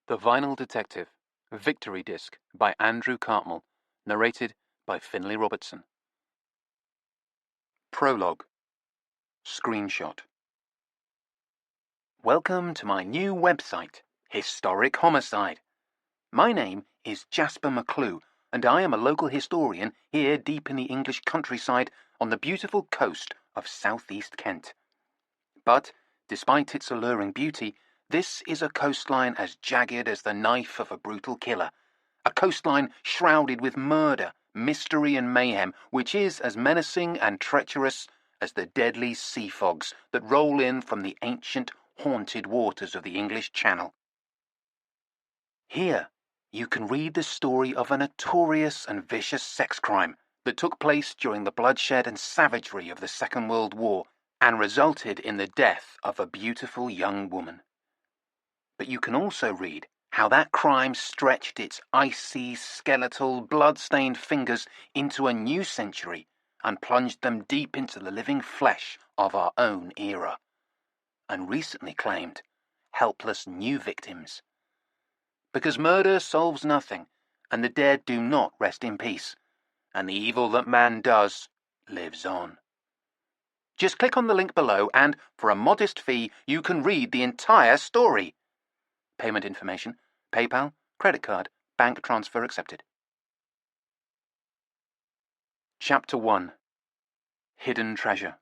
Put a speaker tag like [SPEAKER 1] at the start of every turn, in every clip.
[SPEAKER 1] The Vinyl Detective, Victory Disc by Andrew Cartmel, narrated by Finlay Robertson. Prologue. Screenshot. Welcome to my new website, Historic Homicide. My name is Jasper McClue, and I am a local historian here deep in the English countryside on the beautiful coast of southeast Kent. But, despite its alluring beauty, this is a coastline as jagged as the knife of a brutal killer, a coastline shrouded with murder, mystery and mayhem, which is as menacing and treacherous as the deadly sea fogs that roll in from the ancient, haunted waters of the English Channel. Here, you can read the story of a notorious and vicious sex crime that took place during the bloodshed and savagery of the Second World War and resulted in the death of a beautiful young woman. But you can also read how that crime stretched its icy, skeletal, blood-stained fingers into a new century and plunged them deep into the living flesh of our own era, and recently claimed helpless new victims. Because murder solves nothing, and the dead do not rest in peace, and the evil that man does lives on. Just click on the link below and, for a modest fee, you can read the entire story. Payment information: PayPal, credit card, bank transfer accepted. Chapter 1. Hidden Treasure.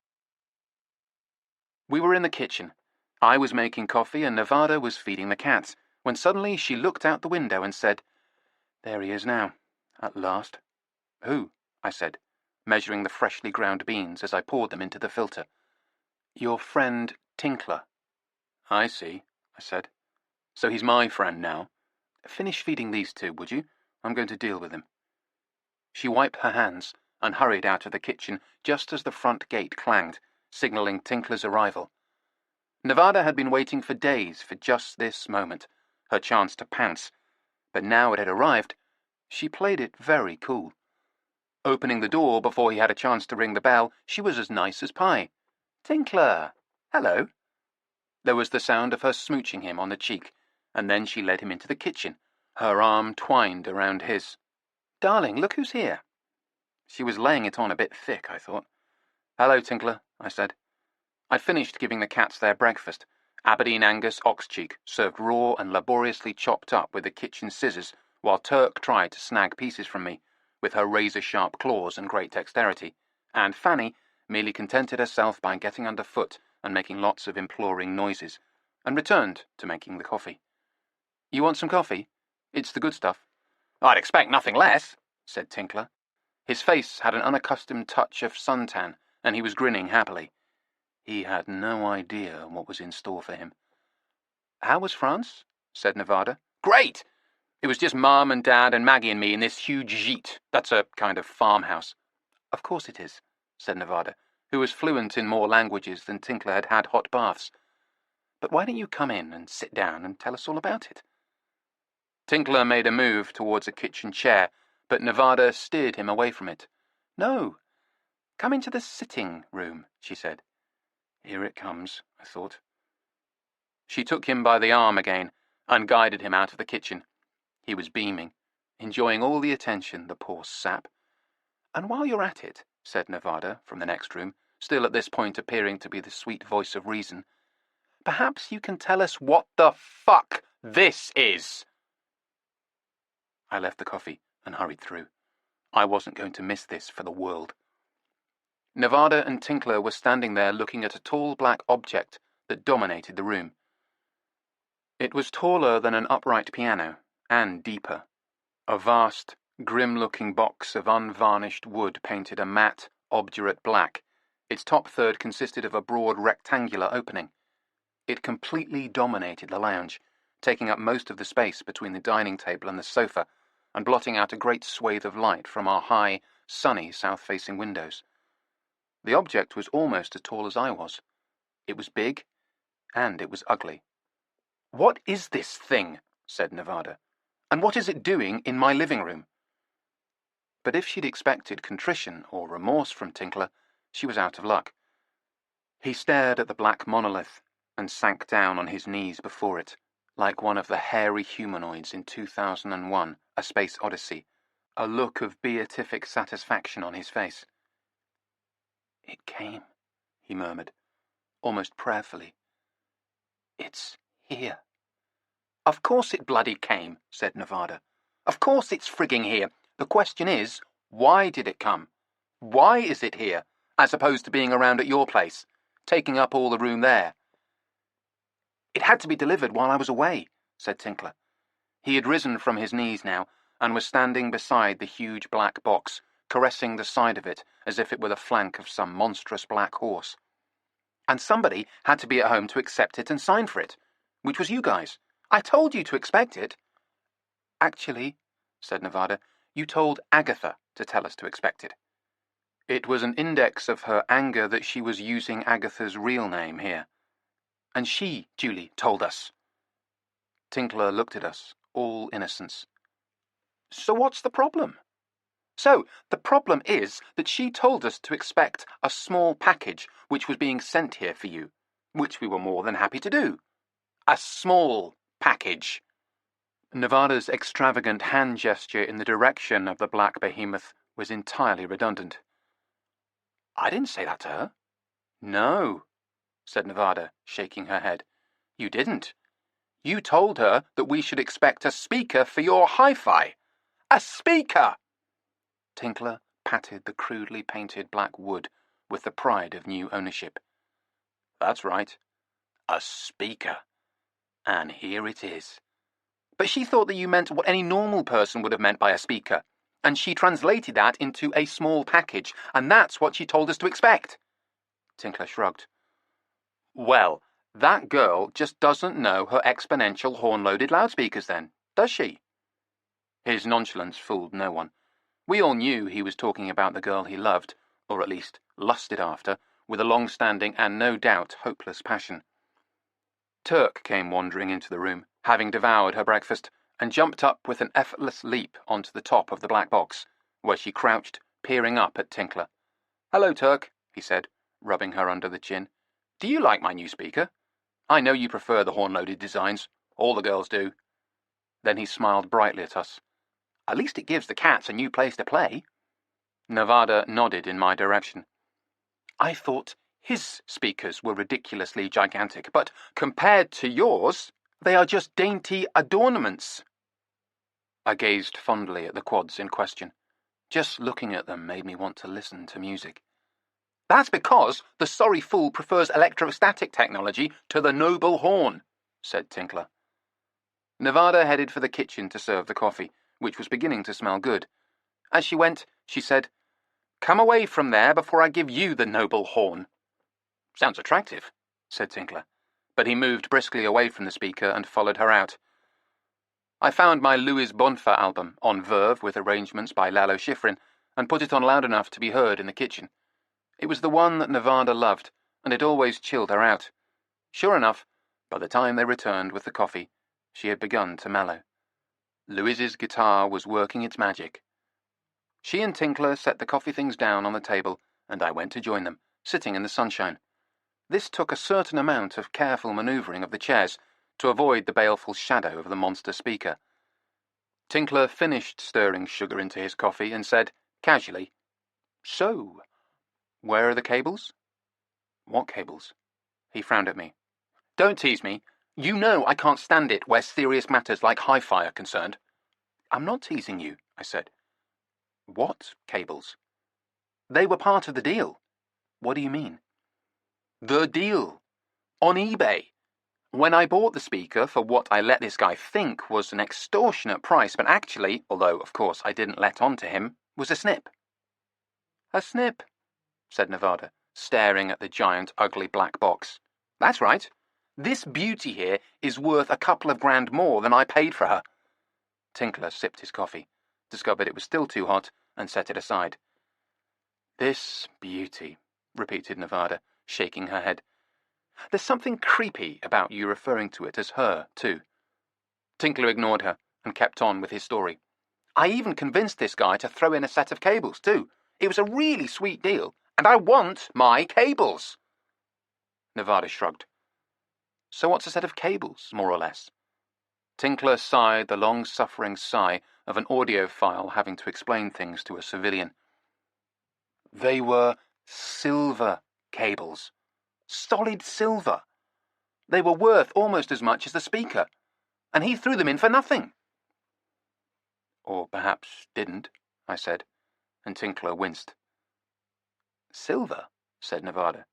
[SPEAKER 1] We were in the kitchen. I was making coffee and Nevada was feeding the cats, when suddenly she looked out the window and said, "There he is now, at last." "Who?" I said, measuring the freshly ground beans as I poured them into the filter. "Your friend Tinkler." "I see," I said. "So he's my friend now. Finish feeding these two, would you? I'm going to deal with him." She wiped her hands and hurried out of the kitchen just as the front gate clanged, signalling Tinkler's arrival. Nevada had been waiting for days for just this moment, her chance to pounce, but now it had arrived. She played it very cool. Opening the door before he had a chance to ring the bell, she was as nice as pie. "Tinkler! Hello." There was the sound of her smooching him on the cheek, and then she led him into the kitchen, her arm twined around his. "Darling, look who's here." She was laying it on a bit thick, I thought. "Hello, Tinkler," I said. I'd finished giving the cats their breakfast, Aberdeen Angus ox cheek, served raw and laboriously chopped up with the kitchen scissors, while Turk tried to snag pieces from me, with her razor-sharp claws and great dexterity, and Fanny merely contented herself by getting underfoot and making lots of imploring noises, and returned to making the coffee. "You want some coffee? It's the good stuff." "I'd expect nothing less," said Tinkler. His face had an unaccustomed touch of suntan, and he was grinning happily. He had no idea what was in store for him. "How was France?" said Nevada. "Great! It was just Mum and Dad and Maggie and me in this huge gîte. That's a kind of farmhouse." "Of course it is," said Nevada, who was fluent in more languages than Tinkler had had hot baths. "But why don't you come in and sit down and tell us all about it?" Tinkler made a move towards a kitchen chair, but Nevada steered him away from it. "No, come into the sitting room," she said. Here it comes, I thought. She took him by the arm again and guided him out of the kitchen. He was beaming, enjoying all the attention, the poor sap. "And while you're at it," said Nevada from the next room, still at this point appearing to be the sweet voice of reason, "perhaps you can tell us what the fuck this is." I left the coffee and hurried through. I wasn't going to miss this for the world. Nevada and Tinkler were standing there looking at a tall black object that dominated the room. It was taller than an upright piano, and deeper. A vast, grim-looking box of unvarnished wood painted a matte, obdurate black. Its top third consisted of a broad rectangular opening. It completely dominated the lounge, taking up most of the space between the dining table and the sofa, and blotting out a great swathe of light from our high, sunny, south-facing windows. The object was almost as tall as I was. It was big, and it was ugly. "What is this thing?" said Nevada. "And what is it doing in my living room?" But if she'd expected contrition or remorse from Tinkler, she was out of luck. He stared at the black monolith and sank down on his knees before it, like one of the hairy humanoids in 2001, A Space Odyssey, a look of beatific satisfaction on his face. "It came," he murmured, almost prayerfully. "It's here." "Of course it bloody came," said Nevada. "Of course it's frigging here. The question is, why did it come? Why is it here, as opposed to being around at your place, taking up all the room there?" "It had to be delivered while I was away," said Tinkler. He had risen from his knees now, and was standing beside the huge black box, caressing the side of it as if it were the flank of some monstrous black horse. "And somebody had to be at home to accept it and sign for it, which was you guys. I told you to expect it." "Actually," said Nevada, "you told Agatha to tell us to expect it." It was an index of her anger that she was using Agatha's real name here. "And she, Julie, told us." Tinkler looked at us, all innocence. "So what's the problem?" "So, the problem is that she told us to expect a small package which was being sent here for you, which we were more than happy to do. A small package." Nevada's extravagant hand gesture in the direction of the black behemoth was entirely redundant. "I didn't say that to her." "No," said Nevada, shaking her head. "You didn't. You told her that we should expect a speaker for your hi-fi. A speaker!" Tinkler patted the crudely painted black wood with the pride of new ownership. "That's right. A speaker. And here it is." "But she thought that you meant what any normal person would have meant by a speaker, and she translated that into a small package, and that's what she told us to expect." Tinkler shrugged. "Well, that girl just doesn't know her exponential horn-loaded loudspeakers then, does she?" His nonchalance fooled no one. We all knew he was talking about the girl he loved, or at least lusted after, with a long-standing and no doubt hopeless passion. Turk came wandering into the room, having devoured her breakfast, and jumped up with an effortless leap onto the top of the black box, where she crouched, peering up at Tinkler. "Hello, Turk," he said, rubbing her under the chin. "Do you like my new speaker? I know you prefer the horn-loaded designs. All the girls do." Then he smiled brightly at us. "At least it gives the cats a new place to play." Nevada nodded in my direction. "I thought his speakers were ridiculously gigantic, but compared to yours, they are just dainty adornments." I gazed fondly at the quads in question. Just looking at them made me want to listen to music. "That's because the sorry fool prefers electrostatic technology to the noble horn," said Tinkler. Nevada headed for the kitchen to serve the coffee, which was beginning to smell good. As she went, she said, "Come away from there before I give you the noble horn." "Sounds attractive," said Tinkler, but he moved briskly away from the speaker and followed her out. I found my Louis Bonfa album on Verve with arrangements by Lalo Schifrin and put it on loud enough to be heard in the kitchen. It was the one that Nevada loved, and it always chilled her out. Sure enough, by the time they returned with the coffee, she had begun to mellow. Louis's guitar was working its magic. She and Tinkler set the coffee things down on the table, and I went to join them, sitting in the sunshine. This took a certain amount of careful manoeuvring of the chairs to avoid the baleful shadow of the monster speaker. Tinkler finished stirring sugar into his coffee and said, casually, "So, where are the cables?" "What cables?" He frowned at me. "Don't tease me. You know I can't stand it where serious matters like hi-fi are concerned." "I'm not teasing you," I said. "What cables?" "They were part of the deal." "What do you mean?" "The deal. On eBay. When I bought the speaker for what I let this guy think was an extortionate price, but actually, although of course I didn't let on to him, was a snip." "A snip," said Nevada, staring at the giant, ugly black box. "That's right. This beauty here is worth a couple of grand more than I paid for her." Tinkler sipped his coffee, discovered it was still too hot, and set it aside. "This beauty," repeated Nevada, shaking her head. "There's something creepy about you referring to it as her, too." Tinkler ignored her and kept on with his story. "I even convinced this guy to throw in a set of cables, too. It was a really sweet deal, and I want my cables." Nevada shrugged. "So what's a set of cables, more or less?" Tinkler sighed the long-suffering sigh of an audiophile having to explain things to a civilian. They were silver cables. Solid silver. They were worth almost as much as the speaker, and he threw them in for nothing. Or perhaps didn't, I said, and Tinkler winced. Silver, said Nevada.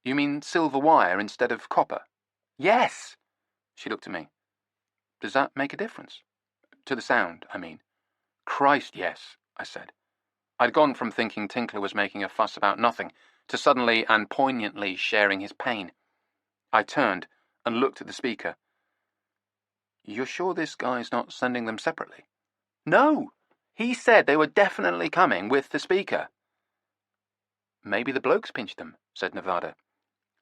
[SPEAKER 1] You mean silver wire instead of copper? Yes. She looked at me. Does that make a difference? To the sound, I mean. Christ, yes, I said. I'd gone from thinking Tinkler was making a fuss about nothing to suddenly and poignantly sharing his pain. I turned and looked at the speaker. You're sure this guy's not sending them separately? No. He said they were definitely coming with the speaker. Maybe the blokes pinched them, said Nevada.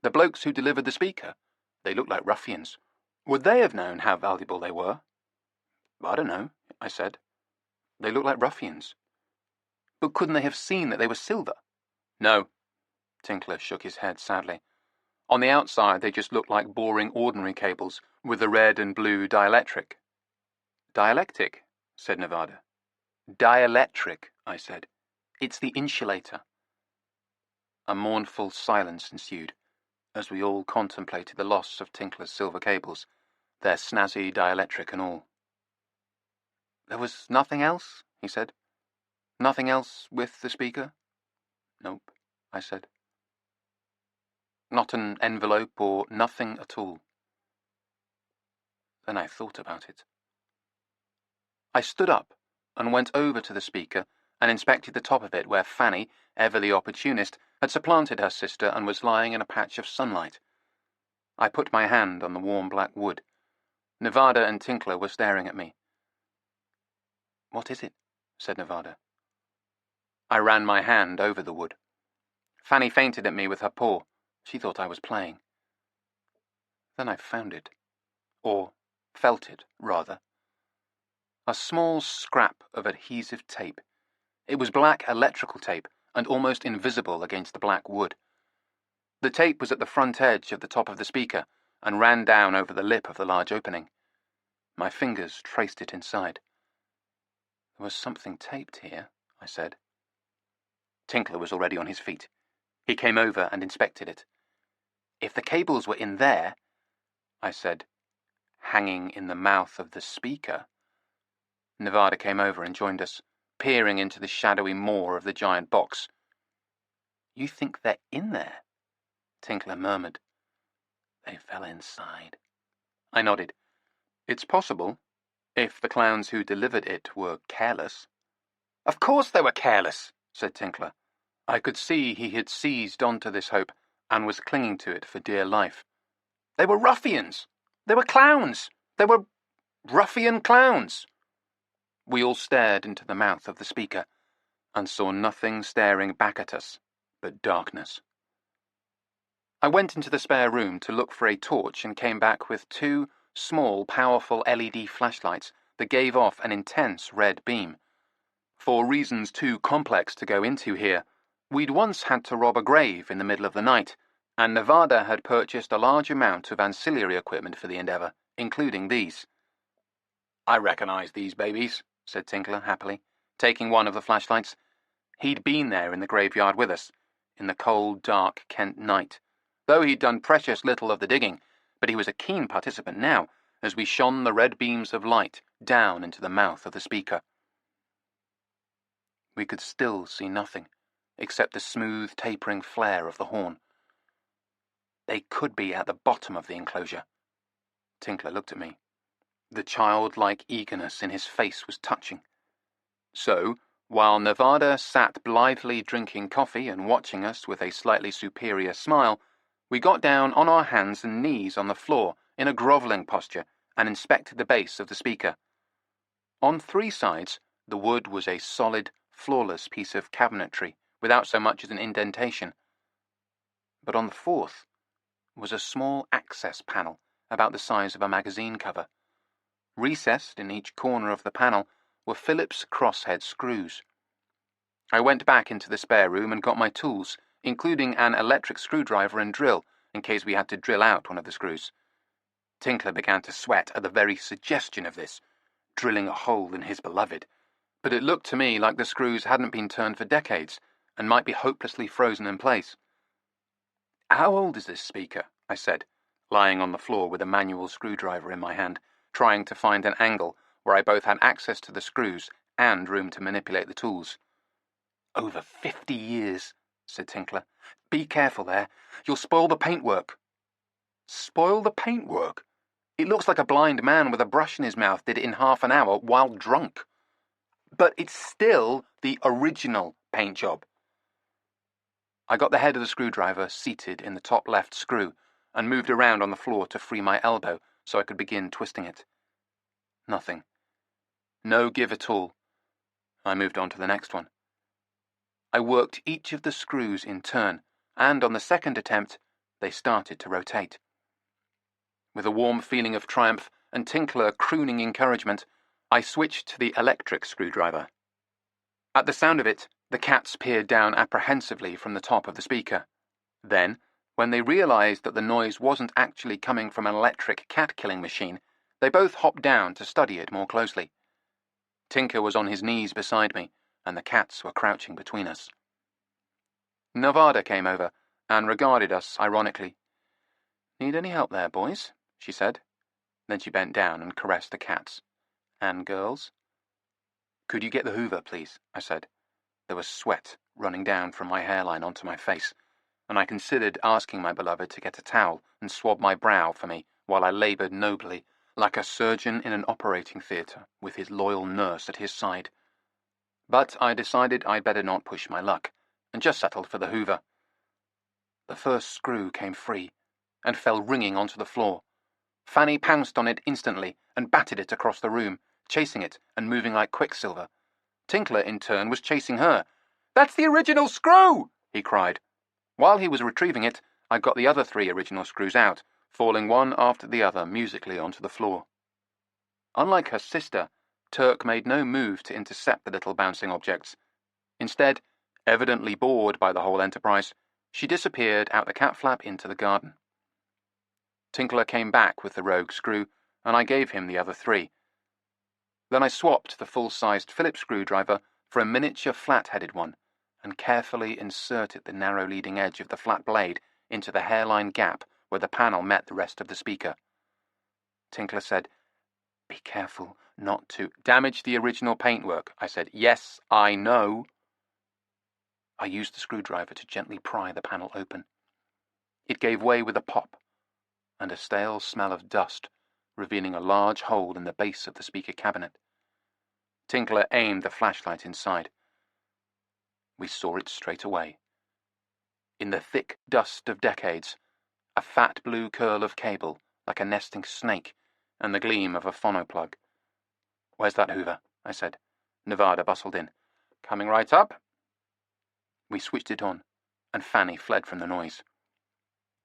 [SPEAKER 1] The blokes who delivered the speaker. They looked like ruffians. Would they have known how valuable they were? I don't know, I said. They looked like ruffians. But couldn't they have seen that they were silver? No. Tinkler shook his head sadly. On the outside, they just looked like boring ordinary cables with the red and blue dielectric. Dielectric, said Nevada. Dielectric, I said. It's the insulator. A mournful silence ensued, as we all contemplated the loss of Tinkler's silver cables, their snazzy dielectric and all. There was nothing else, he said. Nothing else with the speaker? Nope, I said. Not an envelope or nothing at all. Then I thought about it. I stood up and went over to the speaker and inspected the top of it where Fanny, ever the opportunist, had supplanted her sister and was lying in a patch of sunlight. I put my hand on the warm black wood. Nevada and Tinkler were staring at me. What is it? Said Nevada. I ran my hand over the wood. Fanny feinted at me with her paw. She thought I was playing. Then I found it. Or felt it, rather. A small scrap of adhesive tape. It was black electrical tape and almost invisible against the black wood. The tape was at the front edge of the top of the speaker and ran down over the lip of the large opening. My fingers traced it inside. There was something taped here, I said. Tinkler was already on his feet. He came over and inspected it. If the cables were in there, I said, hanging in the mouth of the speaker. Nevada came over and joined us, peering into the shadowy maw of the giant box. You think they're in there? Tinkler murmured. They fell inside. I nodded. It's possible, if the clowns who delivered it were careless. Of course they were careless, said Tinkler. I could see he had seized onto this hope and was clinging to it for dear life. They were ruffians. They were clowns. They were ruffian clowns. We all stared into the mouth of the speaker and saw nothing staring back at us but darkness. I went into the spare room to look for a torch and came back with 2 small, powerful LED flashlights that gave off an intense red beam. For reasons too complex to go into here, we'd once had to rob a grave in the middle of the night, and Nevada had purchased a large amount of ancillary equipment for the endeavour, including these. I recognise these babies, said Tinkler happily, taking one of the flashlights. He'd been there in the graveyard with us, in the cold, dark Kent night, though he'd done precious little of the digging, but he was a keen participant now, as we shone the red beams of light down into the mouth of the speaker. We could still see nothing, except the smooth, tapering flare of the horn. They could be at the bottom of the enclosure. Tinkler looked at me. The childlike eagerness in his face was touching. So, while Nevada sat blithely drinking coffee and watching us with a slightly superior smile, we got down on our hands and knees on the floor in a grovelling posture and inspected the base of the speaker. On 3 sides, the wood was a solid, flawless piece of cabinetry without so much as an indentation. But on the 4th was a small access panel about the size of a magazine cover. Recessed in each corner of the panel were Phillips crosshead screws. I went back into the spare room and got my tools, including an electric screwdriver and drill, in case we had to drill out one of the screws. Tinkler began to sweat at the very suggestion of this, drilling a hole in his beloved, but it looked to me like the screws hadn't been turned for decades and might be hopelessly frozen in place. "How old is this speaker?" I said, lying on the floor with a manual screwdriver in my hand, trying to find an angle where I both had access to the screws and room to manipulate the tools. "Over 50 years, said Tinkler. "Be careful there. You'll spoil the paintwork." "Spoil the paintwork? It looks like a blind man with a brush in his mouth did it in half an hour while drunk. But it's still the original paint job." I got the head of the screwdriver seated in the top left screw and moved around on the floor to free my elbow so I could begin twisting it. Nothing. No give at all. I moved on to the next one. I worked each of the screws in turn, and on the second attempt, they started to rotate. With a warm feeling of triumph and Tinkler crooning encouragement, I switched to the electric screwdriver. At the sound of it, the cats peered down apprehensively from the top of the speaker. Then, when they realized that the noise wasn't actually coming from an electric cat-killing machine, they both hopped down to study it more closely. Tinker was on his knees beside me, and the cats were crouching between us. Nevada came over and regarded us ironically. "Need any help there, boys?" she said. Then she bent down and caressed the cats. "And girls?" "Could you get the Hoover, please?" I said. There was sweat running down from my hairline onto my face, and I considered asking my beloved to get a towel and swab my brow for me while I laboured nobly, like a surgeon in an operating theatre with his loyal nurse at his side. But I decided I'd better not push my luck, and just settled for the Hoover. The first screw came free, and fell ringing onto the floor. Fanny pounced on it instantly and batted it across the room, chasing it and moving like quicksilver. Tinkler, in turn, was chasing her. "That's the original screw!" he cried. While he was retrieving it, I got the other 3 original screws out, falling one after the other musically onto the floor. Unlike her sister, Turk made no move to intercept the little bouncing objects. Instead, evidently bored by the whole enterprise, she disappeared out the cat flap into the garden. Tinkler came back with the rogue screw, and I gave him the other 3. Then I swapped the full-sized Phillips screwdriver for a miniature flat-headed one, and carefully inserted the narrow leading edge of the flat blade into the hairline gap where the panel met the rest of the speaker. Tinkler said, "Be careful not to damage the original paintwork," I said. "Yes, I know." I used the screwdriver to gently pry the panel open. It gave way with a pop, and a stale smell of dust, revealing a large hole in the base of the speaker cabinet. Tinkler aimed the flashlight inside. We saw it straight away. In the thick dust of decades, a fat blue curl of cable, like a nesting snake, and the gleam of a phonoplug. "Where's that Hoover?" I said. Nevada bustled in. "Coming right up." We switched it on, and Fanny fled from the noise.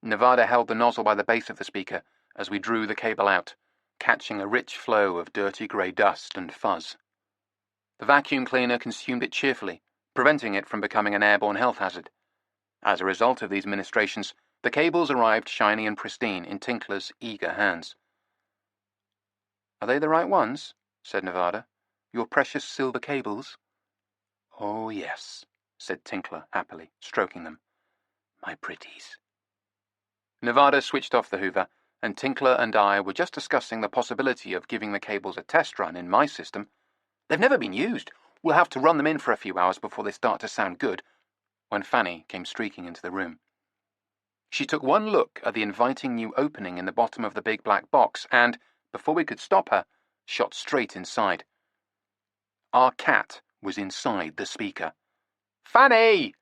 [SPEAKER 1] Nevada held the nozzle by the base of the speaker as we drew the cable out, catching a rich flow of dirty grey dust and fuzz. The vacuum cleaner consumed it cheerfully, preventing it from becoming an airborne health hazard. As a result of these ministrations, the cables arrived shiny and pristine in Tinkler's eager hands. "Are they the right ones?" said Nevada. "Your precious silver cables?" "Oh, yes," said Tinkler happily, stroking them. "My pretties." Nevada switched off the Hoover, and Tinkler and I were just discussing the possibility of giving the cables a test run in my system. "They've never been used. We'll have to run them in for a few hours before they start to sound good," when Fanny came streaking into the room. She took one look at the inviting new opening in the bottom of the big black box and, before we could stop her, shot straight inside. Our cat was inside the speaker. "Fanny!"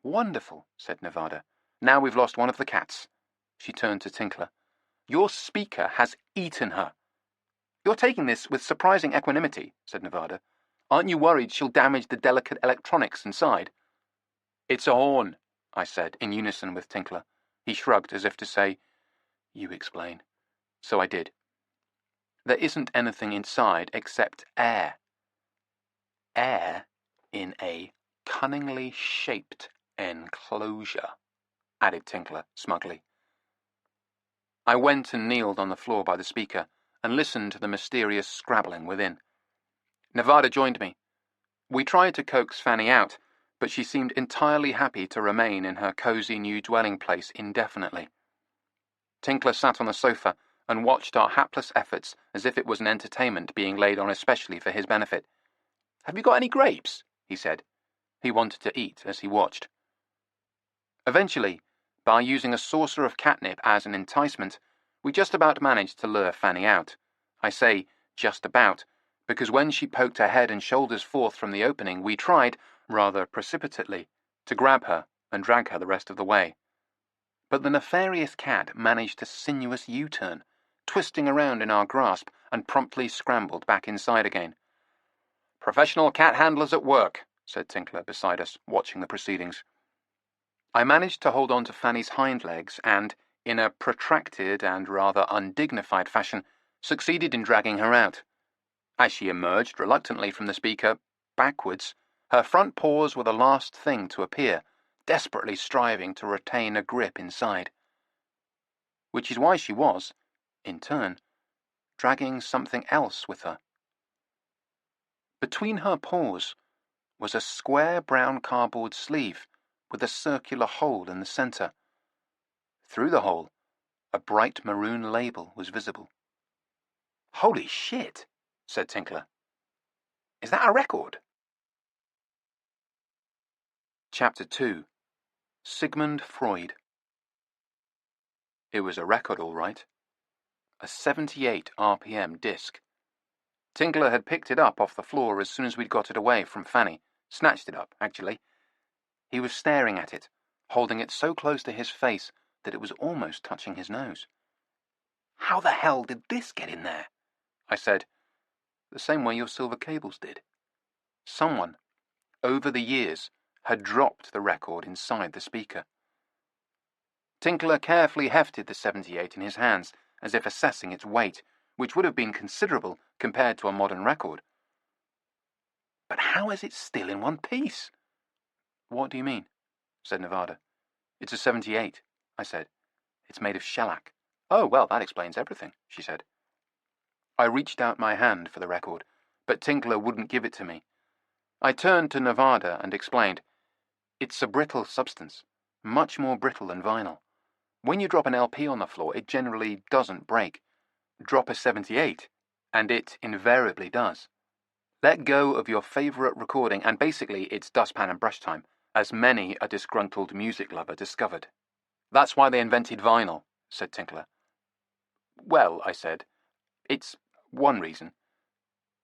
[SPEAKER 1] "Wonderful," said Nevada. "Now we've lost one of the cats." She turned to Tinkler. "Your speaker has eaten her." "You're taking this with surprising equanimity," said Nevada. "Aren't you worried she'll damage the delicate electronics inside?" "It's a horn," I said, in unison with Tinkler. He shrugged as if to say, "You explain." So I did. "There isn't anything inside except air." "Air in a cunningly shaped enclosure," added Tinkler smugly. I went and kneeled on the floor by the speaker and listened to the mysterious scrabbling within. Nevada joined me. We tried to coax Fanny out, but she seemed entirely happy to remain in her cosy new dwelling place indefinitely. Tinkler sat on the sofa and watched our hapless efforts as if it was an entertainment being laid on especially for his benefit. "Have you got any grapes?" he said. He wanted to eat as he watched. Eventually, by using a saucer of catnip as an enticement, we just about managed to lure Fanny out. I say just about, because when she poked her head and shoulders forth from the opening, we tried, rather precipitately, to grab her and drag her the rest of the way. But the nefarious cat managed a sinuous U-turn, twisting around in our grasp, and promptly scrambled back inside again. "Professional cat handlers at work," said Tinkler beside us, watching the proceedings. I managed to hold on to Fanny's hind legs and, in a protracted and rather undignified fashion, succeeded in dragging her out. As she emerged reluctantly from the speaker, backwards, her front paws were the last thing to appear, desperately striving to retain a grip inside. Which is why she was, in turn, dragging something else with her. Between her paws was a square brown cardboard sleeve with a circular hole in the centre. Through the hole, a bright maroon label was visible. "Holy shit," said Tinkler. "Is that a record?" Chapter 2. Sigmund Freud. It was a record, all right. A 78 RPM disc. Tinkler had picked it up off the floor as soon as we'd got it away from Fanny. Snatched it up, actually. He was staring at it, holding it so close to his face that it was almost touching his nose. "How the hell did this get in there?" I said. "The same way your silver cables did." Someone, over the years, had dropped the record inside the speaker. Tinkler carefully hefted the 78 in his hands, as if assessing its weight, which would have been considerable compared to a modern record. "But how is it still in one piece?" "What do you mean?" said Nevada. "It's a 78, I said. "It's made of shellac." "Oh, well, that explains everything," she said. I reached out my hand for the record, but Tinkler wouldn't give it to me. I turned to Nevada and explained. "It's a brittle substance, much more brittle than vinyl. When you drop an LP on the floor, it generally doesn't break. Drop a 78, and it invariably does. Let go of your favorite recording, and basically it's dustpan and brush time, as many a disgruntled music lover discovered." "That's why they invented vinyl," said Tinkler. "Well," I said, "it's one reason."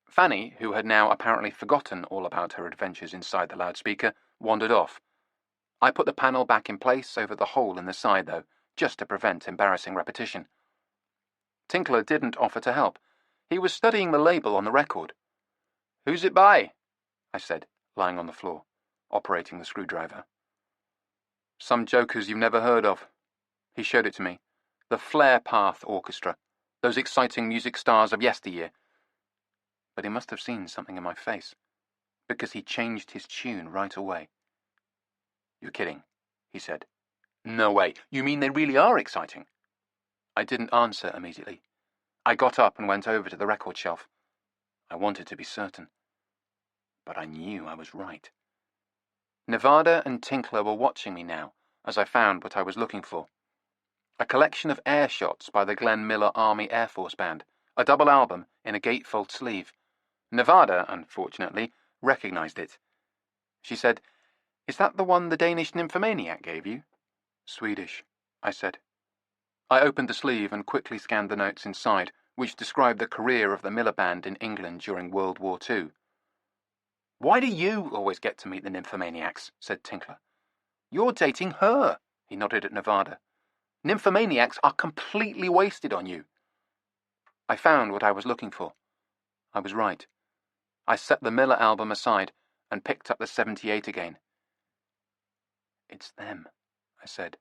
[SPEAKER 1] Fanny, who had now apparently forgotten all about her adventures inside the loudspeaker, wandered off. I put the panel back in place over the hole in the side, though, just to prevent embarrassing repetition. Tinkler didn't offer to help. He was studying the label on the record. "Who's it by?" I said, lying on the floor, operating the screwdriver. "Some jokers you've never heard of." He showed it to me. "The Flare Path Orchestra, those exciting music stars of yesteryear." But he must have seen something in my face, because he changed his tune right away. "You're kidding," he said. "No way. You mean they really are exciting?" I didn't answer immediately. I got up and went over to the record shelf. I wanted to be certain. But I knew I was right. Nevada and Tinkler were watching me now, as I found what I was looking for. A collection of air shots by the Glenn Miller Army Air Force Band, a double album in a gatefold sleeve. Nevada, unfortunately, recognized it. She said, "Is that the one the Danish nymphomaniac gave you?" "Swedish," I said. I opened the sleeve and quickly scanned the notes inside, which described the career of the Miller Band in England during World War II. "Why do you always get to meet the nymphomaniacs?" said Tinkler. "You're dating her," he nodded at Nevada. "Nymphomaniacs are completely wasted on you." I found what I was looking for. I was right. I set the Miller album aside and picked up the 78 again. "It's them," I said.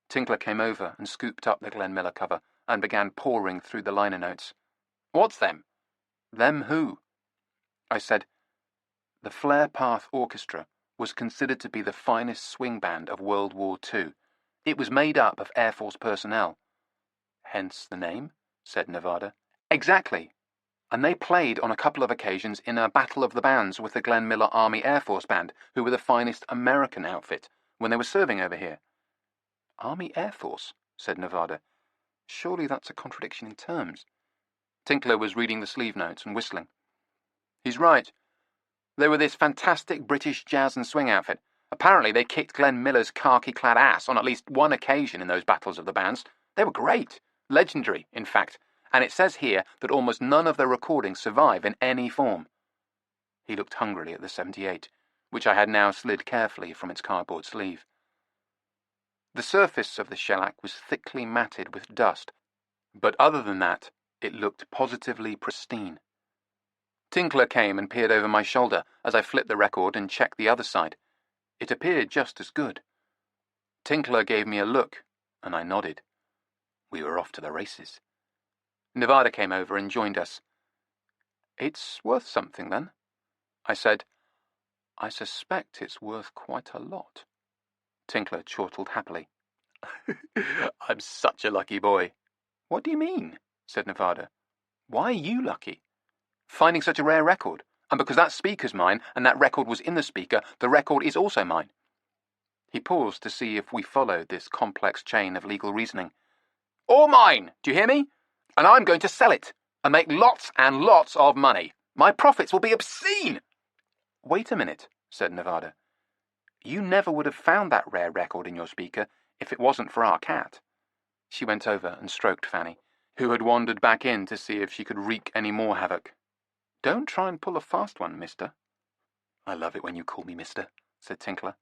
[SPEAKER 1] Tinkler came over and scooped up the Glenn Miller cover and began poring through the liner notes. "What's them?" "Them who?" I said. The Flare Path Orchestra was considered to be the finest swing band of World War II. It was made up of Air Force personnel. Hence the name, said Nevada. Exactly. And they played on a couple of occasions in a battle of the bands with the Glenn Miller Army Air Force Band, who were the finest American outfit, when they were serving over here. Army Air Force, said Nevada. Surely that's a contradiction in terms. Tinkler was reading the sleeve notes and whistling. He's right. They were this fantastic British jazz and swing outfit. Apparently they kicked Glenn Miller's khaki-clad ass on at least one occasion in those battles of the bands. They were great. Legendary, in fact. And it says here that almost none of their recordings survive in any form. He looked hungrily at the 78, which I had now slid carefully from its cardboard sleeve. The surface of the shellac was thickly matted with dust, but other than that, it looked positively pristine. Tinkler came and peered over my shoulder as I flipped the record and checked the other side. It appeared just as good. Tinkler gave me a look, and I nodded. We were off to the races. Nevada came over and joined us. It's worth something, then? I said. I suspect it's worth quite a lot. Tinkler chortled happily. I'm such a lucky boy. What do you mean? Said Nevada. Why are you lucky? Finding such a rare record. And because that speaker's mine, and that record was in the speaker, the record is also mine. He paused to see if we followed this complex chain of legal reasoning. All mine, do you hear me? And I'm going to sell it, and make lots and lots of money. My profits will be obscene. Wait a minute, said Nevada. You never would have found that rare record in your speaker if it wasn't for our cat. She went over and stroked Fanny, who had wandered back in to see if she could wreak any more havoc. Don't try and pull a fast one, mister. I love it when you call me mister, said Tinkler.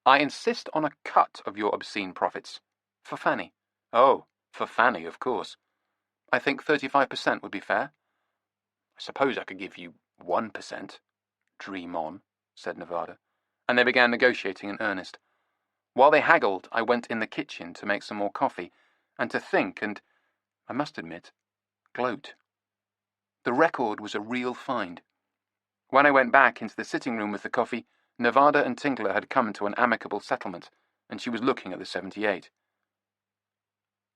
[SPEAKER 1] I insist on a cut of your obscene profits. For Fanny. Oh, for Fanny, of course. I think 35% would be fair. I suppose I could give you 1%. Dream on, said Nevada, and they began negotiating in earnest. While they haggled, I went in the kitchen to make some more coffee, and to think and, I must admit, gloat. The record was a real find. When I went back into the sitting room with the coffee, Nevada and Tinkler had come to an amicable settlement, and she was looking at the 78.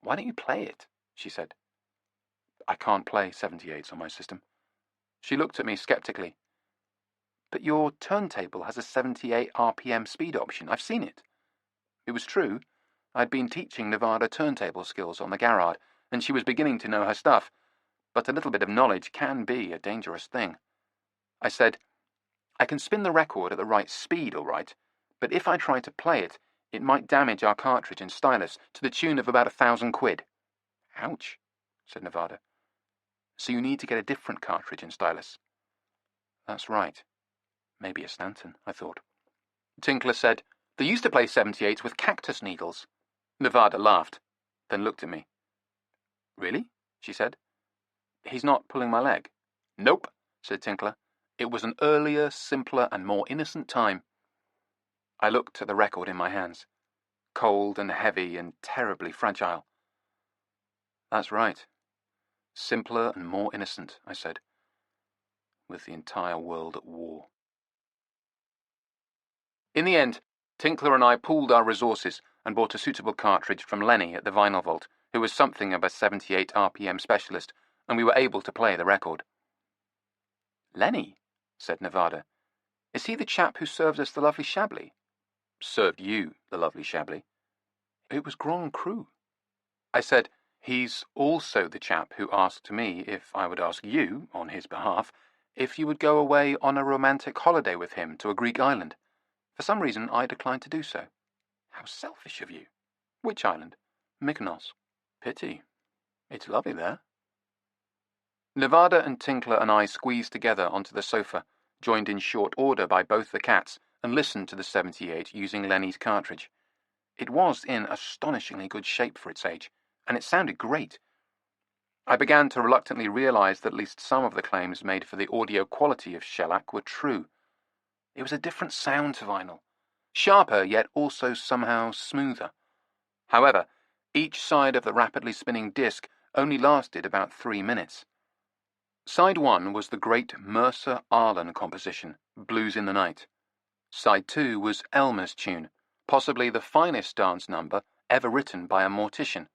[SPEAKER 1] Why don't you play it? She said. I can't play 78s on my system. She looked at me skeptically. But your turntable has a 78 RPM speed option. I've seen it. It was true. I'd been teaching Nevada turntable skills on the Garrard, and she was beginning to know her stuff, but a little bit of knowledge can be a dangerous thing. I said, I can spin the record at the right speed, all right, but if I try to play it, it might damage our cartridge and stylus to the tune of about £1,000. Ouch, said Nevada. So you need to get a different cartridge and stylus. That's right. Maybe a Stanton, I thought. Tinkler said, they used to play 78s with cactus needles. Nevada laughed, then looked at me. Really? She said. He's not pulling my leg? Nope, said Tinkler. It was an earlier, simpler, and more innocent time. I looked at the record in my hands. Cold and heavy and terribly fragile. That's right. Simpler and more innocent, I said. With the entire world at war. In the end, Tinkler and I pooled our resources and bought a suitable cartridge from Lenny at the Vinyl Vault, who was something of a 78 RPM specialist, and we were able to play the record. Lenny, said Nevada. Is he the chap who served us the lovely Chablis? Served you the lovely Chablis. It was Grand Cru. I said, he's also the chap who asked me if I would ask you, on his behalf, if you would go away on a romantic holiday with him to a Greek island. For some reason, I declined to do so. How selfish of you. Which island? Mykonos. Pity. It's lovely there. Nevada and Tinkler and I squeezed together onto the sofa, joined in short order by both the cats, and listened to the 78 using Lenny's cartridge. It was in astonishingly good shape for its age, and it sounded great. I began to reluctantly realize that at least some of the claims made for the audio quality of shellac were true. It was a different sound to vinyl, sharper yet also somehow smoother. However, each side of the rapidly spinning disc only lasted about 3 minutes. Side 1 was the great Mercer Arlen composition, Blues in the Night. Side 2 was Elmer's tune, possibly the finest dance number ever written by a mortician.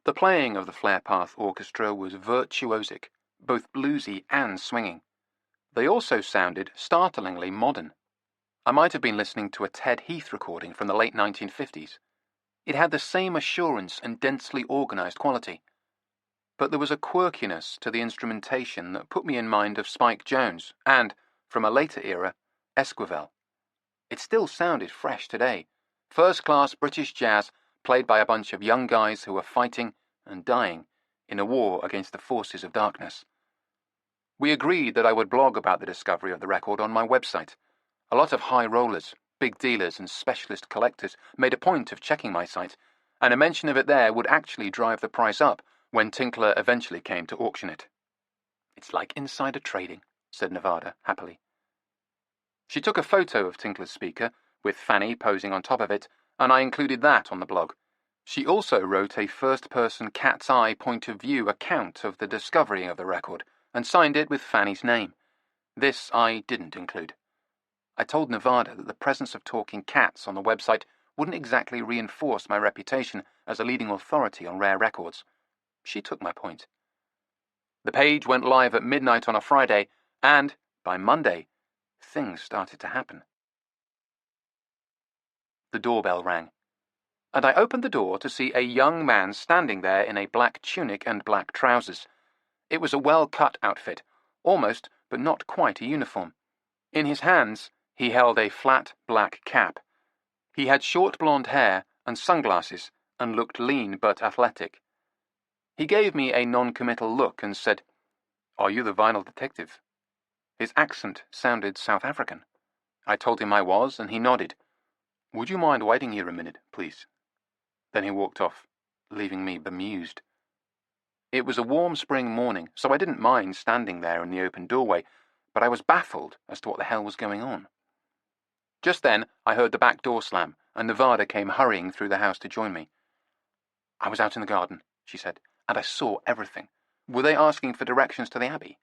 [SPEAKER 1] The playing of the Flare Path Orchestra was virtuosic, both bluesy and swinging. They also sounded startlingly modern. I might have been listening to a Ted Heath recording from the late 1950s. It had the same assurance and densely organized quality. But there was a quirkiness to the instrumentation that put me in mind of Spike Jones and, from a later era, Esquivel. It still sounded fresh today. First-class British jazz played by a bunch of young guys who were fighting and dying in a war against the forces of darkness. We agreed that I would blog about the discovery of the record on my website. A lot of high rollers, big dealers and specialist collectors made a point of checking my site, and a mention of it there would actually drive the price up when Tinkler eventually came to auction it. "It's like insider trading," said Nevada happily. She took a photo of Tinkler's speaker, with Fanny posing on top of it, and I included that on the blog. She also wrote a first-person cat's-eye point-of-view account of the discovery of the record, and signed it with Fanny's name. This I didn't include. I told Nevada that the presence of talking cats on the website wouldn't exactly reinforce my reputation as a leading authority on rare records. She took my point. The page went live at midnight on a Friday, and, by Monday, things started to happen. The doorbell rang, and I opened the door to see a young man standing there in a black tunic and black trousers. It was a well-cut outfit, almost but not quite a uniform. In his hands, he held a flat black cap. He had short blonde hair and sunglasses and looked lean but athletic. He gave me a non-committal look and said, "Are you the vinyl detective?" His accent sounded South African. I told him I was, and he nodded. "Would you mind waiting here a minute, please?" Then he walked off, leaving me bemused. It was a warm spring morning, so I didn't mind standing there in the open doorway, but I was baffled as to what the hell was going on. Just then, I heard the back door slam, and Nevada came hurrying through the house to join me. "I was out in the garden," she said, "and I saw everything. Were they asking for directions to the Abbey?"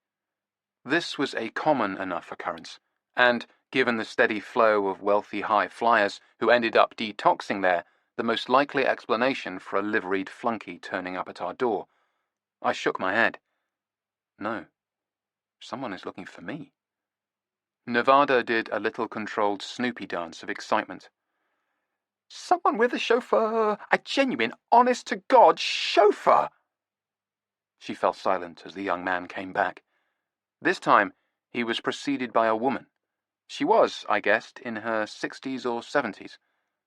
[SPEAKER 1] This was a common enough occurrence, and, given the steady flow of wealthy high flyers who ended up detoxing there, the most likely explanation for a liveried flunky turning up at our door. I shook my head. No, someone is looking for me. Nevada did a little controlled Snoopy dance of excitement. "Someone with a chauffeur! A genuine, honest-to-God chauffeur!" She fell silent as the young man came back. This time, he was preceded by a woman. She was, I guessed, in her 60s or 70s,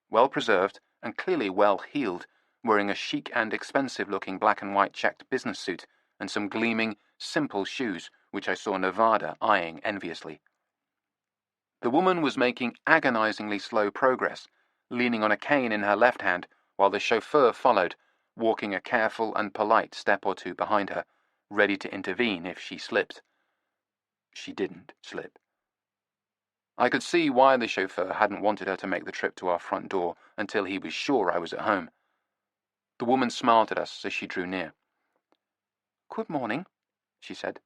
[SPEAKER 1] well-preserved and clearly well-heeled, wearing a chic and expensive-looking black-and-white checked business suit and some gleaming, simple shoes, which I saw Nevada eyeing enviously. The woman was making agonizingly slow progress, leaning on a cane in her left hand, while the chauffeur followed, walking a careful and polite step or two behind her, ready to intervene if she slipped. She didn't slip. I could see why the chauffeur hadn't wanted her to make the trip to our front door until he was sure I was at home. The woman smiled at us as she drew near. "Good morning," she said.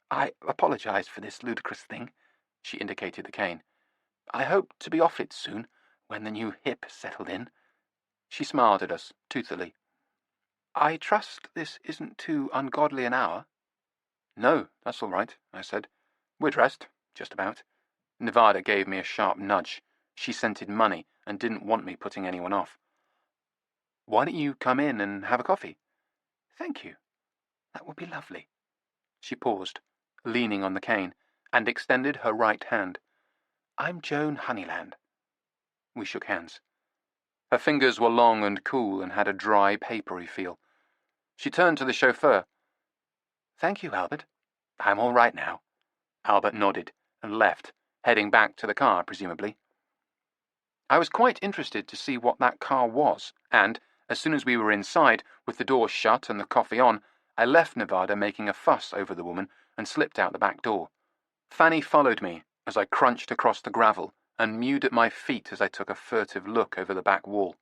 [SPEAKER 1] "I apologize for this ludicrous thing." She indicated the cane. "I hope to be off it soon, when the new hip settled in." She smiled at us, toothily. "I trust this isn't too ungodly an hour?" "No, that's all right," I said. "We're dressed, just about." Nevada gave me a sharp nudge. She scented money and didn't want me putting anyone off. "Why don't you come in and have a coffee?" "Thank you. That would be lovely." She paused, leaning on the cane, and extended her right hand. "I'm Joan Honeyland." We shook hands. Her fingers were long and cool and had a dry, papery feel. She turned to the chauffeur. "Thank you, Albert. I'm all right now." Albert nodded and left, heading back to the car, presumably. I was quite interested to see what that car was, and, as soon as we were inside, with the door shut and the coffee on, I left Nevada making a fuss over the woman and slipped out the back door. Fanny followed me as I crunched across the gravel and mewed at my feet as I took a furtive look over the back wall.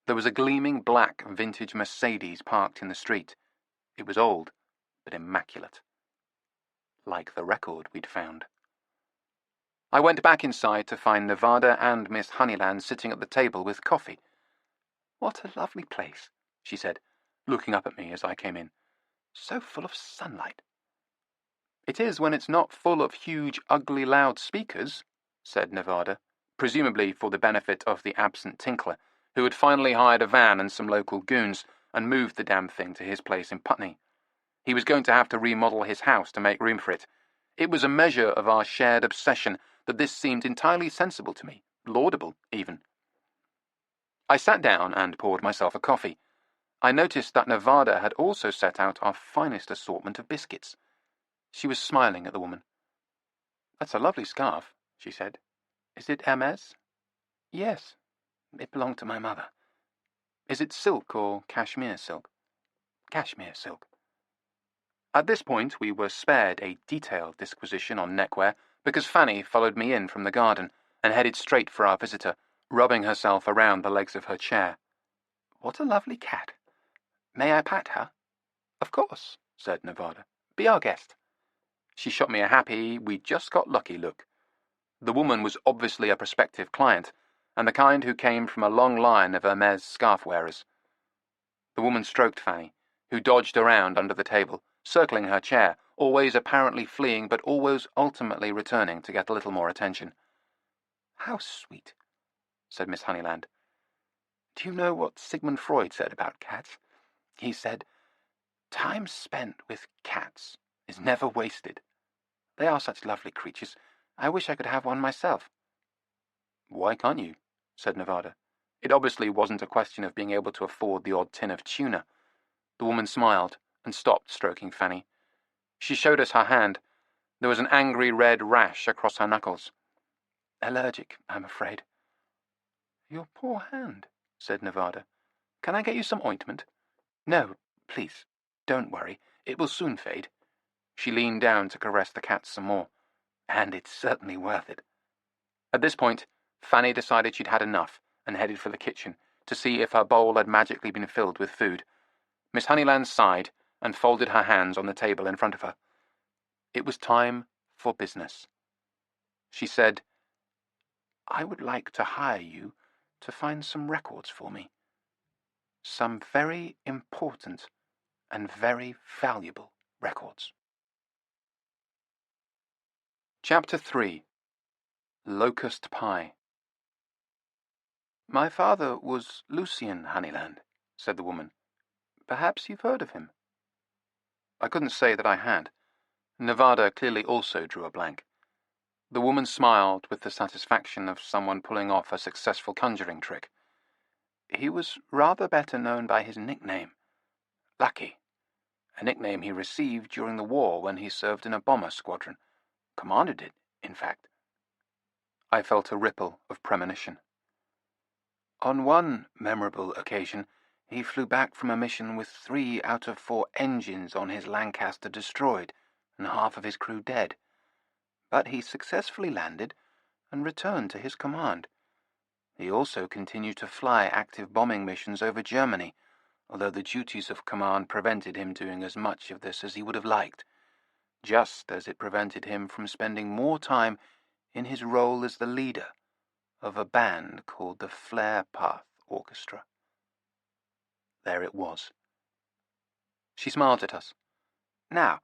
[SPEAKER 1] There was a gleaming black vintage Mercedes parked in the street. It was old, but immaculate. Like the record we'd found. I went back inside to find Nevada and Miss Honeyland sitting at the table with coffee. "What a lovely place," she said, looking up at me as I came in. "So full of sunlight." "It is when it's not full of huge, ugly, loud speakers," said Nevada, presumably for the benefit of the absent Tinkler, who had finally hired a van and some local goons and moved the damn thing to his place in Putney. He was going to have to remodel his house to make room for it. It was a measure of our shared obsession that this seemed entirely sensible to me, laudable, even. I sat down and poured myself a coffee. I noticed that Nevada had also set out our finest assortment of biscuits. She was smiling at the woman. "That's a lovely scarf," she said. "Is it Hermes?" "Yes, it belonged to my mother." "Is it silk or cashmere silk?" "Cashmere silk." At this point we were spared a detailed disquisition on neckwear because Fanny followed me in from the garden and headed straight for our visitor, rubbing herself around the legs of her chair. "What a lovely cat. May I pat her?" "Of course," said Nevada. "Be our guest." She shot me a happy, we just got lucky look. The woman was obviously a prospective client, and the kind who came from a long line of Hermes scarf wearers. The woman stroked Fanny, who dodged around under the table, circling her chair, always apparently fleeing but always ultimately returning to get a little more attention. "How sweet," said Miss Honeyland. "Do you know what Sigmund Freud said about cats? He said, 'Time spent with cats is never wasted.' They are such lovely creatures. I wish I could have one myself." "Why can't you?" said Nevada. It obviously wasn't a question of being able to afford the odd tin of tuna. The woman smiled and stopped stroking Fanny. She showed us her hand. There was an angry red rash across her knuckles. "Allergic, I'm afraid." "Your poor hand," said Nevada. "Can I get you some ointment?" "No, please, don't worry. It will soon fade." She leaned down to caress the cat some more. "And it's certainly worth it." At this point, Fanny decided she'd had enough and headed for the kitchen to see if her bowl had magically been filled with food. Miss Honeyland sighed and folded her hands on the table in front of her. It was time for business. She said, "I would like to hire you to find some records for me. Some very important and very valuable records." Chapter 3. Locust Pie. "My father was Lucien Honeyland," said the woman. "Perhaps you've heard of him." I couldn't say that I had. Nevada clearly also drew a blank. The woman smiled with the satisfaction of someone pulling off a successful conjuring trick. "He was rather better known by his nickname, Lucky, a nickname he received during the war when he served in a bomber squadron. Commanded it, in fact." I felt a ripple of premonition. "On one memorable occasion, he flew back from a mission with 3 out of 4 engines on his Lancaster destroyed and half of his crew dead. But he successfully landed and returned to his command. He also continued to fly active bombing missions over Germany, although the duties of command prevented him doing as much of this as he would have liked, just as it prevented him from spending more time in his role as the leader of a band called the Flare Path Orchestra." There it was. She smiled at us. "Now,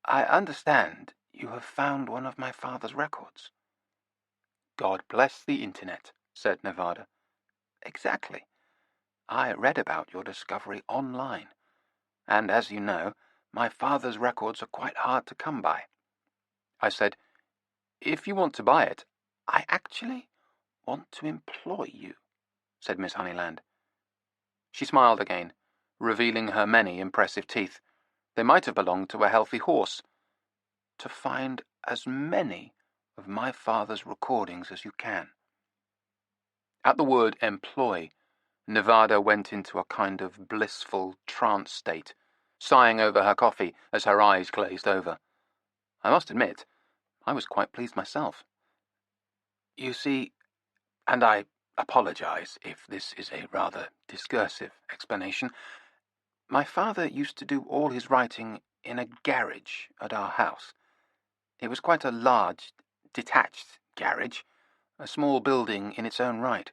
[SPEAKER 1] I understand you have found one of my father's records." "God bless the internet," said Nevada. "Exactly. I read about your discovery online, and as you know, my father's records are quite hard to come by." I said, "If you want to buy it—" "I actually want to employ you," said Miss Honeyland. She smiled again, revealing her many impressive teeth. They might have belonged to a healthy horse. "To find as many of my father's recordings as you can." At the word employ, Nevada went into a kind of blissful trance state, sighing over her coffee as her eyes glazed over. I must admit, I was quite pleased myself. "You see, and I apologize if this is a rather discursive explanation, my father used to do all his writing in a garage at our house. It was quite a large, detached garage, a small building in its own right.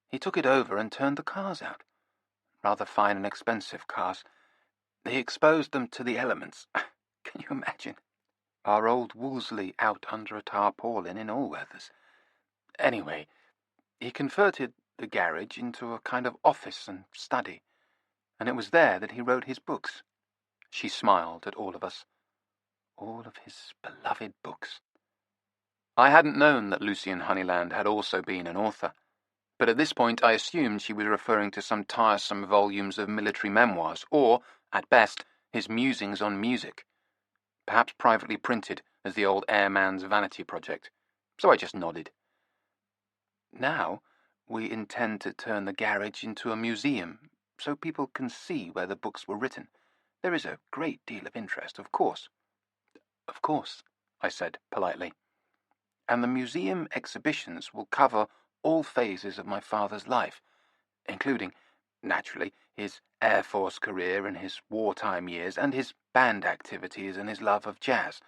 [SPEAKER 1] He took it over and turned the cars out. Rather fine and expensive cars. He exposed them to the elements. Can you imagine? Our old Wolseley out under a tarpaulin in all weathers. Anyway, he converted the garage into a kind of office and study, and it was there that he wrote his books. She smiled at all of us. All of his beloved books. I hadn't known that Lucien Honeyland had also been an author, but at this point I assumed she was referring to some tiresome volumes of military memoirs, or, at best, his musings on music, perhaps privately printed as the old airman's vanity project, so I just nodded. Now, we intend to turn the garage into a museum, so people can see where the books were written. There is a great deal of interest, of course. Of course, I said politely. And the museum exhibitions will cover all phases of my father's life, including, naturally, his Air Force career and his wartime years, and his band activities and his love of jazz.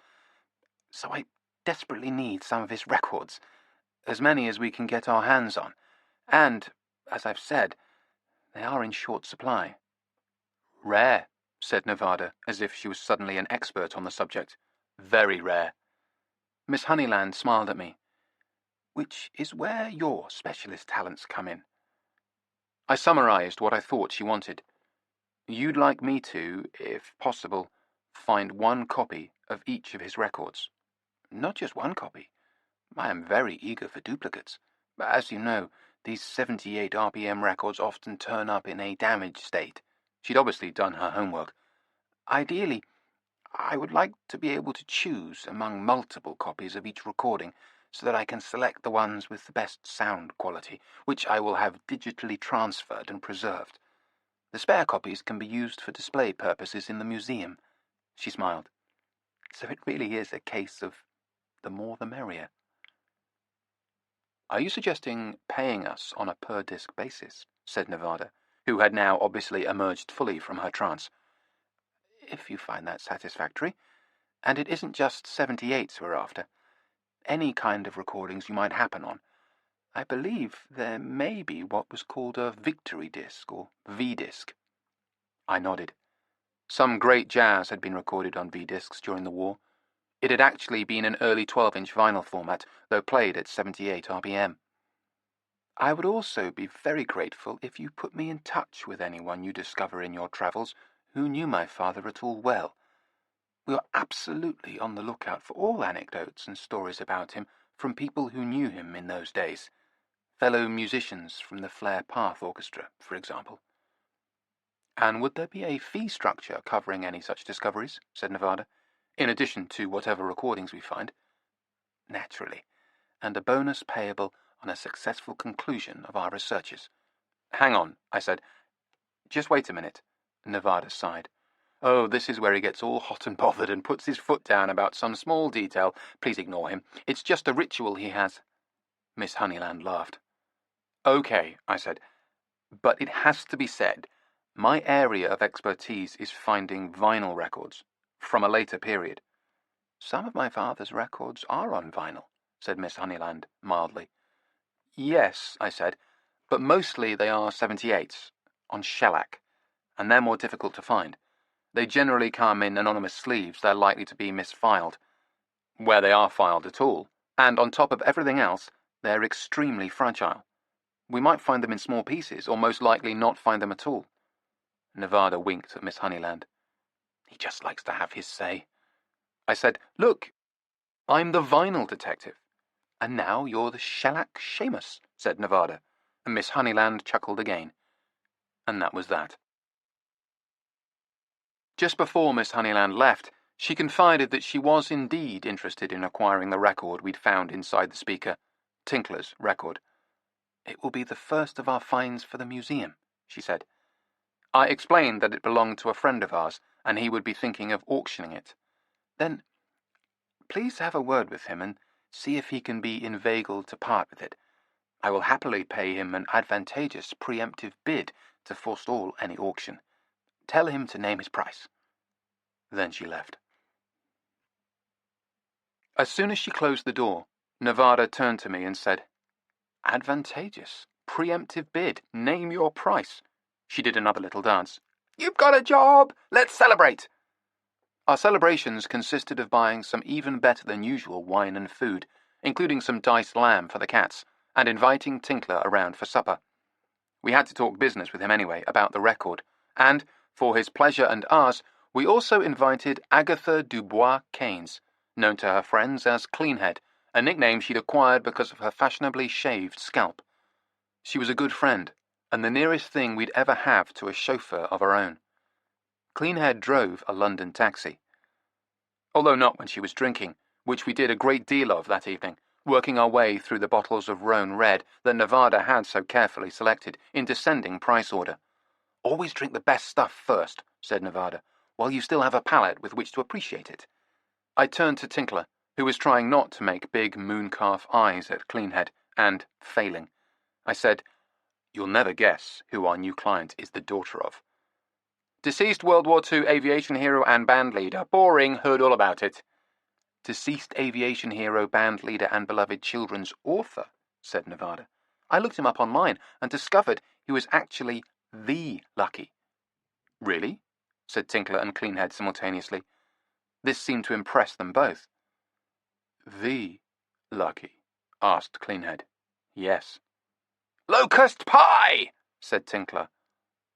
[SPEAKER 1] So I desperately need some of his records, as many as we can get our hands on, and, as I've said, they are in short supply. Rare, said Nevada, as if she was suddenly an expert on the subject. Very rare. Miss Honeyland smiled at me. Which is where your specialist talents come in. I summarized what I thought she wanted. You'd like me to, if possible, find one copy of each of his records. Not just one copy. I am very eager for duplicates. As you know, these 78 RPM records often turn up in a damaged state. She'd obviously done her homework. Ideally, I would like to be able to choose among multiple copies of each recording so that I can select the ones with the best sound quality, which I will have digitally transferred and preserved. The spare copies can be used for display purposes in the museum. She smiled. So it really is a case of the more the merrier. Are you suggesting paying us on a per-disc basis? Said Nevada, who had now obviously emerged fully from her trance. If you find that satisfactory. And it isn't just 78s we're after. Any kind of recordings you might happen on. I believe there may be what was called a victory disc or V-disc. I nodded. Some great jazz had been recorded on V-discs during the war. It had actually been an early 12-inch vinyl format, though played at 78 RPM. I would also be very grateful if you put me in touch with anyone you discover in your travels who knew my father at all well. We are absolutely on the lookout for all anecdotes and stories about him from people who knew him in those days. Fellow musicians from the Flare Path Orchestra, for example. And would there be a fee structure covering any such discoveries? Said Nevada, in addition to whatever recordings we find. Naturally, and a bonus payable on a successful conclusion of our researches. Hang on, I said. Just wait a minute. Nevada sighed. Oh, this is where he gets all hot and bothered and puts his foot down about some small detail. Please ignore him. It's just a ritual he has. Miss Honeyland laughed. Okay, I said, but it has to be said, my area of expertise is finding vinyl records from a later period. Some of my father's records are on vinyl, said Miss Honeyland mildly. Yes, I said, but mostly they are 78s, on shellac, and they're more difficult to find. They generally come in anonymous sleeves. They're likely to be misfiled, where they are filed at all, and on top of everything else, they're extremely fragile. We might find them in small pieces, or most likely not find them at all. Nevada winked at Miss Honeyland. He just likes to have his say. I said, Look, I'm the vinyl detective. And now you're the shellac Seamus, said Nevada, and Miss Honeyland chuckled again. And that was that. Just before Miss Honeyland left, she confided that she was indeed interested in acquiring the record we'd found inside the speaker, Tinkler's record. It will be the first of our finds for the museum, she said. I explained that it belonged to a friend of ours, and he would be thinking of auctioning it. Then, please have a word with him and see if he can be inveigled to part with it. I will happily pay him an advantageous preemptive bid to forestall any auction. Tell him to name his price. Then she left. As soon as she closed the door, Nevada turned to me and said, Advantageous preemptive bid. Name your price. She did another little dance. You've got a job! Let's celebrate! Our celebrations consisted of buying some even better than usual wine and food, including some diced lamb for the cats, and inviting Tinkler around for supper. We had to talk business with him anyway about the record, and, for his pleasure and ours, we also invited Agatha Dubois Keynes, known to her friends as Cleanhead, a nickname she'd acquired because of her fashionably shaved scalp. She was a good friend, and the nearest thing we'd ever have to a chauffeur of our own. Cleanhead drove a London taxi. Although not when she was drinking, which we did a great deal of that evening, working our way through the bottles of Rhone Red that Nevada had so carefully selected in descending price order. Always drink the best stuff first, said Nevada, while you still have a palate with which to appreciate it. I turned to Tinkler, who was trying not to make big mooncalf eyes at Cleanhead, and failing. I said, You'll never guess who our new client is the daughter of. Deceased World War II aviation hero and band leader. Boring, heard all about it. Deceased aviation hero, band leader, and beloved children's author, said Nevada. I looked him up online and discovered he was actually the Lucky. Really? Said Tinkler and Cleanhead simultaneously. This seemed to impress them both. The Lucky? Asked Cleanhead. Yes. Locust pie! Said Tinkler.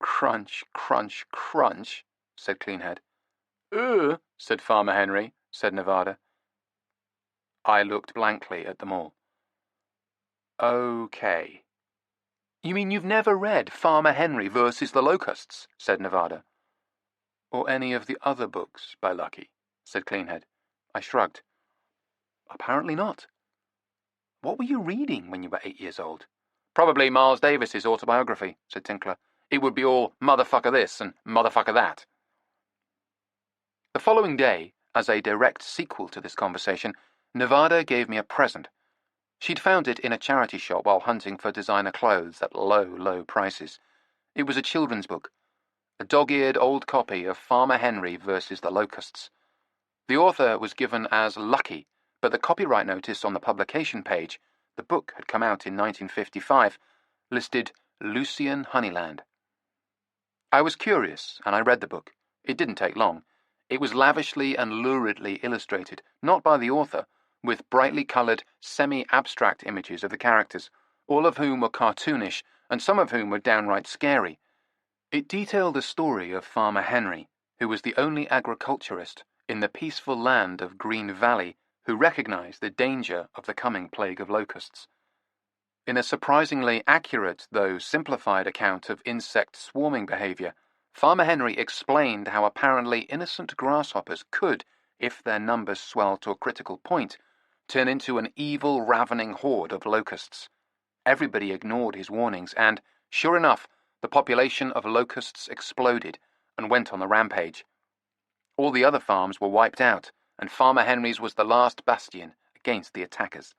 [SPEAKER 1] Crunch, crunch, crunch, said Cleanhead. Said Farmer Henry, said Nevada. I looked blankly at them all. Okay. You mean you've never read Farmer Henry versus the Locusts, said Nevada. Or any of the other books by Lucky, said Cleanhead. I shrugged. Apparently not. What were you reading when you were 8 years old? Probably Miles Davis's autobiography, said Tinkler. It would be all motherfucker this and motherfucker that. The following day, as a direct sequel to this conversation, Nevada gave me a present. She'd found it in a charity shop while hunting for designer clothes at low, low prices. It was a children's book, a dog-eared old copy of Farmer Henry versus the Locusts. The author was given as Lucky, but the copyright notice on the publication page, the book had come out in 1955, listed Lucian Honeyland. I was curious, and I read the book. It didn't take long. It was lavishly and luridly illustrated, not by the author, with brightly coloured, semi-abstract images of the characters, all of whom were cartoonish, and some of whom were downright scary. It detailed the story of Farmer Henry, who was the only agriculturist in the peaceful land of Green Valley who recognized the danger of the coming plague of locusts. In a surprisingly accurate, though simplified account of insect swarming behavior, Farmer Henry explained how apparently innocent grasshoppers could, if their numbers swelled to a critical point, turn into an evil, ravening horde of locusts. Everybody ignored his warnings, and, sure enough, the population of locusts exploded and went on the rampage. All the other farms were wiped out, and Farmer Henry's was the last bastion against the attackers.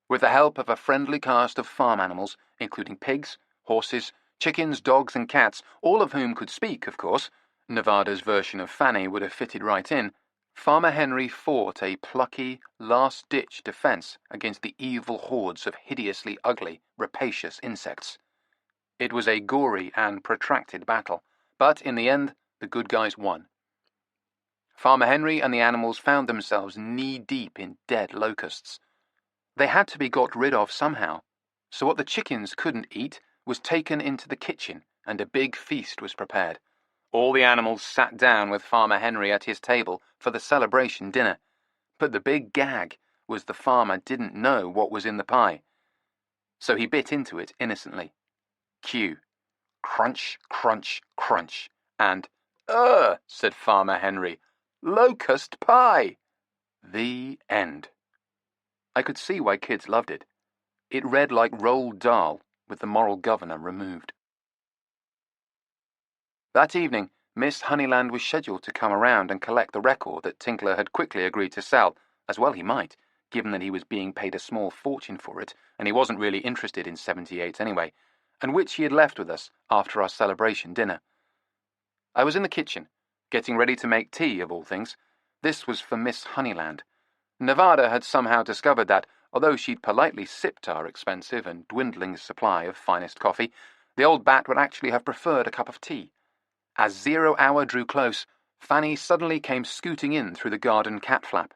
[SPEAKER 1] With the help of a friendly cast of farm animals, including pigs, horses, chickens, dogs, and cats, all of whom could speak, of course, Nevada's version of Fanny would have fitted right in, Farmer Henry fought a plucky, last-ditch defense against the evil hordes of hideously ugly, rapacious insects. It was a gory and protracted battle, but in the end, the good guys won. Farmer Henry and the animals found themselves knee-deep in dead locusts. They had to be got rid of somehow, so what the chickens couldn't eat was taken into the kitchen, and a big feast was prepared. All the animals sat down with Farmer Henry at his table for the celebration dinner, but the big gag was the farmer didn't know what was in the pie. So he bit into it innocently. Cue. Crunch, crunch, crunch, and, said Farmer Henry, locust pie! The end. I could see why kids loved it. It read like Roald Dahl, with the moral governor removed. That evening, Miss Honeyland was scheduled to come around and collect the record that Tinkler had quickly agreed to sell, as well he might, given that he was being paid a small fortune for it, and he wasn't really interested in 78 anyway, and which he had left with us after our celebration dinner. I was in the kitchen, getting ready to make tea, of all things. This was for Miss Honeyland. Nevada had somehow discovered that, Although she'd politely sipped our expensive and dwindling supply of finest coffee, the old bat would actually have preferred a cup of tea. As 0 hour drew close, Fanny suddenly came scooting in through the garden cat flap.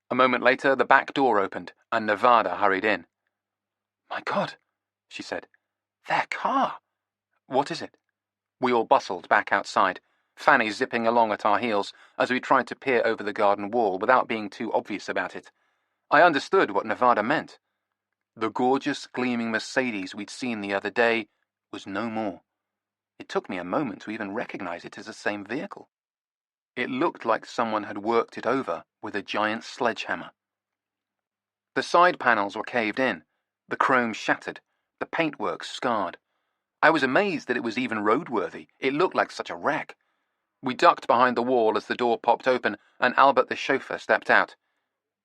[SPEAKER 1] A moment later, the back door opened, and Nevada hurried in. "My God," she said. "Their car!" "What is it?" We all bustled back outside, Fanny zipping along at our heels as we tried to peer over the garden wall without being too obvious about it. I understood what Nevada meant. The gorgeous, gleaming Mercedes we'd seen the other day was no more. It took me a moment to even recognize it as the same vehicle. It looked like someone had worked it over with a giant sledgehammer. The side panels were caved in, the chrome shattered, the paintwork scarred. I was amazed that it was even roadworthy. It looked like such a wreck. We ducked behind the wall as the door popped open and Albert the chauffeur stepped out.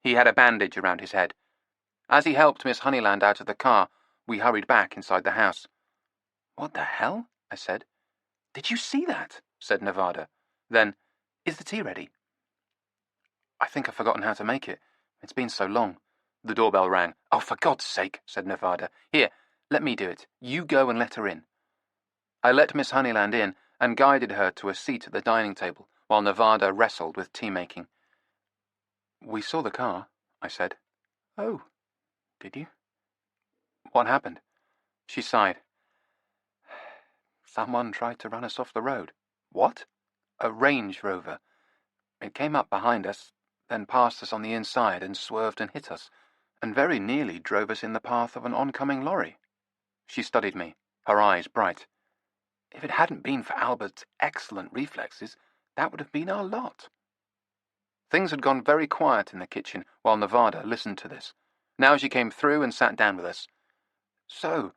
[SPEAKER 1] He had a bandage around his head. As he helped Miss Honeyland out of the car, we hurried back inside the house. "What the hell?" I said. "Did you see that?" said Nevada. Then, "Is the tea ready?" "I think I've forgotten how to make it. It's been so long." The doorbell rang. "Oh, for God's sake," said Nevada. "Here, let me do it. You go and let her in." I let Miss Honeyland in and guided her to a seat at the dining table while Nevada wrestled with tea-making. "We saw the car," I said. "Oh, did you? What happened?" She sighed. "Someone tried to run us off the road." "What?" "A Range Rover. It came up behind us, then passed us on the inside and swerved and hit us, and very nearly drove us in the path of an oncoming lorry." She studied me, her eyes bright. "If it hadn't been for Albert's excellent reflexes, that would have been our lot." Things had gone very quiet in the kitchen while Nevada listened to this. Now she came through and sat down with us. "So,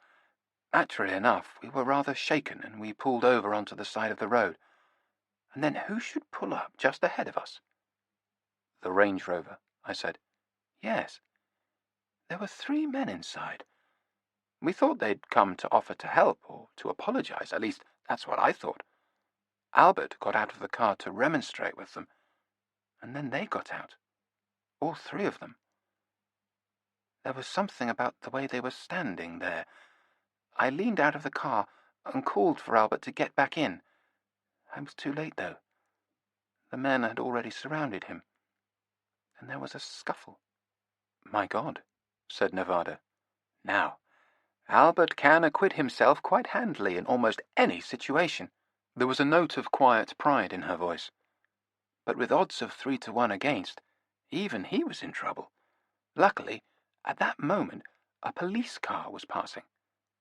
[SPEAKER 1] naturally enough, we were rather shaken and we pulled over onto the side of the road. And then who should pull up just ahead of us?" "The Range Rover," I said. "Yes. There were 3 men inside. We thought they'd come to offer to help or to apologize. At least, that's what I thought. Albert got out of the car to remonstrate with them, and then they got out. All 3 of them. There was something about the way they were standing there. I leaned out of the car and called for Albert to get back in. I was too late, though. The men had already surrounded him, and there was a scuffle." "My God," said Nevada. "Now, Albert can acquit himself quite handily in almost any situation." There was a note of quiet pride in her voice. "But with odds of 3 to 1 against, even he was in trouble. Luckily, at that moment, a police car was passing,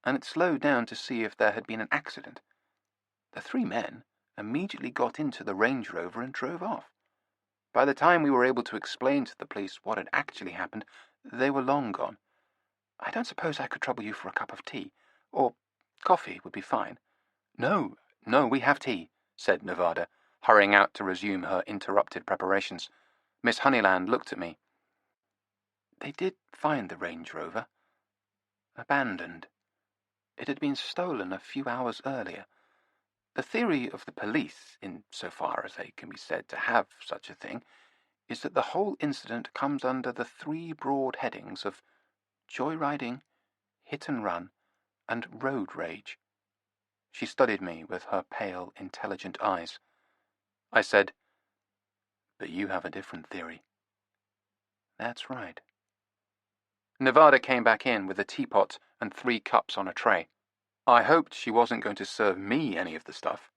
[SPEAKER 1] and it slowed down to see if there had been an accident. The 3 men immediately got into the Range Rover and drove off. By the time we were able to explain to the police what had actually happened, they were long gone. I don't suppose I could trouble you for a cup of tea, or coffee would be fine." No, we have tea," said Nevada, hurrying out to resume her interrupted preparations. Miss Honeyland looked at me. "They did find the Range Rover. Abandoned. It had been stolen a few hours earlier. The theory of the police, in so far as they can be said to have such a thing, is that the whole incident comes under the 3 broad headings of joyriding, hit and run, and road rage." She studied me with her pale, intelligent eyes. I said, "But you have a different theory." "That's right." Nevada came back in with a teapot and 3 cups on a tray. I hoped she wasn't going to serve me any of the stuff.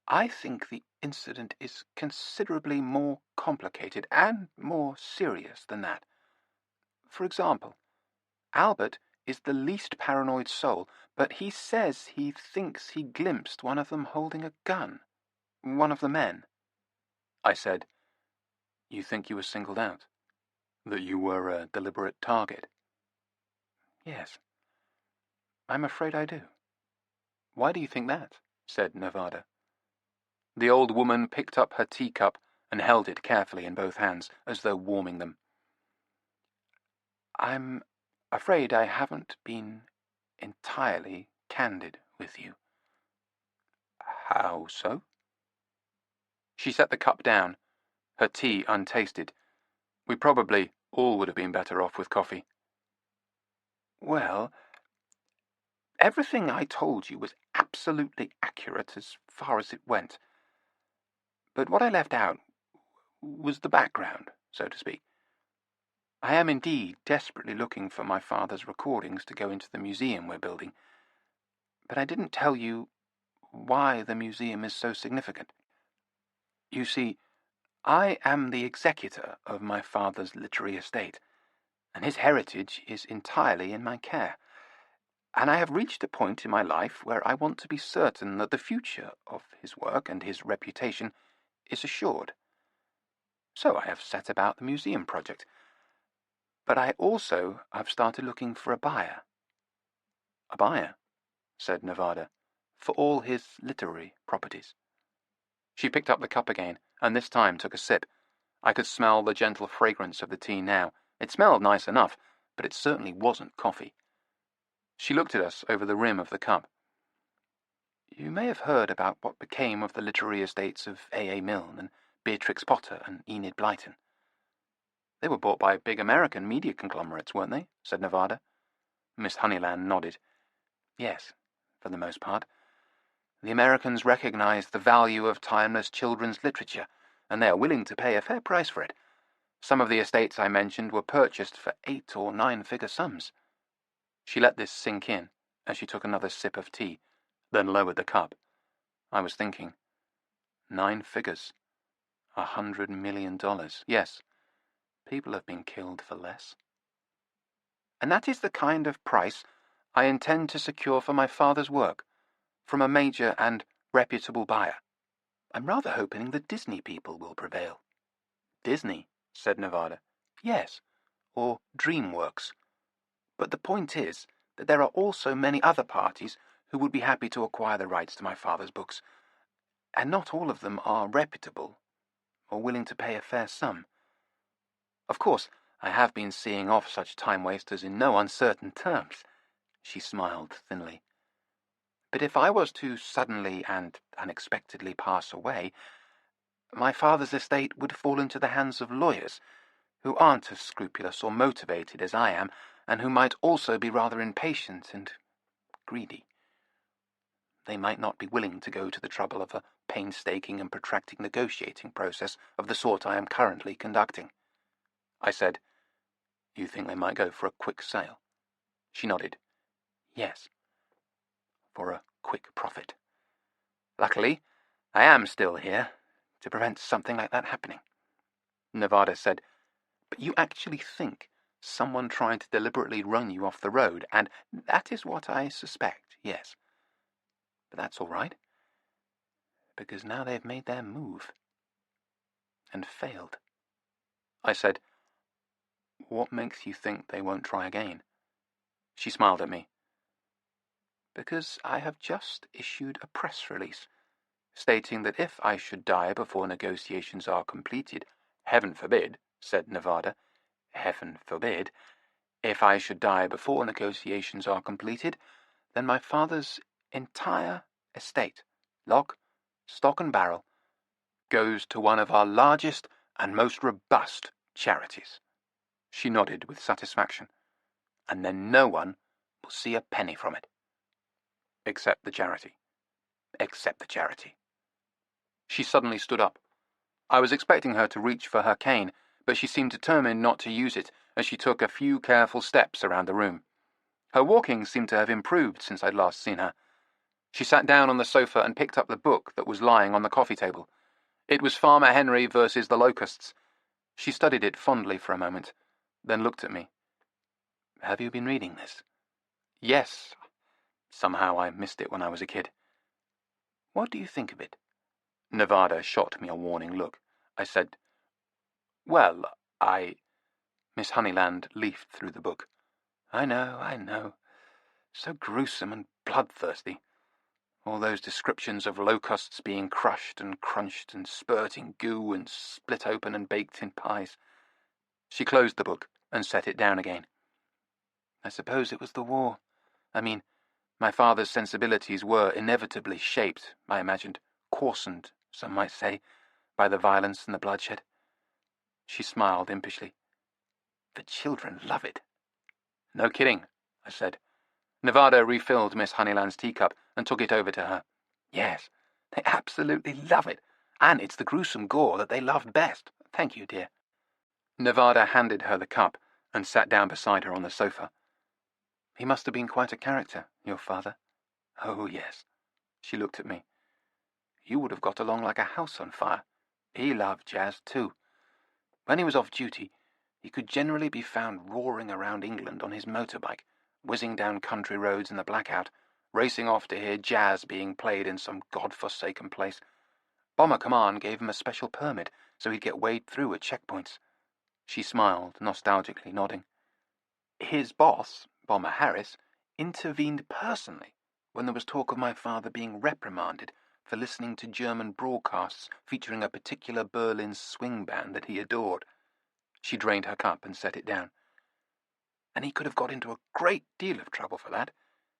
[SPEAKER 1] "I think the incident is considerably more complicated and more serious than that. For example, Albert is the least paranoid soul, but he says he thinks he glimpsed one of them holding a gun. One of the men." I said, "You think you were singled out? That you were a deliberate target?" "Yes. I'm afraid I do." "Why do you think that?" said Nevada. The old woman picked up her teacup and held it carefully in both hands, as though warming them. "I'm afraid I haven't been entirely candid with you." "How so?" She set the cup down, her tea untasted. We probably All would have been better off with coffee. Well, everything I told you was absolutely accurate as far as it went. But what I left out was the background, so to speak. I am indeed desperately looking for my father's recordings to go into the museum we're building. But I didn't tell you why the museum is so significant. You see, I am the executor of my father's literary estate, and his heritage is entirely in my care. And I have reached a point in my life where I want to be certain that the future of his work and his reputation is assured. So I have set about the museum project. But I also have started looking for a buyer. A buyer, said Nevada, for all his literary properties. She picked up the cup again, and this time took a sip. I could smell the gentle fragrance of the tea now. It smelled nice enough, but it certainly wasn't coffee. She looked at us over the rim of the cup. You may have heard about what became of the literary estates of A. A. Milne and Beatrix Potter and Enid Blyton. They were bought by big American media conglomerates, weren't they? Said Nevada. Miss Honeyland nodded. Yes, for the most part. The Americans recognized the value of timeless children's literature, and they are willing to pay a fair price for it. Some of the estates I mentioned were purchased for 8- or 9-figure sums. She let this sink in as she took another sip of tea, then lowered the cup. I was thinking, 9 figures, $100 million. Yes, people have been killed for less. And that is the kind of price I intend to secure for my father's work, from a major and reputable buyer. I'm rather hoping the Disney people will prevail. Disney, said Nevada. Yes, or DreamWorks. But the point is that there are also many other parties who would be happy to acquire the rights to my father's books, and not all of them are reputable or willing to pay a fair sum. Of course, I have been seeing off such time-wasters in no uncertain terms. She smiled thinly. But if I was to suddenly and unexpectedly pass away, my father's estate would fall into the hands of lawyers who aren't as scrupulous or motivated as I am, and who might also be rather impatient and greedy. They might not be willing to go to the trouble of a painstaking and protracted negotiating process of the sort I am currently conducting. I said, You think they might go for a quick sale? She nodded. Yes, for a quick profit. Luckily, I am still here to prevent something like that happening. Nevada said, But you actually think someone tried to deliberately run you off the road, and that is what I suspect, yes. But that's all right, because now they've made their move. And failed. I said, What makes you think they won't try again? She smiled at me. Because I have just issued a press release, stating that if I should die before negotiations are completed, heaven forbid, said Nevada, heaven forbid, if I should die before negotiations are completed, then my father's entire estate, lock, stock and barrel, goes to one of our largest and most robust charities. She nodded with satisfaction. And then no one will see a penny from it. Except the charity. Except the charity. She suddenly stood up. I was expecting her to reach for her cane, but she seemed determined not to use it as she took a few careful steps around the room. Her walking seemed to have improved since I'd last seen her. She sat down on the sofa and picked up the book that was lying on the coffee table. It was Farmer Henry versus the Locusts. She studied it fondly for a moment, then looked at me. Have you been reading this? Yes. Somehow I missed it when I was a kid. What do you think of it? Nevada shot me a warning look. I said, Well, Miss Honeyland leafed through the book. I know. So gruesome and bloodthirsty. All those descriptions of locusts being crushed and crunched and spurting goo and split open and baked in pies. She closed the book and set it down again. I suppose it was the war. I mean, my father's sensibilities were inevitably shaped, I imagined, coarsened, some might say, by the violence and the bloodshed. She smiled impishly. The children love it." "No kidding," I said. Nevada refilled Miss Honeyland's teacup and took it over to her. "Yes, they absolutely love it, and it's the gruesome gore that they love best. Thank you, dear." Nevada handed her the cup and sat down beside her on the sofa. "He must have been quite a character, your father." "Oh, yes." She looked at me. "You would have got along like a house on fire. He loved jazz, too. When he was off duty, he could generally be found roaring around England on his motorbike, whizzing down country roads in the blackout, racing off to hear jazz being played in some god-forsaken place. Bomber Command gave him a special permit so he'd get weighed through at checkpoints." She smiled, nostalgically nodding. "His boss, Bomber Harris, intervened personally when there was talk of my father being reprimanded for listening to German broadcasts featuring a particular Berlin swing band that he adored." She drained her cup and set it down. "And he could have got into a great deal of trouble for that.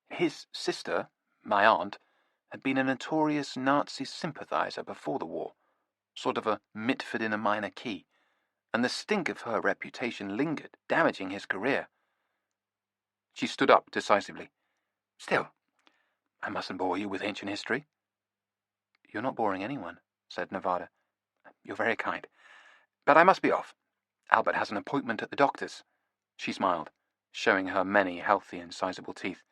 [SPEAKER 1] His sister, my aunt, had been a notorious Nazi sympathizer before the war, sort of a Mitford in a minor key, and the stink of her reputation lingered, damaging his career." She stood up decisively. "Still, I mustn't bore you with ancient history." "You're not boring anyone," said Nevada. "You're very kind. But I must be off. Albert has an appointment at the doctor's." She smiled, showing her many healthy and sizable teeth.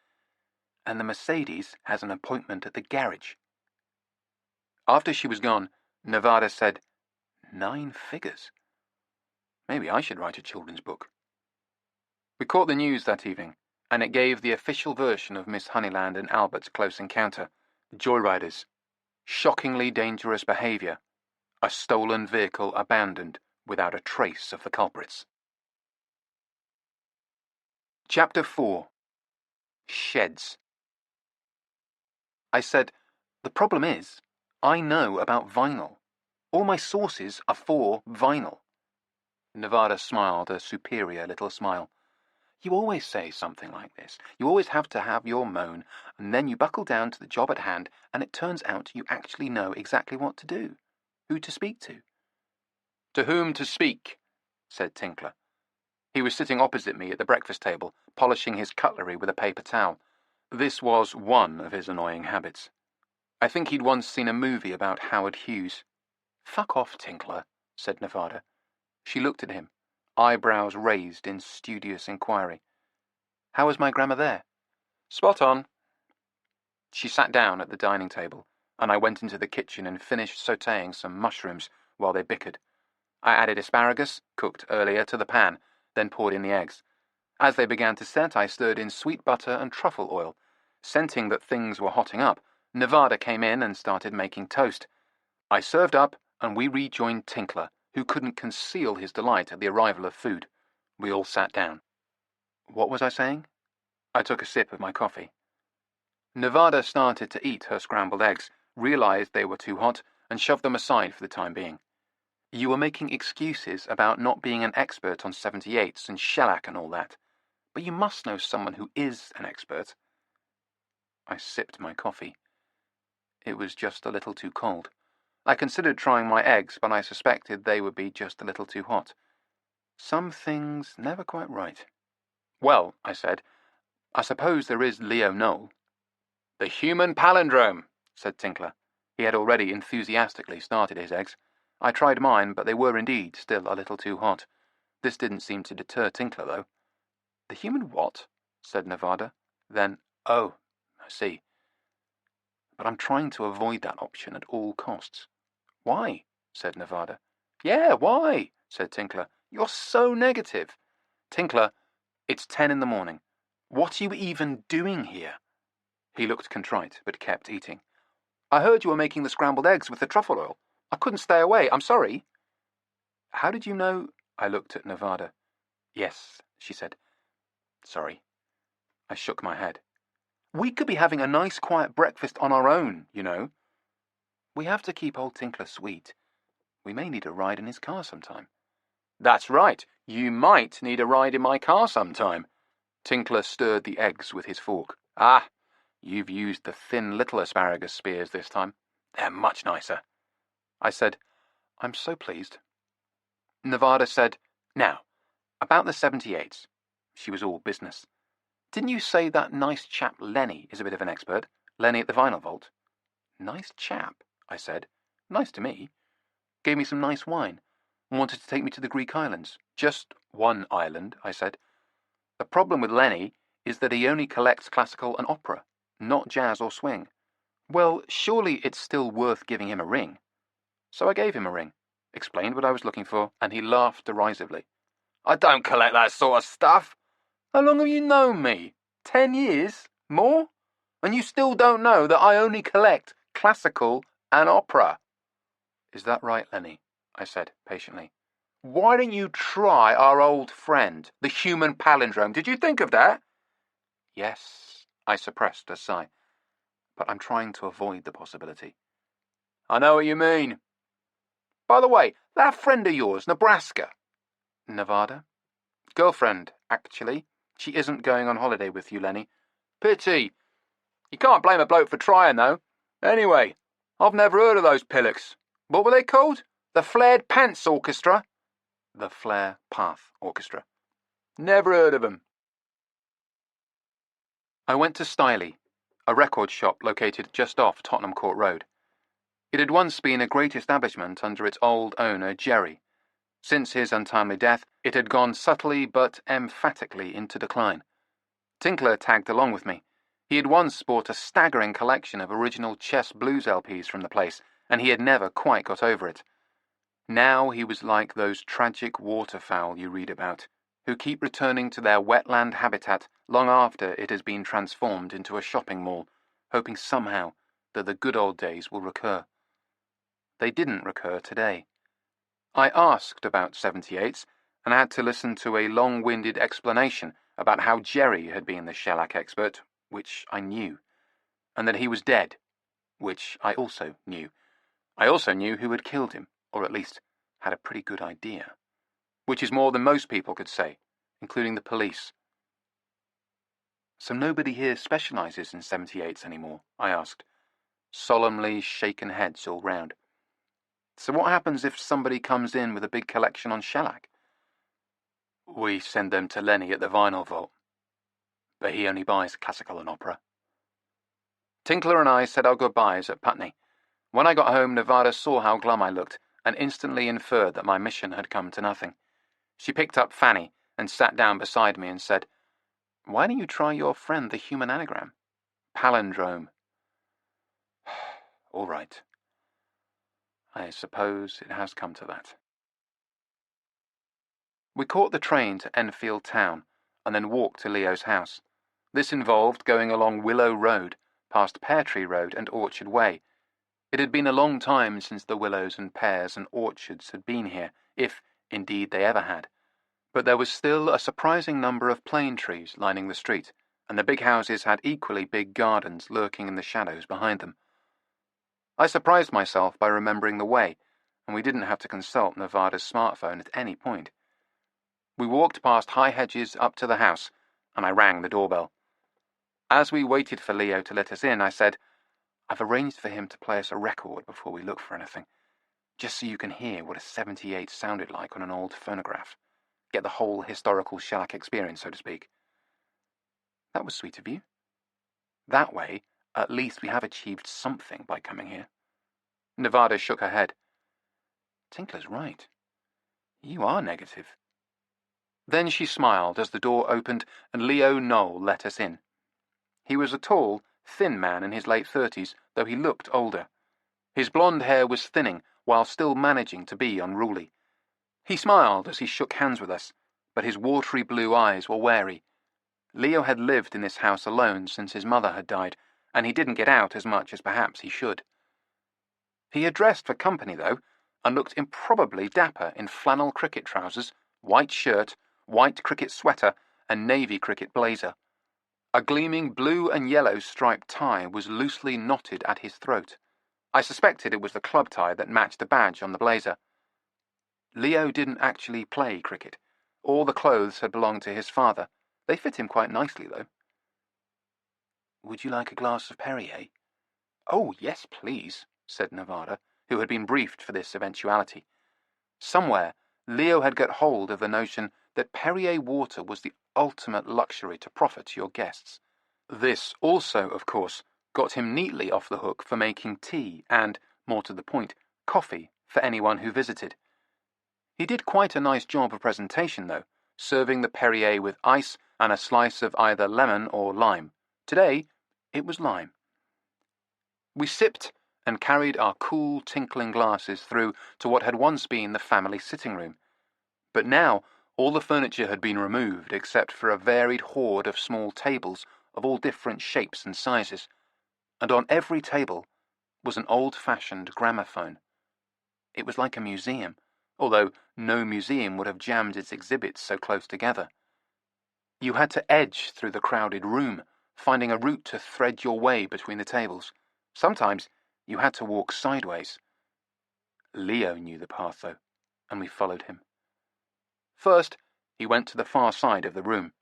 [SPEAKER 1] "And the Mercedes has an appointment at the garage." After she was gone, Nevada said, 9 figures. Maybe I should write a children's book. We caught the news that evening, and it gave the official version of Miss Honeyland and Albert's close encounter. Joyriders. Shockingly dangerous behaviour. A stolen vehicle abandoned without a trace of the culprits. Chapter 4. Sheds. I said, "The problem is, I know about vinyl. All my sources are for vinyl." Nevada smiled a superior little smile. "You always say something like this. You always have to have your moan, and then you buckle down to the job at hand, and it turns out you actually know exactly what to do, who to speak to." "To whom to speak," said Tinkler. He was sitting opposite me at the breakfast table, polishing his cutlery with a paper towel. This was one of his annoying habits. I think he'd once seen a movie about Howard Hughes. "Fuck off, Tinkler," said Nevada. She looked at him, eyebrows raised in studious inquiry. "How was my grammar there?" "Spot on." She sat down at the dining table, and I went into the kitchen and finished sautéing some mushrooms while they bickered. I added asparagus, cooked earlier, to the pan, then poured in the eggs. As they began to set, I stirred in sweet butter and truffle oil. Scenting that things were hotting up, Nevada came in and started making toast. I served up, and we rejoined Tinkler, who couldn't conceal his delight at the arrival of food. We all sat down. What was I saying? I took a sip of my coffee. Nevada started to eat her scrambled eggs, realized they were too hot, and shoved them aside for the time being. "You were making excuses about not being an expert on 78s and shellac and all that. But you must know someone who is an expert." I sipped my coffee. It was just a little too cold. I considered trying my eggs, but I suspected they would be just a little too hot. Some things never quite right. "Well," I said, "I suppose there is Leo Knoll." "The human palindrome," said Tinkler. He had already enthusiastically started his eggs. I tried mine, but they were indeed still a little too hot. This didn't seem to deter Tinkler, though. "The human what?" said Nevada. Then, "Oh, I see. But I'm trying to avoid that option at all costs." "Why?" said Nevada. "Yeah, why?" said Tinkler. "You're so negative." "Tinkler, it's 10 in the morning. What are you even doing here?" He looked contrite, but kept eating. "I heard you were making the scrambled eggs with the truffle oil. I couldn't stay away. I'm sorry." "How did you know?" I looked at Nevada. "Yes," she said. "Sorry." I shook my head. "We could be having a nice quiet breakfast on our own, you know." "We have to keep old Tinkler sweet. We may need a ride in his car sometime." "That's right. You might need a ride in my car sometime." Tinkler stirred the eggs with his fork. "Ah, you've used the thin little asparagus spears this time. They're much nicer." I said, "I'm so pleased." Nevada said, "Now, About the 78s. She was all business. Didn't you say that nice chap Lenny is a bit of an expert? Lenny at the Vinyl Vault? Nice chap, I said. Nice to me. Gave me some nice wine. Wanted to take me to the Greek islands. Just one island, I said. The problem with Lenny is that he only collects classical and opera, not jazz or swing. Well, surely it's still worth giving him a ring. So I gave him a ring, explained what I was looking for, and he laughed derisively. I don't collect that sort of stuff. How long have you known me? 10 years? More? And you still don't know that I only collect classical and opera. Is that right, Lenny? I said patiently. Why don't you try our old friend, the human palindrome? Did you think of that? Yes, I suppressed a sigh. But I'm trying to avoid the possibility. I know what you mean. By the way, that friend of yours, Nebraska. Nevada? Girlfriend, actually. She isn't going on holiday with you, Lenny. Pity. You can't blame a bloke for trying, though. Anyway, I've never heard of those pillocks. What were they called? The Flare Path Orchestra? The Flare Path Orchestra. Never heard of them. I went to Styley, a record shop located just off Tottenham Court Road. It had once been a great establishment under its old owner, Jerry. Since his untimely death, it had gone subtly but emphatically into decline. Tinkler tagged along with me. He had once bought a staggering collection of original chess blues LPs from the place, and he had never quite got over it. Now he was like those tragic waterfowl you read about, who keep returning to their wetland habitat long after it has been transformed into a shopping mall, hoping somehow that the good old days will recur. They didn't recur today. I asked about 78s, and had to listen to a long-winded explanation about how Jerry had been the shellac expert, which I knew, and that he was dead, which I also knew. I also knew who had killed him, or at least had a pretty good idea, which is more than most people could say, including the police. So nobody here specializes in 78s anymore, I asked, solemnly shaken heads all round. So what happens if somebody comes in with a big collection on shellac? We send them to Lenny at the Vinyl Vault, but he only buys classical and opera. Tinkler and I said our goodbyes at Putney. When I got home, Nevada saw how glum I looked and instantly inferred that my mission had come to nothing. She picked up Fanny and sat down beside me and said, Why don't you try your friend the human anagram? Palindrome. All right. I suppose it has come to that. We caught the train to Enfield Town and then walked to Leo's house. This involved going along Willow Road, past Pear Tree Road and Orchard Way. It had been a long time since the willows and pears and orchards had been here, if, indeed, they ever had. But there was still a surprising number of plane trees lining the street, and the big houses had equally big gardens lurking in the shadows behind them. I surprised myself by remembering the way, and we didn't have to consult Nevada's smartphone at any point. We walked past high hedges up to the house, and I rang the doorbell. As we waited for Leo to let us in, I said, I've arranged for him to play us a record before we look for anything, just so you can hear what a 78 sounded like on an old phonograph. Get the whole historical shellac experience, so to speak. That was sweet of you. That way, at least we have achieved something by coming here. Nevada shook her head. Tinkler's right. You are negative. Then she smiled as the door opened and Leo Knoll let us in. He was a tall, thin man in his late 30s, though he looked older. His blonde hair was thinning while still managing to be unruly. He smiled as he shook hands with us, but his watery blue eyes were wary. Leo had lived in this house alone since his mother had died, and he didn't get out as much as perhaps he should. He had dressed for company, though, and looked improbably dapper in flannel cricket trousers, white shirt, white cricket sweater, and navy cricket blazer. A gleaming blue and yellow striped tie was loosely knotted at his throat. I suspected it was the club tie that matched the badge on the blazer. Leo didn't actually play cricket. All the clothes had belonged to his father. They fit him quite nicely, though. Would you like a glass of Perrier? Oh, yes, please, said Nevada, who had been briefed for this eventuality. Somewhere, Leo had got hold of the notion that Perrier water was the ultimate luxury to proffer to your guests. This also, of course, got him neatly off the hook for making tea and, more to the point, coffee for anyone who visited. He did quite a nice job of presentation, though, serving the Perrier with ice and a slice of either lemon or lime. Today, it was lime. We sipped and carried our cool, tinkling glasses through to what had once been the family sitting room. But now all the furniture had been removed except for a varied horde of small tables of all different shapes and sizes, and on every table was an old-fashioned gramophone. It was like a museum, although no museum would have jammed its exhibits so close together. You had to edge through the crowded room, finding a route to thread your way between the tables. Sometimes you had to walk sideways. Leo knew the path, though, and we followed him. First, he went to the far side of the room.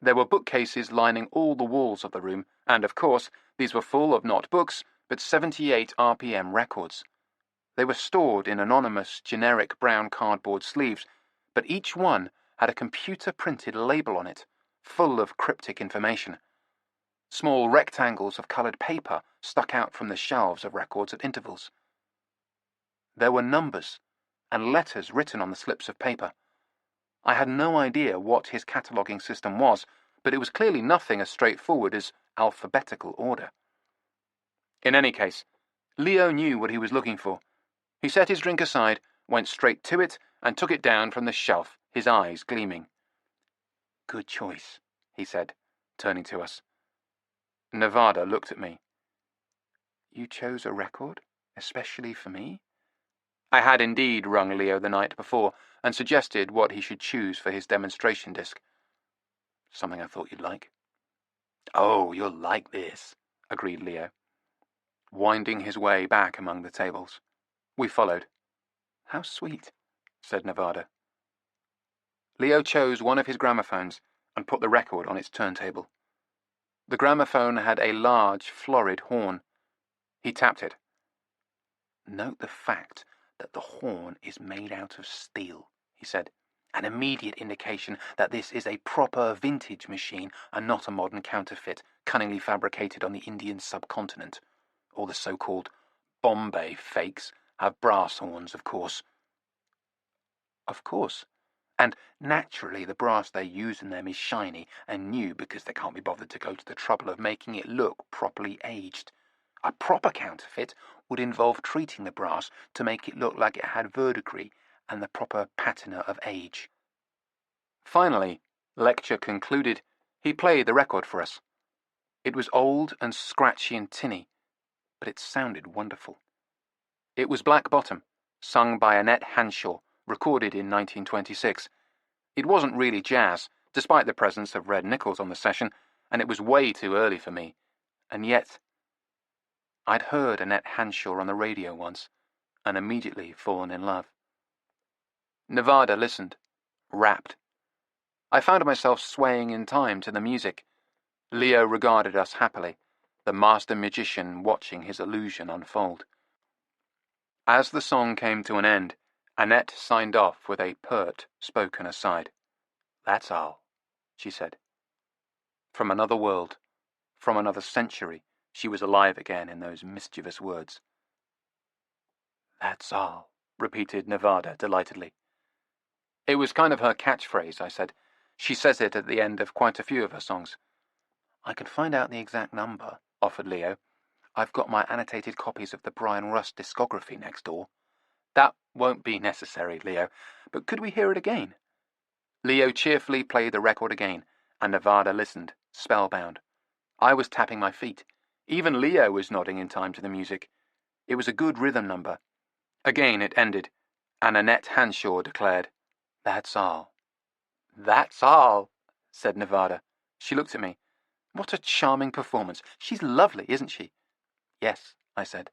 [SPEAKER 1] There were bookcases lining all the walls of the room, and, of course, these were full of not books, but 78 RPM records. They were stored in anonymous, generic brown cardboard sleeves, but each one had a computer-printed label on it, full of cryptic information. Small rectangles of coloured paper stuck out from the shelves of records at intervals. There were numbers and letters written on the slips of paper. I had no idea what his cataloguing system was, but it was clearly nothing as straightforward as alphabetical order. In any case, Leo knew what he was looking for. He set his drink aside, went straight to it, and took it down from the shelf, his eyes gleaming. "Good choice," he said, turning to us. Nevada looked at me. "You chose a record, especially for me?" I had indeed rung Leo the night before and suggested what he should choose for his demonstration disc. "Something I thought you'd like." "Oh, you'll like this," agreed Leo, winding his way back among the tables. We followed. "How sweet," said Nevada. Leo chose one of his gramophones and put the record on its turntable. The gramophone had a large, florid horn. He tapped it. "Note the fact that the horn is made out of steel," he said. "An immediate indication that this is a proper vintage machine and not a modern counterfeit, cunningly fabricated on the Indian subcontinent. All the so-called Bombay fakes have brass horns, of course." "Of course. And naturally the brass they use in them is shiny and new because they can't be bothered to go to the trouble of making it look properly aged. A proper counterfeit would involve treating the brass to make it look like it had verdigris and the proper patina of age." Finally, lecture concluded, he played the record for us. It was old and scratchy and tinny, but it sounded wonderful. It was Black Bottom, sung by Annette Hanshaw, recorded in 1926. It wasn't really jazz, despite the presence of Red Nichols on the session, and it was way too early for me. And yet, I'd heard Annette Hanshaw on the radio once, and immediately fallen in love. Nevada listened, rapt. I found myself swaying in time to the music. Leo regarded us happily, the master magician watching his illusion unfold. As the song came to an end, Annette signed off with a pert, spoken aside. "That's all," she said. From another world, from another century, she was alive again in those mischievous words. "That's all," repeated Nevada delightedly. "It was kind of her catchphrase," I said. "She says it at the end of quite a few of her songs." "I can find out the exact number," offered Leo. "I've got my annotated copies of the Brian Rust discography next door." "That won't be necessary, Leo, but could we hear it again?" Leo cheerfully played the record again, and Nevada listened, spellbound. I was tapping my feet. Even Leo was nodding in time to the music. It was a good rhythm number. Again it ended, and Annette Hanshaw declared, "That's all." "That's all," said Nevada. She looked at me. "What a charming performance. She's lovely, isn't she?" "Yes," I said.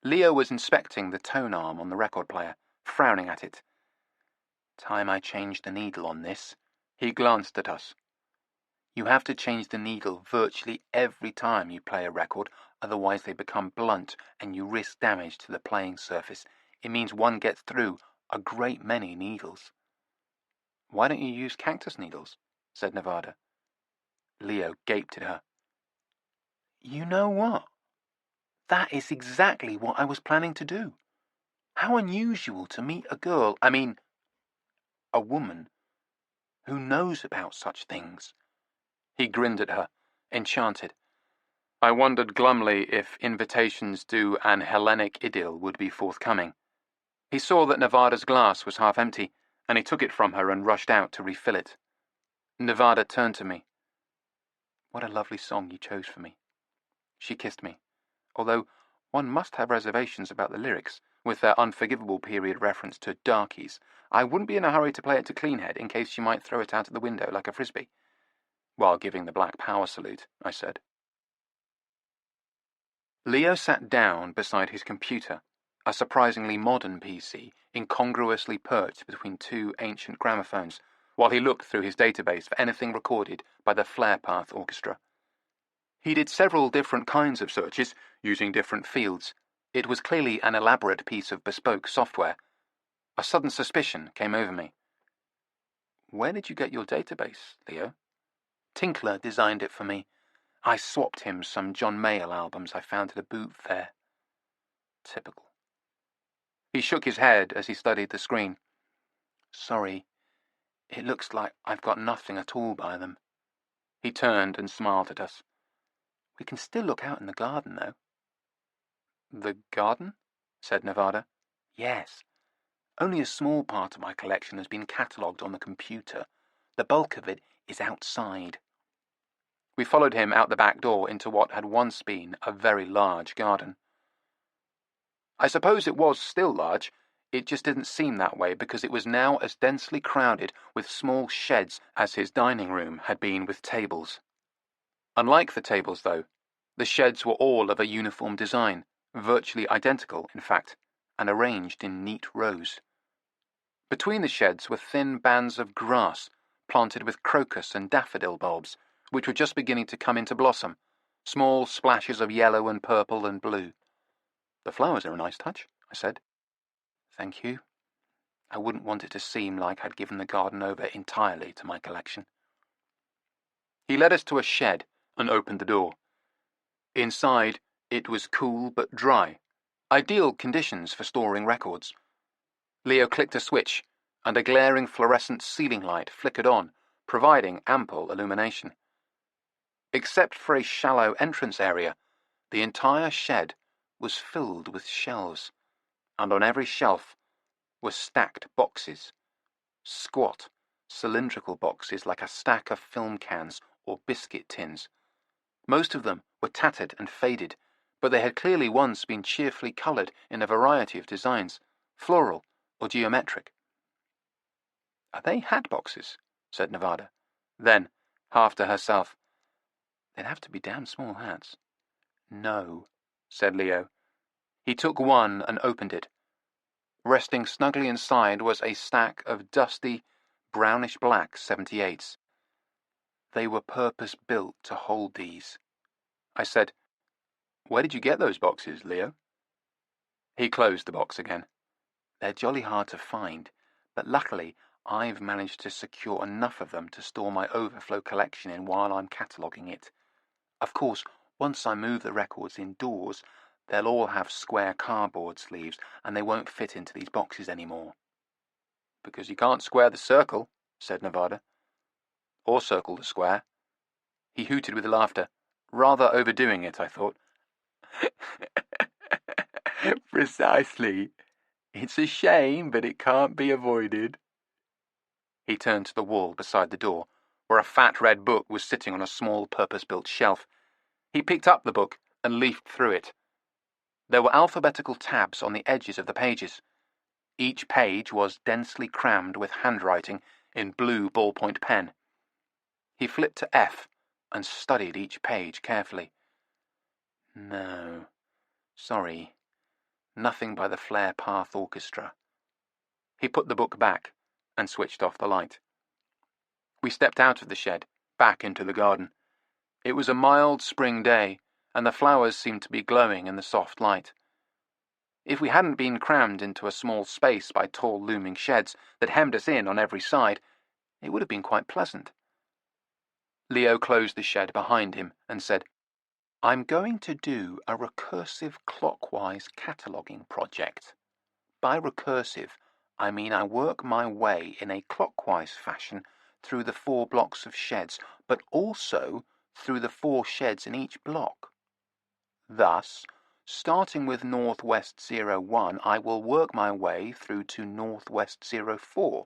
[SPEAKER 1] Leo was inspecting the tone arm on the record player, frowning at it. "Time I changed the needle on this." He glanced at us. "You have to change the needle virtually every time you play a record, otherwise they become blunt and you risk damage to the playing surface. It means one gets through a great many needles. Why don't you use cactus needles? Said Nevada. Leo gaped at her. You know what? That is exactly what I was planning to do. How unusual to meet a woman, who knows about such things. He grinned at her, enchanted. I wondered glumly if invitations to an Hellenic idyll would be forthcoming. He saw that Nevada's glass was half empty, and he took it from her and rushed out to refill it. Nevada turned to me. What a lovely song you chose for me. She kissed me, although one must have reservations about the lyrics, with their unforgivable period reference to darkies. I wouldn't be in a hurry to play it to Cleanhead in case she might throw it out of the window like a frisbee. While giving the Black Power salute, I said. Leo sat down beside his computer, a surprisingly modern PC, incongruously perched between two ancient gramophones, while he looked through his database for anything recorded by the Flare Path Orchestra. He did several different kinds of searches, using different fields. It was clearly an elaborate piece of bespoke software. A sudden suspicion came over me. Where did you get your database, Leo? Tinkler designed it for me. I swapped him some John Mayall albums I found at a boot fair. Typical. He shook his head as he studied the screen. Sorry, it looks like I've got nothing at all by them. He turned and smiled at us. We can still look out in the garden, though. The garden? Said Nevada. Yes. Only a small part of my collection has been catalogued on the computer. The bulk of it is outside. We followed him out the back door into what had once been a very large garden. I suppose it was still large. It just didn't seem that way because it was now as densely crowded with small sheds as his dining room had been with tables. Unlike the tables, though, the sheds were all of a uniform design, virtually identical, in fact, and arranged in neat rows. Between the sheds were thin bands of grass, planted with crocus and daffodil bulbs, which were just beginning to come into blossom, small splashes of yellow and purple and blue. The flowers are a nice touch, I said. Thank you. I wouldn't want it to seem like I'd given the garden over entirely to my collection. He led us to a shed and opened the door. Inside, it was cool but dry, ideal conditions for storing records. Leo clicked a switch, and a glaring fluorescent ceiling light flickered on, providing ample illumination. Except for a shallow entrance area, the entire shed was filled with shelves, and on every shelf were stacked boxes. Squat, cylindrical boxes like a stack of film cans or biscuit tins. Most of them were tattered and faded, but they had clearly once been cheerfully coloured in a variety of designs, floral or geometric. Are they hat boxes? Said Nevada. Then, half to herself, they'd have to be damn small hats. No, said Leo. He took one and opened it. Resting snugly inside was a stack of dusty, brownish-black 78s. They were purpose-built to hold these. I said, Where did you get those boxes, Leo? He closed the box again. They're jolly hard to find, but luckily I've managed to secure enough of them to store my overflow collection in while I'm cataloguing it. Of course, once I move the records indoors, they'll all have square cardboard sleeves, and they won't fit into these boxes anymore. Because you can't square the circle, said Nevada. Or circle the square. He hooted with laughter, rather overdoing it, I thought. Precisely. It's a shame, but it can't be avoided. He turned to the wall beside the door, where a fat red book was sitting on a small purpose-built shelf. He picked up the book and leafed through it. There were alphabetical tabs on the edges of the pages. Each page was densely crammed with handwriting in blue ballpoint pen. He flipped to F and studied each page carefully. No, sorry, nothing by the Flare Path Orchestra. He put the book back and switched off the light. We stepped out of the shed, back into the garden. It was a mild spring day, and the flowers seemed to be glowing in the soft light. If we hadn't been crammed into a small space by tall looming sheds that hemmed us in on every side, it would have been quite pleasant. Leo closed the shed behind him and said, "I'm going to do a recursive clockwise cataloguing project. By recursive, I mean I work my way in a clockwise fashion through the 4 blocks of sheds, but also through the 4 sheds in each block. Thus, starting with Northwest 01, I will work my way through to Northwest 04,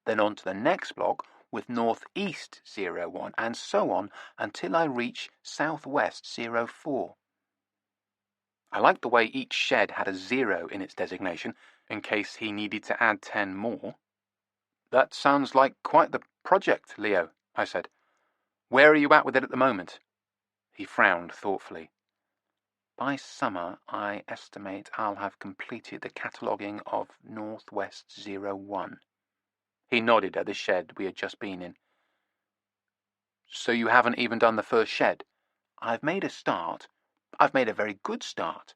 [SPEAKER 1] then on to the next block with Northeast 01, and so on until I reach Southwest 04. I liked the way each shed had a 0 in its designation, in case he needed to add 10 more. "That sounds like quite the project, Leo," I said. "Where are you at with it at the moment?" He frowned thoughtfully. "By summer, I estimate I'll have completed the cataloguing of Northwest 01. He nodded at the shed we had just been in. "So you haven't even done the first shed?" "I've made a start. I've made a very good start."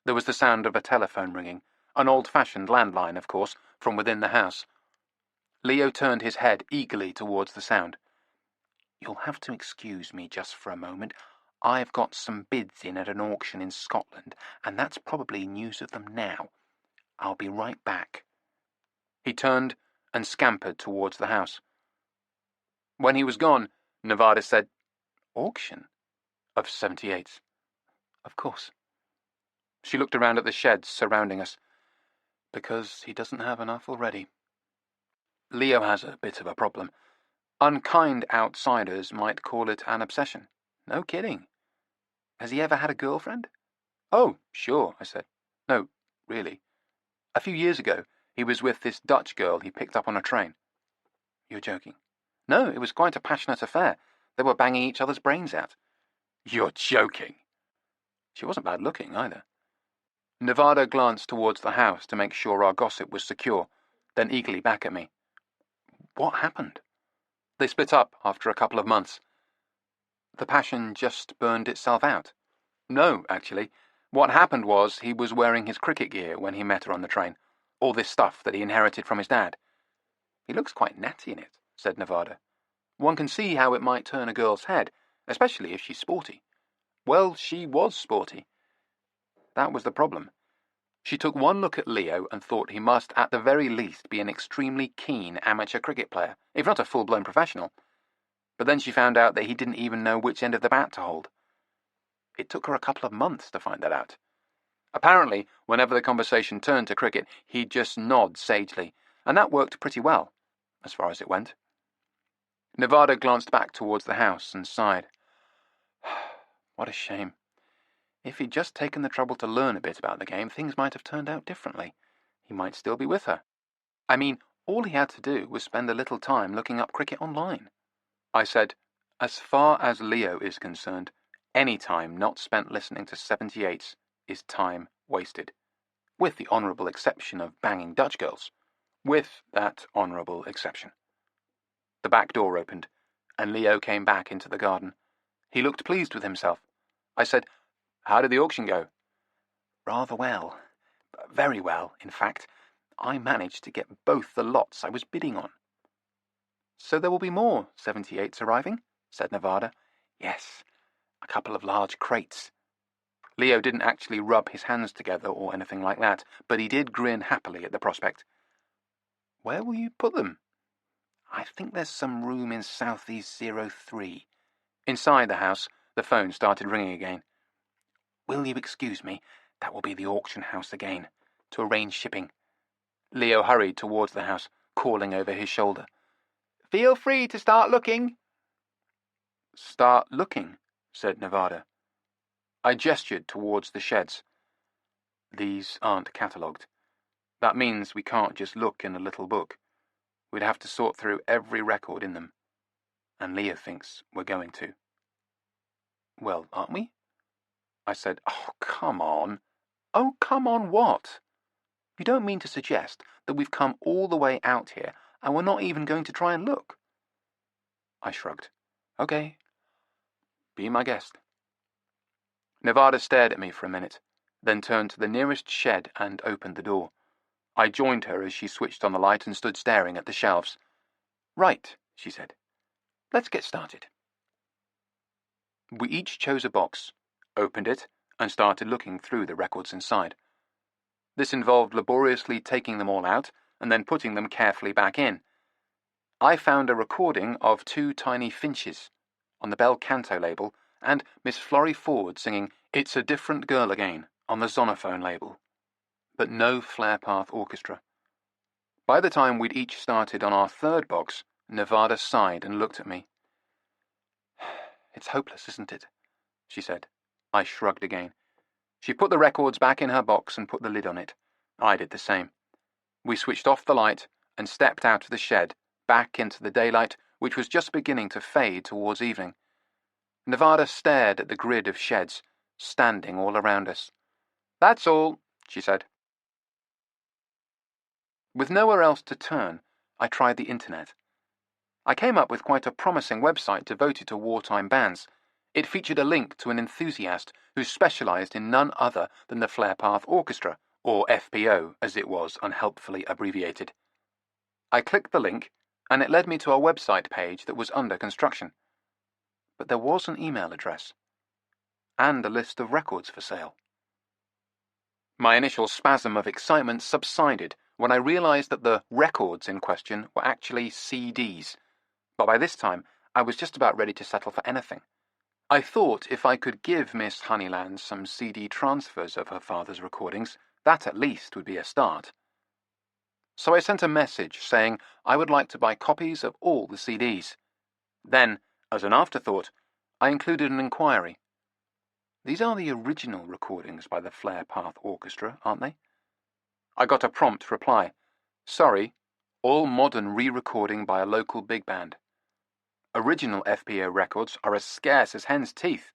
[SPEAKER 1] There was the sound of a telephone ringing, an old-fashioned landline, of course, from within the house. Leo turned his head eagerly towards the sound. "You'll have to excuse me just for a moment. I've got some bids in at an auction in Scotland, and that's probably news of them now. I'll be right back." He turned and scampered towards the house. When he was gone, Nevada said, "Auction? Of 78s? Of course." She looked around at the sheds surrounding us. "Because he doesn't have enough already. Leo has a bit of a problem. Unkind outsiders might call it an obsession. No kidding. Has he ever had a girlfriend?" "Oh, sure," I said. "No, really. A few years ago, he was with this Dutch girl he picked up on a train." "You're joking." "No, it was quite a passionate affair. They were banging each other's brains out." "You're joking." She wasn't bad looking, either. Nevada glanced towards the house to make sure our gossip was secure, then eagerly back at me. "What happened?" "They split up after a couple of months." "The passion just burned itself out?" "No, actually. What happened was he was wearing his cricket gear when he met her on the train. All this stuff that he inherited from his dad." "He looks quite natty in it," said Nevada. "One can see how it might turn a girl's head, especially if she's sporty." "Well, she was sporty." That was the problem. She took one look at Leo and thought he must at the very least be an extremely keen amateur cricket player, if not a full-blown professional. But then she found out that he didn't even know which end of the bat to hold. It took her a couple of months to find that out. Apparently, whenever the conversation turned to cricket, he'd just nod sagely, and that worked pretty well, as far as it went. Nevada glanced back towards the house and sighed. What a shame. If he'd just taken the trouble to learn a bit about the game, things might have turned out differently. He might still be with her. I mean, all he had to do was spend a little time looking up cricket online. I said, "As far as Leo is concerned, any time not spent listening to 78s is time wasted. With the honourable exception of banging Dutch girls. With that honourable exception." The back door opened, and Leo came back into the garden. He looked pleased with himself. I said, "How did the auction go?" "Rather well. Very well, in fact. I managed to get both the lots I was bidding on." "So there will be more 78s arriving?" said Nevada. "Yes, a couple of large crates." Leo didn't actually rub his hands together or anything like that, but he did grin happily at the prospect. "Where will you put them?" "I think there's some room in Southeast 03. Inside the house, the phone started ringing again. "Will you excuse me? That will be the auction house again, to arrange shipping." Leo hurried towards the house, calling over his shoulder. "Feel free to start looking." "Start looking," said Nevada. I gestured towards the sheds. "These aren't catalogued. That means we can't just look in a little book. We'd have to sort through every record in them. And Leo thinks we're going to." "Well, aren't we?" I said. "Oh, come on." "Oh, come on what? You don't mean to suggest that we've come all the way out here and we're not even going to try and look?" I shrugged. "Okay. Be my guest." Nevada stared at me for a minute, then turned to the nearest shed and opened the door. I joined her as she switched on the light and stood staring at the shelves. "Right," she said. "Let's get started." We each chose a box, opened it, and started looking through the records inside. This involved laboriously taking them all out and then putting them carefully back in. I found a recording of 2 tiny finches on the bel canto label and Miss Florrie Ford singing "It's a Different Girl Again" on the Zonophone label, but no Flare Path Orchestra. By the time we'd each started on our third box, Nevada sighed and looked at me. "It's hopeless, isn't it?" she said. I shrugged again. She put the records back in her box and put the lid on it. I did the same. We switched off the light and stepped out of the shed, back into the daylight, which was just beginning to fade towards evening. Nevada stared at the grid of sheds, standing all around us. "That's all," she said. With nowhere else to turn, I tried the internet. I came up with quite a promising website devoted to wartime bands. It featured a link to an enthusiast who specialized in none other than the Flare Path Orchestra, or FPO, as it was unhelpfully abbreviated. I clicked the link, and it led me to a website page that was under construction. But there was an email address, and a list of records for sale. My initial spasm of excitement subsided when I realized that the records in question were actually CDs, but by this time I was just about ready to settle for anything. I thought if I could give Miss Honeyland some CD transfers of her father's recordings, that at least would be a start. So I sent a message saying I would like to buy copies of all the CDs. Then, as an afterthought, I included an inquiry. "These are the original recordings by the Flare Path Orchestra, aren't they?" I got a prompt reply. "Sorry, all modern re-recording by a local big band. Original FPO records are as scarce as hen's teeth."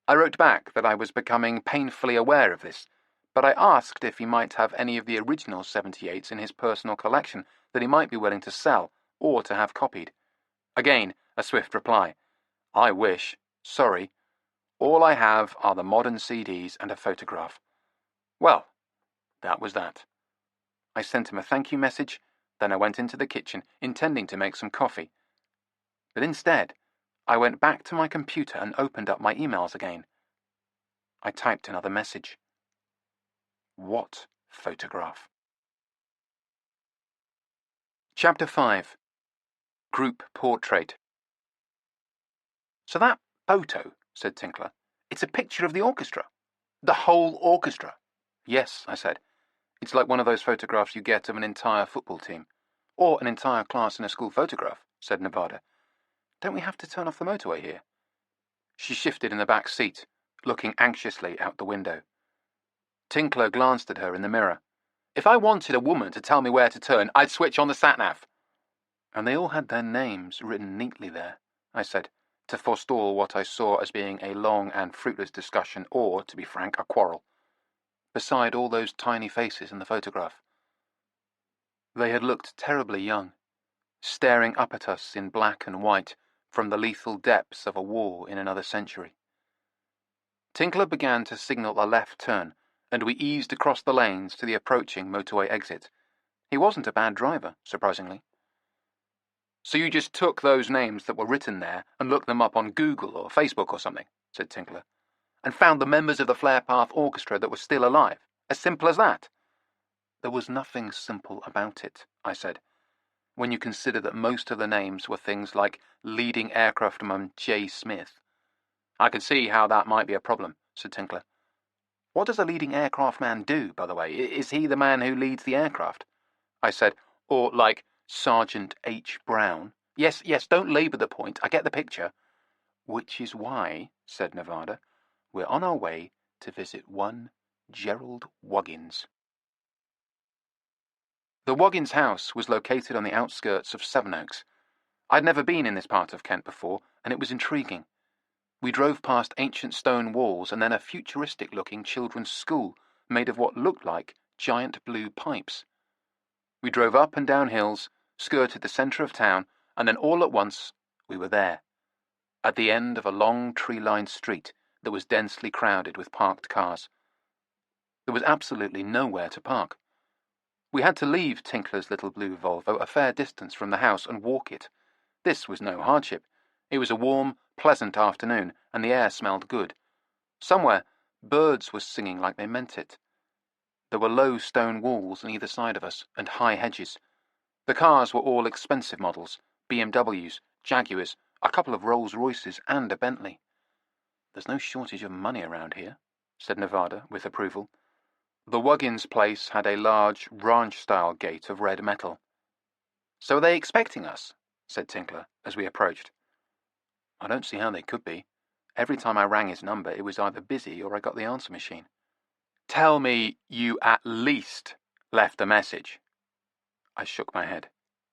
[SPEAKER 1] I wrote back that I was becoming painfully aware of this, but I asked if he might have any of the original 78s in his personal collection that he might be willing to sell or to have copied. Again, a swift reply. "I wish. Sorry. All I have are the modern CDs and a photograph." Well, that was that. I sent him a thank you message, then I went into the kitchen, intending to make some coffee. But instead, I went back to my computer and opened up my emails again. I typed another message. What photograph? Chapter 5. Group Portrait. "So that photo," said Tinkler, "it's a picture of the orchestra. The whole orchestra." "Yes," I said. "It's like one of those photographs you get of an entire football team. Or an entire class in a school photograph," said Nevada. "Don't we have to turn off the motorway here?" She shifted in the back seat, looking anxiously out the window. Tinkler glanced at her in the mirror. "If I wanted a woman to tell me where to turn, I'd switch on the sat-nav." "And they all had their names written neatly there," I said, to forestall what I saw as being a long and fruitless discussion or, to be frank, a quarrel. Beside all those tiny faces in the photograph. They had looked terribly young, staring up at us in black and white from the lethal depths of a war in another century. Tinkler began to signal a left turn, and we eased across the lanes to the approaching motorway exit. He wasn't a bad driver, surprisingly. "So you just took those names that were written there and looked them up on Google or Facebook or something," said Tinkler, "and found the members of the Flare Path Orchestra that were still alive? As simple as that?" "There was nothing simple about it," I said, "when you consider that most of the names were things like leading aircraftman J. Smith." "I can see how that might be a problem," said Tinkler. "What does a leading aircraft man do, by the way? Is he the man who leads the aircraft?" I said, "Or, like, Sergeant H. Brown?" Yes, don't labour the point. I get the picture." "Which is why," said Nevada, "we're on our way to visit one Gerald Woggins." The Woggins house was located on the outskirts of Sevenoaks. I'd never been in this part of Kent before, and it was intriguing. We drove past ancient stone walls and then a futuristic-looking children's school made of what looked like giant blue pipes. We drove up and down hills, skirted the centre of town, and then all at once we were there, at the end of a long tree-lined street that was densely crowded with parked cars. There was absolutely nowhere to park. We had to leave Tinkler's little blue Volvo a fair distance from the house and walk it. This was no hardship. It was a warm, pleasant afternoon, and the air smelled good. Somewhere, birds were singing like they meant it. There were low stone walls on either side of us, and high hedges. The cars were all expensive models, BMWs, Jaguars, a couple of Rolls-Royces, and a Bentley. "There's no shortage of money around here," said Nevada, with approval. The Wuggins place had a large, ranch-style gate of red metal. "So are they expecting us?" said Tinkler, as we approached. "I don't see how they could be. Every time I rang his number, it was either busy or I got the answer machine." "Tell me you at least left a message." I shook my head.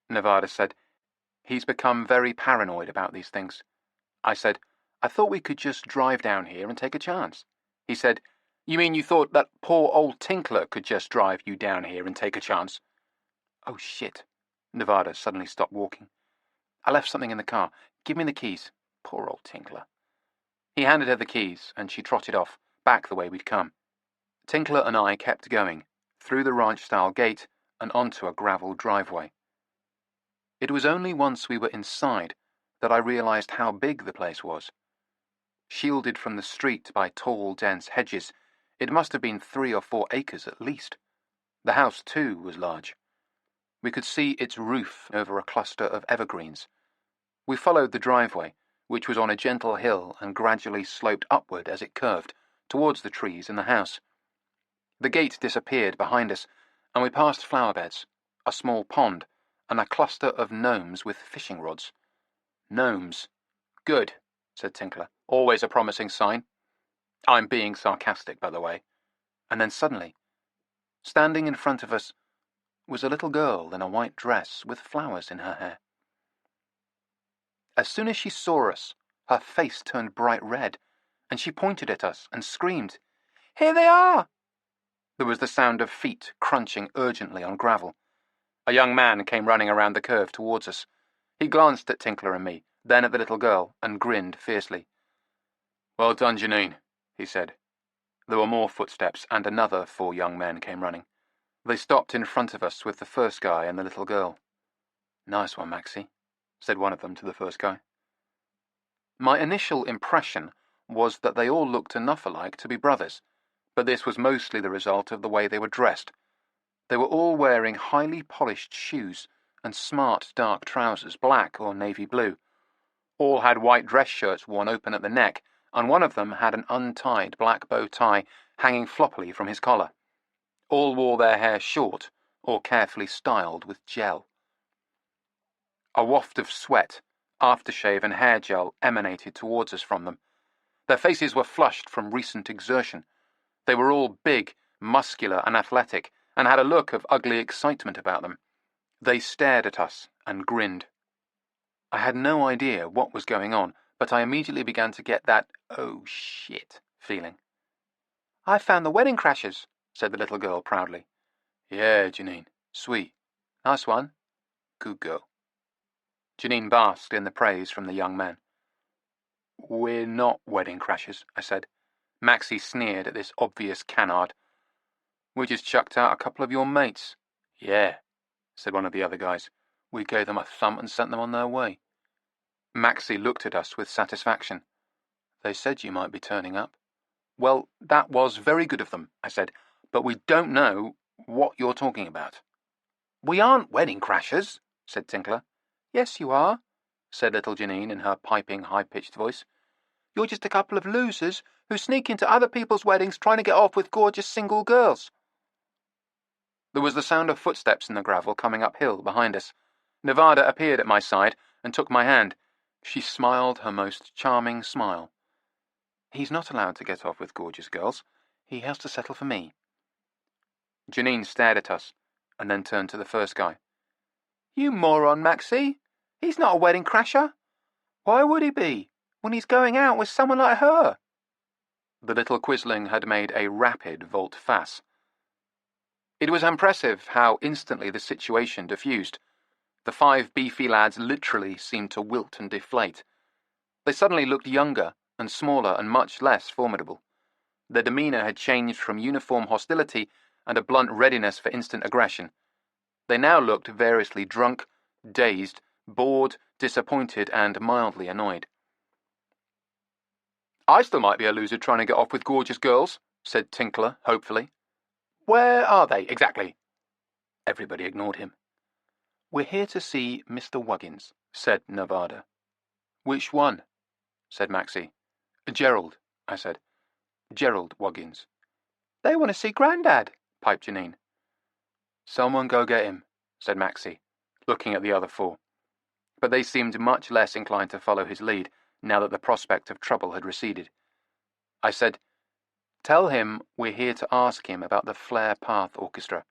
[SPEAKER 1] Nevada said, "He's become very paranoid about these things." I said, "I thought we could just drive down here and take a chance." He said, "You mean you thought that poor old Tinkler could just drive you down here and take a chance?" "Oh, shit." Nevada suddenly stopped walking. "I left something in the car. Give me the keys. Poor old Tinkler." He handed her the keys, and she trotted off, back the way we'd come. Tinkler and I kept going, through the ranch-style gate and onto a gravel driveway. It was only once we were inside that I realized how big the place was. Shielded from the street by tall, dense hedges, it must have been 3 or 4 acres at least. The house, too, was large. We could see its roof over a cluster of evergreens. We followed the driveway, which was on a gentle hill and gradually sloped upward as it curved, towards the trees and the house. The gate disappeared behind us, and we passed flower beds, a small pond, and a cluster of gnomes with fishing rods. "Gnomes. Good," said Tinkler. "Always a promising sign. I'm being sarcastic, by the way." And then suddenly, standing in front of us, was a little girl in a white dress with flowers in her hair. As soon as she saw us, her face turned bright red, and she pointed at us and screamed, "Here they are!" There was the sound of feet crunching urgently on gravel. A young man came running around the curve towards us. He glanced at Tinkler and me, then at the little girl, and grinned fiercely. "Well done, Janine," he said. There were more footsteps, and another 4 young men came running. They stopped in front of us with the first guy and the little girl. "Nice one, Maxie," said one of them to the first guy. My initial impression was that they all looked enough alike to be brothers, but this was mostly the result of the way they were dressed. They were all wearing highly polished shoes and smart dark trousers, black or navy blue. All had white dress shirts worn open at the neck, and one of them had an untied black bow tie hanging floppily from his collar. All wore their hair short or carefully styled with gel. A waft of sweat, aftershave and hair gel emanated towards us from them. Their faces were flushed from recent exertion. They were all big, muscular and athletic, and had a look of ugly excitement about them. They stared at us and grinned. I had no idea what was going on, but I immediately began to get that "oh shit" feeling. "I found the wedding crashers," said the little girl proudly. "Yeah, Janine. Sweet. Nice one. Good girl." Janine basked in the praise from the young men. "We're not wedding crashers," I said. Maxie sneered at this obvious canard. "We just chucked out a couple of your mates." "Yeah," said one of the other guys. "We gave them a thump and sent them on their way." Maxie looked at us with satisfaction. "They said you might be turning up." "Well, that was very good of them," I said, "but we don't know what you're talking about." "We aren't wedding crashers," said Tinkler. "Yes, you are," said little Janine in her piping, high-pitched voice. "You're just a couple of losers who sneak into other people's weddings trying to get off with gorgeous single girls." There was the sound of footsteps in the gravel coming uphill behind us. Nevada appeared at my side and took my hand. She smiled her most charming smile. "He's not allowed to get off with gorgeous girls. He has to settle for me." Janine stared at us, and then turned to the first guy. "You moron, Maxie. He's not a wedding crasher. Why would he be, when he's going out with someone like her?" The little quisling had made a rapid volte-face. It was impressive how instantly the situation diffused. The 5 beefy lads literally seemed to wilt and deflate. They suddenly looked younger and smaller and much less formidable. Their demeanour had changed from uniform hostility and a blunt readiness for instant aggression. They now looked variously drunk, dazed, bored, disappointed, and mildly annoyed. "I still might be a loser trying to get off with gorgeous girls," said Tinkler, hopefully. "Where are they, exactly?" Everybody ignored him. "We're here to see Mr. Wuggins," said Nevada. "Which one?" said Maxie. "Gerald," I said. "Gerald Wuggins." "They want to see Grandad," piped Janine. "Someone go get him," said Maxie, looking at the other four. But they seemed much less inclined to follow his lead, now that the prospect of trouble had receded. I said, "Tell him we're here to ask him about the Flare Path Orchestra."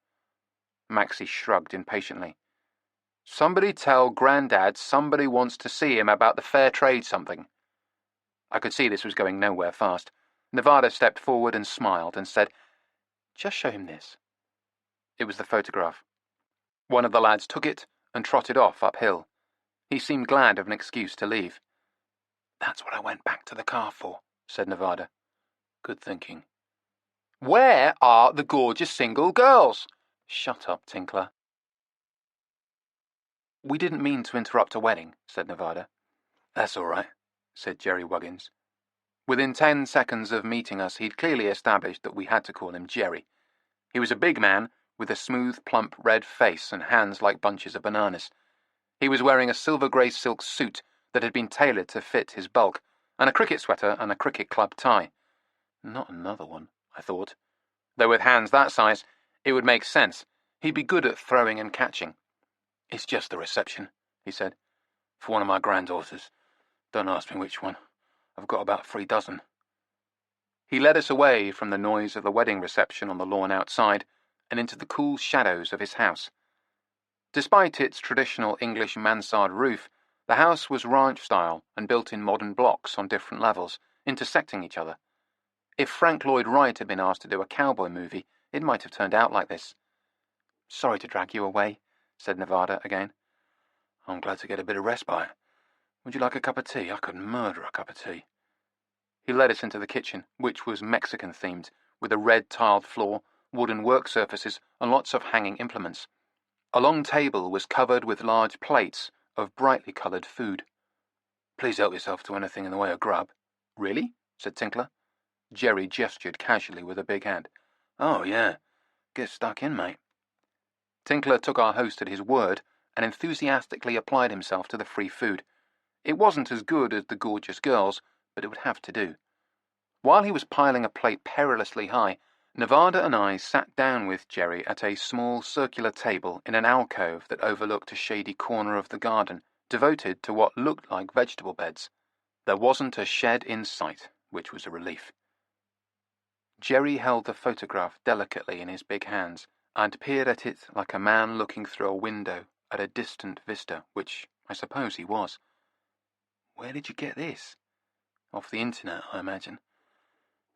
[SPEAKER 1] Maxie shrugged impatiently. "Somebody tell Grandad somebody wants to see him about the fair trade something." I could see this was going nowhere fast. Nevada stepped forward and smiled and said, "Just show him this." It was the photograph. One of the lads took it and trotted off uphill. He seemed glad of an excuse to leave. "That's what I went back to the car for," said Nevada. "Good thinking." "Where are the gorgeous single girls?" "Shut up, Tinkler." "We didn't mean to interrupt a wedding," said Nevada. "That's all right," said Jerry Wuggins. Within 10 seconds of meeting us, he'd clearly established that we had to call him Jerry. He was a big man with a smooth, plump red face and hands like bunches of bananas. He was wearing a silver-grey silk suit that had been tailored to fit his bulk, and a cricket sweater and a cricket club tie. Not another one, I thought. Though with hands that size, it would make sense. He'd be good at throwing and catching. "It's just the reception," he said. "For one of my granddaughters. Don't ask me which one. I've got about 3 dozen. He led us away from the noise of the wedding reception on the lawn outside and into the cool shadows of his house. Despite its traditional English mansard roof, the house was ranch-style and built in modern blocks on different levels, intersecting each other. If Frank Lloyd Wright had been asked to do a cowboy movie, it might have turned out like this. "Sorry to drag you away," said Nevada again. "I'm glad to get a bit of respite. Would you like a cup of tea? I could murder a cup of tea." He led us into the kitchen, which was Mexican-themed, with a red tiled floor, wooden work surfaces, and lots of hanging implements. A long table was covered with large plates of brightly coloured food. "Please help yourself to anything in the way of grub." "Really?" said Tinkler. Jerry gestured casually with a big hand. "Oh, yeah. Get stuck in, mate." Tinkler took our host at his word and enthusiastically applied himself to the free food. It wasn't as good as the gorgeous girls, but it would have to do. While he was piling a plate perilously high, Nevada and I sat down with Jerry at a small circular table in an alcove that overlooked a shady corner of the garden, devoted to what looked like vegetable beds. There wasn't a shed in sight, which was a relief. Jerry held the photograph delicately in his big hands, and peered at it like a man looking through a window at a distant vista, which I suppose he was. "Where did you get this?" "Off the internet, I imagine."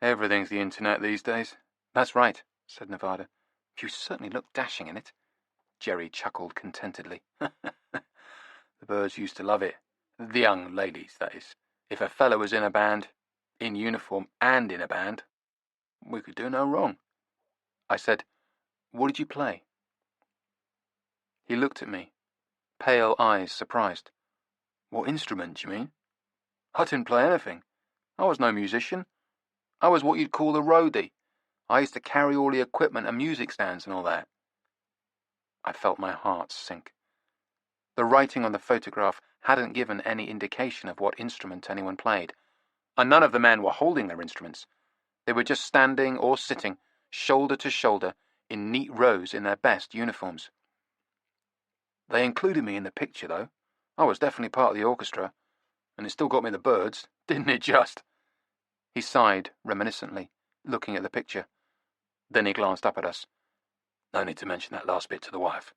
[SPEAKER 1] "Everything's the internet these days." "That's right," said Nevada. "You certainly look dashing in it." Jerry chuckled contentedly. "The birds used to love it. The young ladies, that is. If a fellow was in a band, in uniform and in a band, we could do no wrong." I said, "What did you play?" He looked at me, pale eyes surprised. "What instrument, do you mean?" "I didn't play anything. I was no musician. I was what you'd call a roadie. I used to carry all the equipment and music stands and all that." I felt my heart sink. The writing on the photograph hadn't given any indication of what instrument anyone played, and none of the men were holding their instruments. They were just standing or sitting, shoulder to shoulder, in neat rows in their best uniforms. "They included me in the picture, though. I was definitely part of the orchestra, and it still got me the birds, didn't it just?" He sighed reminiscently, looking at the picture. Then he glanced up at us. "No need to mention that last bit to the wife."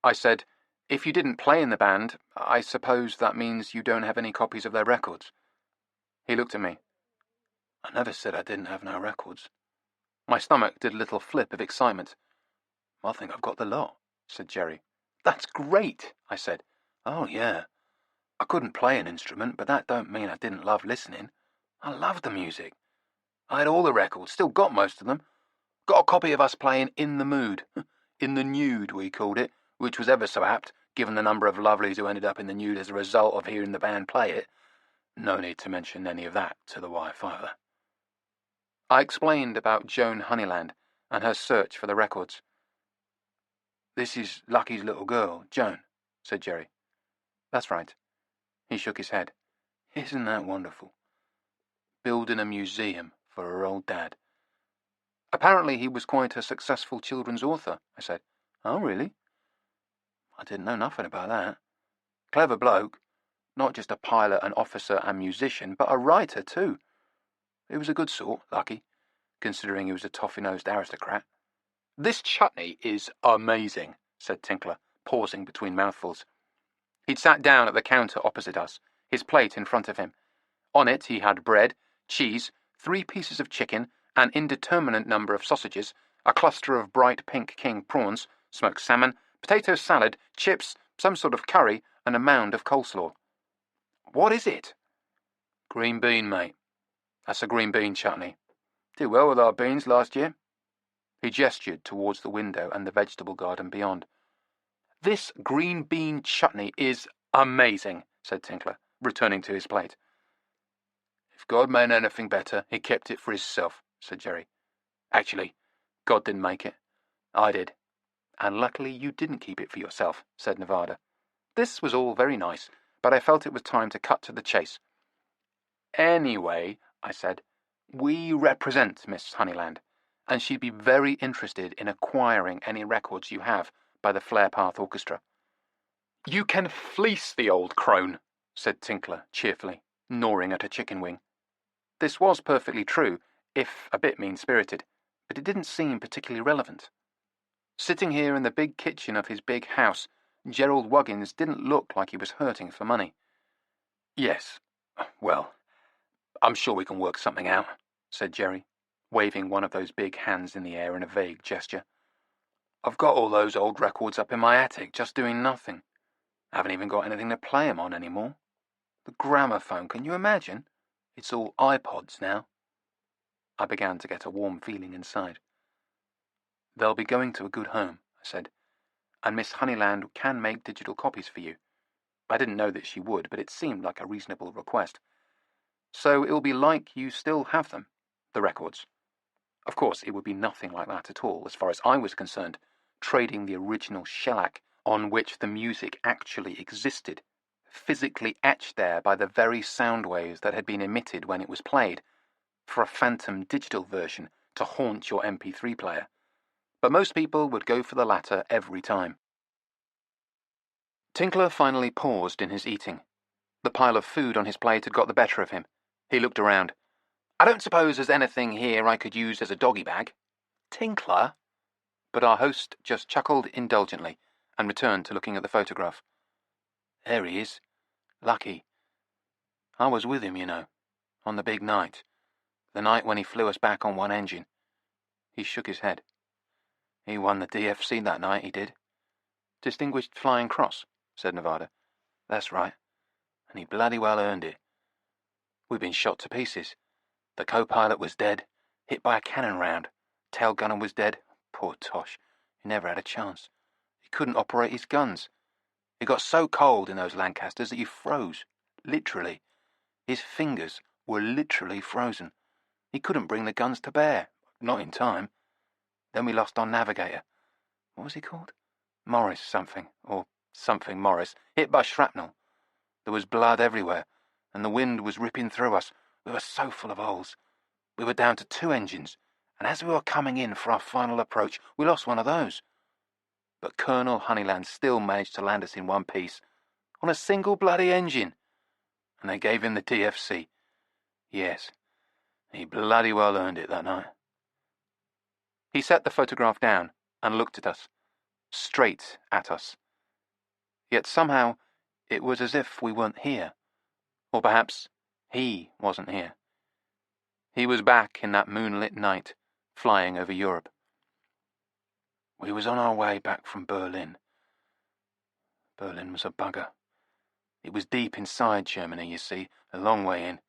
[SPEAKER 1] I said, "If you didn't play in the band, I suppose that means you don't have any copies of their records." He looked at me. "I never said I didn't have no records." My stomach did a little flip of excitement. "I think I've got the lot," said Jerry. "That's great," I said. "Oh, yeah. I couldn't play an instrument, but that don't mean I didn't love listening. I loved the music. I had all the records, still got most of them. Got a copy of us playing In the Mood. In the Nude, we called it, which was ever so apt, given the number of lovelies who ended up in the nude as a result of hearing the band play it. No need to mention any of that to the wife either. I explained about Joan Honeyland and her search for the records. This is Lucky's little girl, Joan, said Jerry. That's right. He shook his head. Isn't that wonderful? Building a museum for her old dad. Apparently he was quite a successful children's author, I said. Oh, really? I didn't know nothing about that. Clever bloke. Not just a pilot, an officer and musician, but a writer too. He was a good sort, Lucky, considering he was a toffee-nosed aristocrat. This chutney is amazing, said Tinkler, pausing between mouthfuls. He'd sat down at the counter opposite us, his plate in front of him. On it he had bread, cheese, 3 pieces of chicken, an indeterminate number of sausages, a cluster of bright pink king prawns, smoked salmon, potato salad, chips, some sort of curry, and a mound of coleslaw. What is it? Green bean, mate. That's a green bean chutney. Did well with our beans last year. He gestured towards the window and the vegetable garden beyond. This green bean chutney is amazing, said Tinkler, returning to his plate. If God made anything better, he kept it for himself, said Jerry. Actually, God didn't make it. I did. And luckily you didn't keep it for yourself, said Nevada. This was all very nice, but I felt it was time to cut to the chase. Anyway, I said, we represent Miss Honeyland, and she'd be very interested in acquiring any records you have by the Flare Path Orchestra. You can fleece the old crone, said Tinkler cheerfully, gnawing at a chicken wing. This was perfectly true, if a bit mean-spirited, but it didn't seem particularly relevant. Sitting here in the big kitchen of his big house, Gerald Wuggins didn't look like he was hurting for money. Yes, well, I'm sure we can work something out, said Jerry, waving one of those big hands in the air in a vague gesture. I've got all those old records up in my attic, just doing nothing. I haven't even got anything to play 'em on anymore. The gramophone, can you imagine? It's all iPods now. I began to get a warm feeling inside. They'll be going to a good home, I said, and Miss Honeyland can make digital copies for you. I didn't know that she would, but it seemed like a reasonable request. So it'll be like you still have them, the records. Of course, it would be nothing like that at all, as far as I was concerned, trading the original shellac on which the music actually existed, physically etched there by the very sound waves that had been emitted when it was played, for a phantom digital version to haunt your MP3 player. But most people would go for the latter every time. Tinkler finally paused in his eating. The pile of food on his plate had got the better of him. He looked around. I don't suppose there's anything here I could use as a doggy bag. Tinkler? But our host just chuckled indulgently and returned to looking at the photograph. There he is. Lucky. I was with him, you know, on the big night. The night when he flew us back on one engine. He shook his head. He won the DFC that night, he did. Distinguished Flying Cross, said Nevada. That's right. And he bloody well earned it. We'd been shot to pieces. The co-pilot was dead, hit by a cannon round. Tail gunner was dead. Poor Tosh. He never had a chance. He couldn't operate his guns. It got so cold in those Lancasters that he froze. Literally. His fingers were literally frozen. He couldn't bring the guns to bear. Not in time. Then we lost our navigator. What was he called? Morris something, or something Morris, hit by shrapnel. There was blood everywhere, and the wind was ripping through us. We were so full of holes. We were down to 2 engines, and as we were coming in for our final approach, we lost one of those. But Colonel Honeyland still managed to land us in one piece, on a single bloody engine. And they gave him the DFC. Yes, he bloody well earned it that night. He set the photograph down and looked at us, straight at us. Yet somehow it was as if we weren't here, or perhaps he wasn't here. He was back in that moonlit night, flying over Europe. We was on our way back from Berlin. Berlin was a bugger. It was deep inside Germany, you see, a long way in.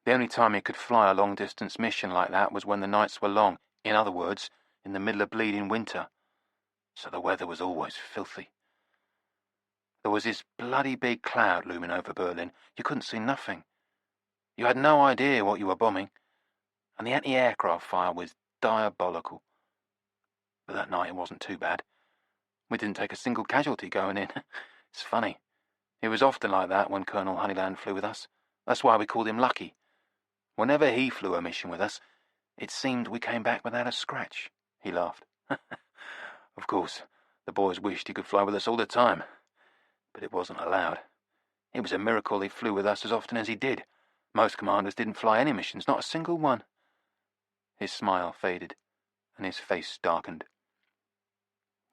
[SPEAKER 1] The only time he could fly a long-distance mission like that was when the nights were long, in other words, in the middle of bleeding winter. So the weather was always filthy. There was this bloody big cloud looming over Berlin. You couldn't see nothing. You had no idea what you were bombing, and the anti-aircraft fire was diabolical. But that night it wasn't too bad. We didn't take a single casualty going in. It's funny. It was often like that when Colonel Honeyland flew with us. That's why we called him Lucky. Whenever he flew a mission with us, it seemed we came back without a scratch. He laughed. Of course, the boys wished he could fly with us all the time, but it wasn't allowed. It was a miracle he flew with us as often as he did. Most commanders didn't fly any missions, not a single one. His smile faded, and his face darkened.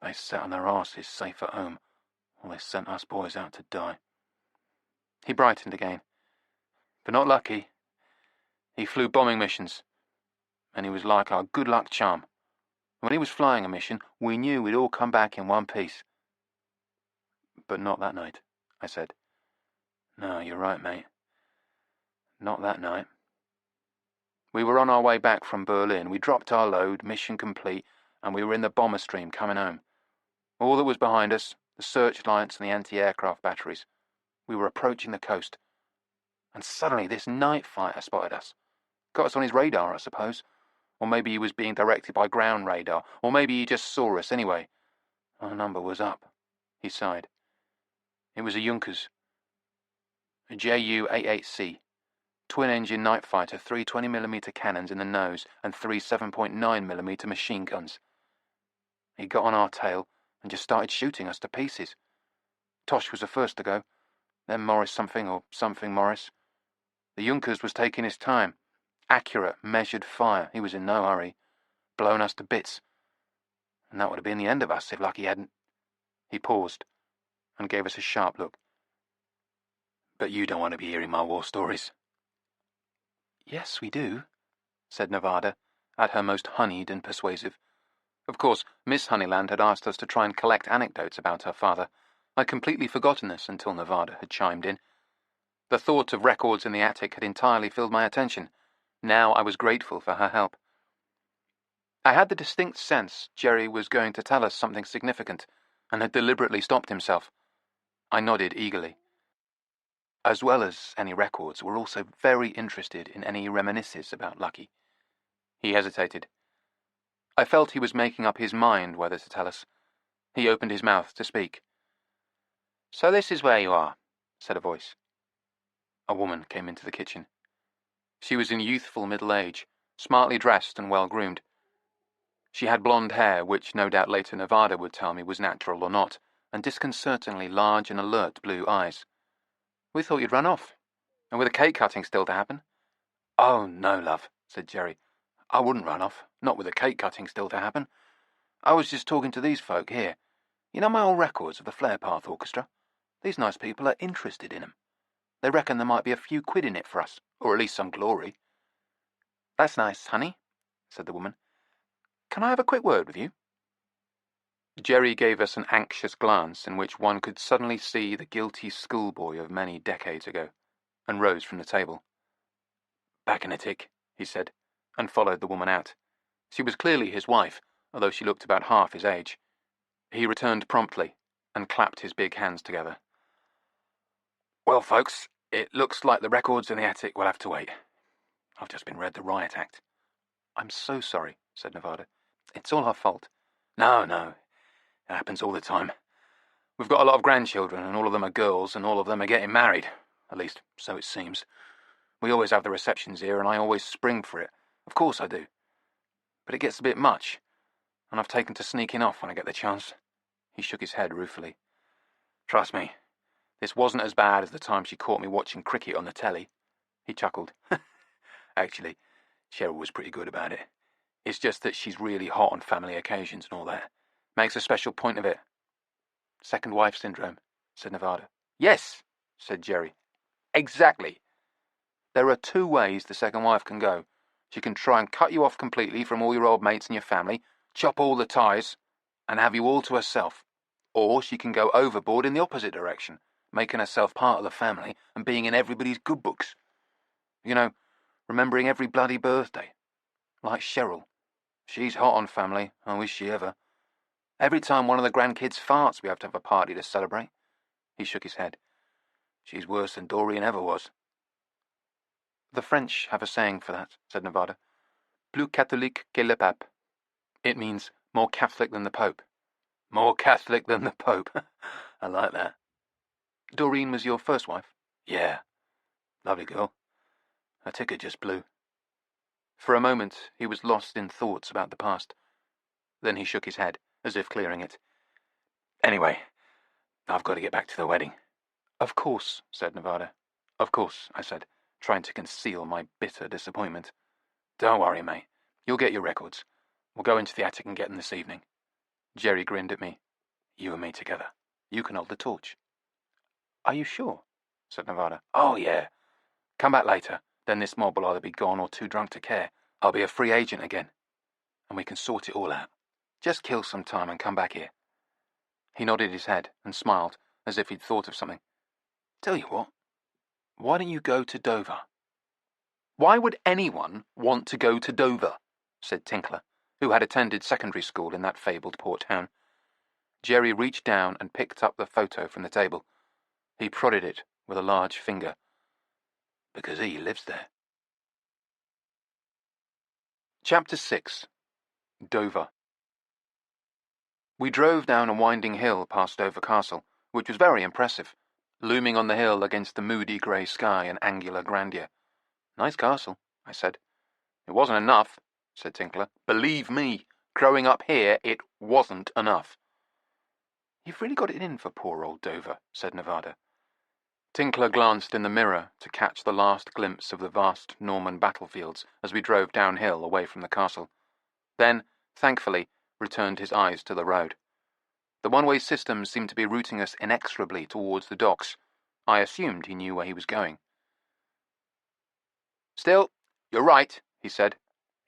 [SPEAKER 1] They sat on their arses safe at home, while they sent us boys out to die. He brightened again. But not Lucky. He flew bombing missions, and he was like our good luck charm. When he was flying a mission, we knew we'd all come back in one piece. But not that night, I said. No, you're right, mate. Not that night. We were on our way back from Berlin. We dropped our load, mission complete, and we were in the bomber stream coming home. All that was behind us, the searchlights and the anti-aircraft batteries. We were approaching the coast. And suddenly this night fighter spotted us. Got us on his radar, I suppose. Or maybe he was being directed by ground radar. Or maybe he just saw us anyway. Our number was up. He sighed. It was a Junkers. A Ju-88C. Twin-engine night fighter, 3 20mm cannons in the nose and 3 7.9mm machine guns. He got on our tail and just started shooting us to pieces. Tosh was the first to go, then Morris something or something Morris. The Junkers was taking his time. Accurate, measured fire. He was in no hurry. Blown us to bits. And that would have been the end of us if Lucky hadn't. He paused and gave us a sharp look. But you don't want to be hearing my war stories. Yes, we do, said Nevada, at her most honeyed and persuasive. Of course, Miss Honeyland had asked us to try and collect anecdotes about her father. I'd completely forgotten this until Nevada had chimed in. The thought of records in the attic had entirely filled my attention. Now I was grateful for her help. I had the distinct sense Jerry was going to tell us something significant, and had deliberately stopped himself. I nodded eagerly. As well as any records, we're also very interested in any reminiscences about Lucky. He hesitated. I felt he was making up his mind whether to tell us. He opened his mouth to speak. So this is where you are, said a voice. A woman came into the kitchen. She was in youthful middle age, smartly dressed and well-groomed. She had blonde hair, which no doubt later Nevada would tell me was natural or not, and disconcertingly large and alert blue eyes. We thought you'd run off. And with the cake cutting still to happen? Oh, no, love, said Jerry. I wouldn't run off, not with the cake cutting still to happen. I was just talking to these folk here. You know my old records of the Flare Path Orchestra? These nice people are interested in 'em. They reckon there might be a few quid in it for us, or at least some glory. That's nice, honey, said the woman. Can I have a quick word with you? Jerry gave us an anxious glance in which one could suddenly see the guilty schoolboy of many decades ago, and rose from the table. Back in a tick, he said, and followed the woman out. She was clearly his wife, although she looked about half his age. He returned promptly, and clapped his big hands together. Well, folks, it looks like the records in the attic will have to wait. I've just been read the riot act. I'm so sorry, said Nevada. It's all our fault. No, it happens all the time. We've got a lot of grandchildren, and all of them are girls, and all of them are getting married. At least, so it seems. We always have the receptions here, and I always spring for it. Of course I do. But it gets a bit much, and I've taken to sneaking off when I get the chance. He shook his head ruefully. Trust me, this wasn't as bad as the time she caught me watching cricket on the telly. He chuckled. Actually, Cheryl was pretty good about it. It's just that she's really hot on family occasions and all that. Makes a special point of it. Second wife syndrome, said Nevada. Yes, said Jerry. Exactly. There are 2 ways the second wife can go. She can try and cut you off completely from all your old mates and your family, chop all the ties, and have you all to herself. Or she can go overboard in the opposite direction, making herself part of the family and being in everybody's good books. You know, remembering every bloody birthday. Like Cheryl. She's hot on family, I wish she ever. Every time one of the grandkids farts, we have to have a party to celebrate. He shook his head. She's worse than Doreen ever was. The French have a saying for that, said Nevada. Plus catholique que le pape. It means more Catholic than the Pope. More Catholic than the Pope. I like that. Doreen was your first wife? Yeah. Lovely girl. Her ticket just blew. For a moment, he was lost in thoughts about the past. Then he shook his head, as if clearing it. Anyway, I've got to get back to the wedding. Of course, said Nevada. Of course, I said, trying to conceal my bitter disappointment. Don't worry, mate. You'll get your records. We'll go into the attic and get them this evening. Jerry grinned at me. You and me together. You can hold the torch. Are you sure? Said Nevada. Oh, yeah. Come back later. Then this mob will either be gone or too drunk to care. I'll be a free agent again. And we can sort it all out. Just kill some time and come back here. He nodded his head and smiled, as if he'd thought of something. Tell you what. Why don't you go to Dover? Why would anyone want to go to Dover? Said Tinkler, who had attended secondary school in that fabled port town. Jerry reached down and picked up the photo from the table. He prodded it with a large finger. Because he lives there. Chapter 6. Dover. We drove down a winding hill past Dover Castle, which was very impressive, looming on the hill against the moody grey sky and angular grandeur. Nice castle, I said. It wasn't enough, said Tinkler. Believe me, growing up here, it wasn't enough. You've really got it in for poor old Dover, said Nevada. Tinkler glanced in the mirror to catch the last glimpse of the vast Norman battlefields as we drove downhill away from the castle. Then, thankfully, returned his eyes to the road. The one-way system seemed to be routing us inexorably towards the docks. I assumed he knew where he was going. Still, you're right, he said.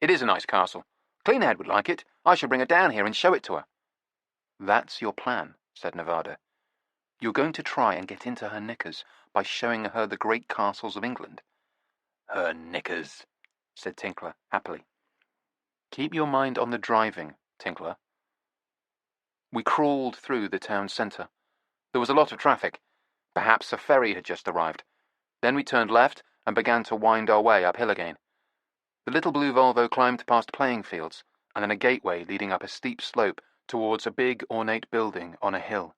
[SPEAKER 1] It is a nice castle. Cleanhead would like it. I shall bring her down here and show it to her. That's your plan, said Nevada. You're going to try and get into her knickers by showing her the great castles of England. Her knickers, said Tinkler happily. Keep your mind on the driving, Tinkler. We crawled through the town centre. There was a lot of traffic. Perhaps a ferry had just arrived. Then we turned left and began to wind our way uphill again. The little blue Volvo climbed past playing fields and then a gateway leading up a steep slope towards a big ornate building on a hill.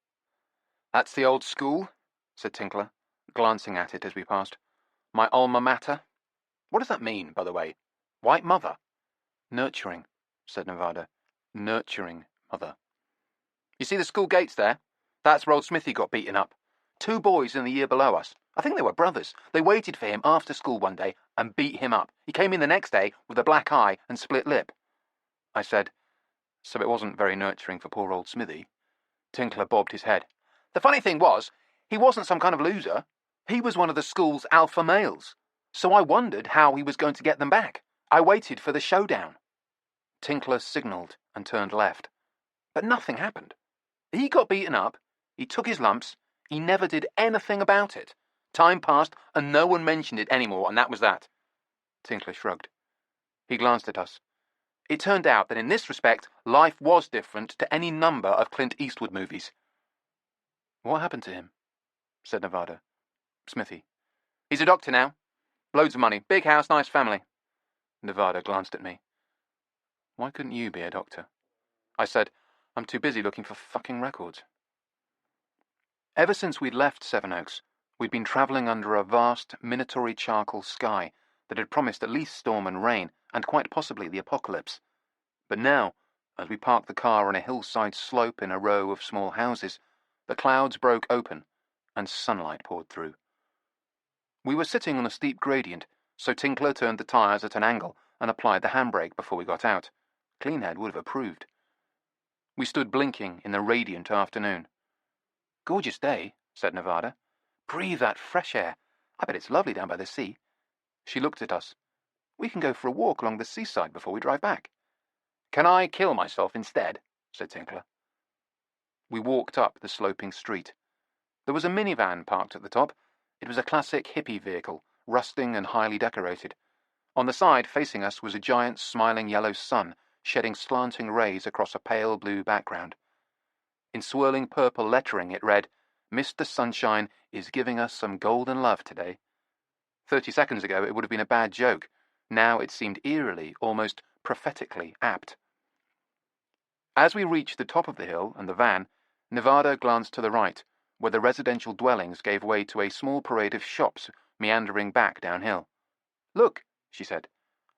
[SPEAKER 1] That's the old school, said Tinkler, glancing at it as we passed. My alma mater. What does that mean, by the way? White mother? Nurturing, said Nevada. Nurturing mother. You see the school gates there? That's where old Smithy got beaten up. 2 boys in the year below us. I think they were brothers. They waited for him after school one day and beat him up. He came in the next day with a black eye and split lip. I said, so it wasn't very nurturing for poor old Smithy. Tinkler bobbed his head. The funny thing was, he wasn't some kind of loser. He was one of the school's alpha males. So I wondered how he was going to get them back. I waited for the showdown. Tinkler signalled and turned left. But nothing happened. He got beaten up, he took his lumps, he never did anything about it. Time passed and no one mentioned it anymore, and that was that. Tinkler shrugged. He glanced at us. It turned out that in this respect, life was different to any number of Clint Eastwood movies. What happened to him? Said Nevada. Smithy. He's a doctor now. Loads of money, big house, nice family. Nevada glanced at me. Why couldn't you be a doctor? I said, I'm too busy looking for fucking records. Ever since we'd left Sevenoaks, we'd been travelling under a vast, minatory charcoal sky that had promised at least storm and rain, and quite possibly the apocalypse. But now, as we parked the car on a hillside slope in a row of small houses, the clouds broke open, and sunlight poured through. We were sitting on a steep gradient, so Tinkler turned the tyres at an angle and applied the handbrake before we got out. Cleanhead would have approved. We stood blinking in the radiant afternoon. Gorgeous day, said Nevada. Breathe that fresh air. I bet it's lovely down by the sea. She looked at us. We can go for a walk along the seaside before we drive back. Can I kill myself instead? Said Tinkler. We walked up the sloping street. There was a minivan parked at the top. It was a classic hippie vehicle, rusting and highly decorated. On the side facing us was a giant smiling yellow sun, shedding slanting rays across a pale blue background. In swirling purple lettering it read, "Mr. Sunshine is giving us some golden love today." 30 seconds ago it would have been a bad joke. Now it seemed eerily, almost prophetically apt. As we reached the top of the hill and the van, Nevada glanced to the right, where the residential dwellings gave way to a small parade of shops meandering back downhill. "Look," she said.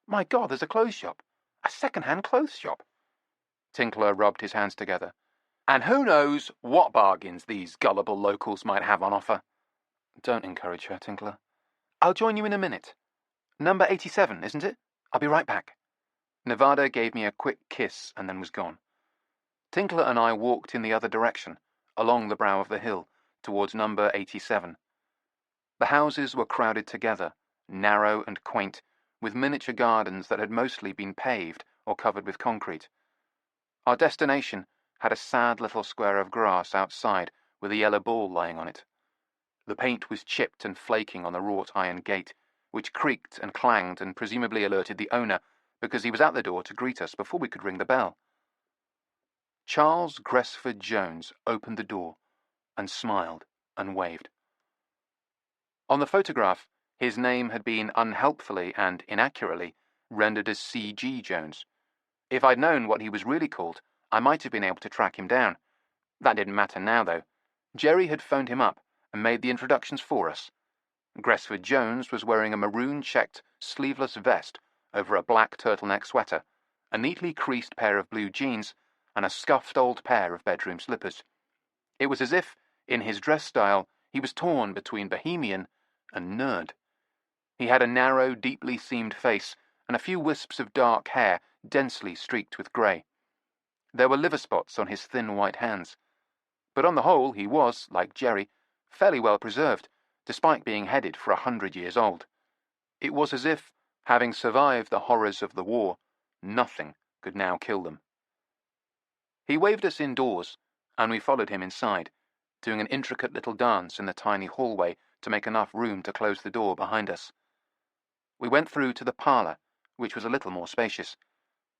[SPEAKER 1] "My God, there's a clothes shop. A second-hand clothes shop." Tinkler rubbed his hands together. "And who knows what bargains these gullible locals might have on offer." "Don't encourage her, Tinkler." "I'll join you in a minute. Number 87, isn't it? I'll be right back." Nevada gave me a quick kiss and then was gone. Tinkler and I walked in the other direction, along the brow of the hill, towards number 87. The houses were crowded together, narrow and quaint, with miniature gardens that had mostly been paved or covered with concrete. Our destination had a sad little square of grass outside with a yellow ball lying on it. The paint was chipped and flaking on the wrought iron gate, which creaked and clanged and presumably alerted the owner, because he was at the door to greet us before we could ring the bell. Charles Gresford Jones opened the door and smiled and waved. On the photograph, his name had been unhelpfully and inaccurately rendered as C.G. Jones. If I'd known what he was really called, I might have been able to track him down. That didn't matter now, though. Jerry had phoned him up and made the introductions for us. Gresford Jones was wearing a maroon-checked, sleeveless vest over a black turtleneck sweater, a neatly creased pair of blue jeans, and a scuffed old pair of bedroom slippers. It was as if, in his dress style, he was torn between bohemian and nerd. He had a narrow, deeply seamed face and a few wisps of dark hair densely streaked with grey. There were liver spots on his thin white hands. But on the whole he was, like Jerry, fairly well preserved, despite being headed for 100 years old. It was as if, having survived the horrors of the war, nothing could now kill them. He waved us indoors, and we followed him inside, doing an intricate little dance in the tiny hallway to make enough room to close the door behind us. We went through to the parlour, which was a little more spacious.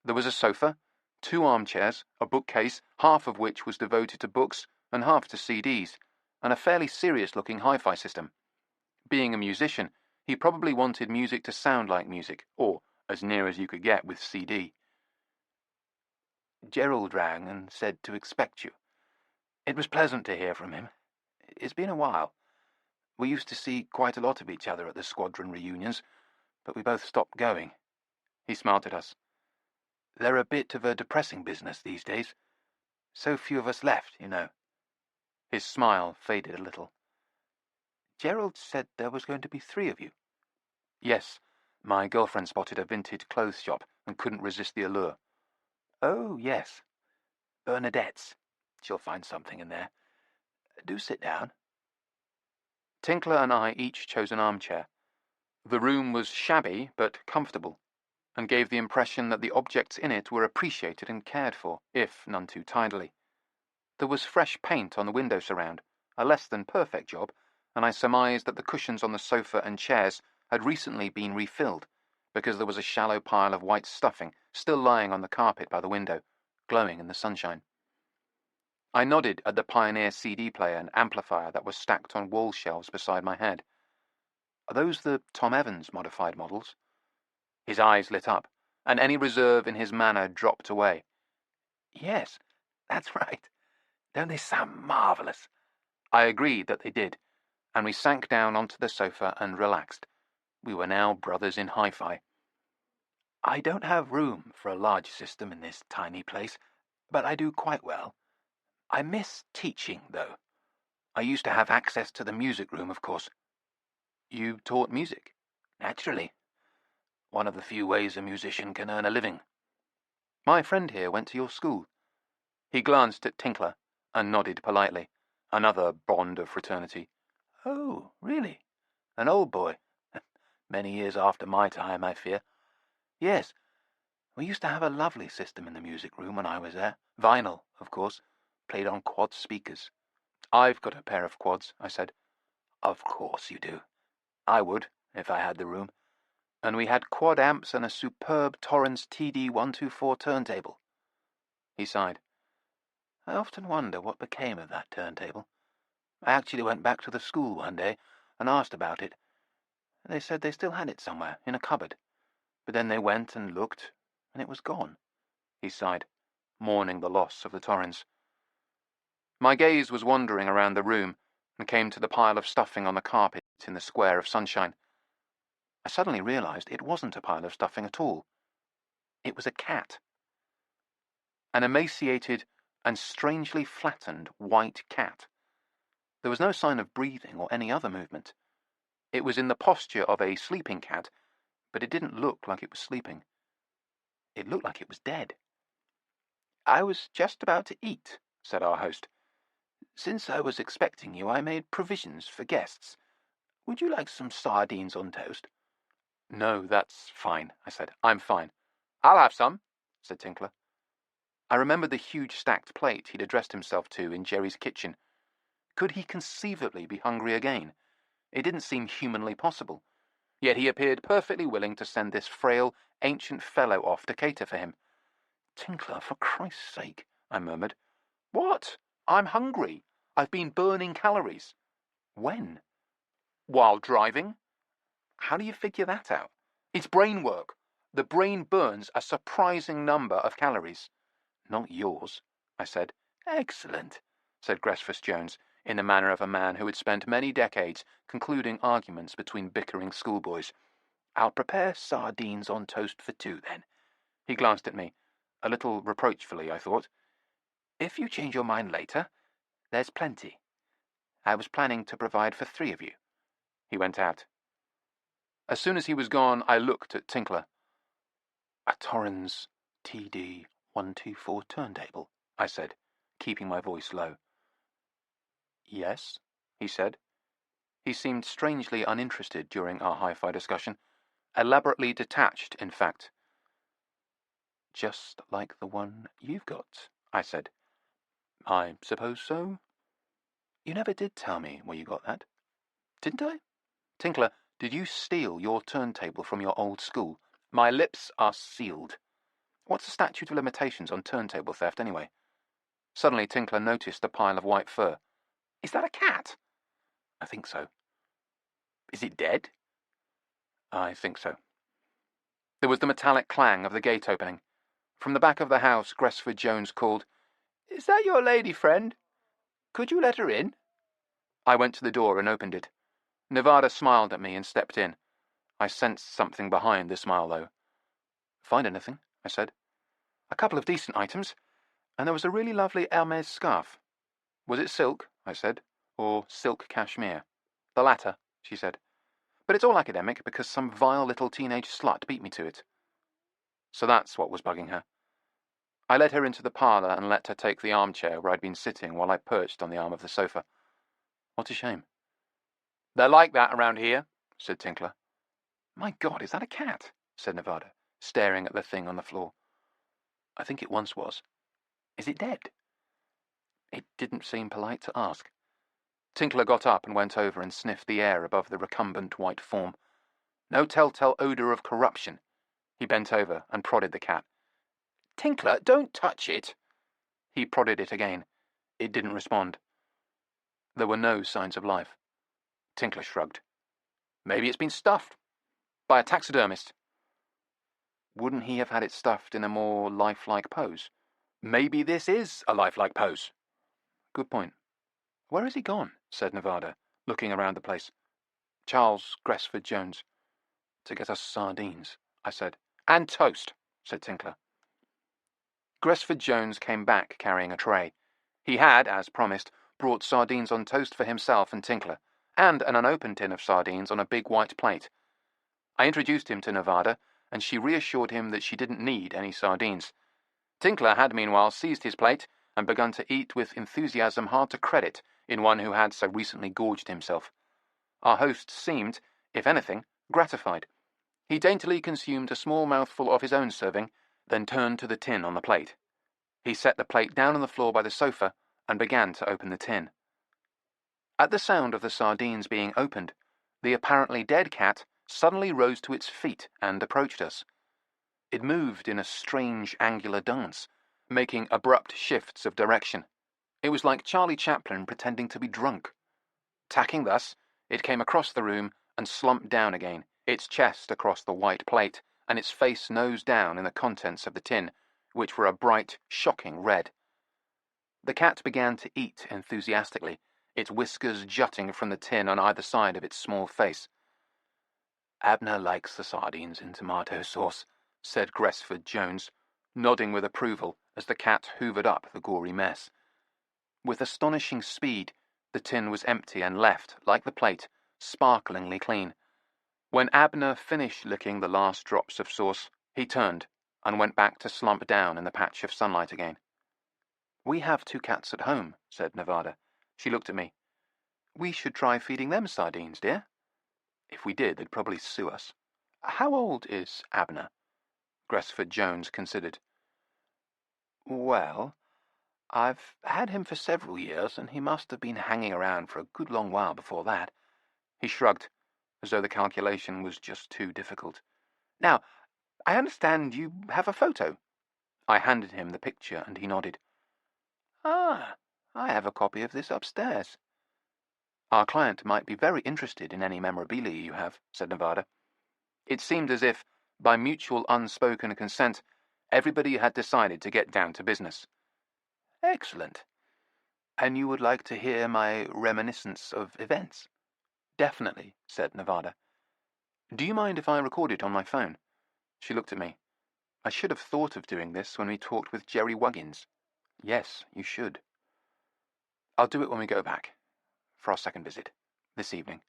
[SPEAKER 1] There was a sofa, 2 armchairs, a bookcase, half of which was devoted to books and half to CDs, and a fairly serious-looking hi-fi system. Being a musician, he probably wanted music to sound like music, or as near as you could get with CD. "Gerald rang and said to expect you. It was pleasant to hear from him. It's been a while. We used to see quite a lot of each other at the squadron reunions, but we both stopped going." He smiled at us. "They're a bit of a depressing business these days. So few of us left, you know." His smile faded a little. "Gerald said there was going to be 3 of you." "Yes, my girlfriend spotted a vintage clothes shop and couldn't resist the allure." "Oh, yes. Bernadette's. She'll find something in there. Do sit down." Tinkler and I each chose an armchair. The room was shabby but comfortable, and gave the impression that the objects in it were appreciated and cared for, if none too tidily. There was fresh paint on the window surround, a less than perfect job, and I surmised that the cushions on the sofa and chairs had recently been refilled, because there was a shallow pile of white stuffing still lying on the carpet by the window, glowing in the sunshine. I nodded at the Pioneer CD player and amplifier that was stacked on wall shelves beside my head. "Are those the Tom Evans modified models?" His eyes lit up, and any reserve in his manner dropped away. "Yes, that's right. Don't they sound marvellous?" I agreed that they did, and we sank down onto the sofa and relaxed. We were now brothers in hi-fi. "I don't have room for a large system in this tiny place, but I do quite well. I miss teaching, though. I used to have access to the music room, of course." "You taught music?" "Naturally. One of the few ways a musician can earn a living." "My friend here went to your school." He glanced at Tinkler and nodded politely. Another bond of fraternity. "Oh, really? An old boy? Many years after my time, I fear. Yes, we used to have a lovely system in the music room when I was there. Vinyl, of course, played on quad speakers." "I've got a pair of quads," I said. "Of course you do. I would, if I had the room. And we had quad amps and a superb Torrens TD-124 turntable. He sighed. I often wonder what became of that turntable. I actually went back to the school one day and asked about it. They said they still had it somewhere, in a cupboard. But then they went and looked, and it was gone. He sighed, mourning the loss of the Torrens. My gaze was wandering around the room and came to the pile of stuffing on the carpet in the square of sunshine. I suddenly realized it wasn't a pile of stuffing at all. It was a cat. An emaciated and strangely flattened white cat. There was no sign of breathing or any other movement. It was in the posture of a sleeping cat, but it didn't look like it was sleeping. It looked like it was dead. I was just about to eat, said our host. Since I was expecting you, I made provisions for guests. Would you like some sardines on toast? No, that's fine, I said. I'm fine. I'll have some, said Tinkler. I remembered the huge stacked plate he'd addressed himself to in Jerry's kitchen. Could he conceivably be hungry again? It didn't seem humanly possible. Yet he appeared perfectly willing to send this frail, ancient fellow off to cater for him. Tinkler, for Christ's sake, I murmured. What? I'm hungry. I've been burning calories. When? While driving? How do you figure that out? It's brain work. The brain burns a surprising number of calories. Not yours, I said. Excellent, said Gresfus Jones, in the manner of a man who had spent many decades concluding arguments between bickering schoolboys. I'll prepare sardines on toast for two, then. He glanced at me, a little reproachfully, I thought. If you change your mind later, there's plenty. I was planning to provide for 3 of you. He went out. As soon as he was gone, I looked at Tinkler. A Torrens TD-124 turntable, I said, keeping my voice low. Yes, he said. He seemed strangely uninterested during our hi-fi discussion, elaborately detached, in fact. Just like the one you've got, I said. I suppose so. You never did tell me where you got that. Didn't I? Tinkler, did you steal your turntable from your old school? My lips are sealed. What's the statute of limitations on turntable theft, anyway? Suddenly Tinkler noticed the pile of white fur. Is that a cat? I think so. Is it dead? I think so. There was the metallic clang of the gate opening. From the back of the house, Gresford Jones called, Is that your lady friend? Could you let her in? I went to the door and opened it. Nevada smiled at me and stepped in. I sensed something behind the smile, though. Find anything? I said. A couple of decent items, and there was a really lovely Hermes scarf. Was it silk? I said, or silk cashmere? The latter, she said. But it's all academic because some vile little teenage slut beat me to it. So that's what was bugging her. I led her into the parlour and let her take the armchair where I'd been sitting while I perched on the arm of the sofa. What a shame. They're like that around here, said Tinkler. My God, is that a cat? Said Nevada, staring at the thing on the floor. I think it once was. Is it dead? It didn't seem polite to ask. Tinkler got up and went over and sniffed the air above the recumbent white form. No telltale odour of corruption. He bent over and prodded the cat. Tinkler, don't touch it. He prodded it again. It didn't respond. There were no signs of life. Tinkler shrugged. Maybe it's been stuffed. By a taxidermist. Wouldn't he have had it stuffed in a more lifelike pose? Maybe this is a lifelike pose. Good point. Where has he gone? Said Nevada, looking around the place. Charles Gresford Jones. To get us sardines, I said. And toast, said Tinkler. Gresford Jones came back carrying a tray. He had, as promised, brought sardines on toast for himself and Tinkler, and an unopened tin of sardines on a big white plate. I introduced him to Nevada, and she reassured him that she didn't need any sardines. Tinkler had meanwhile seized his plate and begun to eat with enthusiasm hard to credit in one who had so recently gorged himself. Our host seemed, if anything, gratified. He daintily consumed a small mouthful of his own serving, then turned to the tin on the plate. He set the plate down on the floor by the sofa and began to open the tin. At the sound of the sardines being opened, the apparently dead cat suddenly rose to its feet and approached us. It moved in a strange angular dance, making abrupt shifts of direction. It was like Charlie Chaplin pretending to be drunk. Tacking thus, it came across the room and slumped down again, its chest across the white plate, and its face nose down in the contents of the tin, which were a bright, shocking red. The cat began to eat enthusiastically, its whiskers jutting from the tin on either side of its small face. "Abner likes the sardines in tomato sauce," said Gresford Jones, nodding with approval as the cat hoovered up the gory mess. With astonishing speed, the tin was empty and left, like the plate, sparklingly clean. When Abner finished licking the last drops of sauce, he turned and went back to slump down in the patch of sunlight again. "We have 2 cats at home," said Nevada. She looked at me. "We should try feeding them sardines, dear." If we did, they'd probably sue us. "How old is Abner?" Gresford Jones considered. "Well, I've had him for several years, and he must have been hanging around for a good long while before that." He shrugged, as though the calculation was just too difficult. "Now, I understand you have a photo." I handed him the picture, and he nodded. "Ah, I have a copy of this upstairs." "Our client might be very interested in any memorabilia you have," said Nevada. It seemed as if, by mutual unspoken consent, everybody had decided to get down to business. "Excellent. And you would like to hear my reminiscence of events?" "Definitely," said Nevada. "Do you mind if I record it on my phone?" She looked at me. "I should have thought of doing this when we talked with Jerry Wuggins." "Yes, you should." "I'll do it when we go back, for our second visit, this evening."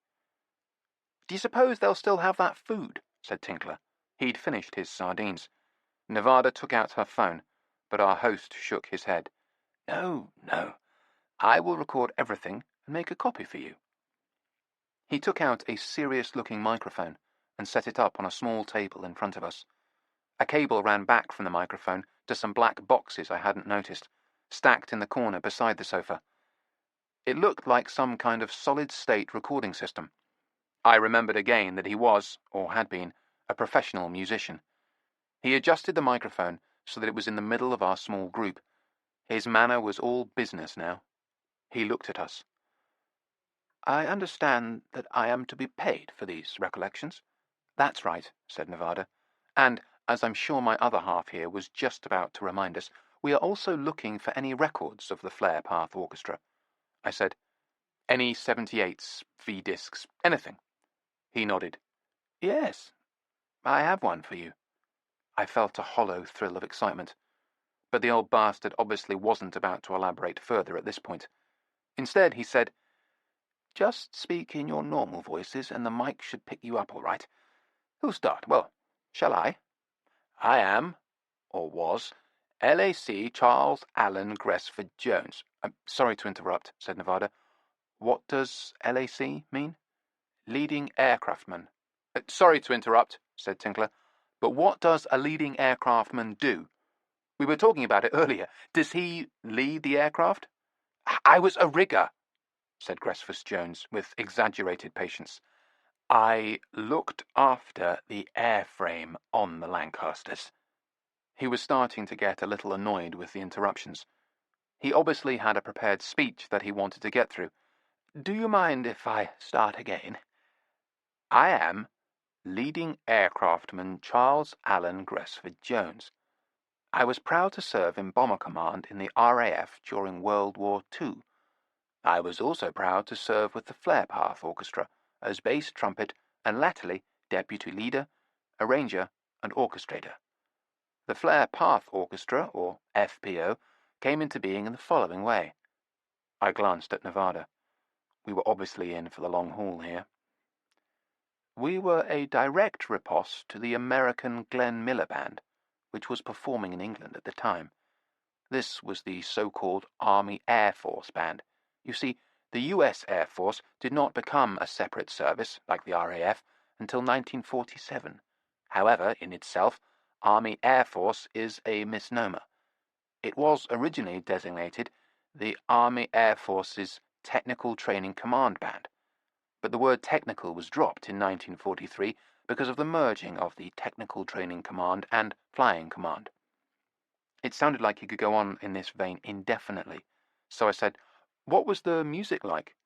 [SPEAKER 1] "Do you suppose they'll still have that food?" said Tinkler. He'd finished his sardines. Nevada took out her phone, but our host shook his head. "No, no. I will record everything and make a copy for you." He took out a serious-looking microphone and set it up on a small table in front of us. A cable ran back from the microphone to some black boxes I hadn't noticed, stacked in the corner beside the sofa. It looked like some kind of solid-state recording system. I remembered again that he was, or had been, a professional musician. He adjusted the microphone so that it was in the middle of our small group. His manner was all business now. He looked at us. "I understand that I am to be paid for these recollections?" "That's right," said Nevada. "And, as I'm sure my other half here was just about to remind us, we are also looking for any records of the Flare Path Orchestra." I said, "Any 78s, V-discs, anything?" He nodded. "Yes, I have one for you." I felt a hollow thrill of excitement. But the old bastard obviously wasn't about to elaborate further at this point. Instead, he said, "Just speak in your normal voices and the mic should pick you up all right. Who'll start? Well, shall I? I am, or was, LAC Charles Allen Gresford Jones." "I'm sorry to interrupt," said Nevada. "What does LAC mean?" "Leading aircraftman." "Sorry to interrupt," said Tinkler, "but what does a leading aircraftman do? We were talking about it earlier. Does he lead the aircraft?" "I was a rigger," said Gresford Jones, with exaggerated patience. "I looked after the airframe on the Lancasters." He was starting to get a little annoyed with the interruptions. He obviously had a prepared speech that he wanted to get through. "Do you mind if I start again? I am leading aircraftman Charles Allen Gresford Jones. I was proud to serve in Bomber Command in the RAF during World War II. I was also proud to serve with the Flare Path Orchestra as bass trumpet and latterly deputy leader, arranger, and orchestrator. The Flare Path Orchestra, or FPO, came into being in the following way." I glanced at Nevada. We were obviously in for the long haul here. "We were a direct riposte to the American Glenn Miller Band, which was performing in England at the time. This was the so-called Army Air Force Band. You see, the U.S. Air Force did not become a separate service, like the RAF, until 1947. However, in itself, Army Air Force is a misnomer. It was originally designated the Army Air Force's Technical Training Command Band, but the word technical was dropped in 1943 because of the merging of the Technical Training Command and Flying Command. It sounded like he could go on in this vein indefinitely, so I said, "What was the music like?"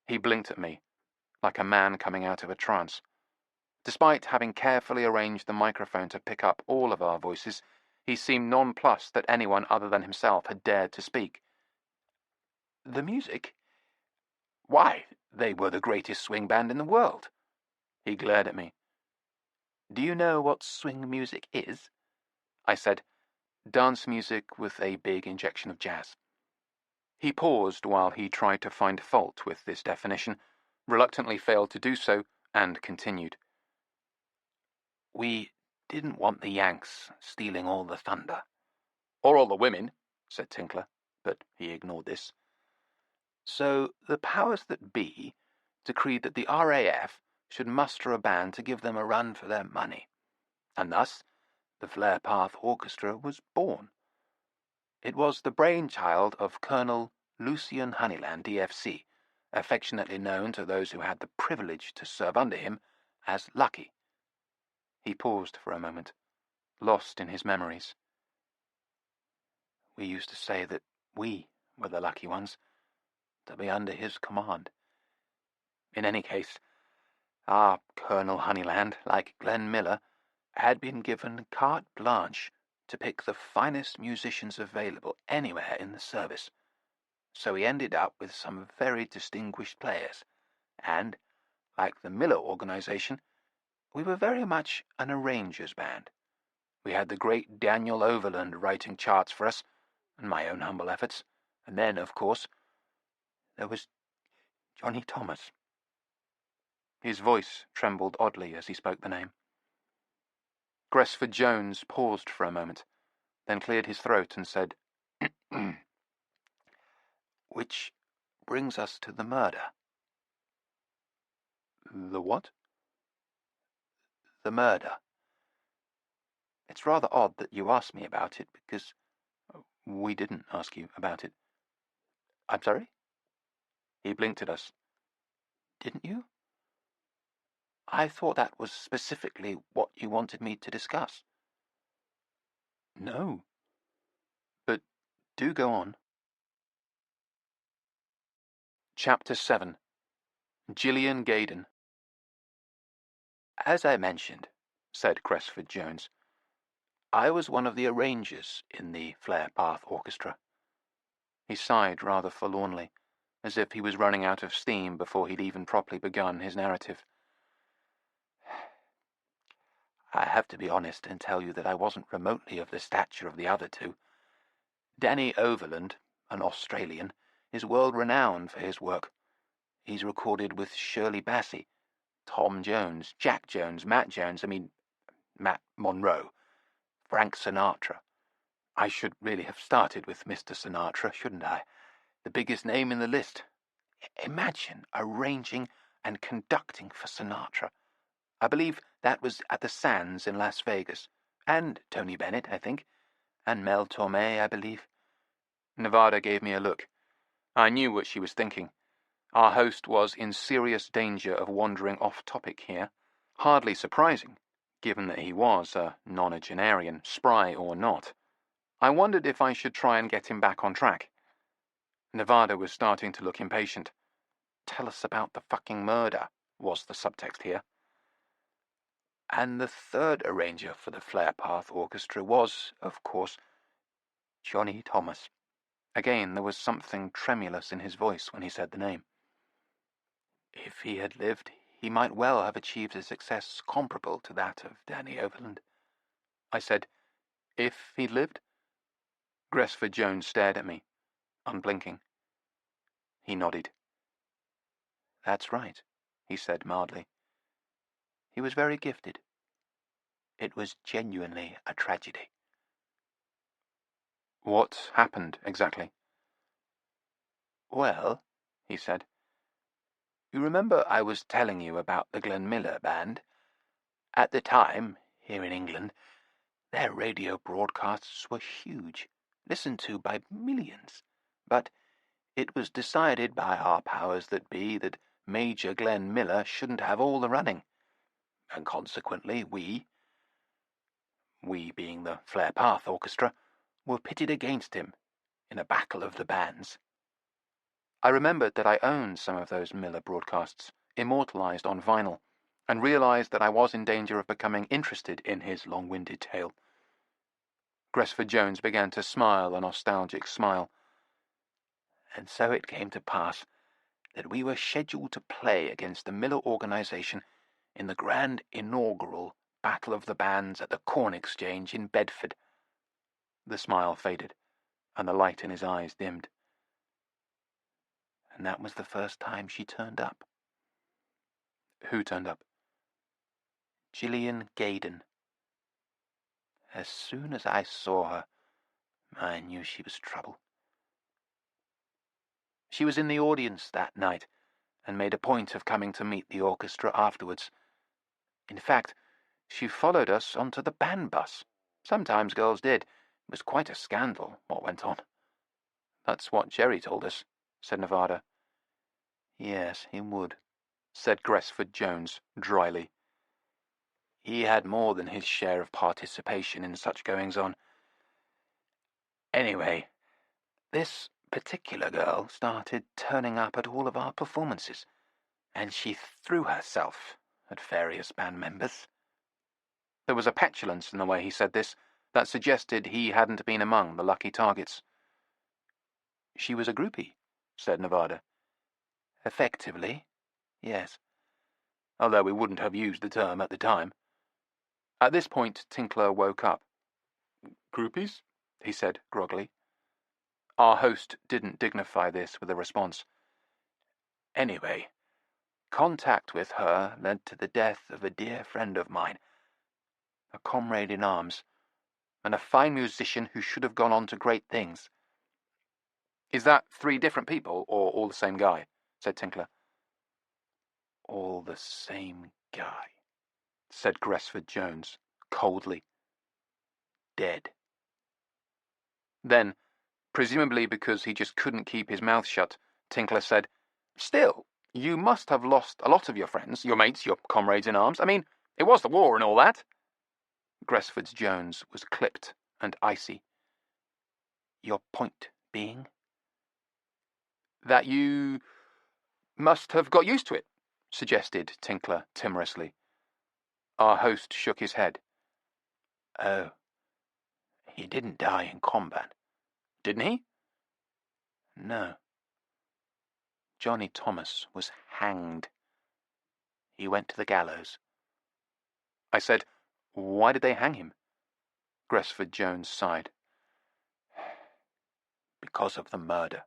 [SPEAKER 1] He blinked at me, like a man coming out of a trance. Despite having carefully arranged the microphone to pick up all of our voices, he seemed nonplussed that anyone other than himself had dared to speak. "The music? Why, they were the greatest swing band in the world." He glared at me. "Do you know what swing music is?" I said, "Dance music with a big injection of jazz." He paused while he tried to find fault with this definition, reluctantly failed to do so, and continued. "We didn't want the Yanks stealing all the thunder." "Or all the women," said Tinkler, but he ignored this. "So the powers that be decreed that the RAF should muster a band to give them a run for their money, and thus the Flare Path Orchestra was born. It was the brainchild of Colonel Lucian Honeyland, DFC, affectionately known to those who had the privilege to serve under him as Lucky." He paused for a moment, lost in his memories. "We used to say that we were the lucky ones, to be under his command. In any case, our Colonel Honeyland, like Glenn Miller, had been given carte blanche to pick the finest musicians available anywhere in the service. So he ended up with some very distinguished players, and, like the Miller organization, we were very much an arranger's band. We had the great Daniel Overland writing charts for us, and my own humble efforts, and then, of course, there was Johnny Thomas." His voice trembled oddly as he spoke the name. Gresford Jones paused for a moment, then cleared his throat and said, "Which brings us to the murder." "The what?" "The murder. It's rather odd that you asked me about it, because we didn't ask you about it." "I'm sorry?" He blinked at us. "Didn't you? I thought that was specifically what you wanted me to discuss." "No. But do go on." Chapter 7. Gillian Gaydon. "As I mentioned," said Cresford Jones, "I was one of the arrangers in the Flare Path Orchestra." He sighed rather forlornly, as if he was running out of steam before he'd even properly begun his narrative. "I have to be honest and tell you that I wasn't remotely of the stature of the other two. Danny Overland, an Australian, is world-renowned for his work. He's recorded with Shirley Bassey, Tom Jones, Jack Jones, Matt Monroe, Frank Sinatra. I should really have started with Mr. Sinatra, shouldn't I? The biggest name in the list. Imagine arranging and conducting for Sinatra. I believe that was at the Sands in Las Vegas. And Tony Bennett, I think. And Mel Torme, I believe." Nevada gave me a look. I knew what she was thinking. Our host was in serious danger of wandering off topic here. Hardly surprising, given that he was a nonagenarian, spry or not. I wondered if I should try and get him back on track. Nevada was starting to look impatient. "Tell us about the fucking murder," was the subtext here. "And the third arranger for the Flare Path Orchestra was, of course, Johnny Thomas." Again, there was something tremulous in his voice when he said the name. "If he had lived, he might well have achieved a success comparable to that of Danny Overland." I said, "If he'd lived?" Gresford Jones stared at me, unblinking. He nodded. "That's right," he said mildly. "He was very gifted. It was genuinely a tragedy." "What happened exactly?" "Well," he said, "you remember I was telling you about the Glenn Miller Band? At the time, here in England, their radio broadcasts were huge, listened to by millions. But it was decided by our powers that be that Major Glenn Miller shouldn't have all the running, and consequently we being the Flare Path Orchestra, were pitted against him in a battle of the bands. I remembered that I owned some of those Miller broadcasts, immortalized on vinyl, and realized that I was in danger of becoming interested in his long-winded tale. Gresford Jones began to smile a nostalgic smile. And so it came to pass that we were scheduled to play against the Miller organization in the grand inaugural Battle of the Bands at the Corn Exchange in Bedford. The smile faded, and the light in his eyes dimmed. And that was the first time she turned up. Who turned up? Gillian Gaydon. As soon as I saw her, I knew she was trouble. She was in the audience that night, and made a point of coming to meet the orchestra afterwards. In fact, she followed us onto the band bus. Sometimes girls did. It was quite a scandal, what went on. That's what Jerry told us, said Nevada. Yes, he would, said Gresford Jones, dryly. He had more than his share of participation in such goings-on. Anyway, this particular girl started turning up at all of our performances, and she threw herself at various band members. There was a petulance in the way he said this that suggested he hadn't been among the lucky targets. She was a groupie, said Nevada. Effectively, yes. Although we wouldn't have used the term at the time. At this point, Tinkler woke up. Groupies? He said groggily. Our host didn't dignify this with a response. Anyway, contact with her led to the death of a dear friend of mine, a comrade in arms, and a fine musician who should have gone on to great things. Is that 3 different people, or all the same guy? Said Tinkler. All the same guy, said Gresford Jones, coldly. Dead. Then, presumably because he just couldn't keep his mouth shut, Tinkler said, Still, you must have lost a lot of your friends, your mates, your comrades in arms. I mean, it was the war and all that. Gresford Jones was clipped and icy. Your point being? That you must have got used to it, suggested Tinkler timorously. Our host shook his head. Oh, he didn't die in combat, didn't he? No. Johnny Thomas was hanged. He went to the gallows. I said, Why did they hang him? Gresford Jones sighed. Because of the murder.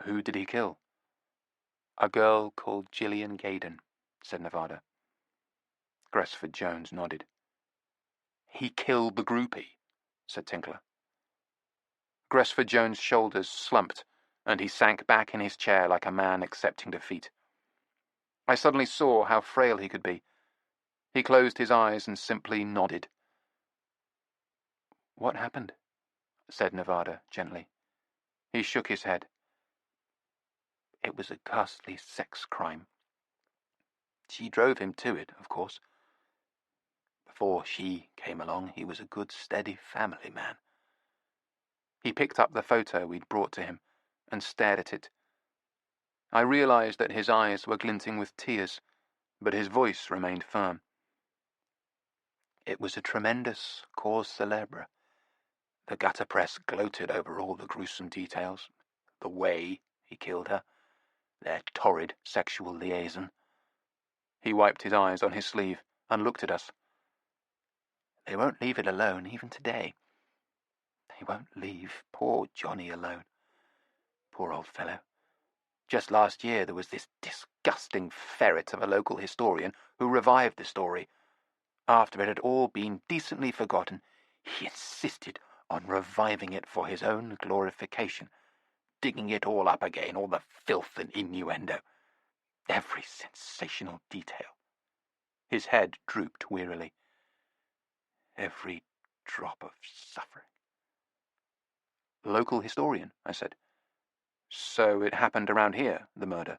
[SPEAKER 1] Who did he kill? A girl called Gillian Gaydon, said Nevada. Gresford Jones nodded. He killed the groupie, said Tinkler. Gresford Jones' shoulders slumped, and he sank back in his chair like a man accepting defeat. I suddenly saw how frail he could be. He closed his eyes and simply nodded. What happened? Said Nevada gently. He shook his head. It was a ghastly sex crime. She drove him to it, of course. Before she came along, he was a good, steady family man. He picked up the photo we'd brought to him and stared at it. I realized that his eyes were glinting with tears, but his voice remained firm. It was a tremendous cause célèbre. The gutter press gloated over all the gruesome details, the way he killed her, their torrid sexual liaison. He wiped his eyes on his sleeve and looked at us. They won't leave it alone even today. They won't leave poor Johnny alone. Poor old fellow. Just last year there was this disgusting ferret of a local historian who revived the story. After it had all been decently forgotten, he insisted on reviving it for his own glorification, digging it all up again, all the filth and innuendo, every sensational detail. His head drooped wearily. Every drop of suffering. Local historian, I said. So it happened around here, the murder?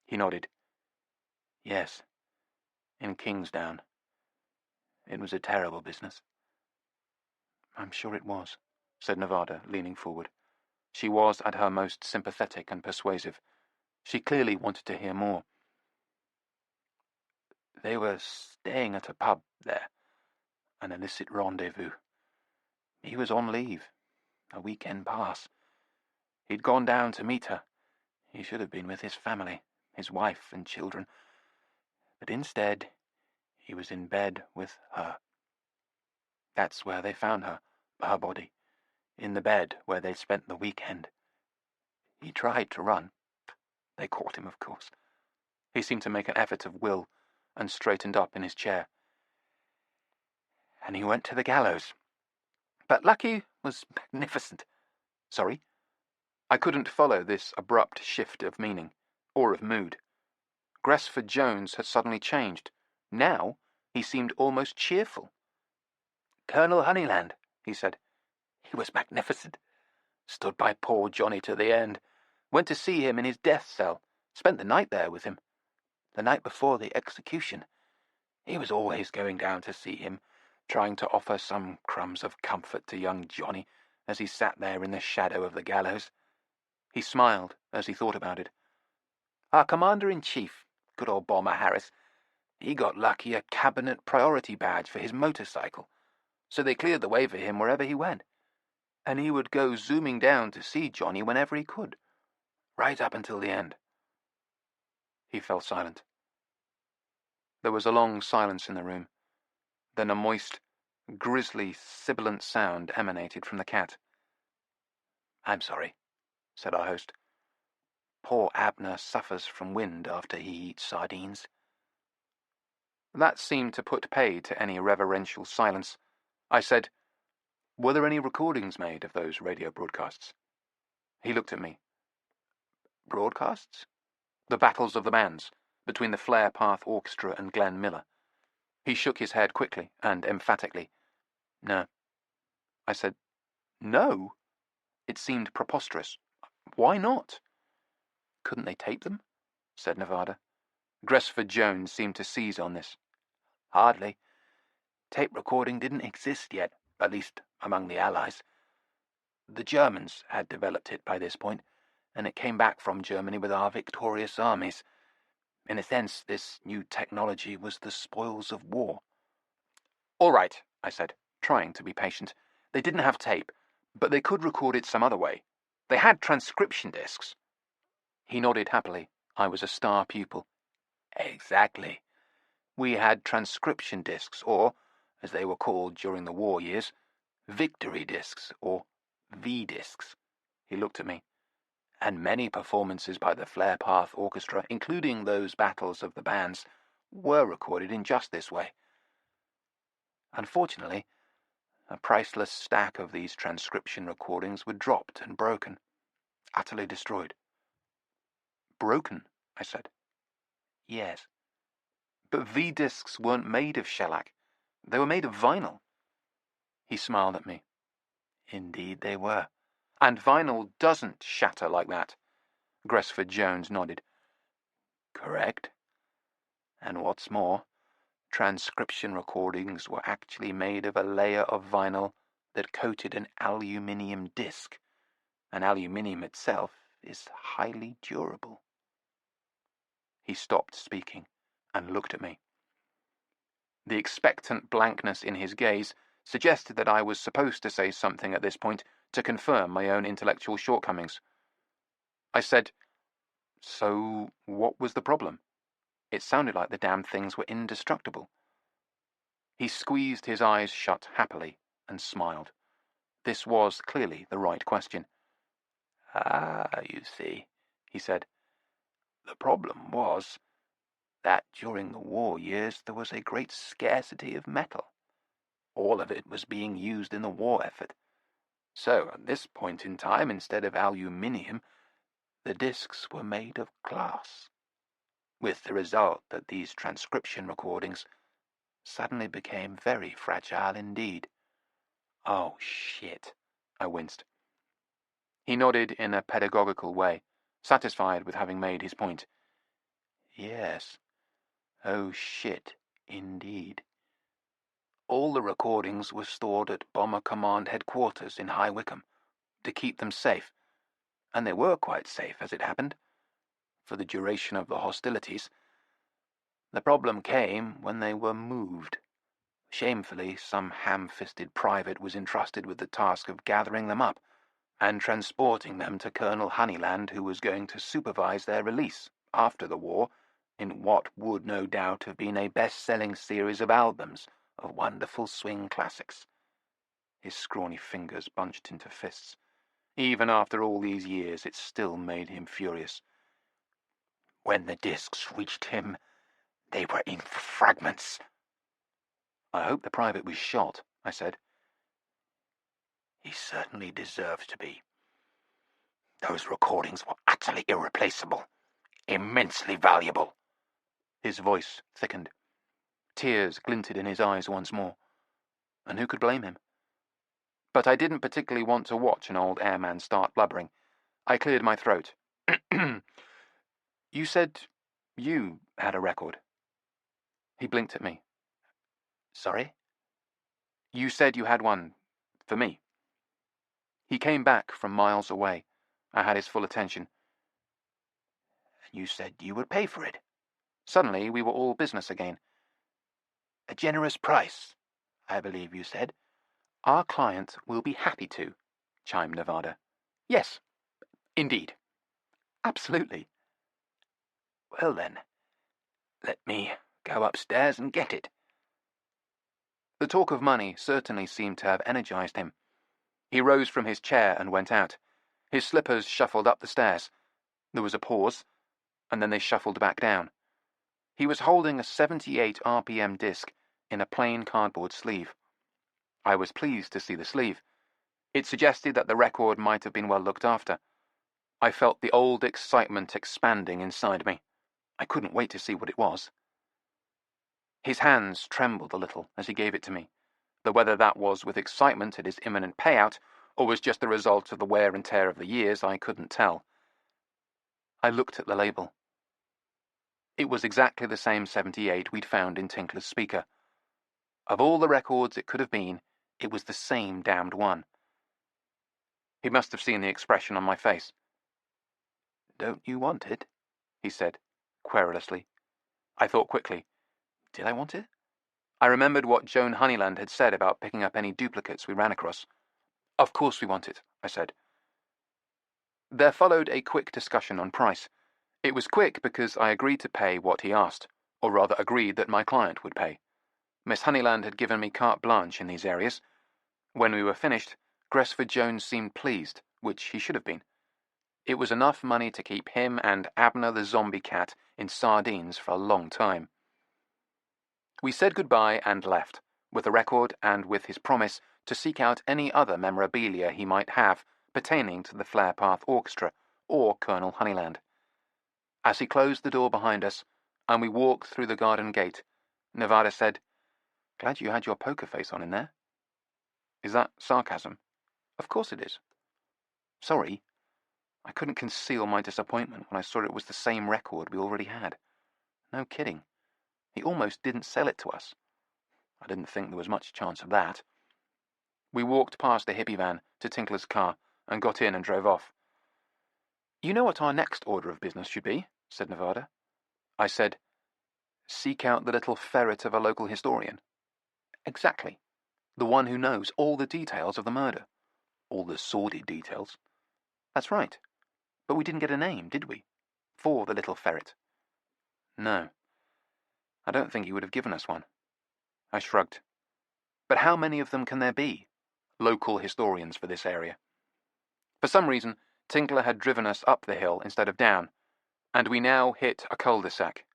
[SPEAKER 1] He nodded. Yes, in Kingsdown. It was a terrible business. I'm sure it was, said Nevada, leaning forward. She was at her most sympathetic and persuasive. She clearly wanted to hear more. They were staying at a pub there, an illicit rendezvous. He was on leave, a weekend pass. He'd gone down to meet her. He should have been with his family, his wife and children. But instead, he was in bed with her. That's where they found her body, in the bed where they'd spent the weekend. He tried to run. They caught him, of course. He seemed to make an effort of will and straightened up in his chair. And he went to the gallows. But Lucky was magnificent. Sorry? I couldn't follow this abrupt shift of meaning, or of mood. Gresford Jones had suddenly changed. Now he seemed almost cheerful. Colonel Honeyland, he said. He was magnificent. Stood by poor Johnny to the end. Went to see him in his death cell. Spent the night there with him. The night before the execution. He was always going down to see him, trying to offer some crumbs of comfort to young Johnny as he sat there in the shadow of the gallows. He smiled as he thought about it. Our Commander-in-Chief, good old Bomber Harris, he got Lucky a cabinet priority badge for his motorcycle, so they cleared the way for him wherever he went. And he would go zooming down to see Johnny whenever he could, right up until the end. He fell silent. There was a long silence in the room. Then a moist, grisly, sibilant sound emanated from the cat. I'm sorry, said our host. Poor Abner suffers from wind after he eats sardines. That seemed to put paid to any reverential silence. I said, Were there any recordings made of those radio broadcasts? He looked at me. Broadcasts? The battles of the bands, between the Flare Path Orchestra and Glenn Miller. He shook his head quickly and emphatically. No. I said, No? It seemed preposterous. Why not? Couldn't they tape them? Said Nevada. Gresford Jones seemed to seize on this. Hardly. Tape recording didn't exist yet, at least among the Allies. The Germans had developed it by this point, and it came back from Germany with our victorious armies. In a sense, this new technology was the spoils of war. All right, I said, trying to be patient. They didn't have tape, but they could record it some other way. They had transcription discs. He nodded happily. I was a star pupil. Exactly. We had transcription discs, or, as they were called during the war years, victory discs, or V-discs. He looked at me. And many performances by the Flare Path Orchestra, including those battles of the bands, were recorded in just this way. Unfortunately, a priceless stack of these transcription recordings were dropped and broken, utterly destroyed. Broken, I said. Yes. But V-discs weren't made of shellac. They were made of vinyl. He smiled at me. Indeed they were. And vinyl doesn't shatter like that. Gresford Jones nodded. Correct. And what's more, transcription recordings were actually made of a layer of vinyl that coated an aluminium disc, and aluminium itself is highly durable. He stopped speaking and looked at me. The expectant blankness in his gaze suggested that I was supposed to say something at this point to confirm my own intellectual shortcomings. I said, So what was the problem? It sounded like the damn things were indestructible. He squeezed his eyes shut happily and smiled. This was clearly the right question. You see, he said. The problem was that during the war years there was a great scarcity of metal. All of it was being used in the war effort. So, at this point in time, instead of aluminium, the discs were made of glass, with the result that these transcription recordings suddenly became very fragile indeed. Oh, shit, I winced. He nodded in a pedagogical way, satisfied with having made his point. Yes. Oh shit, indeed. All the recordings were stored at Bomber Command Headquarters in High Wycombe, to keep them safe, and they were quite safe as it happened, for the duration of the hostilities. The problem came when they were moved. Shamefully, some ham-fisted private was entrusted with the task of gathering them up and transporting them to Colonel Honeyland, who was going to supervise their release after the war in what would no doubt have been a best-selling series of albums of wonderful swing classics. His scrawny fingers bunched into fists. Even after all these years, it still made him furious. When the discs reached him, they were in fragments. I hope the private was shot, I said. He certainly deserves to be. Those recordings were utterly irreplaceable, immensely valuable. His voice thickened. Tears glinted in his eyes once more. And who could blame him? But I didn't particularly want to watch an old airman start blubbering. I cleared my throat. You said you had a record. He blinked at me. Sorry? You said you had one for me. He came back from miles away. I had his full attention. You said you would pay for it. Suddenly, we were all business again. A generous price, I believe you said. Our client will be happy to, chimed Nevada. Yes, indeed. Absolutely. Well then, let me go upstairs and get it. The talk of money certainly seemed to have energized him. He rose from his chair and went out. His slippers shuffled up the stairs. There was a pause, and then they shuffled back down. He was holding a 78 RPM disc in a plain cardboard sleeve. I was pleased to see the sleeve. It suggested that the record might have been well looked after. I felt the old excitement expanding inside me. I couldn't wait to see what it was. His hands trembled a little as he gave it to me, though whether that was with excitement at his imminent payout or was just the result of the wear and tear of the years, I couldn't tell. I looked at the label. It was exactly the same 78 we'd found in Tinkler's speaker. Of all the records it could have been, it was the same damned one. He must have seen the expression on my face. Don't you want it? He said, querulously. I thought quickly. Did I want it? I remembered what Joan Honeyland had said about picking up any duplicates we ran across. Of course we want it, I said. There followed a quick discussion on price. It was quick because I agreed to pay what he asked, or rather agreed that my client would pay. Miss Honeyland had given me carte blanche in these areas. When we were finished, Gresford Jones seemed pleased, which he should have been. It was enough money to keep him and Abner the zombie cat in sardines for a long time. We said goodbye and left, with the record and with his promise to seek out any other memorabilia he might have pertaining to the Flare Path Orchestra or Colonel Honeyland. As he closed the door behind us, and we walked through the garden gate, Nevada said, Glad you had your poker face on in there. Is that sarcasm? Of course it is. Sorry. I couldn't conceal my disappointment when I saw it was the same record we already had. No kidding. He almost didn't sell it to us. I didn't think there was much chance of that. We walked past the hippie van to Tinkler's car and got in and drove off. You know what our next order of business should be, said Nevada. I said, seek out the little ferret of a local historian. Exactly. The one who knows all the details of the murder. All the sordid details. That's right. But we didn't get a name, did we? For the little ferret. No. I don't think he would have given us one. I shrugged. But how many of them can there be? Local historians for this area. For some reason, Tinkler had driven us up the hill instead of down, and we now hit a cul-de-sac.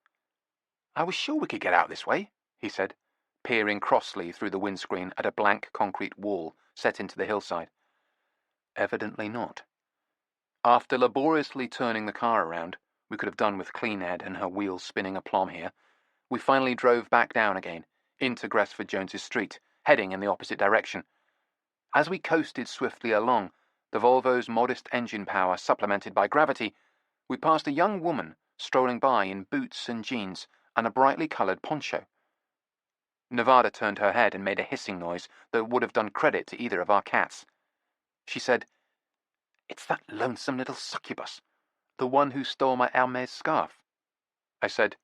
[SPEAKER 1] I was sure we could get out this way, he said, peering crossly through the windscreen at a blank concrete wall set into the hillside. Evidently not. After laboriously turning the car around, we could have done with Cleanhead and her wheels spinning aplomb here, we finally drove back down again, into Gresford Jones's street, heading in the opposite direction. As we coasted swiftly along, the Volvo's modest engine power supplemented by gravity, we passed a young woman strolling by in boots and jeans and a brightly coloured poncho. Nevada turned her head and made a hissing noise that would have done credit to either of our cats. She said, "It's that lonesome little succubus, the one who stole my Hermes scarf." I said,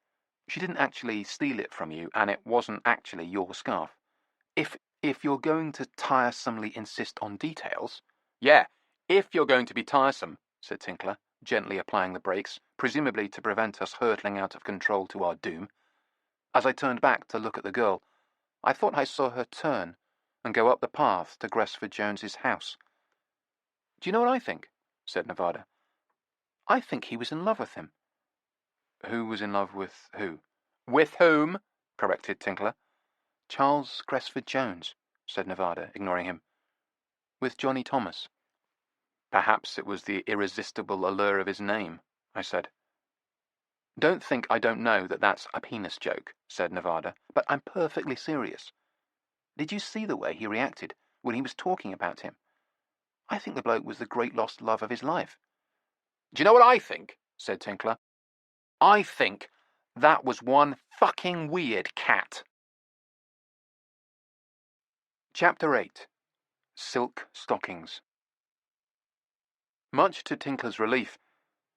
[SPEAKER 1] "She didn't actually steal it from you, and it wasn't actually your scarf. If you're going to tiresomely insist on details—" "Yeah, if you're going to be tiresome," said Tinkler, gently applying the brakes, presumably to prevent us hurtling out of control to our doom. As I turned back to look at the girl, I thought I saw her turn and go up the path to Gresford Jones's house. "Do you know what I think?" said Nevada. "I think he was in love with him." "Who was in love with who?" "With whom?" corrected Tinkler. "Charles Gresford Jones," said Nevada, ignoring him. "With Johnny Thomas." "Perhaps it was the irresistible allure of his name," I said. "Don't think I don't know that that's a penis joke," said Nevada, "but I'm perfectly serious. Did you see the way he reacted when he was talking about him? I think the bloke was the great lost love of his life." "Do you know what I think?" said Tinkler. "I think that was one fucking weird cat." Chapter 8. Silk Stockings. Much to Tinkler's relief,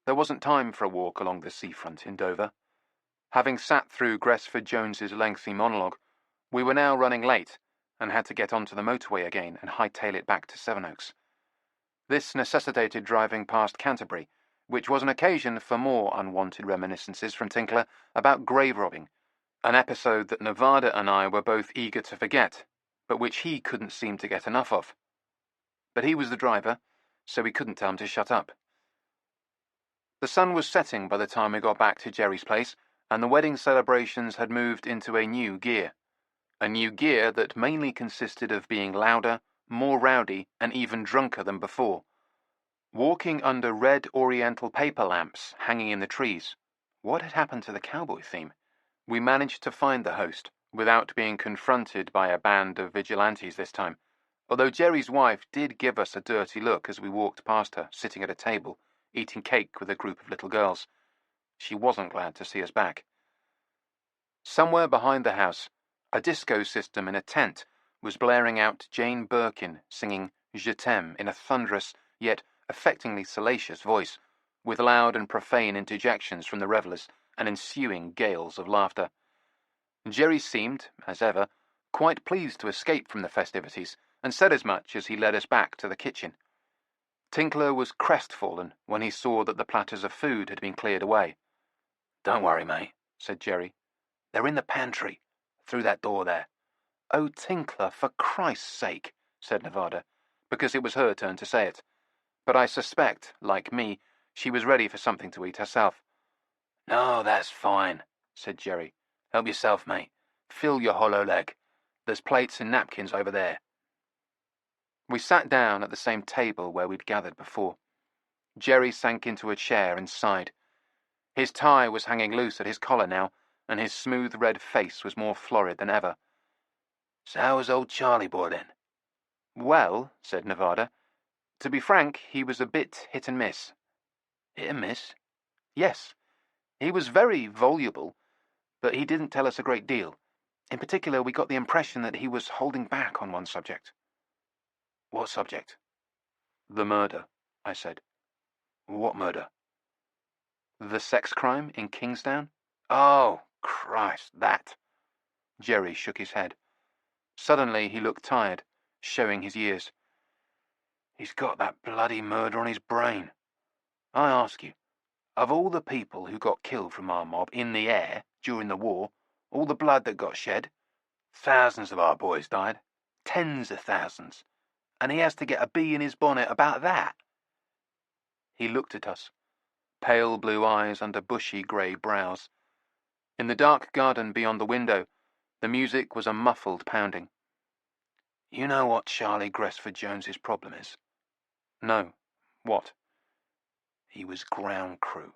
[SPEAKER 1] there wasn't time for a walk along the seafront in Dover. Having sat through Gresford Jones's lengthy monologue, we were now running late and had to get onto the motorway again and hightail it back to Sevenoaks. This necessitated driving past Canterbury, which was an occasion for more unwanted reminiscences from Tinkler about grave robbing, an episode that Nevada and I were both eager to forget, but which he couldn't seem to get enough of. But he was the driver, so we couldn't tell him to shut up. The sun was setting by the time we got back to Jerry's place, and the wedding celebrations had moved into a new gear that mainly consisted of being louder, more rowdy, and even drunker than before. Walking under red oriental paper lamps hanging in the trees, what had happened to the cowboy theme? We managed to find the host, without being confronted by a band of vigilantes this time, although Jerry's wife did give us a dirty look as we walked past her, sitting at a table, eating cake with a group of little girls. She wasn't glad to see us back. Somewhere behind the house, a disco system in a tent was blaring out Jane Birkin singing Je t'aime in a thunderous, yet affectingly salacious voice, with loud and profane interjections from the revellers and ensuing gales of laughter. Jerry seemed, as ever, quite pleased to escape from the festivities, and said as much as he led us back to the kitchen. Tinkler was crestfallen when he saw that the platters of food had been cleared away. "Don't worry, mate," said Jerry. "They're in the pantry, through that door there." "Oh, Tinkler, for Christ's sake," said Nevada, because it was her turn to say it. But I suspect, like me, she was ready for something to eat herself. "No, that's fine," said Jerry. "Help yourself, mate. Fill your hollow leg. There's plates and napkins over there." We sat down at the same table where we'd gathered before. Jerry sank into a chair and sighed. His tie was hanging loose at his collar now, and his smooth red face was more florid than ever. "So how was old Charlie boy then?" "Well," said Nevada, "to be frank, he was a bit hit and miss." "Hit and miss?" "Yes. He was very voluble, but he didn't tell us a great deal. In particular, we got the impression that he was holding back on one subject." "What subject?" "The murder," I said. "What murder?" "The sex crime in Kingsdown." "Oh, Christ, that." Jerry shook his head. Suddenly he looked tired, showing his years. "He's got that bloody murder on his brain. I ask you, of all the people who got killed from our mob in the air during the war, all the blood that got shed, thousands of our boys died, tens of thousands, and he has to get a bee in his bonnet about that." He looked at us, pale blue eyes under bushy grey brows. In the dark garden beyond the window, the music was a muffled pounding. "You know what Charlie Gresford Jones's problem is?" "No. What?" "He was ground crew.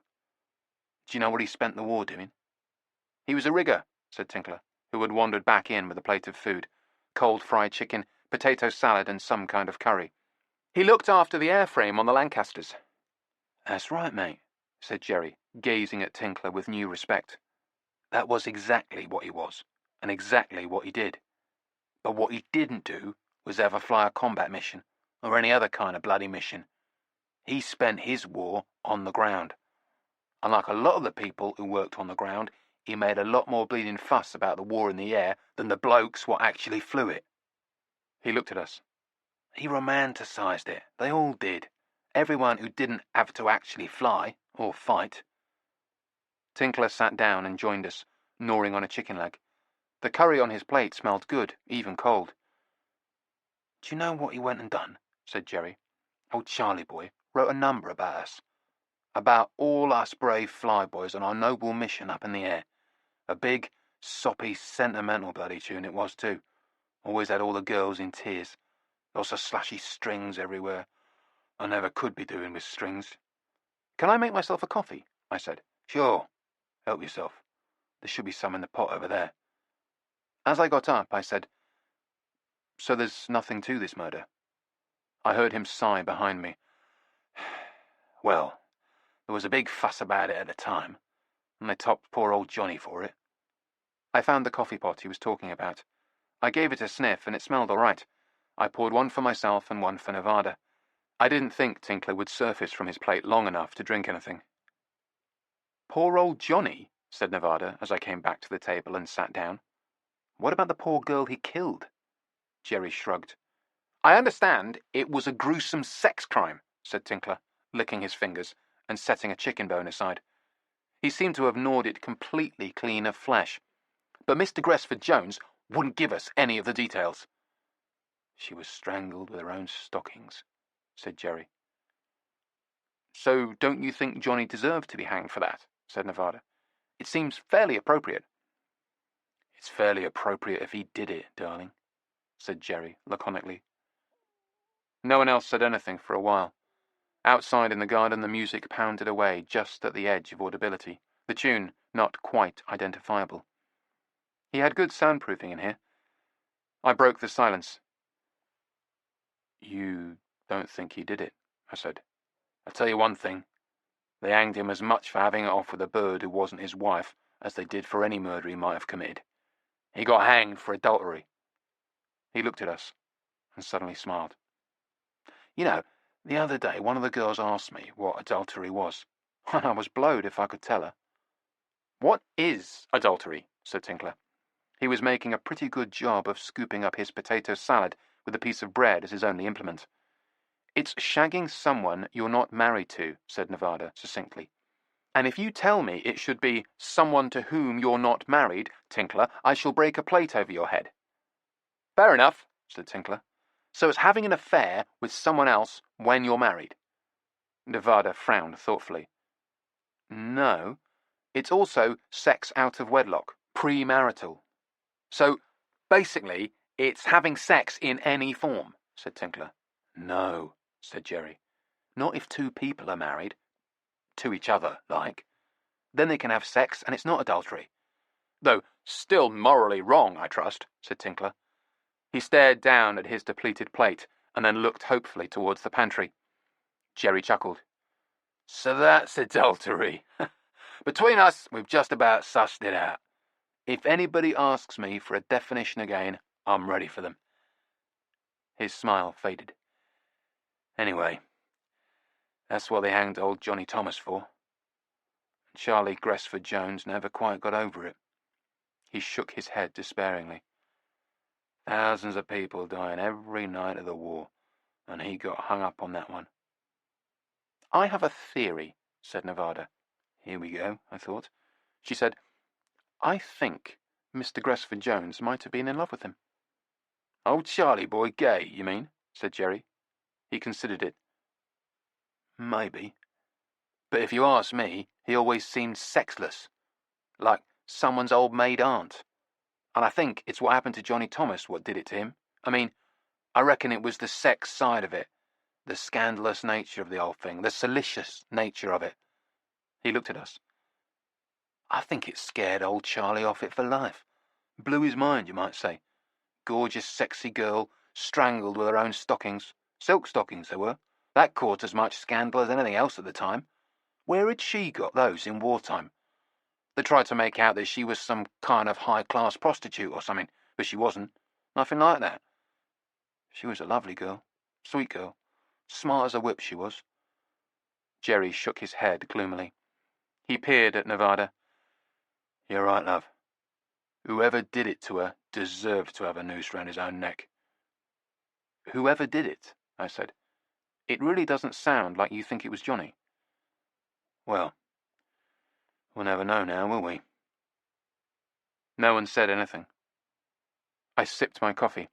[SPEAKER 1] Do you know what he spent the war doing?" "He was a rigger," said Tinkler, who had wandered back in with a plate of food, cold fried chicken, potato salad, and some kind of curry. "He looked after the airframe on the Lancasters." "That's right, mate," said Jerry, gazing at Tinkler with new respect. That was exactly what he was, and exactly what he did. But what he didn't do was ever fly a combat mission, or any other kind of bloody mission. He spent his war on the ground. Unlike a lot of the people who worked on the ground, he made a lot more bleeding fuss about the war in the air than the blokes what actually flew it. He looked at us. He romanticised it. They all did. Everyone who didn't have to actually fly, or fight. Tinkler sat down and joined us, gnawing on a chicken leg. The curry on his plate smelled good, even cold. "Do you know what he went and done?" said Jerry. "Old Charlie boy wrote a number about us. About all us brave flyboys on our noble mission up in the air. A big, soppy, sentimental bloody tune it was too. Always had all the girls in tears. Lots of slashy strings everywhere. I never could be doing with strings." "Can I make myself a coffee?" I said. "Sure. Help yourself. There should be some in the pot over there." As I got up, I said, "So there's nothing to this murder?" I heard him sigh behind me. "Well, there was a big fuss about it at the time, and they topped poor old Johnny for it." I found the coffee pot he was talking about. I gave it a sniff, and it smelled all right. I poured one for myself and one for Nevada. I didn't think Tinkler would surface from his plate long enough to drink anything. "Poor old Johnny," said Nevada as I came back to the table and sat down. "What about the poor girl he killed?" Jerry shrugged. "I understand it was a gruesome sex crime," said Tinkler, licking his fingers and setting a chicken bone aside. He seemed to have gnawed it completely clean of flesh. "But Mr. Gresford-Jones wouldn't give us any of the details." "She was strangled with her own stockings," said Jerry. "So don't you think Johnny deserved to be hanged for that?" said Nevada. "It seems fairly appropriate." "It's fairly appropriate if he did it, darling," said Jerry laconically. No one else said anything for a while. Outside in the garden the music pounded away just at the edge of audibility, the tune not quite identifiable. He had good soundproofing in here. I broke the silence. "You don't think he did it?" I said. "I'll tell you one thing. They hanged him as much for having it off with a bird who wasn't his wife as they did for any murder he might have committed. He got hanged for adultery." He looked at us and suddenly smiled. "You know, the other day one of the girls asked me what adultery was, and I was blowed if I could tell her." "What is adultery?" said Tinkler. He was making a pretty good job of scooping up his potato salad with a piece of bread as his only implement. "It's shagging someone you're not married to," said Nevada succinctly. "And if you tell me it should be someone to whom you're not married, Tinkler, I shall break a plate over your head." "Fair enough," said Tinkler. "So it's having an affair with someone else when you're married." Nevada frowned thoughtfully. "No, it's also sex out of wedlock, premarital." "So, basically, it's having sex in any form," said Tinkler. "No," said Jerry. "Not if two people are married. To each other, like. Then they can have sex and it's not adultery." "Though still morally wrong, I trust," said Tinkler. He stared down at his depleted plate and then looked hopefully towards the pantry. Jerry chuckled. "So that's adultery. Between us, we've just about sussed it out. If anybody asks me for a definition again, I'm ready for them." His smile faded. "Anyway, that's what they hanged old Johnny Thomas for. Charlie Gresford-Jones never quite got over it." He shook his head despairingly. "Thousands of people dying every night of the war, and he got hung up on that one." "I have a theory," said Nevada. Here we go, I thought. She said, "I think Mr. Gresford-Jones might have been in love with him." "Old Charlie boy gay, you mean?" said Jerry. He considered it. "Maybe. But if you ask me, he always seemed sexless. Like someone's old maid aunt. And I think it's what happened to Johnny Thomas what did it to him. I mean, I reckon it was the sex side of it. The scandalous nature of the old thing. The salacious nature of it." He looked at us. "I think it scared old Charlie off it for life. Blew his mind, you might say. Gorgeous, sexy girl, strangled with her own stockings. Silk stockings they were. That caused as much scandal as anything else at the time. Where had she got those in wartime? They tried to make out that she was some kind of high-class prostitute or something, but she wasn't. Nothing like that. She was a lovely girl, sweet girl, smart as a whip she was. Jerry shook his head gloomily. He peered at Nevada. You're right, love. Whoever did it to her deserved to have a noose round his own neck. Whoever did it, I said. It really doesn't sound like you think it was Johnny. Well, we'll never know now, will we? No one said anything. I sipped my coffee.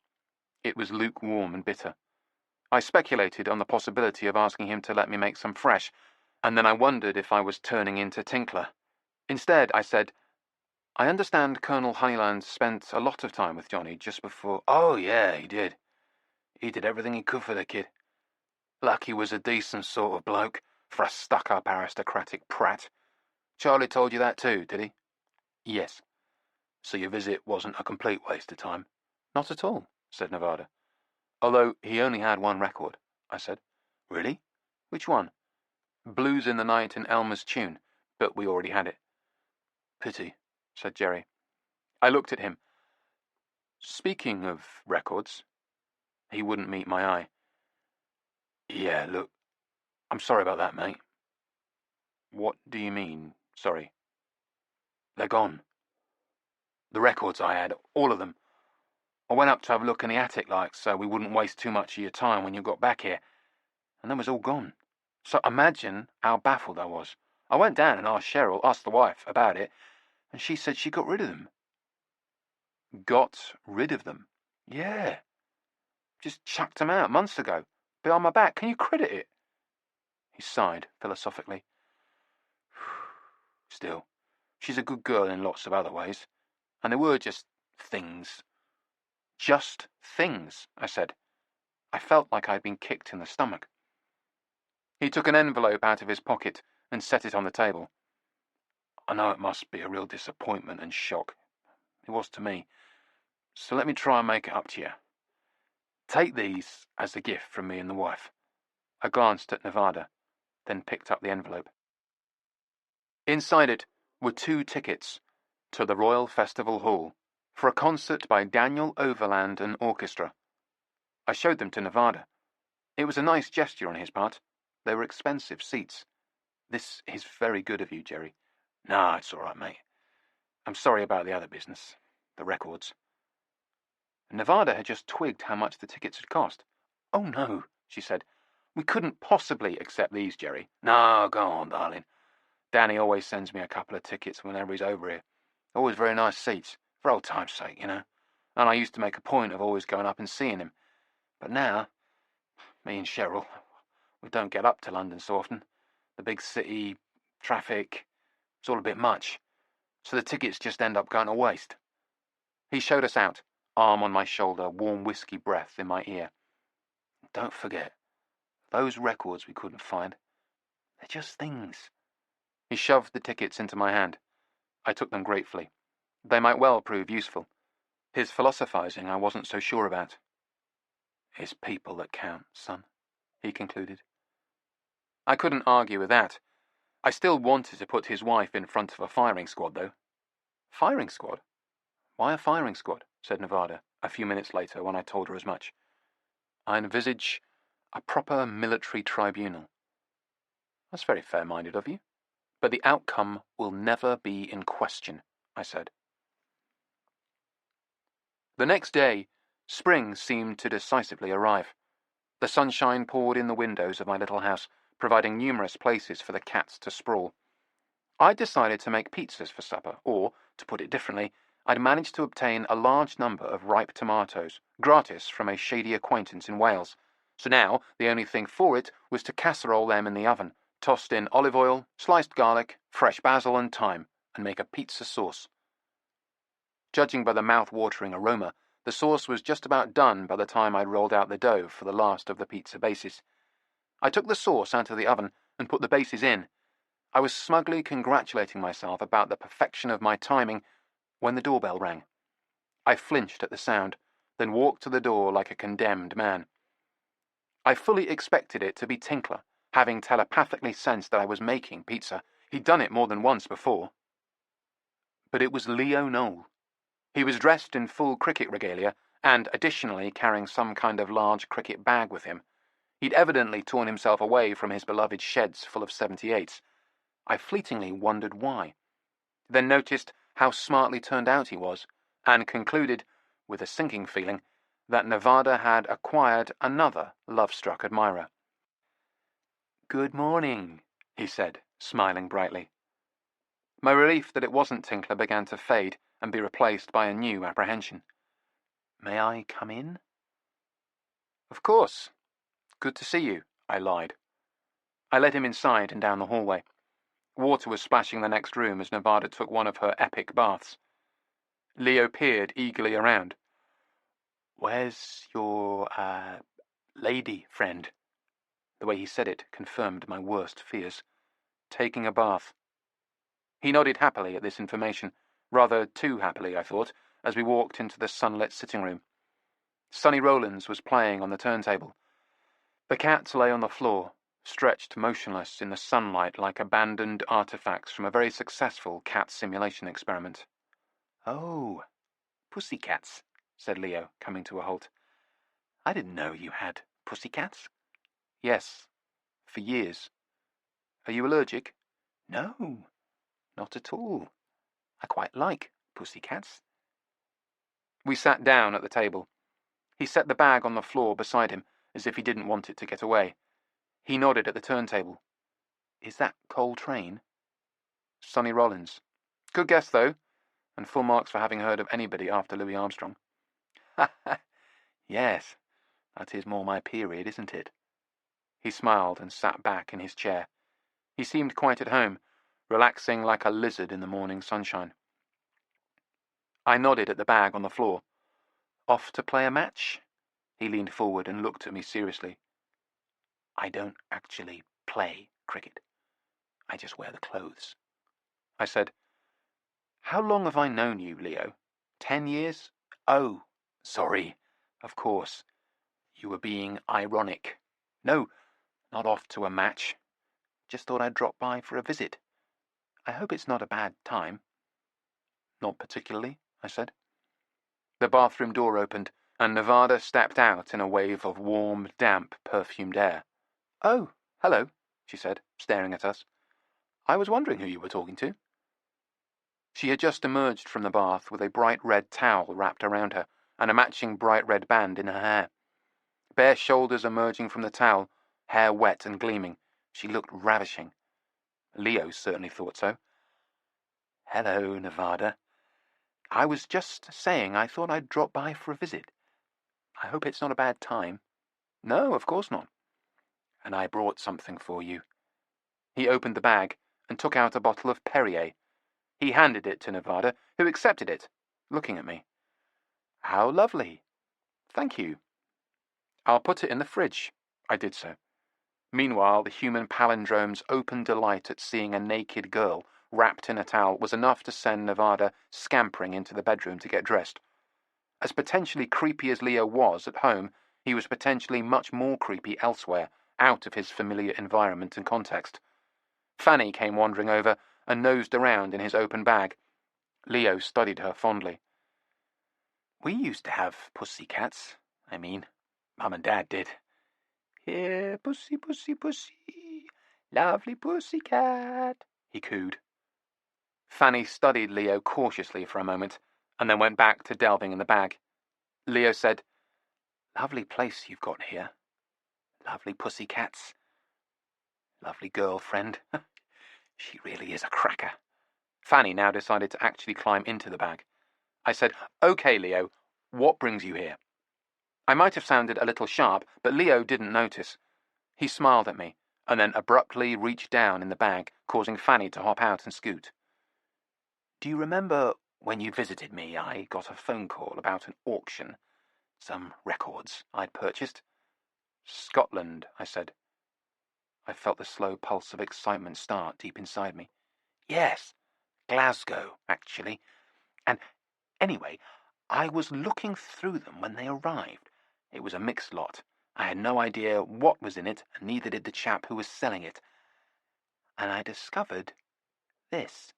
[SPEAKER 1] It was lukewarm and bitter. I speculated on the possibility of asking him to let me make some fresh, and then I wondered if I was turning into Tinkler. Instead, I said, I understand Colonel Honeyland spent a lot of time with Johnny just before— Oh, yeah, he did. He did everything he could for the kid. Lucky was a decent sort of bloke for a stuck-up aristocratic prat. Charlie told you that too, did he? Yes. So your visit wasn't a complete waste of time? Not at all, said Nevada. Although he only had one record, I said. Really? Which one? Blues in the Night in Elmer's Tune, but we already had it. Pity, said Jerry. I looked at him. Speaking of records, he wouldn't meet my eye. Yeah, look, I'm sorry about that, mate. What do you mean, sorry? They're gone. The records I had, all of them. I went up to have a look in the attic, so we wouldn't waste too much of your time when you got back here, and they was all gone. So imagine how baffled I was. I went down and asked the wife, about it, and she said she got rid of them. Got rid of them? Yeah. Just chucked them out months ago. Behind my back. Can you credit it? He sighed philosophically. Still, she's a good girl in lots of other ways. And they were just things. Just things, I said. I felt like I'd been kicked in the stomach. He took an envelope out of his pocket and set it on the table. I know it must be a real disappointment and shock. It was to me. So let me try and make it up to you. Take these as a gift from me and the wife. I glanced at Nevada, then picked up the envelope. Inside it were 2 tickets to the Royal Festival Hall for a concert by Daniel Overland and Orchestra. I showed them to Nevada. It was a nice gesture on his part. They were expensive seats. This is very good of you, Jerry. Nah, it's all right, mate. I'm sorry about the other business, the records. Nevada had just twigged how much the tickets had cost. Oh, no, she said. We couldn't possibly accept these, Jerry. No, go on, darling. Danny always sends me a couple of tickets whenever he's over here. Always very nice seats, for old time's sake, you know. And I used to make a point of always going up and seeing him. But now, me and Cheryl, we don't get up to London so often. The big city, traffic, it's all a bit much. So the tickets just end up going to waste. He showed us out, arm on my shoulder, warm whiskey breath in my ear. Don't forget, those records we couldn't find, they're just things. He shoved the tickets into my hand. I took them gratefully. They might well prove useful. His philosophizing I wasn't so sure about. It's people that count, son, he concluded. I couldn't argue with that. I still wanted to put his wife in front of a firing squad, though. Firing squad? Why a firing squad? Said Nevada, a few minutes later when I told her as much. I envisage a proper military tribunal. That's very fair-minded of you. But the outcome will never be in question, I said. The next day, spring seemed to decisively arrive. The sunshine poured in the windows of my little house, providing numerous places for the cats to sprawl. I'd decided to make pizzas for supper, or, to put it differently, I'd managed to obtain a large number of ripe tomatoes, gratis from a shady acquaintance in Wales. So now, the only thing for it was to casserole them in the oven, tossed in olive oil, sliced garlic, fresh basil and thyme, and make a pizza sauce. Judging by the mouth-watering aroma, the sauce was just about done by the time I'd rolled out the dough for the last of the pizza bases. I took the sauce out of the oven and put the bases in. I was smugly congratulating myself about the perfection of my timing when the doorbell rang. I flinched at the sound, then walked to the door like a condemned man. I fully expected it to be Tinkler, having telepathically sensed that I was making pizza. He'd done it more than once before. But it was Leo Knoll. He was dressed in full cricket regalia, and additionally carrying some kind of large cricket bag with him. He'd evidently torn himself away from his beloved sheds full of 78s. I fleetingly wondered why, then noticed how smartly turned out he was, and concluded, with a sinking feeling, that Nevada had acquired another love-struck admirer. "Good morning," he said, smiling brightly. My relief that it wasn't Tinkler began to fade and be replaced by a new apprehension. "May I come in?" "Of course. Good to see you," I lied. I led him inside and down the hallway. Water was splashing the next room as Nevada took one of her epic baths. Leo peered eagerly around. "Where's your, lady friend?" The way he said it confirmed my worst fears. "Taking a bath." He nodded happily at this information, rather too happily, I thought, as we walked into the sunlit sitting room. Sonny Rollins was playing on the turntable. The cat lay on the floor, stretched motionless in the sunlight like abandoned artifacts from a very successful cat simulation experiment. "Oh, pussycats," said Leo, coming to a halt. "I didn't know you had pussycats." "Yes, for years." "Are you allergic?" "No, not at all. I quite like pussycats." We sat down at the table. He set the bag on the floor beside him, as if he didn't want it to get away. He nodded at the turntable. "Is that Coltrane?" "Sonny Rollins." Good guess, though, and full marks for having heard of anybody after Louis Armstrong. "Ha ha! Yes, that is more my period, isn't it?" He smiled and sat back in his chair. He seemed quite at home, relaxing like a lizard in the morning sunshine. I nodded at the bag on the floor. "Off to play a match?" He leaned forward and looked at me seriously. "I don't actually play cricket. I just wear the clothes." I said, "How long have I known you, Leo? 10 years? Oh, sorry. Of course. You were being ironic. No, not off to a match. Just thought I'd drop by for a visit. I hope it's not a bad time." "Not particularly," I said. The bathroom door opened, and Nevada stepped out in a wave of warm, damp, perfumed air. "Oh, hello," she said, staring at us. "I was wondering who you were talking to." She had just emerged from the bath with a bright red towel wrapped around her and a matching bright red band in her hair. Bare shoulders emerging from the towel, hair wet and gleaming, she looked ravishing. Leo certainly thought so. "Hello, Nevada. I was just saying I thought I'd drop by for a visit. I hope it's not a bad time." "No, of course not." "And I brought something for you." He opened the bag and took out a bottle of Perrier. He handed it to Nevada, who accepted it, looking at me. "How lovely. Thank you." "I'll put it in the fridge." I did so. Meanwhile, the human palindrome's open delight at seeing a naked girl wrapped in a towel was enough to send Nevada scampering into the bedroom to get dressed. As potentially creepy as Leo was at home, he was potentially much more creepy elsewhere, out of his familiar environment and context. Fanny came wandering over and nosed around in his open bag. Leo studied her fondly. "We used to have pussycats. I mean, Mum and Dad did. Here, pussy, pussy, pussy, lovely pussycat," he cooed. Fanny studied Leo cautiously for a moment, and then went back to delving in the bag. Leo said, "Lovely place you've got here. Lovely pussycats. Lovely girlfriend. She really is a cracker." Fanny now decided to actually climb into the bag. I said, "Okay, Leo, what brings you here?" I might have sounded a little sharp, but Leo didn't notice. He smiled at me, and then abruptly reached down in the bag, causing Fanny to hop out and scoot. "Do you remember when you visited me, I got a phone call about an auction? Some records I'd purchased?" "Scotland," I said. I felt the slow pulse of excitement start deep inside me. "Yes, Glasgow, actually. And anyway, I was looking through them when they arrived. It was a mixed lot. I had no idea what was in it, and neither did the chap who was selling it. And I discovered this.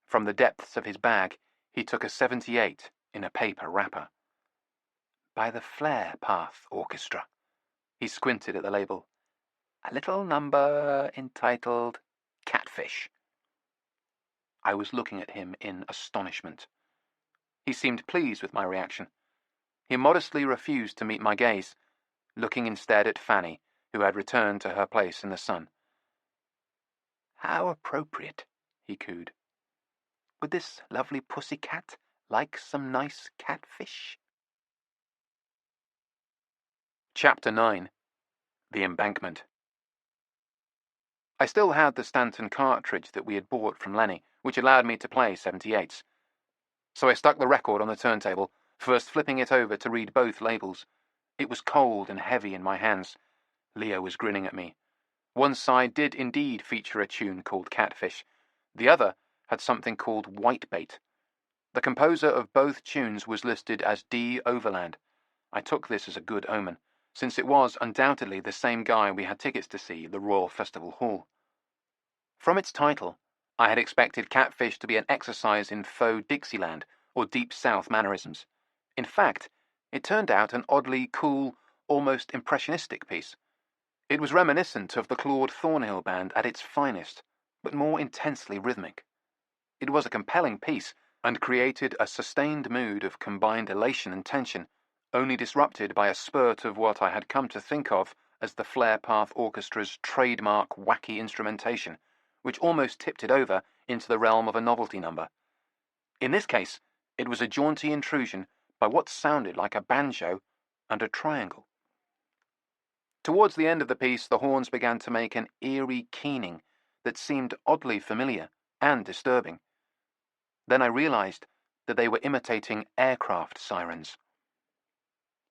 [SPEAKER 1] From the depths of his bag, he took a 78 in a paper wrapper. By the Flare Path Orchestra. He squinted at the label. A little number entitled Catfish. I was looking at him in astonishment. He seemed pleased with my reaction. He modestly refused to meet my gaze, looking instead at Fanny, who had returned to her place in the sun. How appropriate, he cooed. Would this lovely pussy cat like some nice catfish? Chapter 9. The Embankment. I still had the Stanton cartridge that we had bought from Lenny, which allowed me to play 78s. So I stuck the record on the turntable, first flipping it over to read both labels. It was cold and heavy in my hands. Leo was grinning at me. One side did indeed feature a tune called Catfish. The other had something called Whitebait. The composer of both tunes was listed as D. Overland. I took this as a good omen, since it was undoubtedly the same guy we had tickets to see at the Royal Festival Hall. From its title, I had expected Catfish to be an exercise in faux Dixieland or Deep South mannerisms. In fact, it turned out an oddly cool, almost impressionistic piece. It was reminiscent of the Claude Thornhill Band at its finest, but more intensely rhythmic. It was a compelling piece, and created a sustained mood of combined elation and tension, only disrupted by a spurt of what I had come to think of as the Flare Path Orchestra's trademark wacky instrumentation, which almost tipped it over into the realm of a novelty number. In this case, it was a jaunty intrusion by what sounded like a banjo and a triangle. Towards the end of the piece, the horns began to make an eerie keening that seemed oddly familiar and disturbing. Then I realized that they were imitating aircraft sirens.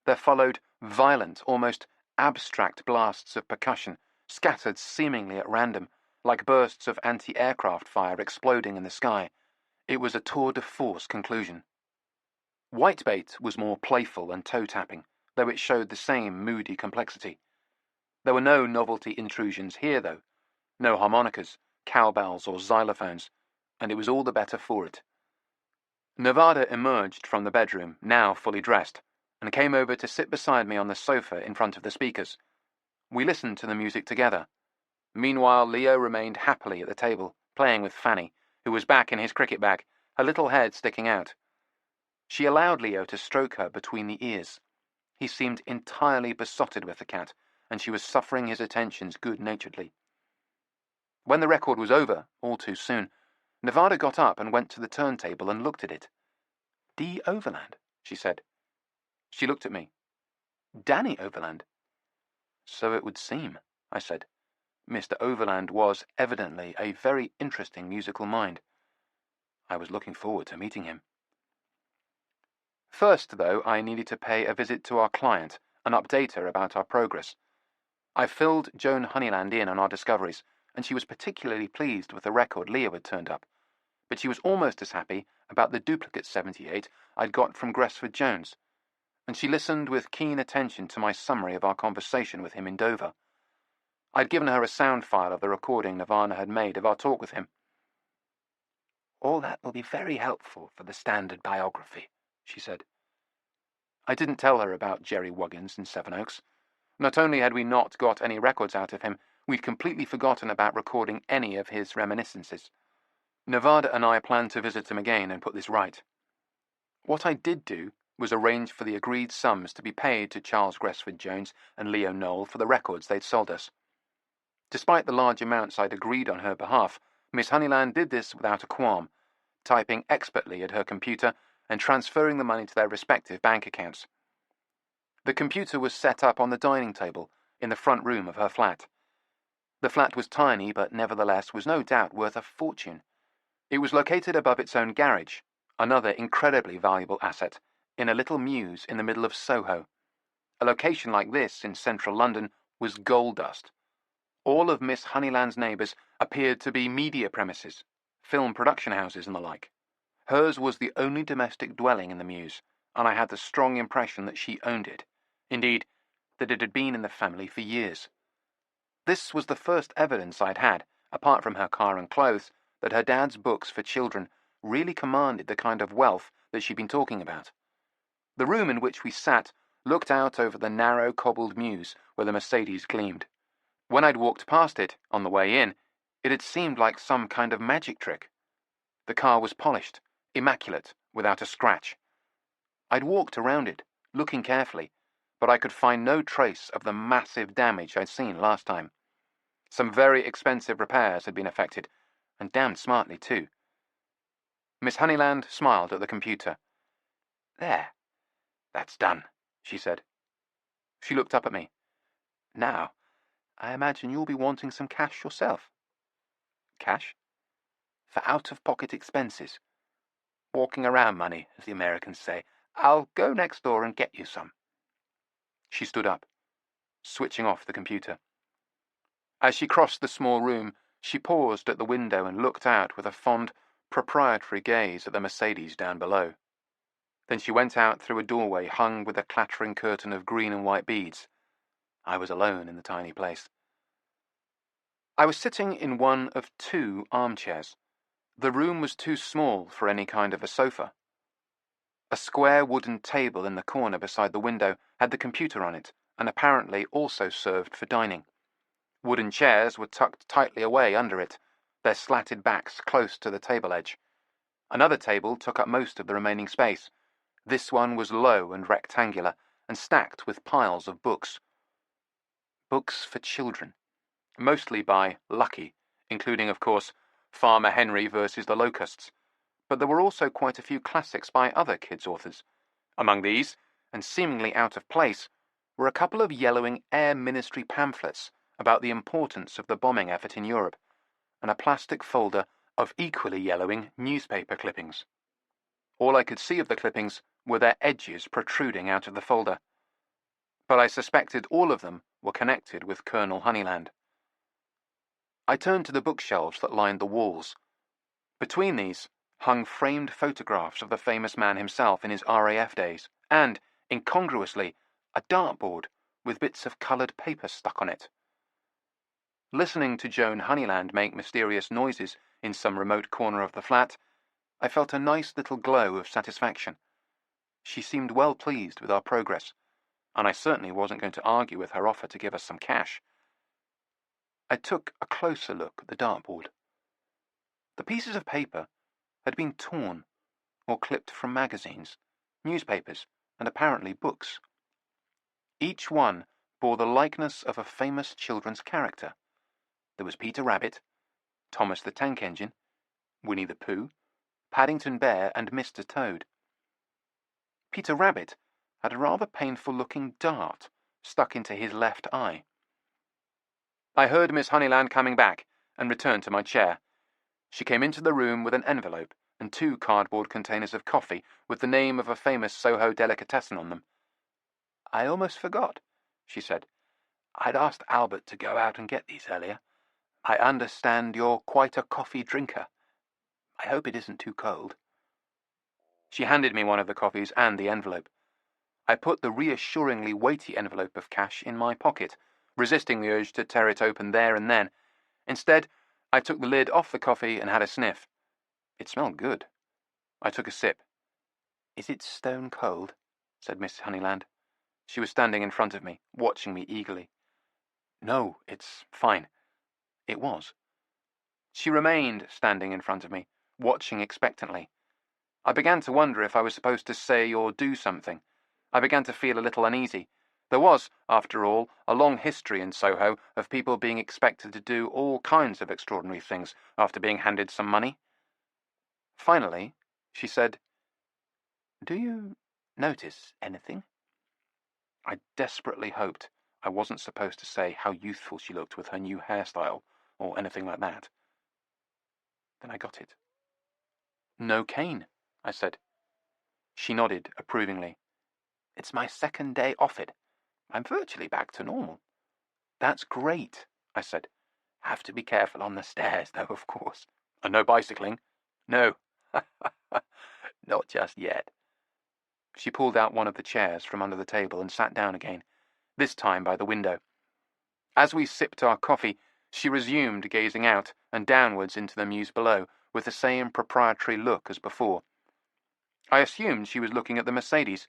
[SPEAKER 1] There followed violent, almost abstract blasts of percussion, scattered seemingly at random, like bursts of anti-aircraft fire exploding in the sky. It was a tour de force conclusion. Whitebait was more playful and toe-tapping, though it showed the same moody complexity. There were no novelty intrusions here, though. No harmonicas, cowbells, or xylophones, and it was all the better for it. Nevada emerged from the bedroom, now fully dressed, and came over to sit beside me on the sofa in front of the speakers. We listened to the music together. Meanwhile, Leo remained happily at the table, playing with Fanny, who was back in his cricket bag, her little head sticking out. She allowed Leo to stroke her between the ears. He seemed entirely besotted with the cat, and she was suffering his attentions good-naturedly. When the record was over, all too soon, Nevada got up and went to the turntable and looked at it. D. Overland, she said. She looked at me. Danny Overland. So it would seem, I said. Mr. Overland was evidently a very interesting musical mind. I was looking forward to meeting him. First, though, I needed to pay a visit to our client and update her about our progress. I filled Joan Honeyland in on our discoveries, and she was particularly pleased with the record Leo had turned up, but she was almost as happy about the duplicate 78 I'd got from Gresford Jones, and she listened with keen attention to my summary of our conversation with him in Dover. I'd given her a sound file of the recording Nirvana had made of our talk with him. All that will be very helpful for the standard biography, she said. I didn't tell her about Jerry Wuggins in Sevenoaks. Not only had we not got any records out of him, we'd completely forgotten about recording any of his reminiscences. Nevada and I planned to visit him again and put this right. What I did do was arrange for the agreed sums to be paid to Charles Gresford Jones and Leo Knoll for the records they'd sold us. Despite the large amounts I'd agreed on her behalf, Miss Honeyland did this without a qualm, typing expertly at her computer and transferring the money to their respective bank accounts. The computer was set up on the dining table in the front room of her flat. The flat was tiny, but nevertheless was no doubt worth a fortune. It was located above its own garage, another incredibly valuable asset, in a little mews in the middle of Soho. A location like this in central London was gold dust. All of Miss Honeyland's neighbours appeared to be media premises, film production houses and the like. Hers was the only domestic dwelling in the mews, and I had the strong impression that she owned it. Indeed, that it had been in the family for years. This was the first evidence I'd had, apart from her car and clothes, that her dad's books for children really commanded the kind of wealth that she'd been talking about. The room in which we sat looked out over the narrow cobbled mews where the Mercedes gleamed. When I'd walked past it, on the way in, it had seemed like some kind of magic trick. The car was polished, immaculate, without a scratch. I'd walked around it, looking carefully, but I could find no trace of the massive damage I'd seen last time. Some very expensive repairs had been effected, and damned smartly, too. Miss Honeyland smiled at the computer. "There. That's done," she said. She looked up at me. "Now, I imagine you'll be wanting some cash yourself." "Cash?" "For out-of-pocket expenses. Walking around money, as the Americans say. I'll go next door and get you some." She stood up, switching off the computer. As she crossed the small room, she paused at the window and looked out with a fond, proprietary gaze at the Mercedes down below. Then she went out through a doorway hung with a clattering curtain of green and white beads. I was alone in the tiny place. I was sitting in one of 2 armchairs. The room was too small for any kind of a sofa. A square wooden table in the corner beside the window had the computer on it, and apparently also served for dining. Wooden chairs were tucked tightly away under it, their slatted backs close to the table edge. Another table took up most of the remaining space. This one was low and rectangular, and stacked with piles of books. Books for children, mostly by Lucky, including, of course, Farmer Henry versus the Locusts. But there were also quite a few classics by other kids' authors. Among these, and seemingly out of place, were a couple of yellowing Air Ministry pamphlets about the importance of the bombing effort in Europe, and a plastic folder of equally yellowing newspaper clippings. All I could see of the clippings were their edges protruding out of the folder. But I suspected all of them were connected with Colonel Honeyland. I turned to the bookshelves that lined the walls. Between these hung framed photographs of the famous man himself in his RAF days, and, incongruously, a dartboard with bits of coloured paper stuck on it. Listening to Joan Honeyland make mysterious noises in some remote corner of the flat, I felt a nice little glow of satisfaction. She seemed well pleased with our progress, and I certainly wasn't going to argue with her offer to give us some cash. I took a closer look at the dartboard. The pieces of paper had been torn or clipped from magazines, newspapers, and apparently books. Each one bore the likeness of a famous children's character. There was Peter Rabbit, Thomas the Tank Engine, Winnie the Pooh, Paddington Bear, and Mr. Toad. Peter Rabbit had a rather painful-looking dart stuck into his left eye. I heard Miss Honeyland coming back and returned to my chair. She came into the room with an envelope and 2 cardboard containers of coffee with the name of a famous Soho delicatessen on them. "I almost forgot," she said. "I'd asked Albert to go out and get these earlier. I understand you're quite a coffee drinker. I hope it isn't too cold." She handed me one of the coffees and the envelope. I put the reassuringly weighty envelope of cash in my pocket, resisting the urge to tear it open there and then. Instead, I took the lid off the coffee and had a sniff. It smelled good. I took a sip. "Is it stone cold?" said Miss Honeyland. She was standing in front of me, watching me eagerly. "No, it's fine." It was. She remained standing in front of me, watching expectantly. I began to wonder if I was supposed to say or do something. I began to feel a little uneasy. There was, after all, a long history in Soho of people being expected to do all kinds of extraordinary things after being handed some money. Finally, she said, "Do you notice anything?" I desperately hoped I wasn't supposed to say how youthful she looked with her new hairstyle, or anything like that. Then I got it. "No cane," I said. She nodded approvingly. "It's my 2nd day off it. I'm virtually back to normal." "That's great," I said. "Have to be careful on the stairs, though, of course." "And no bicycling?" "No." "Not just yet." She pulled out one of the chairs from under the table and sat down again. this time by the window. As we sipped our coffee, she resumed gazing out and downwards into the mews below with the same proprietary look as before. I assumed she was looking at the Mercedes,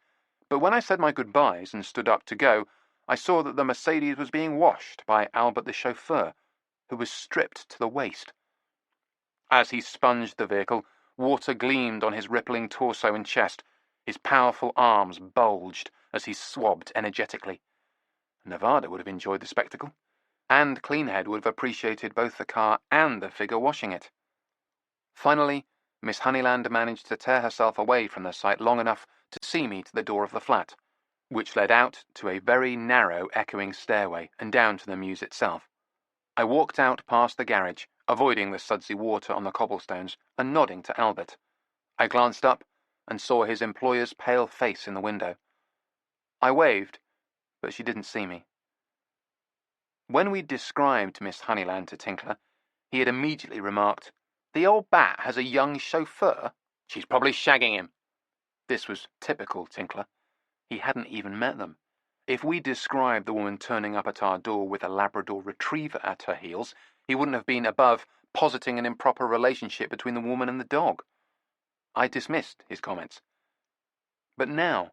[SPEAKER 1] but when I said my goodbyes and stood up to go, I saw that the Mercedes was being washed by Albert the chauffeur, who was stripped to the waist. As he sponged the vehicle, water gleamed on his rippling torso and chest. His powerful arms bulged as he swabbed energetically. Nevada would have enjoyed the spectacle, and Cleanhead would have appreciated both the car and the figure washing it. Finally, Miss Honeyland managed to tear herself away from the sight long enough to see me to the door of the flat, which led out to a very narrow, echoing stairway and down to the mews itself. I walked out past the garage, avoiding the sudsy water on the cobblestones, and nodding to Albert. I glanced up and saw his employer's pale face in the window. I waved, but she didn't see me. When we described Miss Honeyland to Tinkler, he had immediately remarked, "The old bat has a young chauffeur? She's probably shagging him." This was typical Tinkler. He hadn't even met them. If we described the woman turning up at our door with a Labrador retriever at her heels, he wouldn't have been above positing an improper relationship between the woman and the dog. I dismissed his comments. But now,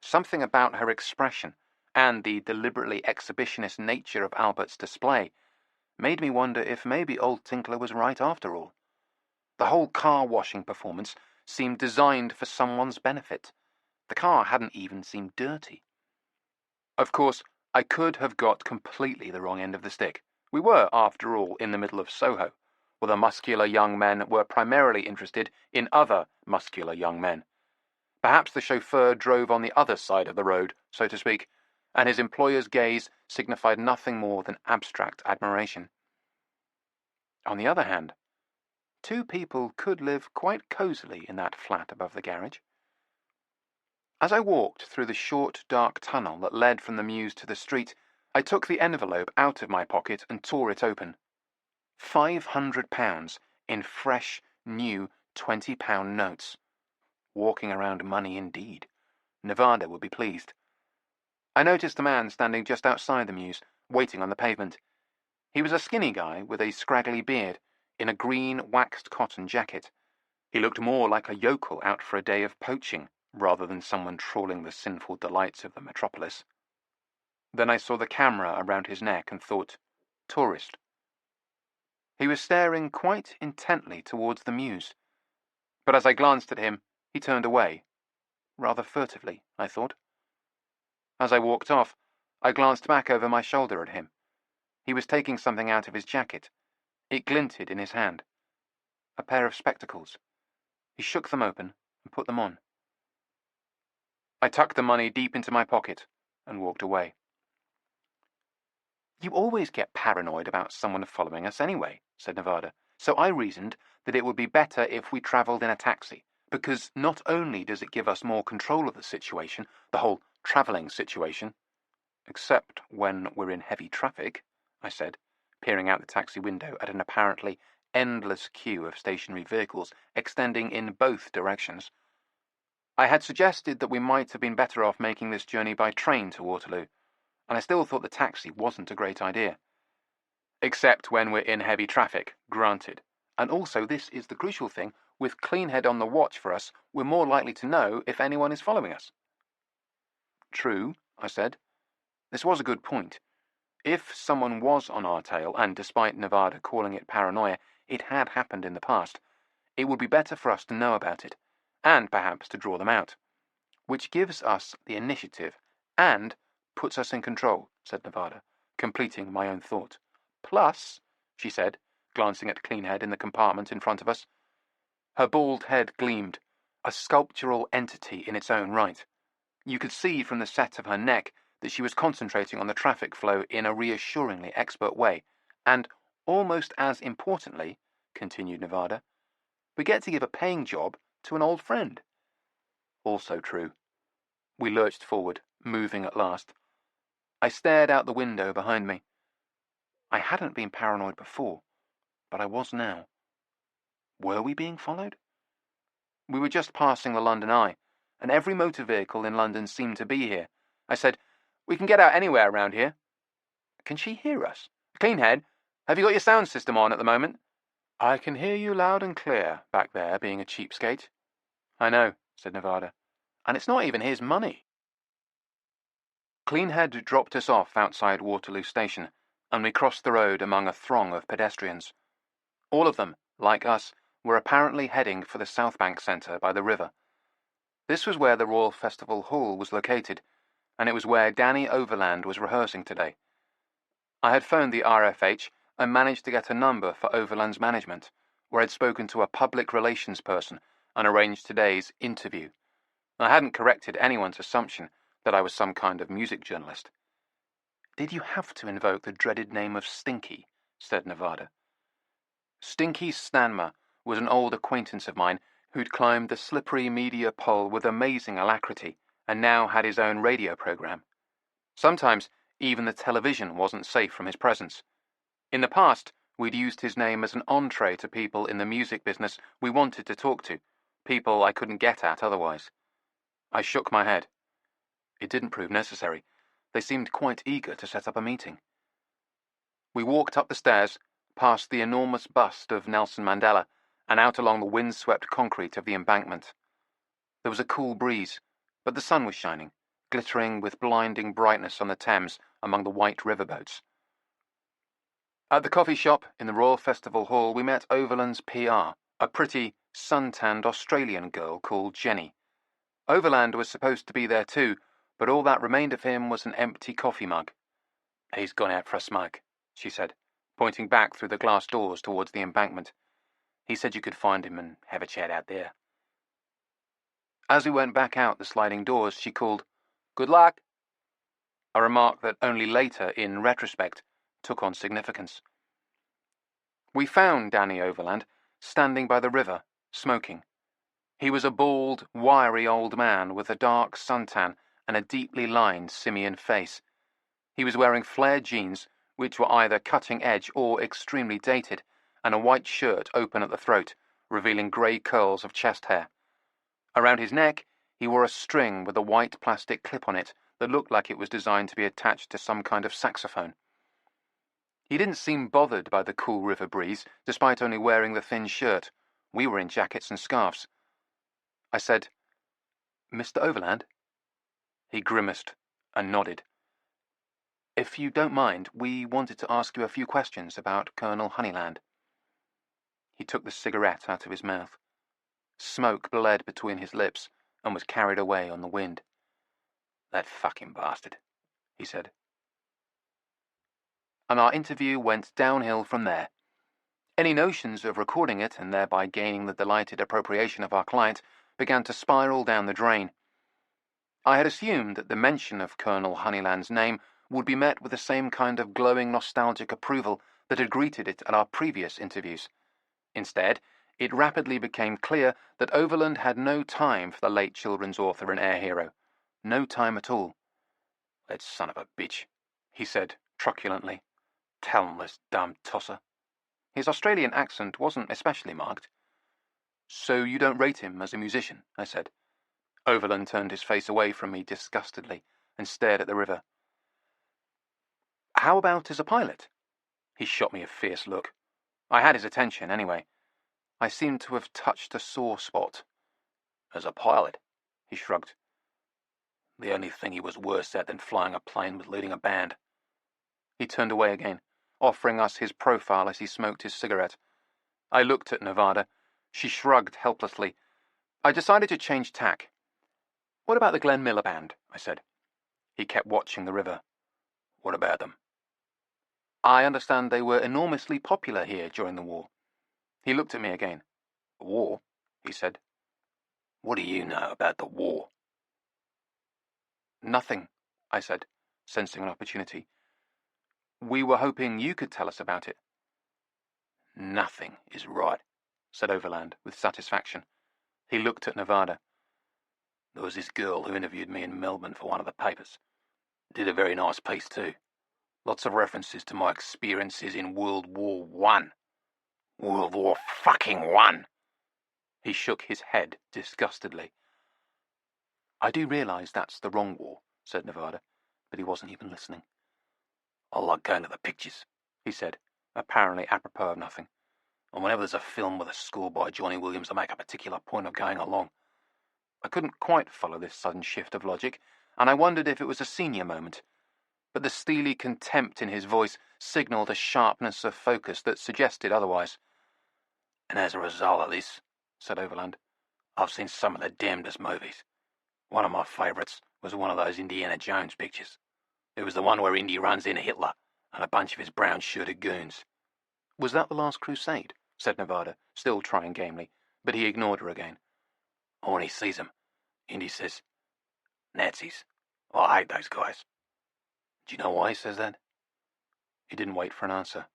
[SPEAKER 1] something about her expression and the deliberately exhibitionist nature of Albert's display made me wonder if maybe old Tinkler was right after all. The whole car-washing performance seemed designed for someone's benefit. The car hadn't even seemed dirty. Of course, I could have got completely the wrong end of the stick. We were, after all, in the middle of Soho, where the muscular young men were primarily interested in other muscular young men. Perhaps the chauffeur drove on the other side of the road, so to speak, and his employer's gaze signified nothing more than abstract admiration. On the other hand, two people could live quite cosily in that flat above the garage. As I walked through the short, dark tunnel that led from the mews to the street, I took the envelope out of my pocket and tore it open. £500 in fresh, new £20 notes. Walking around money indeed. Nevada would be pleased. I noticed a man standing just outside the mews, waiting on the pavement. He was a skinny guy with a scraggly beard, in a green waxed cotton jacket. He looked more like a yokel out for a day of poaching, rather than someone trawling the sinful delights of the metropolis. Then I saw the camera around his neck and thought, tourist. He was staring quite intently towards the mews, but as I glanced at him, he turned away. Rather furtively, I thought. As I walked off, I glanced back over my shoulder at him. He was taking something out of his jacket. It glinted in his hand. A pair of spectacles. He shook them open and put them on. I tucked the money deep into my pocket and walked away. "You always get paranoid about someone following us anyway," said Nevada, "so I reasoned that it would be better if we travelled in a taxi, because not only does it give us more control of the situation, the whole travelling situation—" "Except when we're in heavy traffic," I said, peering out the taxi window at an apparently endless queue of stationary vehicles extending in both directions. I had suggested that we might have been better off making this journey by train to Waterloo, and I still thought the taxi wasn't a great idea. "Except when we're in heavy traffic, granted. And also, this is the crucial thing, with Cleanhead on the watch for us, we're more likely to know if anyone is following us." "True," I said. This was a good point. If someone was on our tail, and despite Nevada calling it paranoia, it had happened in the past, it would be better for us to know about it, and perhaps to draw them out. "Which gives us the initiative, and puts us in control," said Nevada, completing my own thought. "Plus," she said, glancing at Cleanhead in the compartment in front of us. Her bald head gleamed, a sculptural entity in its own right. You could see from the set of her neck that she was concentrating on the traffic flow in a reassuringly expert way, and, almost as importantly, continued Nevada, we get to give a paying job to an old friend. Also true. We lurched forward, moving at last. I stared out the window behind me. I hadn't been paranoid before, but I was now. Were we being followed? We were just passing the London Eye, and every motor vehicle in London seemed to be here. I said, We can get out anywhere around here. Can she hear us? Cleanhead, have you got your sound system on at the moment? I can hear you loud and clear, back there, being a cheapskate. I know, said Nevada. And it's not even his money. Cleanhead dropped us off outside Waterloo Station, and we crossed the road among a throng of pedestrians. All of them, like us, were apparently heading for the South Bank Centre by the river. This was where the Royal Festival Hall was located, and it was where Danny Overland was rehearsing today. I had phoned the RFH and managed to get a number for Overland's management, where I'd spoken to a public relations person and arranged today's interview. I hadn't corrected anyone's assumption that I was some kind of music journalist. Did you have to invoke the dreaded name of Stinky? Said Nevada. Stinky Stanmer was an old acquaintance of mine who'd climbed the slippery media pole with amazing alacrity and now had his own radio program. Sometimes even the television wasn't safe from his presence. In the past, we'd used his name as an entree to people in the music business we wanted to talk to, people I couldn't get at otherwise. I shook my head. It didn't prove necessary. They seemed quite eager to set up a meeting. We walked up the stairs, past the enormous bust of Nelson Mandela, and out along the wind-swept concrete of the embankment. There was a cool breeze, but the sun was shining, glittering with blinding brightness on the Thames among the white riverboats. At the coffee shop in the Royal Festival Hall, we met Overland's PR, a pretty, sun-tanned Australian girl called Jenny. Overland was supposed to be there too, but all that remained of him was an empty coffee mug. He's gone out for a smoke, she said, pointing back through the glass doors towards the embankment. He said you could find him and have a chat out there. As we went back out the sliding doors, she called, "Good luck," a remark that only later, in retrospect, took on significance. We found Danny Overland standing by the river, smoking. He was a bald, wiry old man with a dark suntan and a deeply lined simian face. He was wearing flared jeans, which were either cutting-edge or extremely dated, and a white shirt open at the throat, revealing grey curls of chest hair. Around his neck, he wore a string with a white plastic clip on it that looked like it was designed to be attached to some kind of saxophone. He didn't seem bothered by the cool river breeze, despite only wearing the thin shirt. We were in jackets and scarves. I said, "Mr. Overland?" He grimaced and nodded. "If you don't mind, we wanted to ask you a few questions about Colonel Honeyland." He took the cigarette out of his mouth. Smoke bled between his lips and was carried away on the wind. "That fucking bastard," he said. And our interview went downhill from there. Any notions of recording it and thereby gaining the delighted appropriation of our client began to spiral down the drain. I had assumed that the mention of Colonel Honeyland's name would be met with the same kind of glowing nostalgic approval that had greeted it at our previous interviews. Instead, it rapidly became clear that Overland had no time for the late children's author and air hero. No time at all. "That son of a bitch," he said truculently. "Talentless damn tosser." His Australian accent wasn't especially marked. "So you don't rate him as a musician?" I said. Overland turned his face away from me disgustedly and stared at the river. "How about as a pilot?" He shot me a fierce look. I had his attention, anyway. I seemed to have touched a sore spot. "As a pilot?" he shrugged. "The only thing he was worse at than flying a plane was leading a band." He turned away again, offering us his profile as he smoked his cigarette. I looked at Nevada. She shrugged helplessly. I decided to change tack. "What about the Glenn Miller Band?" I said. He kept watching the river. "What about them?" "I understand they were enormously popular here during the war." He looked at me again. "The war?" he said. "What do you know about the war?" "Nothing," I said, sensing an opportunity. "We were hoping you could tell us about it." "Nothing is right," said Overland with satisfaction. He looked at Nevada. "There was this girl who interviewed me in Melbourne for one of the papers. Did a very nice piece too. Lots of references to my experiences in World War I. World War fucking I. He shook his head disgustedly. "I do realize that's the wrong war," said Nevada, but he wasn't even listening. "I like going to the pictures," he said, apparently apropos of nothing. "And whenever there's a film with a score by Johnny Williams, I make a particular point of going along." I couldn't quite follow this sudden shift of logic, and I wondered if it was a senior moment. But the steely contempt in his voice signalled a sharpness of focus that suggested otherwise. "And as a result of this," said Overland, "I've seen some of the damnedest movies. One of my favourites was one of those Indiana Jones pictures. It was the one where Indy runs into Hitler and a bunch of his brown-shirted goons." "Was that The Last Crusade?" said Nevada, still trying gamely, but he ignored her again. "And when he sees them, Indy says, 'Nazis. Oh, I hate those guys.' Do you know why he says that?" He didn't wait for an answer.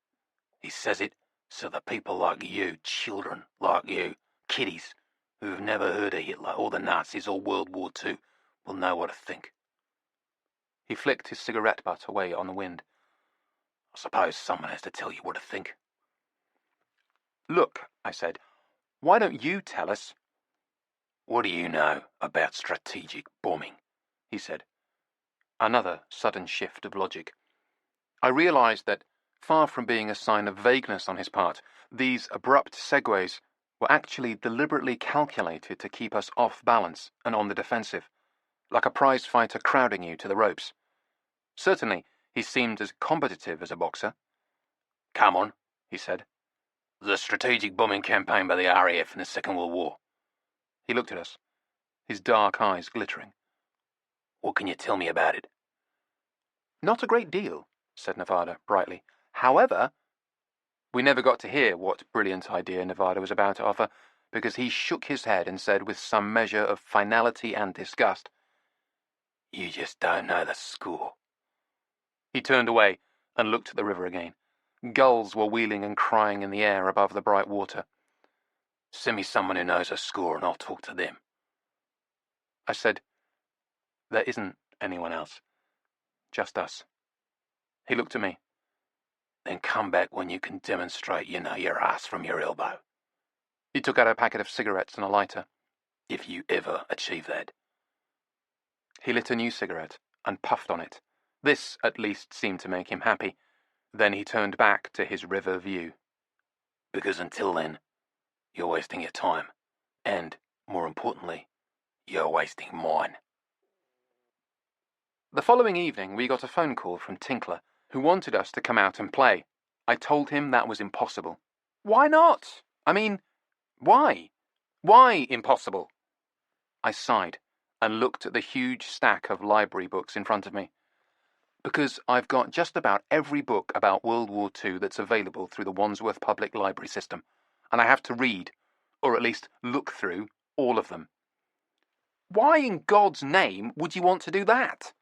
[SPEAKER 1] "He says it so that people like you, children like you, kiddies, who've never heard of Hitler or the Nazis or World War II, will know what to think." He flicked his cigarette butt away on the wind. "I suppose someone has to tell you what to think." "Look," I said, "why don't you tell us?" "What do you know about strategic bombing?" he said. Another sudden shift of logic. I realized that, far from being a sign of vagueness on his part, these abrupt segues were actually deliberately calculated to keep us off balance and on the defensive, like a prize fighter crowding you to the ropes. Certainly, he seemed as combative as a boxer. "Come on," he said. "The strategic bombing campaign by the RAF in the Second World War." He looked at us, his dark eyes glittering. "What can you tell me about it?" "Not a great deal," said Nevada brightly. "However—" We never got to hear what brilliant idea Nevada was about to offer, because he shook his head and said with some measure of finality and disgust, "You just don't know the score." He turned away and looked at the river again. Gulls were wheeling and crying in the air above the bright water. "Send me someone who knows a score and I'll talk to them." I said, "There isn't anyone else. Just us." He looked at me. "Then come back when you can demonstrate you know your ass from your elbow." He took out a packet of cigarettes and a lighter. "If you ever achieve that." He lit a new cigarette and puffed on it. This, at least, seemed to make him happy. Then he turned back to his river view. "Because until then, you're wasting your time. And, more importantly, you're wasting mine." The following evening we got a phone call from Tinkler, who wanted us to come out and play. I told him that was impossible. "Why not? I mean, why? Why impossible?" I sighed and looked at the huge stack of library books in front of me. "Because I've got just about every book about World War II that's available through the Wandsworth Public Library system, and I have to read, or at least look through, all of them." "Why in God's name would you want to do that?"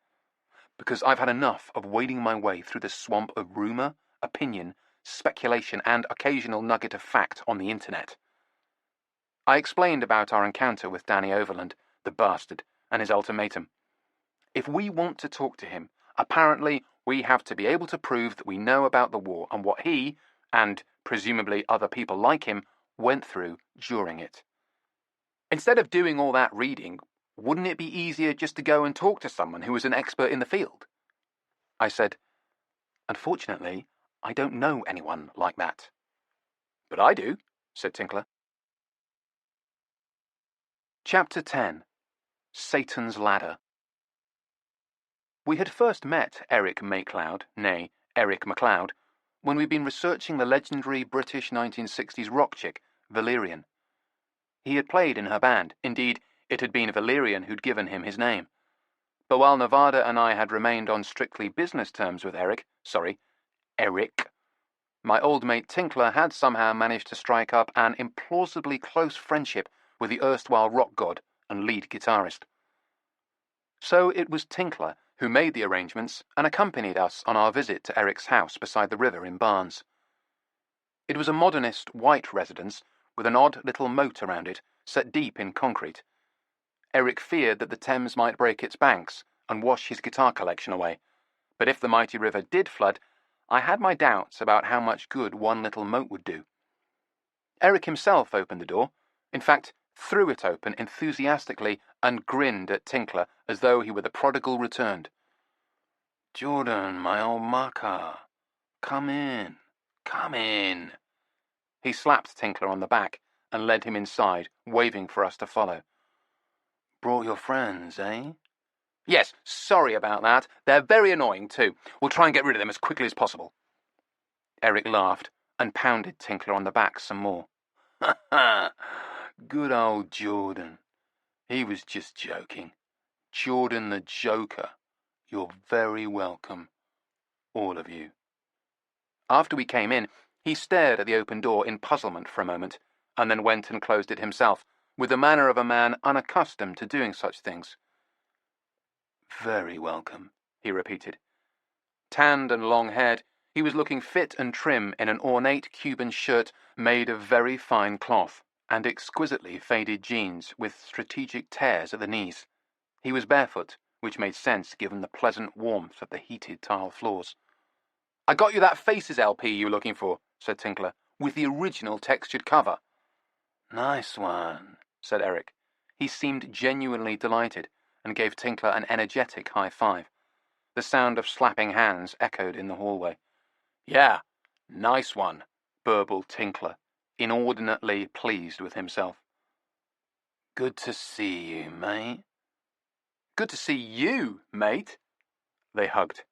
[SPEAKER 1] "Because I've had enough of wading my way through the swamp of rumour, opinion, speculation, and occasional nugget of fact on the internet." I explained about our encounter with Danny Overland, the bastard, and his ultimatum. If we want to talk to him, apparently we have to be able to prove that we know about the war and what he, and presumably other people like him, went through during it. Instead of doing all that reading, wouldn't it be easier just to go and talk to someone who was an expert in the field? I said, "Unfortunately, I don't know anyone like that." "But I do," said Tinkler. Chapter 10. Satan's Ladder. We had first met Eric Maycloud, nay, Eric MacLeod, when we'd been researching the legendary British 1960s rock chick, Valerian. He had played in her band. Indeed, it had been Valerian who'd given him his name. But while Nevada and I had remained on strictly business terms with Eric, my old mate Tinkler had somehow managed to strike up an implausibly close friendship with the erstwhile rock god and lead guitarist. So it was Tinkler who made the arrangements and accompanied us on our visit to Eric's house beside the river in Barnes. It was a modernist white residence with an odd little moat around it, set deep in concrete. Eric feared that the Thames might break its banks and wash his guitar collection away, but if the mighty river did flood, I had my doubts about how much good one little moat would do. Eric himself opened the door, in fact, threw it open enthusiastically and grinned at Tinkler as though he were the prodigal returned. Jordan, my old mucker. Come in. Come in. He slapped Tinkler on the back and led him inside, waving for us to follow. Brought your friends, eh? Yes, sorry about that. They're very annoying, too. We'll try and get rid of them as quickly as possible. Eric laughed and pounded Tinkler on the back some more. Ha ha! Good old Jordan. He was just joking. Jordan the Joker. You're very welcome. All of you. After we came in, he stared at the open door in puzzlement for a moment, and then went and closed it himself, with the manner of a man unaccustomed to doing such things. Very welcome, he repeated. Tanned and long-haired, he was looking fit and trim in an ornate Cuban shirt made of very fine cloth, and exquisitely faded jeans with strategic tears at the knees. He was barefoot, which made sense given the pleasant warmth of the heated tile floors. I got you that Faces LP you were looking for, said Tinkler, with the original textured cover. Nice one, said Eric. He seemed genuinely delighted, and gave Tinkler an energetic high five. The sound of slapping hands echoed in the hallway. Yeah, nice one, burbled Tinkler, inordinately pleased with himself. Good to see you, mate. Good to see you, mate. They hugged.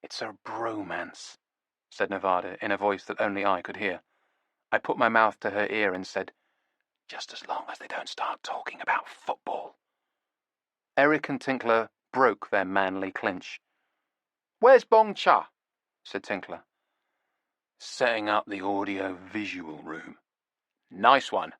[SPEAKER 1] It's a bromance, said Nevada in a voice that only I could hear. I put my mouth to her ear and said, just as long as they don't start talking about football. Eric and Tinkler broke their manly clinch. Where's Bong Cha? Said Tinkler. Setting up the audio-visual room. Nice one.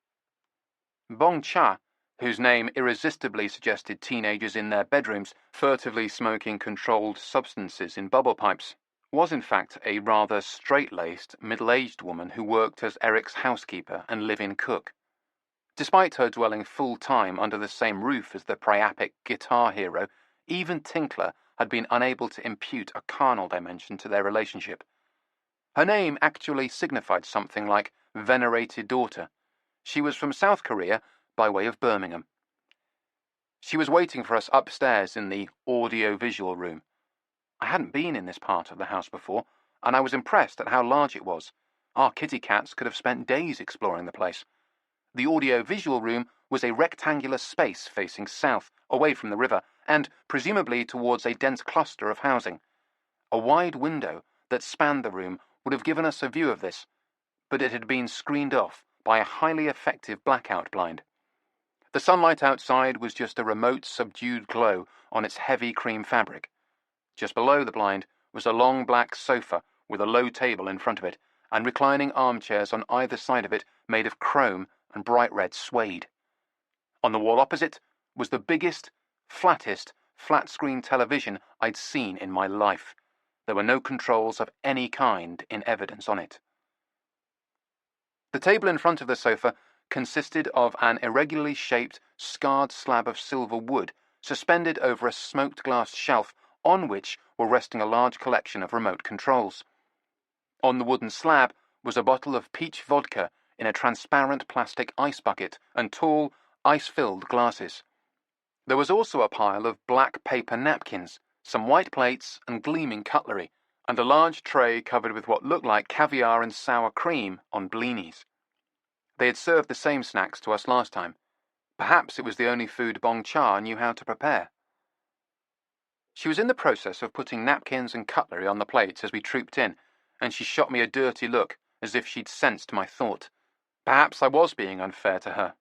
[SPEAKER 1] Bong Cha, whose name irresistibly suggested teenagers in their bedrooms furtively smoking controlled substances in bubble pipes, was in fact a rather straight-laced, middle-aged woman who worked as Eric's housekeeper and live-in cook. Despite her dwelling full-time under the same roof as the priapic guitar hero, even Tinkler had been unable to impute a carnal dimension to their relationship. Her name actually signified something like venerated daughter. She was from South Korea, by way of Birmingham. She was waiting for us upstairs in the audio-visual room. I hadn't been in this part of the house before, and I was impressed at how large it was. Our kitty cats could have spent days exploring the place. The audio-visual room was a rectangular space facing south, away from the river, and presumably towards a dense cluster of housing. A wide window that spanned the room would have given us a view of this, but it had been screened off by a highly effective blackout blind. The sunlight outside was just a remote, subdued glow on its heavy cream fabric. Just below the blind was a long black sofa with a low table in front of it, and reclining armchairs on either side of it made of chrome and bright red suede. On the wall opposite was the biggest, flattest, flat-screen television I'd seen in my life. There were no controls of any kind in evidence on it. The table in front of the sofa consisted of an irregularly shaped, scarred slab of silver wood suspended over a smoked glass shelf on which were resting a large collection of remote controls. On the wooden slab was a bottle of peach vodka in a transparent plastic ice bucket and tall, ice-filled glasses. There was also a pile of black paper napkins, some white plates and gleaming cutlery, and a large tray covered with what looked like caviar and sour cream on blinis. They had served the same snacks to us last time. Perhaps it was the only food Bong Cha knew how to prepare. She was in the process of putting napkins and cutlery on the plates as we trooped in, and she shot me a dirty look, as if she'd sensed my thought. Perhaps I was being unfair to her.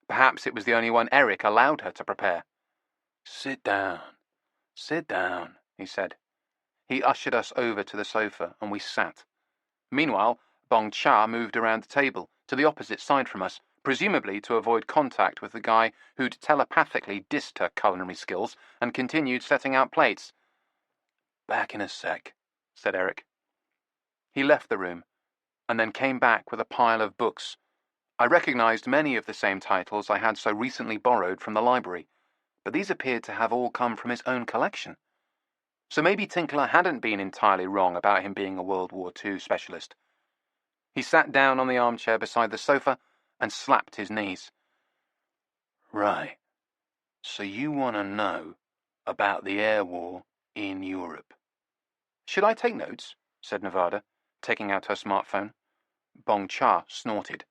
[SPEAKER 1] Perhaps it was the only one Eric allowed her to prepare. Sit down, he said. He ushered us over to the sofa, and we sat. Meanwhile, Bong Cha moved around the table, to the opposite side from us, presumably to avoid contact with the guy who'd telepathically dissed her culinary skills and continued setting out plates. Back in a sec, said Eric. He left the room, and then came back with a pile of books. I recognized many of the same titles I had so recently borrowed from the library, but these appeared to have all come from his own collection. So maybe Tinkler hadn't been entirely wrong about him being a World War II specialist. He sat down on the armchair beside the sofa and slapped his knees. Right, so you want to know about the air war in Europe. Should I take notes? Said Nevada, taking out her smartphone. Bong Cha snorted.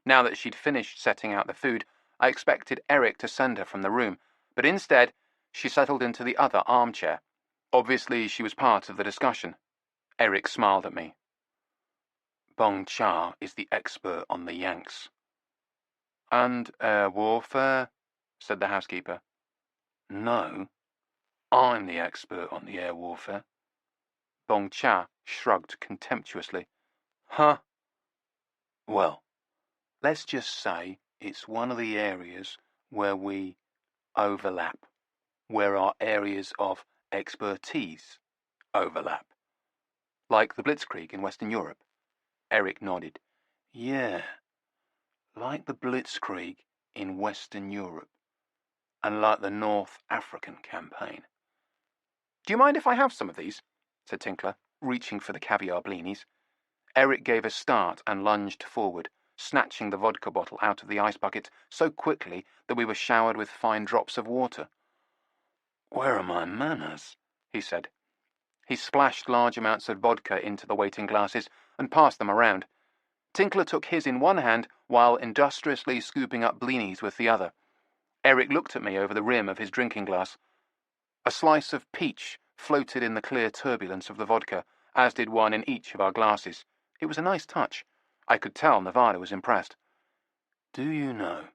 [SPEAKER 1] Now that she'd finished setting out the food, I expected Eric to send her from the room, but instead, she settled into the other armchair. Obviously, she was part of the discussion. Eric smiled at me. Bong Cha is the expert on the Yanks. And air warfare? Said the housekeeper. No, I'm the expert on the air warfare. Bong Cha shrugged contemptuously. Huh? Well, let's just say it's one of the areas where we overlap, where our areas of expertise overlap. Like the Blitzkrieg in Western Europe. Eric nodded. Yeah, like the Blitzkrieg in Western Europe, and like the North African campaign. Do you mind if I have some of these? Said Tinkler, reaching for the caviar blinis. Eric gave a start and lunged forward, snatching the vodka bottle out of the ice bucket so quickly that we were showered with fine drops of water. Where are my manners? He said. He splashed large amounts of vodka into the waiting glasses and passed them around. Tinkler took his in one hand while industriously scooping up blinis with the other. Eric looked at me over the rim of his drinking glass. A slice of peach floated in the clear turbulence of the vodka, as did one in each of our glasses. It was a nice touch. I could tell Nevada was impressed. Do you know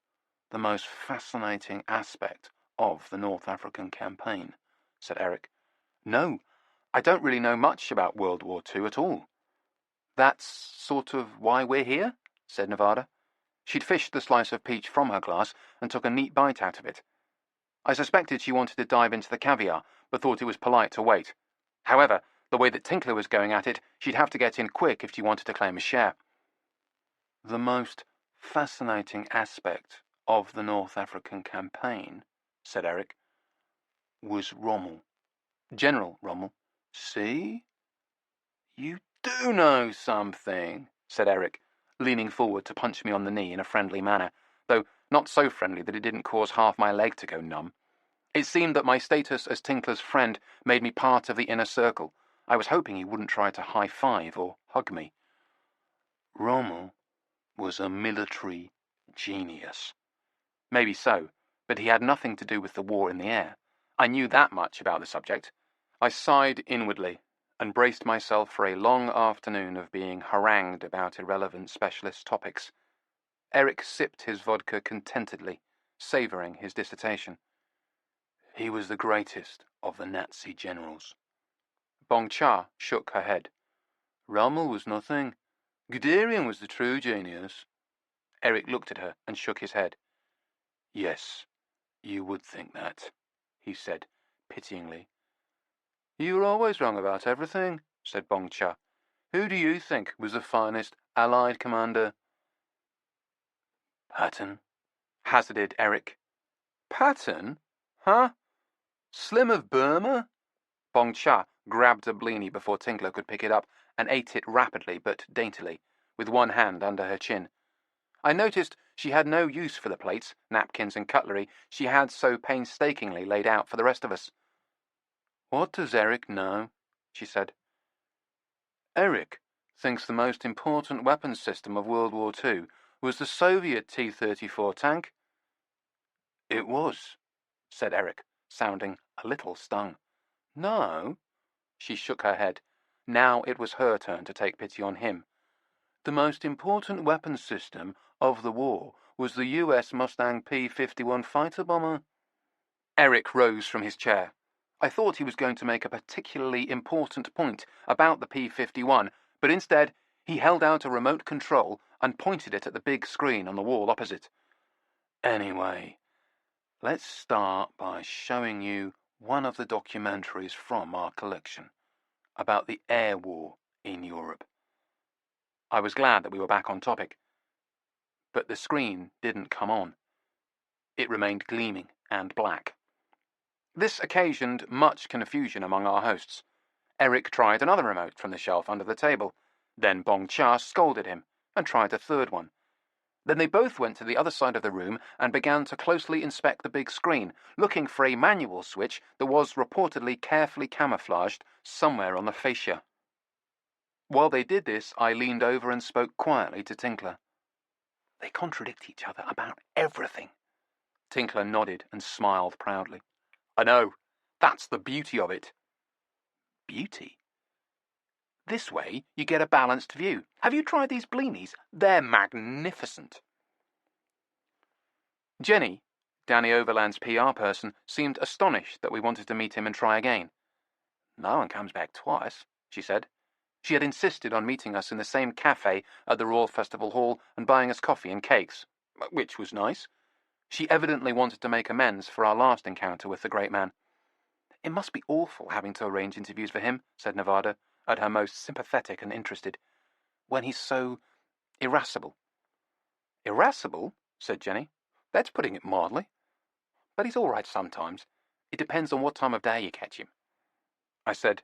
[SPEAKER 1] the most fascinating aspect of the North African campaign? Said Eric. No, I don't really know much about World War II at all. That's sort of why we're here? Said Nevada. She'd fished the slice of peach from her glass and took a neat bite out of it. I suspected she wanted to dive into the caviar, but thought it was polite to wait. However, the way that Tinkler was going at it, she'd have to get in quick if she wanted to claim a share. The most fascinating aspect of the North African campaign, said Eric, was Rommel. General Rommel. See? You do know something, said Eric, leaning forward to punch me on the knee in a friendly manner, though not so friendly that it didn't cause half my leg to go numb. It seemed that my status as Tinkler's friend made me part of the inner circle. I was hoping he wouldn't try to high-five or hug me. Rommel was a military genius. Maybe so, but he had nothing to do with the war in the air. I knew that much about the subject. I sighed inwardly and braced myself for a long afternoon of being harangued about irrelevant specialist topics. Eric sipped his vodka contentedly, savouring his dissertation. He was the greatest of the Nazi generals. Bong Cha shook her head. Rommel was nothing. Guderian was the true genius. Eric looked at her and shook his head. Yes, you would think that, he said, pityingly. You were always wrong about everything, said Bong Cha. Who do you think was the finest Allied commander? Patton, hazarded Eric. Patton? Huh? Slim of Burma? Bong Cha grabbed a blini before Tinkler could pick it up and ate it rapidly but daintily, with one hand under her chin. I noticed she had no use for the plates, napkins and cutlery she had so painstakingly laid out for the rest of us. What does Eric know? She said. Eric thinks the most important weapons system of World War II was the Soviet T-34 tank. It was, said Eric, sounding a little stung. No, she shook her head. Now it was her turn to take pity on him. The most important weapons system of the war was the US Mustang P-51 fighter bomber. Eric rose from his chair. I thought he was going to make a particularly important point about the P-51, but instead he held out a remote control and pointed it at the big screen on the wall opposite. Anyway, let's start by showing you one of the documentaries from our collection about the air war in Europe. I was glad that we were back on topic. But the screen didn't come on. It remained gleaming and black. This occasioned much confusion among our hosts. Eric tried another remote from the shelf under the table. Then Bong Cha scolded him and tried a third one. Then they both went to the other side of the room and began to closely inspect the big screen, looking for a manual switch that was reportedly carefully camouflaged somewhere on the fascia. While they did this, I leaned over and spoke quietly to Tinkler. "They contradict each other about everything." Tinkler nodded and smiled proudly. "I know. That's the beauty of it." "Beauty?" "This way you get a balanced view. Have you tried these blinis? They're magnificent." Jenny, Danny Overland's PR person, seemed astonished that we wanted to meet him and try again. "No one comes back twice," she said. She had insisted on meeting us in the same cafe at the Royal Festival Hall and buying us coffee and cakes, which was nice. She evidently wanted to make amends for our last encounter with the great man. "It must be awful having to arrange interviews for him," said Nevada, at her most sympathetic and interested, "when he's so irascible." "Irascible?" said Jenny. "That's putting it mildly. But he's all right sometimes. It depends on what time of day you catch him." I said,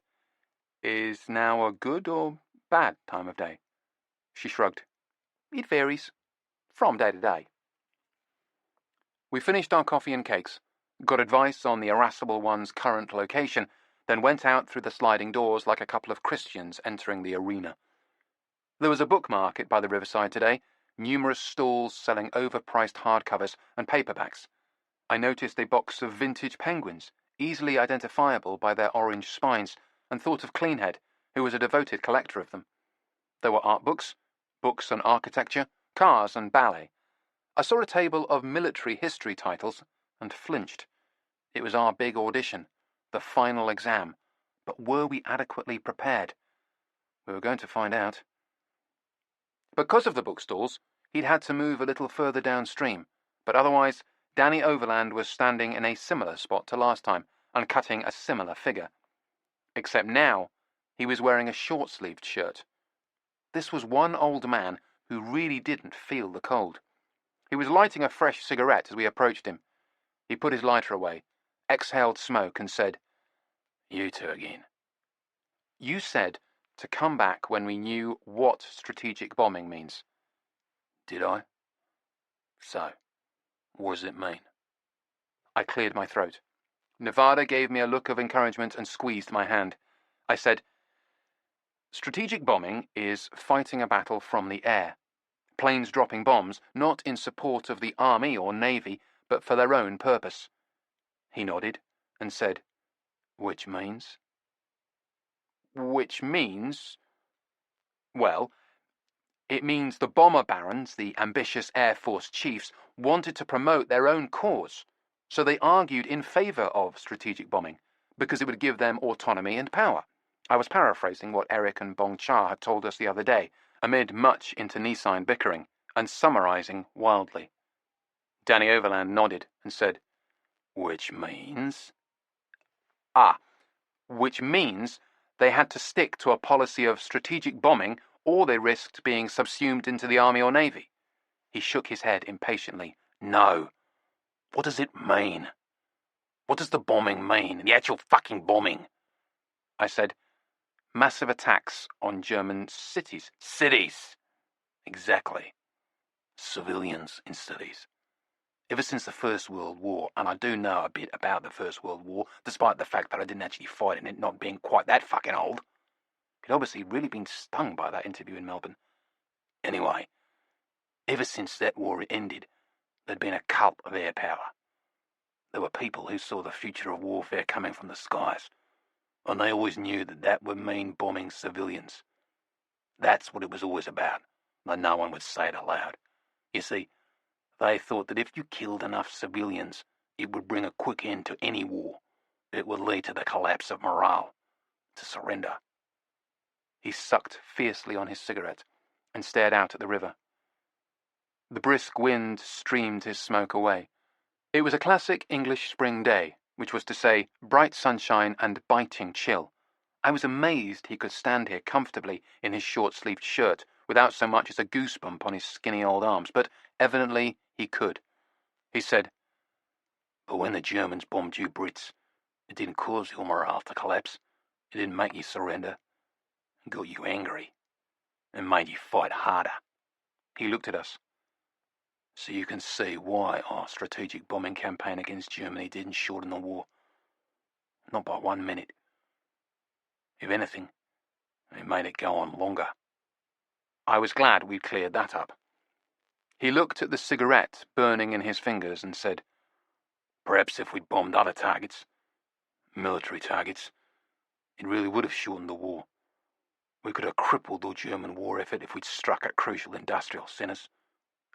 [SPEAKER 1] "Is now a good or bad time of day?" She shrugged. "It varies. From day to day." We finished our coffee and cakes, got advice on the irascible one's current location, then went out through the sliding doors like a couple of Christians entering the arena. There was a book market by the riverside today, numerous stalls selling overpriced hardcovers and paperbacks. I noticed a box of vintage penguins, easily identifiable by their orange spines, and thought of Cleanhead, who was a devoted collector of them. There were art books, books on architecture, cars and ballet. I saw a table of military history titles and flinched. It was our big audition, the final exam. But were we adequately prepared? We were going to find out. Because of the bookstalls, he'd had to move a little further downstream, but otherwise, Danny Overland was standing in a similar spot to last time and cutting a similar figure. Except now, he was wearing a short-sleeved shirt. This was one old man who really didn't feel the cold. He was lighting a fresh cigarette as we approached him. He put his lighter away, exhaled smoke, and said, "You two again. You said to come back when we knew what strategic bombing means." "Did I? So, what does it mean?" I cleared my throat. Nevada gave me a look of encouragement and squeezed my hand. I said, "Strategic bombing is fighting a battle from the air. Planes dropping bombs, not in support of the army or navy, but for their own purpose." He nodded and said, "Which means?" "Which means... well, it means the bomber barons, the ambitious Air Force chiefs, wanted to promote their own cause, so they argued in favor of strategic bombing, because it would give them autonomy and power." I was paraphrasing what Eric and Bong Cha had told us the other day, amid much internecine bickering, and summarizing wildly. Danny Overland nodded and said, "Which means?" Which means they had to stick to a policy of strategic bombing, or they risked being subsumed into the army or navy. He shook his head impatiently. "No. What does it mean? What does the bombing mean? The actual fucking bombing?" I said, "Massive attacks on German cities." "Cities! Exactly. Civilians in cities. Ever since the First World War, and I do know a bit about the First World War, despite the fact that I didn't actually fight in it, not being quite that fucking old. He'd obviously really been stung by that interview in Melbourne. Anyway, ever since that war ended, there'd been a cult of air power. There were people who saw the future of warfare coming from the skies, and they always knew that that would mean bombing civilians. That's what it was always about, though no one would say it aloud. You see, they thought that if you killed enough civilians, it would bring a quick end to any war. It would lead to the collapse of morale, to surrender." He sucked fiercely on his cigarette and stared out at the river. The brisk wind streamed his smoke away. It was a classic English spring day, which was to say, bright sunshine and biting chill. I was amazed he could stand here comfortably in his short-sleeved shirt without so much as a goosebump on his skinny old arms, but evidently he could. He said, "But when the Germans bombed you Brits, it didn't cause your morale to collapse. It didn't make you surrender. It got you angry and made you fight harder." He looked at us. So you can see why our strategic bombing campaign against Germany didn't shorten the war. Not by 1 minute. If anything, it made it go on longer. I was glad we'd cleared that up. He looked at the cigarette burning in his fingers and said, "Perhaps if we'd bombed other targets, military targets, it really would have shortened the war. We could have crippled the German war effort if we'd struck at crucial industrial centers."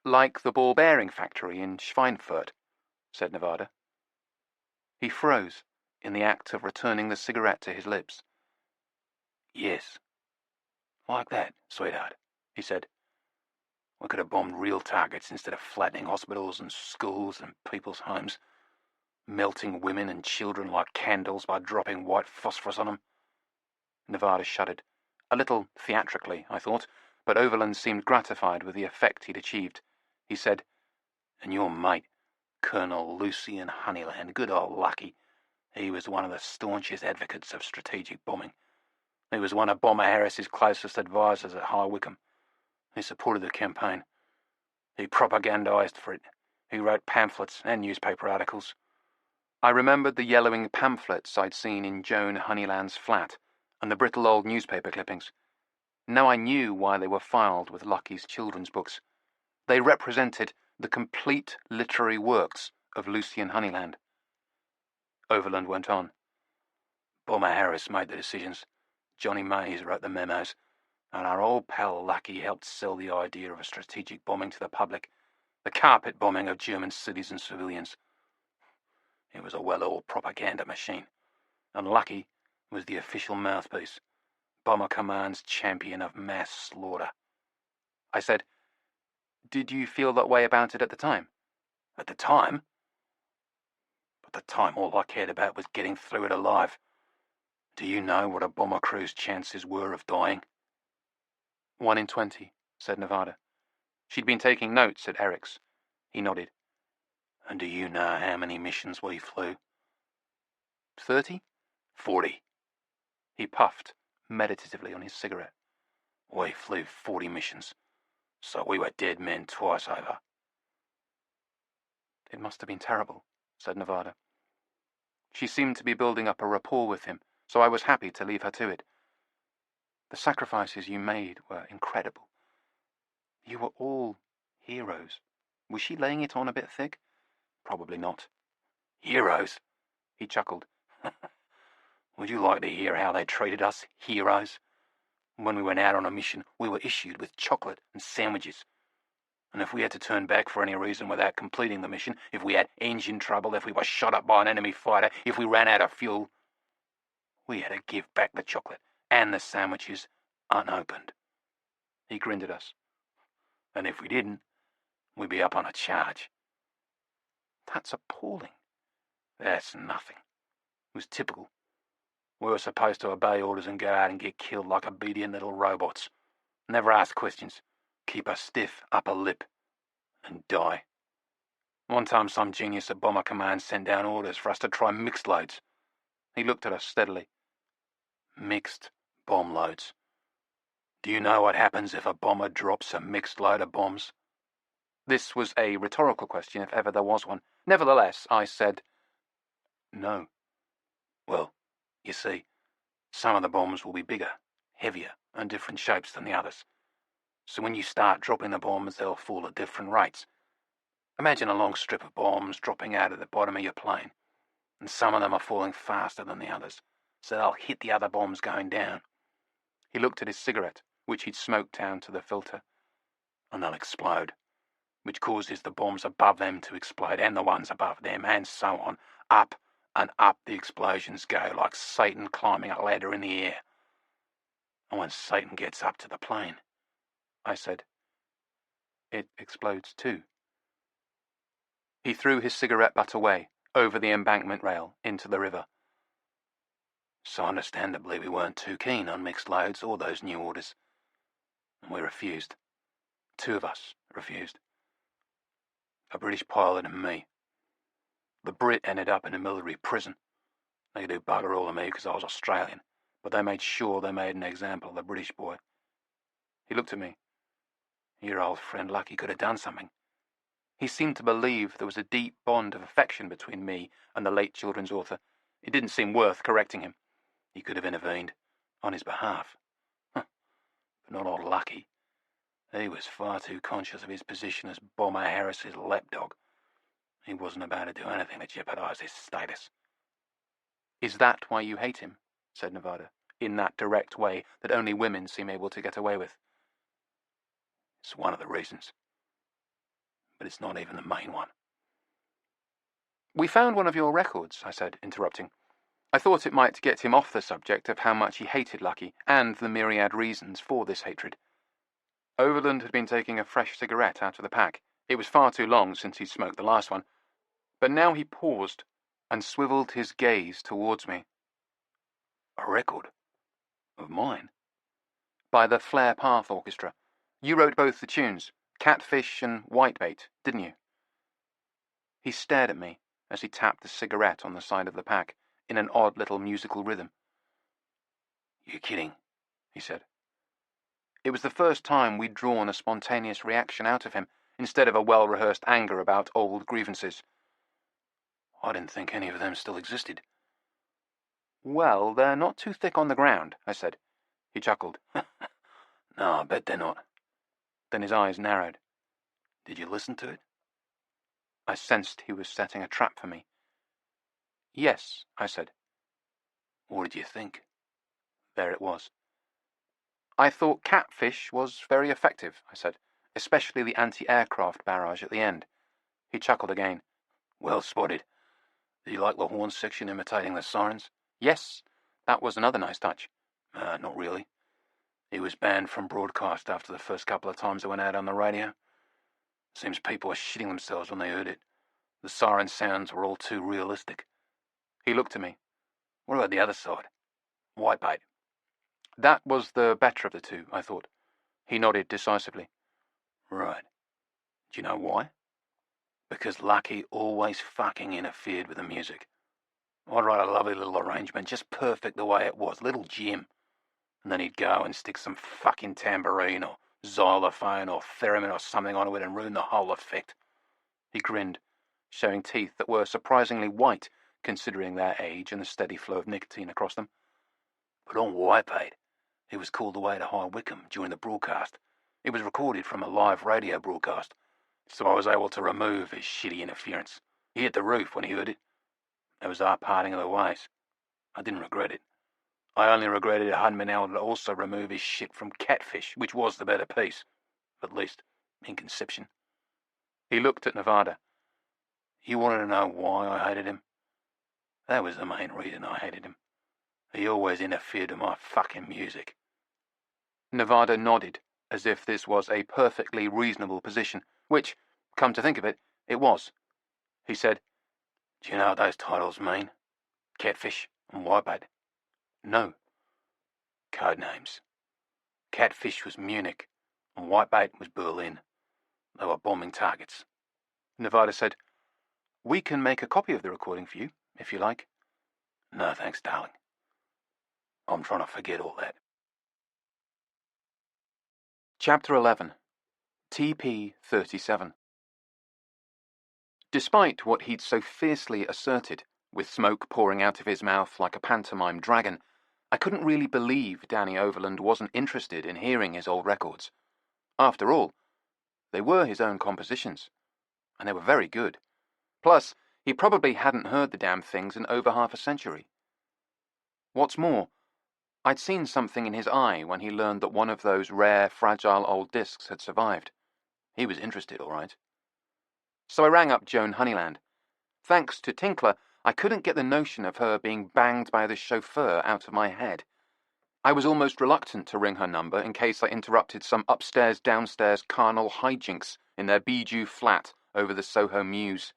[SPEAKER 1] "Like the ball bearing factory in Schweinfurt," said Nevada. He froze, in the act of returning the cigarette to his lips. "Yes, like that, sweetheart," he said. "We could have bombed real targets instead of flattening hospitals and schools and people's homes, melting women and children like candles by dropping white phosphorus on them." Nevada shuddered. A little theatrically, I thought, but Overland seemed gratified with the effect he'd achieved. He said, "And your mate, Colonel Lucian Honeyland, good old Lucky, he was one of the staunchest advocates of strategic bombing. He was one of Bomber Harris's closest advisors at High Wycombe. He supported the campaign. He propagandized for it. He wrote pamphlets and newspaper articles." I remembered the yellowing pamphlets I'd seen in Joan Honeyland's flat, and the brittle old newspaper clippings. Now I knew why they were filed with Lucky's children's books. They represented the complete literary works of Lucian Honeyland. Overland went on. "Bomber Harris made the decisions. Johnny Mays wrote the memos, and our old pal Lucky helped sell the idea of a strategic bombing to the public, the carpet bombing of German cities and civilians. It was a well-oiled propaganda machine, and Lucky was the official mouthpiece, Bomber Command's champion of mass slaughter." I said, "Did you feel that way about it at the time?" "At the time? At the time all I cared about was getting through it alive. Do you know what a bomber crew's chances were of dying?" 1 in 20, said Nevada. She'd been taking notes at Eric's. He nodded. "And do you know how many missions we flew?" 30? 40. He puffed meditatively on his cigarette. "We flew 40 missions, so we were dead men twice over." "It must have been terrible," said Nevada. She seemed to be building up a rapport with him, so I was happy to leave her to it. "The sacrifices you made were incredible. You were all heroes." Was she laying it on a bit thick? Probably not. "Heroes?" He chuckled. "Would you like to hear how they treated us heroes? When we went out on a mission, we were issued with chocolate and sandwiches. And if we had to turn back for any reason without completing the mission, if we had engine trouble, if we were shot up by an enemy fighter, if we ran out of fuel, we had to give back the chocolate and the sandwiches unopened." He grinned at us. "And if we didn't, we'd be up on a charge." "That's appalling." "That's nothing. It was typical. We were supposed to obey orders and go out and get killed like obedient little robots. Never ask questions. Keep a stiff upper lip. And die. One time some genius at Bomber Command sent down orders for us to try mixed loads." He looked at us steadily. "Mixed bomb loads. Do you know what happens if a bomber drops a mixed load of bombs?" This was a rhetorical question, if ever there was one. Nevertheless, I said, "No." "Well, you see, some of the bombs will be bigger, heavier, and different shapes than the others. So when you start dropping the bombs, they'll fall at different rates. Imagine a long strip of bombs dropping out at the bottom of your plane, and some of them are falling faster than the others, so they'll hit the other bombs going down." He looked at his cigarette, which he'd smoked down to the filter. "And they'll explode, which causes the bombs above them to explode, and the ones above them, and so on. Up and up the explosions go, like Satan climbing a ladder in the air. And when Satan gets up to the plane," I said, "it explodes too." He threw his cigarette butt away, over the embankment rail, into the river. "So understandably we weren't too keen on mixed loads or those new orders. And we refused. 2 of us refused. A British pilot and me. The Brit ended up in a military prison. They could do bugger all of me because I was Australian, but they made sure they made an example of the British boy." He looked at me. "Your old friend Lucky could have done something. He seemed to believe there was a deep bond of affection between me and the late children's author. It didn't seem worth correcting him. He could have intervened on his behalf. But not old Lucky. He was far too conscious of his position as Bomber Harris's lapdog. He wasn't about to do anything to jeopardize his status. "Is that why you hate him?" said Nevada, in that direct way that only women seem able to get away with. "It's one of the reasons. But it's not even the main one." "We found one of your records," I said, interrupting. I thought it might get him off the subject of how much he hated Lucky, and the myriad reasons for this hatred. Overland had been taking a fresh cigarette out of the pack. It was far too long since he'd smoked the last one. But now he paused and swiveled his gaze towards me. "A record? Of mine?" "By the Flare Path Orchestra. You wrote both the tunes, Catfish and Whitebait, didn't you?" He stared at me as he tapped the cigarette on the side of the pack in an odd little musical rhythm. "You're kidding," he said. It was the first time we'd drawn a spontaneous reaction out of him, instead of a well-rehearsed anger about old grievances. "I didn't think any of them still existed." "Well, they're not too thick on the ground," I said. He chuckled. "No, I bet they're not." Then his eyes narrowed. "Did you listen to it?" I sensed he was setting a trap for me. "Yes," I said. "What did you think?" There it was. "I thought Catfish was very effective," I said, "especially the anti-aircraft barrage at the end." He chuckled again. "Well spotted. Did you like the horn section imitating the sirens?" "Yes, that was another nice touch." Not really. It was banned from broadcast after the first couple of times it went out on the radio. Seems people were shitting themselves when they heard it. The siren sounds were all too realistic." He looked at me. "What about the other side? Whitebait?" "That was the better of the two, I thought." He nodded decisively. "Right. Do you know why? Because Lucky always fucking interfered with the music. I'd write a lovely little arrangement, just perfect the way it was, little Jim. And then he'd go and stick some fucking tambourine or xylophone or theremin or something onto it and ruin the whole effect." He grinned, showing teeth that were surprisingly white, considering their age and the steady flow of nicotine across them. "But on Whitebait, he was called away to High Wycombe during the broadcast. It was recorded from a live radio broadcast, so I was able to remove his shitty interference. He hit the roof when he heard it. That was our parting of the ways. I didn't regret it. I only regretted I hadn't been able to also remove his shit from Catfish, which was the better piece, at least in conception." He looked at Nevada. "You wanted to know why I hated him? That was the main reason I hated him. He always interfered with my fucking music." Nevada nodded, as if this was a perfectly reasonable position, which, come to think of it, it was. He said, "Do you know what those titles mean? Catfish and Whitebait?" "No." "Code names. Catfish was Munich, and Whitebait was Berlin. They were bombing targets." Nevada said, "We can make a copy of the recording for you, if you like." "No, thanks, darling. I'm trying to forget all that." Chapter 11. TP-37. Despite what he'd so fiercely asserted, with smoke pouring out of his mouth like a pantomime dragon, I couldn't really believe Danny Overland wasn't interested in hearing his old records. After all, they were his own compositions, and they were very good. Plus, he probably hadn't heard the damn things in over half a century. What's more, I'd seen something in his eye when he learned that one of those rare, fragile old discs had survived. He was interested, all right. So I rang up Joan Honeyland. Thanks to Tinkler, I couldn't get the notion of her being banged by the chauffeur out of my head. I was almost reluctant to ring her number in case I interrupted some upstairs-downstairs carnal hijinks in their bijou flat over the Soho Mews.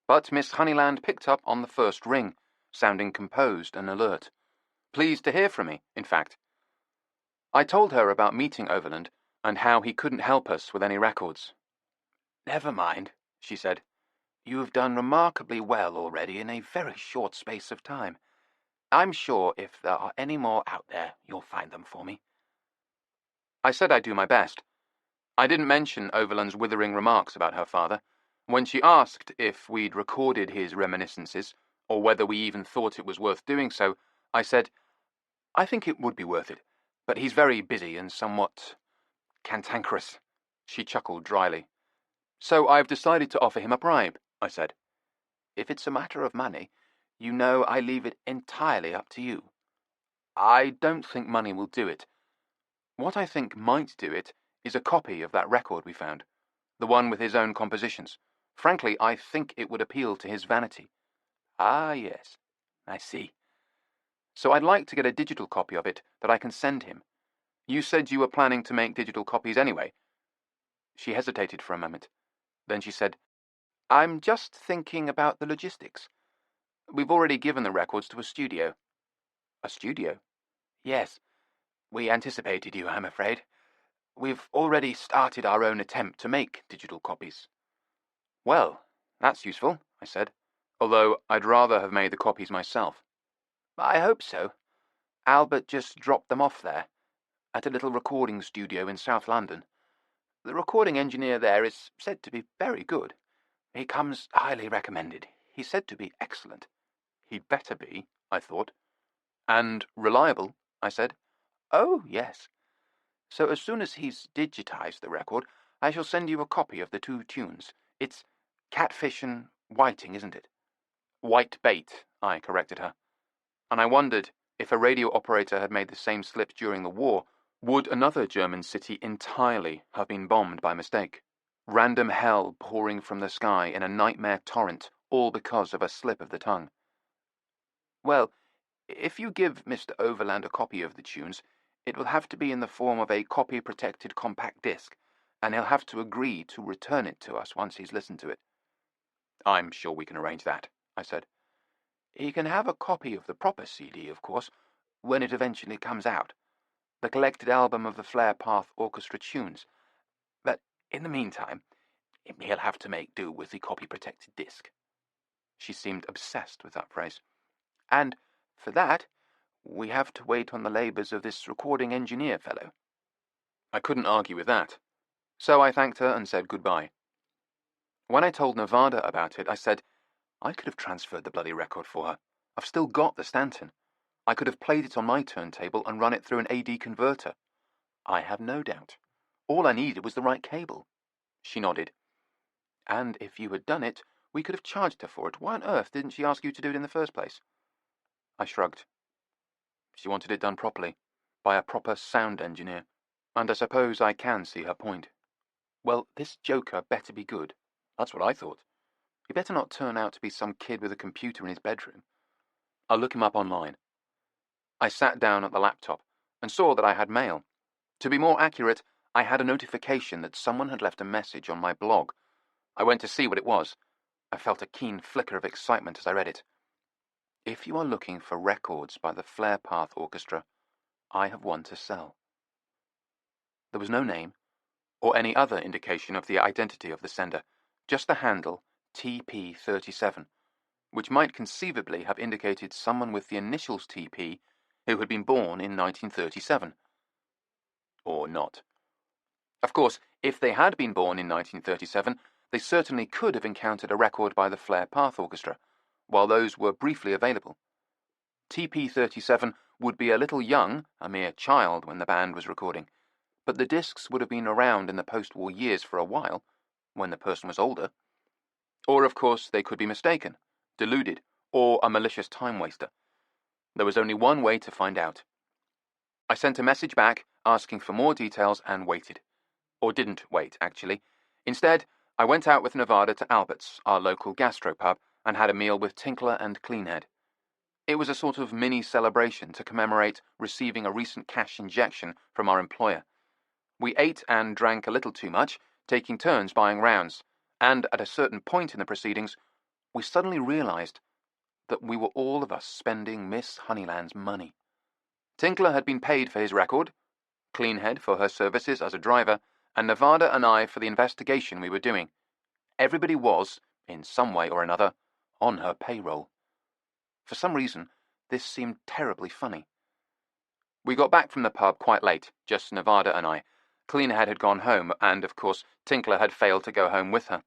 [SPEAKER 1] But Miss Honeyland picked up on the first ring, sounding composed and alert. Pleased to hear from me, in fact. I told her about meeting Overland and how he couldn't help us with any records. "Never mind," she said. "You have done remarkably well already in a very short space of time. I'm sure if there are any more out there, you'll find them for me." I said I'd do my best. I didn't mention Overland's withering remarks about her father. When she asked if we'd recorded his reminiscences, or whether we even thought it was worth doing so, I said, I think it would be worth it, but he's very busy and somewhat cantankerous. She chuckled dryly. So I've decided to offer him a bribe, I said. If it's a matter of money, you know I leave it entirely up to you. I don't think money will do it. What I think might do it is a copy of that record we found, the one with his own compositions. Frankly, I think it would appeal to his vanity. Ah, yes, I see. So I'd like to get a digital copy of it that I can send him. You said you were planning to make digital copies anyway. She hesitated for a moment. Then she said, I'm just thinking about the logistics. We've already given the records to a studio. A studio? Yes. We anticipated you, I'm afraid. We've already started our own attempt to make digital copies. Well, that's useful, I said, although I'd rather have made the copies myself. I hope so. Albert just dropped them off there, at a little recording studio in South London. The recording engineer there is said to be very good. He comes highly recommended. He's said to be excellent. He'd better be, I thought. And reliable, I said. Oh, yes. So as soon as he's digitized the record, I shall send you a copy of the two tunes. It's Catfish and Whiting, isn't it? White Bait, I corrected her. And I wondered, if a radio operator had made the same slip during the war, would another German city entirely have been bombed by mistake? Random hell pouring from the sky in a nightmare torrent, all because of a slip of the tongue. Well, if you give Mr. Overland a copy of the tunes, it will have to be in the form of a copy-protected compact disc, and he'll have to agree to return it to us once he's listened to it. I'm sure we can arrange that, I said. He can have a copy of the proper CD, of course, when it eventually comes out, the collected album of the Flare Path Orchestra tunes. But in the meantime, he'll have to make do with the copy-protected disc. She seemed obsessed with that phrase. And for that, we have to wait on the labours of this recording engineer fellow. I couldn't argue with that, so I thanked her and said goodbye. When I told Nevada about it, I said, I could have transferred the bloody record for her. I've still got the Stanton. I could have played it on my turntable and run it through an AD converter. I have no doubt. All I needed was the right cable. She nodded. And if you had done it, we could have charged her for it. Why on earth didn't she ask you to do it in the first place? I shrugged. She wanted it done properly, by a proper sound engineer, and I suppose I can see her point. Well, this joker better be good. That's what I thought. He better not turn out to be some kid with a computer in his bedroom. I'll look him up online. I sat down at the laptop and saw that I had mail. To be more accurate, I had a notification that someone had left a message on my blog. I went to see what it was. I felt a keen flicker of excitement as I read it. If you are looking for records by the Flare Path Orchestra, I have one to sell. There was no name, or any other indication of the identity of the sender, just the handle TP37, which might conceivably have indicated someone with the initials TP who had been born in 1937. Or not. Of course, if they had been born in 1937, they certainly could have encountered a record by the Flare Path Orchestra, while those were briefly available. TP37 would be a little young, a mere child, when the band was recording, but the discs would have been around in the post-war years for a while, when the person was older. Or, of course, they could be mistaken, deluded, or a malicious time-waster. There was only one way to find out. I sent a message back asking for more details and waited. Or didn't wait, actually. Instead, I went out with Nevada to Albert's, our local gastropub, and had a meal with Tinkler and Cleanhead. It was a sort of mini-celebration to commemorate receiving a recent cash injection from our employer. We ate and drank a little too much, taking turns buying rounds, and at a certain point in the proceedings, we suddenly realized that we were all of us spending Miss Honeyland's money. Tinkler had been paid for his record, Cleanhead for her services as a driver, and Nevada and I for the investigation we were doing. Everybody was, in some way or another, on her payroll. For some reason, this seemed terribly funny. We got back from the pub quite late, just Nevada and I, Cleanhead had gone home, and, of course, Tinkler had failed to go home with her.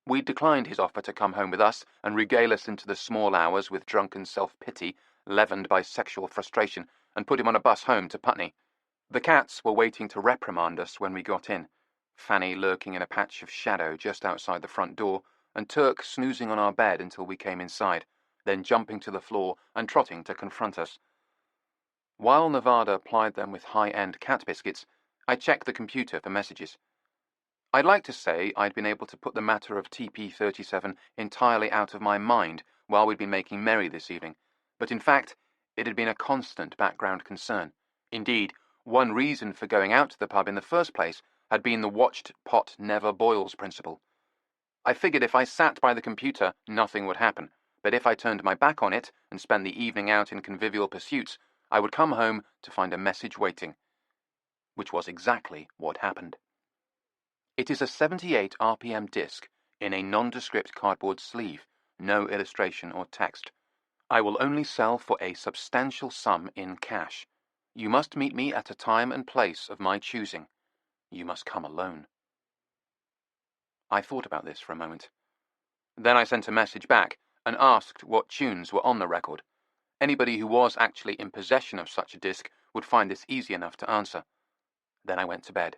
[SPEAKER 1] We declined his offer to come home with us and regale us into the small hours with drunken self-pity, leavened by sexual frustration, and put him on a bus home to Putney. The cats were waiting to reprimand us when we got in, Fanny lurking in a patch of shadow just outside the front door, and Turk snoozing on our bed until we came inside, then jumping to the floor and trotting to confront us. While Nevada plied them with high-end cat biscuits, I checked the computer for messages. I'd like to say I'd been able to put the matter of TP-37 entirely out of my mind while we'd been making merry this evening, but in fact, it had been a constant background concern. Indeed, one reason for going out to the pub in the first place had been the watched pot never boils principle. I figured if I sat by the computer, nothing would happen, but if I turned my back on it and spent the evening out in convivial pursuits, I would come home to find a message waiting. Which was exactly what happened. It is a 78 RPM disc in a nondescript cardboard sleeve, no illustration or text. I will only sell for a substantial sum in cash. You must meet me at a time and place of my choosing. You must come alone. I thought about this for a moment. Then I sent a message back and asked what tunes were on the record. Anybody who was actually in possession of such a disc would find this easy enough to answer. Then I went to bed.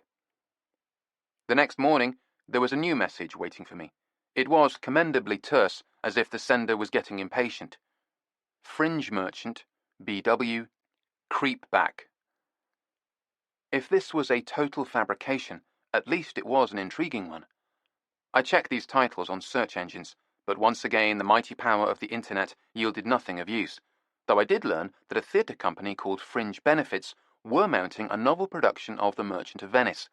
[SPEAKER 1] The next morning, there was a new message waiting for me. It was commendably terse, as if the sender was getting impatient. Fringe merchant, BW, creep back. If this was a total fabrication, at least it was an intriguing one. I checked these titles on search engines, but once again the mighty power of the internet yielded nothing of use, though I did learn that a theatre company called Fringe Benefits were mounting a novel production of The Merchant of Venice.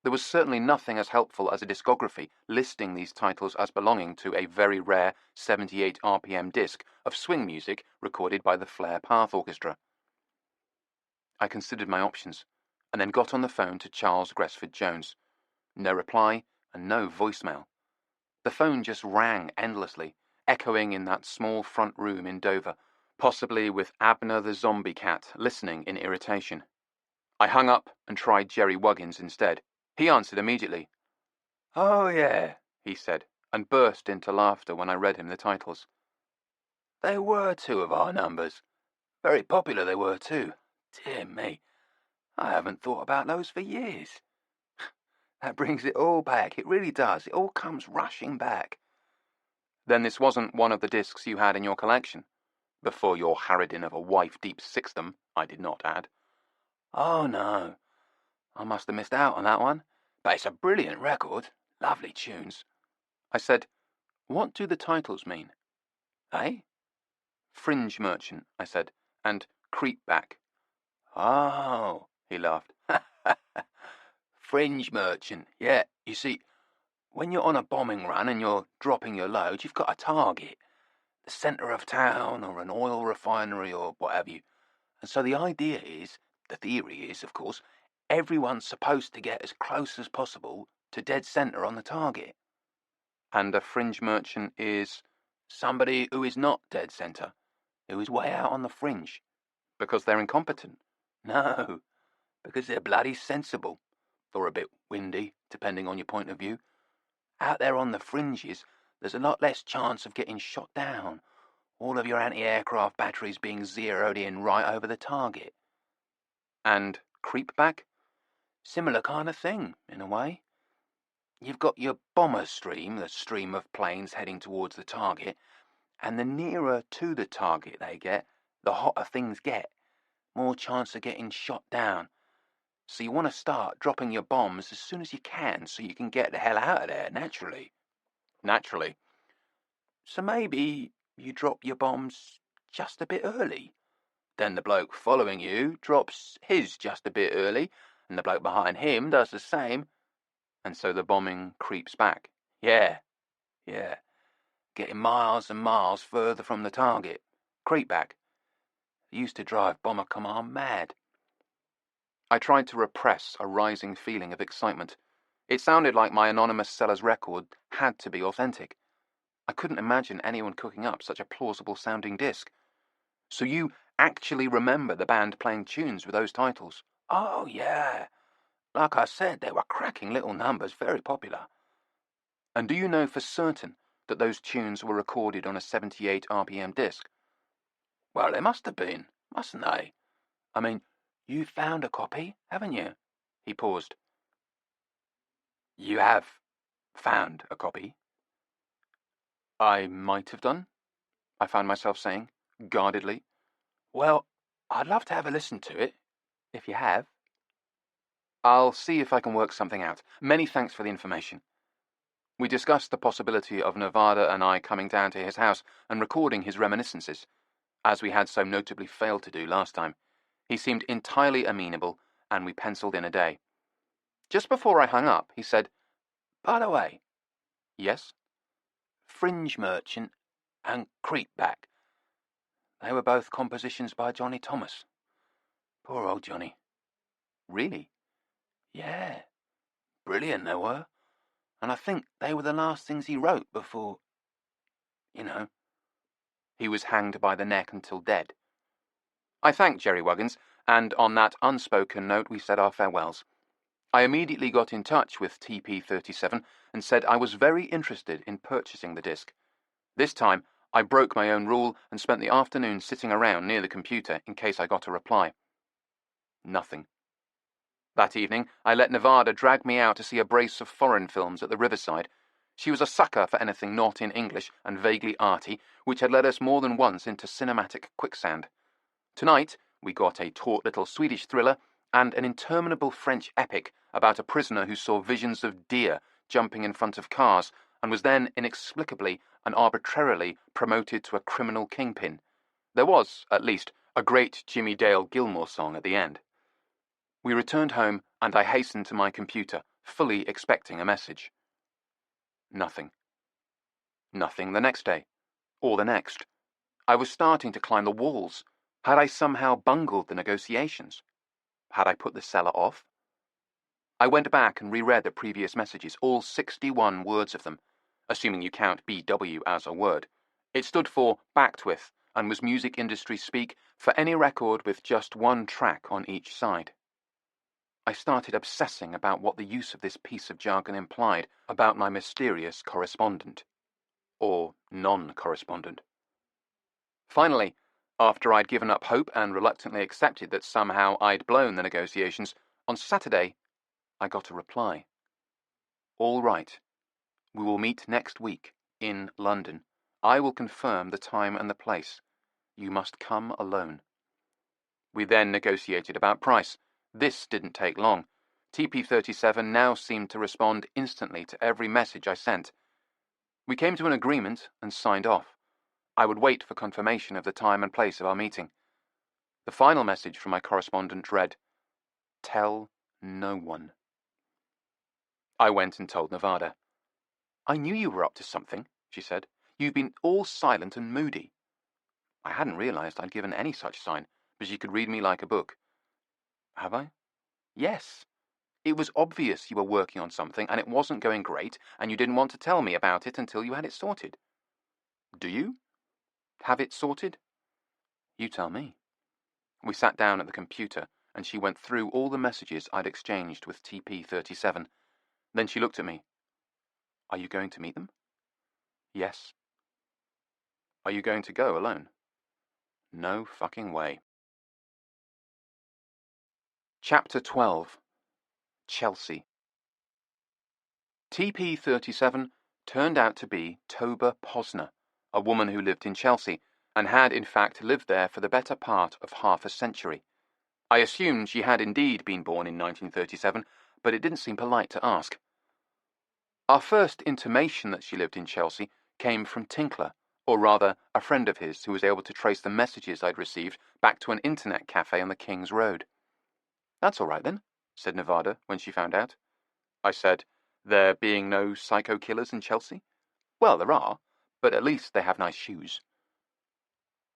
[SPEAKER 1] There was certainly nothing as helpful as a discography listing these titles as belonging to a very rare 78 RPM disc of swing music recorded by the Flare Path Orchestra. I considered my options, and then got on the phone to Charles Gresford-Jones. No reply, and no voicemail. The phone just rang endlessly, echoing in that small front room in Dover, possibly with Abner the zombie cat listening in irritation. I hung up and tried Jerry Wuggins instead. He answered immediately. "Oh, yeah," he said, and burst into laughter when I read him the titles. "They were two of our numbers. Very popular they were, too. Dear me, I haven't thought about those for years. That brings it all back. It really does. It all comes rushing back." "Then this wasn't one of the discs you had in your collection? Before your harridan of a wife deep-sixed them," I did not add. "Oh, no. I must have missed out on that one. But it's a brilliant record. Lovely tunes." I said, "What do the titles mean?" "Eh?" "Fringe merchant," I said, "and creep back." "Oh," he laughed. "Fringe merchant. Yeah, you see, when you're on a bombing run and you're dropping your load, you've got a target. The centre of town or an oil refinery or what have you. And so the idea is, the theory is, of course, everyone's supposed to get as close as possible to dead centre on the target." "And a fringe merchant is?" "Somebody who is not dead centre, who is way out on the fringe." "Because they're incompetent?" "No, because they're bloody sensible, or a bit windy, depending on your point of view. Out there on the fringes, there's a lot less chance of getting shot down, all of your anti-aircraft batteries being zeroed in right over the target." "And creep back?" "Similar kind of thing, in a way. You've got your bomber stream, the stream of planes heading towards the target, and the nearer to the target they get, the hotter things get, more chance of getting shot down. So you want to start dropping your bombs as soon as you can so you can get the hell out of there, naturally." "Naturally?" "So maybe you drop your bombs just a bit early. Then the bloke following you drops his just a bit early, and the bloke behind him does the same. And so the bombing creeps back." Yeah. Getting miles and miles further from the target. Creep back. It used to drive Bomber Command mad." I tried to repress a rising feeling of excitement. It sounded like my anonymous seller's record had to be authentic. I couldn't imagine anyone cooking up such a plausible-sounding disc. "So you actually remember the band playing tunes with those titles?" "Oh, yeah. Like I said, they were cracking little numbers, very popular. And do you know for certain that those tunes were recorded on a 78 RPM disc? Well, they must have been, mustn't they? I mean, you found a copy, haven't you? He paused. You have found a copy? I might have done, I found myself saying, guardedly. Well, I'd love to have a listen to it, if you have. I'll see if I can work something out. Many thanks for the information. We discussed the possibility of Nevada and I coming down to his house and recording his reminiscences, as we had so notably failed to do last time. He seemed entirely amenable, and we penciled in a day. Just before I hung up, he said, By the way. Yes? Fringe Merchant and Creepback. They were both compositions by Johnny Thomas. Poor old Johnny. Really? Yeah. Brilliant they were. And I think they were the last things he wrote before, you know. He was hanged by the neck until dead. I thanked Jerry Wuggins, and on that unspoken note we said our farewells. I immediately got in touch with TP37 and said I was very interested in purchasing the disc. This time, I broke my own rule and spent the afternoon sitting around near the computer in case I got a reply. Nothing. That evening, I let Nevada drag me out to see a brace of foreign films at the riverside. She was a sucker for anything not in English and vaguely arty, which had led us more than once into cinematic quicksand. Tonight, we got a taut little Swedish thriller and an interminable French epic about a prisoner who saw visions of deer jumping in front of cars and was then inexplicably and arbitrarily promoted to a criminal kingpin. There was, at least, a great Jimmy Dale Gilmore song at the end. We returned home, and I hastened to my computer, fully expecting a message. Nothing. Nothing the next day, or the next. I was starting to climb the walls. Had I somehow bungled the negotiations? Had I put the seller off? I went back and reread the previous messages, all 61 words of them, assuming you count BW as a word. It stood for backed with, and was music industry speak for any record with just one track on each side. I started obsessing about what the use of this piece of jargon implied about my mysterious correspondent. Or non-correspondent. Finally, after I'd given up hope and reluctantly accepted that somehow I'd blown the negotiations, on Saturday, I got a reply. All right. We will meet next week, in London. I will confirm the time and the place. You must come alone. We then negotiated about price. This didn't take long. TP37 now seemed to respond instantly to every message I sent. We came to an agreement and signed off. I would wait for confirmation of the time and place of our meeting. The final message from my correspondent read, Tell no one. I went and told Nevada. I knew you were up to something, she said. You've been all silent and moody. I hadn't realized I'd given any such sign, but she could read me like a book. Have I? Yes. It was obvious you were working on something and it wasn't going great, and you didn't want to tell me about it until you had it sorted. Do you? Have it sorted? You tell me. We sat down at the computer, and she went through all the messages I'd exchanged with TP37. Then she looked at me. Are you going to meet them? Yes. Are you going to go alone? No fucking way. Chapter 12. Chelsea. TP37 turned out to be Toba Posner, a woman who lived in Chelsea, and had in fact lived there for the better part of half a century. I assumed she had indeed been born in 1937, but it didn't seem polite to ask. Our first intimation that she lived in Chelsea came from Tinkler, or rather, a friend of his who was able to trace the messages I'd received back to an internet cafe on the King's Road. That's all right then, said Nevada when she found out. I said, there being no psycho killers in Chelsea? Well, there are, but at least they have nice shoes.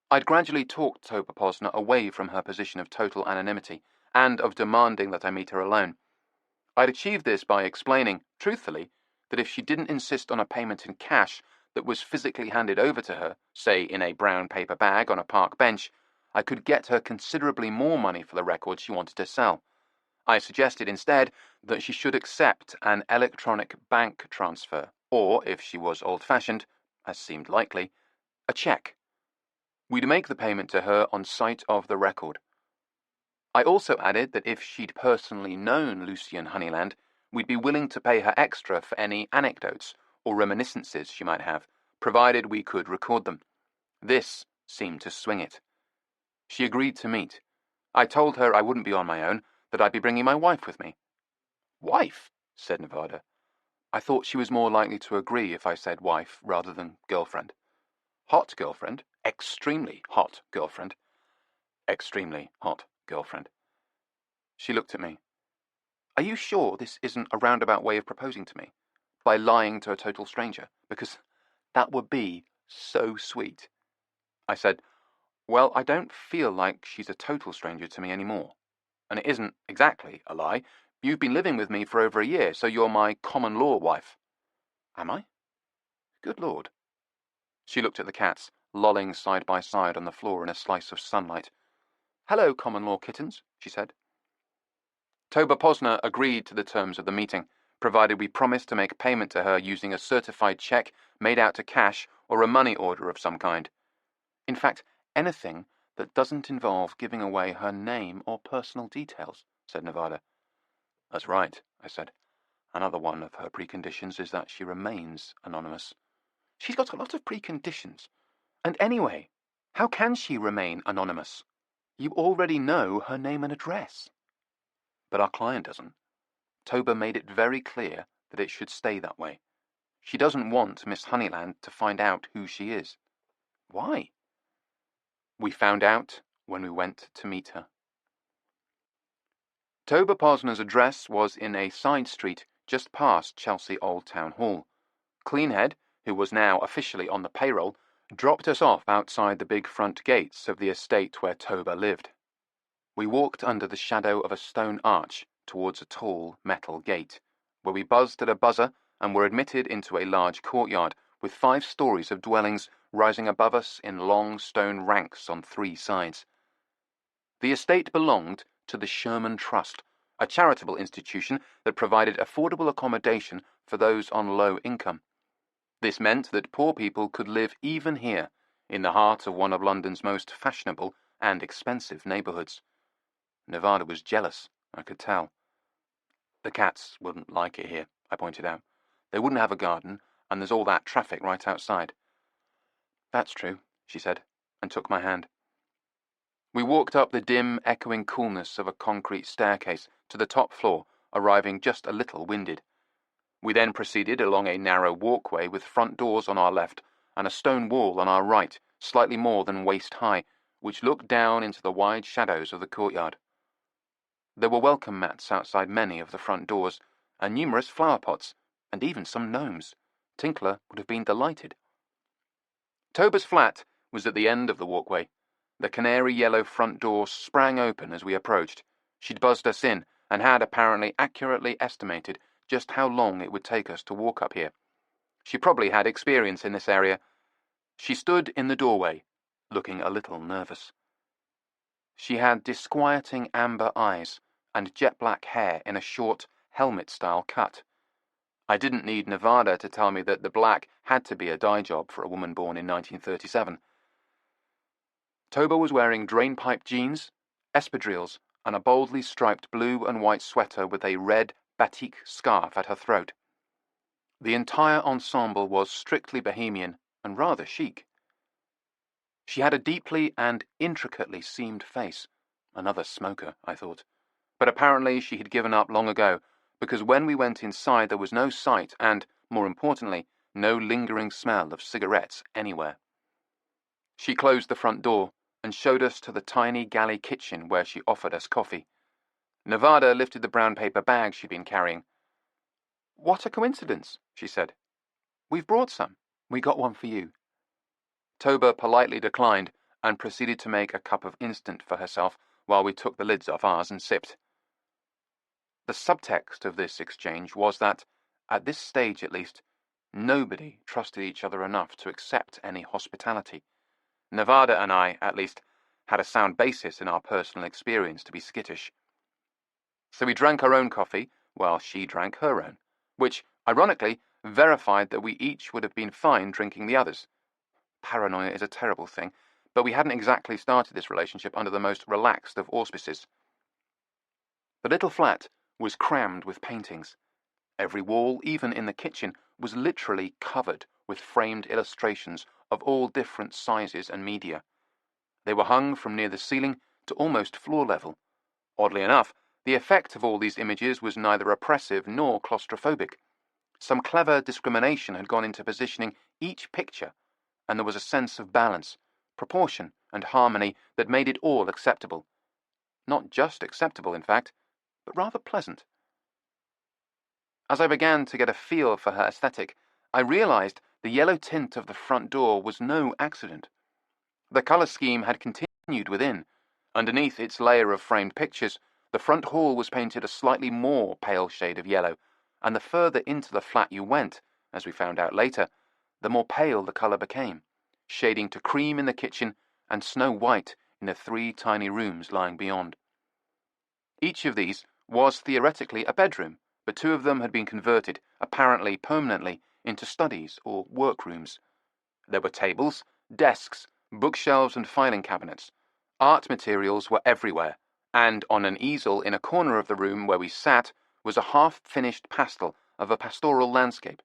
[SPEAKER 1] I'd gradually talked Toba Posner away from her position of total anonymity, and of demanding that I meet her alone. I'd achieved this by explaining, truthfully, that if she didn't insist on a payment in cash that was physically handed over to her, say in a brown paper bag on a park bench, I could get her considerably more money for the record she wanted to sell. I suggested instead that she should accept an electronic bank transfer, or, if she was old-fashioned, as seemed likely, a cheque. We'd make the payment to her on sight of the record. I also added that if she'd personally known Lucian Honeyland, we'd be willing to pay her extra for any anecdotes or reminiscences she might have, provided we could record them. This seemed to swing it. She agreed to meet. I told her I wouldn't be on my own, that I'd be bringing my wife with me. Wife? Said Nevada. I thought she was more likely to agree if I said wife rather than girlfriend. Hot girlfriend? Extremely hot girlfriend. Extremely hot girlfriend. She looked at me. Are you sure this isn't a roundabout way of proposing to me? By lying to a total stranger? Because that would be so sweet. I said, well, I don't feel like she's a total stranger to me anymore. And it isn't exactly a lie. You've been living with me for over a year, so you're my common law wife. Am I? Good Lord. She looked at the cats, lolling side by side on the floor in a slice of sunlight. Hello, common law kittens, she said. Toba Posner agreed to the terms of the meeting, provided we promised to make payment to her using a certified cheque made out to cash or a money order of some kind. In fact, anything that doesn't involve giving away her name or personal details, said Nevada. That's right, I said. Another one of her preconditions is that she remains anonymous. She's got a lot of preconditions. And anyway, how can she remain anonymous? You already know her name and address. But our client doesn't. Toba made it very clear that it should stay that way. She doesn't want Miss Honeyland to find out who she is. Why? We found out when we went to meet her. Toba Posner's address was in a side street just past Chelsea Old Town Hall. Cleanhead, who was now officially on the payroll, dropped us off outside the big front gates of the estate where Toba lived. We walked under the shadow of a stone arch towards a tall metal gate, where we buzzed at a buzzer and were admitted into a large courtyard with 5 stories of dwellings rising above us in long stone ranks on 3 sides. The estate belonged to the Sherman Trust, a charitable institution that provided affordable accommodation for those on low income. This meant that poor people could live even here, in the heart of one of London's most fashionable and expensive neighbourhoods. Nevada was jealous, I could tell. The cats wouldn't like it here, I pointed out. They wouldn't have a garden, and there's all that traffic right outside. That's true, she said, and took my hand. We walked up the dim, echoing coolness of a concrete staircase to the top floor, arriving just a little winded. We then proceeded along a narrow walkway with front doors on our left and a stone wall on our right, slightly more than waist high, which looked down into the wide shadows of the courtyard. There were welcome mats outside many of the front doors, and numerous flower pots, and even some gnomes. Tinkler would have been delighted. Toba's flat was at the end of the walkway. The canary-yellow front door sprang open as we approached. She'd buzzed us in, and had apparently accurately estimated just how long it would take us to walk up here. She probably had experience in this area. She stood in the doorway, looking a little nervous. She had disquieting amber eyes and jet-black hair in a short, helmet-style cut. I didn't need Nevada to tell me that the black had to be a dye job for a woman born in 1937. Toba was wearing drainpipe jeans, espadrilles, and a boldly striped blue and white sweater with a red batik scarf at her throat. The entire ensemble was strictly bohemian and rather chic. She had a deeply and intricately seamed face. Another smoker, I thought. But apparently she had given up long ago, because when we went inside there was no sight and, more importantly, no lingering smell of cigarettes anywhere. She closed the front door and showed us to the tiny galley kitchen where she offered us coffee. Nevada lifted the brown paper bag she'd been carrying. What a coincidence, she said. We've brought some. We got one for you. Toba politely declined and proceeded to make a cup of instant for herself while we took the lids off ours and sipped. The subtext of this exchange was that, at this stage at least, nobody trusted each other enough to accept any hospitality. Nevada and I, at least, had a sound basis in our personal experience to be skittish. So we drank our own coffee while she drank her own, which, ironically, verified that we each would have been fine drinking the others. Paranoia is a terrible thing, but we hadn't exactly started this relationship under the most relaxed of auspices. The little flat was crammed with paintings. Every wall, even in the kitchen, was literally covered with framed illustrations of all different sizes and media. They were hung from near the ceiling to almost floor level. Oddly enough, the effect of all these images was neither oppressive nor claustrophobic. Some clever discrimination had gone into positioning each picture, and there was a sense of balance, proportion, and harmony that made it all acceptable. Not just acceptable, in fact, but rather pleasant. As I began to get a feel for her aesthetic, I realized the yellow tint of the front door was no accident. The color scheme had continued within. Underneath its layer of framed pictures, the front hall was painted a slightly more pale shade of yellow, and the further into the flat you went, as we found out later, the more pale the color became, shading to cream in the kitchen and snow white in the 3 tiny rooms lying beyond. Each of these was theoretically a bedroom, but 2 of them had been converted, apparently permanently, into studies or workrooms. There were tables, desks, bookshelves and filing cabinets. Art materials were everywhere, and on an easel in a corner of the room where we sat was a half-finished pastel of a pastoral landscape.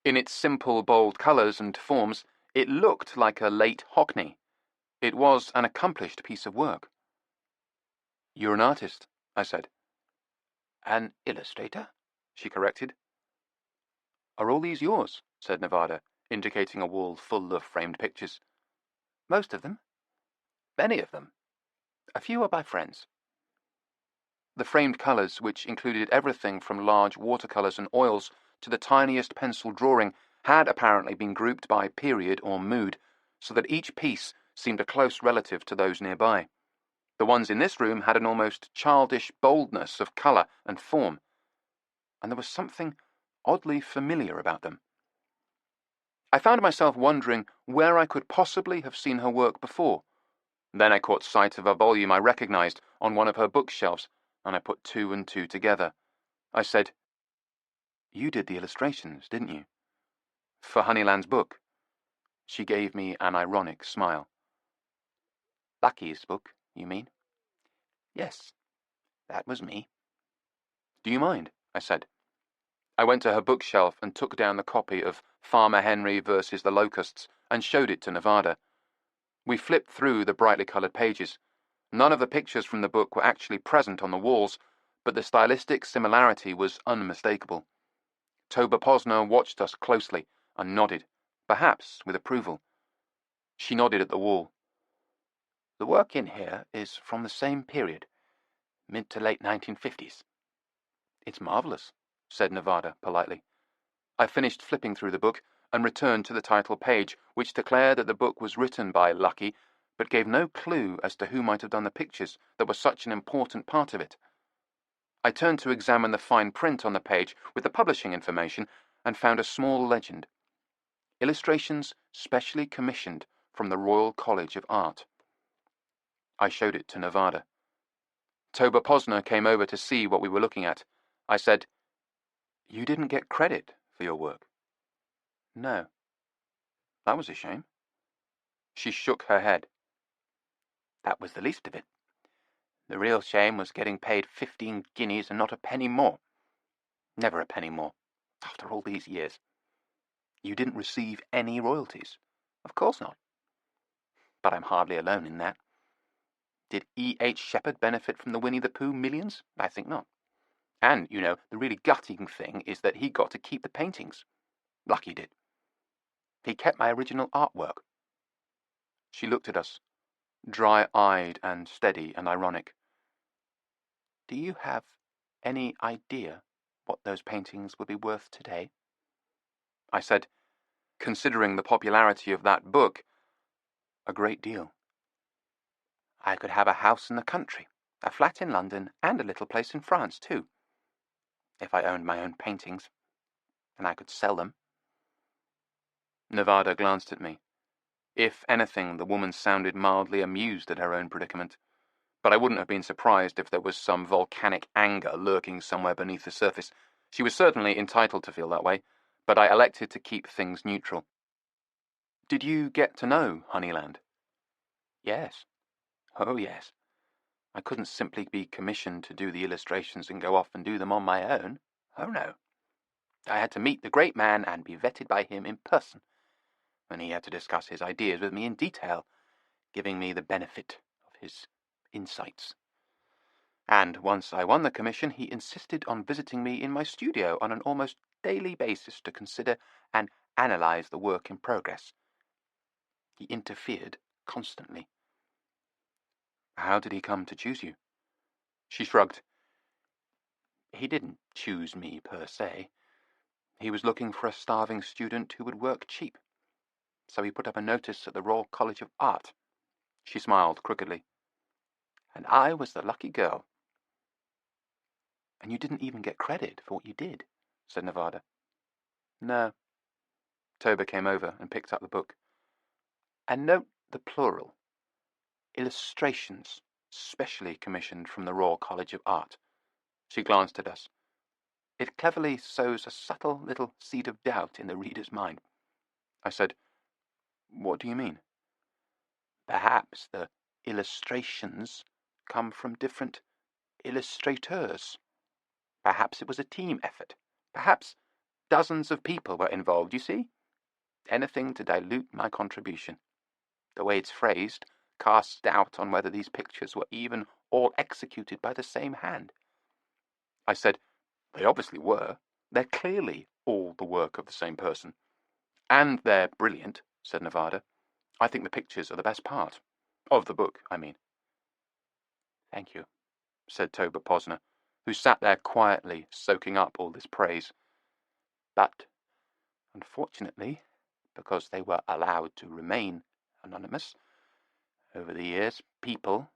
[SPEAKER 1] In its simple, bold colours and forms, it looked like a late Hockney. It was an accomplished piece of work. "You're an artist," I said. "An illustrator," she corrected. "Are all these yours?" said Nevada, indicating a wall full of framed pictures. "Most of them. Many of them. A few are by friends." The framed colours, which included everything from large watercolours and oils to the tiniest pencil drawing, had apparently been grouped by period or mood, so that each piece seemed a close relative to those nearby. The ones in this room had an almost childish boldness of colour and form, and there was something oddly familiar about them. I found myself wondering where I could possibly have seen her work before. Then I caught sight of a volume I recognized on one of her bookshelves, and I put 2 and 2 together. I said, "You did the illustrations, didn't you?" "For Honeyland's book." She gave me an ironic smile. "Lucky's book, you mean?" "Yes, that was me." "Do you mind?" I said. I went to her bookshelf and took down the copy of Farmer Henry versus the Locusts and showed it to Nevada. We flipped through the brightly coloured pages. None of the pictures from the book were actually present on the walls, but the stylistic similarity was unmistakable. Toba Posner watched us closely and nodded, perhaps with approval. She nodded at the wall. "The work in here is from the same period, mid to late 1950s. "It's marvellous," said Nevada politely. I finished flipping through the book and returned to the title page, which declared that the book was written by Lucky, but gave no clue as to who might have done the pictures that were such an important part of it. I turned to examine the fine print on the page with the publishing information and found a small legend. "Illustrations specially commissioned from the Royal College of Art." I showed it to Nevada. Toba Posner came over to see what we were looking at. I said, "You didn't get credit for your work?" "No." "That was a shame." She shook her head. "That was the least of it. The real shame was getting paid 15 guineas and not a penny more. Never a penny more, after all these years." "You didn't receive any royalties?" "Of course not. But I'm hardly alone in that. Did E.H. Shepard benefit from the Winnie the Pooh millions? I think not. And, the really gutting thing is that he got to keep the paintings. Lucky did. He kept my original artwork." She looked at us, dry-eyed and steady and ironic. "Do you have any idea what those paintings would be worth today?" I said, "Considering the popularity of that book, a great deal." "I could have a house in the country, a flat in London, and a little place in France, too. If I owned my own paintings, and I could sell them." Nevada glanced at me. If anything, the woman sounded mildly amused at her own predicament. but I wouldn't have been surprised if there was some volcanic anger lurking somewhere beneath the surface. She was certainly entitled to feel that way, but I elected to keep things neutral. Did you get to know Honeyland? Yes. Oh, yes. I couldn't simply be commissioned to do the illustrations and go off and do them on my own. Oh, no. I had to meet the great man and be vetted by him in person, and he had to discuss his ideas with me in detail, giving me the benefit of his insights. And once I won the commission, he insisted on visiting me in my studio on an almost daily basis to consider and analyze the work in progress. He interfered constantly. How did he come to choose you? She shrugged. He didn't choose me per se. He was looking for a starving student who would work cheap. So he put up a notice at the Royal College of Art. She smiled crookedly. And I was the lucky girl. And you didn't even get credit for what you did, said Nevada. No. Toba came over and picked up the book. And note the plural. Illustrations, specially commissioned from the Royal College of Art. She glanced at us. It cleverly sows a subtle little seed of doubt in the reader's mind. I said, What do you mean? Perhaps the illustrations come from different illustrateurs. Perhaps it was a team effort. Perhaps dozens of people were involved, you see? Anything to dilute my contribution. The way it's phrased casts doubt on whether these pictures were even all executed by the same hand. I said, They obviously were. They're clearly all the work of the same person. And they're brilliant, said Nevada. I think the pictures are the best part. Of the book, I mean. Thank you, said Toba Posner, who sat there quietly soaking up all this praise. But, unfortunately, because they were allowed to remain anonymous, over the years, people,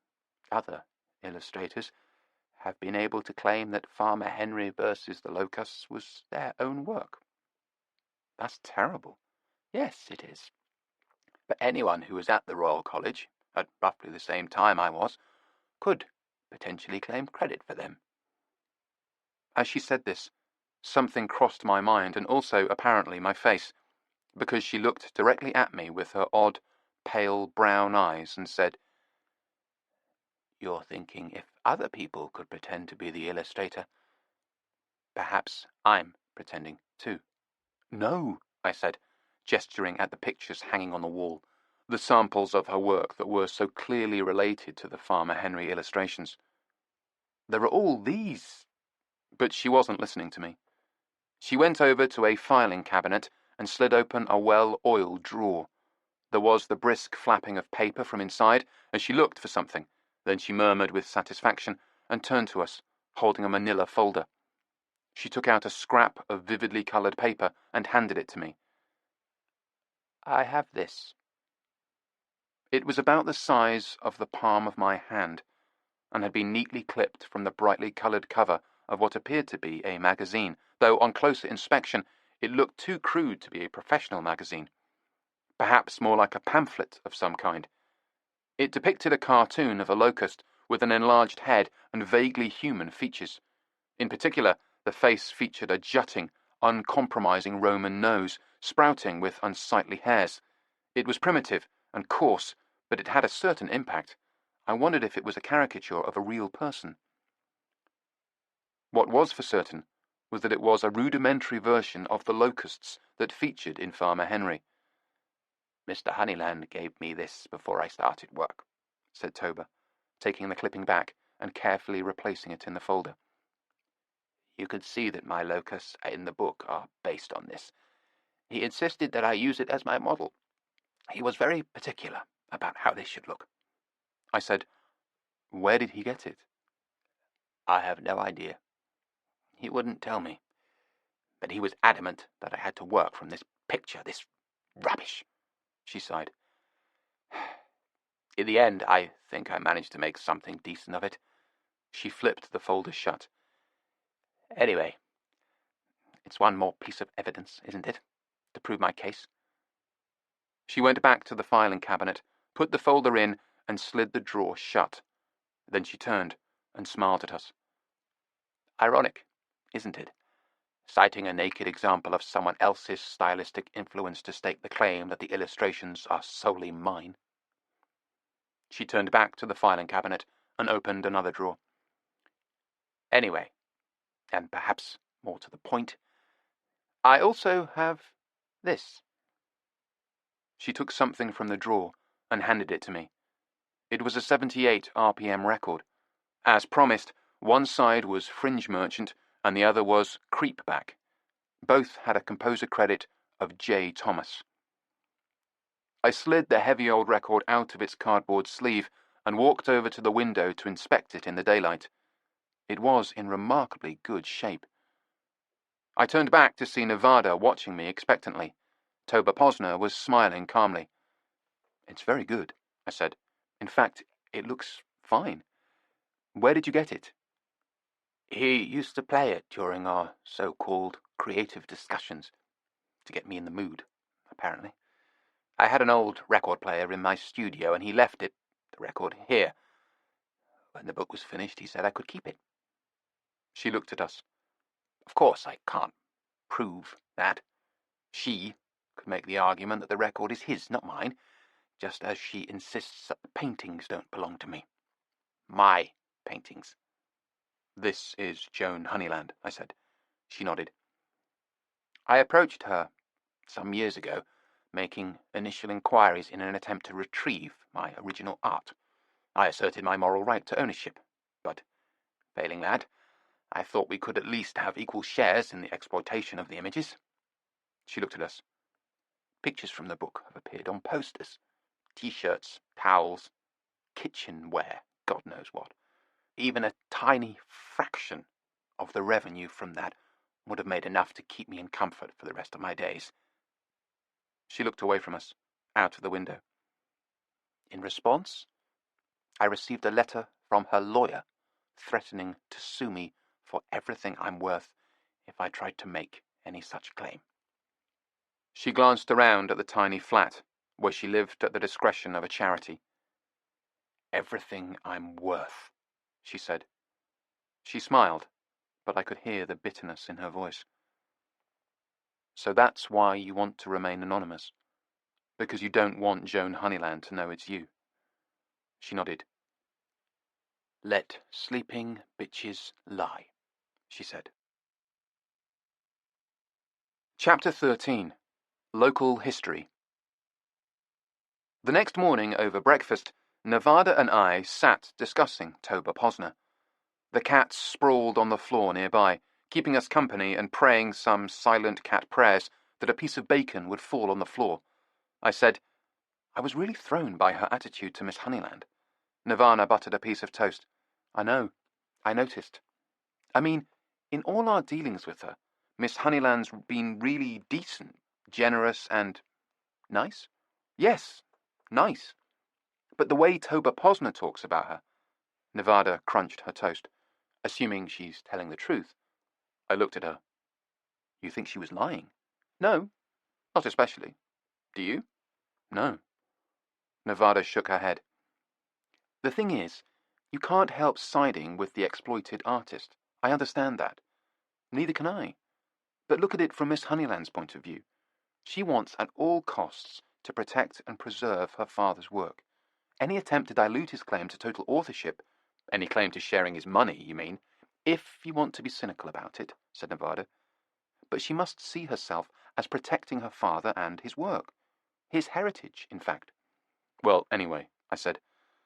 [SPEAKER 1] other illustrators, have been able to claim that Farmer Henry versus the Locusts was their own work. That's terrible. Yes, it is. But anyone who was at the Royal College, at roughly the same time I was, could potentially claim credit for them. As she said this, something crossed my mind and also, apparently, my face, because she looked directly at me with her odd, pale brown eyes and said, You're thinking if other people could pretend to be the illustrator, perhaps I'm pretending too. No, I said, gesturing at the pictures hanging on the wall, the samples of her work that were so clearly related to the Farmer Henry illustrations. There are all these. But she wasn't listening to me. She went over to a filing cabinet and slid open a well-oiled drawer. There was the brisk flapping of paper from inside as she looked for something. Then she murmured with satisfaction and turned to us, holding a manila folder. She took out a scrap of vividly coloured paper and handed it to me. I have this. It was about the size of the palm of my hand, and had been neatly clipped from the brightly coloured cover of what appeared to be a magazine, though on closer inspection it looked too crude to be a professional magazine. Perhaps more like a pamphlet of some kind. It depicted a cartoon of a locust with an enlarged head and vaguely human features. In particular, the face featured a jutting, uncompromising Roman nose, sprouting with unsightly hairs. It was primitive and coarse, but it had a certain impact. I wondered if it was a caricature of a real person. What was for certain was that it was a rudimentary version of the locusts that featured in Farmer Henry. Mr. Honeyland gave me this before I started work, said Toba, taking the clipping back and carefully replacing it in the folder. You could see that my locusts in the book are based on this. He insisted that I use it as my model. He was very particular about how they should look. I said, Where did he get it? I have no idea. He wouldn't tell me. But he was adamant that I had to work from this picture, this rubbish. She sighed. In the end, I think I managed to make something decent of it. She flipped the folder shut. Anyway, it's one more piece of evidence, isn't it, to prove my case? She went back to the filing cabinet, put the folder in, and slid the drawer shut. Then she turned and smiled at us. Ironic, isn't it? Citing a naked example of someone else's stylistic influence to stake the claim that the illustrations are solely mine. She turned back to the filing cabinet and opened another drawer. Anyway, and perhaps more to the point, I also have this. She took something from the drawer and handed it to me. It was a 78 RPM record. As promised, one side was Fringe Merchant and the other was Creepback. Both had a composer credit of J. Thomas. I slid the heavy old record out of its cardboard sleeve and walked over to the window to inspect it in the daylight. It was in remarkably good shape. I turned back to see Nevada watching me expectantly. Toba Posner was smiling calmly. It's very good, I said. In fact, it looks fine. Where did you get it? He used to play it during our so-called creative discussions, to get me in the mood, apparently. I had an old record player in my studio, and he left it, the record, here. When the book was finished, he said I could keep it. She looked at us. Of course, I can't prove that. She could make the argument that the record is his, not mine, just as she insists that the paintings don't belong to me. My paintings. This is Joan Honeyland, I said. She nodded. I approached her some years ago, making initial inquiries in an attempt to retrieve my original art. I asserted my moral right to ownership, but, failing that, I thought we could at least have equal shares in the exploitation of the images. She looked at us. Pictures from the book have appeared on posters, T-shirts, towels, kitchenware, God knows what. Even a tiny fraction of the revenue from that would have made enough to keep me in comfort for the rest of my days. She looked away from us, out of the window. In response, I received a letter from her lawyer threatening to sue me for everything I'm worth if I tried to make any such claim. She glanced around at the tiny flat where she lived at the discretion of a charity. Everything I'm worth, she said. She smiled, but I could hear the bitterness in her voice. So that's why you want to remain anonymous? Because you don't want Joan Honeyland to know it's you? She nodded. Let sleeping bitches lie, she said. Chapter 13. Local History. The next morning over breakfast, Nevada and I sat discussing Toba Posner. The cats sprawled on the floor nearby, keeping us company and praying some silent cat prayers that a piece of bacon would fall on the floor. I said, I was really thrown by her attitude to Miss Honeyland. Nirvana buttered a piece of toast. I know. I noticed. I mean, in all our dealings with her, Miss Honeyland's been really decent, generous, and nice? Yes, nice. But the way Toba Posner talks about her... Nevada crunched her toast. Assuming she's telling the truth. I looked at her. You think she was lying? No, not especially. Do you? No. Nevada shook her head. The thing is, you can't help siding with the exploited artist. I understand that. Neither can I. But look at it from Miss Honeyland's point of view. She wants at all costs to protect and preserve her father's work. Any attempt to dilute his claim to total authorship, any claim to sharing his money, you mean, if you want to be cynical about it, said Nevada. But she must see herself as protecting her father and his work. His heritage, in fact. Well, anyway, I said,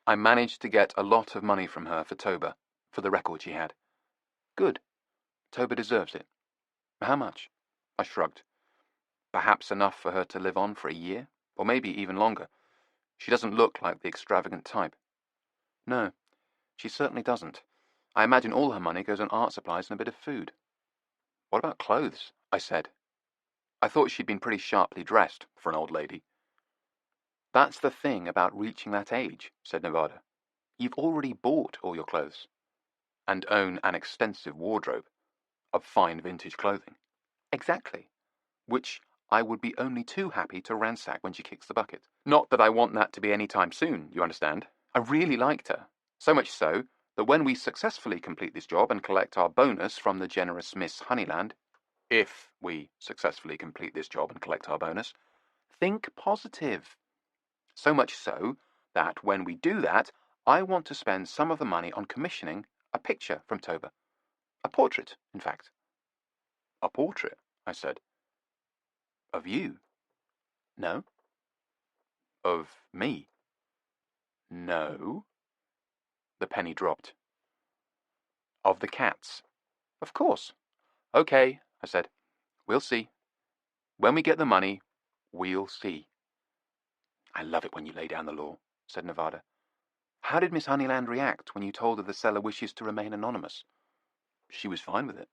[SPEAKER 1] I managed to get a lot of money from her for Toba, for the record she had. Good. Toba deserves it. How much? I shrugged. Perhaps enough for her to live on for a year, or maybe even longer. She doesn't look like the extravagant type. No, she certainly doesn't. I imagine all her money goes on art supplies and a bit of food. What about clothes? I said. I thought she'd been pretty sharply dressed for an old lady. That's the thing about reaching that age, said Nevada. You've already bought all your clothes, and own an extensive wardrobe of fine vintage clothing. Exactly. Which I would be only too happy to ransack when she kicks the bucket. Not that I want that to be any time soon, you understand. I really liked her. So much so that when we successfully complete this job and collect our bonus from the generous Miss Honeyland, if we successfully complete this job and collect our bonus, think positive. So much so that when we do that, I want to spend some of the money on commissioning a picture from Toba. A portrait, in fact. A portrait, I said. Of you? No. Of me? No. The penny dropped. Of the cats? Of course. Okay, I said. We'll see. When we get the money, we'll see. I love it when you lay down the law, said Nevada. How did Miss Honeyland react when you told her the seller wishes to remain anonymous? She was fine with it.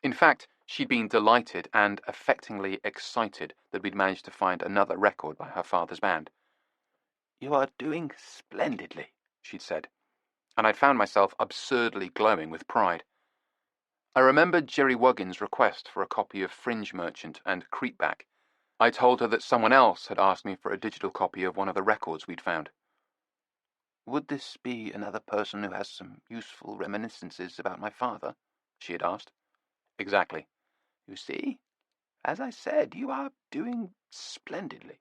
[SPEAKER 1] In fact, she'd been delighted and affectingly excited that we'd managed to find another record by her father's band. You are doing splendidly, she'd said, and I'd found myself absurdly glowing with pride. I remembered Jerry Wuggin's request for a copy of Fringe Merchant and Creepback. I told her that someone else had asked me for a digital copy of one of the records we'd found. Would this be another person who has some useful reminiscences about my father? She had asked. Exactly. You see, as I said, you are doing splendidly.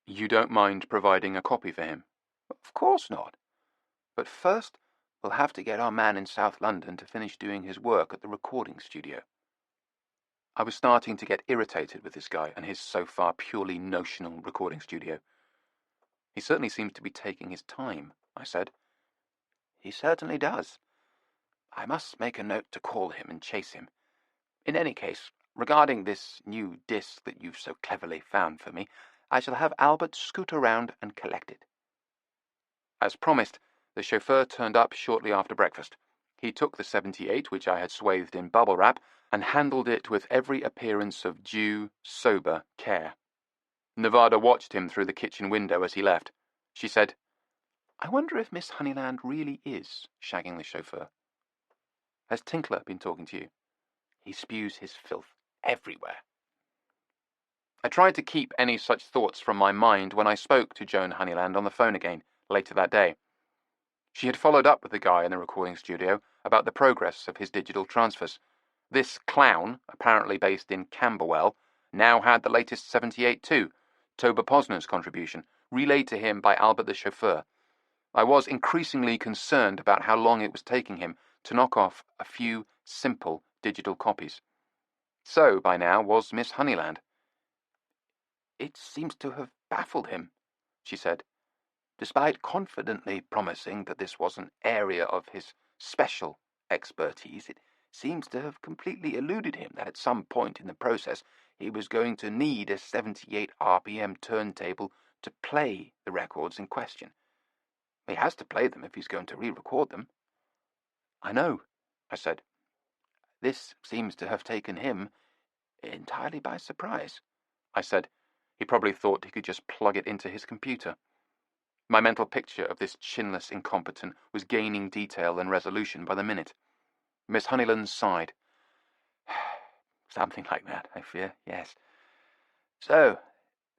[SPEAKER 1] You don't mind providing a copy for him? Of course not. But first, we'll have to get our man in South London to finish doing his work at the recording studio. I was starting to get irritated with this guy and his so far purely notional recording studio. He certainly seems to be taking his time, I said. He certainly does. I must make a note to call him and chase him. In any case, regarding this new disc that you've so cleverly found for me, I shall have Albert scoot around and collect it. As promised, the chauffeur turned up shortly after breakfast. He took the 78, which I had swathed in bubble wrap, and handled it with every appearance of due, sober care. Nevada watched him through the kitchen window as he left. She said, I wonder if Miss Honeyland really is shagging the chauffeur. Has Tinkler been talking to you? He spews his filth everywhere. I tried to keep any such thoughts from my mind when I spoke to Joan Honeyland on the phone again, later that day. She had followed up with the guy in the recording studio about the progress of his digital transfers. This clown, apparently based in Camberwell, now had the latest 78 too, Toba Posner's contribution, relayed to him by Albert the chauffeur. I was increasingly concerned about how long it was taking him to knock off a few simple digital copies. So, by now, was Miss Honeyland. It seems to have baffled him, she said. Despite confidently promising that this was an area of his special expertise, it seems to have completely eluded him that at some point in the process he was going to need a 78 RPM turntable to play the records in question. He has to play them if he's going to re-record them. I know, I said. This seems to have taken him entirely by surprise, I said. He probably thought he could just plug it into his computer. My mental picture of this chinless incompetent was gaining detail and resolution by the minute. Miss Honeyland sighed. Something like that, I fear, yes. So,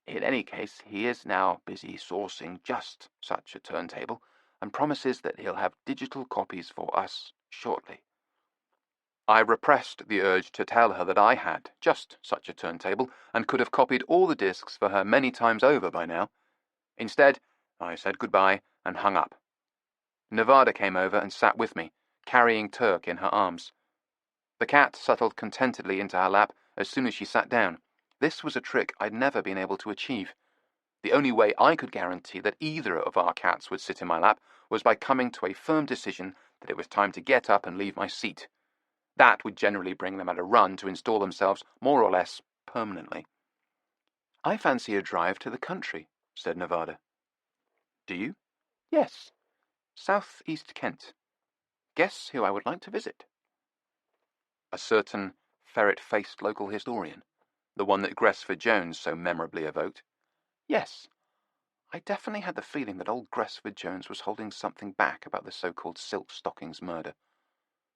[SPEAKER 1] in any case, he is now busy sourcing just such a turntable, and promises that he'll have digital copies for us shortly. I repressed the urge to tell her that I had just such a turntable, and could have copied all the discs for her many times over by now. Instead, I said goodbye and hung up. Nevada came over and sat with me, carrying Turk in her arms. The cat settled contentedly into her lap as soon as she sat down. This was a trick I'd never been able to achieve. The only way I could guarantee that either of our cats would sit in my lap was by coming to a firm decision that it was time to get up and leave my seat. That would generally bring them at a run to install themselves more or less permanently. I fancy a drive to the country, said Nevada. Do you? Yes. South East Kent. Guess who I would like to visit? A certain ferret-faced local historian, the one that Gresford Jones so memorably evoked. Yes. I definitely had the feeling that old Gresford Jones was holding something back about the so-called Silk Stockings murder,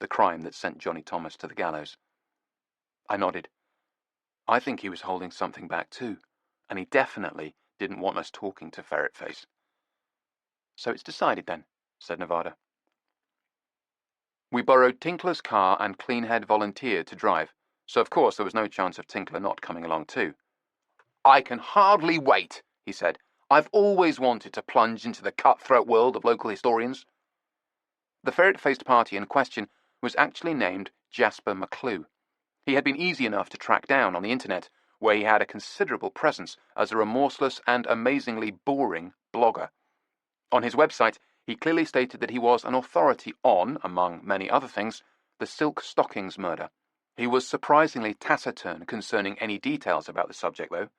[SPEAKER 1] the crime that sent Johnny Thomas to the gallows. I nodded. I think he was holding something back too, and he definitely didn't want us talking to Ferretface. "So it's decided then," said Nevada. We borrowed Tinkler's car and Cleanhead volunteered to drive, so of course there was no chance of Tinkler not coming along too. "I can hardly wait," he said. "I've always wanted to plunge into the cutthroat world of local historians." The ferret-faced party in question was actually named Jasper McClue. He had been easy enough to track down on the internet, where he had a considerable presence as a remorseless and amazingly boring blogger. On his website, he clearly stated that he was an authority on, among many other things, the Silk Stockings murder. He was surprisingly taciturn concerning any details about the subject, though.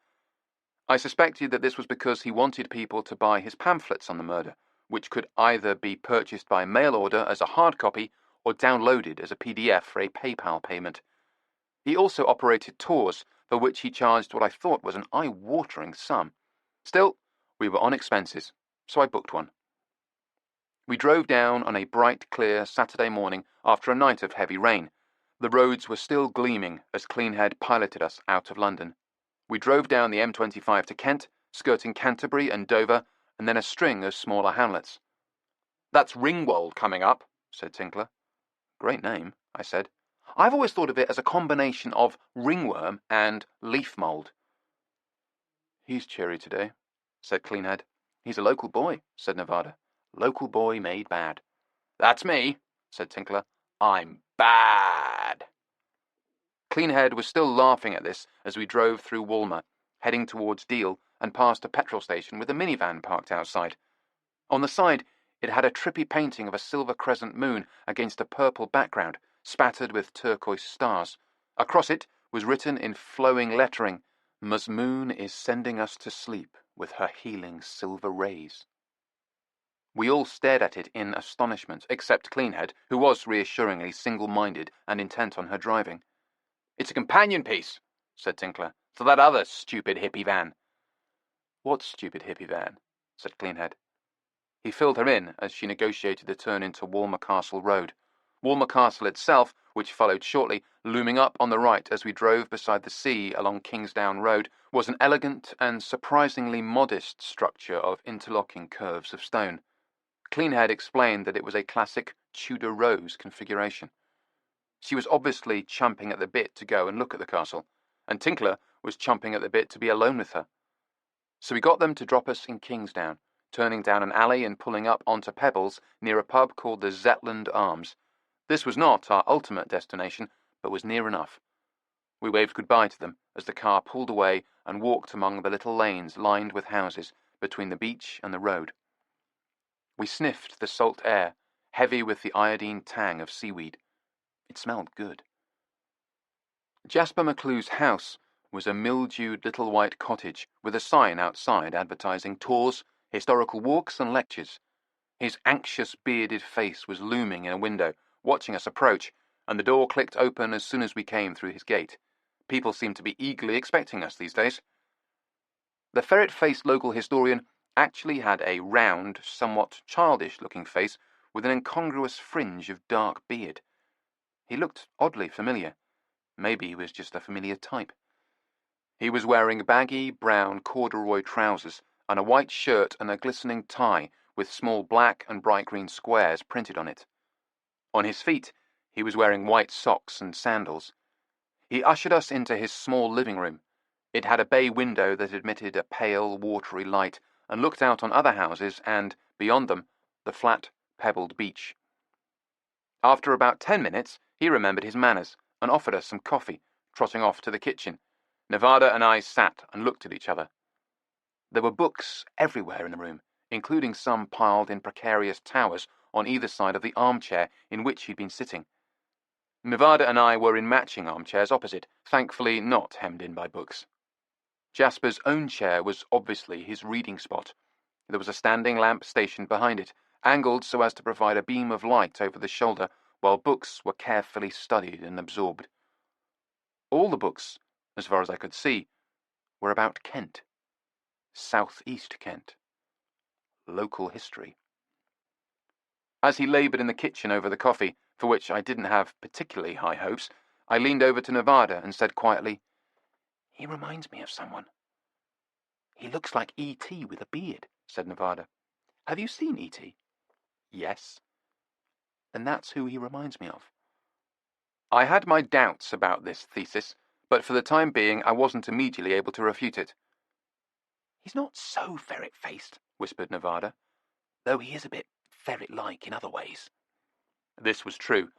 [SPEAKER 1] I suspected that this was because he wanted people to buy his pamphlets on the murder, which could either be purchased by mail order as a hard copy or downloaded as a PDF for a PayPal payment. He also operated tours, for which he charged what I thought was an eye-watering sum. Still, we were on expenses, so I booked one. We drove down on a bright, clear Saturday morning after a night of heavy rain. The roads were still gleaming as Cleanhead piloted us out of London. We drove down the M25 to Kent, skirting Canterbury and Dover, and then a string of smaller hamlets. "That's Ringwold coming up," said Tinkler. "Great name," I said. "I've always thought of it as a combination of ringworm and leaf mould." "He's cheery today," said Cleanhead. "He's a local boy," said Nevada. "Local boy made bad." "That's me," said Tinkler. "I'm bad." Cleanhead was still laughing at this as we drove through Walmer, heading towards Deal and past a petrol station with a minivan parked outside. On the side, it had a trippy painting of a silver crescent moon against a purple background, spattered with turquoise stars. Across it was written in flowing lettering, "Ms. Moon is sending us to sleep with her healing silver rays." We all stared at it in astonishment, except Cleanhead, who was reassuringly single-minded and intent on her driving. "It's a companion piece," said Tinkler, "to that other stupid hippie van." "What stupid hippie van?" said Cleanhead. He filled her in as she negotiated the turn into Walmer Castle Road. Walmer Castle itself, which followed shortly, looming up on the right as we drove beside the sea along Kingsdown Road, was an elegant and surprisingly modest structure of interlocking curves of stone. Cleanhead explained that it was a classic Tudor rose configuration. She was obviously champing at the bit to go and look at the castle, and Tinkler was champing at the bit to be alone with her. So we got them to drop us in Kingsdown, turning down an alley and pulling up onto pebbles near a pub called the Zetland Arms. This was not our ultimate destination, but was near enough. We waved goodbye to them as the car pulled away and walked among the little lanes lined with houses between the beach and the road. We sniffed the salt air, heavy with the iodine tang of seaweed. It smelled good. Jasper McClue's house was a mildewed little white cottage with a sign outside advertising tours, historical walks, and lectures. His anxious, bearded face was looming in a window, watching us approach, and the door clicked open as soon as we came through his gate. People seemed to be eagerly expecting us these days. The ferret-faced local historian actually had a round, somewhat childish-looking face with an incongruous fringe of dark beard. He looked oddly familiar. Maybe he was just a familiar type. He was wearing baggy, brown corduroy trousers and a white shirt and a glistening tie with small black and bright green squares printed on it. On his feet, he was wearing white socks and sandals. He ushered us into his small living room. It had a bay window that admitted a pale, watery light and looked out on other houses and, beyond them, the flat, pebbled beach. After about 10 minutes, he remembered his manners and offered us some coffee, trotting off to the kitchen. Nevada and I sat and looked at each other. There were books everywhere in the room, including some piled in precarious towers on either side of the armchair in which he'd been sitting. Nevada and I were in matching armchairs opposite, thankfully not hemmed in by books. Jasper's own chair was obviously his reading spot. There was a standing lamp stationed behind it, angled so as to provide a beam of light over the shoulder, while books were carefully studied and absorbed. All the books, as far as I could see, were about Kent. South-east Kent. Local history. As he laboured in the kitchen over the coffee, for which I didn't have particularly high hopes, I leaned over to Nevada and said quietly, "He reminds me of someone." "He looks like E.T. with a beard," said Nevada. Have you seen E.T.? Yes. Then that's who he reminds me of. I had my doubts about this thesis, but for the time being I wasn't immediately able to refute it. He's not so ferret-faced, whispered Nevada, though he is a bit ferret-like in other ways. This was true.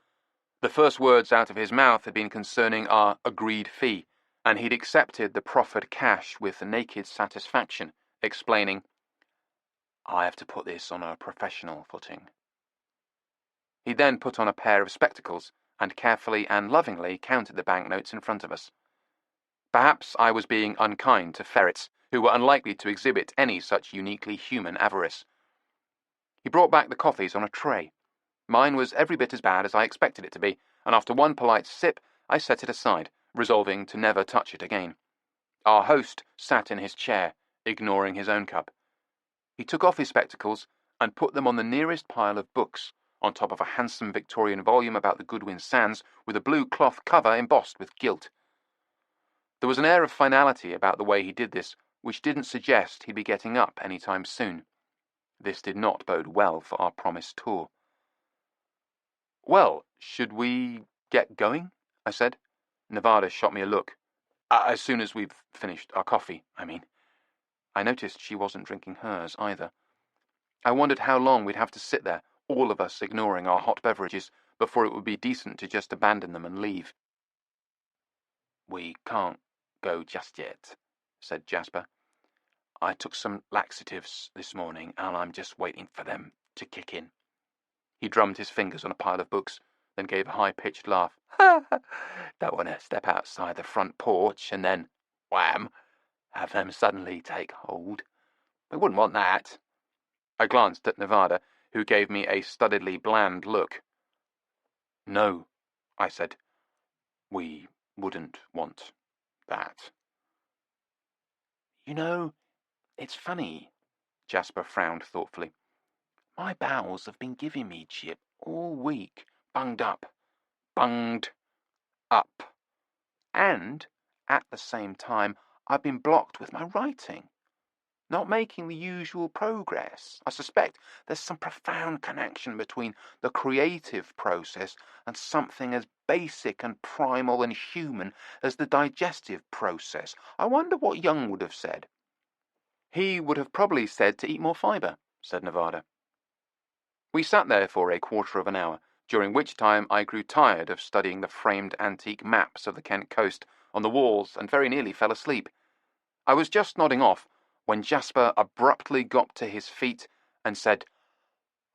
[SPEAKER 1] The first words out of his mouth had been concerning our agreed fee, and he'd accepted the proffered cash with naked satisfaction, explaining, I have to put this on a professional footing. He then put on a pair of spectacles and carefully and lovingly counted the banknotes in front of us. Perhaps I was being unkind to ferrets, who were unlikely to exhibit any such uniquely human avarice. He brought back the coffees on a tray. Mine was every bit as bad as I expected it to be, and after one polite sip, I set it aside, resolving to never touch it again. Our host sat in his chair, ignoring his own cup. He took off his spectacles and put them on the nearest pile of books, on top of a handsome Victorian volume about the Goodwin Sands with a blue cloth cover embossed with gilt. There was an air of finality about the way he did this, which didn't suggest he'd be getting up any time soon. This did not bode well for our promised tour. Well, should we get going? I said. Nevada shot me a look. As soon as we've finished our coffee, I mean. I noticed she wasn't drinking hers either. I wondered how long we'd have to sit there, all of us ignoring our hot beverages, before it would be decent to just abandon them and leave. We can't go just yet, said Jasper. I took some laxatives this morning, and I'm just waiting for them to kick in. He drummed his fingers on a pile of books, then gave a high-pitched laugh. Don't want to step outside the front porch and then, wham, have them suddenly take hold. We wouldn't want that. I glanced at Nevada, who gave me a studiedly bland look. No, I said. We wouldn't want that. You know, it's funny, Jasper frowned thoughtfully. My bowels have been giving me jip all week, bunged up. And, at the same time, I've been blocked with my writing. Not making the usual progress. I suspect there's some profound connection between the creative process and something as basic and primal and human as the digestive process. I wonder what Jung would have said. He would have probably said to eat more fibre, said Nevada. We sat there for a quarter of an hour, during which time I grew tired of studying the framed antique maps of the Kent coast on the walls and very nearly fell asleep. I was just nodding off when Jasper abruptly got to his feet and said,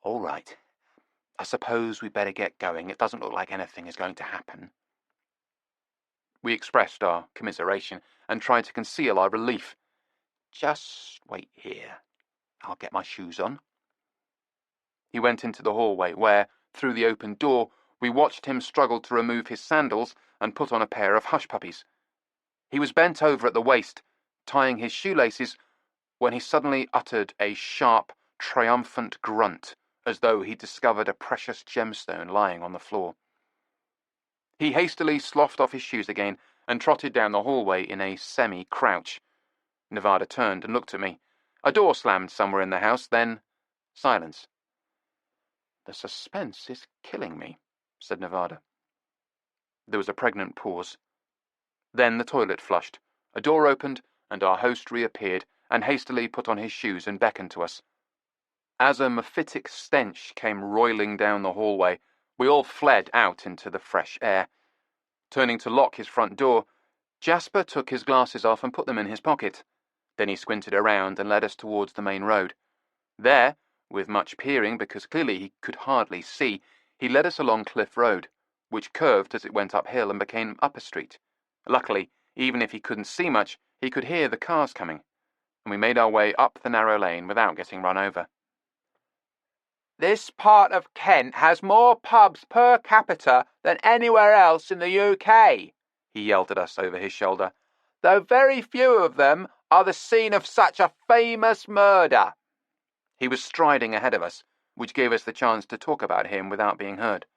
[SPEAKER 1] All right, I suppose we'd better get going. It doesn't look like anything is going to happen. We expressed our commiseration and tried to conceal our relief. Just wait here. I'll get my shoes on. He went into the hallway where, through the open door, we watched him struggle to remove his sandals and put on a pair of hush-puppies. He was bent over at the waist, tying his shoelaces, when he suddenly uttered a sharp, triumphant grunt, as though he discovered a precious gemstone lying on the floor. He hastily sloughed off his shoes again and trotted down the hallway in a semi-crouch. Nevada turned and looked at me. A door slammed somewhere in the house, then silence. The suspense is killing me, said Nevada. There was a pregnant pause. Then the toilet flushed. A door opened, and our host reappeared and hastily put on his shoes and beckoned to us. As a mephitic stench came roiling down the hallway, we all fled out into the fresh air. Turning to lock his front door, Jasper took his glasses off and put them in his pocket. Then he squinted around and led us towards the main road. There, with much peering because clearly he could hardly see, he led us along Cliff Road, which curved as it went uphill and became Upper Street. Luckily, even if he couldn't see much, he could hear the cars coming, and we made our way up the narrow lane without getting run over. This part of Kent has more pubs per capita than anywhere else in the UK, he yelled at us over his shoulder, though very few of them are the scene of such a famous murder. He was striding ahead of us, which gave us the chance to talk about him without being heard.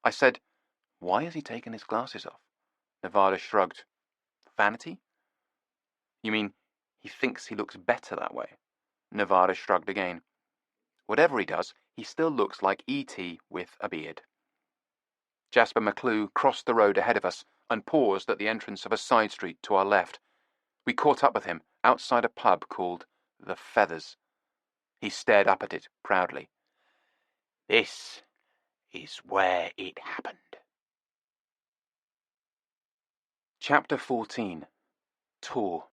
[SPEAKER 1] I said, Why has he taken his glasses off? Nevada shrugged. Vanity? You mean he thinks he looks better that way? Nevada shrugged again. Whatever he does, he still looks like E.T. with a beard. Jasper McClue crossed the road ahead of us and paused at the entrance of a side street to our left. We caught up with him outside a pub called The Feathers. He stared up at it proudly. "This is where it happened." Chapter 14. Tour.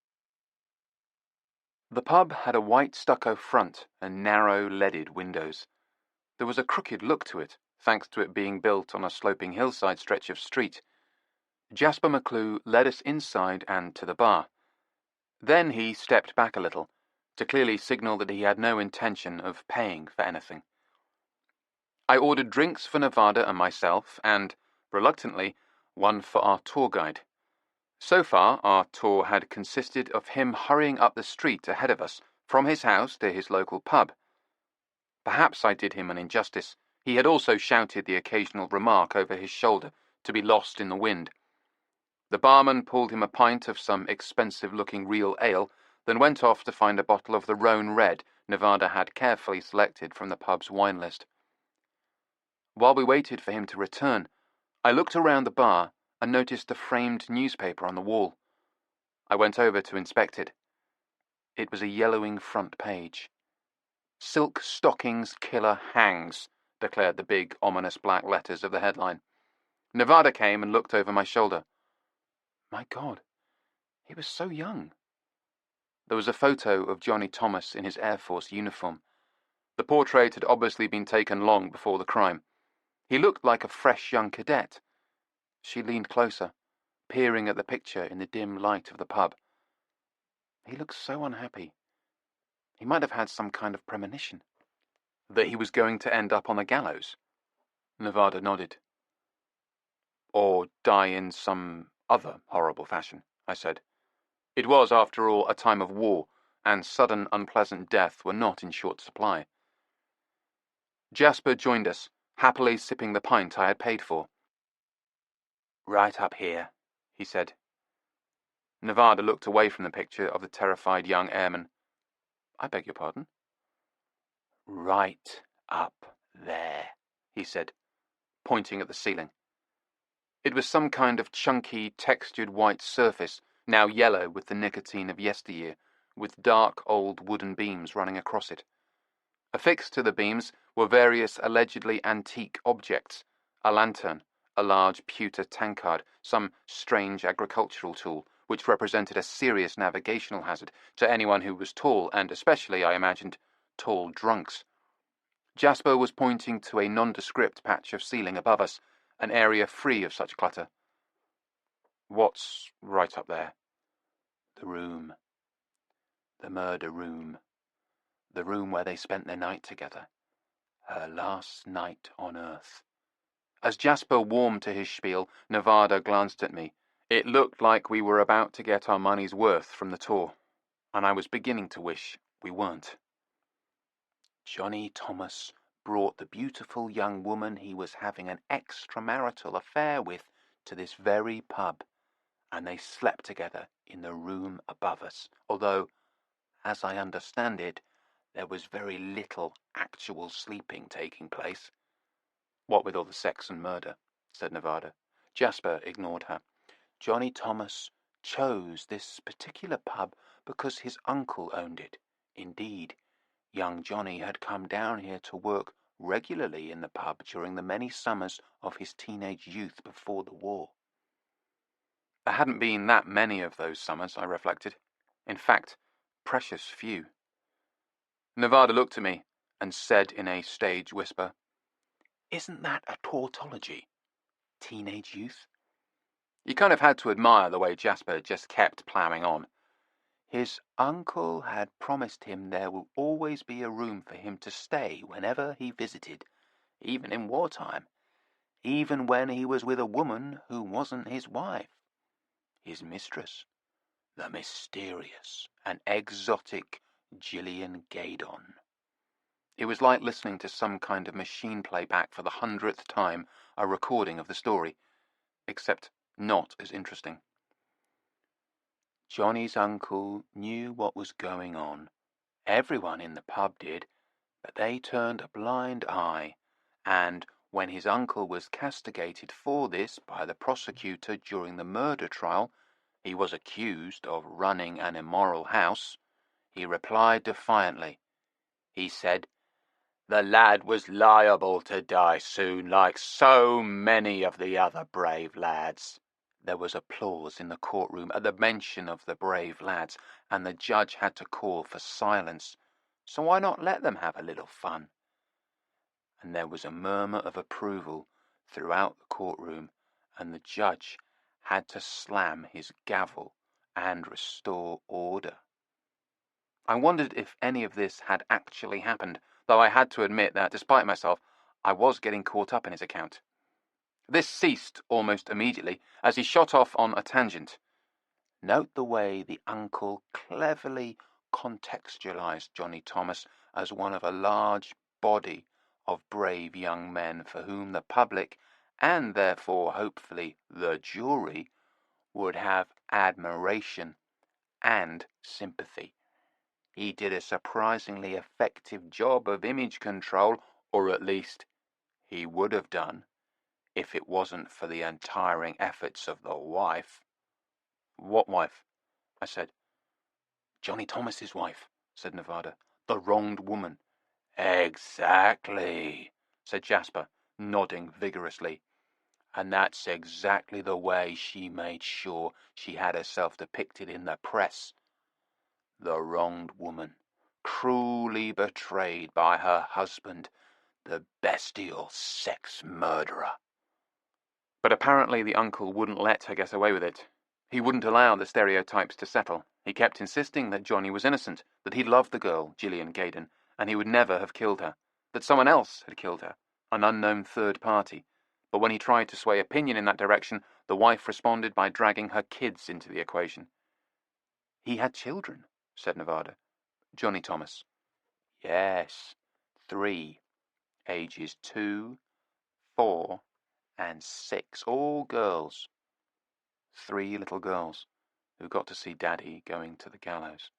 [SPEAKER 1] The pub had a white stucco front and narrow leaded windows. There was a crooked look to it, thanks to it being built on a sloping hillside stretch of street. Jasper McClue led us inside and to the bar. Then he stepped back a little, to clearly signal that he had no intention of paying for anything. I ordered drinks for Nevada and myself, and, reluctantly, one for our tour guide. So far, our tour had consisted of him hurrying up the street ahead of us, from his house to his local pub. Perhaps I did him an injustice. He had also shouted the occasional remark over his shoulder, to be lost in the wind. The barman pulled him a pint of some expensive-looking real ale, then went off to find a bottle of the Rhone Red Nevada had carefully selected from the pub's wine list. While we waited for him to return, I looked around the bar and noticed a framed newspaper on the wall. I went over to inspect it. It was a yellowing front page. "Silk Stockings Killer Hangs," declared the big, ominous black letters of the headline. Nevada came and looked over my shoulder. My God, he was so young. There was a photo of Johnny Thomas in his Air Force uniform. The portrait had obviously been taken long before the crime. He looked like a fresh young cadet. She leaned closer, peering at the picture in the dim light of the pub. He looked so unhappy. He might have had some kind of premonition. That he was going to end up on the gallows? Nevada nodded. Or die in some other horrible fashion, I said. It was, after all, a time of war, and sudden unpleasant death were not in short supply. Jasper joined us, happily sipping the pint I had paid for. "Right up here," he said. Nevada looked away from the picture of the terrified young airman. "I beg your pardon?" "Right up there," he said, pointing at the ceiling. It was some kind of chunky, textured white surface, now yellow with the nicotine of yesteryear, with dark old wooden beams running across it. Affixed to the beams were various allegedly antique objects: a lantern, a large pewter tankard, some strange agricultural tool, which represented a serious navigational hazard to anyone who was tall, and especially, I imagined, tall drunks. Jasper was pointing to a nondescript patch of ceiling above us, an area free of such clutter. "What's right up there?" "The room. The murder room. The room where they spent their night together. Her last night on Earth." As Jasper warmed to his spiel, Nevada glanced at me. It looked like we were about to get our money's worth from the tour, and I was beginning to wish we weren't. "Johnny Thomas brought the beautiful young woman he was having an extramarital affair with to this very pub, and they slept together in the room above us, although, as I understand it, there was very little actual sleeping taking place." "What with all the sex and murder," said Nevada. Jasper ignored her. "Johnny Thomas chose this particular pub because his uncle owned it. Indeed, young Johnny had come down here to work regularly in the pub during the many summers of his teenage youth before the war." There hadn't been that many of those summers, I reflected. In fact, precious few. Nevada looked at me and said in a stage whisper, "Isn't that a tautology? Teenage youth?" You kind of had to admire the way Jasper just kept ploughing on. "His uncle had promised him there will always be a room for him to stay whenever he visited, even in wartime, even when he was with a woman who wasn't his wife, his mistress, the mysterious and exotic Gillian Gaydon." It was like listening to some kind of machine playback for the 100th time a recording of the story, except not as interesting. "Johnny's uncle knew what was going on. Everyone in the pub did, But they turned a blind eye, and when his uncle was castigated for this by the prosecutor during the murder trial, he was accused of running an immoral house, he replied defiantly. He said, "The lad was liable to die soon, like so many of the other brave lads." There was applause in the courtroom at the mention of the brave lads, and the judge had to call for silence. So why not let them have a little fun? And there was a murmur of approval throughout the courtroom, and the judge had to slam his gavel and restore order. I wondered if any of this had actually happened, though I had to admit that, despite myself, I was getting caught up in his account. This ceased almost immediately, as he shot off on a tangent. Note the way the uncle cleverly contextualized Johnny Thomas as one of a large body of brave young men for whom the public, and therefore hopefully the jury, would have admiration and sympathy. He did a surprisingly effective job of image control, or at least he would have done, if it wasn't for the untiring efforts of the wife. What wife? I said. Johnny Thomas's wife, said Nevada. The wronged woman. Exactly, said Jasper, nodding vigorously. And that's exactly the way she made sure she had herself depicted in the press. The wronged woman, cruelly betrayed by her husband, the bestial sex murderer. But apparently the uncle wouldn't let her get away with it. He wouldn't allow the stereotypes to settle. He kept insisting that Johnny was innocent, that he loved the girl, Gillian Gaydon, and he would never have killed her, that someone else had killed her, an unknown third party. But when he tried to sway opinion in that direction, the wife responded by dragging her kids into the equation. He had children, said Nevada. Johnny Thomas. Yes, 3, ages 2, 4, and 6, all girls. 3 little girls who got to see Daddy going to the gallows.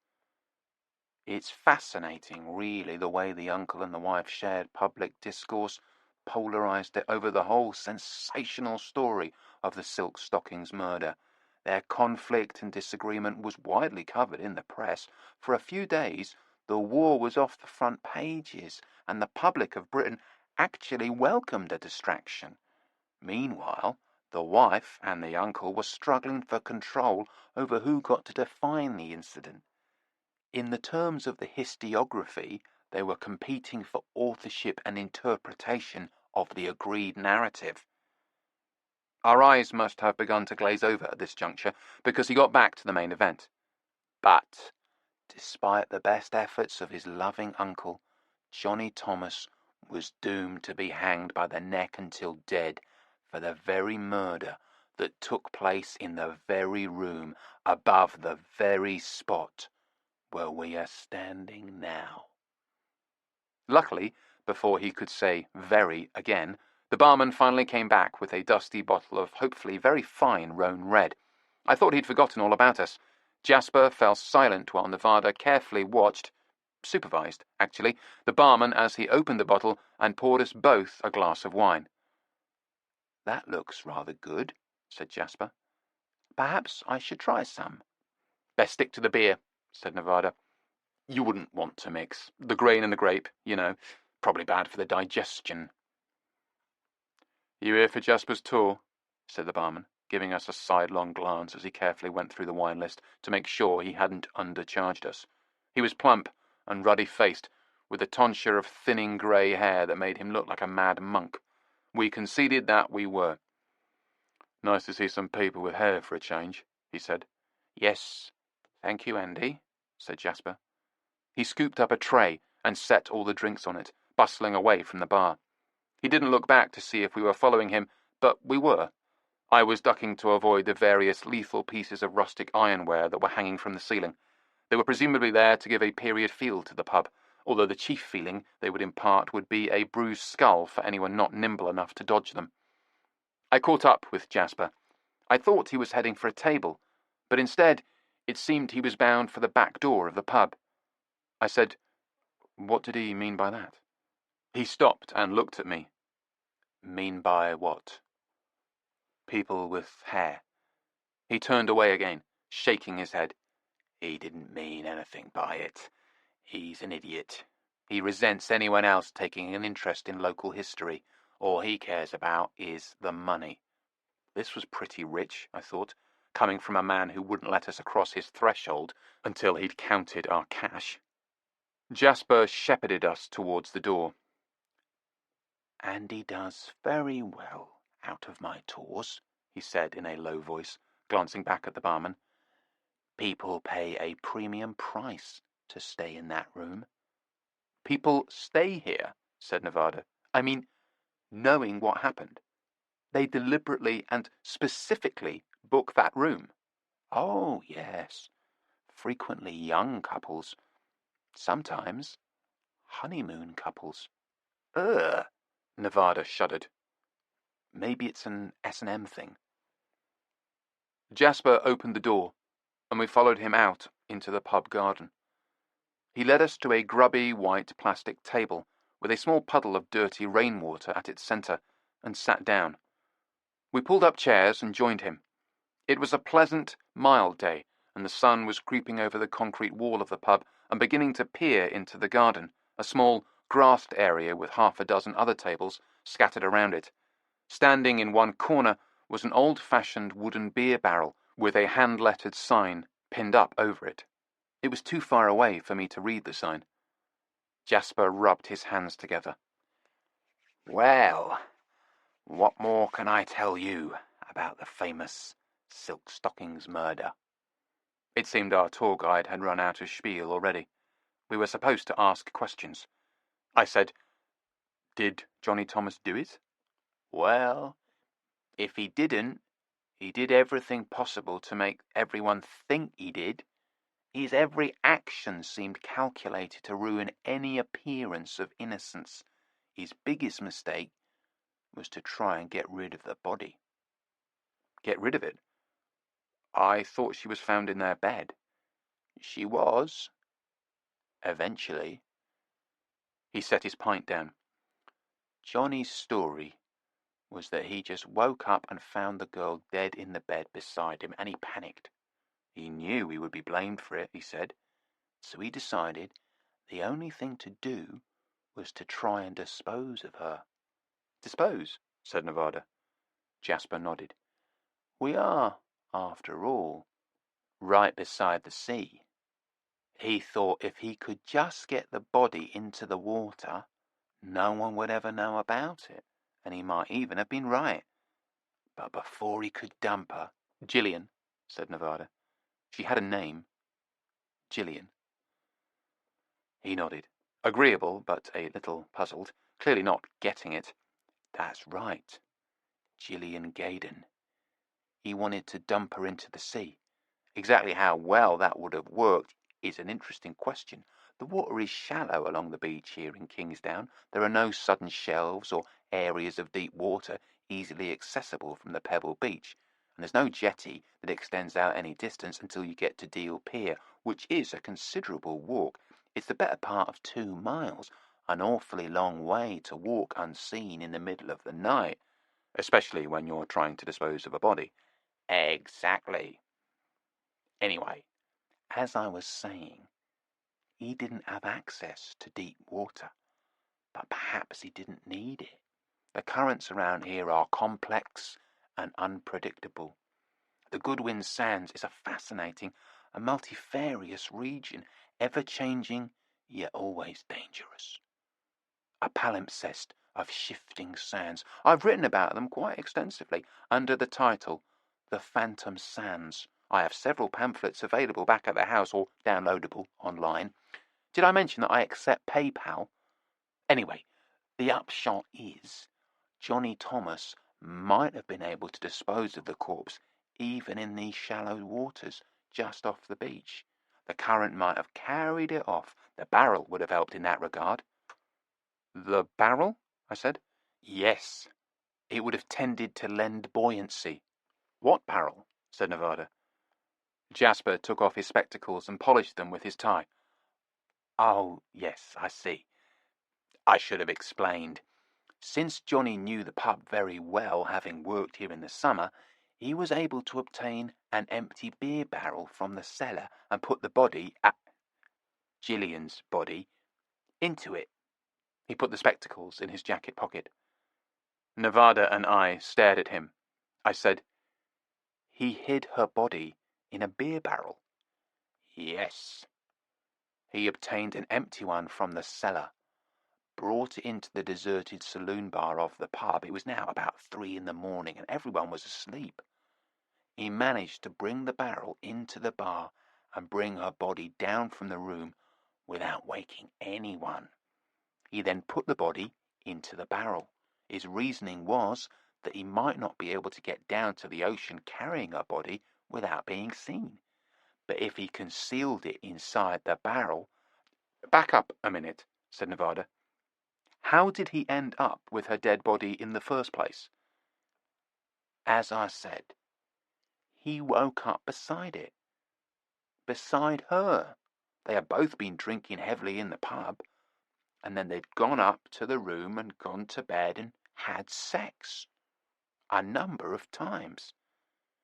[SPEAKER 1] It's fascinating, really, the way the uncle and the wife shared public discourse, polarized it over the whole sensational story of the Silk Stockings murder. Their conflict and disagreement was widely covered in the press. For a few days, the war was off the front pages, and the public of Britain actually welcomed a distraction. Meanwhile, the wife and the uncle were struggling for control over who got to define the incident. In the terms of the historiography, they were competing for authorship and interpretation of the agreed narrative. Our eyes must have begun to glaze over at this juncture, because he got back to the main event. But, despite the best efforts of his loving uncle, Johnny Thomas was doomed to be hanged by the neck until dead for the very murder that took place in the very room above the very spot where we are standing now. Luckily, before he could say very again, the barman finally came back with a dusty bottle of hopefully very fine Rhone Red. I thought he'd forgotten all about us. Jasper fell silent while Nevada carefully watched, supervised, actually, the barman as he opened the bottle and poured us both a glass of wine. That looks rather good, said Jasper. Perhaps I should try some. Best stick to the beer, said Nevada. You wouldn't want to mix. The grain and the grape, you know. Probably bad for the digestion. You here for Jasper's tour? Said the barman, giving us a sidelong glance as he carefully went through the wine list to make sure he hadn't undercharged us. He was plump and ruddy-faced, with a tonsure of thinning grey hair that made him look like a mad monk. We conceded that we were. Nice to see some people with hair for a change, he said. Yes, thank you, Andy, said Jasper. He scooped up a tray and set all the drinks on it, bustling away from the bar. He didn't look back to see if we were following him, but we were. I was ducking to avoid the various lethal pieces of rustic ironware that were hanging from the ceiling. They were presumably there to give a period feel to the pub, although the chief feeling they would impart would be a bruised skull for anyone not nimble enough to dodge them. I caught up with Jasper. I thought he was heading for a table, but instead it seemed he was bound for the back door of the pub. I said, What did he mean by that? He stopped and looked at me. Mean by what? People with hair. He turned away again, shaking his head. He didn't mean anything by it. He's an idiot. He resents anyone else taking an interest in local history. All he cares about is the money. This was pretty rich, I thought, coming from a man who wouldn't let us across his threshold until he'd counted our cash. Jasper shepherded us towards the door. "Andy does very well out of my tours," he said in a low voice, glancing back at the barman. "People pay a premium price to stay in that room." "People stay here," said Nevada. "I mean, knowing what happened. They deliberately and specifically book that room." "Oh, yes. Frequently young couples. Sometimes honeymoon couples." "Ugh," Nevada shuddered. "Maybe it's an S&M thing." Jasper opened the door, and we followed him out into the pub garden. He led us to a grubby white plastic table with a small puddle of dirty rainwater at its centre, and sat down. We pulled up chairs and joined him. It was a pleasant, mild day, and the sun was creeping over the concrete wall of the pub and beginning to peer into the garden, a small, grassed area with half a dozen other tables scattered around it. Standing in one corner was an old-fashioned wooden beer barrel with a hand-lettered sign pinned up over it. It was too far away for me to read the sign. Jasper rubbed his hands together. "Well, what more can I tell you about the famous Silk Stockings murder?" It seemed our tour guide had run out of spiel already. We were supposed to ask questions. I said, "Did Johnny Thomas do it?" "Well, if he didn't, he did everything possible to make everyone think he did. His every action seemed calculated to ruin any appearance of innocence. His biggest mistake was to try and get rid of the body." "Get rid of it? I thought she was found in their bed." "She was. Eventually." He set his pint down. "Johnny's story was that he just woke up and found the girl dead in the bed beside him, and he panicked. He knew he would be blamed for it, he said, so he decided the only thing to do was to try and dispose of her." "Dispose?" said Nevada. Jasper nodded. "We are, after all, right beside the sea. He thought if he could just get the body into the water, no one would ever know about it, and he might even have been right. But before he could dump her—" "Gillian," said Nevada. "She had a name. Gillian." He nodded, agreeable but a little puzzled, clearly not getting it. "That's right. Gillian Gaydon. He wanted to dump her into the sea. Exactly how well that would have worked is an interesting question. The water is shallow along the beach here in Kingsdown. There are no sudden shelves or areas of deep water easily accessible from the Pebble Beach, and there's no jetty that extends out any distance until you get to Deal Pier, which is a considerable walk. It's the better part of 2 miles, an awfully long way to walk unseen in the middle of the night, especially when you're trying to dispose of a body." "Exactly. Anyway, as I was saying, he didn't have access to deep water, but perhaps he didn't need it. The currents around here are complex and unpredictable. The Goodwin Sands is a fascinating and multifarious region, ever-changing yet always dangerous. A palimpsest of shifting sands. I've written about them quite extensively under the title The Phantom Sands. I have several pamphlets available back at the house or downloadable online. Did I mention that I accept PayPal? Anyway, the upshot is Johnny Thomas might have been able to dispose of the corpse even in these shallow waters just off the beach. The current might have carried it off. The barrel would have helped in that regard." "The barrel?" I said. "Yes. It would have tended to lend buoyancy." "What barrel?" said Nevada. Jasper took off his spectacles and polished them with his tie. Oh, yes, I see. I should have explained. Since Johnny knew the pub very well, having worked here in the summer, he was able to obtain an empty beer barrel from the cellar and put the body, Gillian's body, into it. He put the spectacles in his jacket pocket. Nevada and I stared at him. I said, "He hid her body in a beer barrel." "Yes. He obtained an empty one from the cellar, brought it into the deserted saloon bar of the pub. It was now about 3 in the morning and everyone was asleep. He managed to bring the barrel into the bar and bring her body down from the room without waking anyone. He then put the body into the barrel. His reasoning was that he might not be able to get down to the ocean carrying her body without being seen. But if he concealed it inside the barrel—" "Back up a minute," said Nevada. "How did he end up with her dead body in the first place?" "As I said, he woke up beside it. Beside her. They had both been drinking heavily in the pub, and then they'd gone up to the room and gone to bed and had sex. A number of times."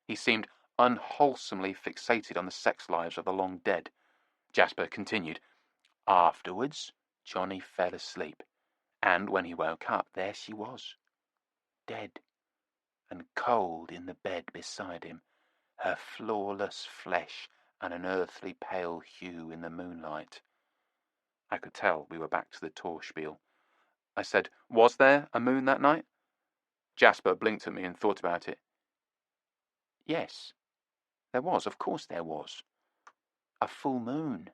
[SPEAKER 1] He seemed unwholesomely fixated on the sex lives of the long dead. Jasper continued, "Afterwards, Johnny fell asleep, and when he woke up, there she was, dead, and cold in the bed beside him, her flawless flesh and an earthly pale hue in the moonlight." I could tell we were back to the tour spiel. I said, "Was there a moon that night?" Jasper blinked at me and thought about it. "Yes, there was, of course there was. A full moon.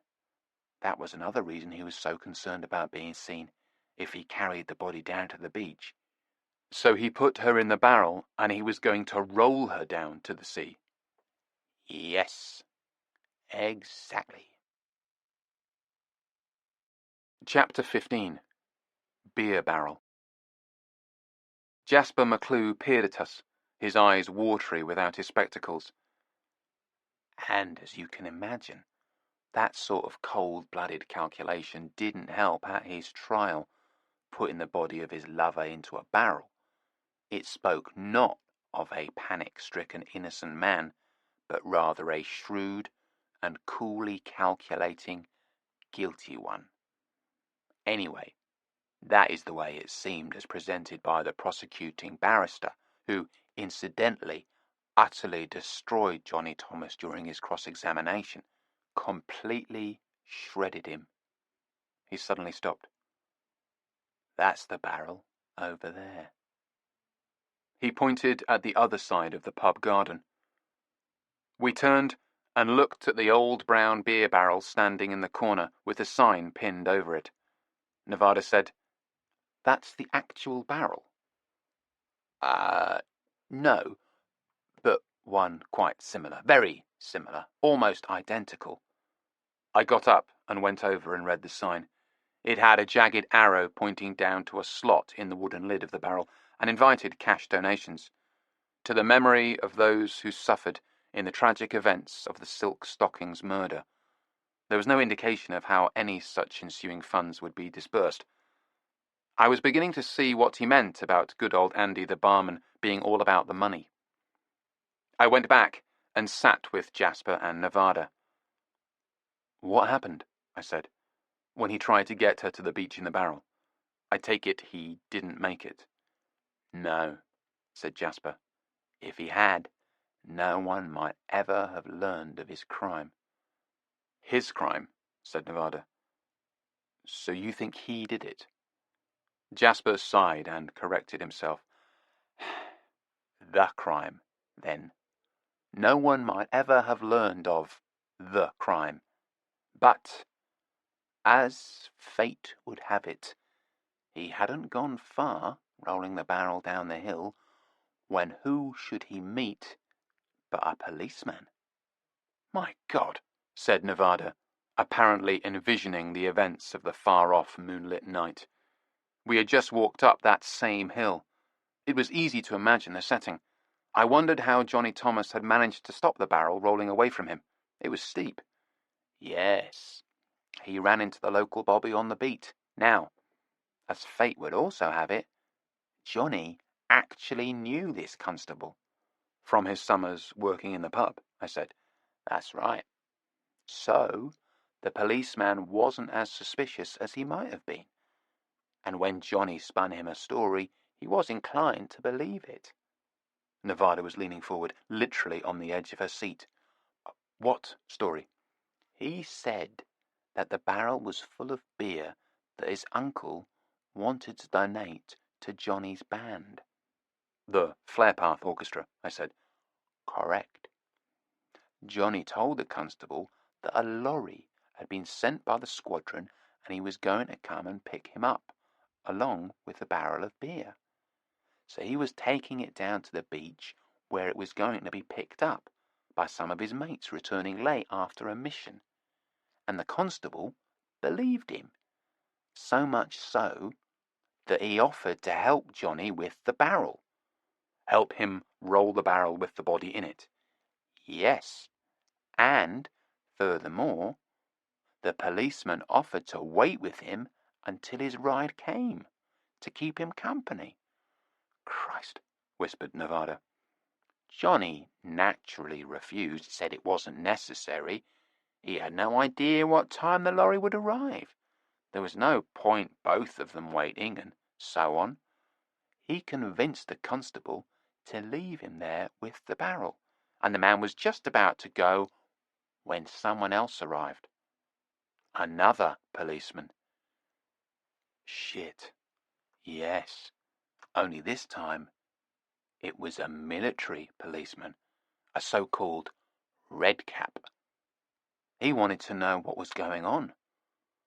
[SPEAKER 1] That was another reason he was so concerned about being seen, if he carried the body down to the beach. So he put her in the barrel, and he was going to roll her down to the sea." "Yes, exactly." Chapter 15. Beer Barrel. Jasper McClue peered at us, his eyes watery without his spectacles. And as you can imagine, that sort of cold-blooded calculation didn't help at his trial, putting the body of his lover into a barrel. It spoke not of a panic-stricken innocent man, but rather a shrewd and coolly calculating guilty one. Anyway, that is the way it seemed as presented by the prosecuting barrister, who, incidentally, utterly destroyed Johnny Thomas during his cross-examination, completely shredded him. He suddenly stopped. "That's the barrel over there." He pointed at the other side of the pub garden. We turned and looked at the old brown beer barrel standing in the corner with a sign pinned over it. Nevada said, "That's the actual barrel?" No, but one quite similar, very similar, almost identical." I got up and went over and read the sign. It had a jagged arrow pointing down to a slot in the wooden lid of the barrel and invited cash donations. "To the memory of those who suffered in the tragic events of the Silk Stockings murder." There was no indication of how any such ensuing funds would be disbursed. I was beginning to see what he meant about good old Andy the barman being all about the money. I went back and sat with Jasper and Nevada. "What happened?" I said, "when he tried to get her to the beach in the barrel? I take it he didn't make it." "No," said Jasper. "If he had, no one might ever have learned of his crime." "His crime?" said Nevada. "So you think he did it?" Jasper sighed and corrected himself. "The crime, then. No one might ever have learned of the crime. But, as fate would have it, he hadn't gone far, rolling the barrel down the hill, when who should he meet but a policeman." "My God," said Nevada, apparently envisioning the events of the far-off moonlit night. We had just walked up that same hill. It was easy to imagine the setting. I wondered how Johnny Thomas had managed to stop the barrel rolling away from him. It was steep. "Yes, He ran into the local bobby on the beat. Now, as fate would also have it, Johnny actually knew this constable. From his summers working in the pub, I said. That's right. So, the policeman wasn't as suspicious as he might have been. And when Johnny spun him a story, he was inclined to believe it. Nevada was leaning forward, literally on the edge of her seat. What story? He said that the barrel was full of beer that his uncle wanted to donate to Johnny's band. The Flare Path Orchestra, I said. Correct. Johnny told the constable that a lorry had been sent by the squadron and he was going to come and pick him up, along with a barrel of beer. So he was taking it down to the beach where it was going to be picked up by some of his mates returning late after a mission. And the constable believed him, so much so that he offered to help Johnny with the barrel. Help him roll the barrel with the body in it. Yes. And, furthermore, the policeman offered to wait with him until his ride came, to keep him company. Christ, whispered Nevada. Johnny naturally refused, said it wasn't necessary. He had no idea what time the lorry would arrive. There was no point both of them waiting, and so on. He convinced the constable to leave him there with the barrel, and the man was just about to go when someone else arrived. Another policeman. Shit. Yes. Only this time, it was a military policeman, a so-called red cap. He wanted to know what was going on.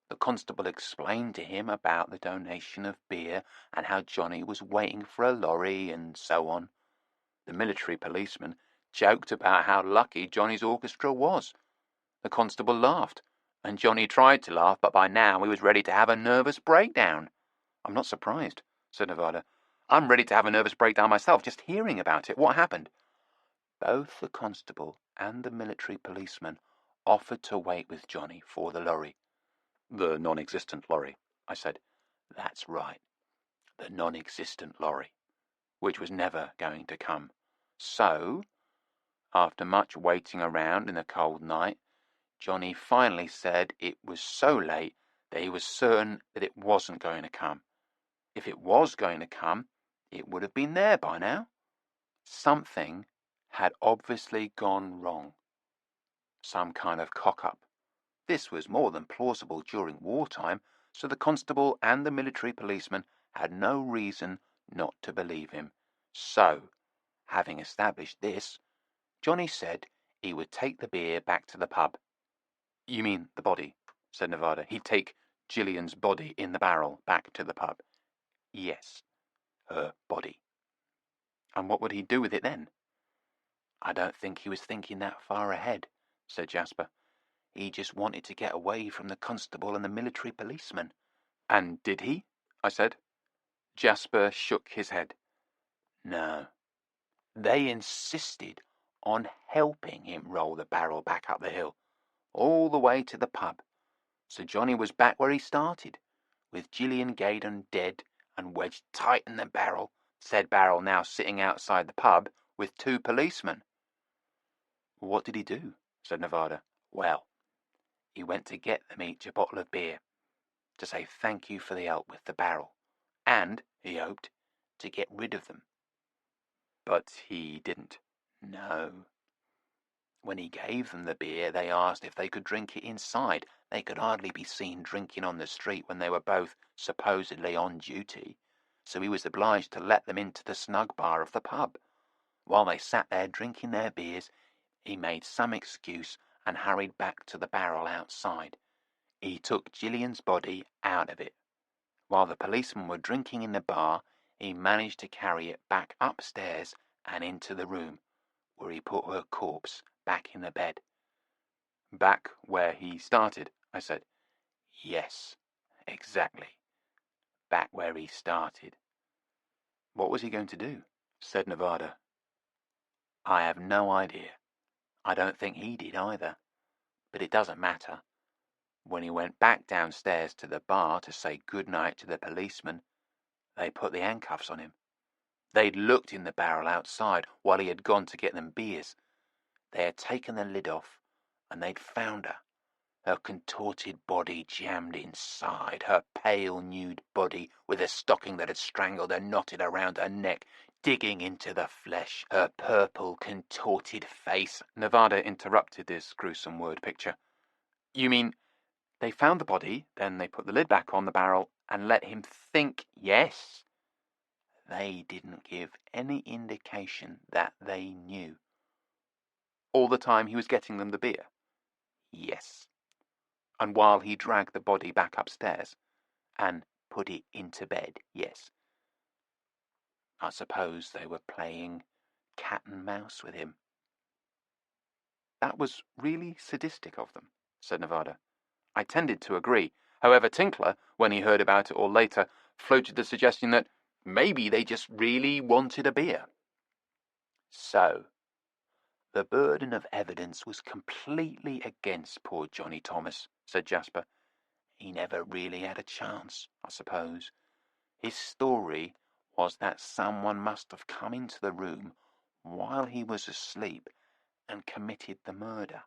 [SPEAKER 1] The constable explained to him about the donation of beer and how Johnny was waiting for a lorry and so on. The military policeman joked about how lucky Johnny's orchestra was. The constable laughed, and Johnny tried to laugh, but by now he was ready to have a nervous breakdown. I'm not surprised, said Nevada. I'm ready to have a nervous breakdown myself, just hearing about it. What happened? Both the constable and the military policeman offered to wait with Johnny for the lorry. The non-existent lorry, I said. That's right. The non-existent lorry, which was never going to come. So, after much waiting around in the cold night, Johnny finally said it was so late that he was certain that it wasn't going to come. If it was going to come, it would have been there by now. Something had obviously gone wrong. Some kind of cock-up. This was more than plausible during wartime, so the constable and the military policeman had no reason not to believe him. So, having established this, Johnny said he would take the beer back to the pub. You mean the body, said Nevada. He'd take Gillian's body in the barrel back to the pub. Yes, her body. And what would he do with it then? I don't think he was thinking that far ahead, said Jasper. He just wanted to get away from the constable and the military policeman. And did he? I said. Jasper shook his head. No. They insisted on helping him roll the barrel back up the hill, all the way to the pub. So Johnny was back where he started, with Gillian Gaydon dead and wedged tight in the barrel, said barrel now sitting outside the pub with two policemen. What did he do? Said Nevada. Well, he went to get them each a bottle of beer, to say thank you for the help with the barrel, and, he hoped, to get rid of them. But he didn't. No. When he gave them the beer, they asked if they could drink it inside. They could hardly be seen drinking on the street when they were both supposedly on duty, so he was obliged to let them into the snug bar of the pub. While they sat there drinking their beers, he made some excuse and hurried back to the barrel outside. He took Gillian's body out of it. While the policemen were drinking in the bar, he managed to carry it back upstairs and into the room, where he put her corpse back in the bed. Back where he started, I said. Yes, exactly. Back where he started. What was he going to do? Said Nevada. I have no idea. I don't think he did either. But it doesn't matter. When he went back downstairs to the bar to say goodnight to the policeman, they put the handcuffs on him. They'd looked in the barrel outside while he had gone to get them beers. They had taken the lid off, and they'd found her contorted body jammed inside, her pale nude body with a stocking that had strangled her knotted around her neck, digging into the flesh, her purple, contorted face. Nevada interrupted this gruesome word picture. You mean they found the body, then they put the lid back on the barrel and let him think? Yes. They didn't give any indication that they knew. All the time he was getting them the beer? Yes. And while he dragged the body back upstairs and put it into bed? Yes. I suppose they were playing cat and mouse with him. That was really sadistic of them, said Nevada. I tended to agree. However, Tinkler, when he heard about it all later, floated the suggestion that maybe they just really wanted a beer. So, the burden of evidence was completely against poor Johnny Thomas, said Jasper. He never really had a chance, I suppose. His story was that someone must have come into the room while he was asleep and committed the murder,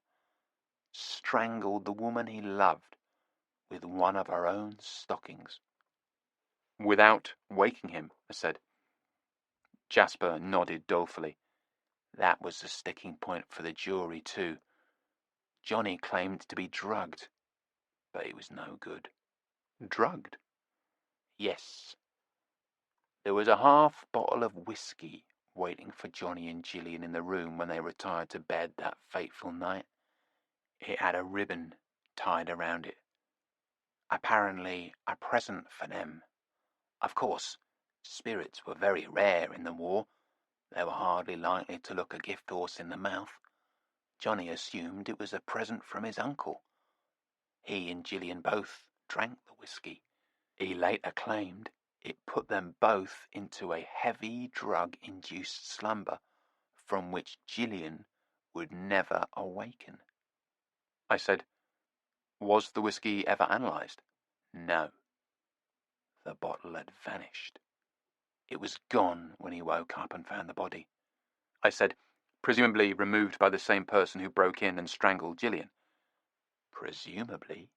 [SPEAKER 1] strangled the woman he loved with one of her own stockings. Without waking him, I said. Jasper nodded dolefully. That was the sticking point for the jury, too. Johnny claimed to be drugged, but he was no good. Drugged? Yes. There was a half bottle of whiskey waiting for Johnny and Gillian in the room when they retired to bed that fateful night. It had a ribbon tied around it. Apparently a present for them. Of course, spirits were very rare in the war. They were hardly likely to look a gift horse in the mouth. Johnny assumed it was a present from his uncle. He and Gillian both drank the whiskey. He later claimed it put them both into a heavy drug-induced slumber from which Gillian would never awaken. I said, was the whiskey ever analysed? No. The bottle had vanished. It was gone when he woke up and found the body. I said, presumably removed by the same person who broke in and strangled Gillian. Presumably,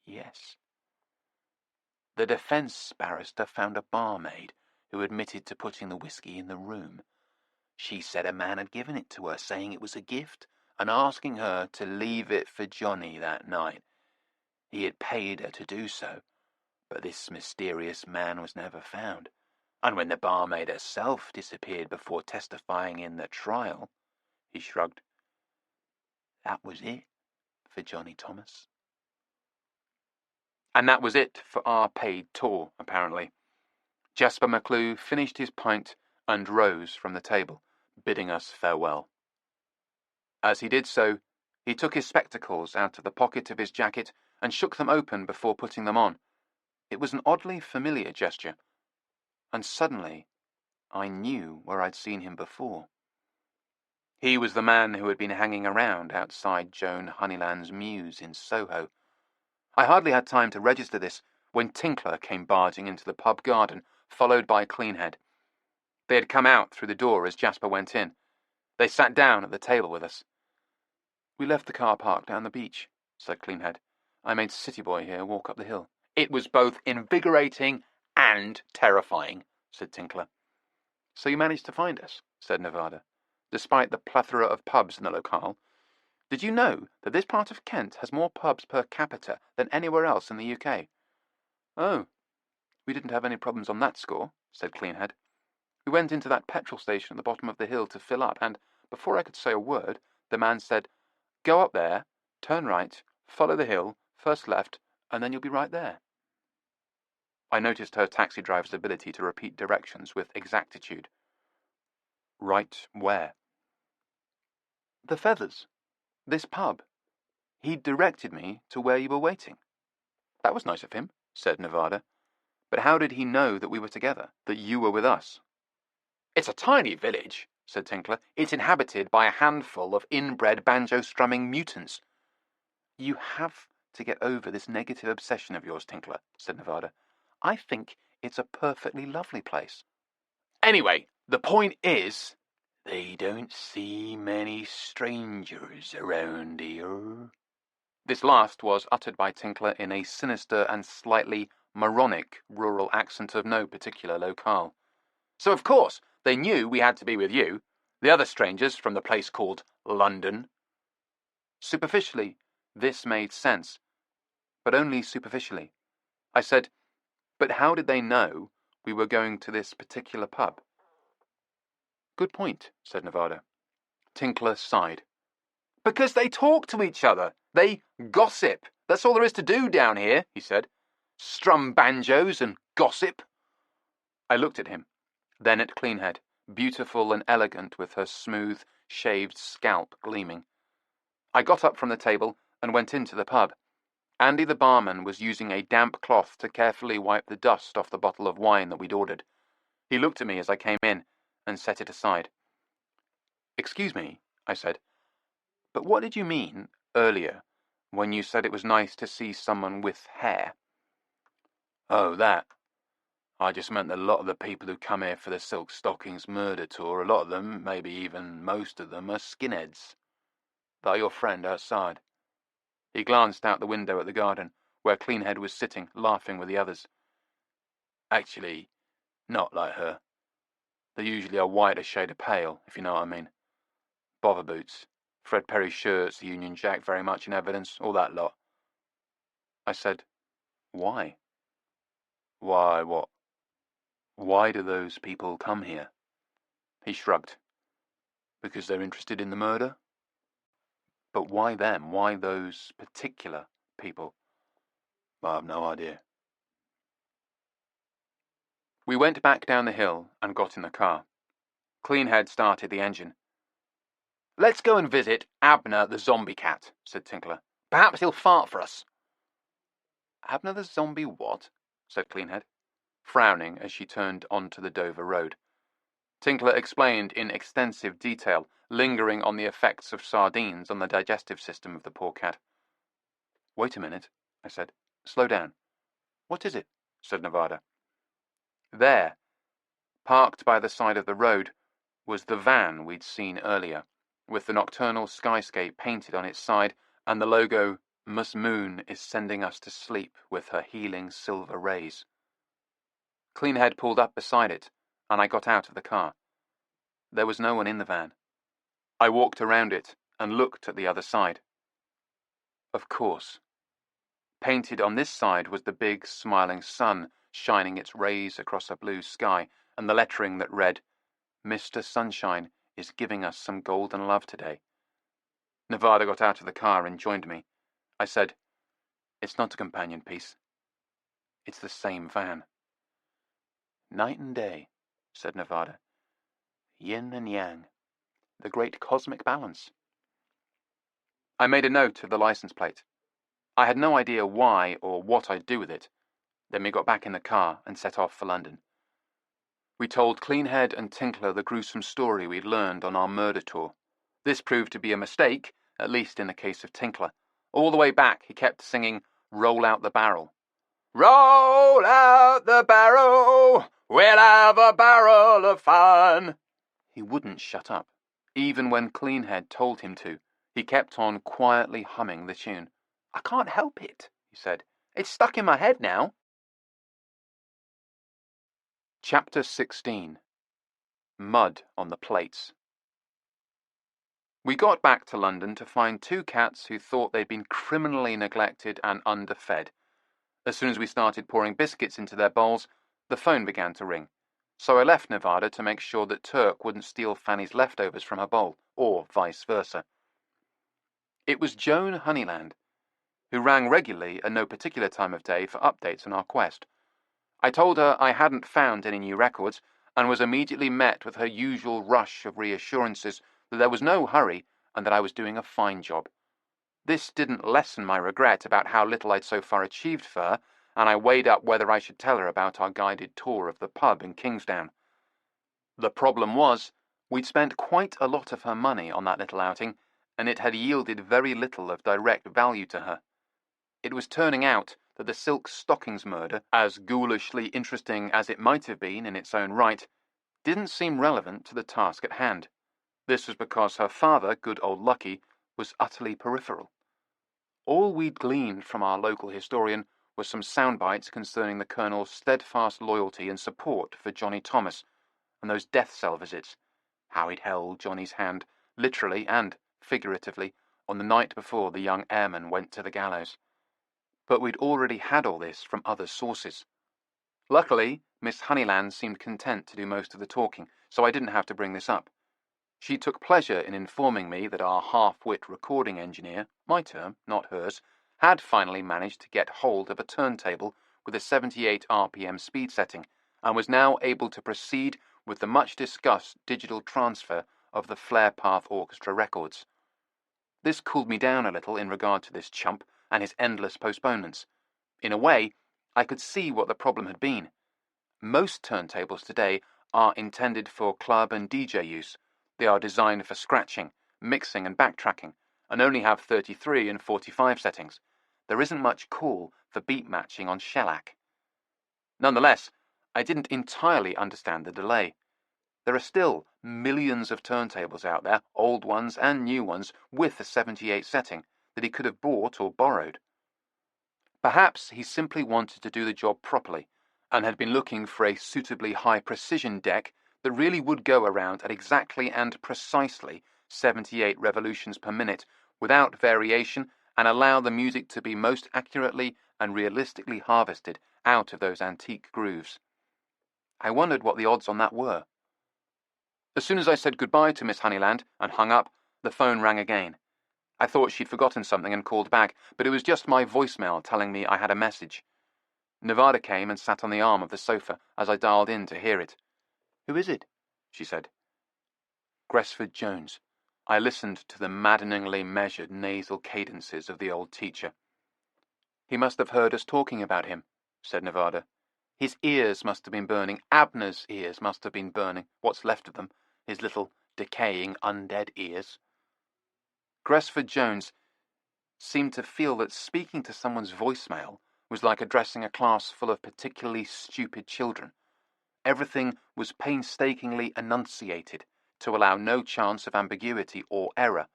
[SPEAKER 1] yes. The defence barrister found a barmaid who admitted to putting the whiskey in the room. She said a man had given it to her, saying it was a gift, and asking her to leave it for Johnny that night. He had paid her to do so, but this mysterious man was never found. And when the barmaid herself disappeared before testifying in the trial, he shrugged. That was it for Johnny Thomas. And that was it for our paid tour, apparently. Jasper McClue finished his pint and rose from the table, bidding us farewell. As he did so, he took his spectacles out of the pocket of his jacket and shook them open before putting them on. It was an oddly familiar gesture, and suddenly I knew where I'd seen him before. He was the man who had been hanging around outside Joan Honeyland's Mews in Soho. I hardly had time to register this when Tinkler came barging into the pub garden, followed by Cleanhead. They had come out through the door as Jasper went in. They sat down at the table with us. We left the car park down the beach, said Cleanhead. I made City Boy here walk up the hill. It was both invigorating and terrifying, said Tinkler. So you managed to find us, said Nevada, despite the plethora of pubs in the locale. Did you know that this part of Kent has more pubs per capita than anywhere else in the UK? Oh, we didn't have any problems on that score, said Cleanhead. We went into that petrol station at the bottom of the hill to fill up, and before I could say a word, the man said, Go up there, turn right, follow the hill, first left, and then you'll be right there. I noticed her taxi driver's ability to repeat directions with exactitude. Right where? The Feathers. This pub. He directed me to where you were waiting. That was nice of him, said Nevada. But how did he know that we were together, that you were with us? It's a tiny village, said Tinkler. It's inhabited by a handful of inbred banjo-strumming mutants. You have to get over this negative obsession of yours, Tinkler, said Nevada. I think it's a perfectly lovely place. Anyway, the point is, they don't see many strangers around here. This last was uttered by Tinkler in a sinister and slightly moronic rural accent of no particular locale. So of course, they knew we had to be with you, the other strangers from the place called London. Superficially, this made sense, but only superficially. I said, but how did they know we were going to this particular pub? Good point, said Nevada. Tinkler sighed. Because they talk to each other. They gossip. That's all there is to do down here, he said. Strum banjos and gossip. I looked at him, then at Cleanhead, beautiful and elegant with her smooth, shaved scalp gleaming. I got up from the table and went into the pub. Andy the barman was using a damp cloth to carefully wipe the dust off the bottle of wine that we'd ordered. He looked at me as I came in and set it aside. Excuse me, I said, but what did you mean earlier when you said it was nice to see someone with hair? Oh, that. I just meant that a lot of the people who come here for the Silk Stockings murder tour, a lot of them, maybe even most of them, are skinheads. Like your friend outside. He glanced out the window at the garden, where Cleanhead was sitting, laughing with the others. Actually, not like her. They usually are whiter shade of pale, if you know what I mean. Bother boots, Fred Perry shirts, the Union Jack very much in evidence, all that lot. I said, why? Why, what? Why do those people come here? He shrugged. Because they're interested in the murder? But why them? Why those particular people? I have no idea. We went back down the hill and got in the car. Cleanhead started the engine. Let's go and visit Abner the zombie cat, said Tinkler. Perhaps he'll fart for us. Abner the zombie what? Said Cleanhead, frowning as she turned onto the Dover Road. Tinkler explained in extensive detail, lingering on the effects of sardines on the digestive system of the poor cat. Wait a minute, I said. Slow down. What is it? Said Nevada. There, parked by the side of the road, was the van we'd seen earlier, with the nocturnal skyscape painted on its side and the logo, Miss Moon is sending us to sleep with her healing silver rays. Cleanhead pulled up beside it, and I got out of the car. There was no one in the van. I walked around it and looked at the other side. Of course. Painted on this side was the big, smiling sun shining its rays across a blue sky, and the lettering that read, Mr. Sunshine is giving us some golden love today. Nevada got out of the car and joined me. I said, It's not a companion piece. It's the same van. Night and day, said Nevada. Yin and yang. The great cosmic balance. I made a note of the license plate. I had no idea why or what I'd do with it. Then we got back in the car and set off for London. We told Cleanhead and Tinkler the gruesome story we'd learned on our murder tour. This proved to be a mistake, at least in the case of Tinkler. All the way back he kept singing, Roll Out the Barrel. Roll out the barrel, we'll have a barrel of fun. He wouldn't shut up. Even when Cleanhead told him to, he kept on quietly humming the tune. I can't help it, he said. It's stuck in my head now. Chapter 16. Mud on the Plates. We got back to London to find two cats who thought they'd been criminally neglected and underfed. As soon as we started pouring biscuits into their bowls, the phone began to ring. So I left Nevada to make sure that Turk wouldn't steal Fanny's leftovers from her bowl, or vice versa. It was Joan Honeyland, who rang regularly at no particular time of day for updates on our quest. I told her I hadn't found any new records, and was immediately met with her usual rush of reassurances that there was no hurry and that I was doing a fine job. This didn't lessen my regret about how little I'd so far achieved for her, and I weighed up whether I should tell her about our guided tour of the pub in Kingsdown. The problem was, we'd spent quite a lot of her money on that little outing, and it had yielded very little of direct value to her. It was turning out that the silk stockings murder, as ghoulishly interesting as it might have been in its own right, didn't seem relevant to the task at hand. This was because her father, good old Lucky, was utterly peripheral. All we'd gleaned from our local historian was some sound bites concerning the Colonel's steadfast loyalty and support for Johnny Thomas, and those death cell visits, how he'd held Johnny's hand, literally and figuratively, on the night before the young airman went to the gallows. But we'd already had all this from other sources. Luckily, Miss Honeyland seemed content to do most of the talking, so I didn't have to bring this up. She took pleasure in informing me that our half-wit recording engineer, my term, not hers, had finally managed to get hold of a turntable with a 78 RPM speed setting, and was now able to proceed with the much-discussed digital transfer of the Flare Path Orchestra records. This cooled me down a little in regard to this chump and his endless postponements. In a way, I could see what the problem had been. Most turntables today are intended for club and DJ use. They are designed for scratching, mixing and backtracking, and only have 33 and 45 settings. There isn't much call for beat matching on shellac. Nonetheless, I didn't entirely understand the delay. There are still millions of turntables out there, old ones and new ones, with a 78 setting, that he could have bought or borrowed. Perhaps he simply wanted to do the job properly, and had been looking for a suitably high-precision deck that really would go around at exactly and precisely 78 revolutions per minute, without variation, and allow the music to be most accurately and realistically harvested out of those antique grooves. I wondered what the odds on that were. As soon as I said goodbye to Miss Honeyland and hung up, the phone rang again. I thought she'd forgotten something and called back, but it was just my voicemail telling me I had a message. Nevada came and sat on the arm of the sofa as I dialed in to hear it. "Who is it?" she said. "Gresford Jones." I listened to the maddeningly measured nasal cadences of the old teacher. "He must have heard us talking about him," said Nevada. "His ears must have been burning. Abner's ears must have been burning, what's left of them, his little decaying undead ears." Gresford Jones seemed to feel that speaking to someone's voicemail was like addressing a class full of particularly stupid children. Everything was painstakingly enunciated to allow no chance of ambiguity or error.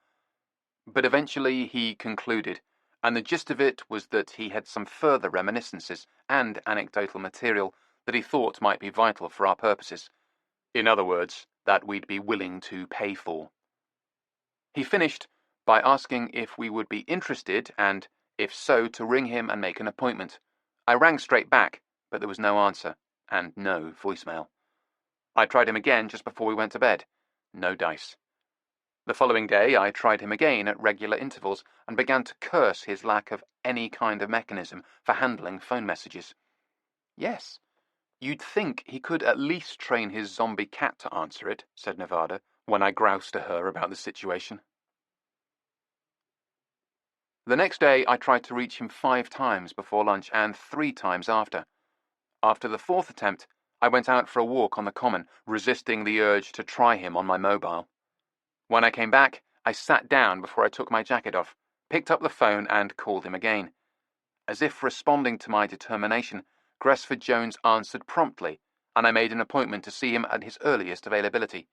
[SPEAKER 1] But eventually he concluded, and the gist of it was that he had some further reminiscences and anecdotal material that he thought might be vital for our purposes. In other words, that we'd be willing to pay for. He finished by asking if we would be interested, and, if so, to ring him and make an appointment. I rang straight back, but there was no answer, and no voicemail. I tried him again just before we went to bed. No dice. The following day I tried him again at regular intervals and began to curse his lack of any kind of mechanism for handling phone messages. "Yes, you'd think he could at least train his zombie cat to answer it," said Nevada, when I groused to her about the situation. The next day I tried to reach him 5 times before lunch and 3 times after. After the 4th attempt, I went out for a walk on the common, resisting the urge to try him on my mobile. When I came back, I sat down before I took my jacket off, picked up the phone and called him again. As if responding to my determination, Gresford Jones answered promptly, and I made an appointment to see him at his earliest availability.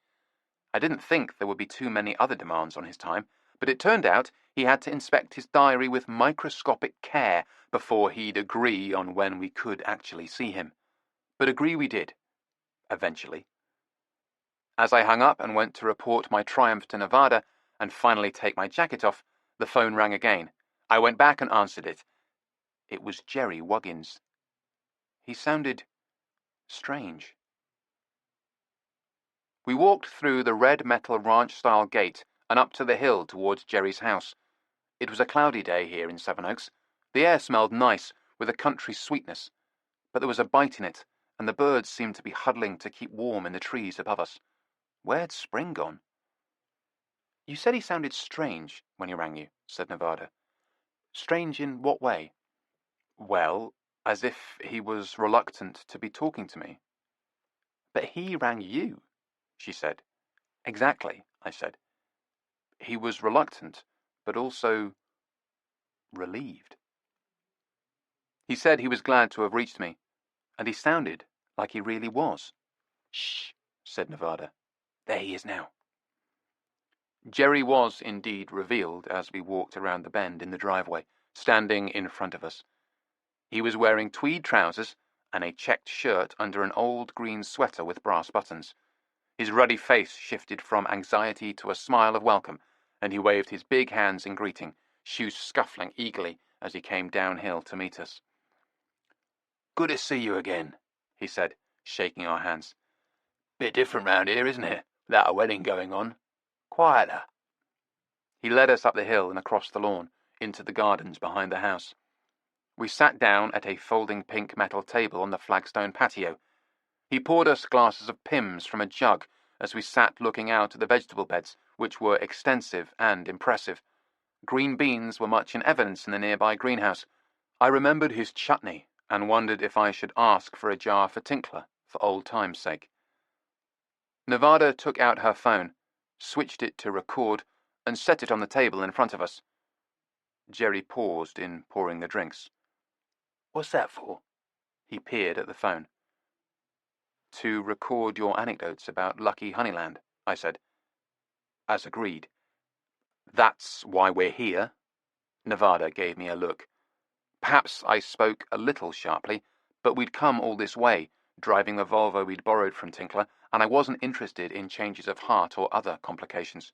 [SPEAKER 1] I didn't think there would be too many other demands on his time, but it turned out he had to inspect his diary with microscopic care before he'd agree on when we could actually see him. But agree we did, eventually. As I hung up and went to report my triumph to Nevada and finally take my jacket off, the phone rang again. I went back and answered it. It was Jerry Wuggins. He sounded strange. We walked through the red metal ranch-style gate and up to the hill towards Jerry's house. It was a cloudy day here in Sevenoaks. The air smelled nice, with a country sweetness, but there was a bite in it, and the birds seemed to be huddling to keep warm in the trees above us. Where'd spring gone? "You said he sounded strange when he rang you," said Nevada. "Strange in what way?" "Well, as if he was reluctant to be talking to me." "But he rang you," she said. "Exactly," I said. "He was reluctant, but also relieved." He said he was glad to have reached me, and he sounded like he really was. "Shh," said Nevada. "There he is now." Jerry was indeed revealed as we walked around the bend in the driveway, standing in front of us. He was wearing tweed trousers and a checked shirt under an old green sweater with brass buttons. His ruddy face shifted from anxiety to a smile of welcome, and he waved his big hands in greeting, shoes scuffling eagerly as he came downhill to meet us. "Good to see you again," he said, shaking our hands. "Bit different round here, isn't it? Without a wedding going on. Quieter." He led us up the hill and across the lawn, into the gardens behind the house. We sat down at a folding pink metal table on the flagstone patio. He poured us glasses of Pimm's from a jug as we sat looking out at the vegetable beds, which were extensive and impressive. Green beans were much in evidence in the nearby greenhouse. I remembered his chutney and wondered if I should ask for a jar for Tinkler, for old time's sake. Nevada took out her phone, switched it to record, and set it on the table in front of us. Jerry paused in pouring the drinks. "What's that for?" He peered at the phone. "To record your anecdotes about Lucky Honeyland," I said. "As agreed." "That's why we're here?" Nevada gave me a look. Perhaps I spoke a little sharply, but we'd come all this way, driving the Volvo we'd borrowed from Tinkler, and I wasn't interested in changes of heart or other complications.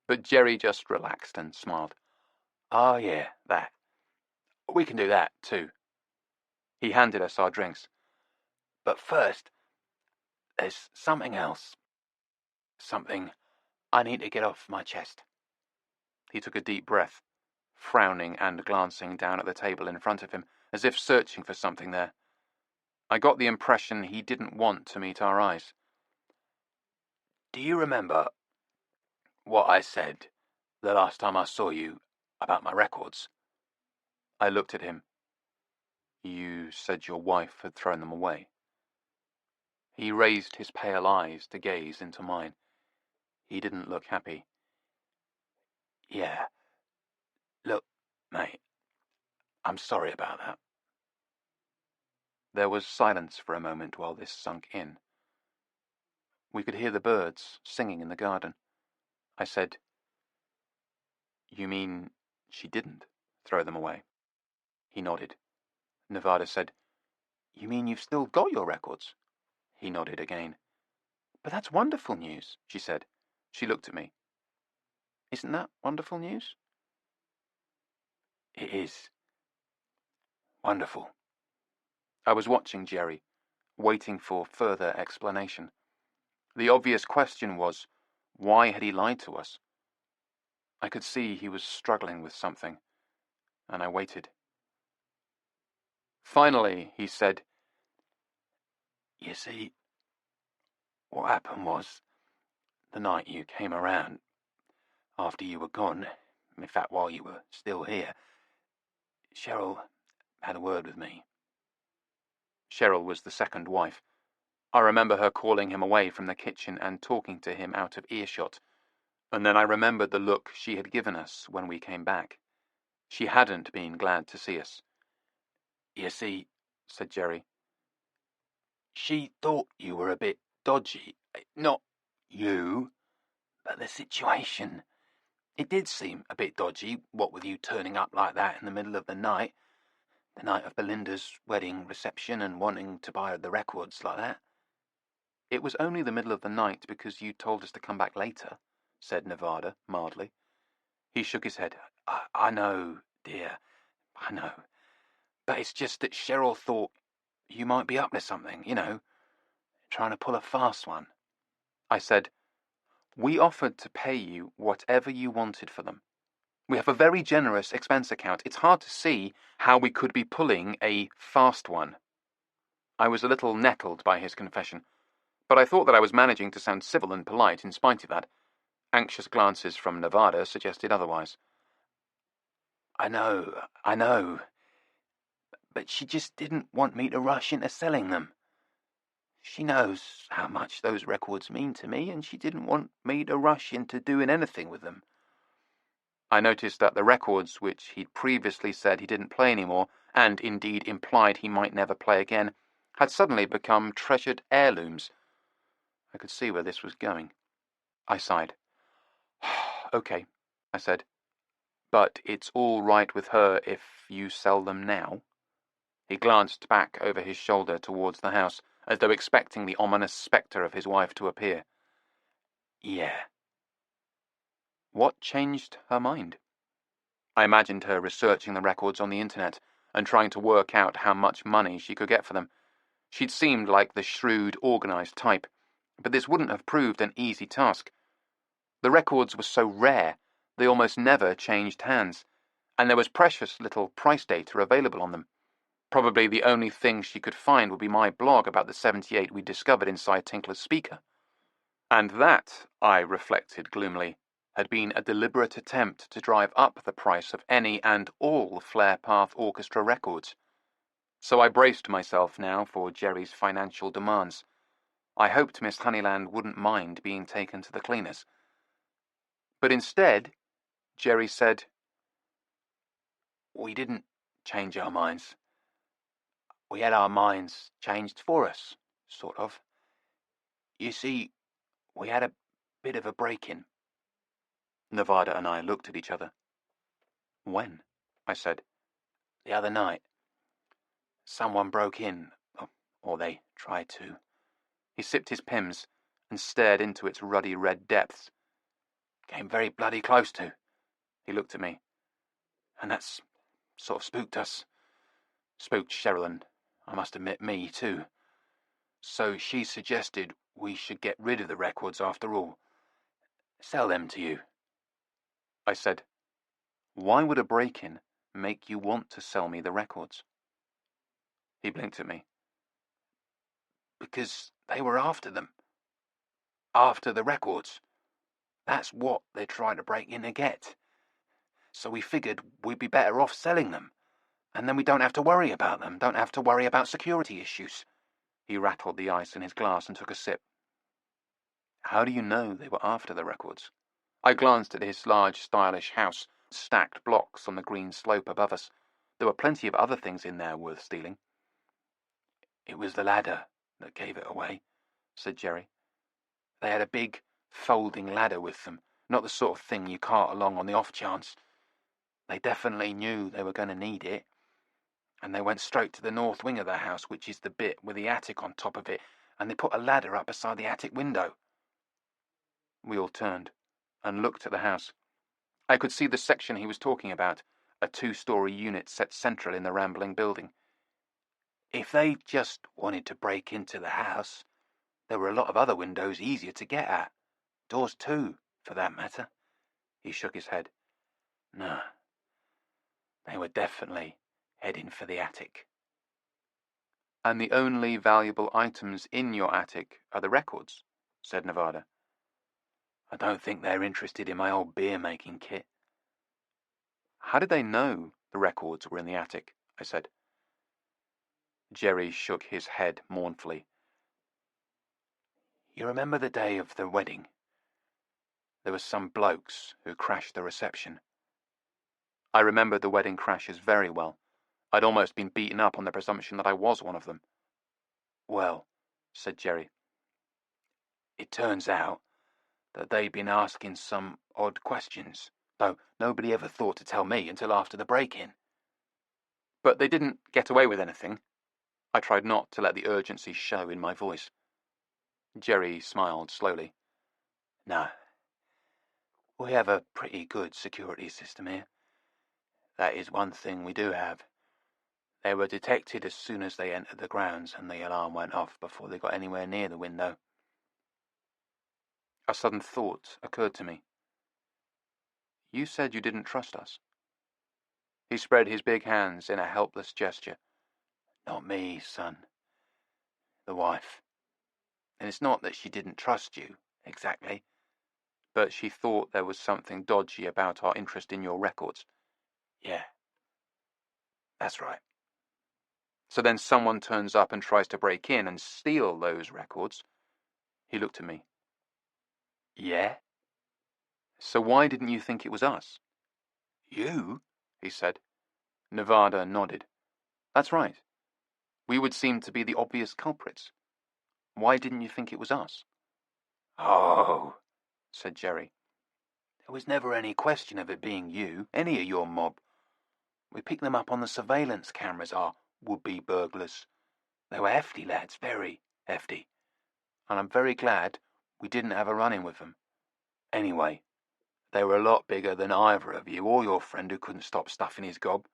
[SPEAKER 1] But Jerry just relaxed and smiled. "Oh yeah, that. We can do that, too." He handed us our drinks. "But first, there's something else. Something I need to get off my chest." He took a deep breath, frowning and glancing down at the table in front of him, as if searching for something there. I got the impression he didn't want to meet our eyes. "Do you remember what I said the last time I saw you about my records?" I looked at him. "You said your wife had thrown them away." He raised his pale eyes to gaze into mine. He didn't look happy. "Yeah. Look, mate, I'm sorry about that." There was silence for a moment while this sunk in. We could hear the birds singing in the garden. I said, "You mean she didn't throw them away?" He nodded. Nevada said, "You mean you've still got your records?" He nodded again. "But that's wonderful news," she said. She looked at me. "Isn't that wonderful news?" "It is. Wonderful." I was watching Jerry, waiting for further explanation. The obvious question was, why had he lied to us? I could see he was struggling with something, and I waited. Finally, he said, "You see, what happened was, the night you came around, after you were gone, in fact while you were still here, Cheryl had a word with me." Cheryl was the second wife. I remember her calling him away from the kitchen and talking to him out of earshot, and then I remembered the look she had given us when we came back. She hadn't been glad to see us. "You see," said Jerry, "she thought you were a bit dodgy. Not you, but the situation. It did seem a bit dodgy, what with you turning up like that in the middle of the night of Belinda's wedding reception, and wanting to buy the records like that." "It was only the middle of the night because you told us to come back later," said Nevada mildly. He shook his head. I know, dear, I know. But it's just that Cheryl thought you might be up to something, trying to pull a fast one." I said, "We offered to pay you whatever you wanted for them. We have a very generous expense account. It's hard to see how we could be pulling a fast one." I was a little nettled by his confession, but I thought that I was managing to sound civil and polite in spite of that. Anxious glances from Nevada suggested otherwise. I know. But she just didn't want me to rush into selling them. She knows how much those records mean to me, and she didn't want me to rush into doing anything with them." I noticed that the records, which he'd previously said he didn't play anymore, and indeed implied he might never play again, had suddenly become treasured heirlooms. I could see where this was going. I sighed. Okay, I said. But it's all right with her if you sell them now? He glanced back over his shoulder towards the house, as though expecting the ominous spectre of his wife to appear. Yeah. What changed her mind? I imagined her researching the records on the internet and trying to work out how much money she could get for them. She'd seemed like the shrewd, organized type, but this wouldn't have proved an easy task. The records were so rare, they almost never changed hands, and there was precious little price data available on them. Probably the only thing she could find would be my blog about the 78 we'd discovered inside Tinkler's speaker. And that, I reflected gloomily, had been a deliberate attempt to drive up the price of any and all Flare Path Orchestra records. So I braced myself now for Jerry's financial demands. I hoped Miss Honeyland wouldn't mind being taken to the cleaners. But instead, Jerry said, "We didn't change our minds. We had our minds changed for us, sort of. You see, we had a bit of a break-in." Nevada and I looked at each other. "When?" I said. "The other night. Someone broke in, or they tried to." He sipped his Pimm's and stared into its ruddy red depths. "Came very bloody close to." He looked at me. "And that's sort of spooked us. Spooked Cheryl and, I must admit, me too. So she suggested we should get rid of the records after all. Sell them to you." I said, "Why would a break-in make you want to sell me the records?" He blinked at me. "Because they were after them. After the records. That's what they're trying to break in to get. So we figured we'd be better off selling them. And then we don't have to worry about them, don't have to worry about security issues." He rattled the ice in his glass and took a sip. "How do you know they were after the records?" I glanced at his large, stylish house, stacked blocks on the green slope above us. There were plenty of other things in there worth stealing. "It was the ladder that gave it away," said Jerry. "They had a big, folding ladder with them, not the sort of thing you cart along on the off chance. They definitely knew they were going to need it, and they went straight to the north wing of the house, which is the bit with the attic on top of it, and they put a ladder up beside the attic window." We all turned and looked at the house. I could see the section he was talking about, a 2-story unit set central in the rambling building. "If they just wanted to break into the house, there were a lot of other windows easier to get at. Doors too, for that matter." He shook his head. "No, they were definitely heading for the attic." "And the only valuable items in your attic are the records," said Nevada. "I don't think they're interested in my old beer-making kit." "How did they know the records were in the attic?" I said. Jerry shook his head mournfully. "You remember the day of the wedding? There were some blokes who crashed the reception." I remembered the wedding crashes very well. I'd almost been beaten up on the presumption that I was one of them. "Well," said Jerry, "it turns out that they'd been asking some odd questions, though nobody ever thought to tell me until after the break-in." "But they didn't get away with anything?" I tried not to let the urgency show in my voice. Jerry smiled slowly. "No. We have a pretty good security system here. That is one thing we do have. They were detected as soon as they entered the grounds, and the alarm went off before they got anywhere near the window." A sudden thought occurred to me. "You said you didn't trust us." He spread his big hands in a helpless gesture. "Not me, son. The wife. And it's not that she didn't trust you, exactly, but she thought there was something dodgy about our interest in your records." "Yeah. That's right." "So then someone turns up and tries to break in and steal those records." He looked at me. "Yeah." "So why didn't you think it was us?" You? He said. Nevada nodded. That's right. We would seem to be the obvious culprits. Why didn't you think it was us? Oh, said Jerry. There was never any question of it being you, any of your mob. We picked them up on the surveillance cameras, our would-be burglars. They were hefty lads, very hefty. And I'm very glad we didn't have a run-in with them. Anyway, they were a lot bigger than either of you or your friend who couldn't stop stuffing his gob.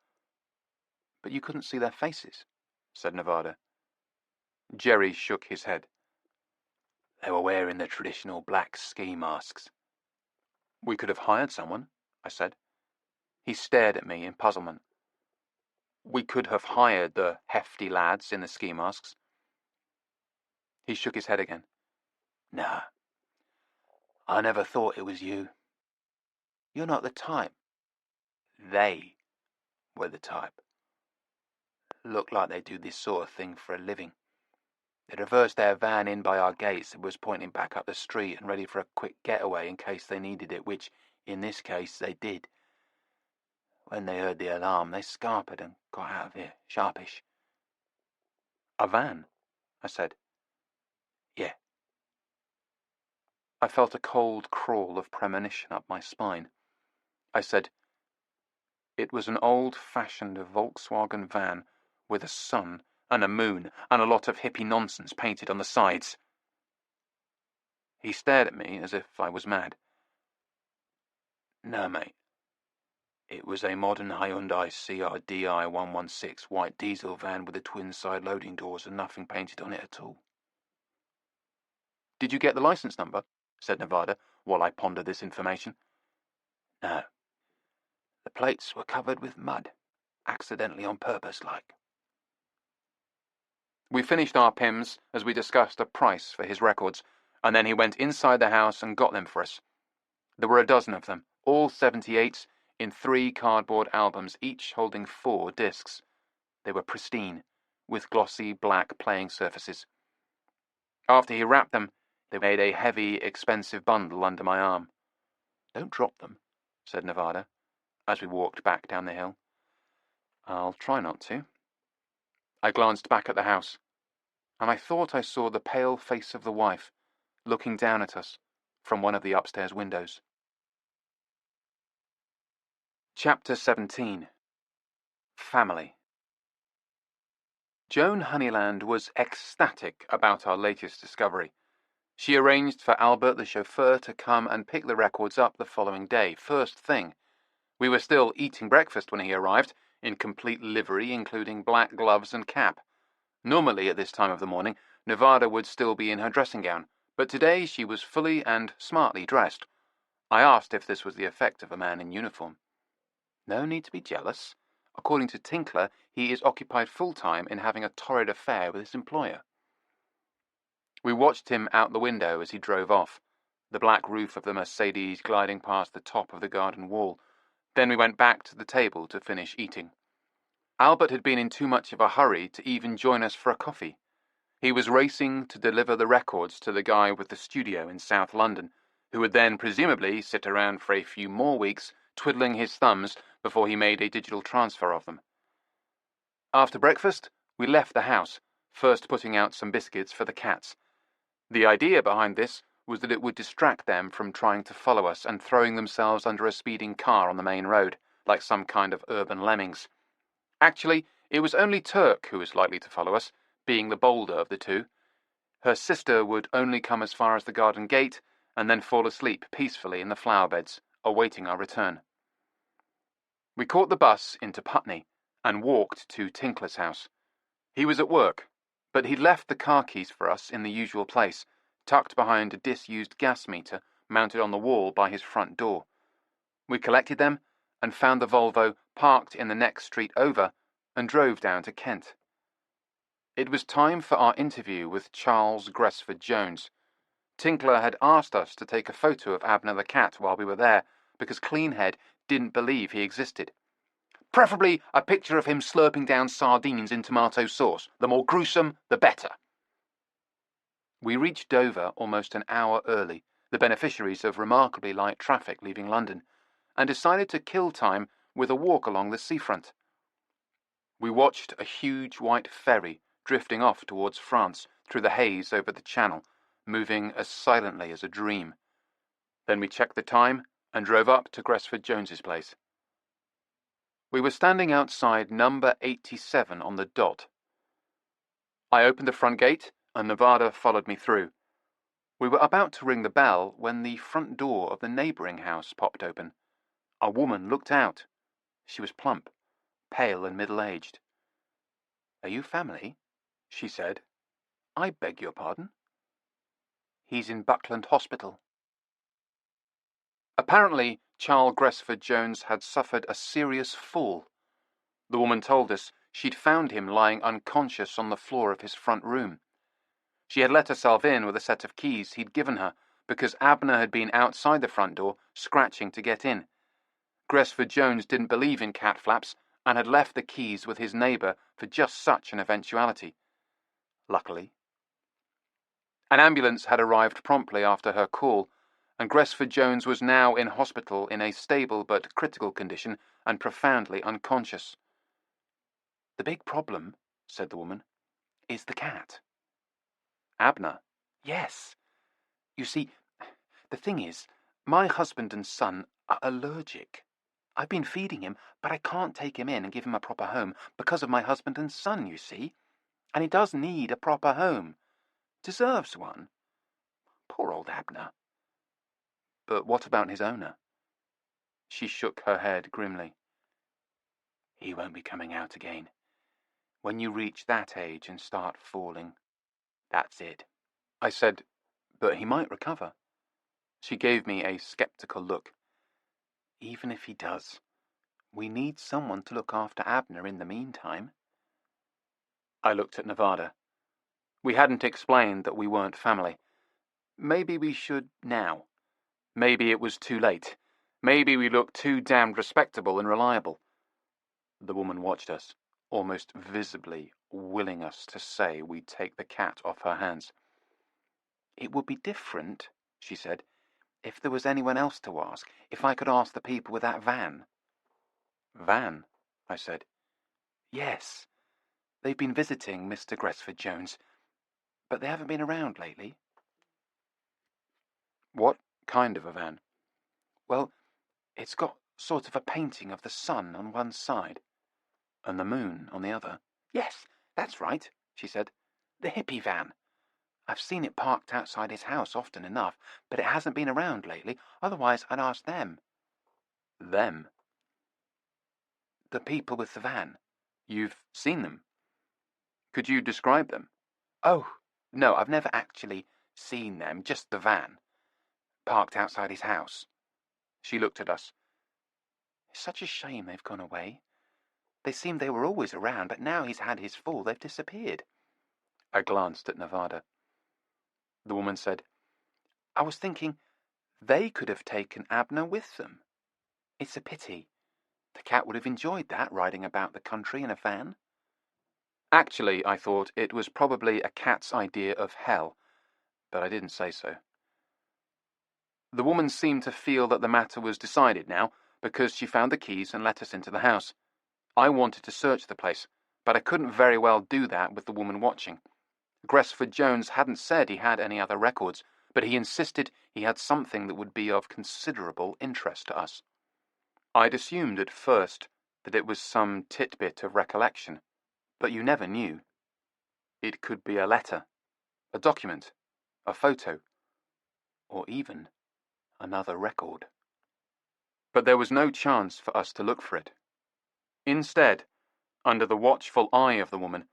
[SPEAKER 1] But you couldn't see their faces, said Nevada. Jerry shook his head. They were wearing the traditional black ski masks. We could have hired someone, I said. He stared at me in puzzlement. We could have hired the hefty lads in the ski masks. He shook his head again. Nah, I never thought it was you. You're not the type. They were the type. Looked like they do this sort of thing for a living. They'd reversed their van in by our gates and was pointing back up the street and ready for a quick getaway in case they needed it, which, in this case, they did. When they heard the alarm, they scarpered and got out of here, sharpish. A van? I said. Yeah. I felt a cold crawl of premonition up my spine. I said, it was an old-fashioned Volkswagen van with a sun and a moon and a lot of hippie nonsense painted on the sides. He stared at me as if I was mad. No, mate. It was a modern Hyundai CRDI 116 white diesel van with a twin side loading doors and nothing painted on it at all. Did you get the license number? Said Nevada, while I pondered this information. No. The plates were covered with mud, accidentally on purpose like. We finished our PIMs as we discussed a price for his records, and then he went inside the house and got them for us. There were a dozen of them, all 78s, in 3 cardboard albums, each holding 4 discs. They were pristine, with glossy black playing surfaces. After he wrapped them, they made a heavy, expensive bundle under my arm. Don't drop them, said Nevada, as we walked back down the hill. I'll try not to. I glanced back at the house, and I thought I saw the pale face of the wife looking down at us from one of the upstairs windows. Chapter 17. Family. Joan Honeyland was ecstatic about our latest discovery. She arranged for Albert the chauffeur to come and pick the records up the following day, first thing. We were still eating breakfast when he arrived, in complete livery, including black gloves and cap. Normally, at this time of the morning, Nevada would still be in her dressing gown, but today she was fully and smartly dressed. I asked if this was the effect of a man in uniform. No need to be jealous. According to Tinkler, he is occupied full-time in having a torrid affair with his employer. We watched him out the window as he drove off, the black roof of the Mercedes gliding past the top of the garden wall. Then we went back to the table to finish eating. Albert had been in too much of a hurry to even join us for a coffee. He was racing to deliver the records to the guy with the studio in South London, who would then presumably sit around for a few more weeks, twiddling his thumbs before he made a digital transfer of them. After breakfast, we left the house, first putting out some biscuits for the cats. The idea behind this was that it would distract them from trying to follow us and throwing themselves under a speeding car on the main road, like some kind of urban lemmings. Actually, it was only Turk who was likely to follow us, being the bolder of the two. Her sister would only come as far as the garden gate and then fall asleep peacefully in the flower beds, awaiting our return. We caught the bus into Putney and walked to Tinkler's house. He was at work, but he'd left the car keys for us in the usual place, tucked behind a disused gas meter mounted on the wall by his front door. We collected them and found the Volvo parked in the next street over and drove down to Kent. It was time for our interview with Charles Gresford-Jones. Tinkler had asked us to take a photo of Abner the cat while we were there, because Cleanhead didn't believe he existed. Preferably a picture of him slurping down sardines in tomato sauce. The more gruesome, the better. We reached Dover almost an hour early, the beneficiaries of remarkably light traffic leaving London, and decided to kill time with a walk along the seafront. We watched a huge white ferry drifting off towards France through the haze over the channel, moving as silently as a dream. Then we checked the time and drove up to Gresford Jones's place. We were standing outside number 87 on the dot. I opened the front gate, and Nevada followed me through. We were about to ring the bell when the front door of the neighbouring house popped open. A woman looked out. She was plump, pale and middle-aged. "Are you family?" she said. "I beg your pardon?" "He's in Buckland Hospital." Apparently, Charles Gresford Jones had suffered a serious fall. The woman told us she'd found him lying unconscious on the floor of his front room. She had let herself in with a set of keys he'd given her because Abner had been outside the front door scratching to get in. Gresford Jones didn't believe in cat flaps and had left the keys with his neighbour for just such an eventuality. Luckily. An ambulance had arrived promptly after her call, and Gresford Jones was now in hospital in a stable but critical condition and profoundly unconscious. "The big problem," said the woman, "is the cat." "Abner?" "Yes. You see, the thing is, my husband and son are allergic. I've been feeding him, but I can't take him in and give him a proper home because of my husband and son, you see. And he does need a proper home. Deserves one. Poor old Abner." "But what about his owner?" She shook her head grimly. "He won't be coming out again. When you reach that age and start falling, that's it." I said, "But he might recover." She gave me a skeptical look. "Even if he does, we need someone to look after Abner in the meantime." I looked at Nevada. We hadn't explained that we weren't family. Maybe we should now. Maybe it was too late. Maybe we looked too damned respectable and reliable. The woman watched us, almost visibly willing us to say we'd take the cat off her hands. "It would be different," she said, "if there was anyone else to ask, if I could ask the people with that van." "Van?" I said. "Yes. They've been visiting Mr. Gresford Jones, but they haven't been around lately." "What kind of a van?" "Well, it's got sort of a painting of the sun on one side." "And the moon on the other?" "Yes, that's right," she said. "The hippie van. I've seen it parked outside his house often enough, but it hasn't been around lately, otherwise I'd ask them." "Them?" "The people with the van." "You've seen them? Could you describe them?" "Oh, no, I've never actually seen them, just the van. Parked outside his house." She looked at us. "It's such a shame they've gone away. They seemed they were always around, but now he's had his fall, they've disappeared." I glanced at Nevada. The woman said, "I was thinking they could have taken Abner with them. It's a pity. The cat would have enjoyed that, riding about the country in a van." Actually, I thought it was probably a cat's idea of hell, but I didn't say so. The woman seemed to feel that the matter was decided now, because she found the keys and let us into the house. I wanted to search the place, but I couldn't very well do that with the woman watching. Gresford Jones hadn't said he had any other records, but he insisted he had something that would be of considerable interest to us. I'd assumed at first that it was some titbit of recollection, but you never knew. It could be a letter, a document, a photo, or even another record. But there was no chance for us to look for it. Instead, under the watchful eye of the woman,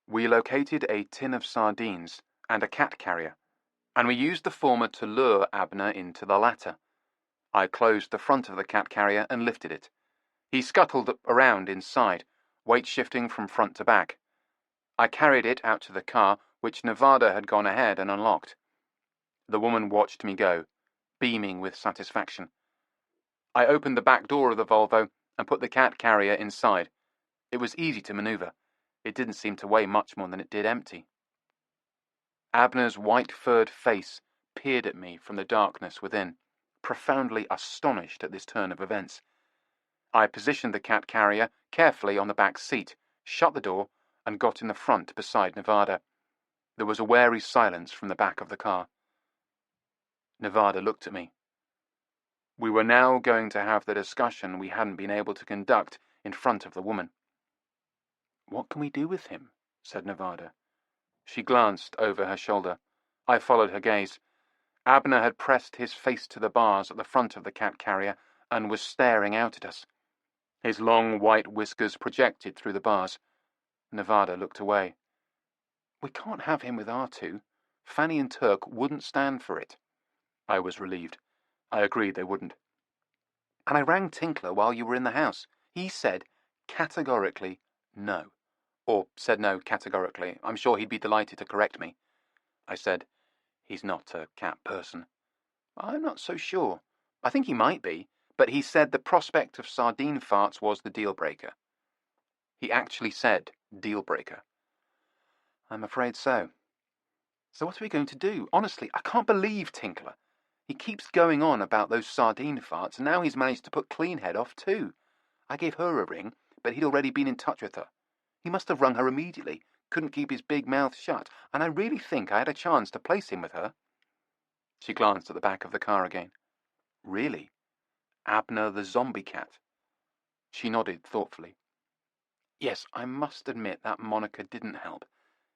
[SPEAKER 1] we located a tin of sardines and a cat carrier, and we used the former to lure Abner into the latter. I closed the front of the cat carrier and lifted it. He scuttled around inside, weight shifting from front to back. I carried it out to the car, which Nevada had gone ahead and unlocked. The woman watched me go, beaming with satisfaction. I opened the back door of the Volvo and put the cat carrier inside. It was easy to maneuver. It didn't seem to weigh much more than it did empty. Abner's white-furred face peered at me from the darkness within, profoundly astonished at this turn of events. I positioned the cat carrier carefully on the back seat, shut the door, and got in the front beside Nevada. There was a wary silence from the back of the car. Nevada looked at me. We were now going to have the discussion we hadn't been able to conduct in front of the woman. "What can we do with him?" said Nevada. She glanced over her shoulder. I followed her gaze. Abner had pressed his face to the bars at the front of the cat carrier and was staring out at us. His long white whiskers projected through the bars. Nevada looked away. "We can't have him with our two. Fanny and Turk wouldn't stand for it." I was relieved. I agreed they wouldn't. "And I rang Tinkler while you were in the house. He said categorically no. Or said no categorically. I'm sure he'd be delighted to correct me." I said, "He's not a cat person." "I'm not so sure. I think he might be, but he said the prospect of sardine farts was the deal-breaker." He actually said deal-breaker. "I'm afraid so." "So what are we going to do? Honestly, I can't believe Tinkler. He keeps going on about those sardine farts, and now he's managed to put Cleanhead off too. I gave her a ring, but he'd already been in touch with her. He must have rung her immediately, couldn't keep his big mouth shut, and I really think I had a chance to place him with her." She glanced at the back of the car again. "Really? Abner the zombie cat?" She nodded thoughtfully. "Yes, I must admit that moniker didn't help.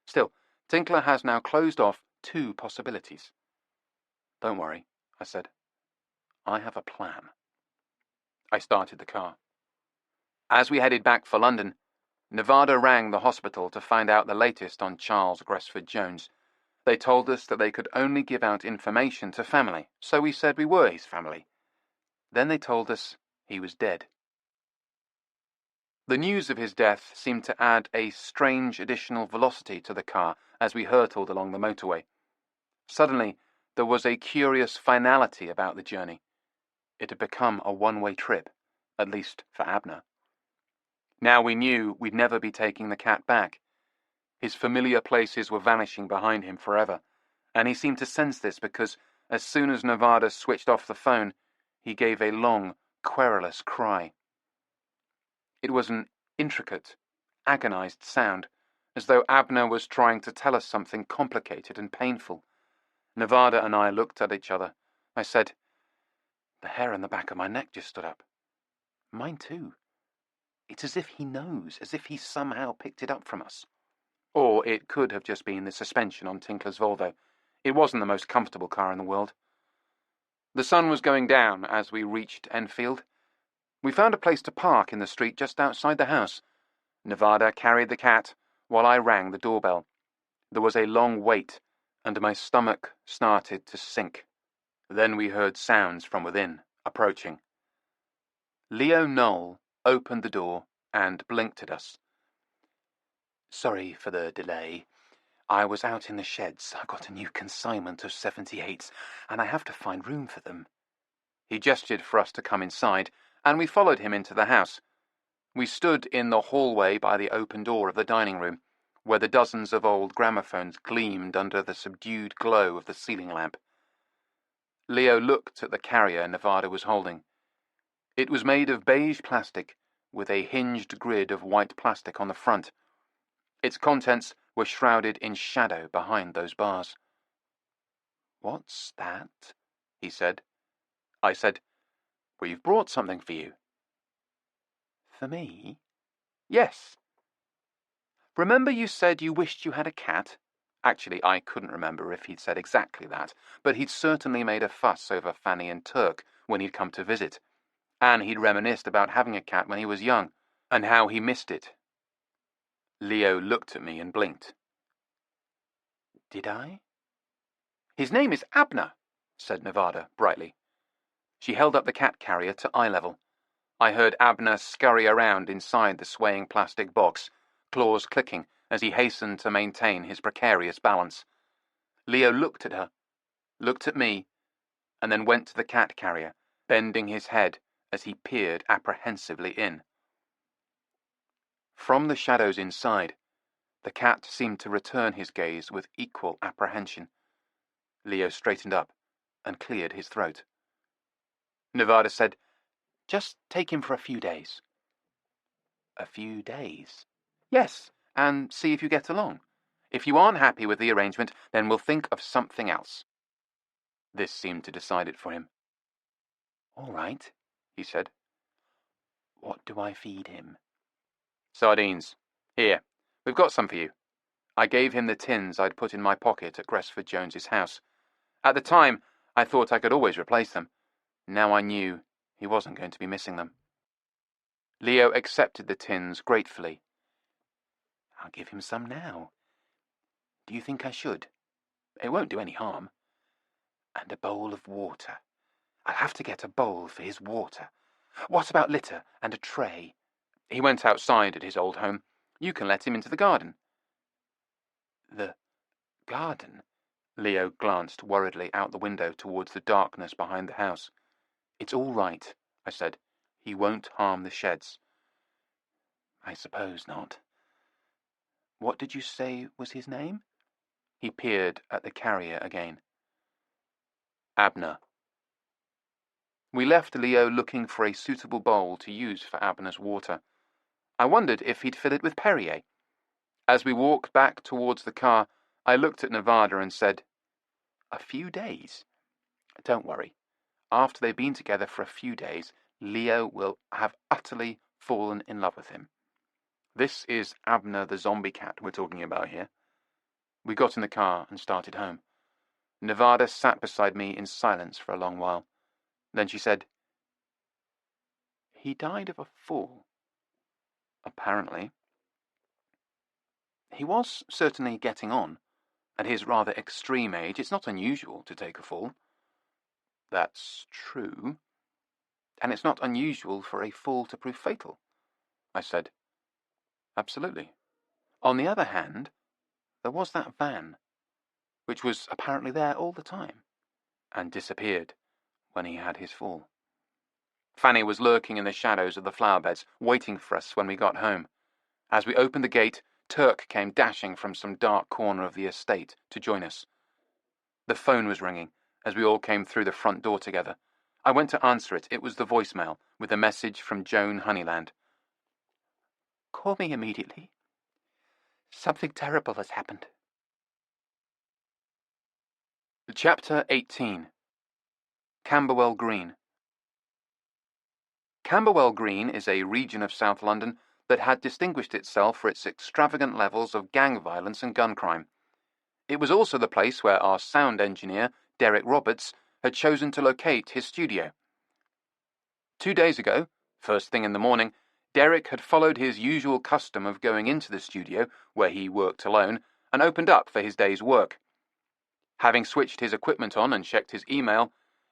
[SPEAKER 1] Still, Tinkler has now closed off 2 possibilities." "Don't worry," I said. "I have a plan." I started the car. As we headed back for London, Nevada rang the hospital to find out the latest on Charles Gresford Jones. They told us that they could only give out information to family, so we said we were his family. Then they told us he was dead. The news of his death seemed to add a strange additional velocity to the car as we hurtled along the motorway. Suddenly, there was a curious finality about the journey. It had become a one-way trip, at least for Abner. Now we knew we'd never be taking the cat back. His familiar places were vanishing behind him forever, and he seemed to sense this because as soon as Nevada switched off the phone, he gave a long, querulous cry. It was an intricate, agonized sound, as though Abner was trying to tell us something complicated and painful. Nevada and I looked at each other. I said, "The hair on the back of my neck just stood up." "Mine too. It's as if he knows, as if he's somehow picked it up from us." Or it could have just been the suspension on Tinkler's Volvo. It wasn't the most comfortable car in the world. The sun was going down as we reached Enfield. We found a place to park in the street just outside the house. Nevada carried the cat while I rang the doorbell. There was a long wait, and my stomach started to sink. Then we heard sounds from within, approaching. Leo Knoll opened the door and blinked at us. "Sorry for the delay. I was out in the sheds. I got a new consignment of 78s, and I have to find room for them." He gestured for us to come inside, and we followed him into the house. We stood in the hallway by the open door of the dining room, where the dozens of old gramophones gleamed under the subdued glow of the ceiling lamp. Leo looked at the carrier Nevada was holding. It was made of beige plastic, with a hinged grid of white plastic on the front. Its contents were shrouded in shadow behind those bars. "What's that?" he said. I said, "We've brought something for you." "For me?" "Yes. Remember you said you wished you had a cat?" Actually, I couldn't remember if he'd said exactly that, but he'd certainly made a fuss over Fanny and Turk when he'd come to visit, and he'd reminisced about having a cat when he was young, and how he missed it. Leo looked at me and blinked. "Did I?" "His name is Abner," said Nevada brightly. She held up the cat carrier to eye level. I heard Abner scurry around inside the swaying plastic box, claws clicking as he hastened to maintain his precarious balance. Leo looked at her, looked at me, and then went to the cat carrier, bending his head as he peered apprehensively in. From the shadows inside, the cat seemed to return his gaze with equal apprehension. Leo straightened up and cleared his throat. Nevada said, Just take him for a few days. A few days? Yes, and see if you get along. If you aren't happy with the arrangement, then we'll think of something else. This seemed to decide it for him. All right, he said. What do I feed him? Sardines. Here, we've got some for you. I gave him the tins I'd put in my pocket at Gresford Jones's house. At the time, I thought I could always replace them. Now I knew he wasn't going to be missing them. Leo accepted the tins gratefully. I'll give him some now. Do you think I should? It won't do any harm. And a bowl of water. I'll have to get a bowl for his water. What about litter and a tray? He went outside at his old home. You can let him into the garden. The garden? Leo glanced worriedly out the window towards the darkness behind the house. It's all right, I said. He won't harm the sheds. I suppose not. What did you say was his name? He peered at the carrier again. Abner. We left Leo looking for a suitable bowl to use for Abner's water. I wondered if he'd fill it with Perrier. As we walked back towards the car, I looked at Nevada and said, A few days? Don't worry. After they've been together for a few days, Leo will have utterly fallen in love with him. This is Abner the zombie cat we're talking about here. We got in the car and started home. Nevada sat beside me in silence for a long while. Then she said, He died of a fall. Apparently. He was certainly getting on. At his rather extreme age, it's not unusual to take a fall. That's true. And it's not unusual for a fall to prove fatal, I said. Absolutely. On the other hand, there was that van, which was apparently there all the time, and disappeared when he had his fall. Fanny was lurking in the shadows of the flower beds, waiting for us when we got home. As we opened the gate, Turk came dashing from some dark corner of the estate to join us. The phone was ringing as we all came through the front door together. I went to answer it. It was the voicemail with a message from Joan Honeyland. Call me immediately. Something terrible has happened. Chapter 18. Camberwell Green. Camberwell Green is a region of South London that had distinguished itself for its extravagant levels of gang violence and gun crime. It was also the place where our sound engineer, Derek Roberts, had chosen to locate his studio. 2 days ago, first thing in the morning, Derek had followed his usual custom of going into the studio, where he worked alone, and opened up for his day's work. Having switched his equipment on and checked his email,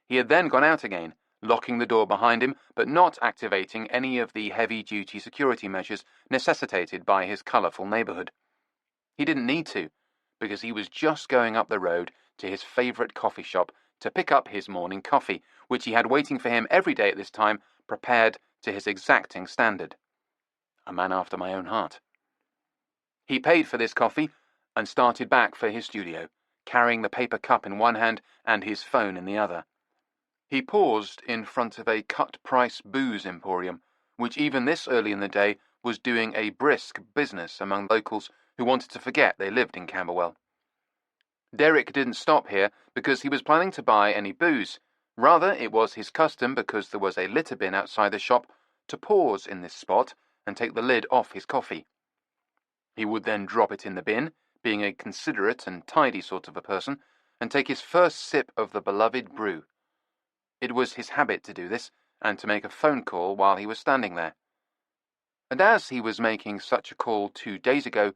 [SPEAKER 1] he had then gone out again, locking the door behind him, but not activating any of the heavy-duty security measures necessitated by his colourful neighbourhood. He didn't need to, because he was just going up the road to his favourite coffee shop to pick up his morning coffee, which he had waiting for him every day at this time, prepared to his exacting standard. A man after my own heart. He paid for this coffee and started back for his studio, carrying the paper cup in one hand and his phone in the other. He paused in front of a cut-price booze emporium, which even this early in the day was doing a brisk business among locals who wanted to forget they lived in Camberwell. Derek didn't stop here because he was planning to buy any booze. Rather, it was his custom, because there was a litter bin outside the shop, to pause in this spot and take the lid off his coffee. He would then drop it in the bin, being a considerate and tidy sort of a person, and take his first sip of the beloved brew. It was his habit to do this, and to make a phone call while he was standing there. And as he was making such a call 2 days ago,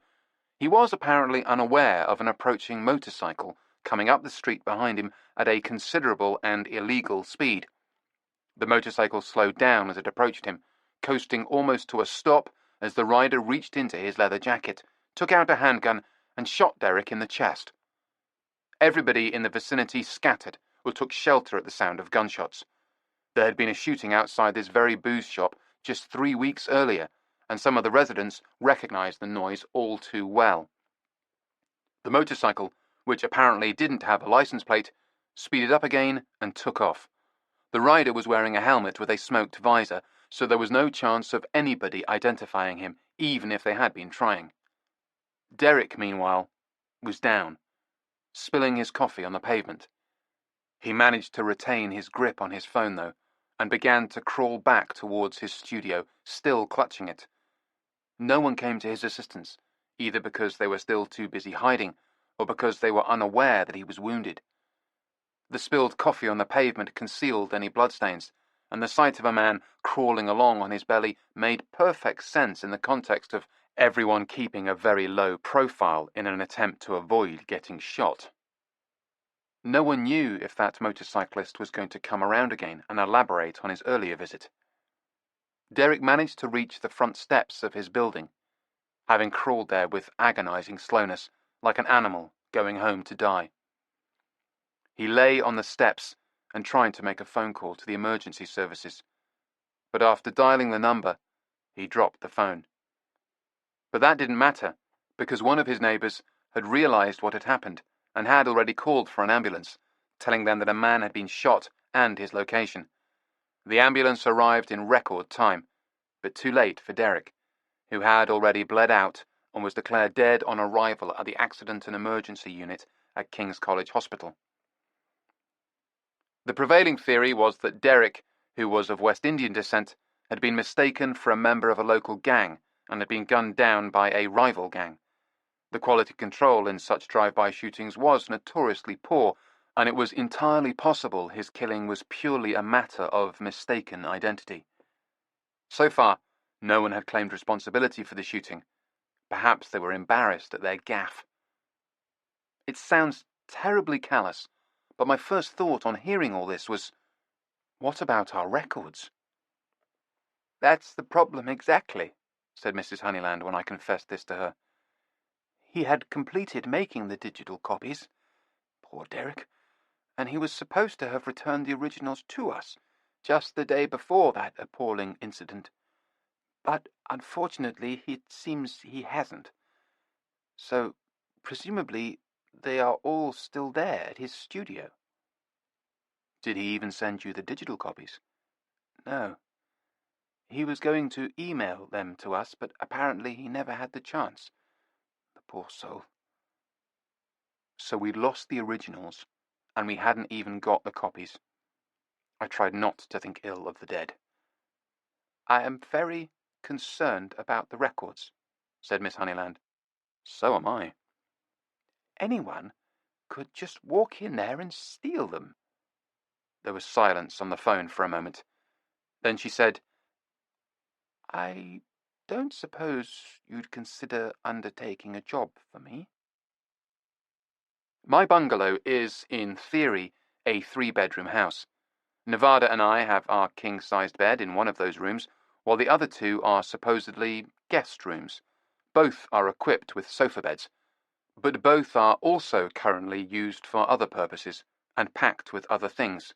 [SPEAKER 1] he was apparently unaware of an approaching motorcycle coming up the street behind him at a considerable and illegal speed. The motorcycle slowed down as it approached him, coasting almost to a stop as the rider reached into his leather jacket, took out a handgun, and shot Derek in the chest. Everybody in the vicinity scattered or took shelter at the sound of gunshots. There had been a shooting outside this very booze shop just 3 weeks earlier, and some of the residents recognized the noise all too well. The motorcycle, which apparently didn't have a license plate, speeded up again and took off. The rider was wearing a helmet with a smoked visor, so there was no chance of anybody identifying him, even if they had been trying. Derek, meanwhile, was down, spilling his coffee on the pavement. He managed to retain his grip on his phone, though, and began to crawl back towards his studio, still clutching it. No one came to his assistance, either because they were still too busy hiding, or because they were unaware that he was wounded. The spilled coffee on the pavement concealed any bloodstains, and the sight of a man crawling along on his belly made perfect sense in the context of everyone keeping a very low profile in an attempt to avoid getting shot. No one knew if that motorcyclist was going to come around again and elaborate on his earlier visit. Derek managed to reach the front steps of his building, having crawled there with agonizing slowness, like an animal going home to die. He lay on the steps and tried to make a phone call to the emergency services, but after dialing the number, he dropped the phone. But that didn't matter, because one of his neighbors had realized what had happened and had already called for an ambulance, telling them that a man had been shot and his location. The ambulance arrived in record time, but too late for Derek, who had already bled out and was declared dead on arrival at the Accident and Emergency Unit at King's College Hospital. The prevailing theory was that Derek, who was of West Indian descent, had been mistaken for a member of a local gang and had been gunned down by a rival gang. The quality control in such drive-by shootings was notoriously poor, and it was entirely possible his killing was purely a matter of mistaken identity. So far, no one had claimed responsibility for the shooting. Perhaps they were embarrassed at their gaffe. It sounds terribly callous, but my first thought on hearing all this was, what about our records? That's the problem exactly, said Mrs. Honeyland when I confessed this to her. He had completed making the digital copies, poor Derek, and he was supposed to have returned the originals to us just the day before that appalling incident. But unfortunately, it seems he hasn't. So, presumably, they are all still there at his studio. Did he even send you the digital copies? No. He was going to email them to us, but apparently he never had the chance. The poor soul. So we'd lost the originals, and we hadn't even got the copies. I tried not to think ill of the dead. I am very concerned about the records, said Miss Honeyland. So am I. Anyone could just walk in there and steal them. There was silence on the phone for a moment. Then she said, I don't suppose you'd consider undertaking a job for me? My bungalow is, in theory, a 3-bedroom house. Nevada and I have our king-sized bed in one of those rooms, while the other 2 are supposedly guest rooms. Both are equipped with sofa beds, but both are also currently used for other purposes and packed with other things.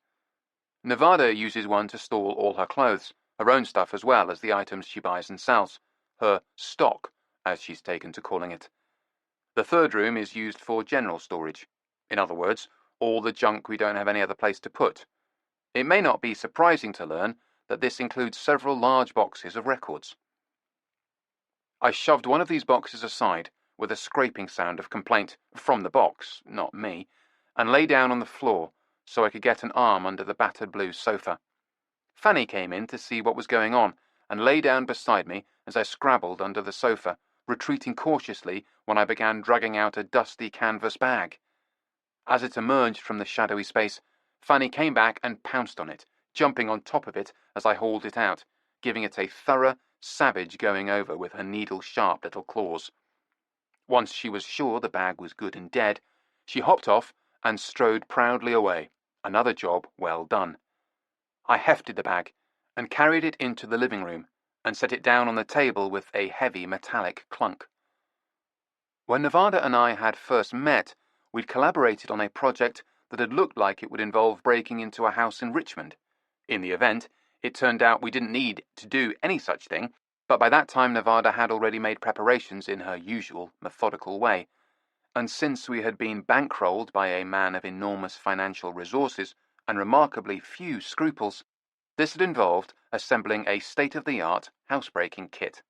[SPEAKER 1] Nevada uses one to store all her clothes, her own stuff as well as the items she buys and sells, her stock, as she's taken to calling it. The 3rd room is used for general storage. In other words, all the junk we don't have any other place to put. It may not be surprising to learn that this includes several large boxes of records. I shoved one of these boxes aside with a scraping sound of complaint from the box, not me, and lay down on the floor so I could get an arm under the battered blue sofa. Fanny came in to see what was going on and lay down beside me as I scrabbled under the sofa, retreating cautiously when I began dragging out a dusty canvas bag. As it emerged from the shadowy space, Fanny came back and pounced on it, jumping on top of it as I hauled it out, giving it a thorough, savage going over with her needle-sharp little claws. Once she was sure the bag was good and dead, she hopped off and strode proudly away, another job well done. I hefted the bag and carried it into the living room and set it down on the table with a heavy metallic clunk. When Nevada and I had first met, we'd collaborated on a project that had looked like it would involve breaking into a house in Richmond. In the event, it turned out we didn't need to do any such thing, but by that time Nevada had already made preparations in her usual methodical way, and since we had been bankrolled by a man of enormous financial resources and remarkably few scruples, this had involved assembling a state-of-the-art housebreaking kit.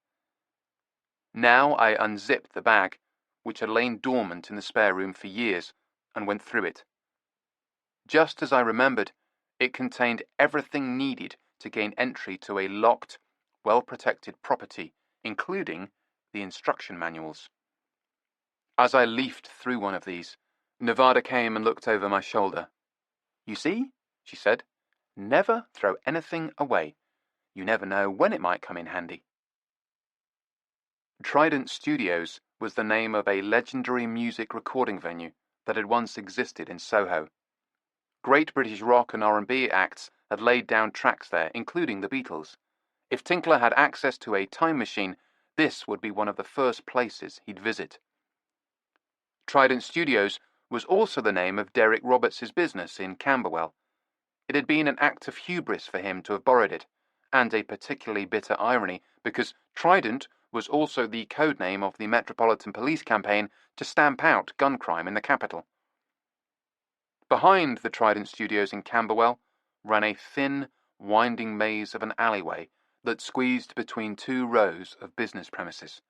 [SPEAKER 1] Now I unzipped the bag, which had lain dormant in the spare room for years, and went through it. Just as I remembered, it contained everything needed to gain entry to a locked, well-protected property, including the instruction manuals. As I leafed through one of these, Nevada came and looked over my shoulder. "You see," she said, "never throw anything away. You never know when it might come in handy." Trident Studios was the name of a legendary music recording venue that had once existed in Soho. Great British rock and R&B acts had laid down tracks there, including the Beatles. If Tinkler had access to a time machine, this would be one of the first places he'd visit. Trident Studios was also the name of Derek Roberts' business in Camberwell. It had been an act of hubris for him to have borrowed it, and a particularly bitter irony, because Trident was also the codename of the Metropolitan Police campaign to stamp out gun crime in the capital. Behind the Trident Studios in Camberwell ran a thin, winding maze of an alleyway that squeezed between two rows of business premises.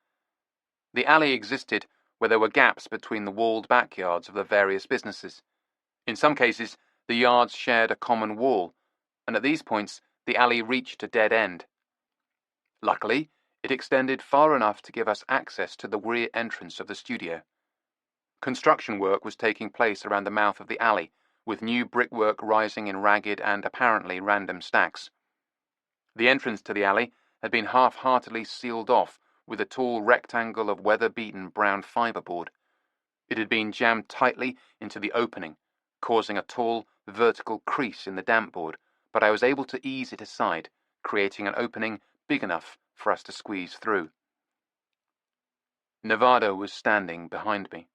[SPEAKER 1] The alley existed where there were gaps between the walled backyards of the various businesses. In some cases, the yards shared a common wall, and at these points the alley reached a dead end. Luckily, it extended far enough to give us access to the rear entrance of the studio. Construction work was taking place around the mouth of the alley, with new brickwork rising in ragged and apparently random stacks. The entrance to the alley had been half-heartedly sealed off with a tall rectangle of weather-beaten brown fiberboard. It had been jammed tightly into the opening, causing a tall, vertical crease in the damp board, but I was able to ease it aside, creating an opening big enough for us to squeeze through. Nevada was standing behind me.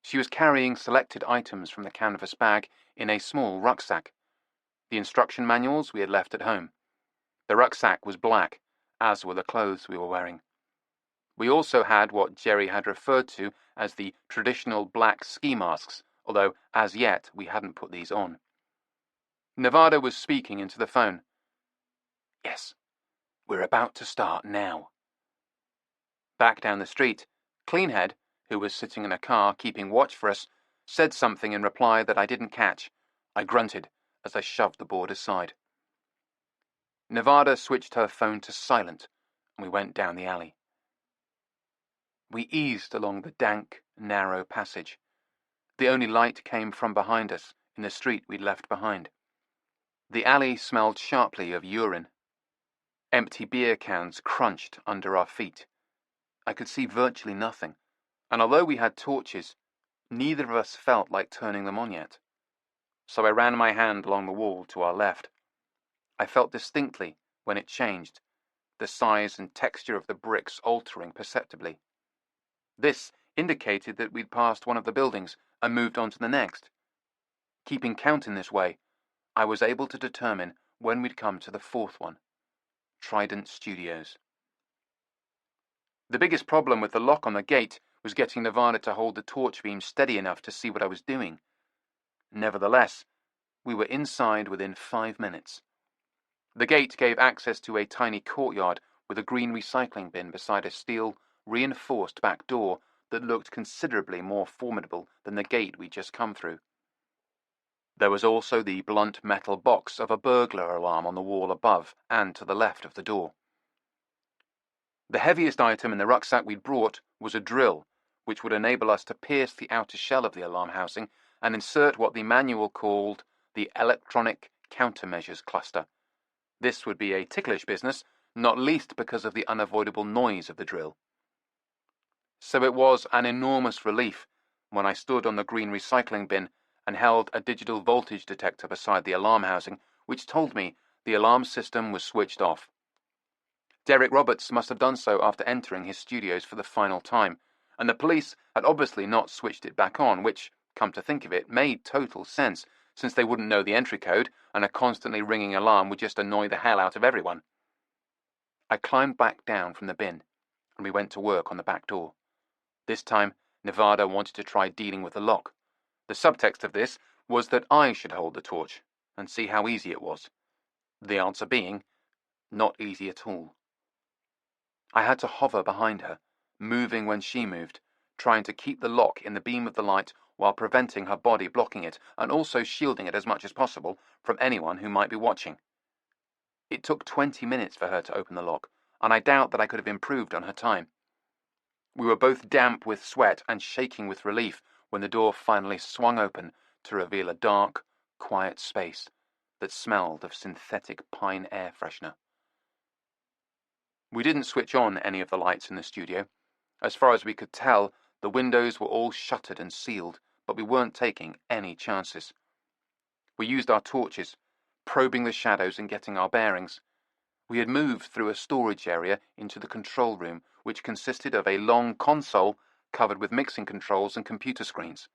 [SPEAKER 1] She was carrying selected items from the canvas bag in a small rucksack. The instruction manuals we had left at home. The rucksack was black, as were the clothes we were wearing. We also had what Jerry had referred to as the traditional black ski masks, although as yet we hadn't put these on. Nevada was speaking into the phone. "Yes, we're about to start now." Back down the street, Cleanhead, who was sitting in a car keeping watch for us, said something in reply that I didn't catch. I grunted as I shoved the board aside. Nevada switched her phone to silent, and we went down the alley. We eased along the dank, narrow passage. The only light came from behind us, in the street we'd left behind. The alley smelled sharply of urine. Empty beer cans crunched under our feet. I could see virtually nothing, and although we had torches, neither of us felt like turning them on yet. So I ran my hand along the wall to our left. I felt distinctly when it changed, the size and texture of the bricks altering perceptibly. This indicated that we'd passed one of the buildings and moved on to the next. Keeping count in this way, I was able to determine when we'd come to the fourth one, Trident Studios. The biggest problem with the lock on the gate was getting Nevada to hold the torch beam steady enough to see what I was doing. Nevertheless, we were inside within 5 minutes. The gate gave access to a tiny courtyard with a green recycling bin beside a steel, reinforced back door that looked considerably more formidable than the gate we'd just come through. There was also the blunt metal box of a burglar alarm on the wall above and to the left of the door. The heaviest item in the rucksack we'd brought was a drill, which would enable us to pierce the outer shell of the alarm housing and insert what the manual called the electronic countermeasures cluster. This would be a ticklish business, not least because of the unavoidable noise of the drill. So it was an enormous relief when I stood on the green recycling bin and held a digital voltage detector beside the alarm housing, which told me the alarm system was switched off. Derek Roberts must have done so after entering his studios for the final time, and the police had obviously not switched it back on, which, come to think of it, made total sense, since they wouldn't know the entry code, and a constantly ringing alarm would just annoy the hell out of everyone. I climbed back down from the bin, and we went to work on the back door. This time, Nevada wanted to try dealing with the lock. The subtext of this was that I should hold the torch, and see how easy it was. The answer being, not easy at all. I had to hover behind her, moving when she moved, trying to keep the lock in the beam of the light while preventing her body blocking it and also shielding it as much as possible from anyone who might be watching. It took 20 minutes for her to open the lock, and I doubt that I could have improved on her time. We were both damp with sweat and shaking with relief when the door finally swung open to reveal a dark, quiet space that smelled of synthetic pine air freshener. We didn't switch on any of the lights in the studio. As far as we could tell, the windows were all shuttered and sealed, but we weren't taking any chances. We used our torches, probing the shadows and getting our bearings. We had moved through a storage area into the control room, which consisted of a long console covered with mixing controls and computer screens.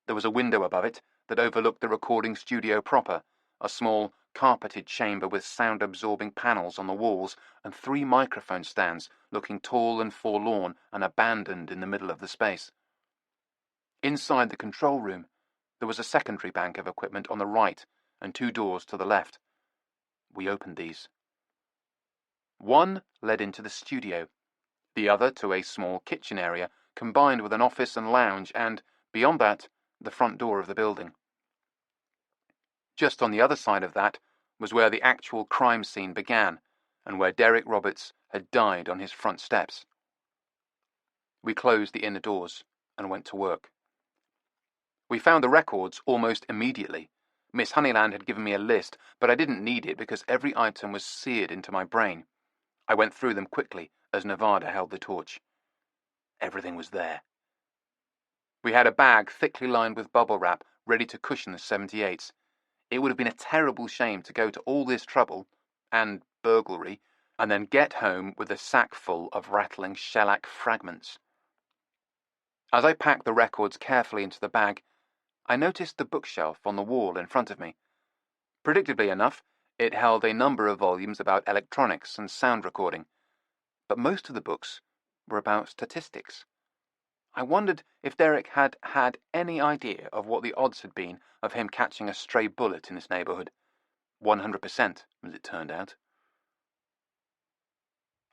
[SPEAKER 1] There was a window above it that overlooked the recording studio proper, a small, carpeted chamber with sound-absorbing panels on the walls and 3 microphone stands looking tall and forlorn and abandoned in the middle of the space. Inside the control room, there was a secondary bank of equipment on the right and 2 doors to the left. We opened these. One led into the studio, the other to a small kitchen area combined with an office and lounge and, beyond that, the front door of the building. Just on the other side of that was where the actual crime scene began and where Derek Roberts had died on his front steps. We closed the inner doors and went to work. We found the records almost immediately. Miss Honeyland had given me a list, but I didn't need it because every item was seared into my brain. I went through them quickly as Nevada held the torch. Everything was there. We had a bag thickly lined with bubble wrap ready to cushion the 78s. It would have been a terrible shame to go to all this trouble, and burglary, and then get home with a sack full of rattling shellac fragments. As I packed the records carefully into the bag, I noticed the bookshelf on the wall in front of me. Predictably enough, it held a number of volumes about electronics and sound recording, but most of the books were about statistics. I wondered if Derek had had any idea of what the odds had been of him catching a stray bullet in this neighborhood. 100%, as it turned out.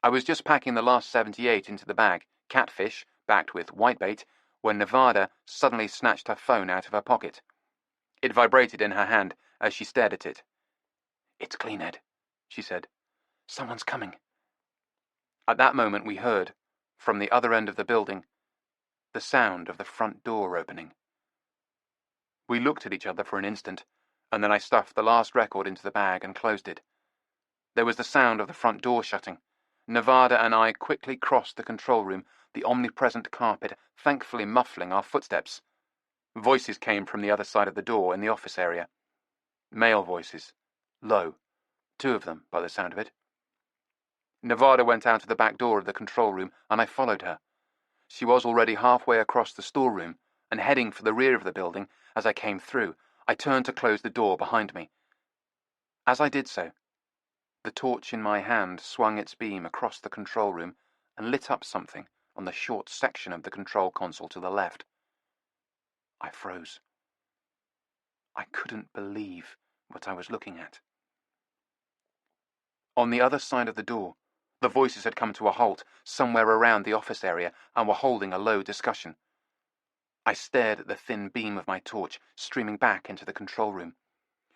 [SPEAKER 1] I was just packing the last 78 into the bag, catfish, backed with whitebait, when Nevada suddenly snatched her phone out of her pocket. It vibrated in her hand as she stared at it. "It's clean, Ed," she said. "Someone's coming." At that moment we heard, from the other end of the building, the sound of the front door opening. We looked at each other for an instant, and then I stuffed the last record into the bag and closed it. There was the sound of the front door shutting. Nevada and I quickly crossed the control room, the omnipresent carpet thankfully muffling our footsteps. Voices came from the other side of the door in the office area. Male voices. Low. 2 of them, by the sound of it. Nevada went out of the back door of the control room, and I followed her. She was already halfway across the storeroom and heading for the rear of the building. As I came through, I turned to close the door behind me. As I did so, the torch in my hand swung its beam across the control room and lit up something on the short section of the control console to the left. I froze. I couldn't believe what I was looking at. On the other side of the door, the voices had come to a halt somewhere around the office area and were holding a low discussion. I stared at the thin beam of my torch streaming back into the control room.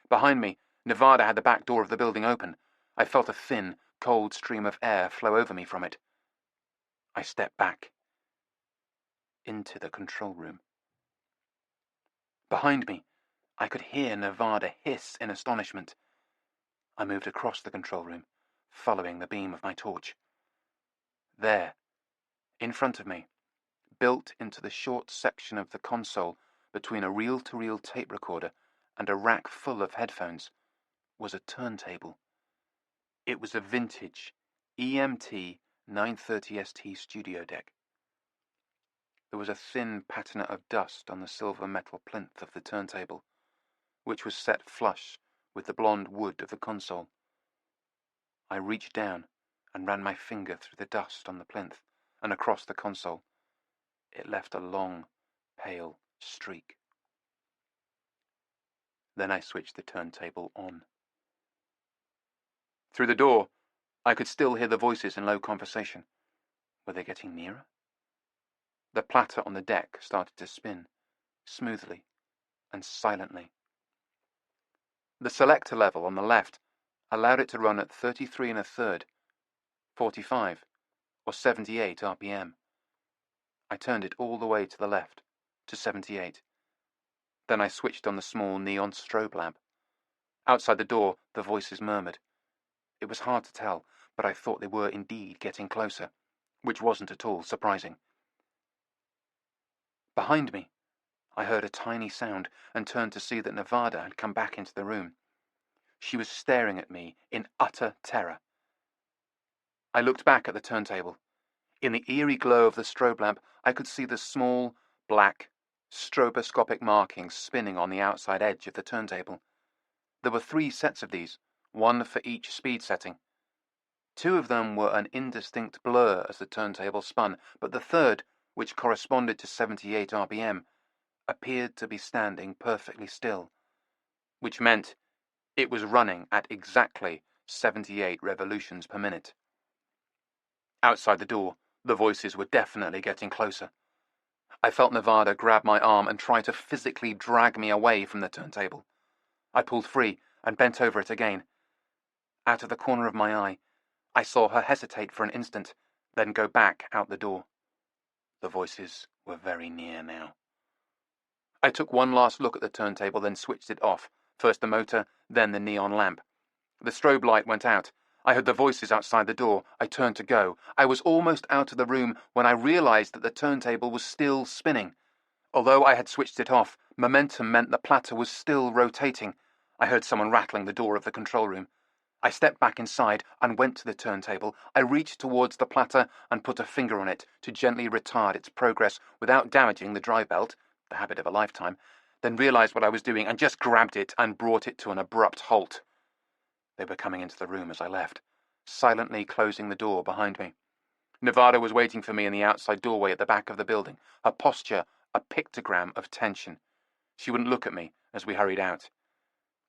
[SPEAKER 1] Behind me, Nevada had the back door of the building open. I felt a thin, cold stream of air flow over me from it. I stepped back. Into the control room. Behind me, I could hear Nevada hiss in astonishment. I moved across the control room, following the beam of my torch. There, in front of me, built into the short section of the console between a reel-to-reel tape recorder and a rack full of headphones, was a turntable. It was a vintage EMT 930ST studio deck. There was a thin patina of dust on the silver metal plinth of the turntable, which was set flush with the blonde wood of the console. I reached down and ran my finger through the dust on the plinth and across the console. It left a long, pale streak. Then I switched the turntable on. Through the door, I could still hear the voices in low conversation. Were they getting nearer? The platter on the deck started to spin, smoothly and silently. The selector level on the left allowed it to run at 33 1/3, 45, or 78 RPM. I turned it all the way to the left, to 78. Then I switched on the small neon strobe lamp. Outside the door, the voices murmured. It was hard to tell, but I thought they were indeed getting closer, which wasn't at all surprising. Behind me, I heard a tiny sound and turned to see that Nevada had come back into the room. She was staring at me in utter terror. I looked back at the turntable. In the eerie glow of the strobe lamp, I could see the small, black, stroboscopic markings spinning on the outside edge of the turntable. There were 3 sets of these, one for each speed setting. 2 of them were an indistinct blur as the turntable spun, but the third, which corresponded to 78 RPM, appeared to be standing perfectly still, which meant it was running at exactly 78 revolutions per minute. Outside the door, the voices were definitely getting closer. I felt Nevada grab my arm and try to physically drag me away from the turntable. I pulled free and bent over it again. Out of the corner of my eye, I saw her hesitate for an instant, then go back out the door. The voices were very near now. I took one last look at the turntable, then switched it off, first the motor, then the neon lamp. The strobe light went out. I heard the voices outside the door. I turned to go. I was almost out of the room when I realized that the turntable was still spinning. Although I had switched it off, momentum meant the platter was still rotating. I heard someone rattling the door of the control room. I stepped back inside and went to the turntable. I reached towards the platter and put a finger on it to gently retard its progress without damaging the drive belt, the habit of a lifetime, then realized what I was doing and just grabbed it and brought it to an abrupt halt. They were coming into the room as I left, silently closing the door behind me. Nevada was waiting for me in the outside doorway at the back of the building, her posture a pictogram of tension. She wouldn't look at me as we hurried out.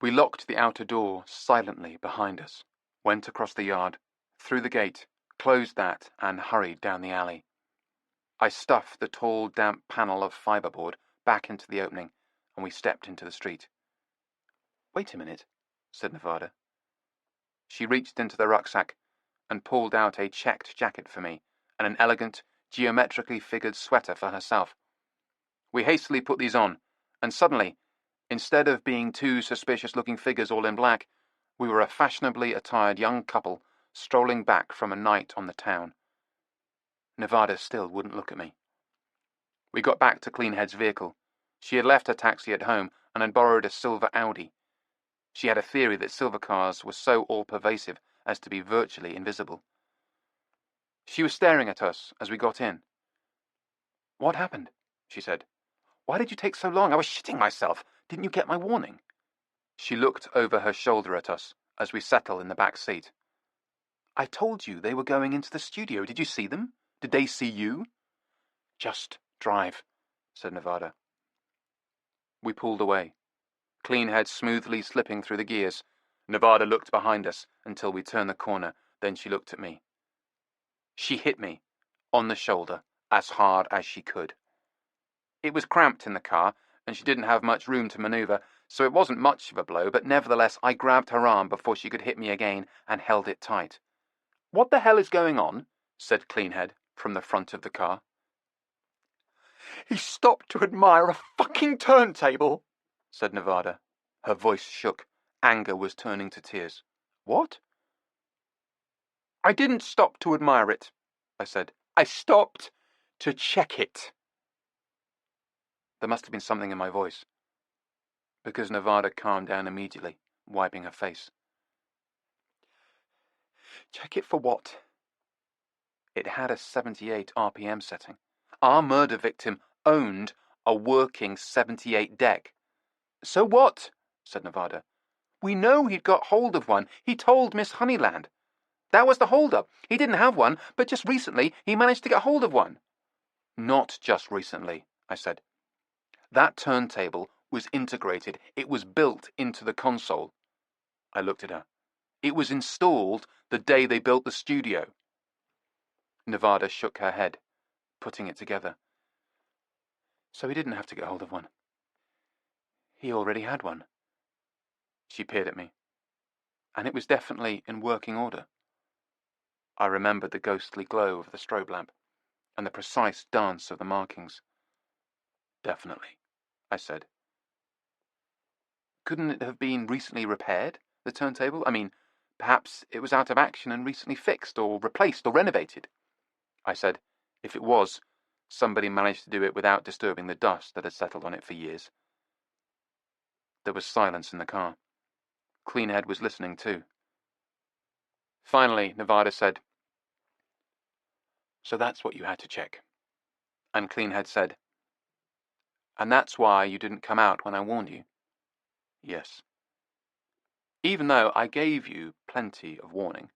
[SPEAKER 1] We locked the outer door silently behind us, went across the yard, through the gate, closed that, and hurried down the alley. I stuffed the tall, damp panel of fiberboard back into the opening, and we stepped into the street. "Wait a minute," said Nevada. She reached into the rucksack and pulled out a checked jacket for me and an elegant, geometrically figured sweater for herself. We hastily put these on, and suddenly, instead of being 2 suspicious-looking figures all in black, we were a fashionably attired young couple strolling back from a night on the town. Nevada still wouldn't look at me. We got back to Cleanhead's vehicle. She had left her taxi at home and had borrowed a silver Audi. She had a theory that silver cars were so all-pervasive as to be virtually invisible. She was staring at us as we got in. "What happened?" she said. "Why did you take so long? I was shitting myself. Didn't you get my warning?" She looked over her shoulder at us as we settled in the back seat. "I told you they were going into the studio. Did you see them? Did they see you?" "Just drive," said Nevada. We pulled away, Cleanhead smoothly slipping through the gears. Nevada looked behind us until we turned the corner, then she looked at me. She hit me, on the shoulder, as hard as she could. It was cramped in the car, and she didn't have much room to maneuver, so it wasn't much of a blow, but nevertheless I grabbed her arm before she could hit me again and held it tight. "What the hell is going on?" said Cleanhead from the front of the car. "He stopped to admire a fucking turntable," said Nevada. Her voice shook. Anger was turning to tears. "What?" "I didn't stop to admire it," I said. "I stopped to check it." There must have been something in my voice, because Nevada calmed down immediately, wiping her face. "Check it for what?" It had a 78 RPM setting. Our murder victim owned a working 78 deck. "So what?" said Nevada. "We know he'd got hold of one. He told Miss Honeyland. That was the hold-up. He didn't have one, but just recently he managed to get hold of one." "Not just recently," I said. "That turntable was integrated. It was built into the console. I looked at her. It was installed the day they built the studio. Nevada shook her head, putting it together. So he didn't have to get hold of one. He already had one. She peered at me, and it was definitely in working order. I remembered the ghostly glow of the strobe lamp, and the precise dance of the markings. Definitely, I said. Couldn't it have been recently repaired, the turntable? I mean, perhaps it was out of action and recently fixed, or replaced, or renovated. I said, if it was, somebody managed to do it without disturbing the dust that had settled on it for years. There was silence in the car. Cleanhead was listening too. Finally, Nevada said, so that's what you had to check. And Cleanhead said, and that's why you didn't come out when I warned you? Yes. Even though I gave you plenty of warning?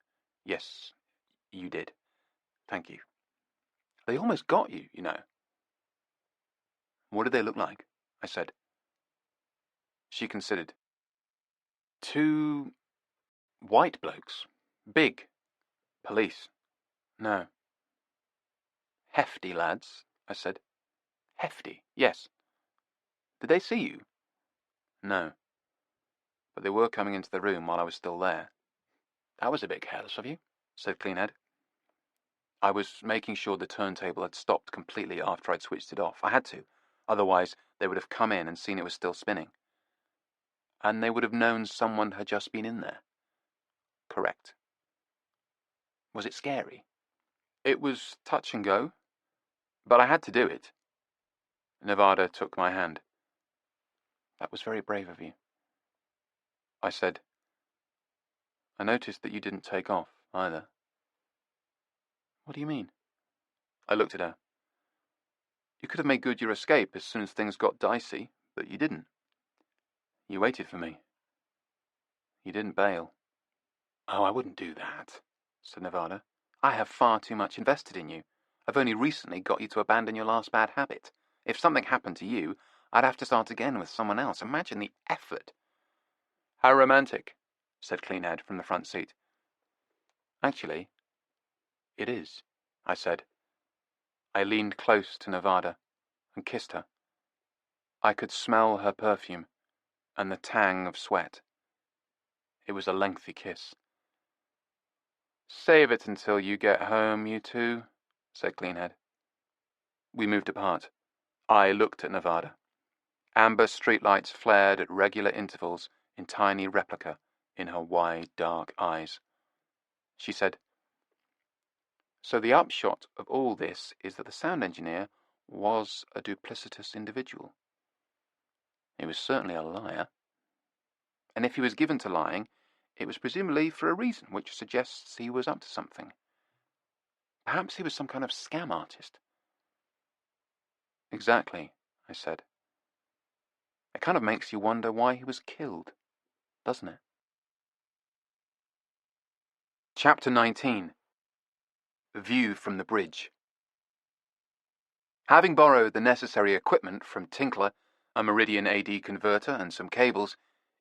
[SPEAKER 1] Yes, you did. Thank you. They almost got you, you know. What did they look like? I said. She considered. 2 white blokes. Big. Police. No. Hefty lads, I said. Hefty, yes. Did they see you? No. But they were coming into the room while I was still there. That was a bit careless of you, said Cleanhead. I was making sure the turntable had stopped completely after I'd switched it off. I had to. Otherwise, they would have come in and seen it was still spinning. And they would have known someone had just been in there. Correct. Was it scary? It was touch and go, but I had to do it. Nevada took my hand. That was very brave of you. I said, I noticed that you didn't take off, either. What do you mean? I looked at her. You could have made good your escape as soon as things got dicey, but you didn't. You waited for me. You didn't bail. Oh, I wouldn't do that, said Nevada. I have far too much invested in you. I've only recently got you to abandon your last bad habit. If something happened to you, I'd have to start again with someone else. Imagine the effort. How romantic, said Cleanhead from the front seat. Actually, it is, I said. I leaned close to Nevada and kissed her. I could smell her perfume and the tang of sweat. It was a lengthy kiss. Save it until you get home, you two, said Cleanhead. We moved apart. I looked at Nevada. Amber streetlights flared at regular intervals in tiny replica in her wide, dark eyes. She said, so the upshot of all this is that the sound engineer was a duplicitous individual. He was certainly a liar. And if he was given to lying, it was presumably for a reason which suggests he was up to something. Perhaps he was some kind of scam artist. Exactly, I said. It kind of makes you wonder why he was killed, doesn't it? Chapter 19. View from the Bridge. Having borrowed the necessary equipment from Tinkler, a Meridian AD converter and some cables,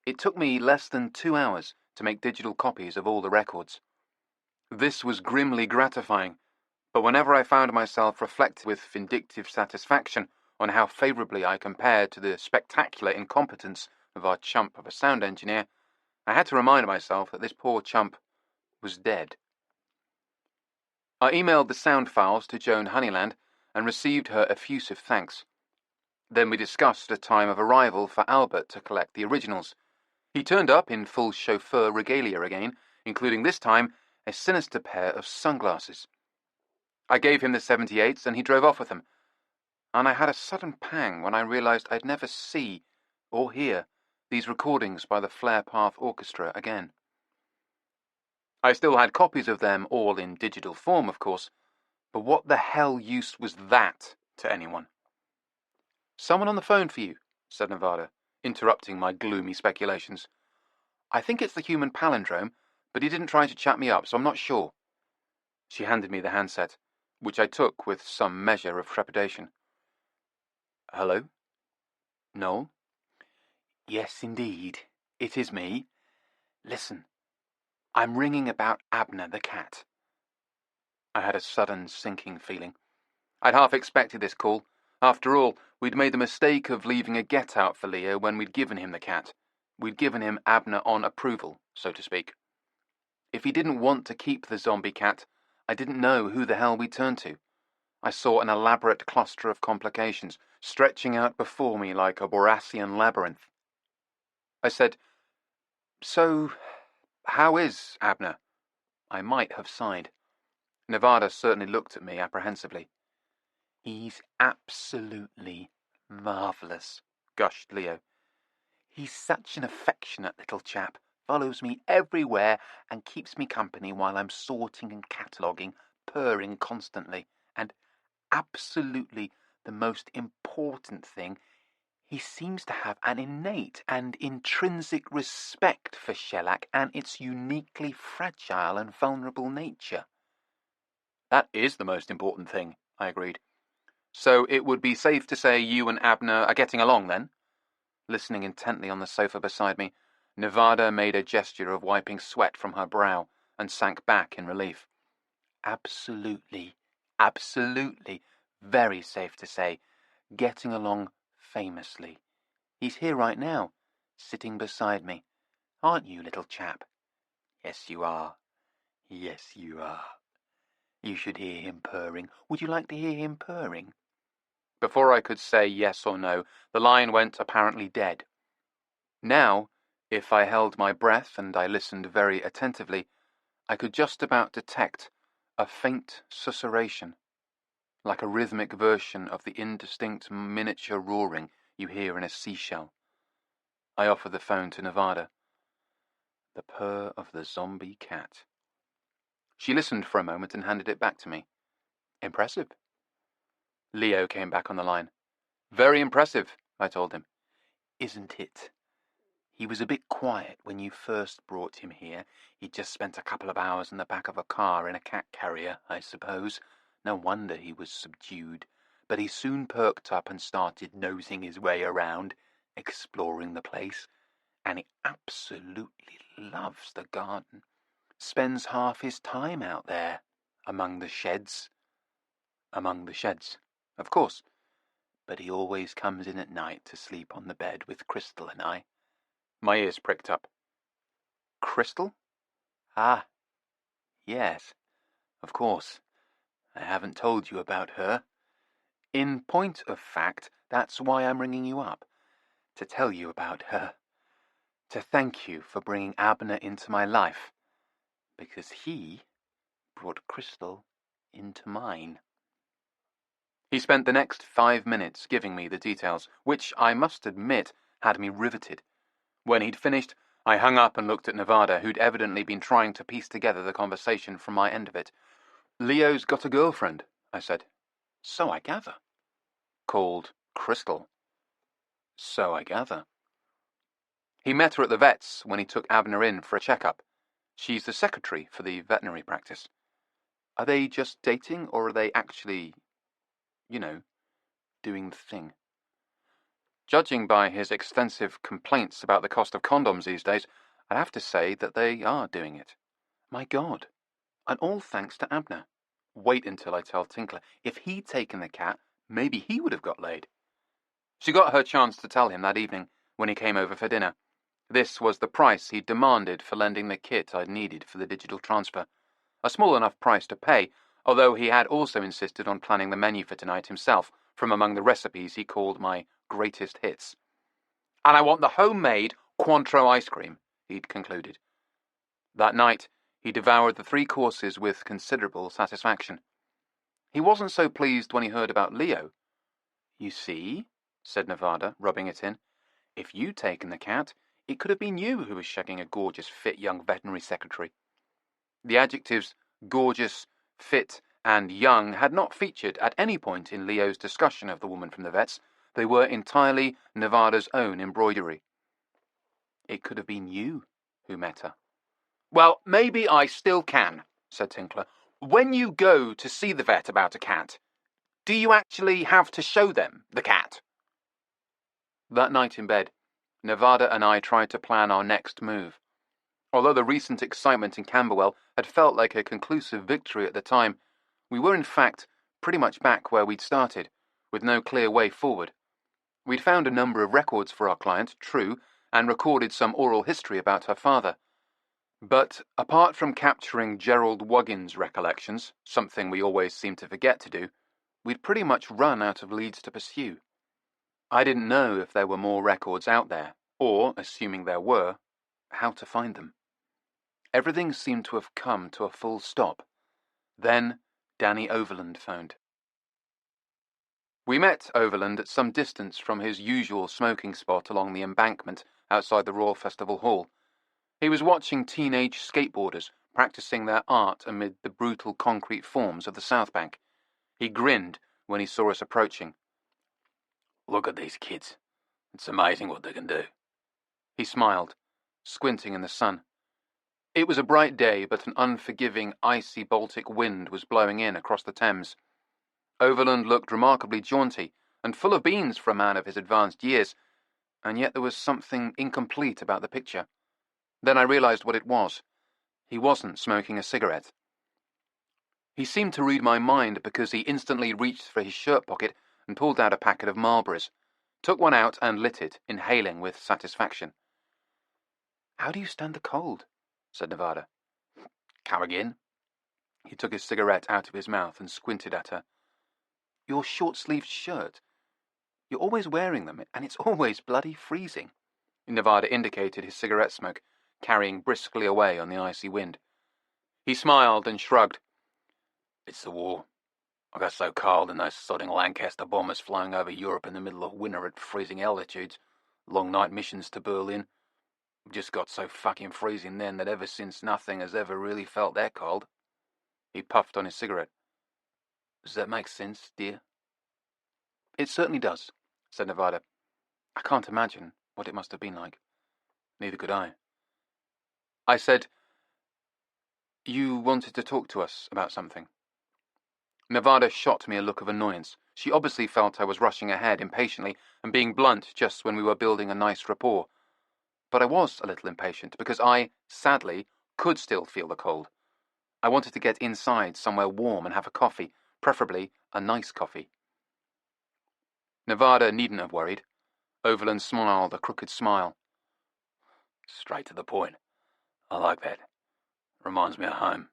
[SPEAKER 1] it took me less than 2 hours to make digital copies of all the records. This was grimly gratifying, but whenever I found myself reflecting with vindictive satisfaction on how favourably I compared to the spectacular incompetence of our chump of a sound engineer, I had to remind myself that this poor chump was dead. I emailed the sound files to Joan Honeyland and received her effusive thanks. Then we discussed a time of arrival for Albert to collect the originals. He turned up in full chauffeur regalia again, including this time a sinister pair of sunglasses. I gave him the 78s and he drove off with them, and I had a sudden pang when I realized I'd never see or hear these recordings by the Flare Path Orchestra again. I still had copies of them all in digital form, of course, but what the hell use was that to anyone? Someone on the phone for you, said Nevada, interrupting my gloomy speculations. I think it's the human palindrome, but he didn't try to chat me up, so I'm not sure. She handed me the handset, which I took with some measure of trepidation. Hello? Noel? Yes, indeed. It is me. Listen, I'm ringing about Abner the cat. I had a sudden sinking feeling. I'd half expected this call. After all, we'd made the mistake of leaving a get-out for Leo when we'd given him the cat. We'd given him Abner on approval, so to speak. If he didn't want to keep the zombie cat, I didn't know who the hell we'd turn to. I saw an elaborate cluster of complications stretching out before me like a Boracian labyrinth. I said, "So, how is Abner?" I might have sighed. Nevada certainly looked at me apprehensively. "He's absolutely marvellous," gushed Leo. "He's such an affectionate little chap, follows me everywhere and keeps me company while I'm sorting and cataloguing, purring constantly. And absolutely the most important thing, he seems to have an innate and intrinsic respect for shellac and its uniquely fragile and vulnerable nature." "That is the most important thing," I agreed. "So it would be safe to say you and Abner are getting along, then?" Listening intently on the sofa beside me, Nevada made a gesture of wiping sweat from her brow and sank back in relief. "Absolutely, absolutely, very safe to say. Getting along famously. He's here right now, sitting beside me. Aren't you, little chap?" "Yes, you are. Yes, you are. You should hear him purring. Would you like to hear him purring?" Before I could say yes or no, the line went apparently dead. Now, if I held my breath and I listened very attentively, I could just about detect a faint susurration, like a rhythmic version of the indistinct miniature roaring you hear in a seashell. I offered the phone to Nevada. The purr of the zombie cat. She listened for a moment and handed it back to me. "Impressive." Leo came back on the line. "Very impressive," I told him. "Isn't it? He was a bit quiet when you first brought him here. He'd just spent a couple of hours in the back of a car in a cat carrier, I suppose. No wonder he was subdued. But he soon perked up and started nosing his way around, exploring the place. And he absolutely loves the garden. Spends half his time out there, among the sheds." "Among the sheds, of course. But he always comes in at night to sleep on the bed with Crystal and I." My ears pricked up. "Crystal?" "Ah, yes, of course. I haven't told you about her. In point of fact, that's why I'm ringing you up. To tell you about her. To thank you for bringing Abner into my life. Because he brought Crystal into mine." He spent the next 5 minutes giving me the details, which I must admit had me riveted. When he'd finished, I hung up and looked at Nevada, who'd evidently been trying to piece together the conversation from my end of it. "Leo's got a girlfriend," I said. "So I gather." "Called Crystal." "So I gather." He met her at the vet's when he took Abner in for a checkup. She's the secretary for the veterinary practice. Are they just dating, or are they actually, doing the thing? Judging by his extensive complaints about the cost of condoms these days, I'd have to say that they are doing it. My God. And all thanks to Abner. Wait until I tell Tinkler. If he'd taken the cat, maybe he would have got laid. She got her chance to tell him that evening when he came over for dinner. This was the price he'd demanded for lending the kit I'd needed for the digital transfer. A small enough price to pay, although he had also insisted on planning the menu for tonight himself from among the recipes he called my greatest hits. "And I want the homemade Cointreau ice cream," he'd concluded. That night, he devoured the 3 courses with considerable satisfaction. He wasn't so pleased when he heard about Leo. "You see," said Nevada, rubbing it in, "if you'd taken the cat, it could have been you who was shagging a gorgeous, fit young veterinary secretary." The adjectives gorgeous, fit, and young had not featured at any point in Leo's discussion of the woman from the vet's. They were entirely Nevada's own embroidery. "It could have been you who met her." "Well, maybe I still can," said Tinkler. "When you go to see the vet about a cat, do you actually have to show them the cat?" That night in bed, Nevada and I tried to plan our next move. Although the recent excitement in Camberwell had felt like a conclusive victory at the time, we were in fact pretty much back where we'd started, with no clear way forward. We'd found a number of records for our client, true, and recorded some oral history about her father. But apart from capturing Gerald Wuggins' recollections, something we always seem to forget to do, we'd pretty much run out of leads to pursue. I didn't know if there were more records out there, or, assuming there were, how to find them. Everything seemed to have come to a full stop. Then Danny Overland phoned. We met Overland at some distance from his usual smoking spot along the embankment outside the Royal Festival Hall. He was watching teenage skateboarders practicing their art amid the brutal concrete forms of the South Bank. He grinned when he saw us approaching. "Look at these kids. It's amazing what they can do." He smiled, squinting in the sun. It was a bright day, but an unforgiving, icy Baltic wind was blowing in across the Thames. Overland looked remarkably jaunty and full of beans for a man of his advanced years, and yet there was something incomplete about the picture. Then I realized what it was. He wasn't smoking a cigarette. He seemed to read my mind because he instantly reached for his shirt pocket and pulled out a packet of Marlboros, took one out and lit it, inhaling with satisfaction. "How do you stand the cold?" said Nevada. "Come again?" He took his cigarette out of his mouth and squinted at her. "Your short-sleeved shirt. You're always wearing them, and it's always bloody freezing." Nevada indicated his cigarette smoke, carrying briskly away on the icy wind. He smiled and shrugged. "It's the war. I got so cold in those sodding Lancaster bombers flying over Europe in the middle of winter at freezing altitudes, long night missions to Berlin. Just got so fucking freezing then that ever since nothing has ever really felt that cold." He puffed on his cigarette. "Does that make sense, dear?" "It certainly does," said Nevada. "I can't imagine what it must have been like." Neither could I. I said, "You wanted to talk to us about something." Nevada shot me a look of annoyance. She obviously felt I was rushing ahead impatiently and being blunt just when we were building a nice rapport. But I was a little impatient because I, sadly, could still feel the cold. I wanted to get inside somewhere warm and have a coffee, preferably a nice coffee. Nevada needn't have worried. Overland smiled a crooked smile. "Straight to the point. I like that. Reminds me of home."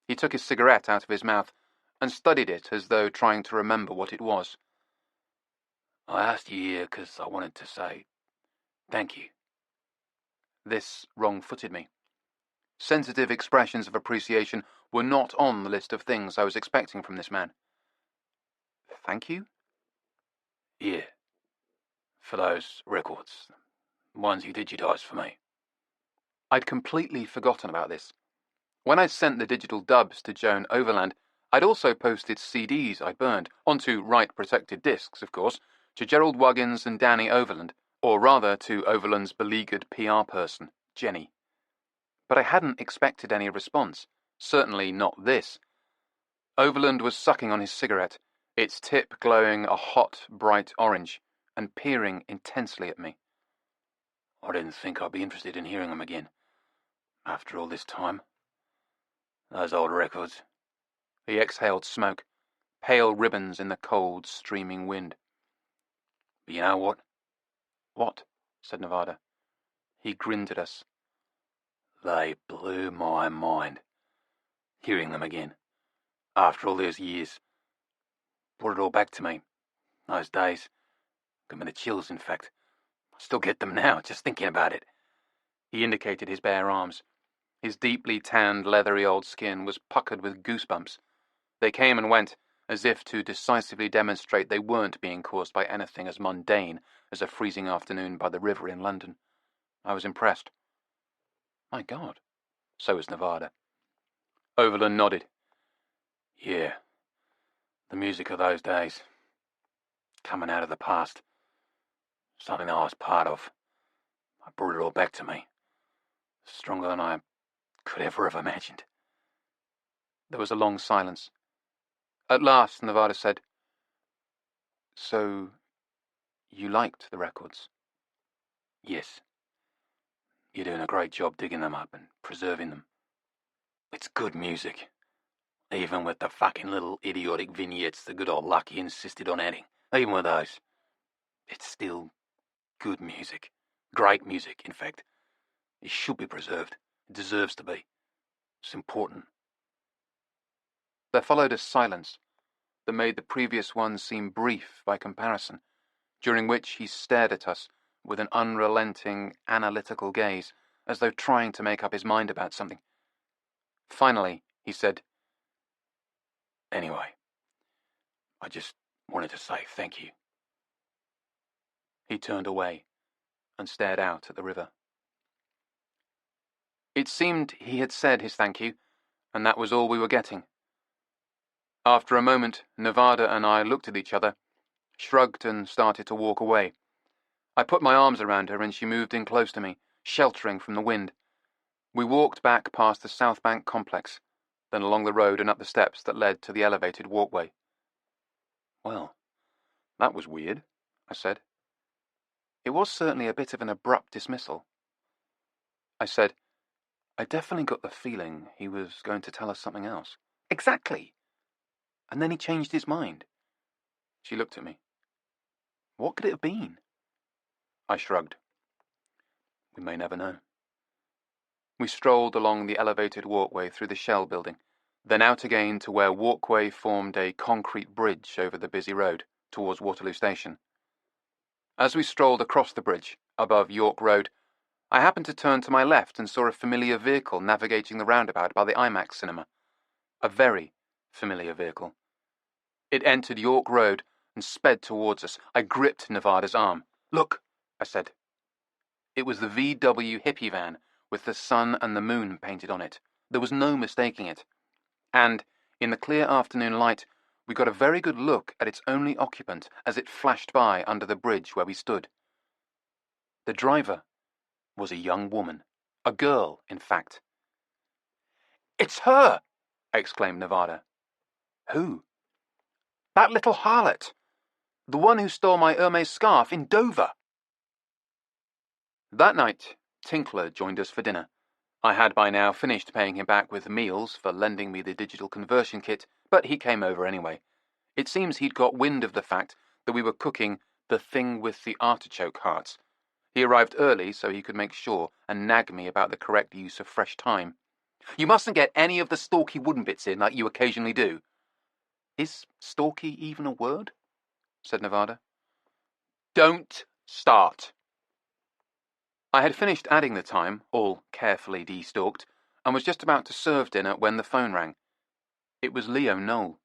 [SPEAKER 1] He took his cigarette out of his mouth and studied it as though trying to remember what it was. "I asked you here because I wanted to say thank you." This wrong-footed me. Sensitive expressions of appreciation were not on the list of things I was expecting from this man. "Thank you?" "Yeah. For those records. Ones you digitized for me." I'd completely forgotten about this. When I'd sent the digital dubs to Joan Overland, I'd also posted CDs I'd burned, onto right-protected discs, of course, to Gerald Wuggins and Danny Overland, or rather to Overland's beleaguered PR person, Jenny. But I hadn't expected any response, certainly not this. Overland was sucking on his cigarette, its tip glowing a hot, bright orange, and peering intensely at me. "I didn't think I'd be interested in hearing them again. After all this time. Those old records." He exhaled smoke, pale ribbons in the cold, streaming wind. "But you know what?" "What?" said Nevada. He grinned at us. "They blew my mind. Hearing them again. After all those years. Brought it all back to me. Those days. Got me the chills, in fact. I still get them now, just thinking about it." He indicated his bare arms. His deeply tanned, leathery old skin was puckered with goosebumps. They came and went, as if to decisively demonstrate they weren't being caused by anything as mundane as a freezing afternoon by the river in London. I was impressed. My God, so was Nevada. Overland nodded. "Yeah, the music of those days. Coming out of the past. Something I was part of. I brought it all back to me. Stronger than I could ever have imagined." There was a long silence. At last, Nevada said, "So, you liked the records?" Yes. You're doing a great job digging them up and preserving them. It's good music. Even with the fucking little idiotic vignettes the good old Lucky insisted on adding. Even with those. It's still good music. Great music, in fact. It should be preserved. It deserves to be. It's important. There followed a silence that made the previous one seem brief by comparison, during which he stared at us with an unrelenting, analytical gaze, as though trying to make up his mind about something. Finally, he said, "Anyway, I just wanted to say thank you." He turned away and stared out at the river. It seemed he had said his thank you, and that was all we were getting. After a moment, Nevada and I looked at each other, shrugged and started to walk away. I put my arms around her and she moved in close to me, sheltering from the wind. We walked back past the South Bank complex, then along the road and up the steps that led to the elevated walkway. "Well, that was weird," I said. "It was certainly a bit of an abrupt dismissal." I said, "I definitely got the feeling he was going to tell us something else." "Exactly. And then he changed his mind." She looked at me. "What could it have been?" I shrugged. "We may never know." We strolled along the elevated walkway through the Shell building, then out again to where walkway formed a concrete bridge over the busy road towards Waterloo Station. As we strolled across the bridge, above York Road, I happened to turn to my left and saw a familiar vehicle navigating the roundabout by the IMAX cinema. A very familiar vehicle. It entered York Road and sped towards us. I gripped Nevada's arm. "Look," I said. It was the VW hippie van with the sun and the moon painted on it. There was no mistaking it. And, in the clear afternoon light, we got a very good look at its only occupant as it flashed by under the bridge where we stood. The driver was a young woman. A girl, in fact. "It's her!" exclaimed Nevada. "Who?" "That little harlot. The one who stole my Hermes scarf in Dover." That night, Tinkler joined us for dinner. I had by now finished paying him back with meals for lending me the digital conversion kit, but he came over anyway. It seems he'd got wind of the fact that we were cooking the thing with the artichoke hearts. He arrived early so he could make sure and nag me about the correct use of fresh thyme. "You mustn't get any of the stalky wooden bits in like you occasionally do." "Is stalky even a word?" said Nevada. "Don't start." I had finished adding the thyme, all carefully de-stalked, and was just about to serve dinner when the phone rang. It was Leo Knoll.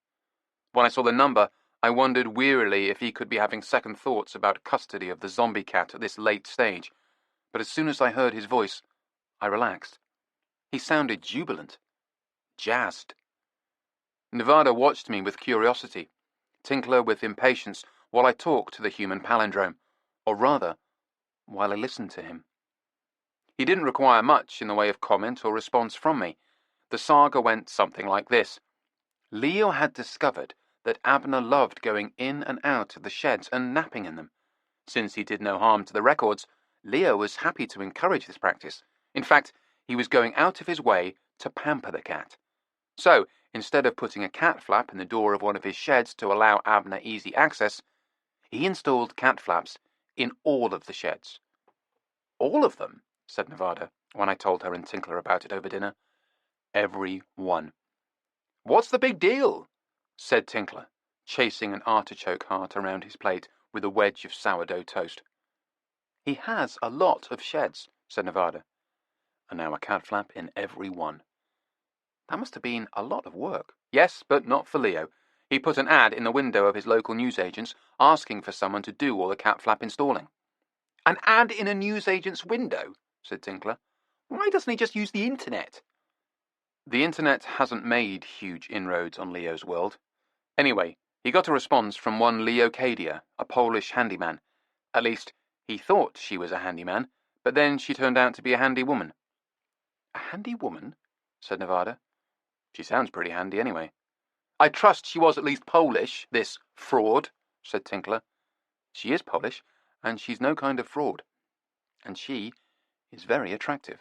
[SPEAKER 1] When I saw the number, I wondered wearily if he could be having second thoughts about custody of the zombie cat at this late stage, but as soon as I heard his voice, I relaxed. He sounded jubilant, jazzed. Nevada watched me with curiosity, Tinkler with impatience, while I talked to the human palindrome, or rather, while I listened to him. He didn't require much in the way of comment or response from me. The saga went something like this. Leo had discovered that Abner loved going in and out of the sheds and napping in them. Since he did no harm to the records, Leo was happy to encourage this practice. In fact, he was going out of his way to pamper the cat. So, instead of putting a cat flap in the door of one of his sheds to allow Abner easy access, he installed cat flaps in all of the sheds. "All of them?" said Nevada, when I told her and Tinkler about it over dinner. "Every one." "What's the big deal?" said Tinkler, chasing an artichoke heart around his plate with a wedge of sourdough toast. "He has a lot of sheds," said Nevada. "And now a cat flap in every one." That must have been a lot of work. Yes, but not for Leo. He put an ad in the window of his local newsagent's asking for someone to do all the cat flap installing. "An ad in a newsagent's window?" said Tinkler. "Why doesn't he just use the internet?" The internet hasn't made huge inroads on Leo's world. Anyway, he got a response from one Leocadia, a Polish handyman. At least, he thought she was a handyman, but then she turned out to be a handy woman. "A handy woman?" said Nevada. "She sounds pretty handy anyway." "I trust she was at least Polish, this fraud," said Tinkler. "She is Polish, and she's no kind of fraud." and she is very attractive.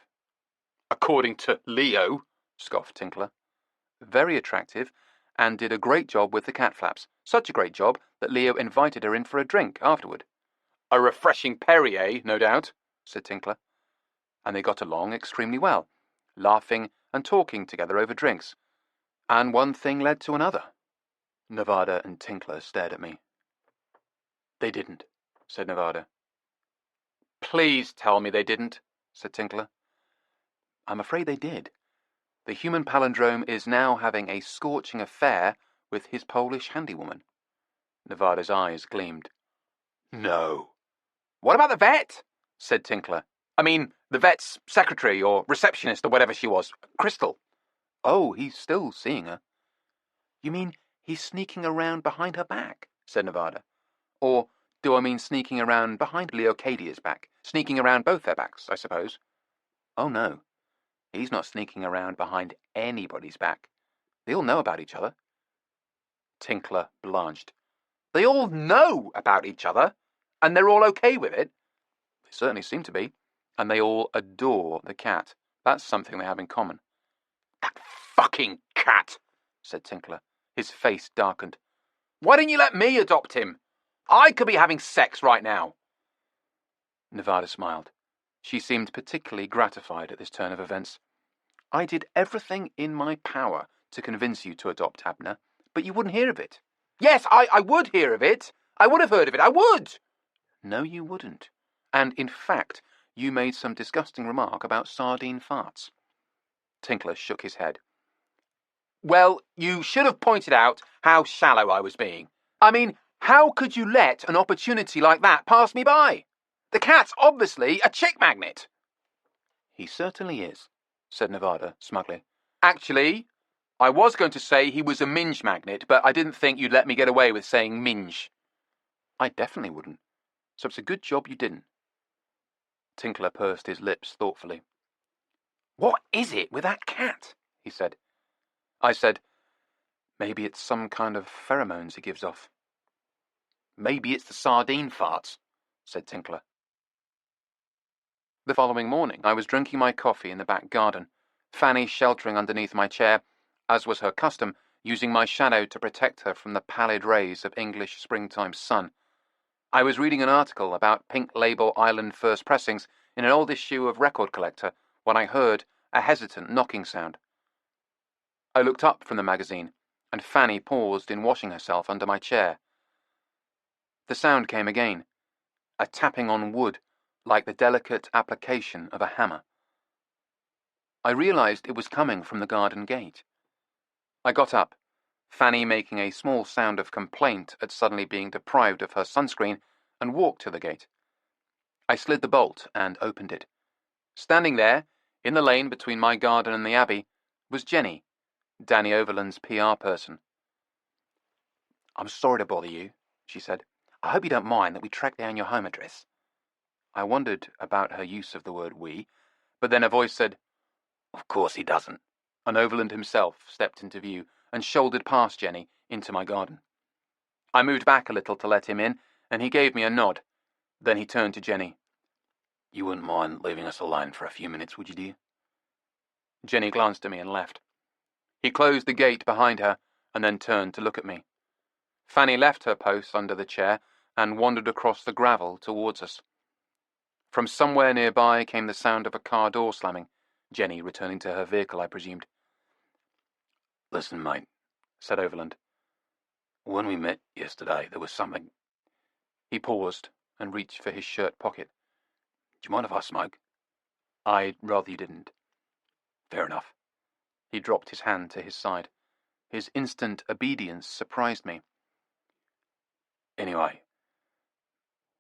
[SPEAKER 1] According to Leo, scoffed Tinkler. Very attractive, and did a great job with the cat flaps. Such a great job that Leo invited her in for a drink afterward. A refreshing Perrier, no doubt, said Tinkler. And they got along extremely well, laughing and talking together over drinks. And one thing led to another. Nevada and Tinkler stared at me. They didn't, said Nevada. Please tell me they didn't, said Tinkler. I'm afraid they did. The human palindrome is now having a scorching affair with his Polish handywoman. Nevada's eyes gleamed. No. What about the vet? Said Tinkler. I mean, the vet's secretary or receptionist or whatever she was. Crystal. Oh, he's still seeing her. You mean he's sneaking around behind her back? Said Nevada. Or do I mean sneaking around behind Leocadia's back? Sneaking around both their backs, I suppose. Oh, no. He's not sneaking around behind anybody's back. They all know about each other. Tinkler blanched. They all know about each other? And they're all okay with it? They certainly seem to be. And they all adore the cat. That's something they have in common. That fucking cat, said Tinkler. His face darkened. Why didn't you let me adopt him? I could be having sex right now. Nevada smiled. She seemed particularly gratified at this turn of events. I did everything in my power to convince you to adopt Abner, but you wouldn't hear of it. Yes, I would hear of it. I would have heard of it. I would. No, you wouldn't. And, in fact, you made some disgusting remark about sardine farts. Tinkler shook his head. Well, you should have pointed out how shallow I was being. I mean, how could you let an opportunity like that pass me by? The cat's obviously a chick magnet. He certainly is, said Nevada smugly. Actually, I was going to say he was a minge magnet, but I didn't think you'd let me get away with saying minge. I definitely wouldn't. So it's a good job you didn't. Tinkler pursed his lips thoughtfully. What is it with that cat? He said. I said, maybe it's some kind of pheromones he gives off. Maybe it's the sardine farts, said Tinkler. The following morning, I was drinking my coffee in the back garden, Fanny sheltering underneath my chair, as was her custom, using my shadow to protect her from the pallid rays of English springtime sun. I was reading an article about Pink Label Island first pressings in an old issue of Record Collector when I heard a hesitant knocking sound. I looked up from the magazine, and Fanny paused in washing herself under my chair. The sound came again, a tapping on wood, like the delicate application of a hammer. I realized it was coming from the garden gate. I got up, Fanny making a small sound of complaint at suddenly being deprived of her sunscreen, and walked to the gate. I slid the bolt and opened it. Standing there, in the lane between my garden and the Abbey, was Jenny, Danny Overland's PR person. I'm sorry to bother you, she said. I hope you don't mind that we tracked down your home address. I wondered about her use of the word we, but then a voice said, Of course he doesn't. And Overland himself stepped into view and shouldered past Jenny into my garden. I moved back a little to let him in, and he gave me a nod. Then he turned to Jenny. You wouldn't mind leaving us alone for a few minutes, would you, dear? Jenny glanced at me and left. He closed the gate behind her and then turned to look at me. Fanny left her post under the chair and wandered across the gravel towards us. From somewhere nearby came the sound of a car door slamming, Jenny returning to her vehicle, I presumed. Listen, mate, said Overland. When we met yesterday, there was something... He paused and reached for his shirt pocket. Do you mind if I smoke? I'd rather you didn't. Fair enough. He dropped his hand to his side. His instant obedience surprised me. Anyway,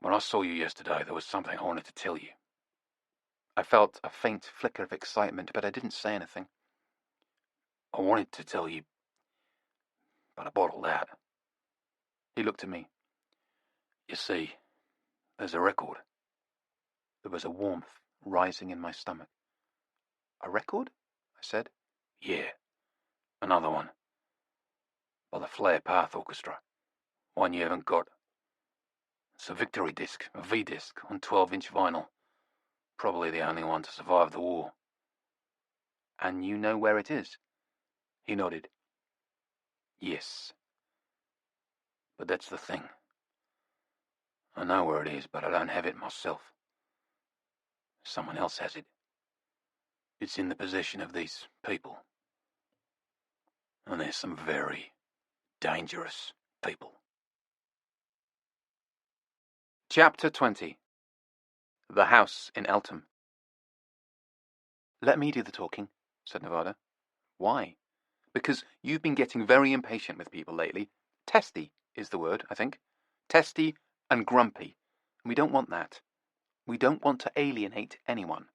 [SPEAKER 1] when I saw you yesterday, there was something I wanted to tell you. I felt a faint flicker of excitement, but I didn't say anything. I wanted to tell you, but I bottled that. He looked at me. You see, there's a record. There was a warmth rising in my stomach. A record? I said. Yeah, another one. By the Flare Path Orchestra. One you haven't got. It's a victory disc, a V-disc, on 12-inch vinyl. Probably the only one to survive the war. And you know where it is? He nodded. Yes. But that's the thing. I know where it is, but I don't have it myself. Someone else has it. It's in the possession of these people. And there's some very dangerous people. Chapter 20. The House in Eltham. Let me do the talking, said Nevada. Why? Because you've been getting very impatient with people lately. Testy is the word, I think. Testy and grumpy. And we don't want that. We don't want to alienate anyone.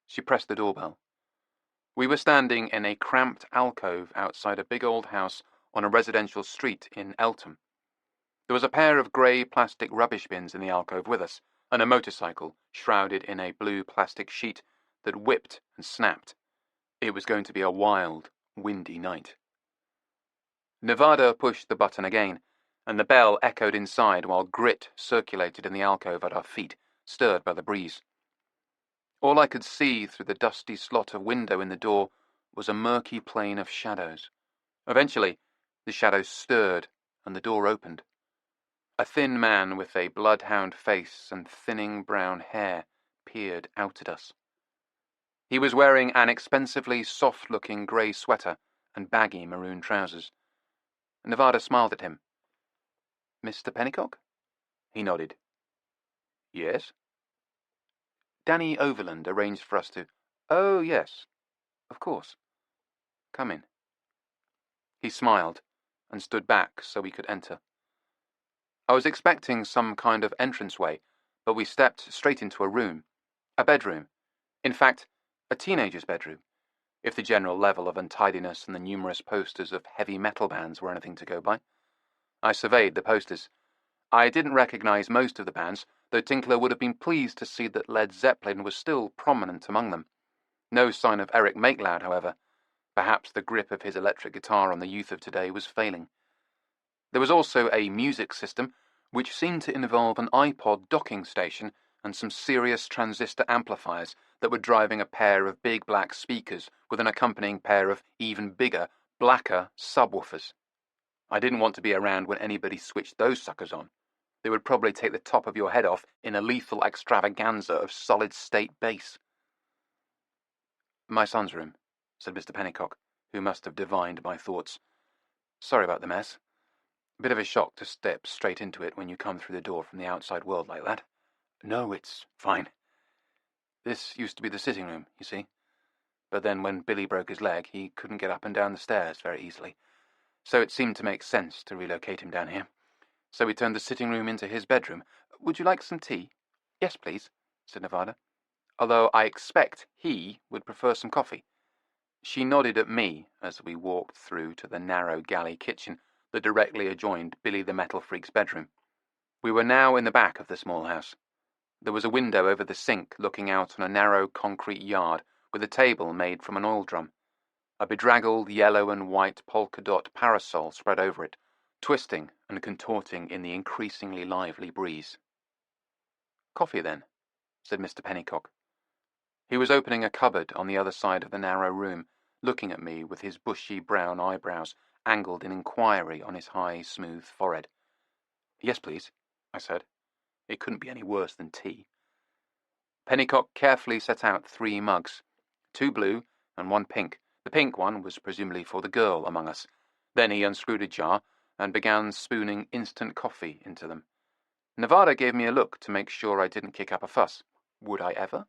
[SPEAKER 1] She pressed the doorbell. We were standing in a cramped alcove outside a big old house on a residential street in Eltham. There was a pair of grey plastic rubbish bins in the alcove with us, and a motorcycle shrouded in a blue plastic sheet that whipped and snapped. It was going to be a wild, windy night. Nevada pushed the button again, and the bell echoed inside while grit circulated in the alcove at our feet, stirred by the breeze. All I could see through the dusty slot of window in the door was a murky plain of shadows. Eventually, the shadows stirred, and the door opened. A thin man with a bloodhound face and thinning brown hair peered out at us. He was wearing an expensively soft-looking grey sweater and baggy maroon trousers. Nevada smiled at him. "Mr. Pennycock?" He nodded. "Yes?" "Danny Overland arranged for us to—" "Oh, yes. Of course. Come in." He smiled and stood back so we could enter. I was expecting some kind of entranceway, but we stepped straight into a room. A bedroom. In fact, a teenager's bedroom, if the general level of untidiness and the numerous posters of heavy metal bands were anything to go by. I surveyed the posters. I didn't recognize most of the bands, though Tinkler would have been pleased to see that Led Zeppelin was still prominent among them. No sign of Eric Makeloud, however. Perhaps the grip of his electric guitar on the youth of today was failing. There was also a music system, which seemed to involve an iPod docking station and some serious transistor amplifiers that were driving a pair of big black speakers with an accompanying pair of even bigger, blacker subwoofers. I didn't want to be around when anybody switched those suckers on. They would probably take the top of your head off in a lethal extravaganza of solid-state bass. "My son's room," said Mr. Pennycock, who must have divined my thoughts. "Sorry about the mess. Bit of a shock to step straight into it when you come through the door from the outside world like that." "No, it's fine. This used to be the sitting room, you see. But then when Billy broke his leg, he couldn't get up and down the stairs very easily. So it seemed to make sense to relocate him down here. So we turned the sitting room into his bedroom. Would you like some tea?" "Yes, please," said Nevada. "Although I expect he would prefer some coffee." She nodded at me as we walked through to the narrow galley kitchen that directly adjoined Billy the Metal Freak's bedroom. We were now in the back of the small house. There was a window over the sink looking out on a narrow concrete yard with a table made from an oil drum. A bedraggled yellow and white polka dot parasol spread over it, twisting and contorting in the increasingly lively breeze. "Coffee, then," said Mr. Pennycock. He was opening a cupboard on the other side of the narrow room, looking at me with his bushy brown eyebrows angled in inquiry on his high, smooth forehead. "Yes, please," I said. It couldn't be any worse than tea. Pennycock carefully set out 3 mugs, 2 blue and 1 pink. The pink one was presumably for the girl among us. Then he unscrewed a jar and began spooning instant coffee into them. Nevada gave me a look to make sure I didn't kick up a fuss. Would I ever?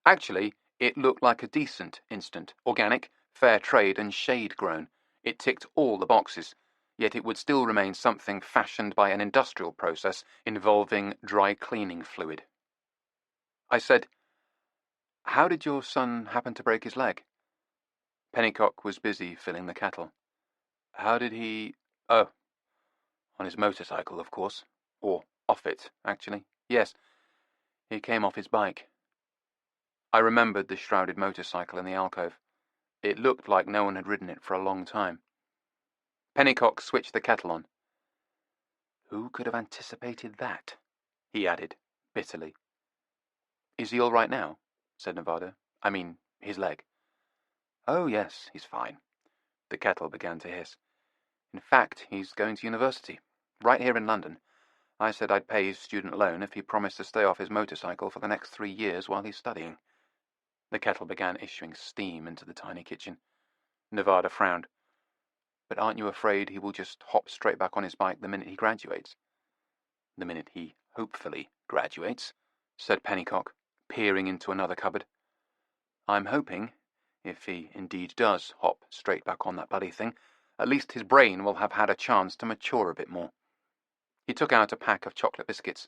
[SPEAKER 1] Actually, it looked like a decent instant, organic, fair trade and shade-grown. It ticked all the boxes, yet it would still remain something fashioned by an industrial process involving dry cleaning fluid. I said, "How did your son happen to break his leg?" Pennycock was busy filling the kettle. "How did he— Oh, on his motorcycle, of course. Or off it, actually. Yes, he came off his bike." I remembered the shrouded motorcycle in the alcove. It looked like no one had ridden it for a long time. Pennycock switched the kettle on. "Who could have anticipated that?" he added, bitterly. Is he all right now? Said Nevada. I mean, his leg. Oh, yes, he's fine. The kettle began to hiss. In fact, he's going to university, right here in London. I said I'd pay his student loan if he promised to stay off his motorcycle for the next 3 years while he's studying. The kettle began issuing steam into the tiny kitchen. Nevada frowned. But aren't you afraid he will just hop straight back on his bike the minute he graduates? The minute he hopefully graduates, said Pennycock, peering into another cupboard. I'm hoping, if he indeed does hop straight back on that bloody thing, at least his brain will have had a chance to mature a bit more. He took out a pack of chocolate biscuits,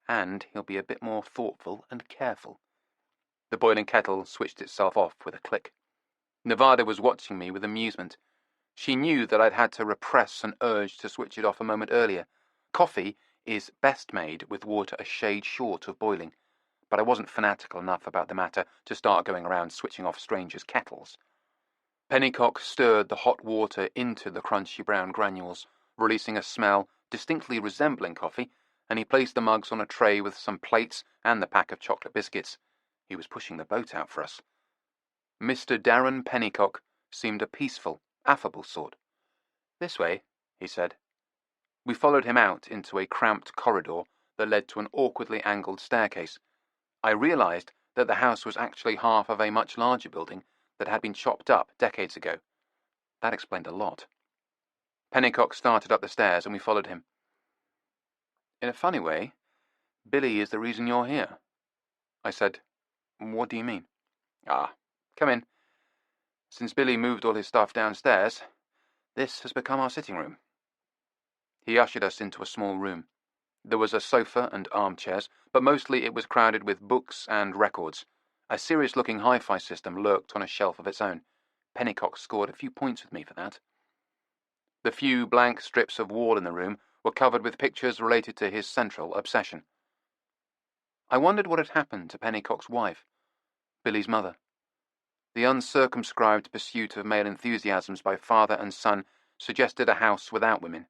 [SPEAKER 1] and he'll be a bit more thoughtful and careful. The boiling kettle switched itself off with a click. Nevada was watching me with amusement. She knew that I'd had to repress an urge to switch it off a moment earlier. Coffee is best made with water a shade short of boiling, but I wasn't fanatical enough about the matter to start going around switching off strangers' kettles. Pennycock stirred the hot water into the crunchy brown granules, releasing a smell distinctly resembling coffee, and he placed the mugs on a tray with some plates and the pack of chocolate biscuits. He was pushing the boat out for us. Mr. Darren Pennycock seemed a peaceful, affable sort. This way, he said. We followed him out into a cramped corridor that led to an awkwardly angled staircase. I realized that the house was actually half of a much larger building that had been chopped up decades ago. That explained a lot. Pennycock started up the stairs and we followed him. In a funny way, Billy is the reason you're here. I said, What do you mean? Ah, come in. Since Billy moved all his stuff downstairs, this has become our sitting room. He ushered us into a small room. There was a sofa and armchairs, but mostly it was crowded with books and records. A serious-looking hi-fi system lurked on a shelf of its own. Pennycock scored a few points with me for that. The few blank strips of wall in the room were covered with pictures related to his central obsession. I wondered what had happened to Pennycock's wife, Billy's mother. The uncircumscribed pursuit of male enthusiasms by father and son suggested a house without women.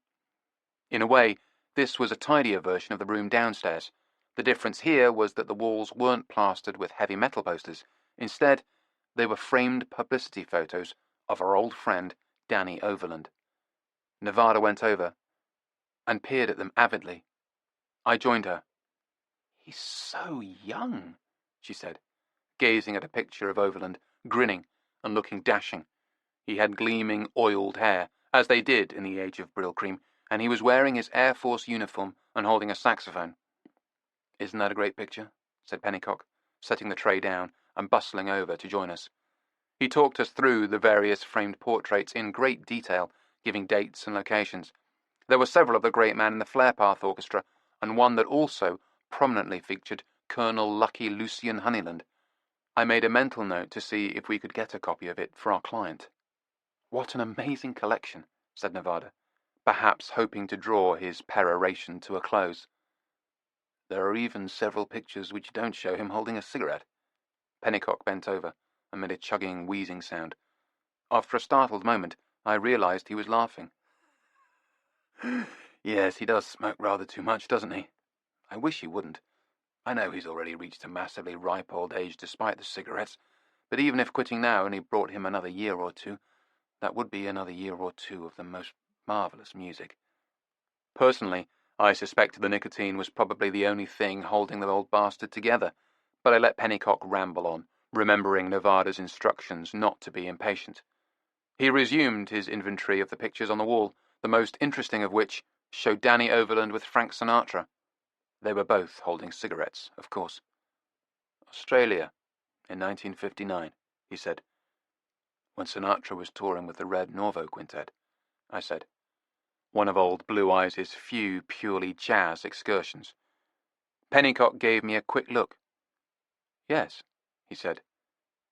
[SPEAKER 1] In a way, this was a tidier version of the room downstairs. The difference here was that the walls weren't plastered with heavy metal posters. Instead, they were framed publicity photos of our old friend, Danny Overland. Nevada went over and peered at them avidly. I joined her. He's so young, she said, gazing at a picture of Overland, grinning and looking dashing. He had gleaming, oiled hair, as they did in the age of Brill Cream, and he was wearing his Air Force uniform and holding a saxophone. Isn't that a great picture? Said Pennycock, setting the tray down and bustling over to join us. He talked us through the various framed portraits in great detail, giving dates and locations. There were several of the great man in the Flare Path Orchestra, and one that also prominently featured Colonel Lucky Lucian Honeyland. I made a mental note to see if we could get a copy of it for our client. What an amazing collection, said Nevada, perhaps hoping to draw his peroration to a close. There are even several pictures which don't show him holding a cigarette. Pennycock bent over and made a chugging, wheezing sound. After a startled moment, I realized he was laughing. Yes, he does smoke rather too much, doesn't he? I wish he wouldn't. I know he's already reached a massively ripe old age despite the cigarettes, but even if quitting now only brought him another year or two, that would be another year or two of the most marvelous music. Personally, I suspect the nicotine was probably the only thing holding the old bastard together, but I let Pennycock ramble on, remembering Nevada's instructions not to be impatient. He resumed his inventory of the pictures on the wall, the most interesting of which showed Danny Overland with Frank Sinatra. They were both holding cigarettes, of course. Australia, in 1959, he said. When Sinatra was touring with the Red Norvo Quintet, I said. One of old Blue Eyes' few purely jazz excursions. Pennycock gave me a quick look. Yes, he said.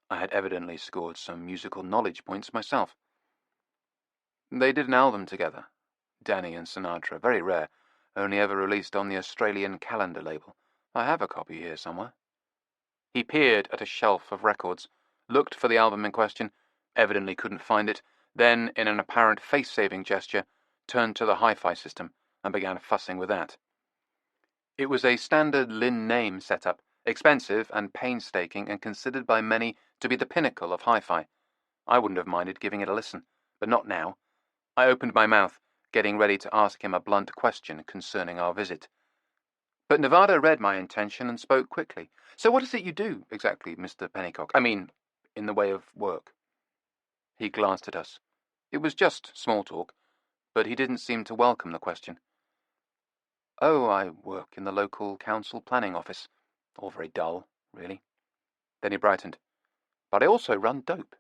[SPEAKER 1] I had evidently scored some musical knowledge points myself. They did an album together, Danny and Sinatra, very rare, only ever released on the Australian Calendar label. I have a copy here somewhere. He peered at a shelf of records, looked for the album in question, evidently couldn't find it, then, in an apparent face-saving gesture, turned to the hi-fi system and began fussing with that. It was a standard Lin name setup, Expensive and painstaking and considered by many to be the pinnacle of hi-fi. I wouldn't have minded giving it a listen, but not now. I opened my mouth, getting ready to ask him a blunt question concerning our visit. But Nevada read my intention and spoke quickly. "So what is it you do, exactly, Mr. Pennycock? I mean, in the way of work?" He glanced at us. It was just small talk, but he didn't seem to welcome the question. "Oh, I work in the local council planning office. All very dull, really." Then he brightened. "But I also run dope."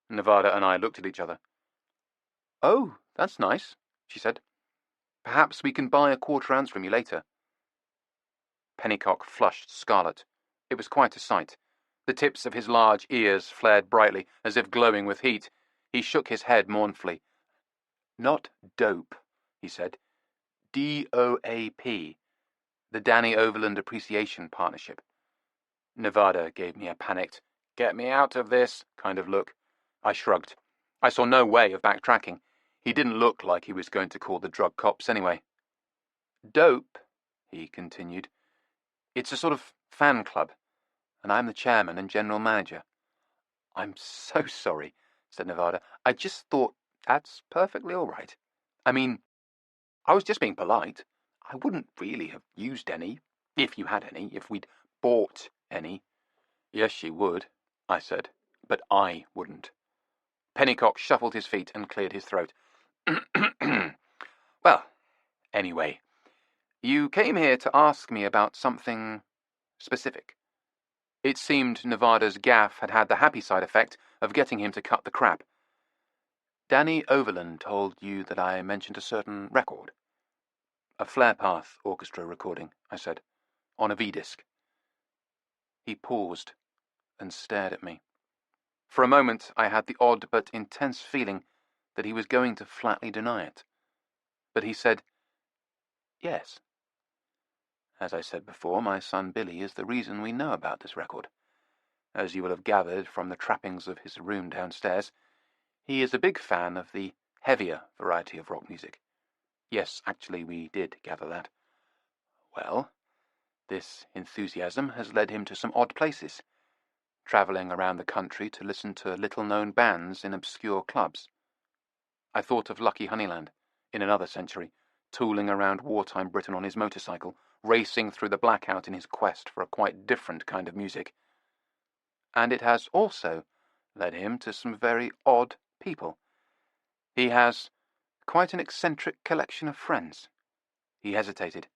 [SPEAKER 1] Nevada and I looked at each other. "Oh, that's nice," she said. "Perhaps we can buy a 1/4 ounce from you later." Pennycock flushed scarlet. It was quite a sight. The tips of his large ears flared brightly, as if glowing with heat. He shook his head mournfully. "Not dope," he said. DOAP, the Danny Overland Appreciation Partnership. Nevada gave me a panicked, "Get me out of this" kind of look. I shrugged. I saw no way of backtracking. He didn't look like he was going to call the drug cops anyway. "Dope," he continued. "It's a sort of fan club, and I'm the chairman and general manager." "I'm so sorry," said Nevada. "I just thought that's perfectly all right. I mean, I was just being polite. I wouldn't really have used any, if you had any, if we'd bought any." "Yes, you would," I said, "but I wouldn't." Pennycock shuffled his feet and cleared his throat. "Well, anyway, you came here to ask me about something specific." It seemed Nevada's gaffe had had the happy side effect of getting him to cut the crap. "Danny Overland told you that I mentioned a certain record." "A Flare Path Orchestra recording," I said, "on a V-disc." He paused and stared at me. For a moment I had the odd but intense feeling that he was going to flatly deny it. But he said, "Yes. As I said before, my son Billy is the reason we know about this record. As you will have gathered from the trappings of his room downstairs, he is a big fan of the heavier variety of rock music. Yes, actually, we did gather that. Well, this enthusiasm has led him to some odd places, travelling around the country to listen to little-known bands in obscure clubs. I thought of Lucky Honeyland, in another century, tooling around wartime Britain on his motorcycle, racing through the blackout in his quest for a quite different kind of music. And it has also led him to some very odd people. He has quite an eccentric collection of friends." He hesitated,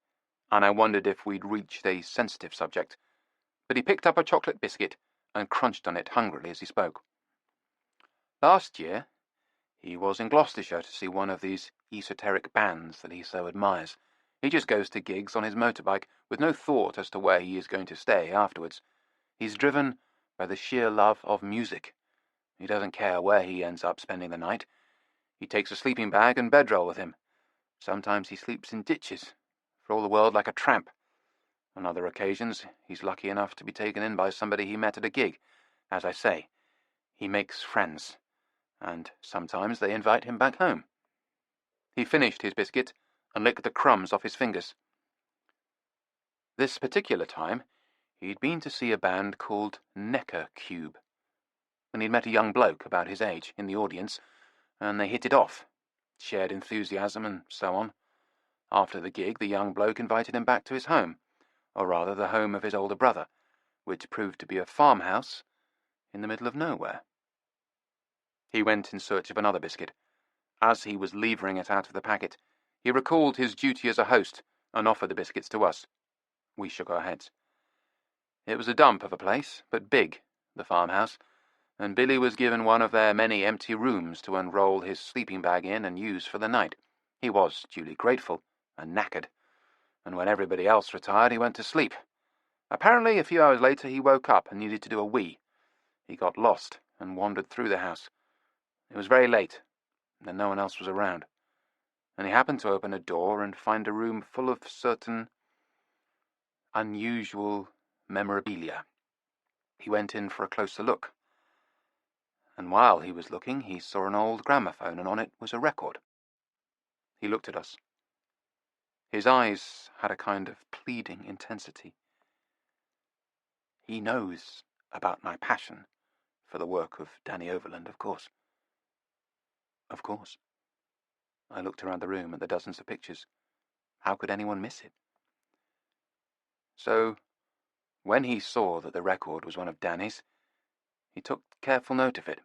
[SPEAKER 1] and I wondered if we'd reached a sensitive subject, but he picked up a chocolate biscuit and crunched on it hungrily as he spoke. "Last year, he was in Gloucestershire to see one of these esoteric bands that he so admires. He just goes to gigs on his motorbike with no thought as to where he is going to stay afterwards. He's driven by the sheer love of music. He doesn't care where he ends up spending the night. He takes a sleeping bag and bedroll with him. Sometimes he sleeps in ditches, for all the world like a tramp. On other occasions, he's lucky enough to be taken in by somebody he met at a gig. As I say, he makes friends, and sometimes they invite him back home." He finished his biscuit and licked the crumbs off his fingers. This particular time, he'd been to see a band called Necker Cube, and he'd met a young bloke about his age in the audience, and they hit it off, shared enthusiasm and so on. After the gig, the young bloke invited him back to his home, or rather the home of his older brother, which proved to be a farmhouse in the middle of nowhere. He went in search of another biscuit. As he was levering it out of the packet, he recalled his duty as a host and offered the biscuits to us. We shook our heads. It was a dump of a place, but big, the farmhouse, and Billy was given one of their many empty rooms to unroll his sleeping bag in and use for the night. He was duly grateful and knackered, and when everybody else retired, he went to sleep. Apparently, a few hours later, he woke up and needed to do a wee. He got lost and wandered through the house. It was very late, and no one else was around, and he happened to open a door and find a room full of certain unusual memorabilia. He went in for a closer look, and while he was looking, he saw an old gramophone, and on it was a record. He looked at us. His eyes had a kind of pleading intensity. He knows about my passion for the work of Danny Overland, of course. Of course. I looked around the room at the dozens of pictures. How could anyone miss it? So, when he saw that the record was one of Danny's, he took careful note of it.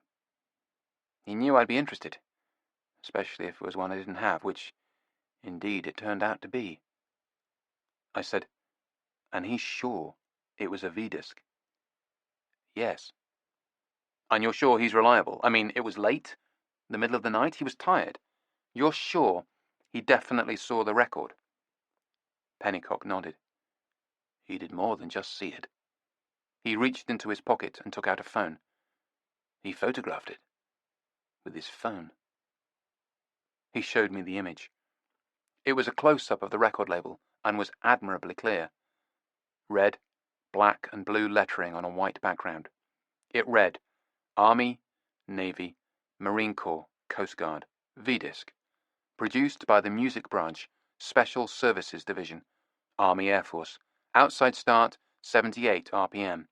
[SPEAKER 1] He knew I'd be interested, especially if it was one I didn't have, which, indeed, it turned out to be. I said, and he's sure it was a V-disc? Yes. And you're sure he's reliable? I mean, it was late, the middle of the night, he was tired. You're sure he definitely saw the record? Pennycock nodded. He did more than just see it. He reached into his pocket and took out a phone. He photographed it with his phone. He showed me the image. It was a close-up of the record label and was admirably clear. Red, black and blue lettering on a white background. It read, Army, Navy, Marine Corps, Coast Guard, V-disc. Produced by the Music Branch, Special Services Division, Army Air Force. Outside start, 78 RPM.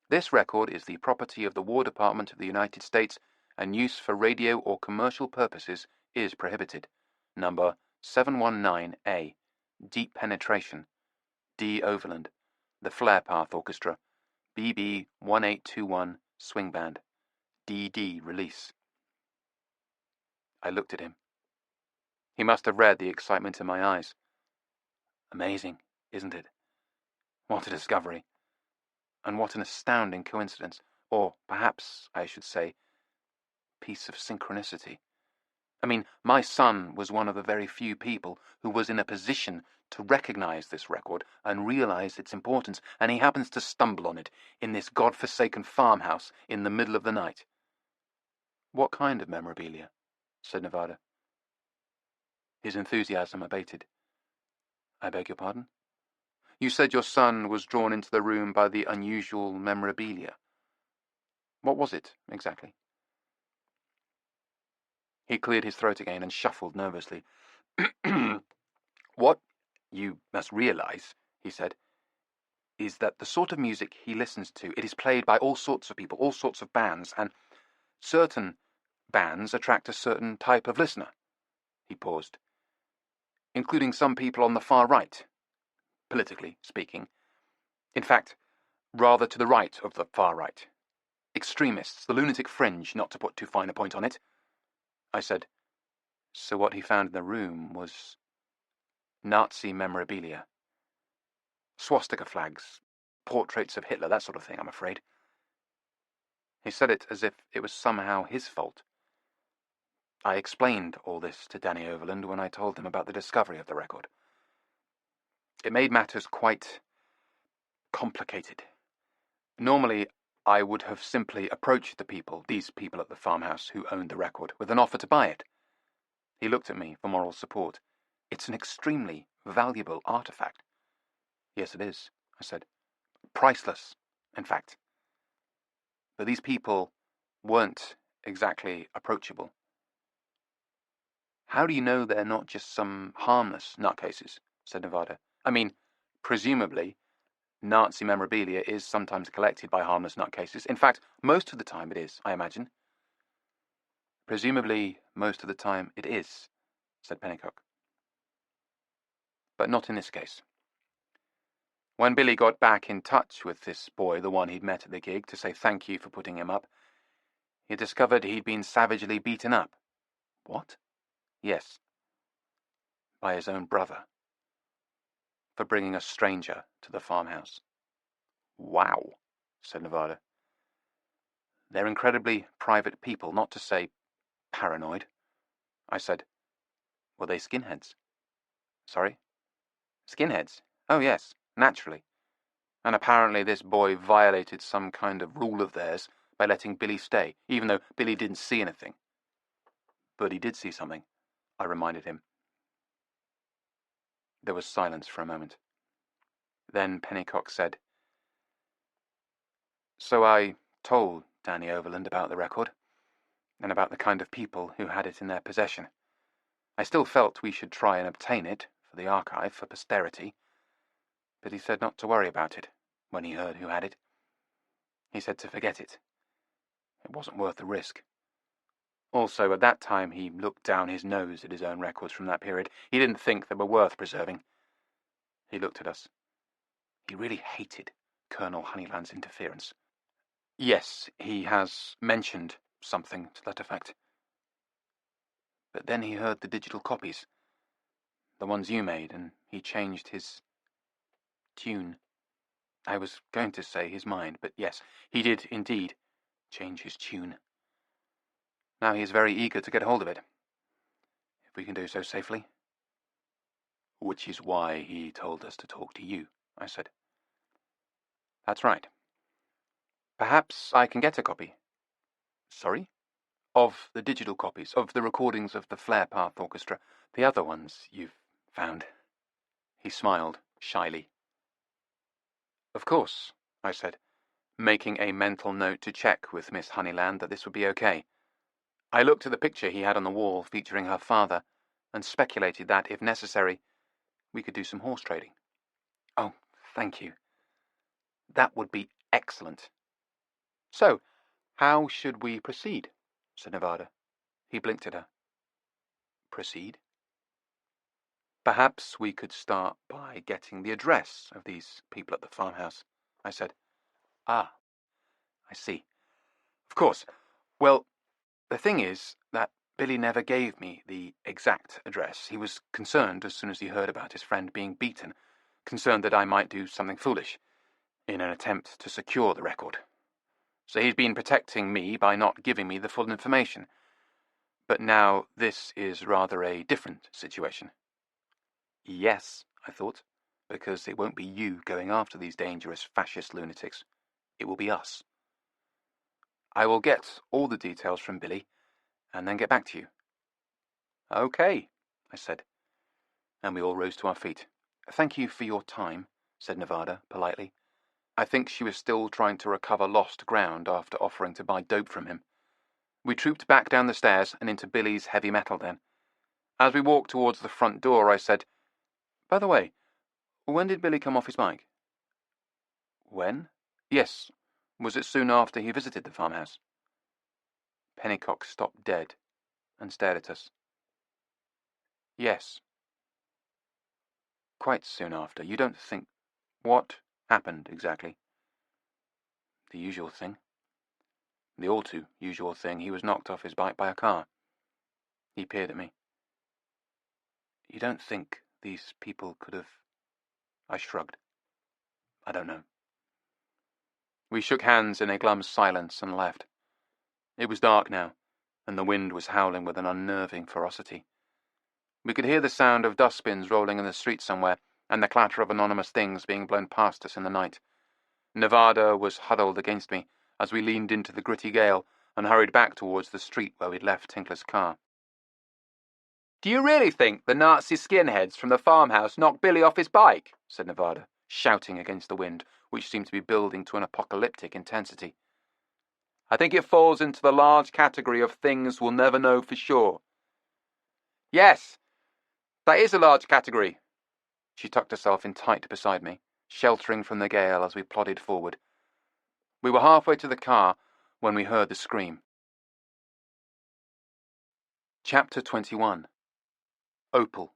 [SPEAKER 1] This record is the property of the War Department of the United States, and use for radio or commercial purposes is prohibited. Number 719A. Deep Penetration. D. Overland. The Flare Path Orchestra. BB 1821 Swing Band. DD release. I looked at him. He must have read the excitement in my eyes. Amazing, isn't it? What a discovery. And what an astounding coincidence, or perhaps I should say, piece of synchronicity. I mean, my son was one of the very few people who was in a position to recognize this record and realize its importance, and he happens to stumble on it in this god-forsaken farmhouse in the middle of the night. What kind of memorabilia? Said Nevada. His enthusiasm abated. I beg your pardon? You said your son was drawn into the room by the unusual memorabilia. What was it, exactly? He cleared his throat again and shuffled nervously. What you must realize, he said, is that the sort of music he listens to, it is played by all sorts of people, all sorts of bands, and certain bands attract a certain type of listener. He paused. Including some people on the far right, politically speaking. In fact, rather to the right of the far right. Extremists, the lunatic fringe, not to put too fine a point on it. I said, so what he found in the room was Nazi memorabilia. Swastika flags, portraits of Hitler, that sort of thing, I'm afraid. He said it as if it was somehow his fault. I explained all this to Danny Overland when I told him about the discovery of the record. It made matters quite complicated. Normally, I would have simply approached the people, these people at the farmhouse who owned the record, with an offer to buy it. He looked at me for moral support. It's an extremely valuable artifact. Yes, it is, I said. Priceless, in fact. But these people weren't exactly approachable. How do you know they're not just some harmless nutcases? Said Nevada. I mean, presumably, Nazi memorabilia is sometimes collected by harmless nutcases. In fact, most of the time it is, I imagine. Presumably, most of the time it is, said Pennycock. But not in this case. When Billy got back in touch with this boy, the one he'd met at the gig, to say thank you for putting him up, he discovered he'd been savagely beaten up. What? Yes. By his own brother. For bringing a stranger to the farmhouse. Wow, said Nevada. They're incredibly private people, not to say paranoid. I said, were they skinheads? Sorry? Skinheads? Oh, yes, naturally. And apparently this boy violated some kind of rule of theirs by letting Billy stay, even though Billy didn't see anything. But he did see something, I reminded him. There was silence for a moment. Then Pennycock said, so I told Danny Overland about the record, and about the kind of people who had it in their possession. I still felt we should try and obtain it for the archive, for posterity, but he said not to worry about it when he heard who had it. He said to forget it. It wasn't worth the risk. Also, at that time, he looked down his nose at his own records from that period. He didn't think they were worth preserving. He looked at us. He really hated Colonel Honeyland's interference. Yes, he has mentioned something to that effect. But then he heard the digital copies, the ones you made, and he changed his tune. I was going to say his mind, but yes, he did indeed change his tune. Now he is very eager to get hold of it, if we can do so safely. Which is why he told us to talk to you, I said. That's right. Perhaps I can get a copy. Sorry? Of the digital copies, of the recordings of the Flare Path Orchestra, the other ones you've found. He smiled shyly. Of course, I said, making a mental note to check with Miss Honeyland that this would be okay. I looked at the picture he had on the wall featuring her father and speculated that, if necessary, we could do some horse trading. Oh, thank you. That would be excellent. So, how should we proceed? Said Nevada. He blinked at her. Proceed? Perhaps we could start by getting the address of these people at the farmhouse, I said. Ah, I see. Of course. Well, the thing is that Billy never gave me the exact address. He was concerned as soon as he heard about his friend being beaten, concerned that I might do something foolish in an attempt to secure the record. So he's been protecting me by not giving me the full information. But now this is rather a different situation. Yes, I thought, because it won't be you going after these dangerous fascist lunatics. It will be us. I will get all the details from Billy, and then get back to you. Okay, I said, and we all rose to our feet. Thank you for your time, said Nevada politely. I think she was still trying to recover lost ground after offering to buy dope from him. We trooped back down the stairs and into Billy's heavy metal den. As we walked towards the front door, I said, By the way, when did Billy come off his bike? When? Yes. Was it soon after he visited the farmhouse? Pennycock stopped dead and stared at us. Yes. Quite soon after. You don't think... What happened exactly? The usual thing. The all too usual thing. He was knocked off his bike by a car. He peered at me. You don't think these people could have... I shrugged. I don't know. We shook hands in a glum silence and left. It was dark now, and the wind was howling with an unnerving ferocity. We could hear the sound of dustbins rolling in the street somewhere, and the clatter of anonymous things being blown past us in the night. Nevada was huddled against me as we leaned into the gritty gale and hurried back towards the street where we'd left Tinkler's car. Do you really think the Nazi skinheads from the farmhouse knocked Billy off his bike? Said Nevada, shouting against the wind, which seemed to be building to an apocalyptic intensity. I think it falls into the large category of things we'll never know for sure. Yes, that is a large category. She tucked herself in tight beside me, sheltering from the gale as we plodded forward. We were halfway to the car when we heard the scream. Chapter 21. Opal.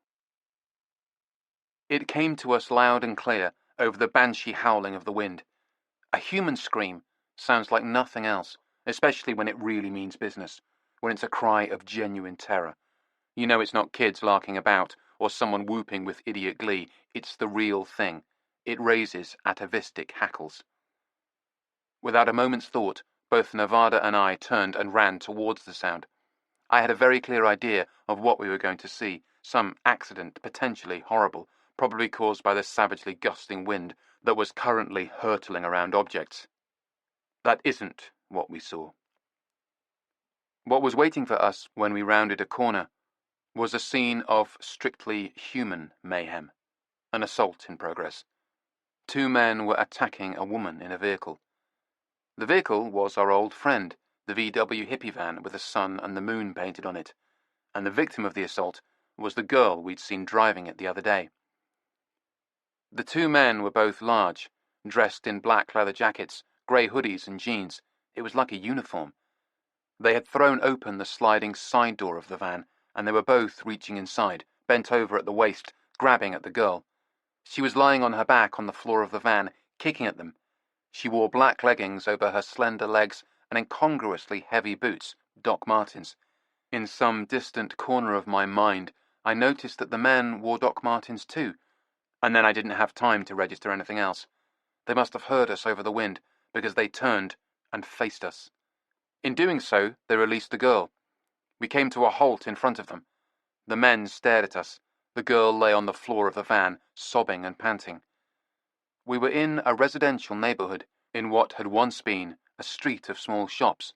[SPEAKER 1] It came to us loud and clear over the banshee howling of the wind. A human scream sounds like nothing else, especially when it really means business, when it's a cry of genuine terror. You know it's not kids larking about or someone whooping with idiot glee. It's the real thing. It raises atavistic hackles. Without a moment's thought, both Nevada and I turned and ran towards the sound. I had a very clear idea of what we were going to see, some accident, potentially horrible, probably caused by the savagely gusting wind that was currently hurtling around objects. That isn't what we saw. What was waiting for us when we rounded a corner was a scene of strictly human mayhem, an assault in progress. Two men were attacking a woman in a vehicle. The vehicle was our old friend, the VW hippie van with the sun and the moon painted on it, and the victim of the assault was the girl we'd seen driving it the other day. The two men were both large, dressed in black leather jackets, grey hoodies and jeans. It was like a uniform. They had thrown open the sliding side door of the van, and they were both reaching inside, bent over at the waist, grabbing at the girl. She was lying on her back on the floor of the van, kicking at them. She wore black leggings over her slender legs and incongruously heavy boots, Doc Martens. In some distant corner of my mind, I noticed that the men wore Doc Martens too, and then I didn't have time to register anything else. They must have heard us over the wind, because they turned and faced us. In doing so, they released the girl. We came to a halt in front of them. The men stared at us. The girl lay on the floor of the van, sobbing and panting. We were in a residential neighborhood, in what had once been a street of small shops.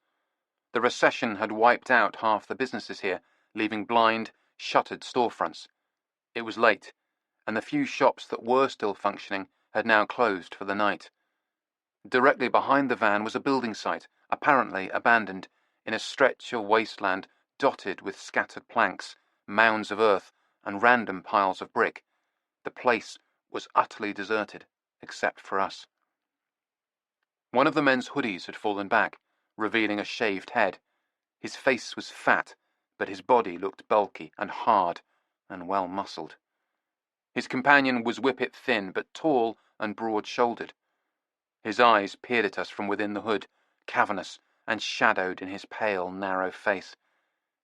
[SPEAKER 1] The recession had wiped out half the businesses here, leaving blind, shuttered storefronts. It was late, and the few shops that were still functioning had now closed for the night. Directly behind the van was a building site, apparently abandoned, in a stretch of wasteland dotted with scattered planks, mounds of earth, and random piles of brick. The place was utterly deserted, except for us. One of the men's hoodies had fallen back, revealing a shaved head. His face was fat, but his body looked bulky and hard and well-muscled. His companion was whippet thin, but tall and broad-shouldered. His eyes peered at us from within the hood, cavernous and shadowed in his pale, narrow face.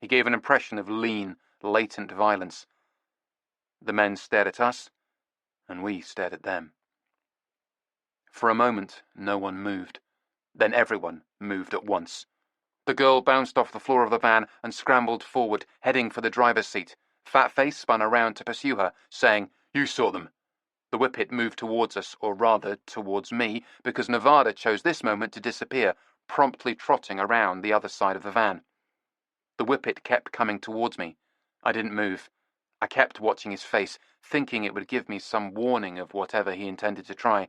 [SPEAKER 1] He gave an impression of lean, latent violence. The men stared at us, and we stared at them. For a moment, no one moved. Then everyone moved at once. The girl bounced off the floor of the van and scrambled forward, heading for the driver's seat. Fatface spun around to pursue her, saying, "You saw them." The whippet moved towards us, or rather, towards me, because Nevada chose this moment to disappear, promptly trotting around the other side of the van. The whippet kept coming towards me. I didn't move. I kept watching his face, thinking it would give me some warning of whatever he intended to try.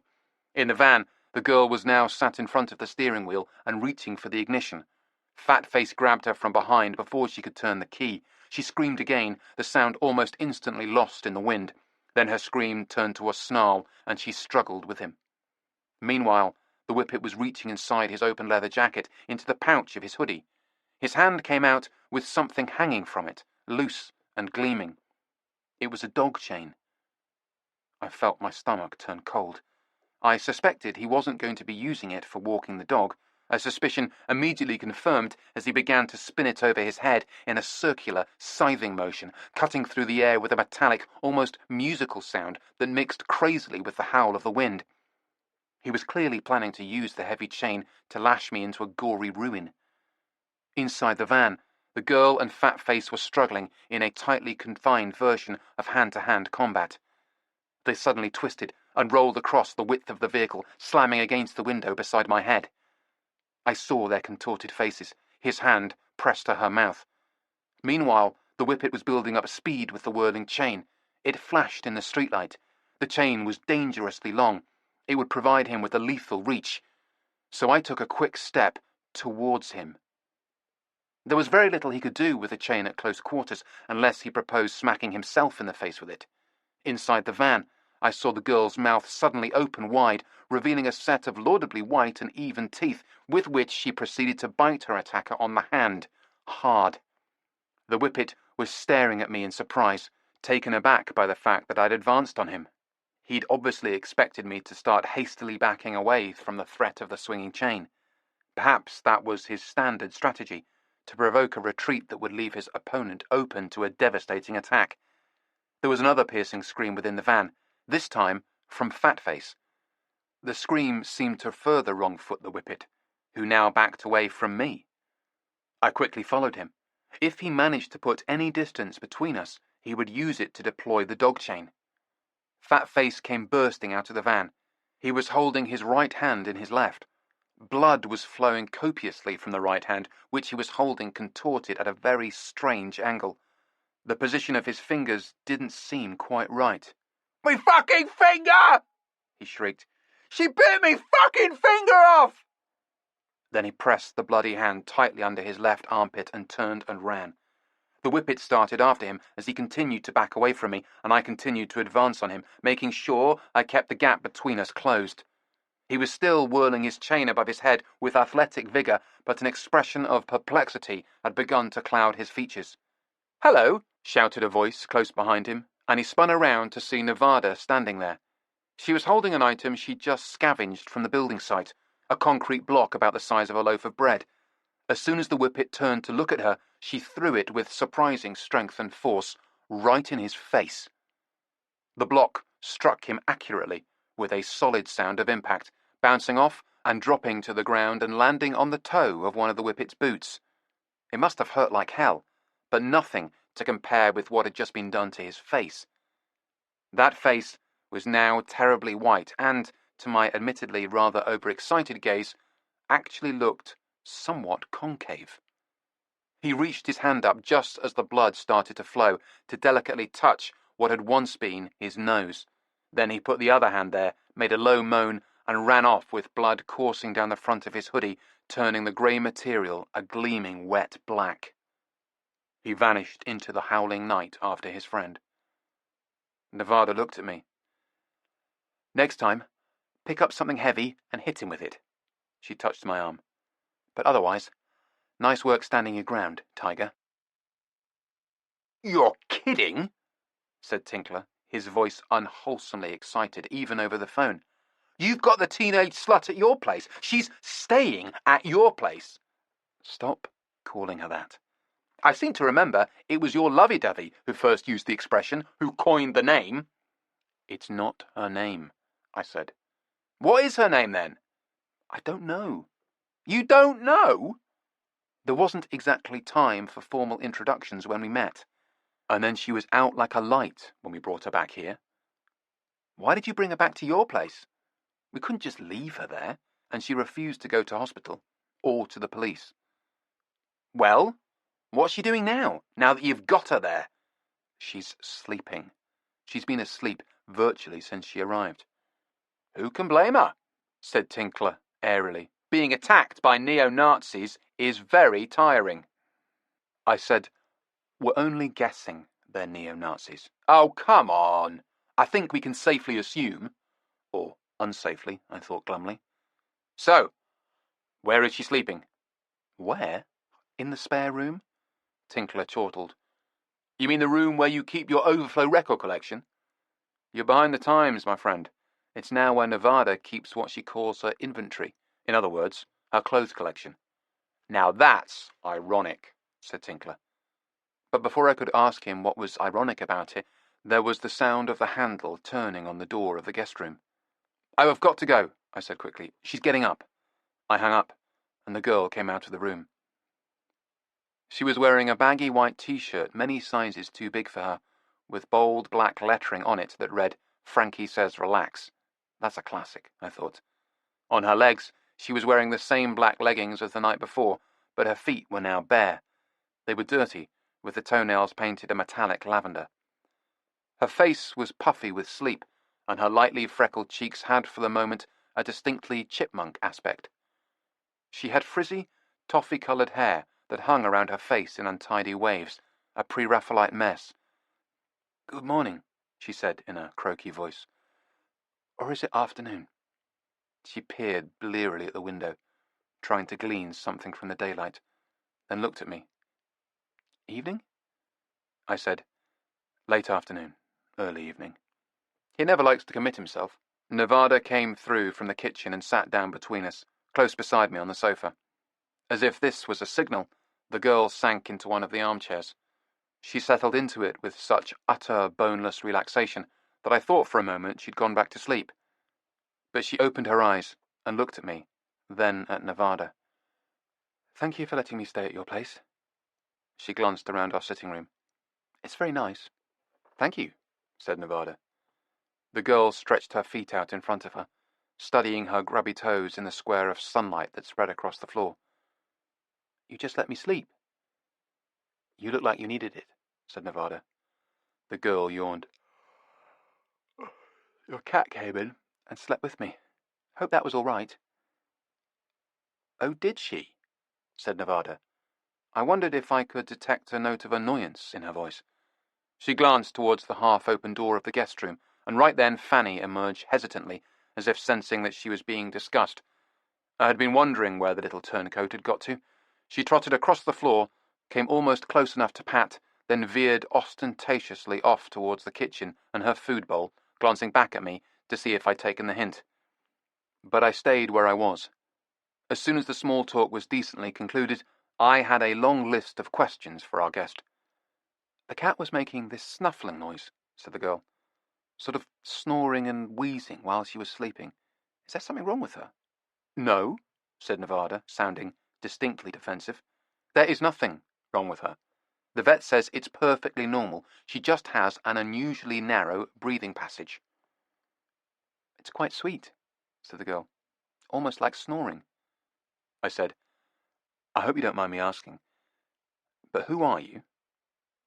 [SPEAKER 1] In the van, the girl was now sat in front of the steering wheel and reaching for the ignition. Fatface grabbed her from behind before she could turn the key. She screamed again, the sound almost instantly lost in the wind. Then her scream turned to a snarl, and she struggled with him. Meanwhile, the whippet was reaching inside his open leather jacket into the pouch of his hoodie. His hand came out with something hanging from it, loose and gleaming. It was a dog chain. I felt my stomach turn cold. I suspected he wasn't going to be using it for walking the dog, a suspicion immediately confirmed as he began to spin it over his head in a circular, scything motion, cutting through the air with a metallic, almost musical sound that mixed crazily with the howl of the wind. He was clearly planning to use the heavy chain to lash me into a gory ruin. Inside the van, the girl and Fatface were struggling in a tightly confined version of hand-to-hand combat. They suddenly twisted and rolled across the width of the vehicle, slamming against the window beside my head. I saw their contorted faces, his hand pressed to her mouth. Meanwhile, the whippet was building up speed with the whirling chain. It flashed in the streetlight. The chain was dangerously long. It would provide him with a lethal reach. So I took a quick step towards him. There was very little he could do with the chain at close quarters, unless he proposed smacking himself in the face with it. Inside the van, I saw the girl's mouth suddenly open wide, revealing a set of laudably white and even teeth, with which she proceeded to bite her attacker on the hand, hard. The whippet was staring at me in surprise, taken aback by the fact that I'd advanced on him. He'd obviously expected me to start hastily backing away from the threat of the swinging chain. Perhaps that was his standard strategy, to provoke a retreat that would leave his opponent open to a devastating attack. There was another piercing scream within the van, this time from Fatface. The scream seemed to further wrong-foot the whippet, who now backed away from me. I quickly followed him. If he managed to put any distance between us, he would use it to deploy the dog chain. Fatface came bursting out of the van. He was holding his right hand in his left. Blood was flowing copiously from the right hand, which he was holding contorted at a very strange angle. The position of his fingers didn't seem quite right. "Me fucking finger!" he shrieked. "She bit me fucking finger off!" Then he pressed the bloody hand tightly under his left armpit and turned and ran. The whippet started after him as he continued to back away from me, and I continued to advance on him, making sure I kept the gap between us closed. He was still whirling his chain above his head with athletic vigour, but an expression of perplexity had begun to cloud his features. "Hello!" shouted a voice close behind him, and he spun around to see Nevada standing there. She was holding an item she'd just scavenged from the building site, a concrete block about the size of a loaf of bread. As soon as the whippet turned to look at her, she threw it with surprising strength and force right in his face. The block struck him accurately, with a solid sound of impact, bouncing off and dropping to the ground and landing on the toe of one of the whippet's boots. It must have hurt like hell, but nothing to compare with what had just been done to his face. That face was now terribly white and, to my admittedly rather overexcited gaze, actually looked somewhat concave. He reached his hand up just as the blood started to flow to delicately touch what had once been his nose. Then he put the other hand there, made a low moan, and ran off with blood coursing down the front of his hoodie, turning the grey material a gleaming wet black. He vanished into the howling night after his friend. Nevada looked at me. "Next time, pick up something heavy and hit him with it." She touched my arm. "But otherwise, nice work standing your ground, Tiger." "You're kidding," said Tinkler, his voice unwholesomely excited even over the phone. "You've got the teenage slut at your place. She's staying at your place." "Stop calling her that." "I seem to remember it was your lovey-dovey who first used the expression, who coined the name." "It's not her name," I said. "What is her name, then?" "I don't know." "You don't know?" "There wasn't exactly time for formal introductions when we met. And then she was out like a light when we brought her back here." "Why did you bring her back to your place? We couldn't just leave her there, and she refused to go to hospital, or to the police." "Well, what's she doing now that you've got her there?" "She's sleeping. She's been asleep virtually since she arrived." "Who can blame her?" said Tinkler airily. "Being attacked by neo-Nazis is very tiring." I said, "We're only guessing they're neo-Nazis." "Oh, come on. I think we can safely assume." Or unsafely, I thought glumly. "So, where is she sleeping?" "Where? In the spare room?" Tinkler chortled. "You mean the room where you keep your overflow record collection?" "You're behind the times, my friend. It's now where Nevada keeps what she calls her inventory. In other words, her clothes collection." "Now that's ironic," said Tinkler. But before I could ask him what was ironic about it, there was the sound of the handle turning on the door of the guest room. "Oh, I've got to go," I said quickly. "She's getting up." I hung up, and the girl came out of the room. She was wearing a baggy white t-shirt many sizes too big for her, with bold black lettering on it that read, "Frankie says relax." That's a classic, I thought. On her legs, she was wearing the same black leggings as the night before, but her feet were now bare. They were dirty, with the toenails painted a metallic lavender. Her face was puffy with sleep, and her lightly freckled cheeks had, for the moment, a distinctly chipmunk aspect. She had frizzy, toffee-coloured hair that hung around her face in untidy waves, a pre-Raphaelite mess. "Good morning," she said in a croaky voice. "Or is it afternoon?" She peered blearily at the window, trying to glean something from the daylight, then looked at me. "Evening?" I said, "Late afternoon, early evening." He never likes to commit himself. Nevada came through from the kitchen and sat down between us, close beside me on the sofa. As if this was a signal, the girl sank into one of the armchairs. She settled into it with such utter boneless relaxation that I thought for a moment she'd gone back to sleep. But she opened her eyes and looked at me, then at Nevada. "Thank you for letting me stay at your place." She glanced around our sitting room. "It's very nice." "Thank you," said Nevada. The girl stretched her feet out in front of her, studying her grubby toes in the square of sunlight that spread across the floor. "You just let me sleep." "You look like you needed it," said Nevada. The girl yawned. "Your cat came in and slept with me. Hope that was all right." "Oh, did she?" said Nevada. I wondered if I could detect a note of annoyance in her voice. She glanced towards the half-open door of the guest room, and right then Fanny emerged hesitantly, as if sensing that she was being discussed. I had been wondering where the little turncoat had got to. She trotted across the floor, came almost close enough to pat, then veered ostentatiously off towards the kitchen and her food bowl, glancing back at me to see if I'd taken the hint. But I stayed where I was. As soon as the small talk was decently concluded, I had a long list of questions for our guest. "The cat was making this snuffling noise," said the girl. "Sort of snoring and wheezing while she was sleeping. Is there something wrong with her?" "No," said Nevada, sounding distinctly defensive. "There is nothing wrong with her. The vet says it's perfectly normal. She just has an unusually narrow breathing passage." "It's quite sweet," said the girl. "Almost like snoring." I said, "I hope you don't mind me asking, but who are you?"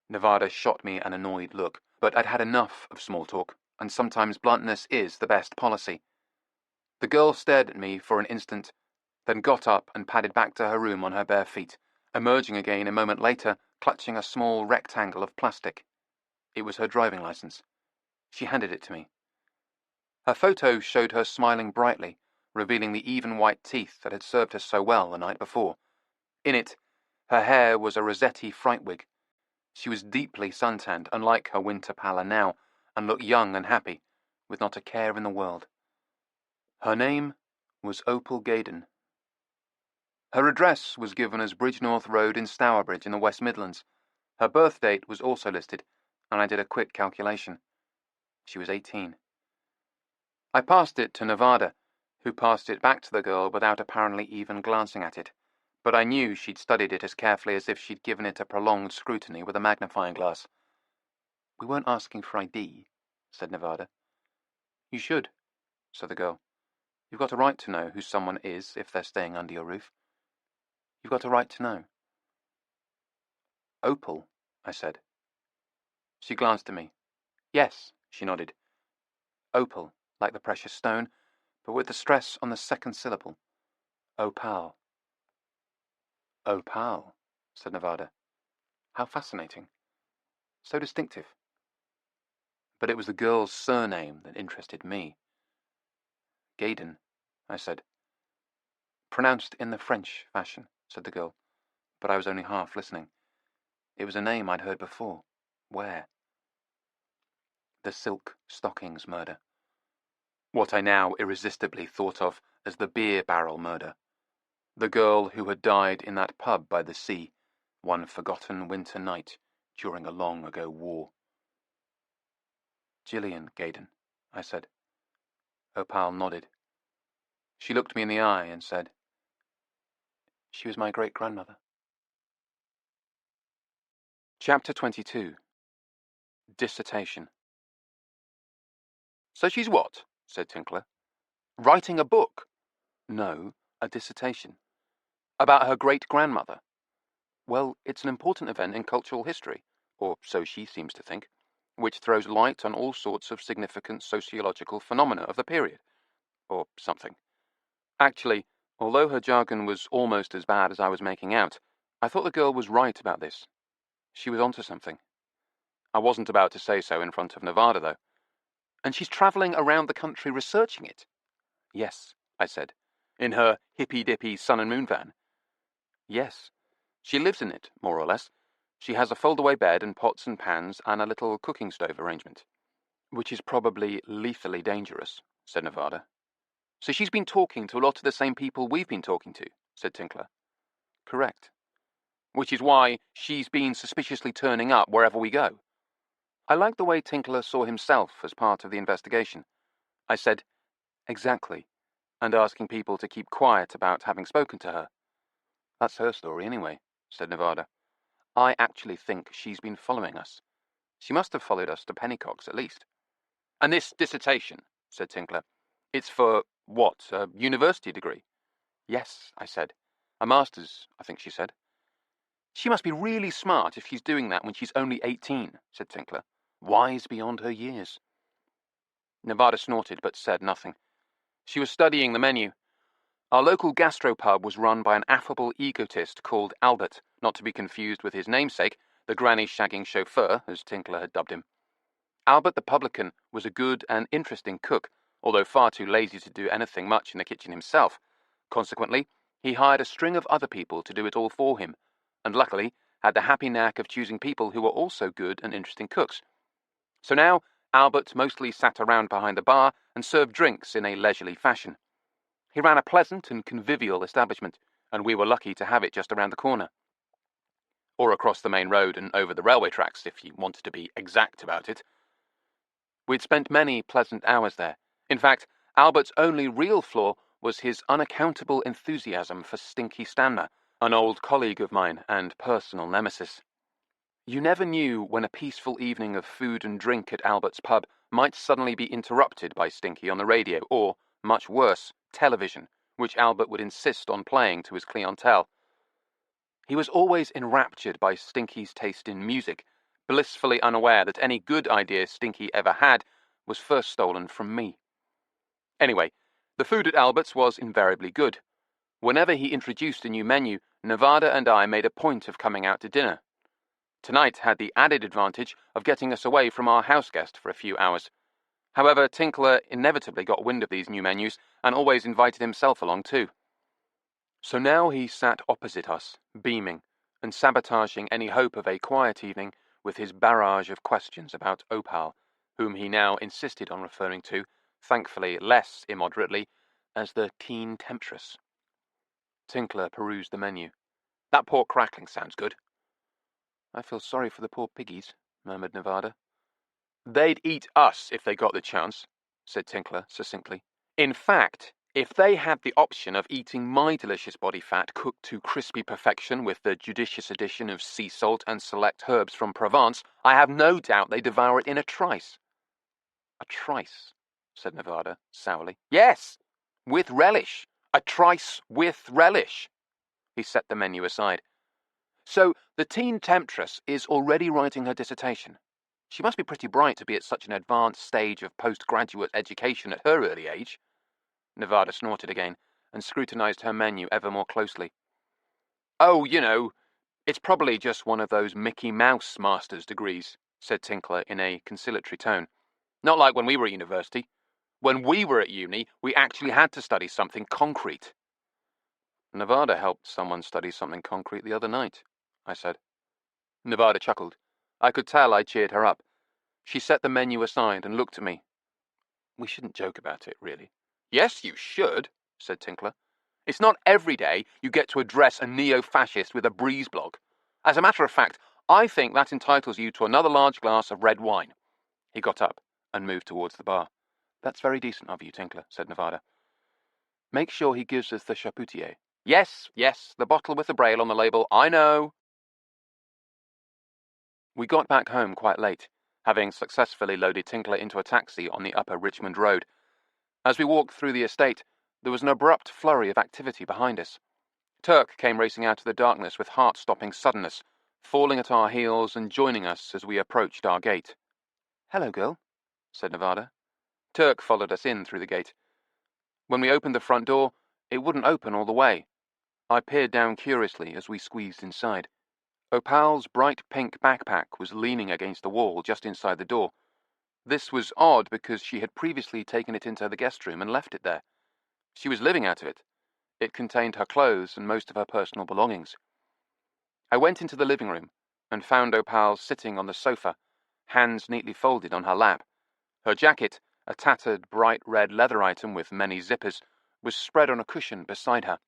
[SPEAKER 1] Nevada shot me an annoyed look, but I'd had enough of small talk, and sometimes bluntness is the best policy. The girl stared at me for an instant, then got up and padded back to her room on her bare feet, emerging again a moment later, clutching a small rectangle of plastic. It was her driving license. She handed it to me. Her photo showed her smiling brightly, revealing the even white teeth that had served her so well the night before. In it, her hair was a Rossetti fright wig. She was deeply suntanned, unlike her winter pallor now, and looked young and happy, with not a care in the world. Her name was Opal Gaydon. Her address was given as Bridgenorth Road in Stourbridge in the West Midlands. Her birth date was also listed, and I did a quick calculation. She was 18. I passed it to Nevada, who passed it back to the girl without apparently even glancing at it, but I knew she'd studied it as carefully as if she'd given it a prolonged scrutiny with a magnifying glass. "We weren't asking for ID," said Nevada. "You should," said the girl. "You've got a right to know who someone is if they're staying under your roof. You've got a right to know." "Opal," I said. She glanced at me. "Yes," she nodded. "Opal, like the precious stone, but with the stress on the second syllable. Opal." "Opal," said Nevada. "How fascinating. So distinctive." But it was the girl's surname that interested me. "Gaydon," I said. "Pronounced in the French fashion," said the girl, but I was only half listening. It was a name I'd heard before. Where? The Silk Stockings murder. What I now irresistibly thought of as the beer barrel murder. The girl who had died in that pub by the sea, one forgotten winter night during a long ago war. "Gillian Gaydon," I said. Opal nodded. She looked me in the eye and said, "She was my great-grandmother." Chapter 22. Dissertation. "So she's what?" said Tinkler. "Writing a book?" "No, a dissertation." "About her great-grandmother?" "Well, it's an important event in cultural history, or so she seems to think, which throws light on all sorts of significant sociological phenomena of the period, or something." Actually, although her jargon was almost as bad as I was making out, I thought the girl was right about this. She was onto something. I wasn't about to say so in front of Nevada, though. "And she's travelling around the country researching it?" "Yes," I said. "In her hippy-dippy sun and moon van?" "Yes. She lives in it, more or less. She has a fold-away bed and pots and pans and a little cooking stove arrangement." "Which is probably lethally dangerous," said Nevada. "So she's been talking to a lot of the same people we've been talking to," said Tinkler. "Correct." "Which is why she's been suspiciously turning up wherever we go." I liked the way Tinkler saw himself as part of the investigation. I said, "Exactly, and asking people to keep quiet about having spoken to her." "That's her story anyway," said Nevada. "I actually think she's been following us. She must have followed us to Pennycock's at least." "And this dissertation," said Tinkler, "it's for, what, a university degree?" "Yes," I said. "A master's, I think she said." "She must be really smart if she's doing that when she's only 18, said Tinkler. "Wise beyond her years." Nevada snorted but said nothing. She was studying the menu. Our local gastropub was run by an affable egotist called Albert, not to be confused with his namesake, the granny-shagging chauffeur, as Tinkler had dubbed him. Albert the publican was a good and interesting cook, although far too lazy to do anything much in the kitchen himself. Consequently, he hired a string of other people to do it all for him, and luckily had the happy knack of choosing people who were also good and interesting cooks. So now, Albert mostly sat around behind the bar and served drinks in a leisurely fashion. He ran a pleasant and convivial establishment, and we were lucky to have it just around the corner. Or across the main road and over the railway tracks, if you wanted to be exact about it. We'd spent many pleasant hours there. In fact, Albert's only real flaw was his unaccountable enthusiasm for Stinky Stanmer, an old colleague of mine and personal nemesis. You never knew when a peaceful evening of food and drink at Albert's pub might suddenly be interrupted by Stinky on the radio, or, much worse, television, which Albert would insist on playing to his clientele. He was always enraptured by Stinky's taste in music, blissfully unaware that any good idea Stinky ever had was first stolen from me. Anyway, the food at Albert's was invariably good. Whenever he introduced a new menu, Nevada and I made a point of coming out to dinner. Tonight had the added advantage of getting us away from our house guest for a few hours. However, Tinkler inevitably got wind of these new menus and always invited himself along too. So now he sat opposite us, beaming, and sabotaging any hope of a quiet evening with his barrage of questions about Opal, whom he now insisted on referring to, thankfully less immoderately, as the teen temptress. Tinkler perused the menu. That pork crackling sounds good. I feel sorry for the poor piggies, murmured Nevada. They'd eat us if they got the chance, said Tinkler succinctly. In fact, if they had the option of eating my delicious body fat cooked to crispy perfection with the judicious addition of sea salt and select herbs from Provence, I have no doubt they'd devour it in a trice. A trice, said Nevada sourly. Yes, with relish. A trice with relish. He set the menu aside. So, the teen temptress is already writing her dissertation. She must be pretty bright to be at such an advanced stage of postgraduate education at her early age. Nevada snorted again, and scrutinized her menu ever more closely. Oh, you know, it's probably just one of those Mickey Mouse master's degrees, said Tinkler in a conciliatory tone. Not like when we were at university. When we were at uni, we actually had to study something concrete. Nevada helped someone study something concrete the other night, I said. Nevada chuckled. I could tell I cheered her up. She set the menu aside and looked at me. We shouldn't joke about it, really. Yes, you should, said Tinkler. It's not every day you get to address a neo-fascist with a breeze blog. As a matter of fact, I think that entitles you to another large glass of red wine. He got up and moved towards the bar. That's very decent of you, Tinkler, said Nevada. Make sure he gives us the chapoutier. Yes, the bottle with the braille on the label, I know. We got back home quite late, having successfully loaded Tinkler into a taxi on the upper Richmond Road. As we walked through the estate, there was an abrupt flurry of activity behind us. Turk came racing out of the darkness with heart-stopping suddenness, falling at our heels and joining us as we approached our gate. Hello, girl, said Nevada. Turk followed us in through the gate. When we opened the front door, it wouldn't open all the way. I peered down curiously as we squeezed inside. Opal's bright pink backpack was leaning against the wall just inside the door. This was odd because she had previously taken it into the guest room and left it there. She was living out of it. It contained her clothes and most of her personal belongings. I went into the living room and found Opal sitting on the sofa, hands neatly folded on her lap. Her jacket, a tattered bright red leather item with many zippers, was spread on a cushion beside her.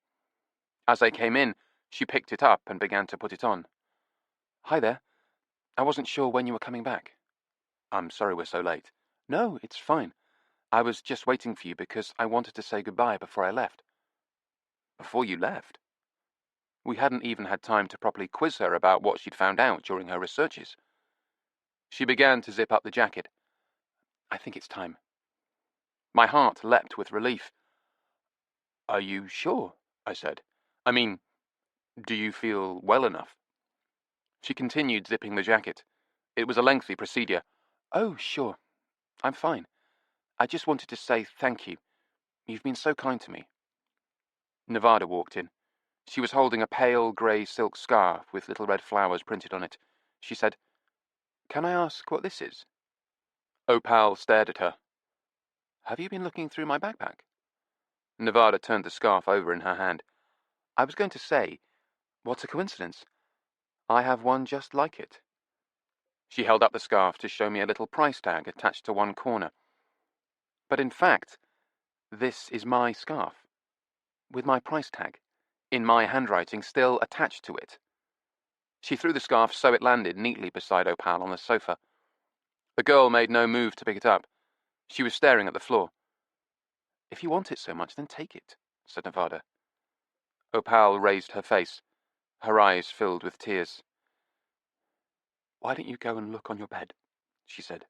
[SPEAKER 1] As I came in, she picked it up and began to put it on. Hi there. I wasn't sure when you were coming back. I'm sorry we're so late. No, it's fine. I was just waiting for you because I wanted to say goodbye before I left. Before you left? We hadn't even had time to properly quiz her about what she'd found out during her researches. She began to zip up the jacket. I think it's time. My heart leapt with relief. Are you sure? I said. I mean, do you feel well enough? She continued zipping the jacket. It was a lengthy procedure. Oh, sure. I'm fine. I just wanted to say thank you. You've been so kind to me. Nevada walked in. She was holding a pale grey silk scarf with little red flowers printed on it. She said, Can I ask what this is? Opal stared at her. Have you been looking through my backpack? Nevada turned the scarf over in her hand. I was going to say, what a coincidence. I have one just like it. She held up the scarf to show me a little price tag attached to one corner. But in fact, this is my scarf, with my price tag, in my handwriting still attached to it. She threw the scarf so it landed neatly beside Opal on the sofa. The girl made no move to pick it up. She was staring at the floor. If you want it so much, then take it, said Nevada. Opal raised her face. Her eyes filled with tears. Why don't you go and look on your bed, she said,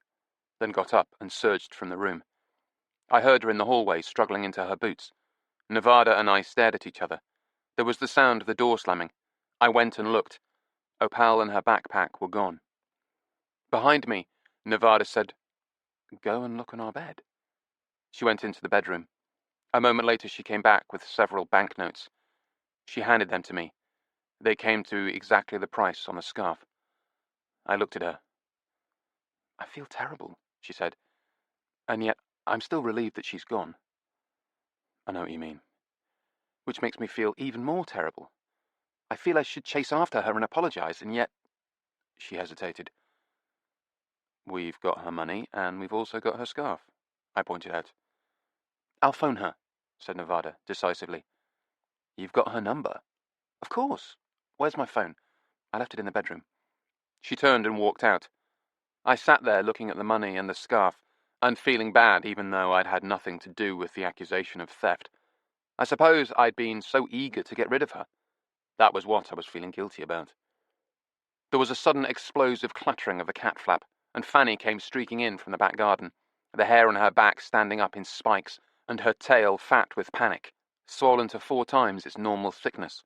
[SPEAKER 1] then got up and surged from the room. I heard her in the hallway, struggling into her boots. Nevada and I stared at each other. There was the sound of the door slamming. I went and looked. Opal and her backpack were gone. Behind me, Nevada said, Go and look on our bed. She went into the bedroom. A moment later she came back with several banknotes. She handed them to me. They came to exactly the price on the scarf. I looked at her. I feel terrible, she said, and yet I'm still relieved that she's gone. I know what you mean. Which makes me feel even more terrible. I feel I should chase after her and apologize, and yet... She hesitated. We've got her money, and we've also got her scarf, I pointed out. I'll phone her, said Nevada, decisively. You've got her number? Of course. Where's my phone? I left it in the bedroom. She turned and walked out. I sat there looking at the money and the scarf, and feeling bad even though I'd had nothing to do with the accusation of theft. I suppose I'd been so eager to get rid of her. That was what I was feeling guilty about. There was a sudden explosive clattering of the cat flap, and Fanny came streaking in from the back garden, the hair on her back standing up in spikes, and her tail fat with panic, swollen to 4 times its normal thickness.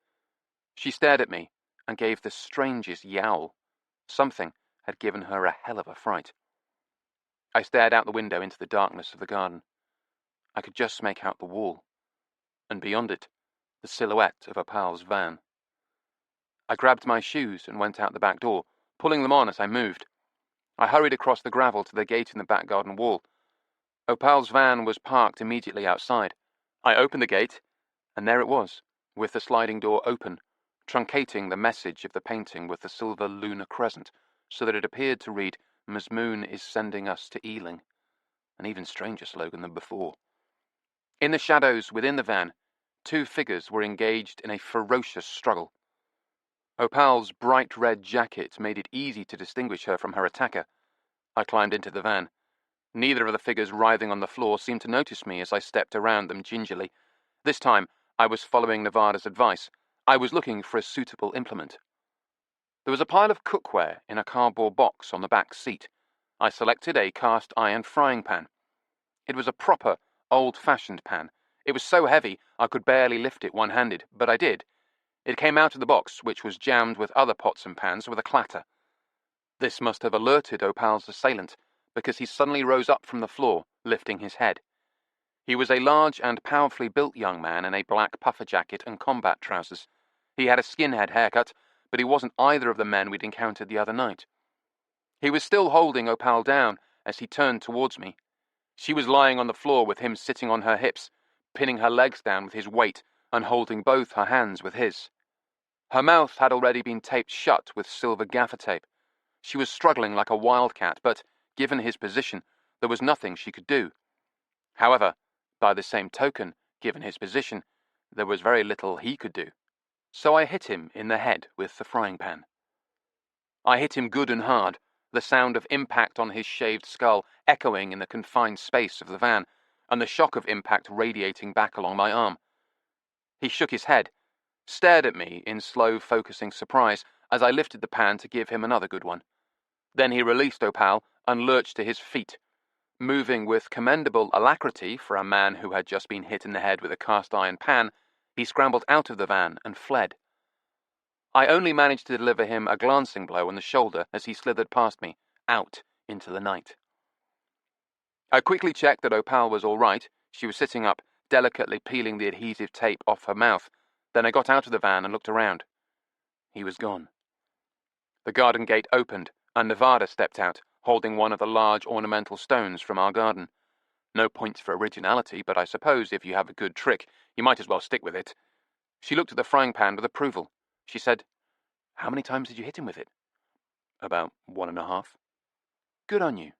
[SPEAKER 1] She stared at me and gave the strangest yowl. Something had given her a hell of a fright. I stared out the window into the darkness of the garden. I could just make out the wall, and beyond it, the silhouette of Opal's van. I grabbed my shoes and went out the back door, pulling them on as I moved. I hurried across the gravel to the gate in the back garden wall. Opal's van was parked immediately outside. I opened the gate, and there it was, with the sliding door open, truncating the message of the painting with the silver lunar crescent, so that it appeared to read, Ms. Moon is sending us to Ealing. An even stranger slogan than before. In the shadows within the van, 2 figures were engaged in a ferocious struggle. Opal's bright red jacket made it easy to distinguish her from her attacker. I climbed into the van. Neither of the figures writhing on the floor seemed to notice me as I stepped around them gingerly. This time, I was following Nevada's advice. I was looking for a suitable implement. There was a pile of cookware in a cardboard box on the back seat. I selected a cast-iron frying pan. It was a proper, old-fashioned pan. It was so heavy I could barely lift it one-handed, but I did. It came out of the box, which was jammed with other pots and pans, with a clatter. This must have alerted Opal's assailant, because he suddenly rose up from the floor, lifting his head. He was a large and powerfully built young man in a black puffer jacket and combat trousers. He had a skinhead haircut, but he wasn't either of the men we'd encountered the other night. He was still holding Opal down as he turned towards me. She was lying on the floor with him sitting on her hips, pinning her legs down with his weight and holding both her hands with his. Her mouth had already been taped shut with silver gaffer tape. She was struggling like a wildcat, but, given his position, there was nothing she could do. However, by the same token, given his position, there was very little he could do. So I hit him in the head with the frying pan. I hit him good and hard, the sound of impact on his shaved skull echoing in the confined space of the van, and the shock of impact radiating back along my arm. He shook his head, stared at me in slow, focusing surprise as I lifted the pan to give him another good one. Then he released Opal and lurched to his feet. Moving with commendable alacrity for a man who had just been hit in the head with a cast-iron pan, he scrambled out of the van and fled. I only managed to deliver him a glancing blow on the shoulder as he slithered past me, out into the night. I quickly checked that Opal was all right. She was sitting up, delicately peeling the adhesive tape off her mouth. Then I got out of the van and looked around. He was gone. The garden gate opened, and Nevada stepped out, holding one of the large ornamental stones from our garden. No points for originality, but I suppose if you have a good trick, you might as well stick with it. She looked at the frying pan with approval. She said, "How many times did you hit him with it?" "About 1.5. "Good on you."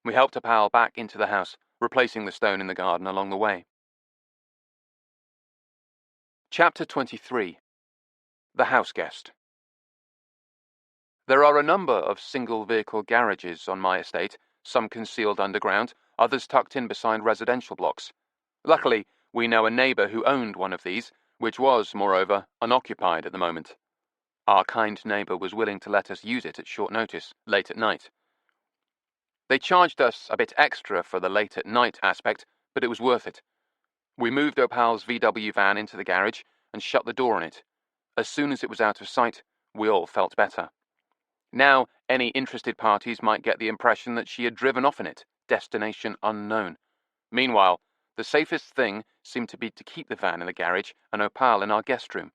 [SPEAKER 1] We helped a pal back into the house, replacing the stone in the garden along the way. Chapter 23. The House Guest. There are a number of single-vehicle garages on my estate, some concealed underground, others tucked in beside residential blocks. Luckily, we know a neighbour who owned one of these, which was, moreover, unoccupied at the moment. Our kind neighbour was willing to let us use it at short notice, late at night. They charged us a bit extra for the late-at-night aspect, but it was worth it. We moved Opal's VW van into the garage and shut the door on it. As soon as it was out of sight, we all felt better. Now, any interested parties might get the impression that she had driven off in it, destination unknown. Meanwhile, the safest thing seemed to be to keep the van in the garage and Opal in our guest room.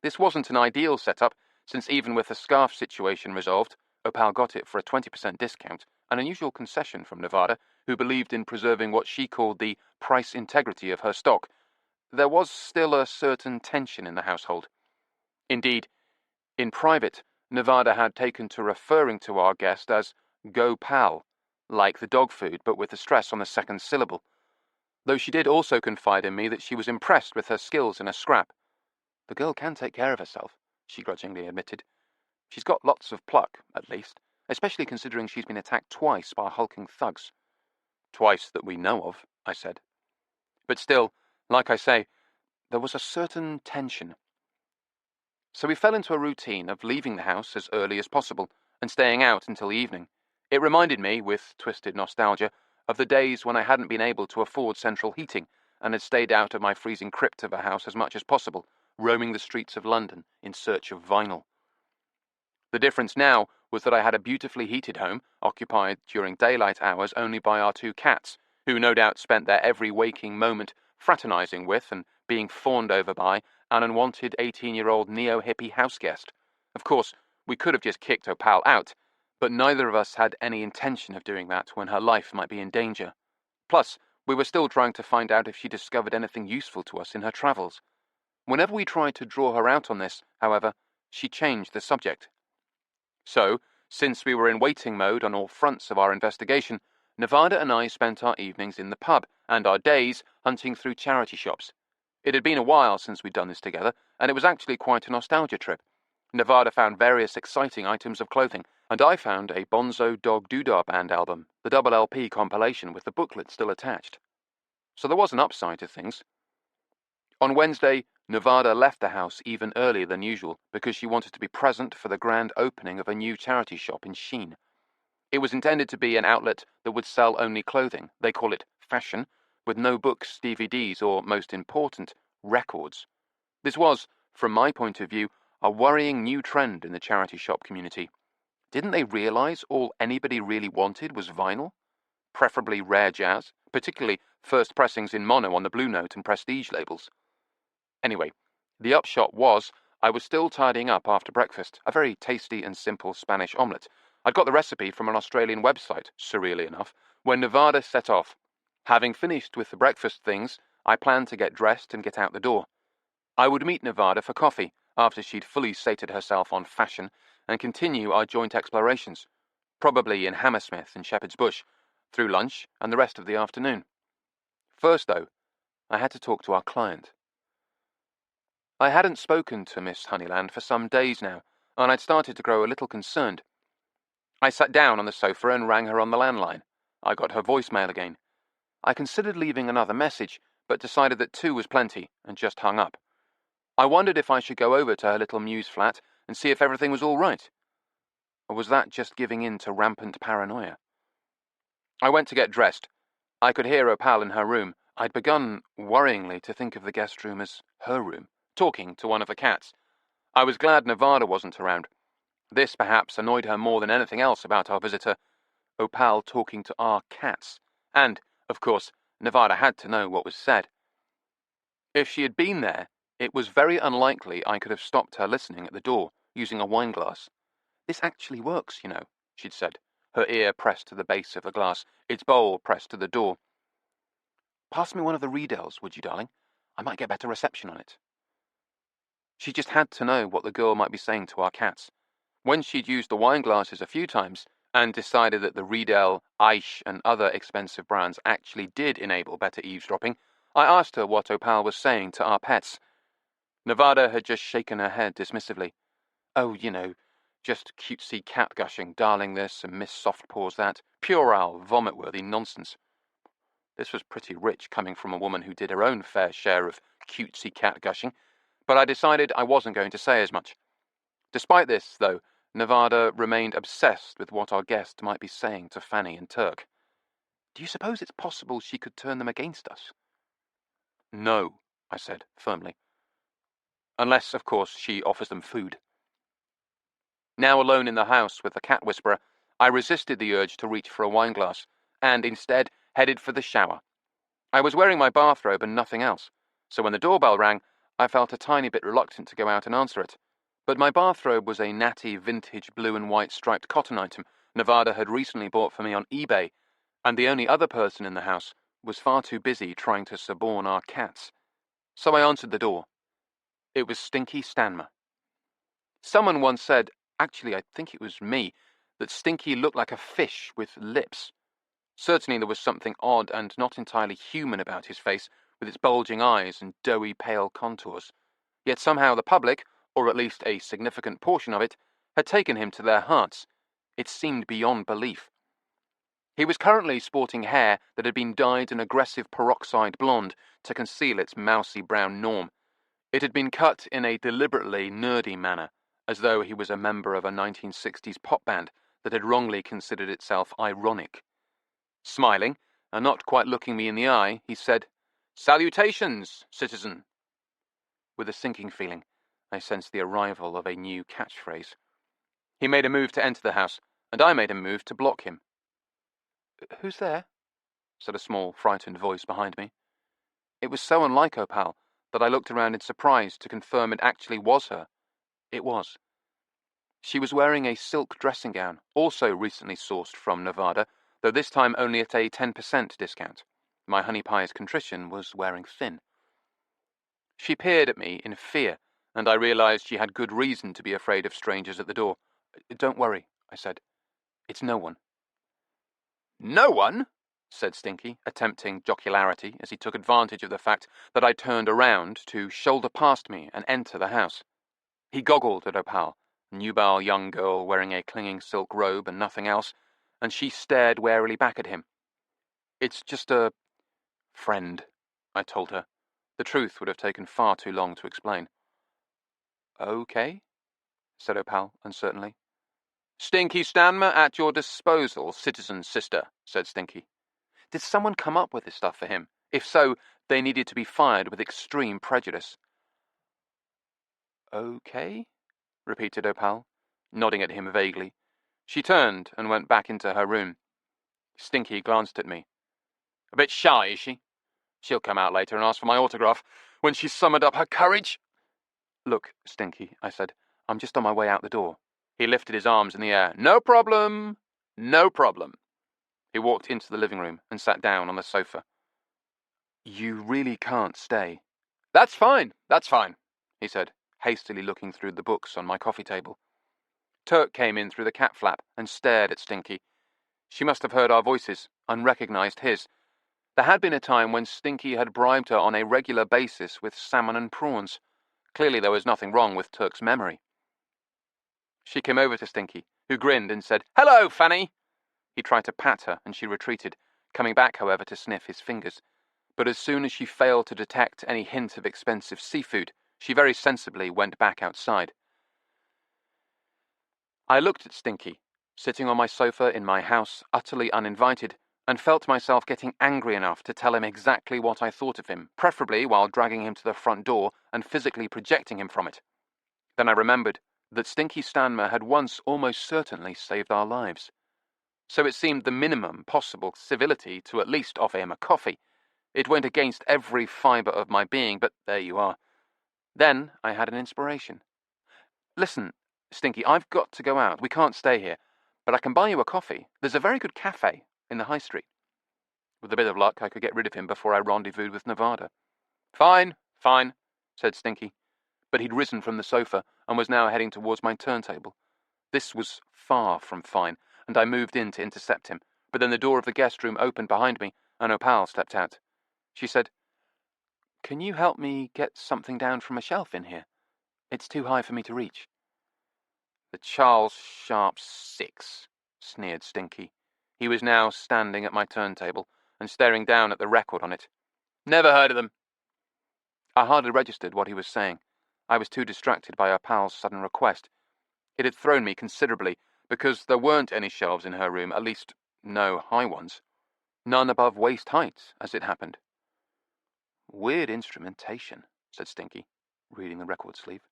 [SPEAKER 1] This wasn't an ideal setup, since even with the scarf situation resolved, Opal got it for a 20% discount, an unusual concession from Nevada, who believed in preserving what she called the price integrity of her stock. There was still a certain tension in the household. Indeed, in private, Nevada had taken to referring to our guest as "Go Pal," like the dog food, but with the stress on the second syllable. Though she did also confide in me that she was impressed with her skills in a scrap. "The girl can take care of herself," she grudgingly admitted. "She's got lots of pluck, at least, especially considering she's been attacked twice by hulking thugs." "Twice that we know of," I said. But still, like I say, there was a certain tension. So we fell into a routine of leaving the house as early as possible and staying out until the evening. It reminded me, with twisted nostalgia, of the days when I hadn't been able to afford central heating and had stayed out of my freezing crypt of a house as much as possible, roaming the streets of London in search of vinyl. The difference now was that I had a beautifully heated home, occupied during daylight hours only by our 2 cats, who no doubt spent their every waking moment fraternizing with and being fawned over by an unwanted 18-year-old neo-hippie house guest. Of course, we could have just kicked Opal out, but neither of us had any intention of doing that when her life might be in danger. Plus, we were still trying to find out if she discovered anything useful to us in her travels. Whenever we tried to draw her out on this, however, she changed the subject. So, since we were in waiting mode on all fronts of our investigation, Nevada and I spent our evenings in the pub and our days hunting through charity shops. It had been a while since we'd done this together, and it was actually quite a nostalgia trip. Nevada found various exciting items of clothing, and I found a Bonzo Dog Doodah Band album, the double LP compilation with the booklet still attached. So there was an upside to things. On Wednesday, Nevada left the house even earlier than usual because she wanted to be present for the grand opening of a new charity shop in Sheen. It was intended to be an outlet that would sell only clothing, they call it fashion, with no books, DVDs, or, most important, records. This was, from my point of view, a worrying new trend in the charity shop community. Didn't they realize all anybody really wanted was vinyl? Preferably rare jazz, particularly first pressings in mono on the Blue Note and Prestige labels. Anyway, the upshot was I was still tidying up after breakfast, a very tasty and simple Spanish omelette. I'd got the recipe from an Australian website, surreally enough, when Nevada set off. Having finished with the breakfast things, I planned to get dressed and get out the door. I would meet Nevada for coffee, after she'd fully sated herself on fashion, and continue our joint explorations, probably in Hammersmith and Shepherd's Bush, through lunch and the rest of the afternoon. First, though, I had to talk to our client. I hadn't spoken to Miss Honeyland for some days now, and I'd started to grow a little concerned. I sat down on the sofa and rang her on the landline. I got her voicemail again. I considered leaving another message, but decided that 2 was plenty, and just hung up. I wondered if I should go over to her little Mews flat and see if everything was all right. Or was that just giving in to rampant paranoia? I went to get dressed. I could hear Opal in her room. I'd begun, worryingly, to think of the guest room as her room, talking to one of the cats. I was glad Nevada wasn't around. This, perhaps, annoyed her more than anything else about our visitor, Opal talking to our cats. And, of course, Nevada had to know what was said. If she had been there, it was very unlikely I could have stopped her listening at the door, using a wineglass. "This actually works, you know," she'd said. her ear pressed to the base of the glass, its bowl pressed to the door. "Pass me one of the Riedells, would you, darling? I might get better reception on it." She just had to know what the girl might be saying to our cats. When she'd used the wine glasses a few times and decided that the Riedel, Aish, and other expensive brands actually did enable better eavesdropping, I asked her what Opal was saying to our pets. Nevada had just shaken her head dismissively. "Oh, just cutesy cat gushing, darling this and Miss Soft Paws that. Puerile, vomit-worthy nonsense." This was pretty rich coming from a woman who did her own fair share of cutesy cat gushing, but I decided I wasn't going to say as much. Despite this, though, Nevada remained obsessed with what our guest might be saying to Fanny and Turk. "Do you suppose it's possible she could turn them against us?" "No," I said firmly. "Unless, of course, she offers them food." Now alone in the house with the cat whisperer, I resisted the urge to reach for a wine glass, and instead headed for the shower. I was wearing my bathrobe and nothing else, so when the doorbell rang, I felt a tiny bit reluctant to go out and answer it. But my bathrobe was a natty vintage blue and white striped cotton item Nevada had recently bought for me on eBay, and the only other person in the house was far too busy trying to suborn our cats. So I answered the door. It was Stinky Stanmer. Someone once said, actually I think it was me, that Stinky looked like a fish with lips. Certainly there was something odd and not entirely human about his face, with its bulging eyes and doughy pale contours. Yet somehow the public, or at least a significant portion of it, had taken him to their hearts. It seemed beyond belief. He was currently sporting hair that had been dyed an aggressive peroxide blonde to conceal its mousy brown norm. It had been cut in a deliberately nerdy manner, as though he was a member of a 1960s pop band that had wrongly considered itself ironic. Smiling, and not quite looking me in the eye, he said, "Salutations, citizen." With a sinking feeling, I sensed the arrival of a new catchphrase. He made a move to enter the house, and I made a move to block him. "Who's there?" said a small, frightened voice behind me. It was so unlike Opal that I looked around in surprise to confirm it actually was her. It was. She was wearing a silk dressing gown, also recently sourced from Nevada, though this time only at a 10% discount. My honey pie's contrition was wearing thin. She peered at me in fear, and I realized she had good reason to be afraid of strangers at the door. "Don't worry," I said. "It's no one." "No one?" said Stinky, attempting jocularity as he took advantage of the fact that I turned around to shoulder past me and enter the house. He goggled at Opal, a nubile young girl wearing a clinging silk robe and nothing else, and she stared warily back at him. "It's just a friend," I told her. The truth would have taken far too long to explain. "Okay," said Opal uncertainly. "Stinky Stanmer at your disposal, citizen sister," said Stinky. Did someone come up with this stuff for him? If so, they needed to be fired with extreme prejudice. "Okay," repeated Opal, nodding at him vaguely. She turned and went back into her room. Stinky glanced at me. "A bit shy, is she? She'll come out later and ask for my autograph when she's summoned up her courage." "Look, Stinky," I said, "I'm just on my way out the door." He lifted his arms in the air. "No problem. No problem." He walked into the living room and sat down on the sofa. "You really can't stay." That's fine, he said, hastily looking through the books on my coffee table. Turk came in through the cat flap and stared at Stinky. She must have heard our voices and recognized his. There had been a time when Stinky had bribed her on a regular basis with salmon and prawns. Clearly there was nothing wrong with Turk's memory. She came over to Stinky, who grinned and said, "Hello, Fanny." He tried to pat her, and she retreated, coming back, however, to sniff his fingers. But as soon as she failed to detect any hint of expensive seafood, she very sensibly went back outside. I looked at Stinky, sitting on my sofa in my house, utterly uninvited, and felt myself getting angry enough to tell him exactly what I thought of him, preferably while dragging him to the front door and physically projecting him from it. Then I remembered that Stinky Stanmer had once almost certainly saved our lives. So it seemed the minimum possible civility to at least offer him a coffee. It went against every fibre of my being, but there you are. Then I had an inspiration. "Listen, Stinky, I've got to go out. We can't stay here. but I can buy you a coffee. There's a very good cafe in the high street. With a bit of luck, I could get rid of him before I rendezvoused with Nevada. Fine, said Stinky. But he'd risen from the sofa and was now heading towards my turntable. This was far from fine, and I moved in to intercept him. But then the door of the guest room opened behind me, and Opal stepped out. She said, "Can you help me get something down from a shelf in here? It's too high for me to reach." "The Charles Sharp 6, sneered Stinky. He was now standing at my turntable and staring down at the record on it. "Never heard of them." I hardly registered what he was saying. I was too distracted by Opal's sudden request. It had thrown me considerably, because there weren't any shelves in her room, at least no high ones. None above waist height, as it happened. "Weird instrumentation," said Stinky, reading the record sleeve.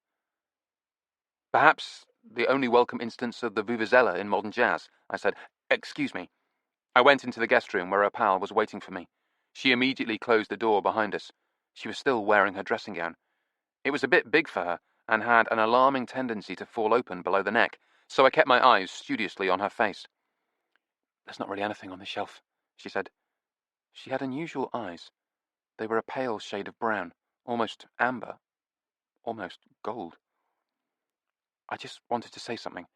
[SPEAKER 1] "Perhaps the only welcome instance of the vuvuzela in modern jazz," I said. "Excuse me." I went into the guest room where Opal was waiting for me. She immediately closed the door behind us. She was still wearing her dressing gown. It was a bit big for her, and had an alarming tendency to fall open below the neck, so I kept my eyes studiously on her face. "There's not really anything on the shelf," she said. She had unusual eyes. They were a pale shade of brown, almost amber, almost gold. "I just wanted to say something.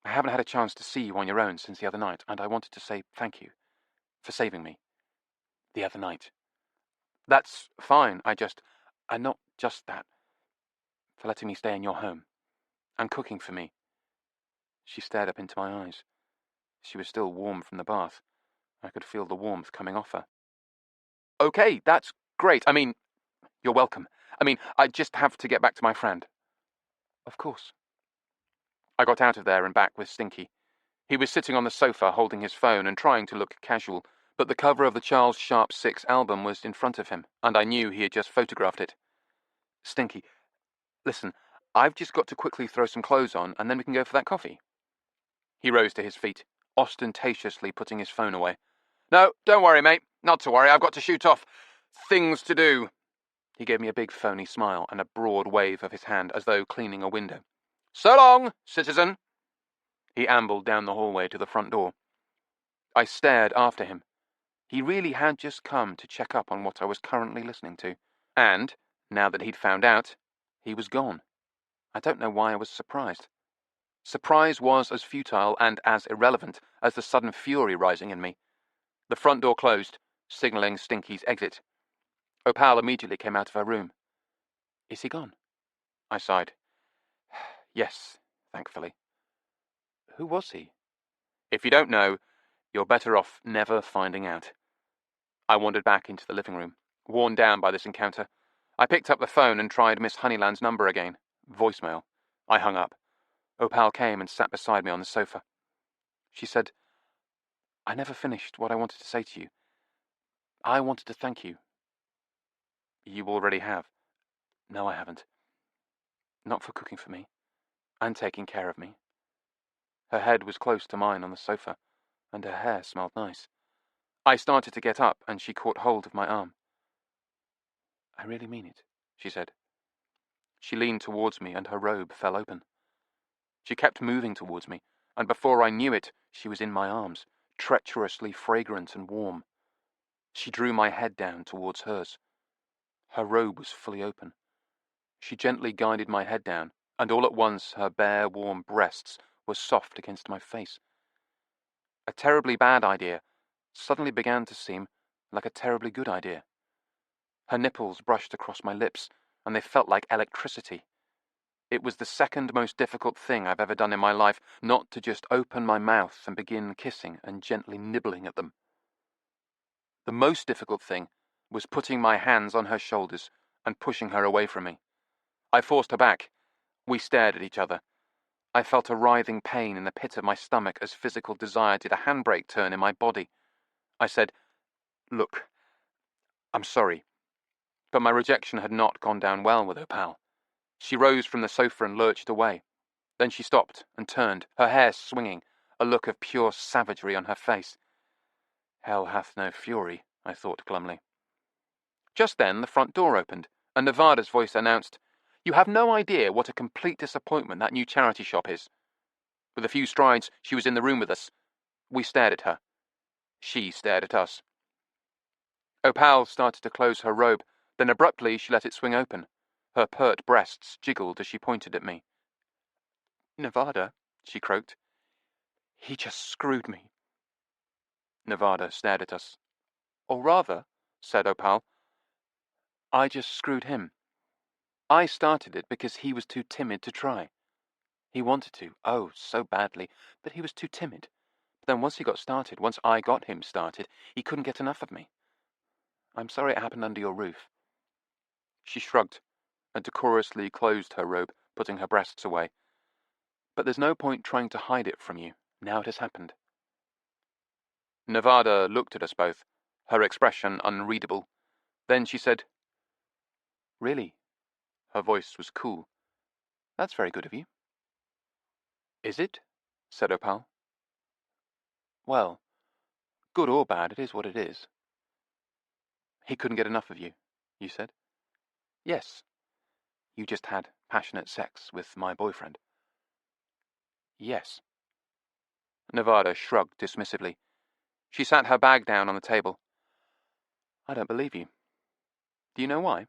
[SPEAKER 1] I haven't had a chance to see you on your own since the other night, and I wanted to say thank you for saving me the other night." "That's fine, and not just that, for letting me stay in your home, and cooking for me." She stared up into my eyes. She was still warm from the bath. I could feel the warmth coming off her. "Okay, that's great. You're welcome. I just have to get back to my friend." "Of course." I got out of there and back with Stinky. He was sitting on the sofa holding his phone and trying to look casual, but the cover of the Charles Sharp 6 album was in front of him, and I knew he had just photographed it. "Stinky, listen, I've just got to quickly throw some clothes on, and then we can go for that coffee." He rose to his feet, ostentatiously putting his phone away. "No, don't worry, mate. Not to worry. I've got to shoot off. Things to do." He gave me a big phony smile and a broad wave of his hand, as though cleaning a window. "So long, citizen." He ambled down the hallway to the front door. I stared after him. He really had just come to check up on what I was currently listening to. And, now that he'd found out, he was gone. I don't know why I was surprised. Surprise was as futile and as irrelevant as the sudden fury rising in me. The front door closed, signalling Stinky's exit. Opal immediately came out of her room. "Is he gone?" I sighed. "Yes, thankfully." "Who was he?" "If you don't know, you're better off never finding out." I wandered back into the living room, worn down by this encounter. I picked up the phone and tried Miss Honeyland's number again. Voicemail. I hung up. Opal came and sat beside me on the sofa. She said, "I never finished what I wanted to say to you. I wanted to thank you." "You already have." "No, I haven't. Not for cooking for me, and taking care of me." Her head was close to mine on the sofa, and her hair smelled nice. I started to get up, and she caught hold of my arm. "I really mean it," she said. She leaned towards me, and her robe fell open. She kept moving towards me, and before I knew it, she was in my arms, treacherously fragrant and warm. She drew my head down towards hers. Her robe was fully open. She gently guided my head down, and all at once her bare, warm breasts were soft against my face. A terribly bad idea suddenly began to seem like a terribly good idea. Her nipples brushed across my lips, and they felt like electricity. It was the second most difficult thing I've ever done in my life, not to just open my mouth and begin kissing and gently nibbling at them. The most difficult thing was putting my hands on her shoulders and pushing her away from me. I forced her back. We stared at each other. I felt a writhing pain in the pit of my stomach as physical desire did a handbrake turn in my body. I said, "Look, I'm sorry." But my rejection had not gone down well with Opal. She rose from the sofa and lurched away. Then she stopped and turned, her hair swinging, a look of pure savagery on her face. Hell hath no fury, I thought glumly. Just then the front door opened, and Nevada's voice announced, "You have no idea what a complete disappointment that new charity shop is." With a few strides, she was in the room with us. We stared at her. She stared at us. Opal started to close her robe, then abruptly she let it swing open. Her pert breasts jiggled as she pointed at me. "Nevada," she croaked. "He just screwed me." Nevada stared at us. "Or rather," said Opal, "I just screwed him. I started it because he was too timid to try. He wanted to, oh, so badly, but he was too timid. But then once he got started, once I got him started, he couldn't get enough of me. I'm sorry it happened under your roof." She shrugged and decorously closed her robe, putting her breasts away. "But there's no point trying to hide it from you. Now it has happened." Nevada looked at us both, her expression unreadable. Then she said, "Really?" Her voice was cool. "That's very good of you." "Is it?" said Opal. "Well, good or bad, it is what it is." "He couldn't get enough of you," you said. "Yes. You just had passionate sex with my boyfriend." "Yes." Nevada shrugged dismissively. She sat her bag down on the table. "I don't believe you. Do you know why?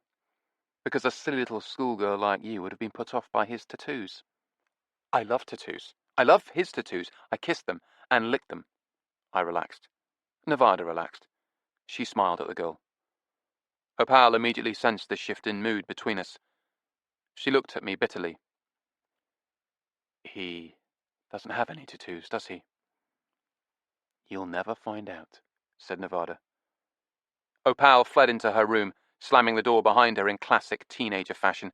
[SPEAKER 1] Because a silly little schoolgirl like you would have been put off by his tattoos." "I love tattoos. I love his tattoos. I kissed them and licked them." I relaxed. Nevada relaxed. She smiled at the girl. Opal immediately sensed the shift in mood between us. She looked at me bitterly. "He doesn't have any tattoos, does he?" "You'll never find out," said Nevada. Opal fled into her room, slamming the door behind her in classic teenager fashion.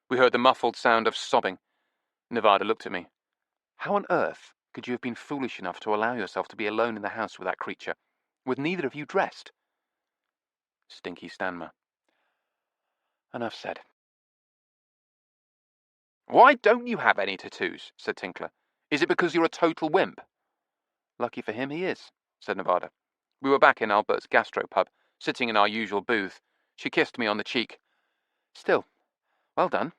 [SPEAKER 1] We heard the muffled sound of sobbing. Nevada looked at me. "How on earth could you have been foolish enough to allow yourself to be alone in the house with that creature, with neither of you dressed?" Stinky Stanmer. "Enough said." "Why don't you have any tattoos?" said Tinkler. "Is it because you're a total wimp?" "Lucky for him he is," said Nevada. We were back in Albert's gastropub, sitting in our usual booth. She kissed me on the cheek. "Still, well done.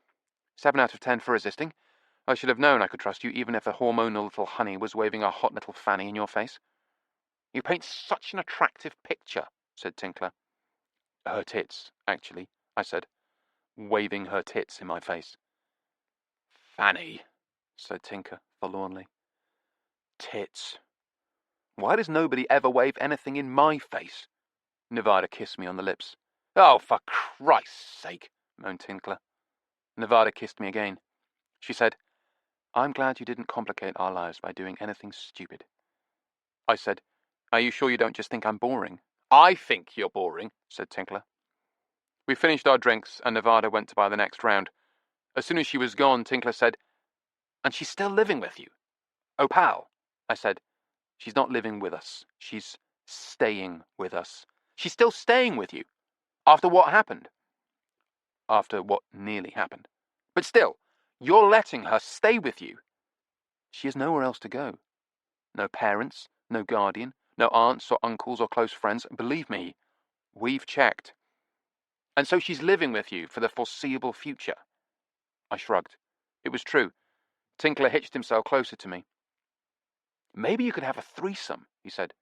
[SPEAKER 1] 7 out of 10 for resisting. I should have known I could trust you even if a hormonal little honey was waving a hot little fanny in your face." "You paint such an attractive picture," said Tinkler. "Her tits, actually," I said, waving her tits in my face. "Fanny," said Tinker forlornly. "Tits. Why does nobody ever wave anything in my face?" Nevada kissed me on the lips. "Oh, for Christ's sake," moaned Tinkler. Nevada kissed me again. She said, "I'm glad you didn't complicate our lives by doing anything stupid." I said, "Are you sure you don't just think I'm boring?" "I think you're boring," said Tinkler. We finished our drinks, and Nevada went to buy the next round. As soon as she was gone, Tinkler said, "And she's still living with you?" "Opal," I said, "she's not living with us. She's staying with us." "She's still staying with you? After what happened?" "After what nearly happened." "But still, you're letting her stay with you?" "She has nowhere else to go. No parents, no guardian, no aunts or uncles or close friends. Believe me, we've checked." "And so she's living with you for the foreseeable future?" I shrugged. It was true. Tinkler hitched himself closer to me. "Maybe you could have a threesome," he said.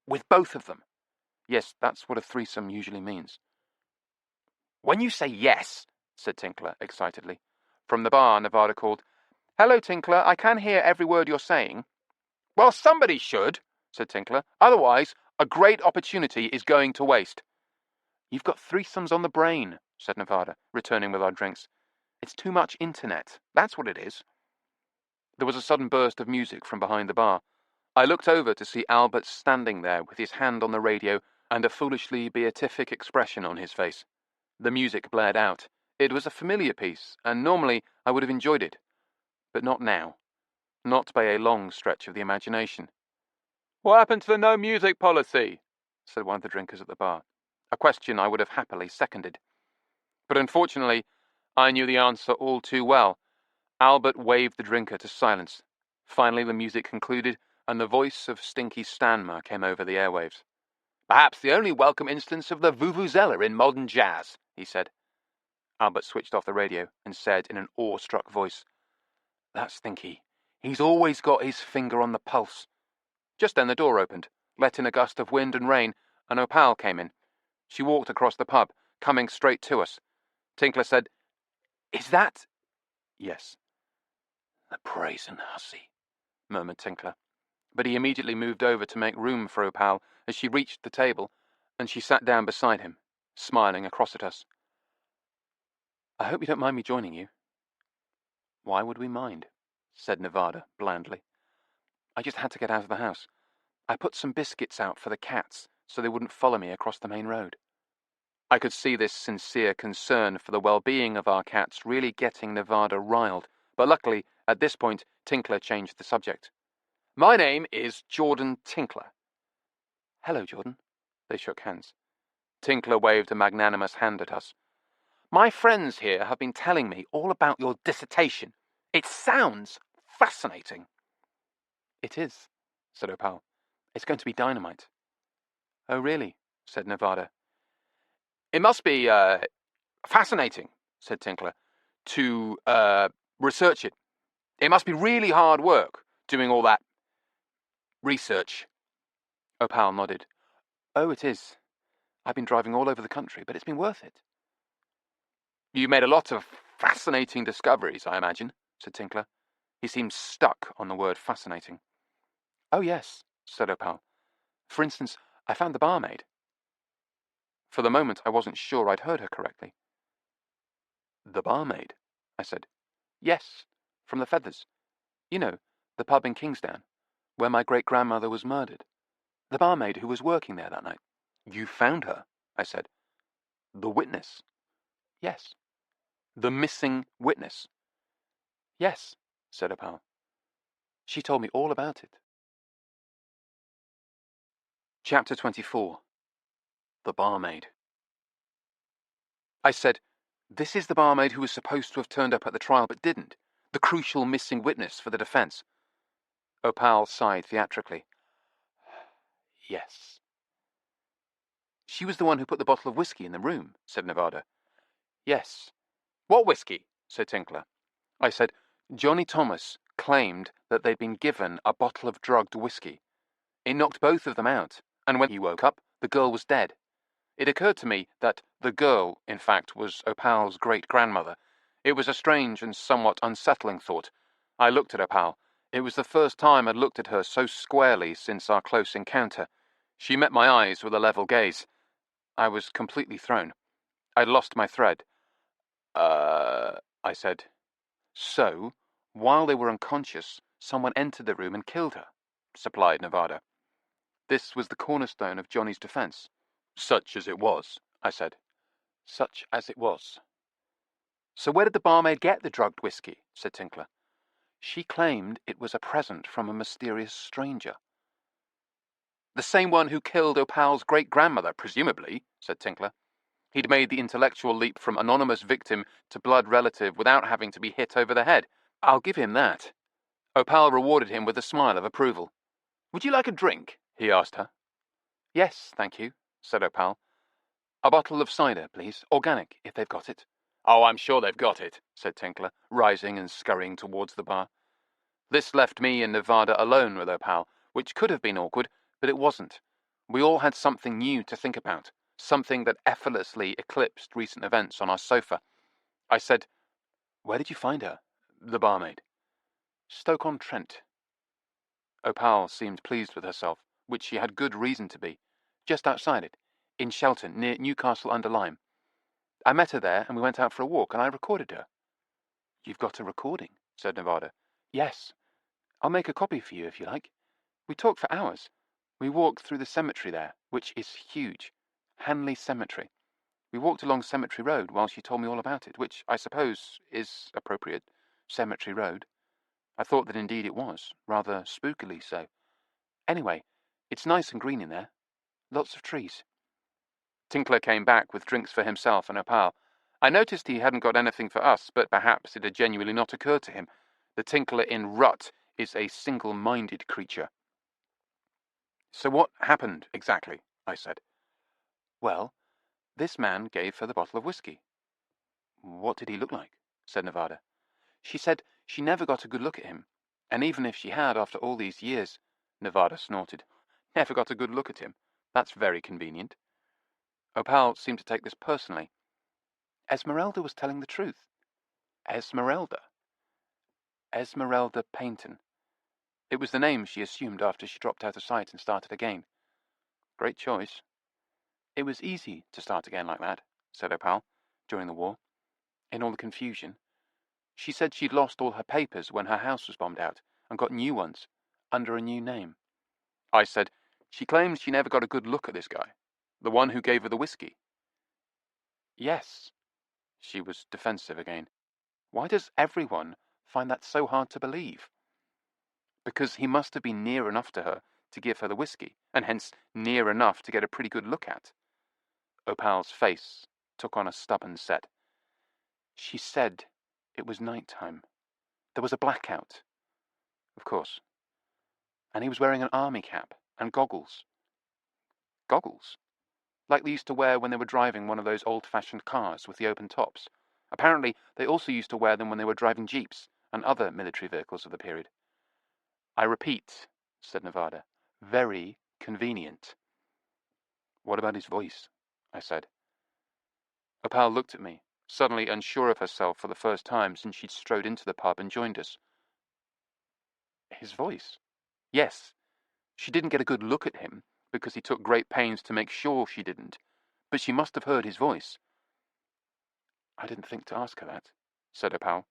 [SPEAKER 1] "With both of them." "Yes, that's what a threesome usually means." "When you say yes," said Tinkler excitedly. From the bar, Nevada called, "Hello, Tinkler, I can hear every word you're saying." "Well, somebody should," said Tinkler. "Otherwise, a great opportunity is going to waste." "You've got threesomes on the brain," said Nevada, returning with our drinks. "It's too much internet. That's what it is." There was a sudden burst of music from behind the bar. I looked over to see Albert standing there with his hand on the radio and a foolishly beatific expression on his face. The music blared out. It was a familiar piece, and normally I would have enjoyed it. But not now. Not by a long stretch of the imagination. "What happened to the no music policy?" said one of the drinkers at the bar. A question I would have happily seconded. But unfortunately, I knew the answer all too well. Albert waved the drinker to silence. Finally, the music concluded, and the voice of Stinky Stanmer came over the airwaves. "Perhaps the only welcome instance of the vuvuzela in modern jazz," he said. Albert switched off the radio and said in an awe-struck voice, "That's Stinky. He's always got his finger on the pulse. Just then the door opened, let in a gust of wind and rain, and Opal came in. She walked across the pub, coming straight to us. Tinkler said, "Is that—" "Yes." "The brazen hussy," murmured Tinkler. But he immediately moved over to make room for Opal as she reached the table, and she sat down beside him, smiling across at us. "I hope you don't mind me joining you." "Why would we mind?" said Nevada blandly. "I just had to get out of the house. I put some biscuits out for the cats so they wouldn't follow me across the main road." I could see this sincere concern for the well-being of our cats really getting Nevada riled, but luckily, at this point, Tinkler changed the subject. "My name is Jordan Tinkler." "Hello, Jordan." They shook hands. Tinkler waved a magnanimous hand at us. "My friends here have been telling me all about your dissertation. It sounds fascinating." "It is," said Opal. "It's going to be dynamite." "Oh, really?" said Nevada. "It must be, fascinating," said Tinkler, "to, research it. It must be really hard work, doing all that research." Opal nodded. "Oh, it is. I've been driving all over the country, but it's been worth it." "You made a lot of fascinating discoveries, I imagine," said Tinkler. He seemed stuck on the word fascinating. "Oh, yes," said Opal. "For instance, I found the barmaid." For the moment, I wasn't sure I'd heard her correctly. "The barmaid?" I said. "Yes, from the Feathers. You know, the pub in Kingsdown, where my great-grandmother was murdered. The barmaid who was working there that night." "You found her?" I said. "The witness?" "Yes." "The missing witness?" "Yes," said Opal. "She told me all about it." Chapter 24. The Barmaid. I said, "This is the barmaid who was supposed to have turned up at the trial but didn't. The crucial missing witness for the defense." Opal sighed theatrically. "Yes." "She was the one who put the bottle of whiskey in the room," said Nevada. "Yes." "What whiskey?" said Tinkler. I said, "Johnny Thomas claimed that they'd been given a bottle of drugged whiskey. It knocked both of them out, and when he woke up, the girl was dead. It occurred to me that the girl, in fact, was Opal's great-grandmother. It was a strange and somewhat unsettling thought. I looked at Opal. It was the first time I'd looked at her so squarely since our close encounter. She met my eyes with a level gaze. I was completely thrown. I'd lost my thread. I said. "So, while they were unconscious, someone entered the room and killed her," supplied Nevada. This was the cornerstone of Johnny's defense. "Such as it was," I said. "Such as it was." "So where did the barmaid get the drugged whiskey?" said Tinkler. "She claimed it was a present from a mysterious stranger." "The same one who killed Opal's great-grandmother, presumably," said Tinkler. He'd made the intellectual leap from anonymous victim to blood relative without having to be hit over the head. I'll give him that. Opal rewarded him with a smile of approval. "Would you like a drink?" he asked her. "Yes, thank you," said Opal. "A bottle of cider, please. Organic, if they've got it." "Oh, I'm sure they've got it," said Tinkler, rising and scurrying towards the bar. This left me and Nevada alone with Opal, which could have been awkward, but it wasn't. We all had something new to think about, something that effortlessly eclipsed recent events on our sofa. I said, "Where did you find her, the barmaid?" "Stoke-on-Trent." Opal seemed pleased with herself, which she had good reason to be. "Just outside it, in Shelton, near Newcastle-under-Lyme. I met her there, and we went out for a walk, and I recorded her." "You've got a recording?" said Nevada. "Yes. I'll make a copy for you if you like. We talked for hours. We walked through the cemetery there, which is huge. Hanley Cemetery. We walked along Cemetery Road while she told me all about it, which I suppose is appropriate. Cemetery Road. I thought that indeed it was, rather spookily so. Anyway, it's nice and green in there. Lots of trees." Tinkler came back with drinks for himself and Opal. I noticed he hadn't got anything for us, but perhaps it had genuinely not occurred to him. The Tinkler in Rut is a single-minded creature. "So what happened exactly?" I said. "Well, this man gave her the bottle of whiskey." "What did he look like?" said Nevada. "She said she never got a good look at him. And even if she had, after all these years, Nevada snorted, never got a good look at him. That's very convenient. Opal seemed to take this personally. Esmeralda was telling the truth. Esmeralda. Esmeralda Paynton. It was the name she assumed after she dropped out of sight and started again. Great choice. It was easy to start again like that, said Opal, during the war. In all the confusion. She said she'd lost all her papers when her house was bombed out and got new ones, under a new name. I said, she claims she never got a good look at this guy, the one who gave her the whiskey. Yes. She was defensive again. Why does everyone find that so hard to believe? Because he must have been near enough to her to give her the whiskey, and hence near enough to get a pretty good look at. Opal's face took on a stubborn set. She said it was night time. There was a blackout. Of course. And he was wearing an army cap and goggles. Goggles? Like they used to wear when they were driving one of those old-fashioned cars with the open tops. Apparently, they also used to wear them when they were driving jeeps and other military vehicles of the period. I repeat, said Nevada, very convenient. What about his voice? I said. Opal looked at me, suddenly unsure of herself for the first time since she'd strode into the pub and joined us. His voice? Yes. She didn't get a good look at him, because he took great pains to make sure she didn't, but she must have heard his voice. I didn't think to ask her that, said Opal.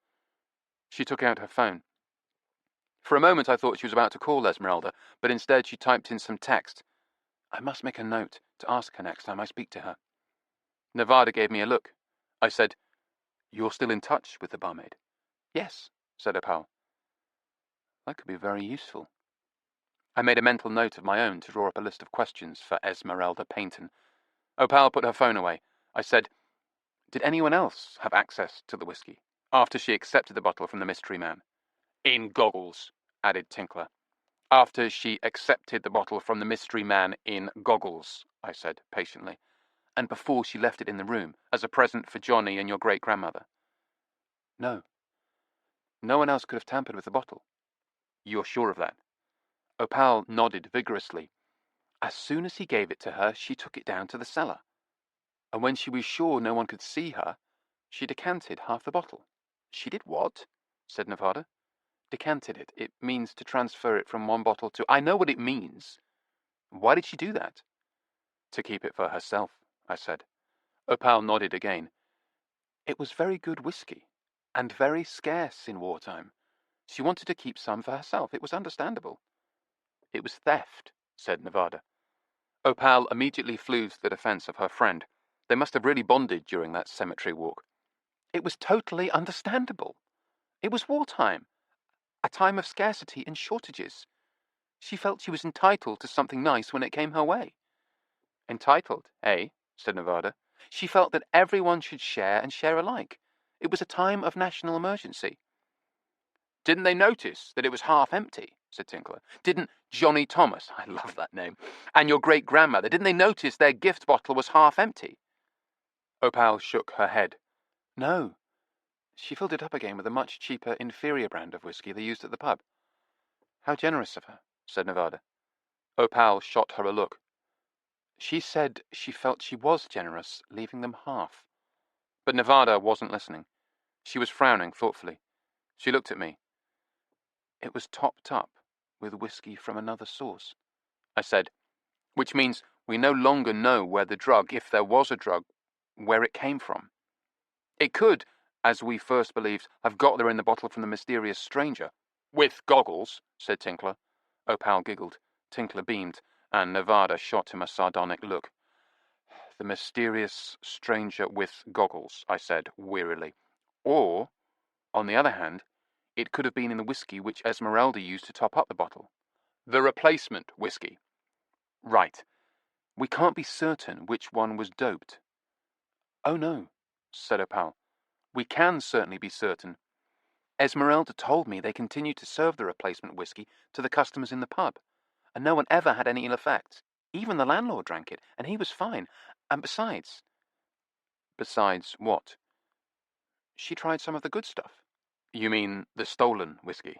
[SPEAKER 1] She took out her phone. For a moment I thought she was about to call Esmeralda, but instead she typed in some text. I must make a note to ask her next time I speak to her. Nevada gave me a look. I said, You're still in touch with the barmaid? Yes, said Opal. That could be very useful. I made a mental note of my own to draw up a list of questions for Esmeralda Paynton. Opal put her phone away. I said, Did anyone else have access to the whiskey after she accepted the bottle from the mystery man? In goggles, added Tinkler. After she accepted the bottle from the mystery man in goggles, I said patiently, and before she left it in the room as a present for Johnny and your great-grandmother. No. No one else could have tampered with the bottle. You're sure of that? Opal nodded vigorously. As soon as he gave it to her, she took it down to the cellar. And when she was sure no one could see her, she decanted half the bottle. She did what? Said Nevada. Decanted it. It means to transfer it from one bottle to... I know what it means. Why did she do that? To keep it for herself, I said. Opal nodded again. It was very good whiskey, and very scarce in wartime. She wanted to keep some for herself. It was understandable. It was theft, said Nevada. Opal immediately flew to the defense of her friend. They must have really bonded during that cemetery walk. It was totally understandable. It was wartime, a time of scarcity and shortages. She felt she was entitled to something nice when it came her way. Entitled, eh? Said Nevada. She felt that everyone should share and share alike. It was a time of national emergency. Didn't they notice that it was half empty? Said Tinkler. Didn't Johnny Thomas, I love that name, and your great-grandmother, didn't they notice their gift bottle was half empty? Opal shook her head. No. She filled it up again with a much cheaper, inferior brand of whiskey they used at the pub. How generous of her, said Nevada. Opal shot her a look. She said she felt she was generous, leaving them half. But Nevada wasn't listening. She was frowning thoughtfully. She looked at me. It was topped up with whiskey from another source, I said, which means we no longer know where the drug, if there was a drug, where it came from. It could, as we first believed, have got there in the bottle from the mysterious stranger. With goggles, said Tinkler. Opal giggled. Tinkler beamed, and Nevada shot him a sardonic look. The mysterious stranger with goggles, I said wearily. Or, on the other hand, it could have been in the whiskey which Esmeralda used to top up the bottle. The replacement whiskey. Right. We can't be certain which one was doped. Oh no, said Opal. We can certainly be certain. Esmeralda told me they continued to serve the replacement whiskey to the customers in the pub, and no one ever had any ill effects. Even the landlord drank it, and he was fine. And besides... Besides what? She tried some of the good stuff. You mean the stolen whiskey?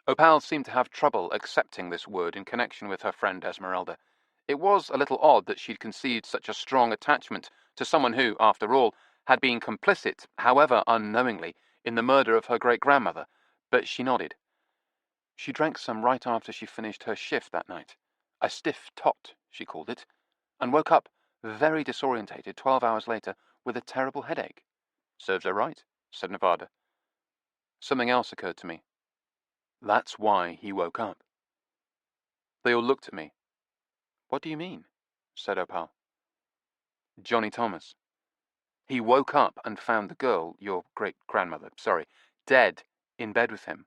[SPEAKER 1] Opal seemed to have trouble accepting this word in connection with her friend Esmeralda. It was a little odd that she'd conceived such a strong attachment to someone who, after all, had been complicit, however unknowingly, in the murder of her great-grandmother, but she nodded. She drank some right after she finished her shift that night. A stiff tot, she called it, and woke up, very disorientated 12 hours later, with a terrible headache. Serves her right, said Nevada. Something else occurred to me. That's why he woke up. They all looked at me. What do you mean? Said Opal. Johnny Thomas. He woke up and found the girl, your great-grandmother, dead in bed with him.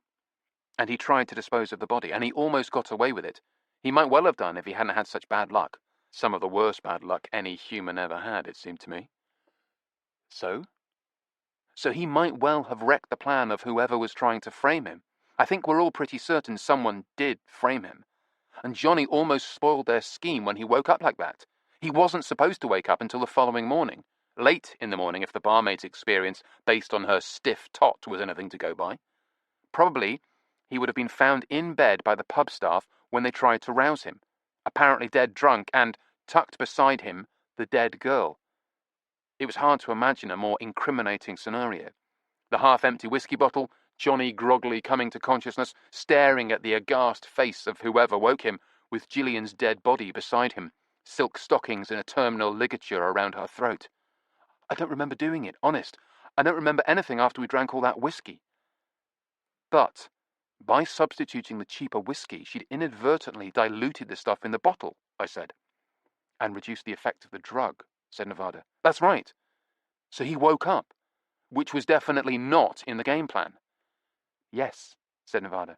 [SPEAKER 1] And he tried to dispose of the body, and he almost got away with it. He might well have done if he hadn't had such bad luck. Some of the worst bad luck any human ever had, it seemed to me. So? So he might well have wrecked the plan of whoever was trying to frame him. I think we're all pretty certain someone did frame him. And Johnny almost spoiled their scheme when he woke up like that. He wasn't supposed to wake up until the following morning. Late in the morning if the barmaid's experience based on her stiff tot was anything to go by. Probably he would have been found in bed by the pub staff when they tried to rouse him, apparently dead drunk, and, tucked beside him, the dead girl. It was hard to imagine a more incriminating scenario. The half-empty whiskey bottle, Johnny groggily coming to consciousness, staring at the aghast face of whoever woke him, with Gillian's dead body beside him, silk stockings in a terminal ligature around her throat. I don't remember doing it, honest. I don't remember anything after we drank all that whiskey. But by substituting the cheaper whiskey, she'd inadvertently diluted the stuff in the bottle, I said. And reduced the effect of the drug, said Nevada. That's right. So he woke up, which was definitely not in the game plan. Yes, said Nevada.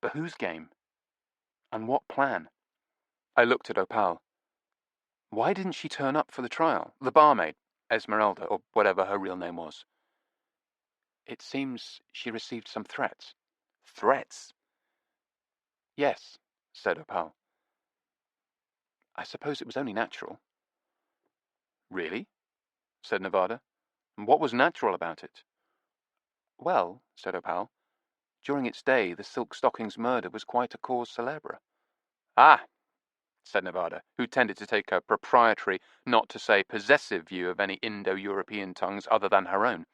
[SPEAKER 1] But whose game? And what plan? I looked at Opal. Why didn't she turn up for the trial? The barmaid, Esmeralda, or whatever her real name was. It seems she received some threats. Threats? Yes, said Opal. I suppose it was only natural. Really? Said Nevada. And what was natural about it? Well, said Opal, during its day the Silk Stockings murder was quite a cause célèbre. Ah, said Nevada, who tended to take a proprietary, not to say possessive view of any Indo-European tongues other than her own.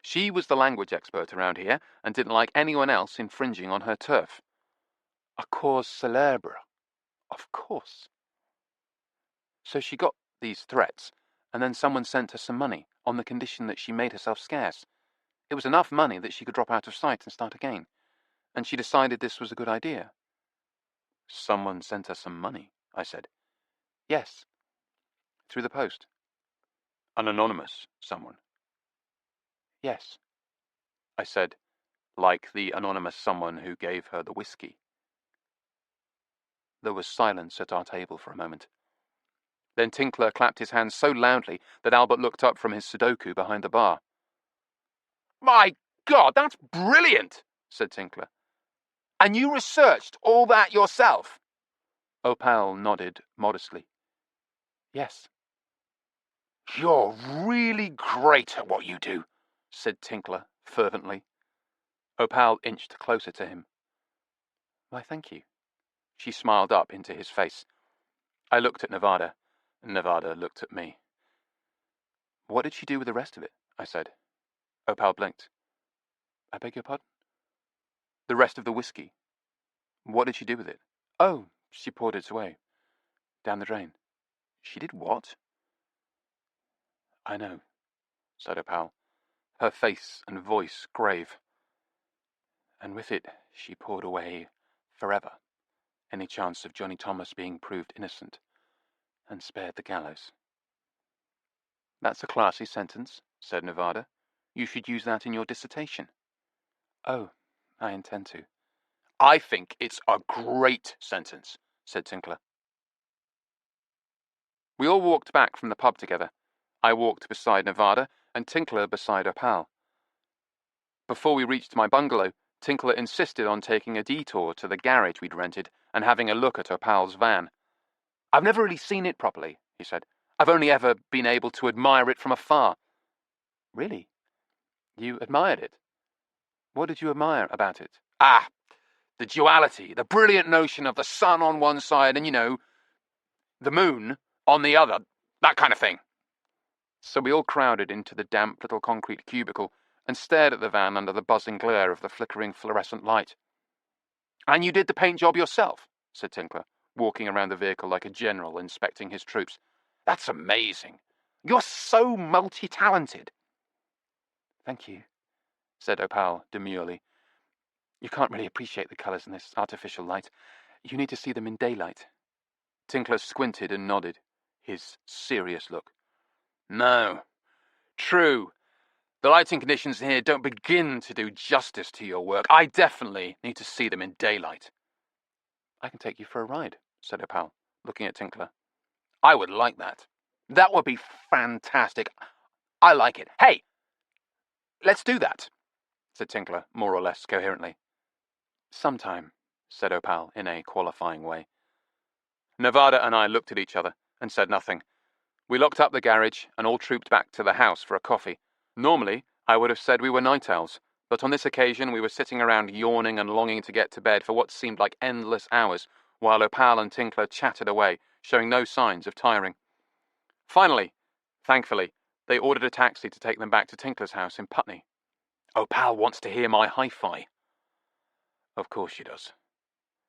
[SPEAKER 1] She was the language expert around here and didn't like anyone else infringing on her turf. A cause célèbre. Of course. So she got these threats, and then someone sent her some money on the condition that she made herself scarce. It was enough money that she could drop out of sight and start again, and she decided this was a good idea. Someone sent her some money, I said. Yes. Through the post. An anonymous someone. Yes, I said, like the anonymous someone who gave her the whiskey. There was silence at our table for a moment. Then Tinkler clapped his hands so loudly that Albert looked up from his Sudoku behind the bar. My God, that's brilliant, said Tinkler. And you researched all that yourself? Opal nodded modestly. Yes. You're really great at what you do, said Tinkler fervently. Opal inched closer to him. Why, thank you. She smiled up into his face. I looked at Nevada, and Nevada looked at me. What did she do with the rest of it? I said. Opal blinked. I beg your pardon? The rest of the whiskey. What did she do with it? Oh, she poured it away. Down the drain. She did what? I know, said Opal, her face and voice grave. And with it she poured away, forever, any chance of Johnny Thomas being proved innocent, and spared the gallows. That's a classy sentence, said Nevada. You should use that in your dissertation. Oh, I intend to. I think it's a great sentence, said Tinkler. We all walked back from the pub together. I walked beside Nevada, and Tinkler beside Opal. Before we reached my bungalow, Tinkler insisted on taking a detour to the garage we'd rented and having a look at Opal's van. I've never really seen it properly, he said. I've only ever been able to admire it from afar. Really? You admired it? What did you admire about it? Ah, The duality, the brilliant notion of the sun on one side and, the moon on the other, that kind of thing. So we all crowded into the damp little concrete cubicle and stared at the van under the buzzing glare of the flickering fluorescent light. "And you did the paint job yourself," said Tinkler, walking around the vehicle like a general inspecting his troops. "That's amazing. You're so multi-talented." "Thank you," said Opal demurely. "You can't really appreciate the colours in this artificial light. You need to see them in daylight." Tinkler squinted and nodded, his serious look. "No. True. The lighting conditions here don't begin to do justice to your work. I definitely need to see them in daylight." "I can take you for a ride," said Opal, looking at Tinkler. "I would like that. That would be fantastic. I like it. Hey, let's do that," said Tinkler, more or less coherently. "Sometime," said Opal in a qualifying way. Nevada and I looked at each other and said nothing. We locked up the garage and all trooped back to the house for a coffee. Normally, I would have said we were night owls, but on this occasion we were sitting around yawning and longing to get to bed for what seemed like endless hours, while Opal and Tinkler chatted away, showing no signs of tiring. Finally, thankfully, they ordered a taxi to take them back to Tinkler's house in Putney. "Opal wants to hear my hi-fi." "Of course she does."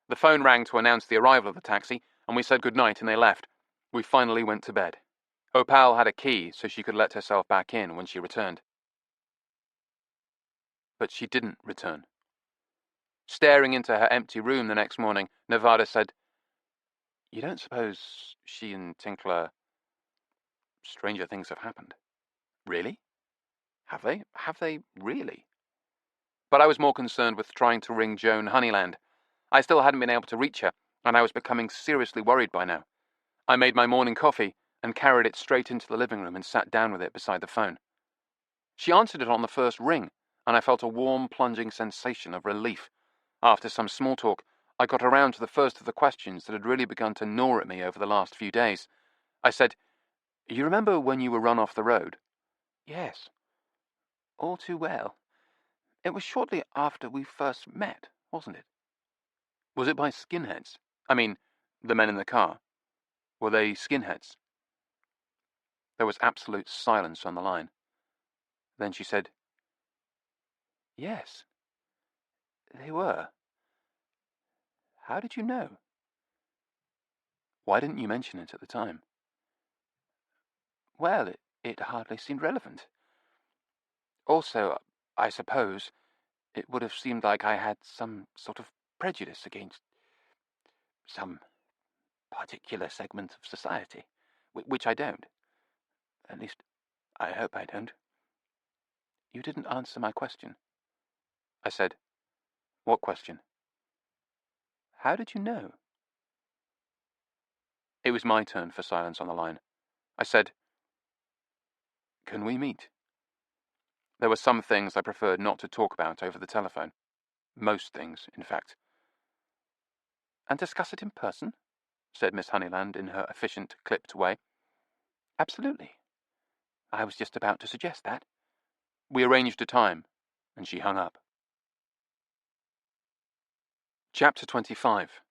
[SPEAKER 1] The phone rang to announce the arrival of the taxi, and we said goodnight and they left. We finally went to bed. Opal had a key so she could let herself back in when she returned. But she didn't return. Staring into her empty room the next morning, Nevada said, "You don't suppose she and Tinkler... stranger things have happened?" "Really? Have they? Have they really?" But I was more concerned with trying to ring Joan Honeyland. I still hadn't been able to reach her, and I was becoming seriously worried by now. I made my morning coffee and carried it straight into the living room and sat down with it beside the phone. She answered it on the first ring, and I felt a warm, plunging sensation of relief. After some small talk, I got around to the first of the questions that had really begun to gnaw at me over the last few days. I said, "You remember when you were run off the road?" "Yes, all too well. It was shortly after we first met, wasn't it?" "Was it by skinheads? I mean, the men in the car. Were they skinheads?" There was absolute silence on the line. Then she said, "Yes, they were. How did you know?" "Why didn't you mention it at the time?" "Well, it hardly seemed relevant. Also, I suppose, it would have seemed like I had some sort of prejudice against some particular segment of society, which I don't. At least, I hope I don't." "You didn't answer my question." I said, "What question?" "How did you know?" It was my turn for silence on the line. I said, "Can we meet?" There were some things I preferred not to talk about over the telephone. Most things, in fact. "And discuss it in person?" said Miss Honeyland in her efficient, clipped way. "Absolutely. I was just about to suggest that." We arranged a time, and she hung up. Chapter 25.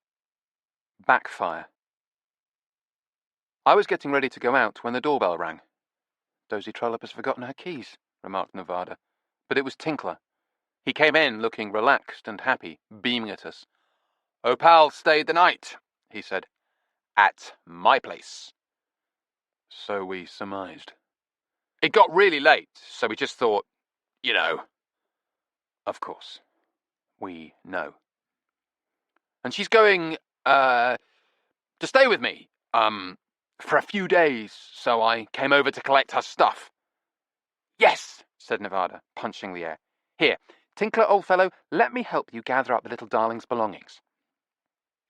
[SPEAKER 1] Backfire. I was getting ready to go out when the doorbell rang. "Dozy Trollope has forgotten her keys," remarked Nevada. But it was Tinkler. He came in looking relaxed and happy, beaming at us. "Opal stayed the night," he said. "At my place." So we surmised. "It got really late, so we just thought, you know." Of course. We know. "And she's going, to stay with me, for a few days, so I came over to collect her stuff." "Yes," said Nevada, punching the air. "Here, Tinkler, old fellow, let me help you gather up the little darling's belongings."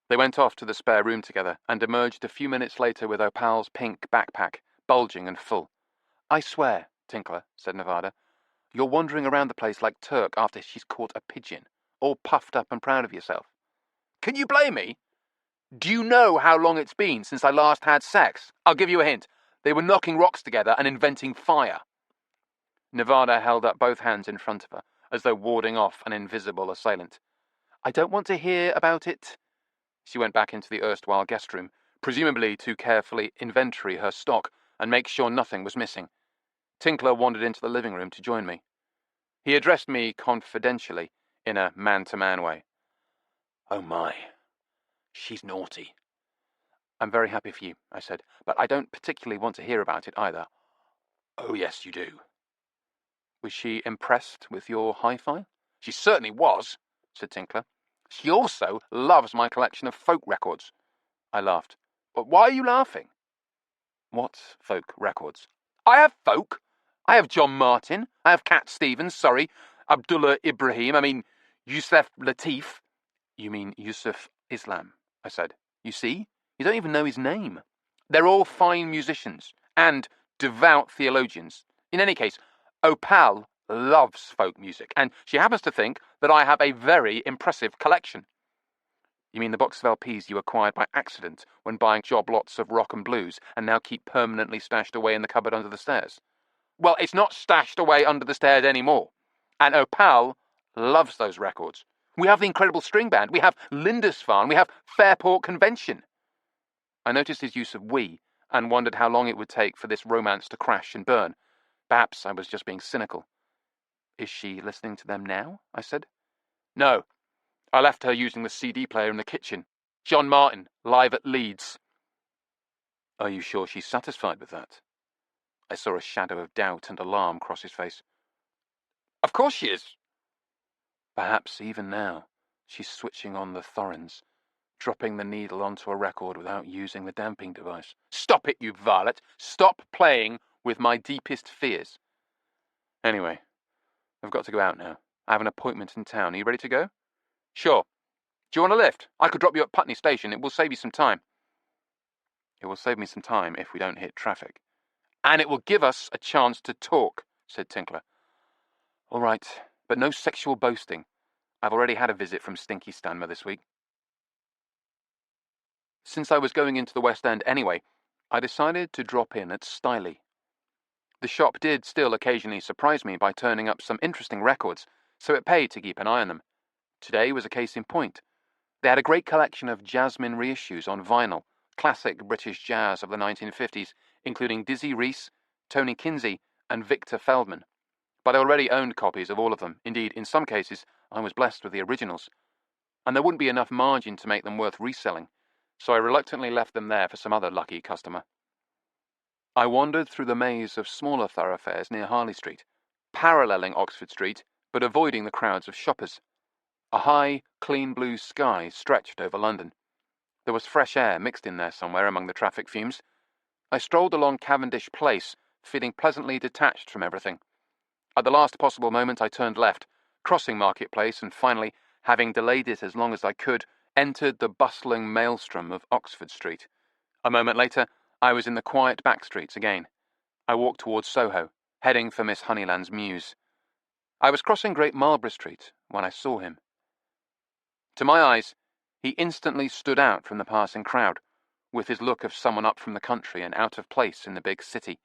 [SPEAKER 1] They went off to the spare room together and emerged a few minutes later with Opal's pink backpack, bulging and full. "I swear, Tinkler," said Nevada, "you're wandering around the place like Turk after she's caught a pigeon, all puffed up and proud of yourself." "Can you blame me? Do you know how long it's been since I last had sex? I'll give you a hint. They were knocking rocks together and inventing fire." Nevada held up both hands in front of her, as though warding off an invisible assailant. I don't want to hear about it. She went back into the erstwhile guest room, presumably to carefully inventory her stock and make sure nothing was missing. Tinkler wandered into the living room to join me. He addressed me confidentially, in a man-to-man way. Oh my, she's naughty. I'm very happy for you, I said, but I don't particularly want to hear about it either. Oh yes, you do. Was she impressed with your hi-fi? She certainly was, said Tinkler. She also loves my collection of folk records. I laughed. But why are you laughing? What folk records? I have folk. I have John Martin. I have Cat Stevens, Abdullah Ibrahim, Yusuf Latif. You mean Yusuf Islam, I said. You see? You don't even know his name. They're all fine musicians and devout theologians. In any case, Opal loves folk music, and she happens to think that I have a very impressive collection. You mean the box of LPs you acquired by accident when buying job lots of rock and blues and now keep permanently stashed away in the cupboard under the stairs? Well, it's not stashed away under the stairs anymore. And Opal loves those records. We have the Incredible String Band. We have Lindisfarne. We have Fairport Convention. I noticed his use of we and wondered how long it would take for this romance to crash and burn. Perhaps I was just being cynical. Is she listening to them now? I said. No. I left her using the CD player in the kitchen. John Martin, live at Leeds. Are you sure she's satisfied with that? I saw a shadow of doubt and alarm cross his face. Of course she is. Perhaps even now she's switching on the Thorins, dropping the needle onto a record without using the damping device. Stop it, you varlet! Stop playing with my deepest fears. Anyway, I've got to go out now. I have an appointment in town. Are you ready to go? Sure. Do you want a lift? I could drop you at Putney Station. It will save you some time. It will save me some time if we don't hit traffic. And it will give us a chance to talk, said Tinkler. All right, but no sexual boasting. I've already had a visit from Stinky Stanmer this week. Since I was going into the West End anyway, I decided to drop in at Styley. The shop did still occasionally surprise me by turning up some interesting records, so it paid to keep an eye on them. Today was a case in point. They had a great collection of Jasmine reissues on vinyl, classic British jazz of the 1950s, including Dizzy Reese, Tony Kinsey, and Victor Feldman. But I already owned copies of all of them. Indeed, in some cases, I was blessed with the originals. And there wouldn't be enough margin to make them worth reselling, so I reluctantly left them there for some other lucky customer. I wandered through the maze of smaller thoroughfares near Harley Street, paralleling Oxford Street, but avoiding the crowds of shoppers. A high, clean blue sky stretched over London. There was fresh air mixed in there somewhere among the traffic fumes. I strolled along Cavendish Place, feeling pleasantly detached from everything. At the last possible moment I turned left, crossing Market-Place, and finally, having delayed it as long as I could, entered the bustling maelstrom of Oxford Street. A moment later, I was in the quiet back streets again. I walked towards Soho, heading for Miss Honeyland's mews. I was crossing Great Marlborough Street when I saw him. To my eyes, he instantly stood out from the passing crowd, with his look of someone up from the country and out of place in the big city.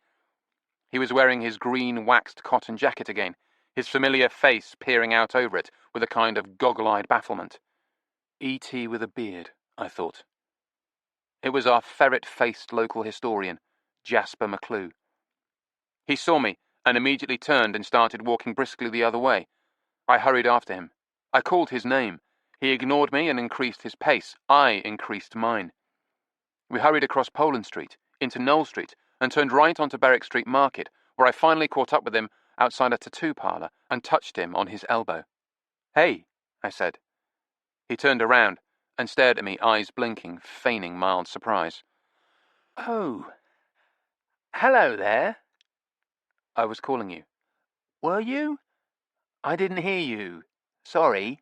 [SPEAKER 1] He was wearing his green waxed cotton jacket again, his familiar face peering out over it with a kind of goggle-eyed bafflement. E.T. with a beard, I thought. It was our ferret-faced local historian, Jasper McClue. He saw me and immediately turned and started walking briskly the other way. I hurried after him. I called his name. He ignored me and increased his pace. I increased mine. We hurried across Poland Street, into Knoll Street, and turned right onto Berwick Street Market, where I finally caught up with him outside a tattoo parlour and touched him on his elbow. Hey, I said. He turned around and stared at me, eyes blinking, feigning mild surprise. Oh, hello there. I was calling you. Were you? I didn't hear you. Sorry.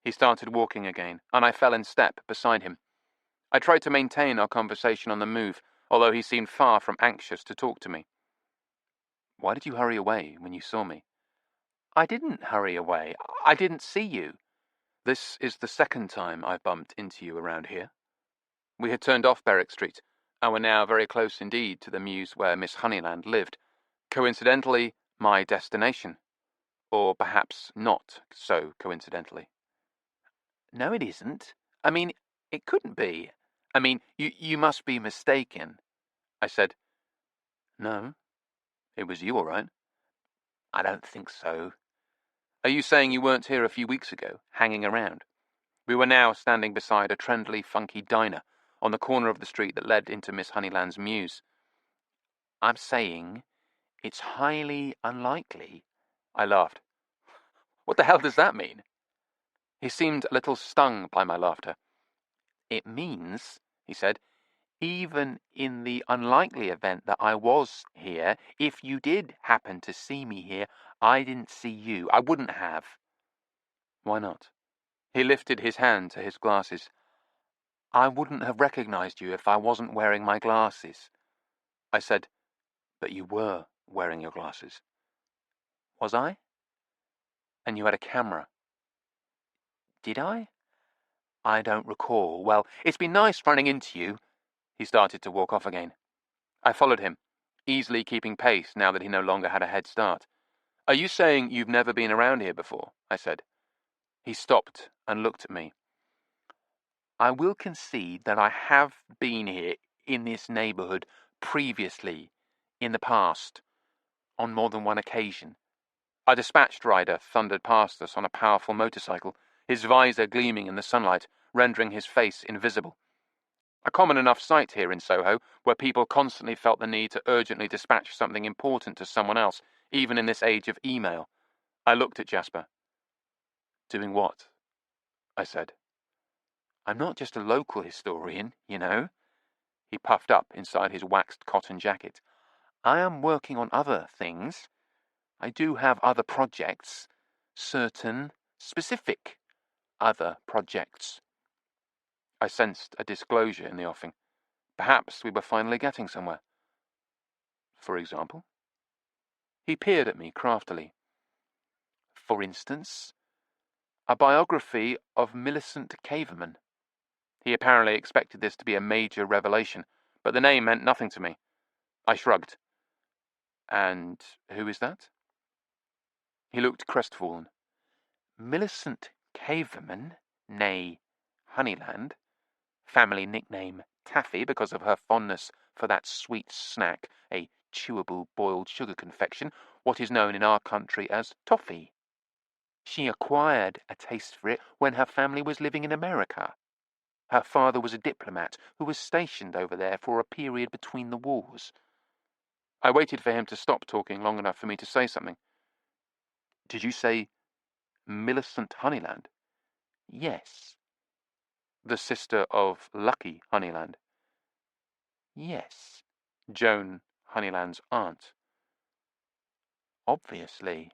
[SPEAKER 1] He started walking again, and I fell in step beside him. I tried to maintain our conversation on the move, although he seemed far from anxious to talk to me. Why did you hurry away when you saw me? I didn't hurry away. I didn't see you. This is the second time I've bumped into you around here. We had turned off Berwick Street, and were now very close indeed to the mews where Miss Honeyland lived. Coincidentally, my destination. Or perhaps not so coincidentally. No, it isn't. I mean, it couldn't be. I mean, you must be mistaken. I said, No, it was you, all right. I don't think so. Are you saying you weren't here a few weeks ago, hanging around? We were now standing beside a trendly, funky diner on the corner of the street that led into Miss Honeyland's mews. I'm saying it's highly unlikely. I laughed. What the hell does that mean? He seemed a little stung by my laughter. It means, he said, even in the unlikely event that I was here, if you did happen to see me here, I didn't see you. I wouldn't have. Why not? He lifted his hand to his glasses. I wouldn't have recognized you if I wasn't wearing my glasses. I said, But you were wearing your glasses. Was I? And you had a camera. Did I? I don't recall. Well, it's been nice running into you. He started to walk off again. I followed him, easily keeping pace now that he no longer had a head start. Are you saying you've never been around here before? I said. He stopped and looked at me. I will concede that I have been here in this neighbourhood previously, in the past, on more than one occasion. A dispatched rider thundered past us on a powerful motorcycle, his visor gleaming in the sunlight, rendering his face invisible. A common enough sight here in Soho, where people constantly felt the need to urgently dispatch something important to someone else, even in this age of email. I looked at Jasper. Doing what? I said. I'm not just a local historian, you know. He puffed up inside his waxed cotton jacket. I am working on other things. I do have other projects. Certain, specific other projects. I sensed a disclosure in the offing. Perhaps we were finally getting somewhere. For example? He peered at me craftily. For instance, a biography of Millicent Caverman. He apparently expected this to be a major revelation, but the name meant nothing to me. I shrugged. And who is that? He looked crestfallen. Millicent Caverman, née Honeyland, family nickname Taffy because of her fondness for that sweet snack, a chewable boiled sugar confection, what is known in our country as toffee. She acquired a taste for it when her family was living in America. Her father was a diplomat who was stationed over there for a period between the wars. I waited for him to stop talking long enough for me to say something. Did you say Millicent Honeyland? Yes. The sister of Lucky Honeyland? Yes. Joan Honeyland's aunt? Obviously.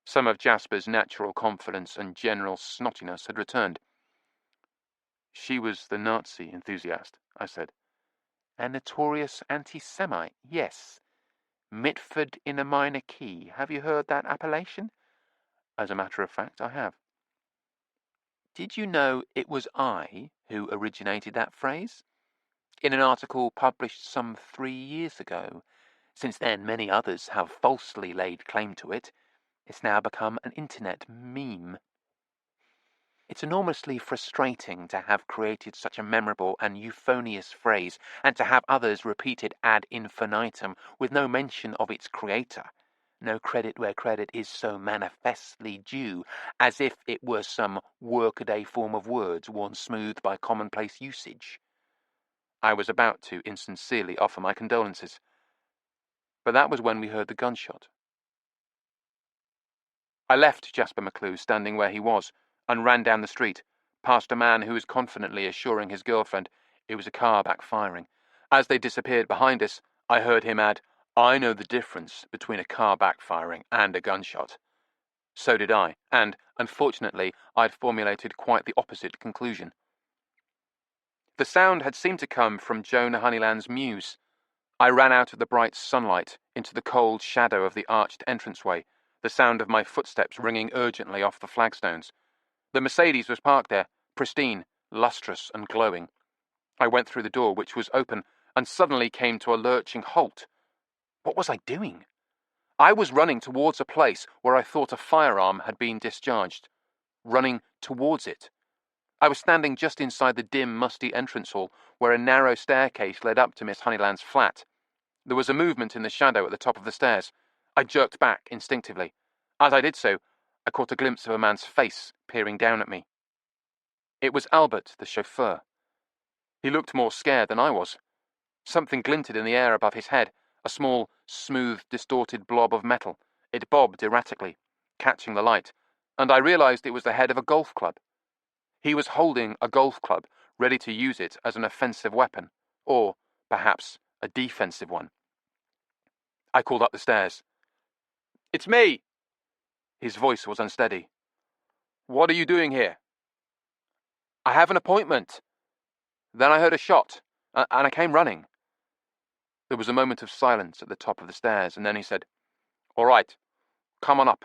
[SPEAKER 1] Some of Jasper's natural confidence and general snottiness had returned. She was the Nazi enthusiast, I said. A notorious anti-Semite, yes. Mitford in a minor key. Have you heard that appellation? As a matter of fact, I have. Did you know it was I who originated that phrase? In an article published some 3 years ago. Since then, many others have falsely laid claim to it. It's now become an internet meme. It's enormously frustrating to have created such a memorable and euphonious phrase, and to have others repeat it ad infinitum with no mention of its creator. No credit where credit is so manifestly due, as if it were some workaday form of words worn smooth by commonplace usage. I was about to insincerely offer my condolences, but that was when we heard the gunshot. I left Jasper McClue standing where he was, and ran down the street, past a man who was confidently assuring his girlfriend it was a car backfiring. As they disappeared behind us, I heard him add, I know the difference between a car backfiring and a gunshot. So did I, and, unfortunately, I'd formulated quite the opposite conclusion. The sound had seemed to come from Joan Honeyland's mews. I ran out of the bright sunlight into the cold shadow of the arched entranceway, the sound of my footsteps ringing urgently off the flagstones. The Mercedes was parked there, pristine, lustrous and glowing. I went through the door, which was open, and suddenly came to a lurching halt. What was I doing? I was running towards a place where I thought a firearm had been discharged. Running towards it. I was standing just inside the dim, musty entrance hall, where a narrow staircase led up to Miss Honeyland's flat. There was a movement in the shadow at the top of the stairs. I jerked back instinctively. As I did so, I caught a glimpse of a man's face peering down at me. It was Albert, the chauffeur. He looked more scared than I was. Something glinted in the air above his head, a small, smooth, distorted blob of metal. It bobbed erratically, catching the light, and I realized it was the head of a golf club. He was holding a golf club, ready to use it as an offensive weapon, or, perhaps, a defensive one. I called up the stairs. "It's me!" His voice was unsteady. "What are you doing here?" "I have an appointment." Then I heard a shot, and I came running. There was a moment of silence at the top of the stairs, and then he said, "All right, come on up."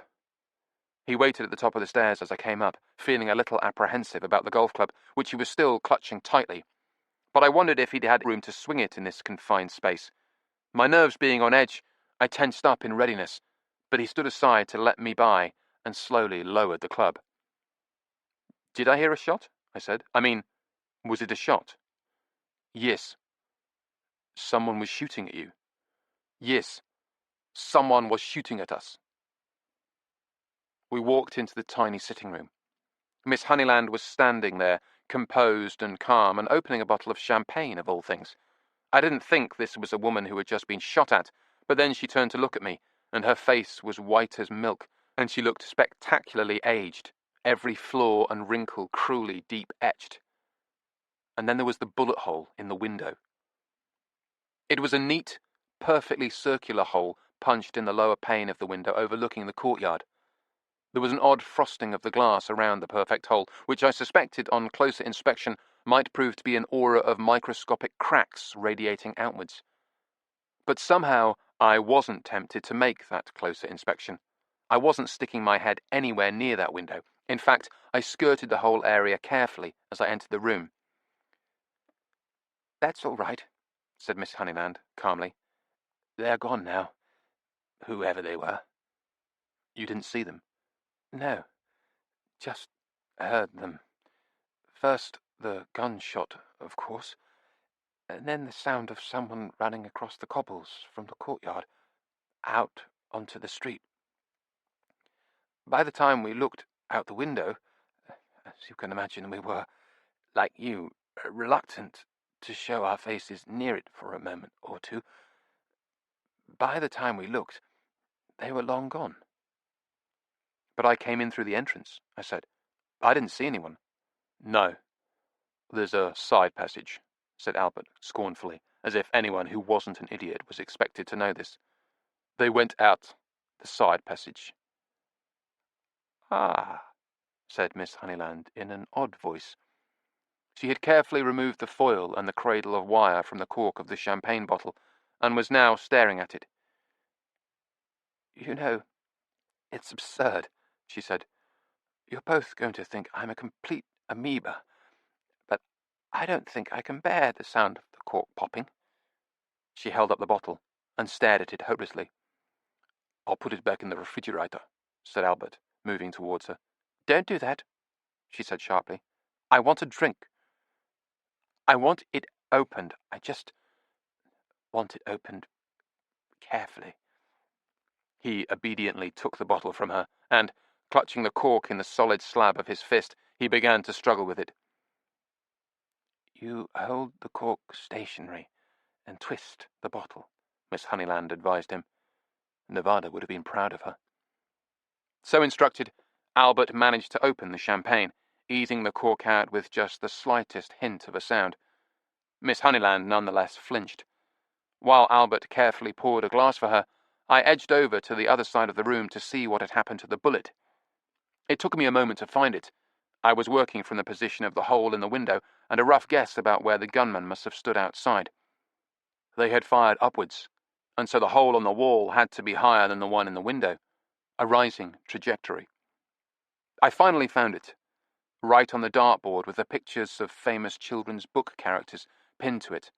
[SPEAKER 1] He waited at the top of the stairs as I came up, feeling a little apprehensive about the golf club, which he was still clutching tightly. But I wondered if he'd had room to swing it in this confined space. My nerves being on edge, I tensed up in readiness, but he stood aside to let me by and slowly lowered the club. "Did I hear a shot?" I said. "I mean, was it a shot?" "Yes." "Someone was shooting at you?" "Yes. Someone was shooting at us." We walked into the tiny sitting room. Miss Honeyland was standing there, composed and calm, and opening a bottle of champagne, of all things. I didn't think this was a woman who had just been shot at, but then she turned to look at me, and her face was white as milk, and she looked spectacularly aged, every flaw and wrinkle cruelly deep-etched. And then there was the bullet hole in the window. It was a neat, perfectly circular hole punched in the lower pane of the window overlooking the courtyard. There was an odd frosting of the glass around the perfect hole, which I suspected on closer inspection might prove to be an aura of microscopic cracks radiating outwards. But somehow I wasn't tempted to make that closer inspection. I wasn't sticking my head anywhere near that window. In fact, I skirted the whole area carefully as I entered the room. "That's all right," said Miss Honeyland calmly. "They're gone now, whoever they were." "You didn't see them?" "No, just heard them. First the gunshot, of course, and then the sound of someone running across the cobbles from the courtyard, out onto the street. By the time we looked out the window, as you can imagine, we were, like you, reluctant to show our faces near it for a moment or two. By the time we looked, they were long gone." "But I came in through the entrance," I said. "I didn't see anyone." "No. There's a side passage," said Albert scornfully, as if anyone who wasn't an idiot was expected to know this. "They went out the side passage." "Ah," said Miss Honeyland in an odd voice. She had carefully removed the foil and the cradle of wire from the cork of the champagne bottle, and was now staring at it. "You know, it's absurd," she said. "You're both going to think I'm a complete amoeba, but I don't think I can bear the sound of the cork popping." She held up the bottle and stared at it hopelessly. "I'll put it back in the refrigerator," said Albert, moving towards her. "Don't do that," she said sharply. "I want a drink. I want it opened. I just want it opened carefully." He obediently took the bottle from her, and, clutching the cork in the solid slab of his fist, he began to struggle with it. "You hold the cork stationary and twist the bottle," Miss Honeyland advised him. Nevada would have been proud of her. So instructed, Albert managed to open the champagne, easing the cork out with just the slightest hint of a sound. Miss Honeyland nonetheless flinched. While Albert carefully poured a glass for her, I edged over to the other side of the room to see what had happened to the bullet. It took me a moment to find it. I was working from the position of the hole in the window, and a rough guess about where the gunman must have stood outside. They had fired upwards, and so the hole on the wall had to be higher than the one in the window, a rising trajectory. I finally found it, right on the dartboard with the pictures of famous children's book characters pinned to it.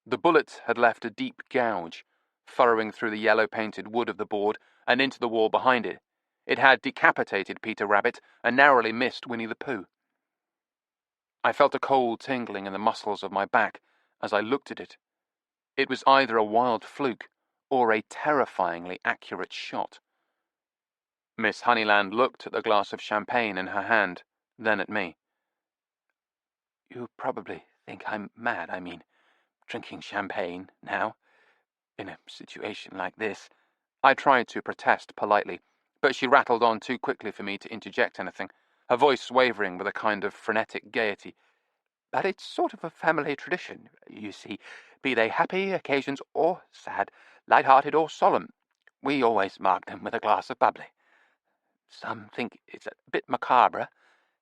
[SPEAKER 1] The bullet had left a deep gouge, furrowing through the yellow-painted wood of the board and into the wall behind it. It had decapitated Peter Rabbit and narrowly missed Winnie the Pooh. I felt a cold tingling in the muscles of my back as I looked at it. It was either a wild fluke or a terrifyingly accurate shot. Miss Honeyland looked at the glass of champagne in her hand, then at me. "You probably think I'm mad, drinking champagne now, in a situation like this." I tried to protest politely, but she rattled on too quickly for me to interject anything, her voice wavering with a kind of frenetic gaiety. "But it's sort of a family tradition, you see, be they happy occasions or sad, light-hearted or solemn. We always mark them with a glass of bubbly. Some think it's a bit macabre,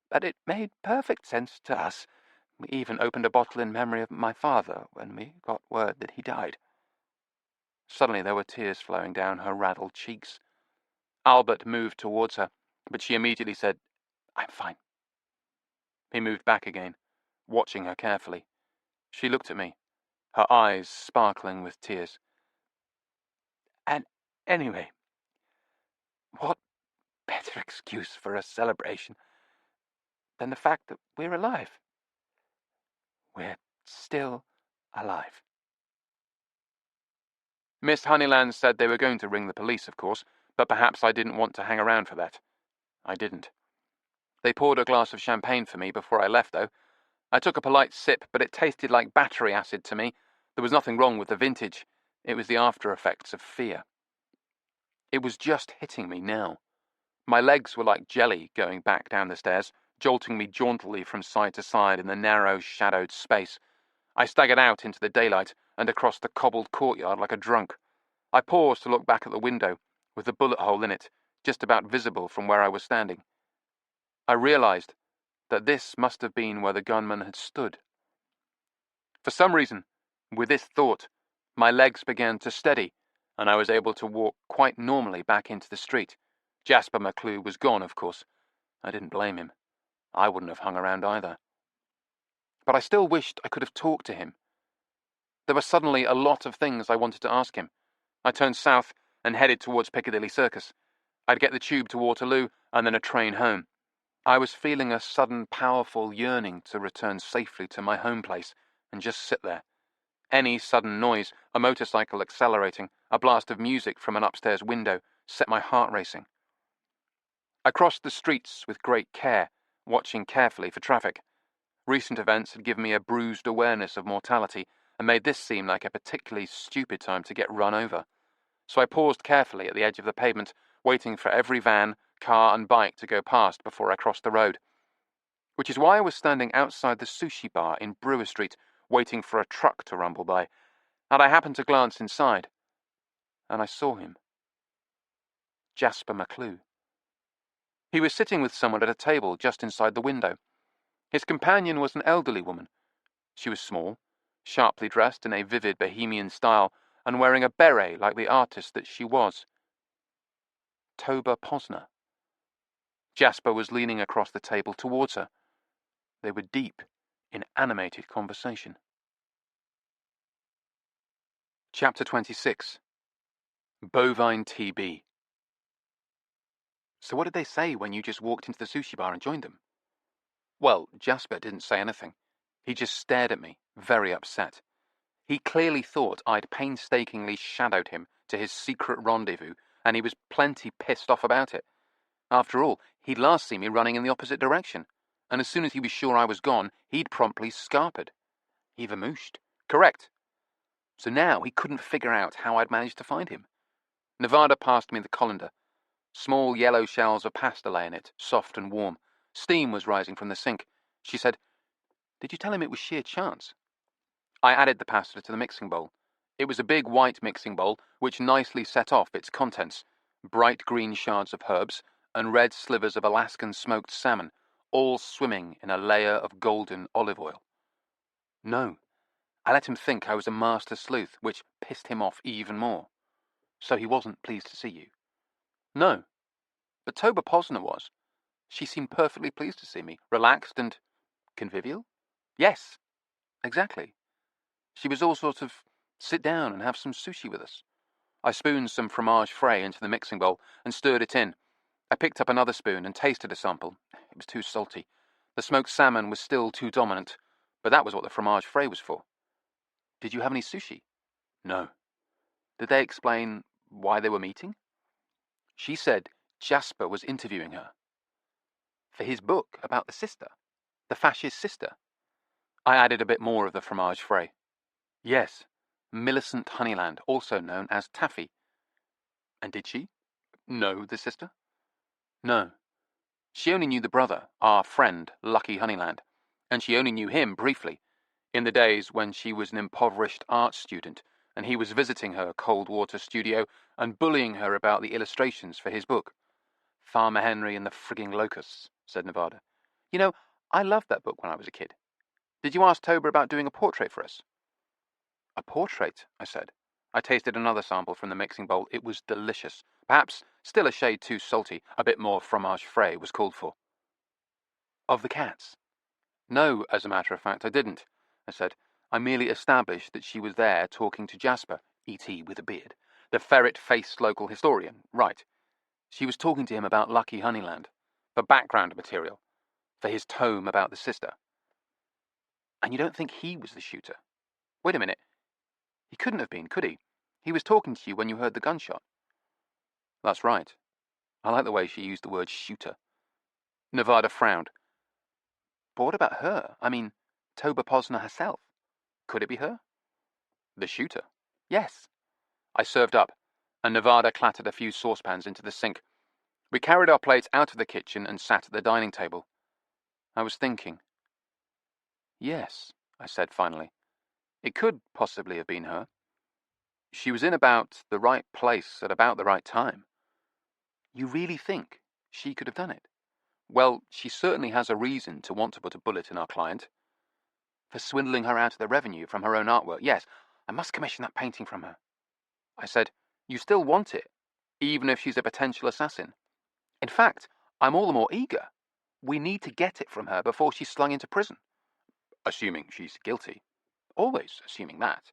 [SPEAKER 1] but it made perfect sense to us. We even opened a bottle in memory of my father when we got word that he died." Suddenly there were tears flowing down her raddled cheeks. Albert moved towards her, but she immediately said, "I'm fine." He moved back again, watching her carefully. She looked at me, her eyes sparkling with tears. "And anyway, what better excuse for a celebration than the fact that we're alive? We're still alive." Miss Honeyland said they were going to ring the police, of course, but perhaps I didn't want to hang around for that. I didn't. They poured a glass of champagne for me before I left, though. I took a polite sip, but it tasted like battery acid to me. There was nothing wrong with the vintage. It was the after effects of fear. It was just hitting me now. My legs were like jelly going back down the stairs, jolting me jauntily from side to side in the narrow, shadowed space. I staggered out into the daylight and across the cobbled courtyard like a drunk. I paused to look back at the window, with the bullet hole in it, just about visible from where I was standing. I realized that this must have been where the gunman had stood. For some reason, with this thought, my legs began to steady, and I was able to walk quite normally back into the street. Jasper McClue was gone, of course. I didn't blame him. I wouldn't have hung around either. But I still wished I could have talked to him. There were suddenly a lot of things I wanted to ask him. I turned south and headed towards Piccadilly Circus. I'd get the tube to Waterloo and then a train home. I was feeling a sudden powerful yearning to return safely to my home place and just sit there. Any sudden noise, a motorcycle accelerating, a blast of music from an upstairs window, set my heart racing. I crossed the streets with great care, watching carefully for traffic. Recent events had given me a bruised awareness of mortality and made this seem like a particularly stupid time to get run over. So I paused carefully at the edge of the pavement, waiting for every van, car and bike to go past before I crossed the road. Which is why I was standing outside the sushi bar in Brewer Street, waiting for a truck to rumble by, and I happened to glance inside, and I saw him. Jasper McClue. He was sitting with someone at a table just inside the window. His companion was an elderly woman. She was small, sharply dressed in a vivid bohemian style, and wearing a beret like the artist that she was. Toba Posner. Jasper was leaning across the table towards her. They were deep in animated conversation. Chapter 26. Bovine TB. "So what did they say when you just walked into the sushi bar and joined them?" Well, Jasper didn't say anything. He just stared at me, very upset. He clearly thought I'd painstakingly shadowed him to his secret rendezvous, and he was plenty pissed off about it. After all, he'd last seen me running in the opposite direction, and as soon as he was sure I was gone, he'd promptly scarpered. He vamooshed. Correct. So now he couldn't figure out how I'd managed to find him. Nevada passed me the colander. Small yellow shells of pasta lay in it, soft and warm. Steam was rising from the sink. She said, "Did you tell him it was sheer chance?" I added the pasta to the mixing bowl. It was a big white mixing bowl, which nicely set off its contents: bright green shards of herbs and red slivers of Alaskan smoked salmon, all swimming in a layer of golden olive oil. No, I let him think I was a master sleuth, which pissed him off even more. "So he wasn't pleased to see you?" "No, but Toba Posner was. She seemed perfectly pleased to see me, relaxed and convivial." "Yes, exactly. She was all sort of sit down and have some sushi with us." I spooned some fromage frais into the mixing bowl and stirred it in. I picked up another spoon and tasted a sample. It was too salty. The smoked salmon was still too dominant, but that was what the fromage frais was for. Did you have any sushi? No. Did they explain why they were meeting? She said Jasper was interviewing her. For his book about the sister, the fascist sister. I added a bit more of the fromage frais. Yes, Millicent Honeyland, also known as Taffy. And did she know the sister? No. She only knew the brother, our friend, Lucky Honeyland, and she only knew him briefly, in the days when she was an impoverished art student, and he was visiting her cold water studio and bullying her about the illustrations for his book. Farmer Henry and the frigging locusts, said Nevada. You know, I loved that book when I was a kid. Did you ask Tober about doing a portrait for us? A portrait, I said. I tasted another sample from the mixing bowl. It was delicious. Perhaps still a shade too salty. A bit more fromage frais was called for. Of the cats? No, as a matter of fact, I didn't, I said. I merely established that she was there talking to Jasper, E.T. with a beard, the ferret-faced local historian. Right. She was talking to him about Lucky Honeyland, for background material, for his tome about the sister. And you don't think he was the shooter? Wait a minute. He couldn't have been, could he? He was talking to you when you heard the gunshot. That's right. I like the way she used the word shooter. Nevada frowned. But what about her? I mean, Toba Posner herself. Could it be her? The shooter? Yes. I served up, and Nevada clattered a few saucepans into the sink. We carried our plates out of the kitchen and sat at the dining table. I was thinking. Yes, I said finally. It could possibly have been her. She was in about the right place at about the right time. You really think she could have done it? Well, she certainly has a reason to want to put a bullet in our client. For swindling her out of the revenue from her own artwork. Yes, I must commission that painting from her. I said, you still want it, even if she's a potential assassin. In fact, I'm all the more eager. We need to get it from her before she's slung into prison. Assuming she's guilty. Always assuming that.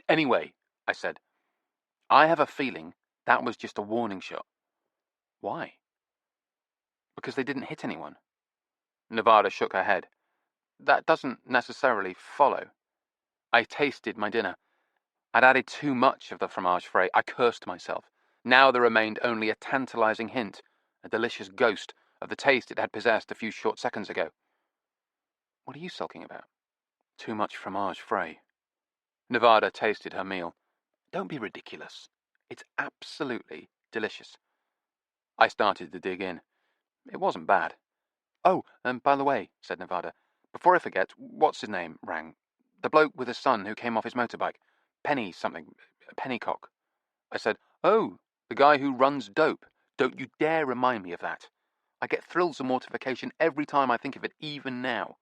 [SPEAKER 1] Anyway, I said, I have a feeling that was just a warning shot. Why? Because they didn't hit anyone. Nevada shook her head. That doesn't necessarily follow. I tasted my dinner. I'd added too much of the fromage frais. I cursed myself. Now there remained only a tantalizing hint, a delicious ghost, of the taste it had possessed a few short seconds ago. What are you sulking about? Too much fromage frais. Nevada tasted her meal. Don't be ridiculous. It's absolutely delicious. I started to dig in. It wasn't bad. Oh, and by the way, said Nevada, before I forget, what's his name rang? The bloke with his son who came off his motorbike. Penny something. Pennycock. I said, oh, the guy who runs dope. Don't you dare remind me of that. I get thrills and mortification every time I think of it, even now.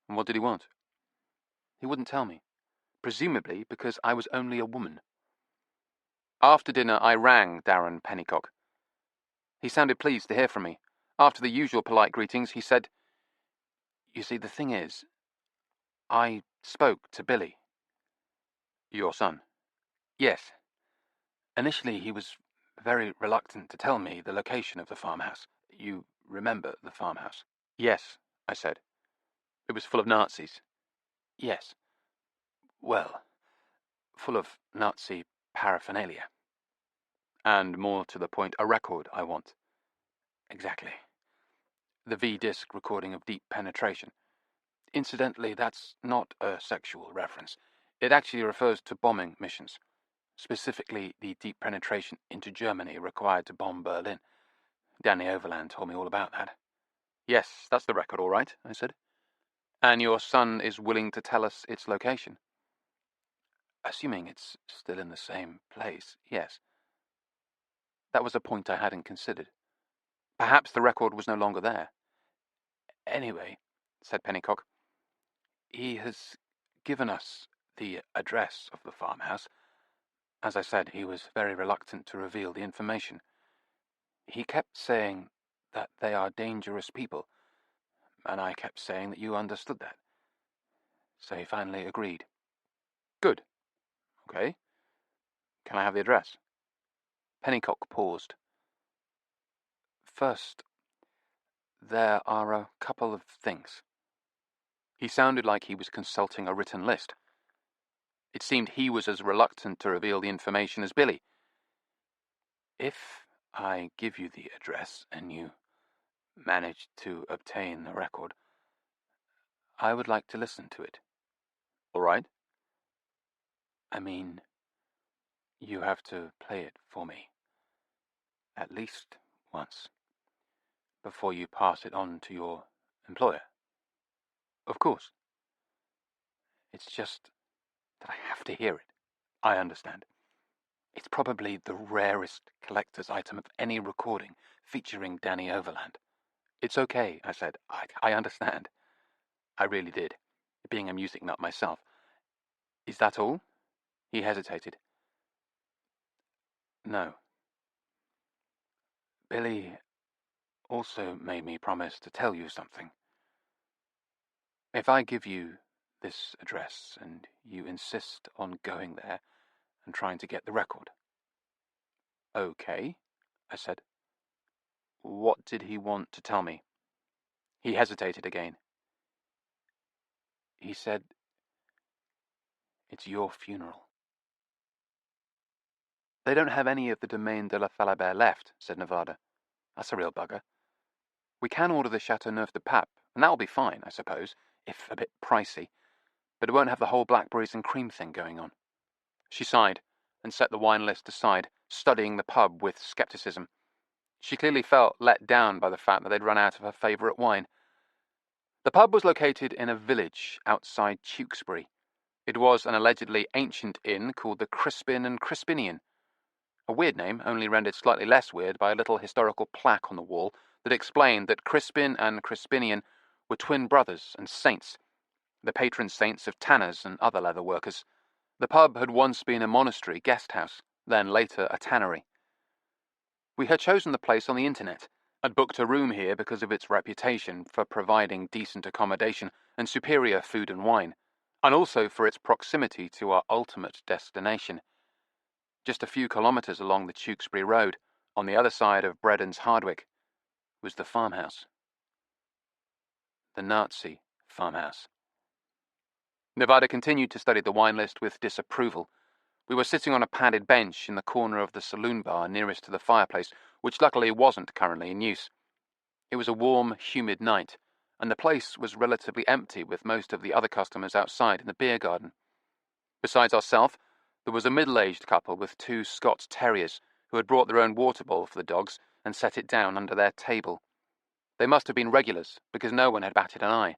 [SPEAKER 1] And what did he want? He wouldn't tell me. Presumably because I was only a woman. After dinner, I rang Darren Pennycock. He sounded pleased to hear from me. After the usual polite greetings, he said, you see, the thing is, I spoke to Billy. Your son? Yes. Initially, he was very reluctant to tell me the location of the farmhouse. You remember the farmhouse? Yes, I said. It was full of Nazis. Yes. Well, full of Nazi paraphernalia. And more to the point, a record I want. Exactly. The V-disc recording of Deep Penetration. Incidentally, that's not a sexual reference. It actually refers to bombing missions. Specifically, the deep penetration into Germany required to bomb Berlin. Danny Overland told me all about that. Yes, that's the record, all right, I said. And your son is willing to tell us its location? Assuming it's still in the same place, yes. That was a point I hadn't considered. Perhaps the record was no longer there. Anyway, said Pennycock, he has given us the address of the farmhouse. As I said, he was very reluctant to reveal the information. He kept saying that they are dangerous people, and I kept saying that you understood that. So he finally agreed. Good. Okay. Can I have the address? Pennycock paused. First, There are a couple of things. He sounded like he was consulting a written list. It seemed he was as reluctant to reveal the information as Billy. If I give you the address and you manage to obtain the record, I would like to listen to it. All right? I mean, you have to play it for me. At least once. Before you pass it on to your employer. Of course. It's just that I have to hear it. I understand. It's probably the rarest collector's item of any recording featuring Danny Overland. It's okay, I said. I understand. I really did, being a music nut myself. Is that all? He hesitated. No. Billy also made me promise to tell you something. If I give you this address and you insist on going there and trying to get the record. Okay, I said. What did he want to tell me? He hesitated again. He said, it's your funeral. They don't have any of the Domaine de la Falabelle left, said Nevada. That's a real bugger. We can order the Chateauneuf de Pape, and that'll be fine, I suppose, if a bit pricey, but it won't have the whole blackberries and cream thing going on. She sighed and set the wine list aside, studying the pub with skepticism. She clearly felt let down by the fact that they'd run out of her favourite wine. The pub was located in a village outside Tewkesbury. It was an allegedly ancient inn called the Crispin and Crispinian. A weird name, only rendered slightly less weird by a little historical plaque on the wall that explained that Crispin and Crispinian were twin brothers and saints, the patron saints of tanners and other leather workers. The pub had once been a monastery guest house, then later a tannery. We had chosen the place on the internet. I'd booked a room here because of its reputation for providing decent accommodation and superior food and wine, and also for its proximity to our ultimate destination. Just a few kilometres along the Tewkesbury Road, on the other side of Breden's Hardwick, was the farmhouse. The Nazi farmhouse. Nevada continued to study the wine list with disapproval. We were sitting on a padded bench in the corner of the saloon bar nearest to the fireplace, which luckily wasn't currently in use. It was a warm, humid night, and the place was relatively empty with most of the other customers outside in the beer garden. Besides ourselves, there was a middle-aged couple with two Scots terriers who had brought their own water bowl for the dogs and set it down under their table. They must have been regulars, because no one had batted an eye.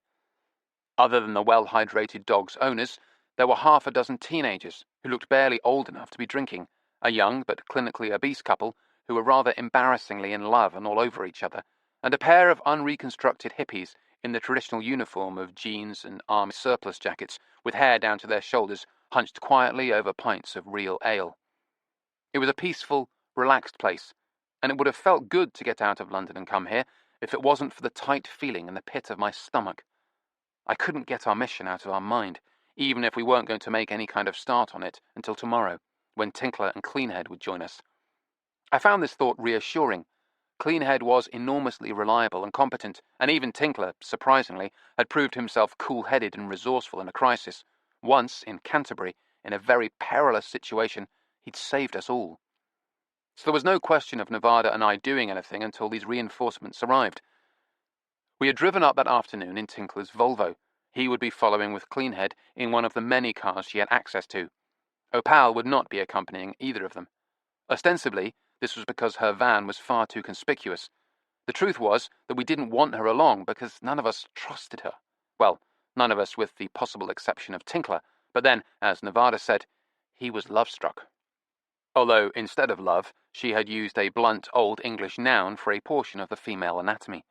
[SPEAKER 1] Other than the well-hydrated dogs' owners, there were half a dozen teenagers who looked barely old enough to be drinking, a young but clinically obese couple who were rather embarrassingly in love and all over each other, and a pair of unreconstructed hippies in the traditional uniform of jeans and army surplus jackets, with hair down to their shoulders, hunched quietly over pints of real ale. It was a peaceful, relaxed place, and it would have felt good to get out of London and come here if it wasn't for the tight feeling in the pit of my stomach. I couldn't get our mission out of our mind, even if we weren't going to make any kind of start on it until tomorrow, when Tinkler and Cleanhead would join us. I found this thought reassuring. Cleanhead was enormously reliable and competent, and even Tinkler, surprisingly, had proved himself cool-headed and resourceful in a crisis. Once, in Canterbury, in a very perilous situation, he'd saved us all. So there was no question of Nevada and I doing anything until these reinforcements arrived. We had driven up that afternoon in Tinkler's Volvo. He would be following with Cleanhead in one of the many cars she had access to. Opal would not be accompanying either of them. Ostensibly, this was because her van was far too conspicuous. The truth was that we didn't want her along because none of us trusted her. Well, none of us with the possible exception of Tinkler, but then, as Nevada said, he was love-struck. Although, instead of love, she had used a blunt Old English noun for a portion of the female anatomy.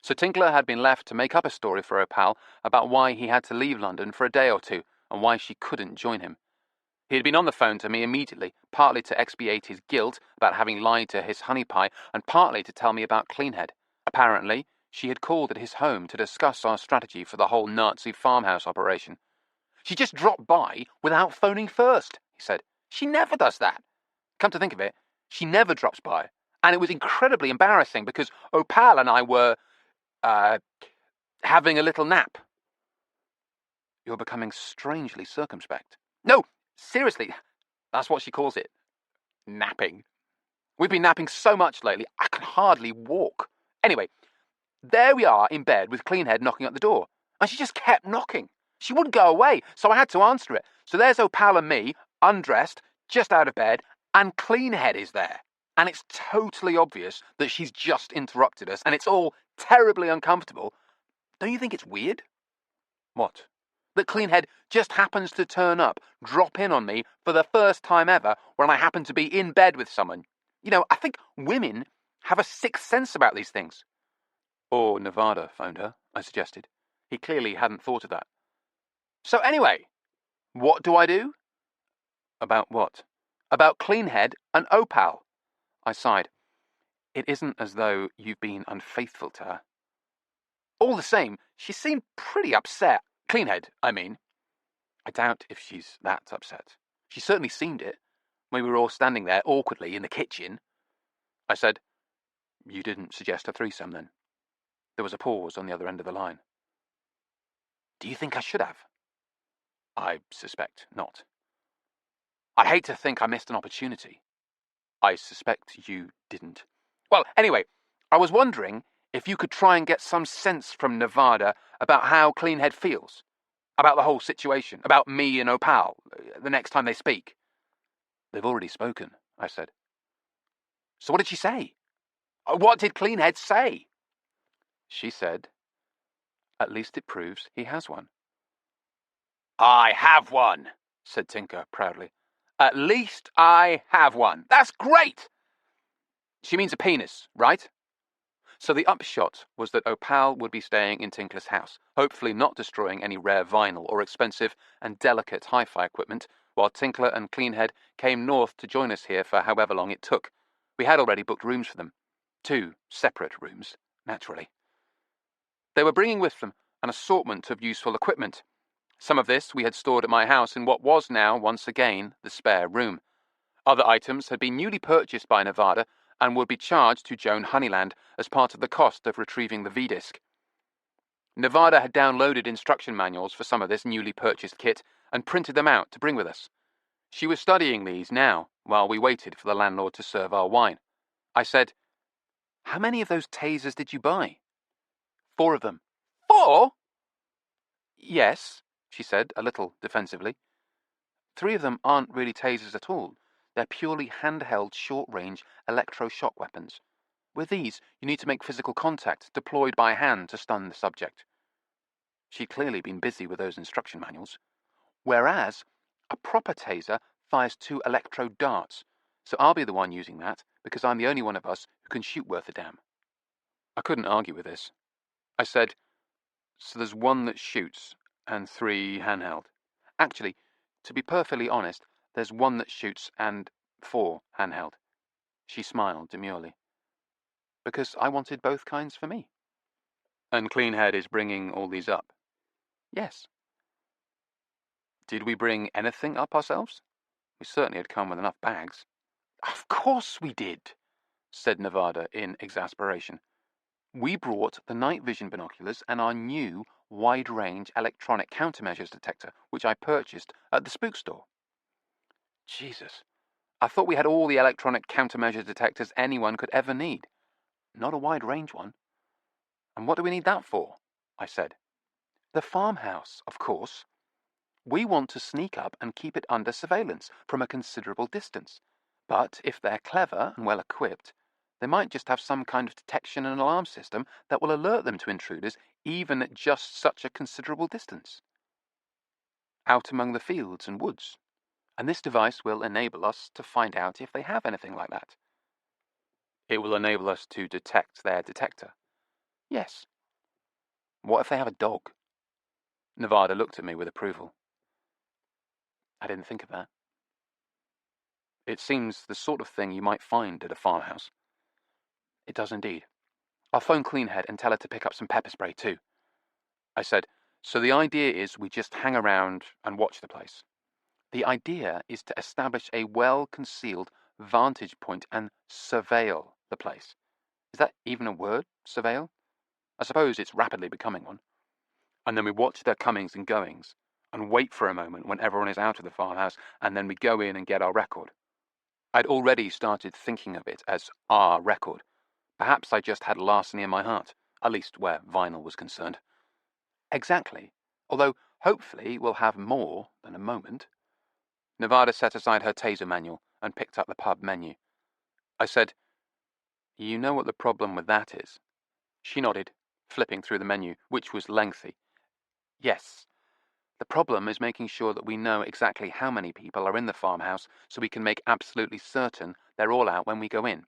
[SPEAKER 1] So Tinkler had been left to make up a story for Opal about why he had to leave London for a day or two and why she couldn't join him. He had been on the phone to me immediately, partly to expiate his guilt about having lied to his honey pie and partly to tell me about Cleanhead. Apparently, she had called at his home to discuss our strategy for the whole Nazi farmhouse operation. She just dropped by without phoning first, he said. She never does that. Come to think of it, she never drops by, And it was incredibly embarrassing because Opal and I were having a little nap. You're becoming strangely circumspect. No, seriously, that's what she calls it. Napping. We've been napping so much lately, I can hardly walk. Anyway, there we are in bed with Cleanhead knocking at the door. And she just kept knocking. She wouldn't go away, so I had to answer it. So there's Opal and me, undressed, just out of bed, and Cleanhead is there. And it's totally obvious that she's just interrupted us, and it's all terribly uncomfortable. Don't you think it's weird? What? That Cleanhead just happens to turn up, drop in on me for the first time ever when I happen to be in bed with someone. You know, I think women have a sixth sense about these things. Or Nevada phoned her, I suggested. He clearly hadn't thought of that. So anyway, what do I do? About what? About Cleanhead and Opal. I sighed. It isn't as though you've been unfaithful to her. All the same, she seemed pretty upset. Cleanhead, I mean. I doubt if she's that upset. She certainly seemed it, when we were all standing there awkwardly in the kitchen. I said, You didn't suggest a threesome then? There was a pause on the other end of the line. Do you think I should have? I suspect not. I'd hate to think I missed an opportunity. I suspect you didn't. Well, anyway, I was wondering if you could try and get some sense from Nevada about how Cleanhead feels, about the whole situation, about me and Opal, the next time they speak. They've already spoken, I said. So what did she say? What did Cleanhead say? She said, At least it proves he has one. I have one, said Tinker proudly. At least I have one. That's great! She means a penis, right? So the upshot was that Opal would be staying in Tinkler's house, hopefully not destroying any rare vinyl or expensive and delicate hi-fi equipment, while Tinkler and Cleanhead came north to join us here for however long it took. We had already booked rooms for them. 2 separate rooms, naturally. They were bringing with them an assortment of useful equipment. Some of this we had stored at my house in what was now, once again, the spare room. Other items had been newly purchased by Nevada and would be charged to Joan Honeyland as part of the cost of retrieving the V-disc. Nevada had downloaded instruction manuals for some of this newly purchased kit and printed them out to bring with us. She was studying these now, while we waited for the landlord to serve our wine. I said, How many of those tasers did you buy? 4 of them. 4? Yes, she said, a little defensively. 3 of them aren't really tasers at all. They're purely handheld, short-range electroshock weapons. With these, you need to make physical contact, deployed by hand to stun the subject. She'd clearly been busy with those instruction manuals. Whereas, a proper taser fires 2 electro darts, so I'll be the one using that, because I'm the only one of us who can shoot worth a damn. I couldn't argue with this. I said, So there's 1 that shoots, and 3 handheld. Actually, to be perfectly honest, there's 1 that shoots and 4 handheld. She smiled demurely. Because I wanted both kinds for me. And Cleanhead is bringing all these up? Yes. Did we bring anything up ourselves? We certainly had come with enough bags. Of course we did, said Nevada in exasperation. We brought the night vision binoculars and our new wide-range electronic countermeasures detector, which I purchased at the spook store. Jesus, I thought we had all the electronic countermeasure detectors anyone could ever need. Not a wide-range one. And what do we need that for? I said. The farmhouse, of course. We want to sneak up and keep it under surveillance from a considerable distance. But if they're clever and well equipped, they might just have some kind of detection and alarm system that will alert them to intruders even at just such a considerable distance. Out among the fields and woods. And this device will enable us to find out if they have anything like that. It will enable us to detect their detector. Yes. What if they have a dog? Nevada looked at me with approval. I didn't think of that. It seems the sort of thing you might find at a farmhouse. It does indeed. I'll phone Cleanhead and tell her to pick up some pepper spray too. I said, so the idea is we just hang around and watch the place. The idea is to establish a well-concealed vantage point and surveil the place. Is that even a word, surveil? I suppose it's rapidly becoming one. And then we watch their comings and goings, and wait for a moment when everyone is out of the farmhouse, and then we go in and get our record. I'd already started thinking of it as our record. Perhaps I just had larceny in my heart, at least where vinyl was concerned. Exactly, although hopefully we'll have more than a moment. Nevada set aside her taser manual and picked up the pub menu. I said, "You know what the problem with that is?" She nodded, flipping through the menu, which was lengthy. "Yes. The problem is making sure that we know exactly how many people are in the farmhouse so we can make absolutely certain they're all out when we go in."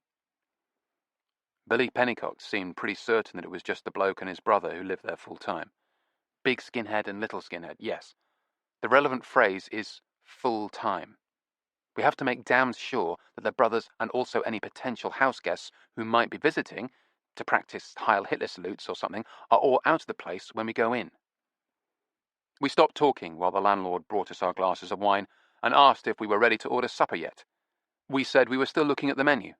[SPEAKER 1] Billy Pennycock seemed pretty certain that it was just the bloke and his brother who lived there full time. Big skinhead and little skinhead, yes. The relevant phrase is full time. We have to make damn sure that the brothers and also any potential house guests who might be visiting to practice Heil Hitler salutes or something are all out of the place when we go in. We stopped talking while the landlord brought us our glasses of wine and asked if we were ready to order supper yet. We said we were still looking at the menu.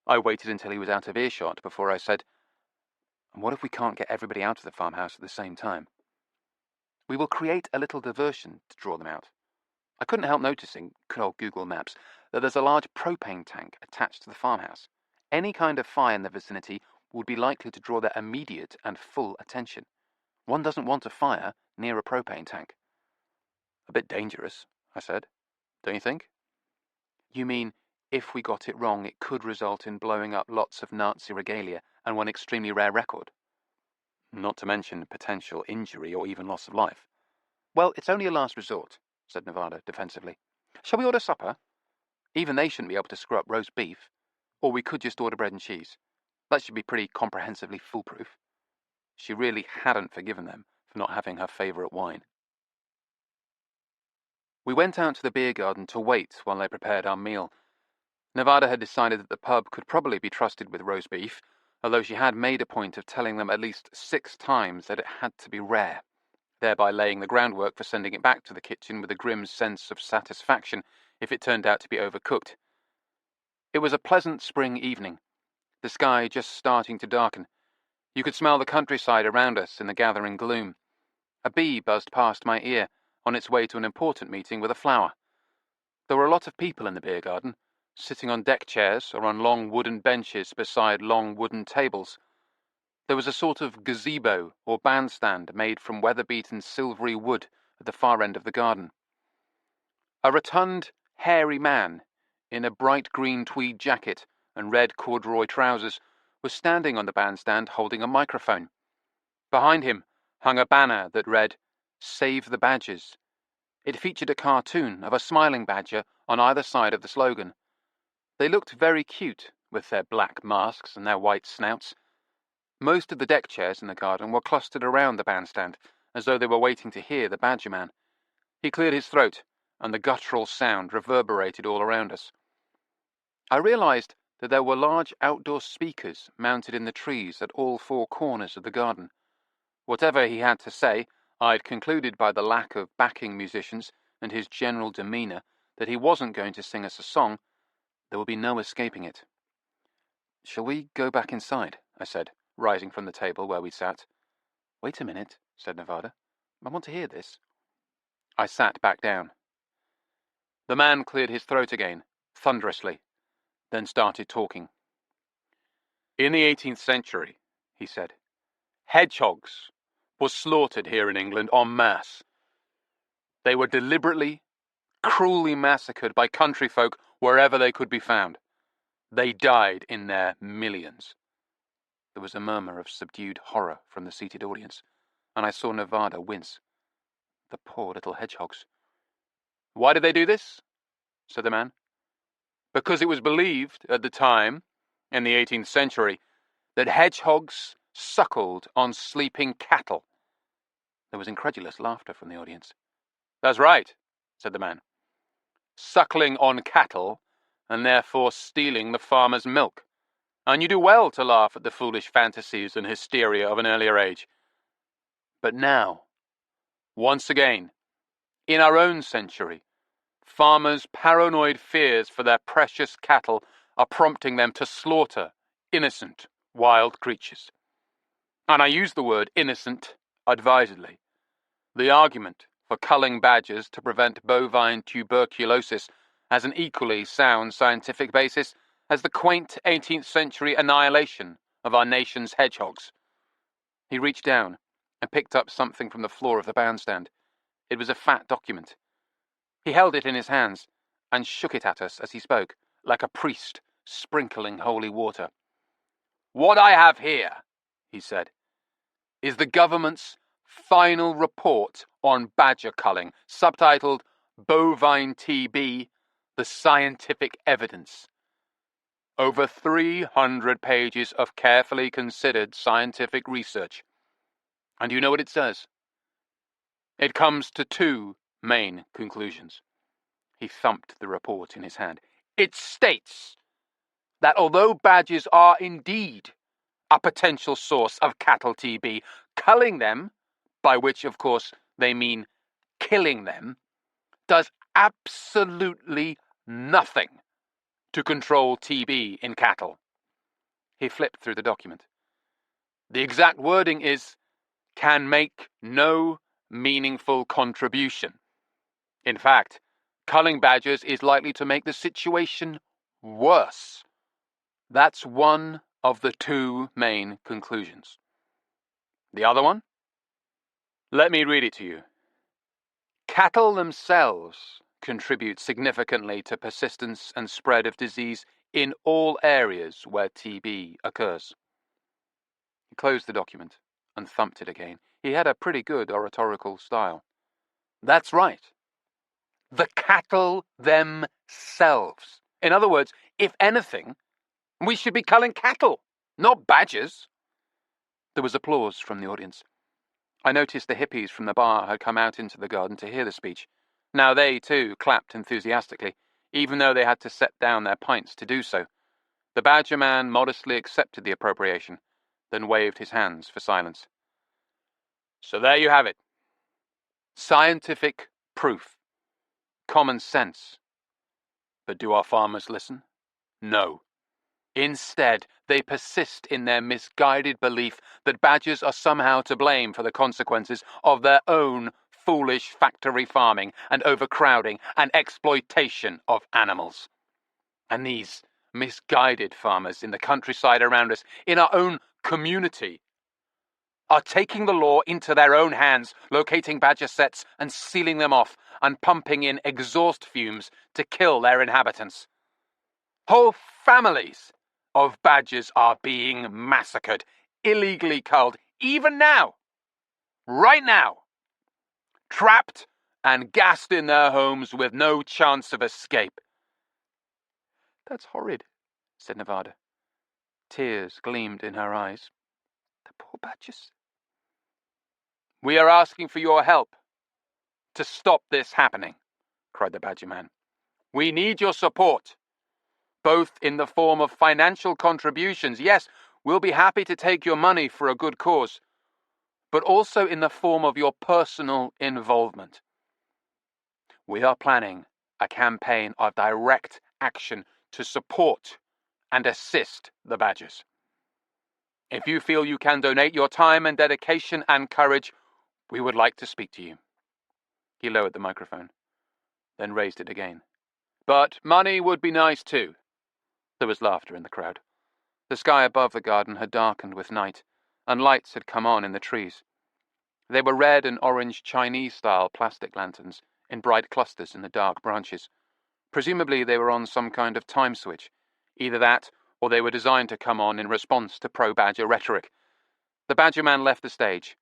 [SPEAKER 1] I waited until he was out of earshot before I said, "And what if we can't get everybody out of the farmhouse at the same time?" "We will create a little diversion to draw them out." I couldn't help noticing, good old Google Maps, that there's a large propane tank attached to the farmhouse. Any kind of fire in the vicinity would be likely to draw their immediate and full attention. One doesn't want a fire near a propane tank. "A bit dangerous," I said. "Don't you think?" "You mean, if we got it wrong, it could result in blowing up lots of Nazi regalia and one extremely rare record? Not to mention potential injury or even loss of life." "Well, it's only a last resort," said Nevada defensively. "Shall we order supper? Even they shouldn't be able to screw up roast beef. Or we could just order bread and cheese. That should be pretty comprehensively foolproof." She really hadn't forgiven them for not having her favourite wine. We went out to the beer garden to wait while they prepared our meal. Nevada had decided that the pub could probably be trusted with roast beef, although she had made a point of telling them at least 6 times that it had to be rare, thereby laying the groundwork for sending it back to the kitchen with a grim sense of satisfaction if it turned out to be overcooked. It was a pleasant spring evening, the sky just starting to darken. You could smell the countryside around us in the gathering gloom. A bee buzzed past my ear, on its way to an important meeting with a flower. There were a lot of people in the beer garden, sitting on deck chairs or on long wooden benches beside long wooden tables. There was a sort of gazebo or bandstand made from weather-beaten silvery wood at the far end of the garden. A rotund, hairy man, in a bright green tweed jacket and red corduroy trousers, was standing on the bandstand holding a microphone. Behind him hung a banner that read, "Save the Badgers." It featured a cartoon of a smiling badger on either side of the slogan. They looked very cute, with their black masks and their white snouts. Most of the deck chairs in the garden were clustered around the bandstand, as though they were waiting to hear the badger man. He cleared his throat, and the guttural sound reverberated all around us. I realized that there were large outdoor speakers mounted in the trees at all 4 corners of the garden. Whatever he had to say, I'd concluded by the lack of backing musicians and his general demeanour that he wasn't going to sing us a song. There would be no escaping it. "Shall we go back inside?" I said, rising from the table where we sat. "Wait a minute," said Nevada. "I want to hear this." I sat back down. The man cleared his throat again, thunderously, then started talking. "In the 18th century," he said, "hedgehogs were slaughtered here in England en masse. They were deliberately, cruelly massacred by country folk wherever they could be found. They died in their millions." There was a murmur of subdued horror from the seated audience, and I saw Nevada wince. The poor little hedgehogs. "Why did they do this?" said the man. "Because it was believed at the time, in the 18th century, that hedgehogs suckled on sleeping cattle." There was incredulous laughter from the audience. "That's right," said the man. "Suckling on cattle, and therefore stealing the farmer's milk. And you do well to laugh at the foolish fantasies and hysteria of an earlier age. But now, once again, in our own century, farmers' paranoid fears for their precious cattle are prompting them to slaughter innocent wild creatures. And I use the word innocent advisedly. The argument for culling badgers to prevent bovine tuberculosis has an equally sound scientific basis as the quaint 18th century annihilation of our nation's hedgehogs. He reached down and picked up something from the floor of the bandstand. It was a fat document. He held it in his hands and shook it at us as he spoke, like a priest sprinkling holy water. "What I have here," he said, "is the government's final report on badger culling, subtitled Bovine TB, the Scientific Evidence. Over 300 pages of carefully considered scientific research. And you know what it says? It comes to two main conclusions." He thumped the report in his hand. "It states that although badgers are indeed a potential source of cattle TB, culling them, by which of course they mean killing them, does absolutely nothing to control TB in cattle." He flipped through the document. The exact wording is, "can make no meaningful contribution. In fact, culling badgers is likely to make the situation worse." That's one of the two main conclusions. The other one? Let me read it to you. Cattle themselves contribute significantly to persistence and spread of disease in all areas where TB occurs. He closed the document and thumped it again. He had a pretty good oratorical style. That's right. The cattle themselves. In other words, if anything, we should be culling cattle, not badgers. There was applause from the audience. I noticed the hippies from the bar had come out into the garden to hear the speech. Now they, too, clapped enthusiastically, even though they had to set down their pints to do so. The badger man modestly accepted the appropriation, then waved his hands for silence. So there you have it. Scientific proof. Common sense. But do our farmers listen? No. Instead, they persist in their misguided belief that badgers are somehow to blame for the consequences of their own foolish factory farming and overcrowding and exploitation of animals. And these misguided farmers in the countryside around us, in our own community, are taking the law into their own hands, locating badger sets and sealing them off and pumping in exhaust fumes to kill their inhabitants. Whole families of badgers are being massacred, illegally culled, even now, right now, trapped and gassed in their homes with no chance of escape. That's horrid, said Nevada. Tears gleamed in her eyes. The poor badgers. We are asking for your help to stop this happening, cried the badger man. We need your support, both in the form of financial contributions. Yes, we'll be happy to take your money for a good cause, but also in the form of your personal involvement. We are planning a campaign of direct action to support and assist the badgers. If you feel you can donate your time and dedication and courage, we would like to speak to you. He lowered the microphone, then raised it again. But money would be nice too. There was laughter in the crowd. The sky above the garden had darkened with night, and lights had come on in the trees. They were red and orange Chinese-style plastic lanterns in bright clusters in the dark branches. Presumably they were on some kind of time switch. Either that, or they were designed to come on in response to pro-badger rhetoric. The badger man left the stage,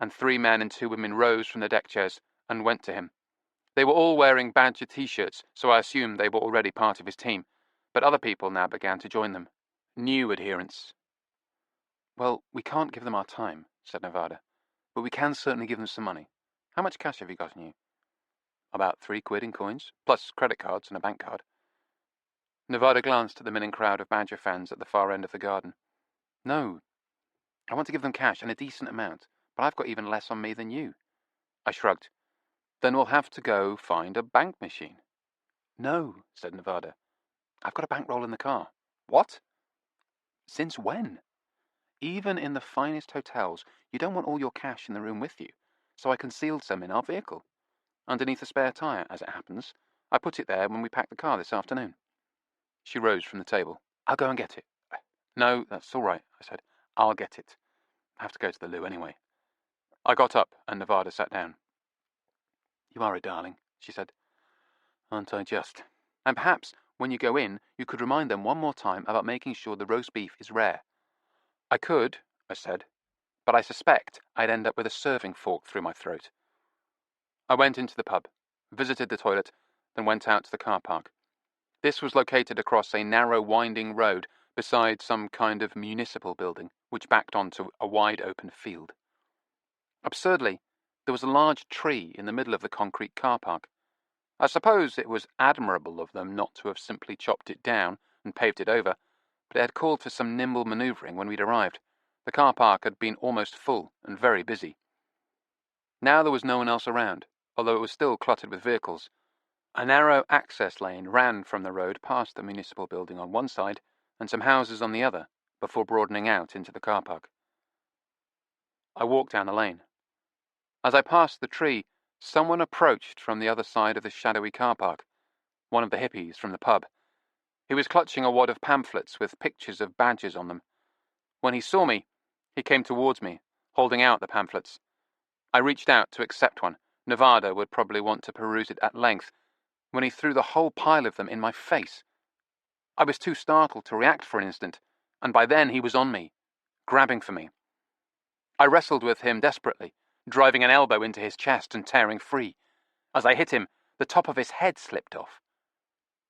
[SPEAKER 1] and 3 men and 2 women rose from the deck chairs and went to him. They were all wearing badger t-shirts, so I assumed they were already part of his team, but other people now began to join them. New adherents. Well, we can't give them our time, said Nevada, but we can certainly give them some money. How much cash have you got on you? About 3 quid in coins, plus credit cards and a bank card. Nevada glanced at the milling crowd of badger fans at the far end of the garden. No, I want to give them cash and a decent amount, but I've got even less on me than you. I shrugged. Then we'll have to go find a bank machine. No, said Nevada. I've got a bankroll in the car. What? Since when? Even in the finest hotels, you don't want all your cash in the room with you, so I concealed some in our vehicle. Underneath a spare tyre, as it happens. I put it there when we packed the car this afternoon. She rose from the table. I'll go and get it. No, that's all right, I said. I'll get it. I have to go to the loo anyway. I got up, and Nevada sat down. You are a darling, she said. Aren't I just? And perhaps, when you go in, you could remind them one more time about making sure the roast beef is rare. I could, I said, but I suspect I'd end up with a serving fork through my throat. I went into the pub, visited the toilet, then went out to the car park. This was located across a narrow, winding road beside some kind of municipal building, which backed onto a wide open field. Absurdly, there was a large tree in the middle of the concrete car park. I suppose it was admirable of them not to have simply chopped it down and paved it over, but it had called for some nimble manoeuvring when we'd arrived. The car park had been almost full and very busy. Now there was no one else around, although it was still cluttered with vehicles. A narrow access lane ran from the road past the municipal building on one side and some houses on the other, before broadening out into the car park. I walked down the lane. As I passed the tree, someone approached from the other side of the shadowy car park, one of the hippies from the pub. He was clutching a wad of pamphlets with pictures of badges on them. When he saw me, he came towards me, holding out the pamphlets. I reached out to accept one. Nevada would probably want to peruse it at length, when he threw the whole pile of them in my face. I was too startled to react for an instant, and by then he was on me, grabbing for me. I wrestled with him desperately, driving an elbow into his chest and tearing free. As I hit him, the top of his head slipped off.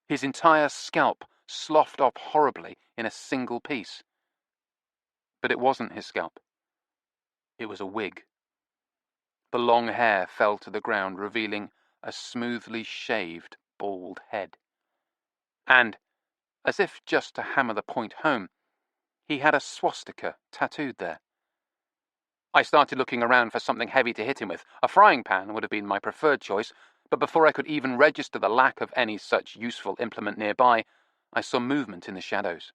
[SPEAKER 1] His entire scalp sloughed off horribly in a single piece. But it wasn't his scalp. It was a wig. The long hair fell to the ground, revealing a smoothly shaved, bald head. And, as if just to hammer the point home, he had a swastika tattooed there. I started looking around for something heavy to hit him with. A frying pan would have been my preferred choice, but before I could even register the lack of any such useful implement nearby, I saw movement in the shadows.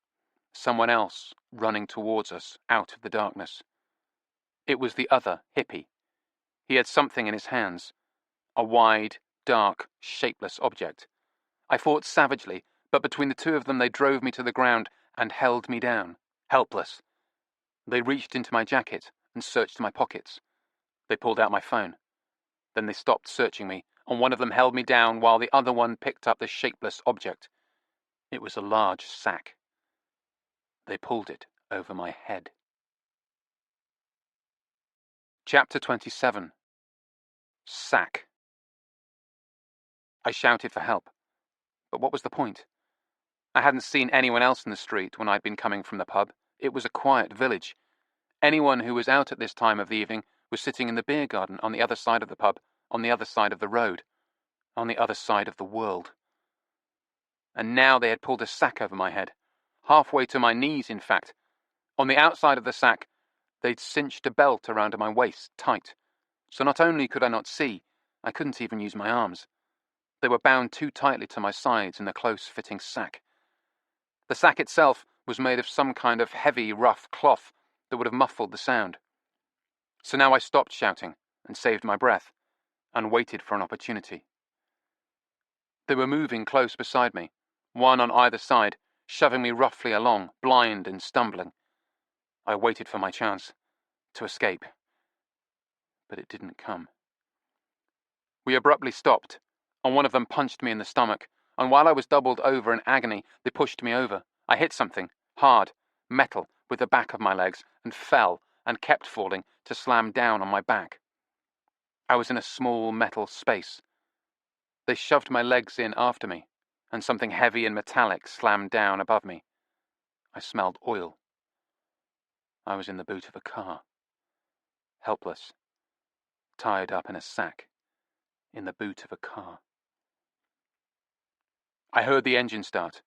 [SPEAKER 1] Someone else running towards us out of the darkness. It was the other hippie. He had something in his hands. A wide, dark, shapeless object. I fought savagely, but between the two of them they drove me to the ground and held me down, helpless. They reached into my jacket and searched my pockets. They pulled out my phone. Then they stopped searching me, and one of them held me down while the other one picked up the shapeless object. It was a large sack. They pulled it over my head. Chapter 27. Sack. I shouted for help. But what was the point? I hadn't seen anyone else in the street when I'd been coming from the pub. It was a quiet village. Anyone who was out at this time of the evening was sitting in the beer garden on the other side of the pub, on the other side of the road, on the other side of the world. And now they had pulled a sack over my head, halfway to my knees, in fact. On the outside of the sack, they'd cinched a belt around my waist, tight. So not only could I not see, I couldn't even use my arms. They were bound too tightly to my sides in the close-fitting sack. The sack itself was made of some kind of heavy, rough cloth that would have muffled the sound. So now I stopped shouting and saved my breath and waited for an opportunity. They were moving close beside me, one on either side, shoving me roughly along, blind and stumbling. I waited for my chance to escape, but it didn't come. We abruptly stopped, and one of them punched me in the stomach, and while I was doubled over in agony, they pushed me over. I hit something, hard, metal, with the back of my legs, and fell, and kept falling, to slam down on my back. I was in a small metal space. They shoved my legs in after me, and something heavy and metallic slammed down above me. I smelled oil. I was in the boot of a car. Helpless. Tied up in a sack. In the boot of a car. I heard the engine start,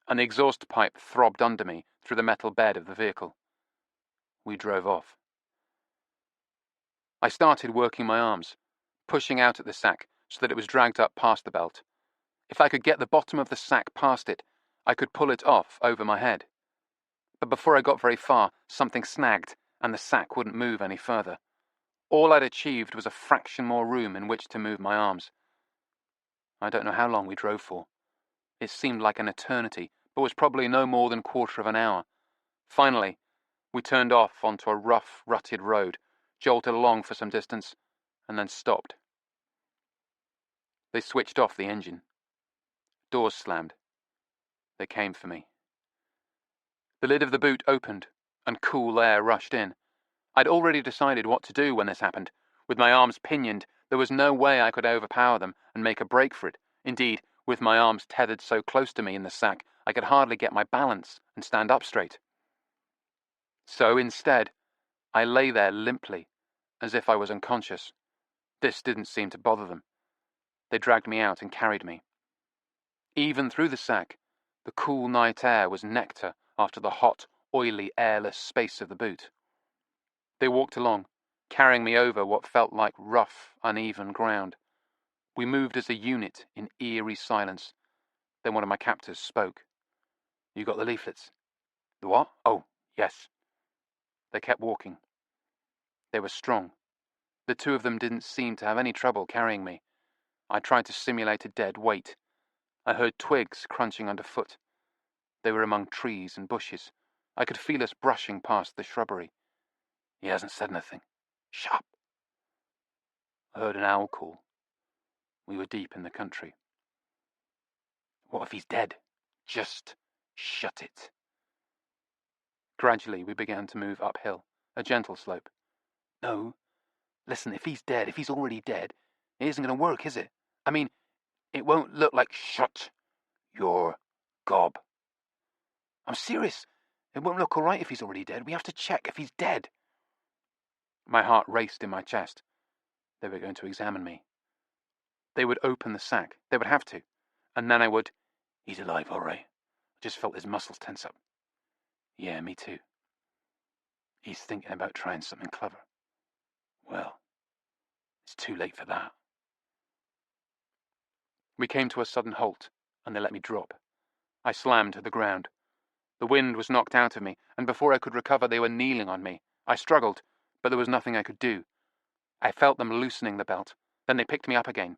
[SPEAKER 1] and the exhaust pipe throbbed under me through the metal bed of the vehicle. We drove off. I started working my arms, pushing out at the sack so that it was dragged up past the belt. If I could get the bottom of the sack past it, I could pull it off over my head. But before I got very far, something snagged, and the sack wouldn't move any further. All I'd achieved was a fraction more room in which to move my arms. I don't know how long we drove for. It seemed like an eternity, but was probably no more than 1/4 of an hour. Finally, we turned off onto a rough, rutted road, jolted along for some distance, and then stopped. They switched off the engine. Doors slammed. They came for me. The lid of the boot opened, and cool air rushed in. I'd already decided what to do when this happened. With my arms pinioned, there was no way I could overpower them and make a break for it. Indeed, with my arms tethered so close to me in the sack, I could hardly get my balance and stand up straight. So instead, I lay there limply, as if I was unconscious. This didn't seem to bother them. They dragged me out and carried me. Even through the sack, the cool night air was nectar after the hot, oily, airless space of the boot. They walked along, carrying me over what felt like rough, uneven ground. We moved as a unit in eerie silence. Then one of my captors spoke. "You got the leaflets?" "The what?" "Oh, yes." They kept walking. They were strong. The two of them didn't seem to have any trouble carrying me. I tried to simulate a dead weight. I heard twigs crunching underfoot. They were among trees and bushes. I could feel us brushing past the shrubbery. "He hasn't said anything." "Shut up." I heard an owl call. We were deep in the country. "What if he's dead?" "Just shut it." Gradually, we began to move uphill, a gentle slope. "No. Listen, if he's dead, if he's already dead, it isn't going to work, is it? I mean, it won't look like—" "Shut your gob." "I'm serious. It won't look all right if he's already dead. We have to check if he's dead." My heart raced in my chest. They were going to examine me. They would open the sack. They would have to. And then I would— "He's alive, all right." I just felt his muscles tense up. "Yeah, me too." "He's thinking about trying something clever." "Well, it's too late for that." We came to a sudden halt, and they let me drop. I slammed to the ground. The wind was knocked out of me, and before I could recover, they were kneeling on me. I struggled, but there was nothing I could do. I felt them loosening the belt. Then they picked me up again.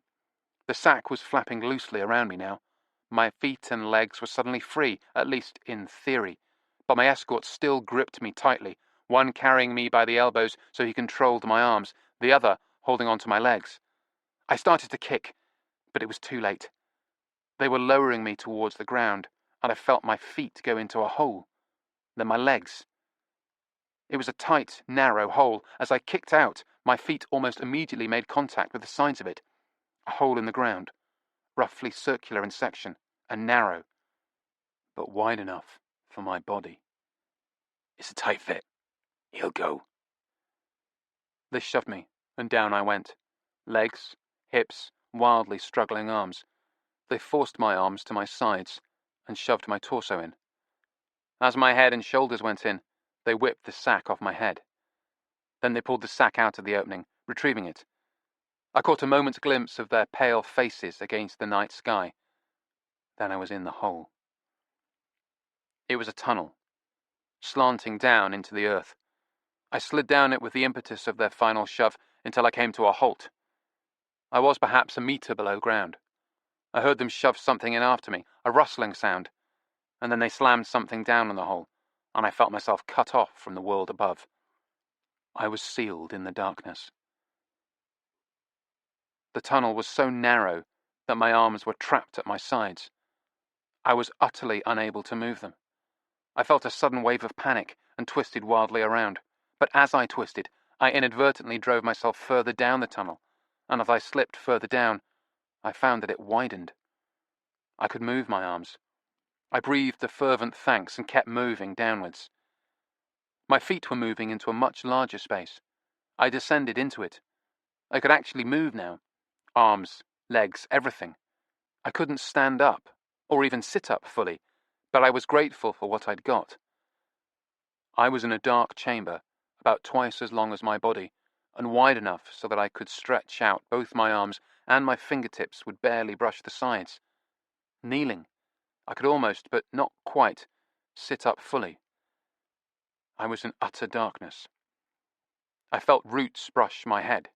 [SPEAKER 1] The sack was flapping loosely around me now. My feet and legs were suddenly free, at least in theory. But my escort still gripped me tightly, one carrying me by the elbows so he controlled my arms, the other holding onto my legs. I started to kick, but it was too late. They were lowering me towards the ground, and I felt my feet go into a hole. Then my legs. It was a tight, narrow hole. As I kicked out, my feet almost immediately made contact with the sides of it. A hole in the ground, roughly circular in section, and narrow, but wide enough for my body. "It's a tight fit. He'll go." They shoved me, and down I went. Legs, hips, wildly struggling arms. They forced my arms to my sides and shoved my torso in. As my head and shoulders went in, they whipped the sack off my head. Then they pulled the sack out of the opening, retrieving it. I caught a moment's glimpse of their pale faces against the night sky. Then I was in the hole. It was a tunnel, slanting down into the earth. I slid down it with the impetus of their final shove until I came to a halt. I was perhaps a meter below ground. I heard them shove something in after me, a rustling sound, and then they slammed something down on the hole, and I felt myself cut off from the world above. I was sealed in the darkness. The tunnel was so narrow that my arms were trapped at my sides. I was utterly unable to move them. I felt a sudden wave of panic and twisted wildly around. But as I twisted, I inadvertently drove myself further down the tunnel, and as I slipped further down, I found that it widened. I could move my arms. I breathed a fervent thanks and kept moving downwards. My feet were moving into a much larger space. I descended into it. I could actually move now. Arms, legs, everything. I couldn't stand up, or even sit up fully, but I was grateful for what I'd got. I was in a dark chamber, about twice as long as my body, and wide enough so that I could stretch out both my arms and my fingertips would barely brush the sides. Kneeling, I could almost, but not quite, sit up fully. I was in utter darkness. I felt roots brush my head.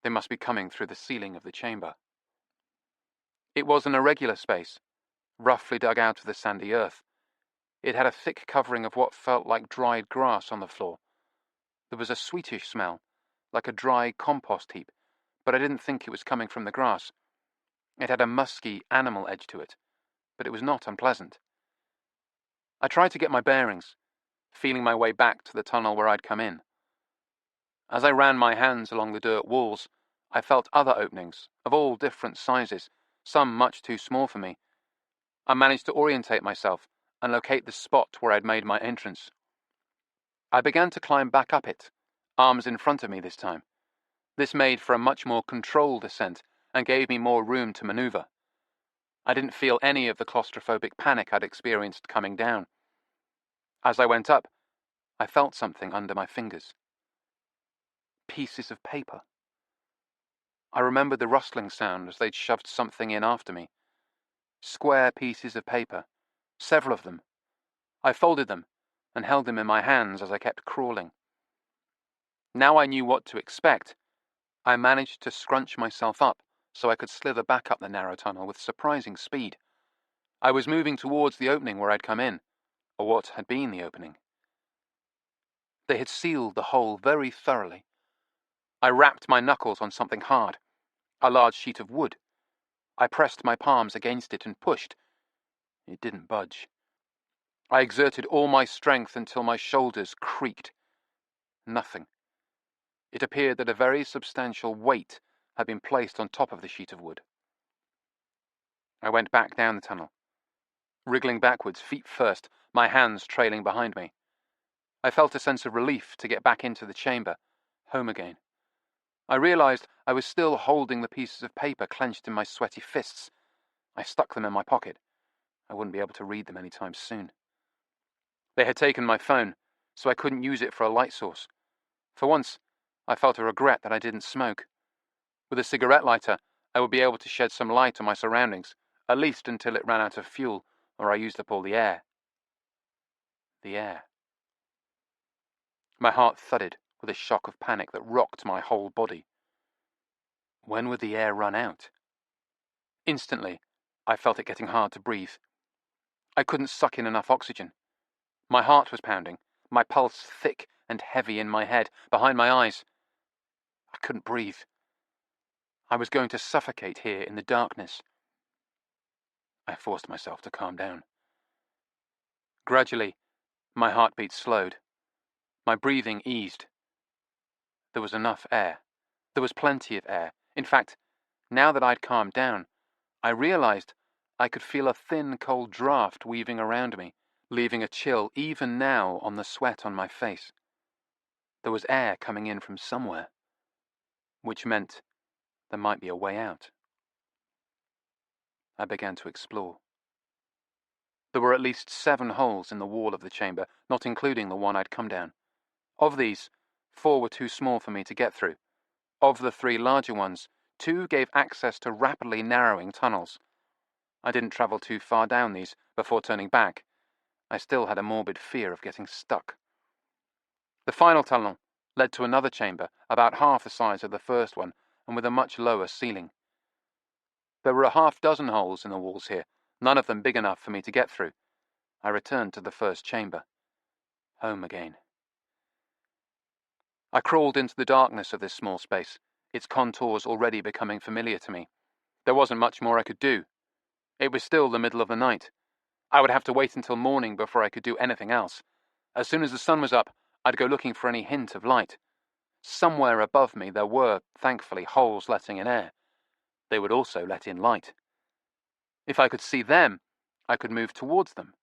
[SPEAKER 1] They must be coming through the ceiling of the chamber. It was an irregular space, roughly dug out of the sandy earth. It had a thick covering of what felt like dried grass on the floor. There was a sweetish smell, like a dry compost heap, but I didn't think it was coming from the grass. It had a musky animal edge to it, but it was not unpleasant. I tried to get my bearings, feeling my way back to the tunnel where I'd come in. As I ran my hands along the dirt walls, I felt other openings, of all different sizes, some much too small for me. I managed to orientate myself and locate the spot where I'd made my entrance. I began to climb back up it, arms in front of me this time. This made for a much more controlled ascent and gave me more room to maneuver. I didn't feel any of the claustrophobic panic I'd experienced coming down. As I went up, I felt something under my fingers. Pieces of paper. I remembered the rustling sound as they'd shoved something in after me. Square pieces of paper, several of them. I folded them and held them in my hands as I kept crawling. Now I knew what to expect. I managed to scrunch myself up so I could slither back up the narrow tunnel with surprising speed. I was moving towards the opening where I'd come in, or what had been the opening. They had sealed the hole very thoroughly. I rapped my knuckles on something hard, a large sheet of wood. I pressed my palms against it and pushed. It didn't budge. I exerted all my strength until my shoulders creaked. Nothing. It appeared that a very substantial weight had been placed on top of the sheet of wood. I went back down the tunnel, wriggling backwards, feet first, my hands trailing behind me. I felt a sense of relief to get back into the chamber, home again. I realized I was still holding the pieces of paper clenched in my sweaty fists. I stuck them in my pocket. I wouldn't be able to read them anytime soon. They had taken my phone, so I couldn't use it for a light source. For once, I felt a regret that I didn't smoke. With a cigarette lighter, I would be able to shed some light on my surroundings, at least until it ran out of fuel, or I used up all the air. The air. My heart thudded with a shock of panic that rocked my whole body. When would the air run out? Instantly, I felt it getting hard to breathe. I couldn't suck in enough oxygen. My heart was pounding, my pulse thick and heavy in my head, behind my eyes. I couldn't breathe. I was going to suffocate here in the darkness. I forced myself to calm down. Gradually, my heartbeat slowed. My breathing eased. There was enough air. There was plenty of air. In fact, now that I'd calmed down, I realized I could feel a thin, cold draft weaving around me, leaving a chill even now on the sweat on my face. There was air coming in from somewhere, which meant there might be a way out. I began to explore. There were at least 7 holes in the wall of the chamber, not including the one I'd come down. Of these, 4 were too small for me to get through. Of the 3 larger ones, 2 gave access to rapidly narrowing tunnels. I didn't travel too far down these before turning back. I still had a morbid fear of getting stuck. The final tunnel led to another chamber, about half the size of the first one, and with a much lower ceiling. There were a half-dozen holes in the walls here, none of them big enough for me to get through. I returned to the first chamber. Home again. I crawled into the darkness of this small space, its contours already becoming familiar to me. There wasn't much more I could do. It was still the middle of the night. I would have to wait until morning before I could do anything else. As soon as the sun was up, I'd go looking for any hint of light. Somewhere above me there were, thankfully, holes letting in air. They would also let in light. If I could see them, I could move towards them,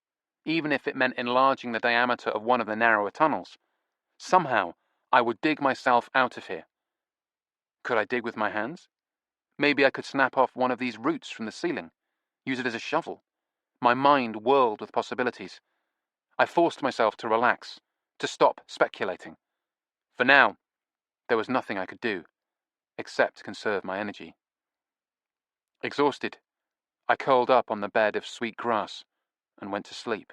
[SPEAKER 1] even if it meant enlarging the diameter of one of the narrower tunnels. Somehow, I would dig myself out of here. Could I dig with my hands? Maybe I could snap off one of these roots from the ceiling, use it as a shovel. My mind whirled with possibilities. I forced myself to relax, to stop speculating. For now, there was nothing I could do, except conserve my energy. Exhausted, I curled up on the bed of sweet grass and went to sleep.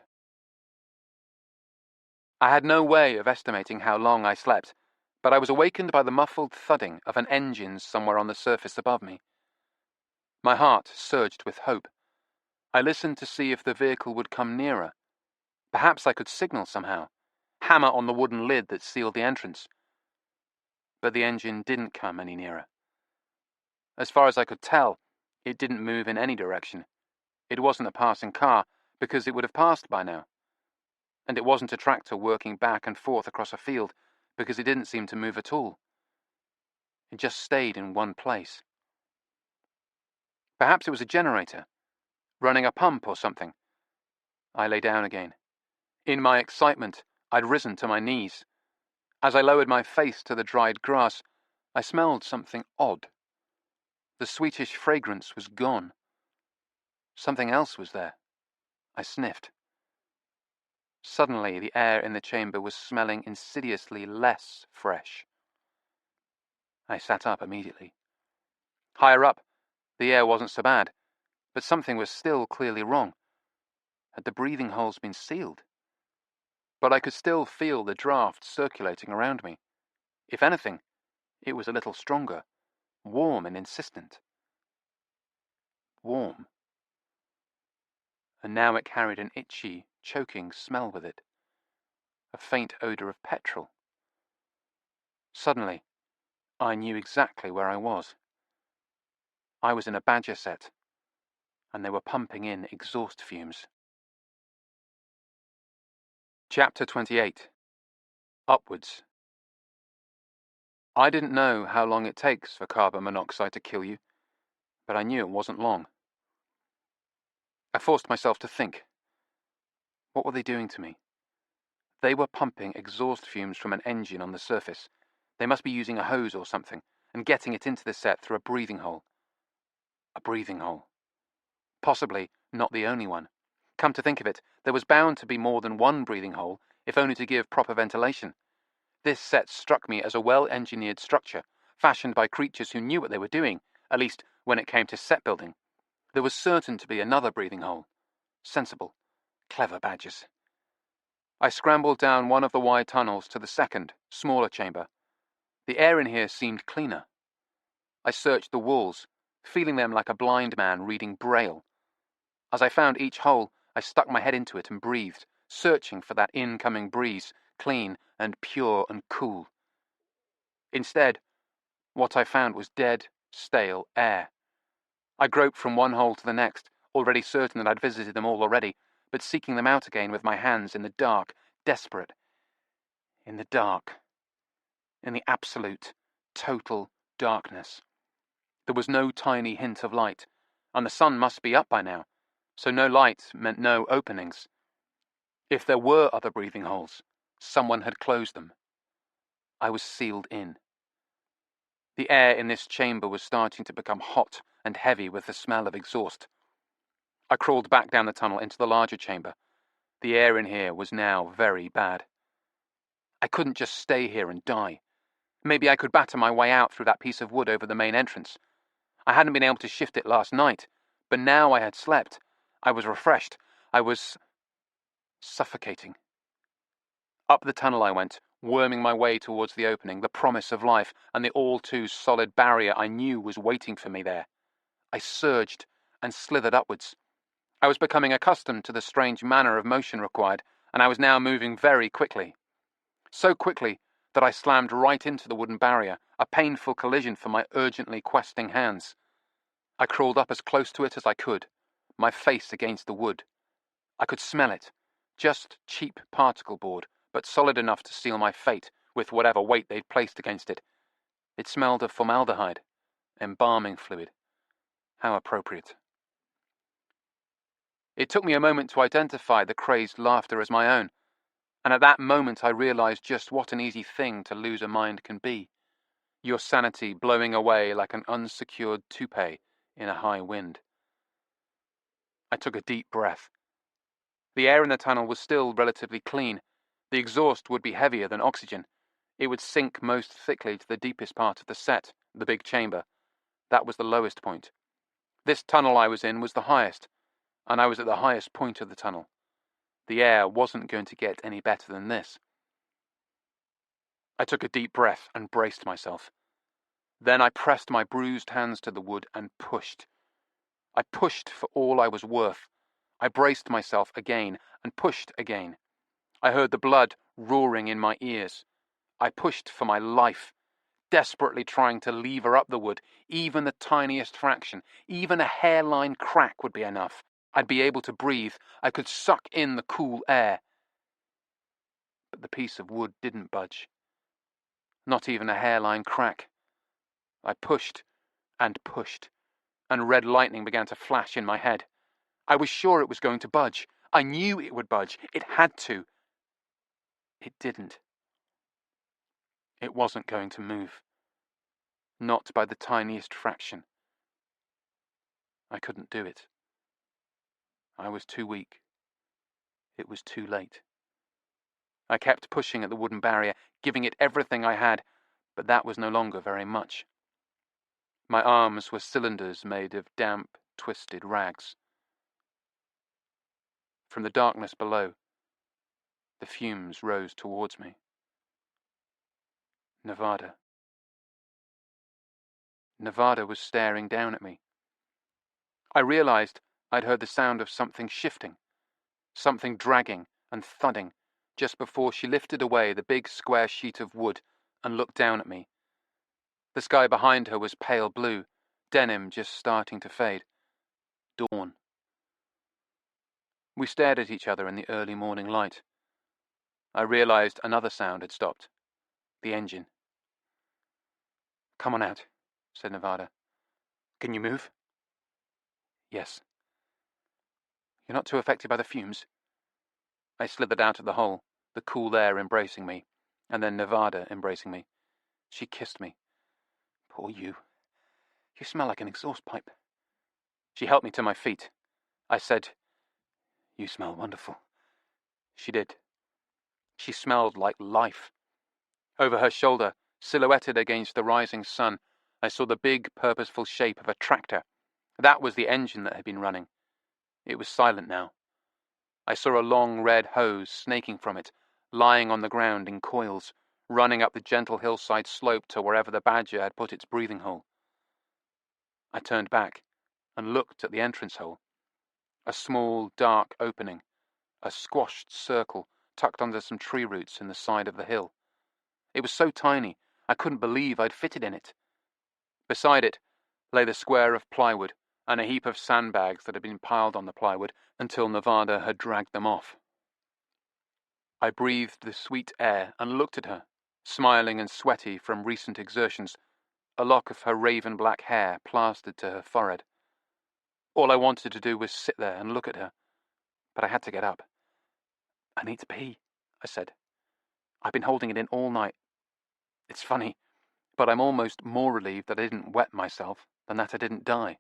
[SPEAKER 1] I had no way of estimating how long I slept, but I was awakened by the muffled thudding of an engine somewhere on the surface above me. My heart surged with hope. I listened to see if the vehicle would come nearer. Perhaps I could signal somehow, hammer on the wooden lid that sealed the entrance. But the engine didn't come any nearer. As far as I could tell, it didn't move in any direction. It wasn't a passing car, because it would have passed by now. And it wasn't a tractor working back and forth across a field, because it didn't seem to move at all. It just stayed in one place. Perhaps it was a generator, running a pump or something. I lay down again. In my excitement, I'd risen to my knees. As I lowered my face to the dried grass, I smelled something odd. The sweetish fragrance was gone. Something else was there. I sniffed. Suddenly, the air in the chamber was smelling insidiously less fresh. I sat up immediately. Higher up, the air wasn't so bad, but something was still clearly wrong. Had the breathing holes been sealed? But I could still feel the draft circulating around me. If anything, it was a little stronger, warm and insistent. Warm. And now it carried an itchy, choking smell with it. A faint odor of petrol. Suddenly, I knew exactly where I was. I was in a badger set, and they were pumping in exhaust fumes. Chapter 28. Upwards. I didn't know how long it takes for carbon monoxide to kill you, but I knew it wasn't long. I forced myself to think. What were they doing to me? They were pumping exhaust fumes from an engine on the surface. They must be using a hose or something, and getting it into the set through a breathing hole. A breathing hole. Possibly not the only one. Come to think of it, there was bound to be more than one breathing hole, if only to give proper ventilation. This set struck me as a well-engineered structure, fashioned by creatures who knew what they were doing, at least when it came to set building. There was certain to be another breathing hole. Sensible, clever badgers. I scrambled down one of the wide tunnels to the second, smaller chamber. The air in here seemed cleaner. I searched the walls, feeling them like a blind man reading Braille. As I found each hole, I stuck my head into it and breathed, searching for that incoming breeze, clean and pure and cool. Instead, what I found was dead, stale air. I groped from one hole to the next, already certain that I'd visited them all already, but seeking them out again with my hands in the dark, desperate. In the dark. In the absolute, total darkness. There was no tiny hint of light, and the sun must be up by now, so no light meant no openings. If there were other breathing holes, someone had closed them. I was sealed in. The air in this chamber was starting to become hot and heavy with the smell of exhaust. I crawled back down the tunnel into the larger chamber. The air in here was now very bad. I couldn't just stay here and die. Maybe I could batter my way out through that piece of wood over the main entrance. I hadn't been able to shift it last night, but now I had slept. I was refreshed. I was suffocating. Up the tunnel I went, worming my way towards the opening, the promise of life, and the all-too-solid barrier I knew was waiting for me there. I surged and slithered upwards. I was becoming accustomed to the strange manner of motion required, and I was now moving very quickly. So quickly that I slammed right into the wooden barrier, a painful collision for my urgently questing hands. I crawled up as close to it as I could, my face against the wood. I could smell it, just cheap particle board, but solid enough to seal my fate with whatever weight they'd placed against it. It smelled of formaldehyde, embalming fluid. How appropriate. It took me a moment to identify the crazed laughter as my own, and at that moment I realized just what an easy thing to lose a mind can be. Your sanity blowing away like an unsecured toupee in a high wind. I took a deep breath. The air in the tunnel was still relatively clean. The exhaust would be heavier than oxygen. It would sink most thickly to the deepest part of the set, the big chamber. That was the lowest point. This tunnel I was in was the highest, and I was at the highest point of the tunnel. The air wasn't going to get any better than this. I took a deep breath and braced myself. Then I pressed my bruised hands to the wood and pushed. I pushed for all I was worth. I braced myself again and pushed again. I heard the blood roaring in my ears. I pushed for my life, desperately trying to lever up the wood. Even the tiniest fraction, even a hairline crack would be enough. I'd be able to breathe. I could suck in the cool air. But the piece of wood didn't budge. Not even a hairline crack. I pushed and pushed, and red lightning began to flash in my head. I was sure it was going to budge. I knew it would budge. It had to. It didn't. It wasn't going to move. Not by the tiniest fraction. I couldn't do it. I was too weak. It was too late. I kept pushing at the wooden barrier, giving it everything I had, but that was no longer very much. My arms were cylinders made of damp, twisted rags. From the darkness below, the fumes rose towards me. Nevada. Nevada was staring down at me. I realized I'd heard the sound of something shifting, something dragging and thudding, just before she lifted away the big square sheet of wood and looked down at me. The sky behind her was pale blue, denim just starting to fade. Dawn. We stared at each other in the early morning light. I realized another sound had stopped. The engine. "Come on out," said Nevada. "Can you move?" "Yes." "You're not too affected by the fumes?" I slithered out of the hole, the cool air embracing me, and then Nevada embracing me. She kissed me. "Poor you. You smell like an exhaust pipe." She helped me to my feet. I said, "You smell wonderful." She did. She smelled like life. Over her shoulder, silhouetted against the rising sun, I saw the big, purposeful shape of a tractor. That was the engine that had been running. It was silent now. I saw a long red hose snaking from it, lying on the ground in coils, running up the gentle hillside slope to wherever the badger had put its breathing hole. I turned back and looked at the entrance hole. A small, dark opening, a squashed circle tucked under some tree roots in the side of the hill. It was so tiny, I couldn't believe I'd fitted in it. Beside it lay the square of plywood and a heap of sandbags that had been piled on the plywood until Nevada had dragged them off. I breathed the sweet air and looked at her, smiling and sweaty from recent exertions, a lock of her raven black hair plastered to her forehead. All I wanted to do was sit there and look at her, but I had to get up. "I need to pee," I said. "I've been holding it in all night. It's funny, but I'm almost more relieved that I didn't wet myself than that I didn't die."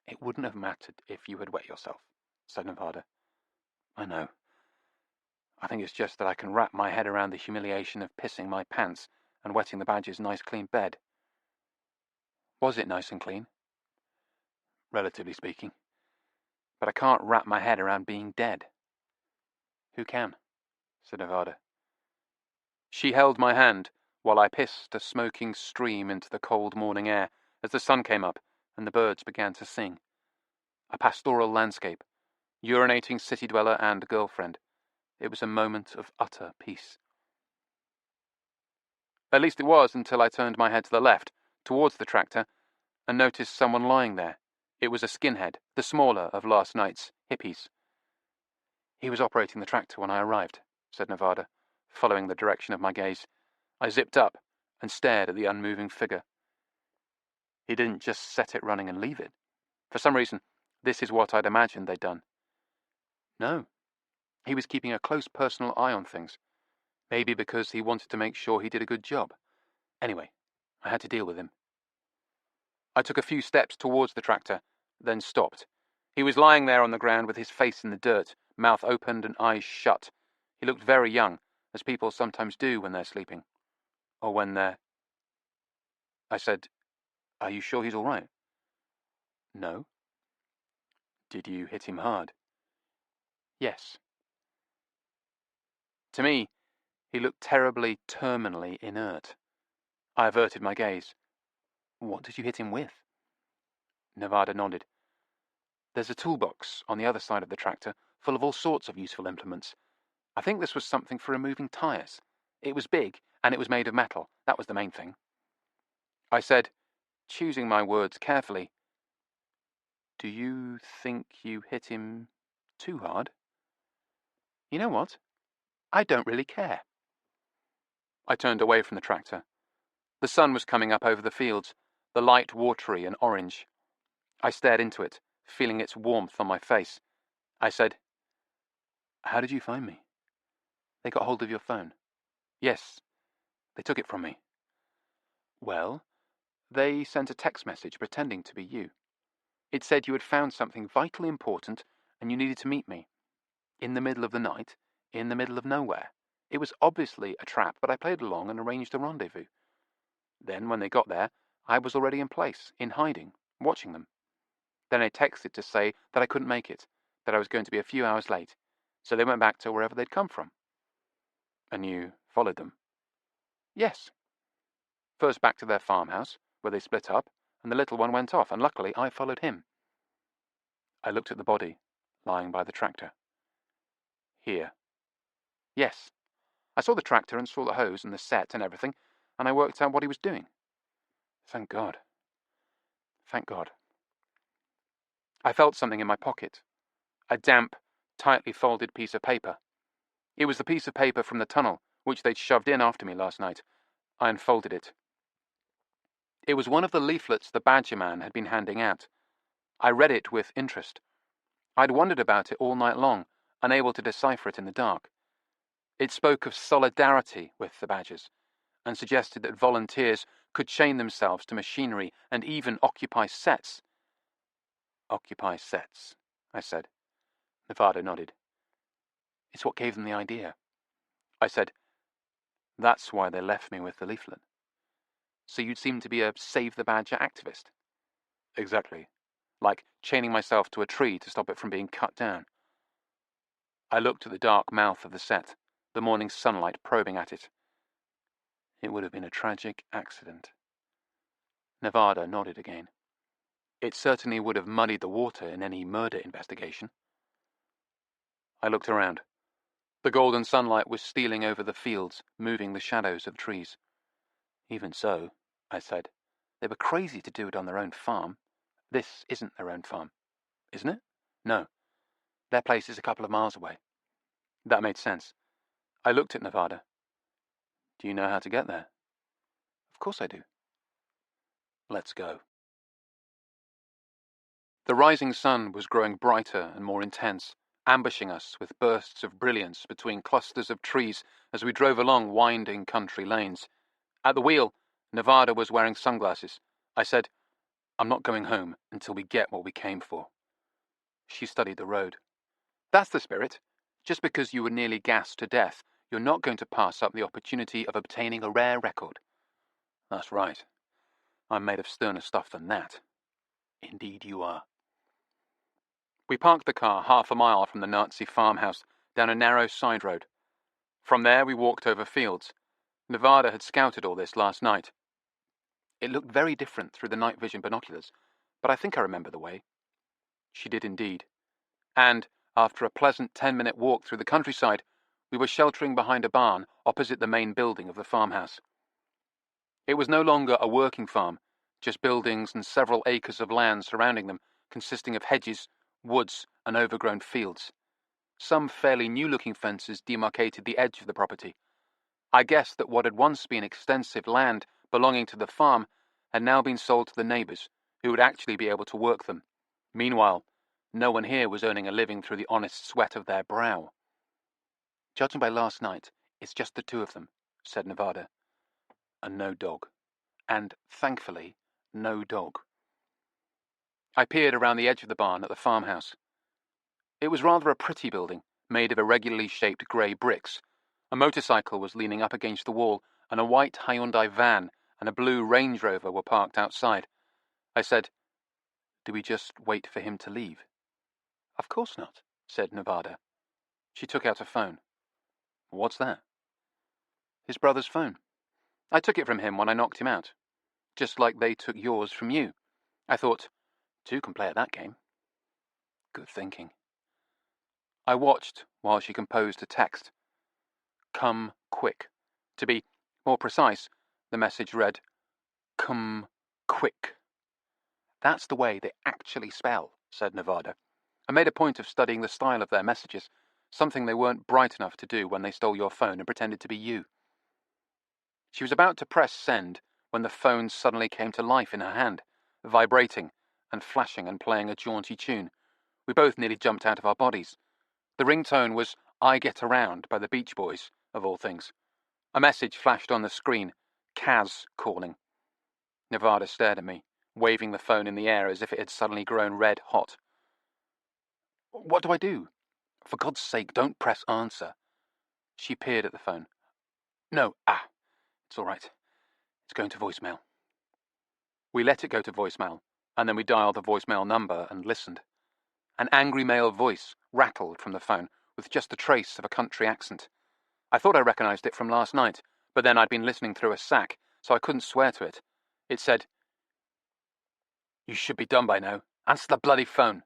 [SPEAKER 1] "It wouldn't have mattered if you had wet yourself," said Nevada. "I know. I think it's just that I can wrap my head around the humiliation of pissing my pants and wetting the badger's nice clean bed." "Was it nice and clean?" "Relatively speaking. But I can't wrap my head around being dead." "Who can?" said Nevada. She held my hand while I pissed a smoking stream into the cold morning air as the sun came up and the birds began to sing. A pastoral landscape, urinating city dweller and girlfriend. It was a moment of utter peace. At least it was until I turned my head to the left, towards the tractor, and noticed someone lying there. It was a skinhead, the smaller of last night's hippies. "He was operating the tractor when I arrived," said Nevada, following the direction of my gaze. I zipped up and stared at the unmoving figure. He didn't just set it running and leave it. For some reason, this is what I'd imagined they'd done. No, he was keeping a close personal eye on things. Maybe because he wanted to make sure he did a good job. Anyway, I had to deal with him. I took a few steps towards the tractor, then stopped. He was lying there on the ground with his face in the dirt, mouth opened and eyes shut. He looked very young, as people sometimes do when they're sleeping. Or when they're... I said, "Are you sure he's all right?" "No." "Did you hit him hard?" "Yes." To me, He looked terribly, terminally inert. I averted my gaze. What did you hit him with? Nevada nodded. There's a toolbox on the other side of the tractor, full of all sorts of useful implements. I think this was something for removing tires. It was big, and it was made of metal. That was the main thing. I said, choosing my words carefully, Do you think you hit him too hard? You know what? I don't really care. I turned away from the tractor. The sun was coming up over the fields, the light watery and orange. I stared into it, feeling its warmth on my face. I said, How did you find me? They got hold of your phone. Yes, they took it from me. Well, they sent a text message pretending to be you. It said you had found something vitally important and you needed to meet me. In the middle of the night, in the middle of nowhere. It was obviously a trap, but I played along and arranged a rendezvous. Then, when they got there, I was already in place, in hiding, watching them. Then I texted to say that I couldn't make it, that I was going to be a few hours late, so they went back to wherever they'd come from. And you followed them? Yes. First back to their farmhouse, where they split up, and the little one went off, and luckily I followed him. I looked at the body, lying by the tractor. Here. Yes. I saw the tractor and saw the hose and the set and everything, and I worked out what he was doing. Thank God. Thank God. I felt something in my pocket. A damp, tightly folded piece of paper. It was the piece of paper from the tunnel, which they'd shoved in after me last night. I unfolded it. It was one of the leaflets the Badger Man had been handing out. I read it with interest. I'd wondered about it all night long, unable to decipher it in the dark. It spoke of solidarity with the Badgers, and suggested that volunteers could chain themselves to machinery and even occupy sets. Occupy sets, I said. Nevada nodded. It's what gave them the idea. I said, That's why they left me with the leaflet. So you'd seem to be a Save the Badger activist. Exactly. Like chaining myself to a tree to stop it from being cut down. I looked at the dark mouth of the set, the morning sunlight probing at it. It would have been a tragic accident. Nevada nodded again. It certainly would have muddied the water in any murder investigation. I looked around. The golden sunlight was stealing over the fields, moving the shadows of trees. Even so, I said, they were crazy to do it on their own farm. This isn't their own farm, isn't it? No. Their place is a couple of miles away. That made sense. I looked at Nevada. Do you know how to get there? Of course I do. Let's go. The rising sun was growing brighter and more intense, ambushing us with bursts of brilliance between clusters of trees as we drove along winding country lanes. At the wheel, Nevada was wearing sunglasses. I said, I'm not going home until we get what we came for. She studied the road. That's the spirit. Just because you were nearly gassed to death, you're not going to pass up the opportunity of obtaining a rare record. That's right. I'm made of sterner stuff than that. Indeed you are. We parked the car half a mile from the Nazi farmhouse, down a narrow side road. From there we walked over fields. Nevada had scouted all this last night. It looked very different through the night vision binoculars, but I think I remember the way. She did indeed. And, after a pleasant 10-minute walk through the countryside, we were sheltering behind a barn opposite the main building of the farmhouse. It was no longer a working farm, just buildings and several acres of land surrounding them, consisting of hedges, woods, and overgrown fields. Some fairly new-looking fences demarcated the edge of the property. I guessed that what had once been extensive land belonging to the farm had now been sold to the neighbours, who would actually be able to work them. Meanwhile, no one here was earning a living through the honest sweat of their brow. Judging by last night, it's just the two of them, said Nevada. And no dog. And, thankfully, no dog. I peered around the edge of the barn at the farmhouse. It was rather a pretty building, made of irregularly shaped grey bricks. A motorcycle was leaning up against the wall, and a white Hyundai van and a blue Range Rover were parked outside. I said, Do we just wait for him to leave? Of course not, said Nevada. She took out a phone. What's that? his brother's phone. I took it from him when I knocked him out, just like they took yours from you. I thought, two can play at that game. Good thinking. I watched while she composed a text. Come quick. To be more precise, the message read, come quick. That's the way they actually spell, said Nevada. I made a point of studying the style of their messages, something they weren't bright enough to do when they stole your phone and pretended to be you. She was about to press send when the phone suddenly came to life in her hand, vibrating and flashing and playing a jaunty tune. We both nearly jumped out of our bodies. The ringtone was I Get Around by the Beach Boys, of all things. A message flashed on the screen, Kaz calling. Nevada stared at me, waving the phone in the air as if it had suddenly grown red hot. What do I do? For God's sake, don't press answer. She peered at the phone. No, it's all right. It's going to voicemail. We let it go to voicemail, and then we dialed the voicemail number and listened. An angry male voice rattled from the phone with just the trace of a country accent. I thought I recognized it from last night, but then I'd been listening through a sack, so I couldn't swear to it. It said, You should be done by now. Answer the bloody phone.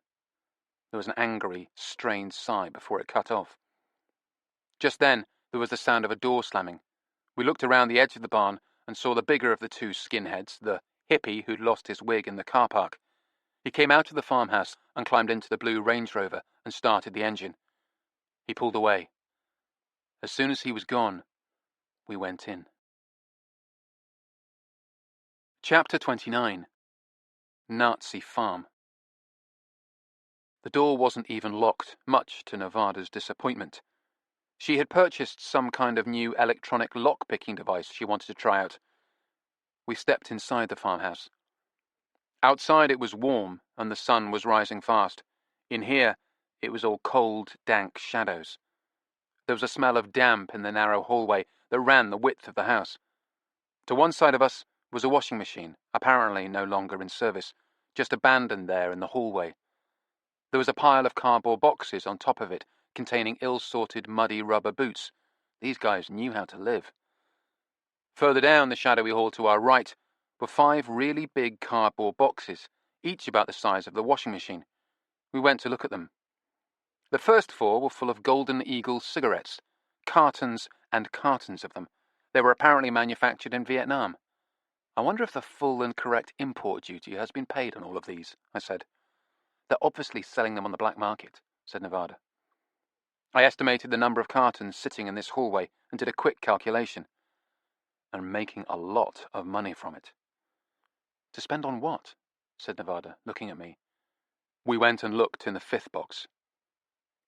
[SPEAKER 1] There was an angry, strained sigh before it cut off. Just then, there was the sound of a door slamming. We looked around the edge of the barn and saw the bigger of the two skinheads, the hippie who'd lost his wig in the car park. He came out of the farmhouse and climbed into the blue Range Rover and started the engine. He pulled away. As soon as he was gone, we went in. Chapter 29. Nazi Farm. The door wasn't even locked, much to Nevada's disappointment. She had purchased some kind of new electronic lock-picking device she wanted to try out. We stepped inside the farmhouse. Outside it was warm, and the sun was rising fast. In here, it was all cold, dank shadows. There was a smell of damp in the narrow hallway that ran the width of the house. To one side of us was a washing machine, apparently no longer in service, just abandoned there in the hallway. There was a pile of cardboard boxes on top of it, containing ill-sorted, muddy rubber boots. These guys knew how to live. Further down the shadowy hall to our right were 5 really big cardboard boxes, each about the size of the washing machine. We went to look at them. The first 4 were full of Golden Eagle cigarettes, cartons and cartons of them. They were apparently manufactured in Vietnam. I wonder if the full and correct import duty has been paid on all of these, I said. They're obviously selling them on the black market, said Nevada. I estimated the number of cartons sitting in this hallway and did a quick calculation. And making a lot of money from it. To spend on what? Said Nevada, looking at me. We went and looked in the 5th box.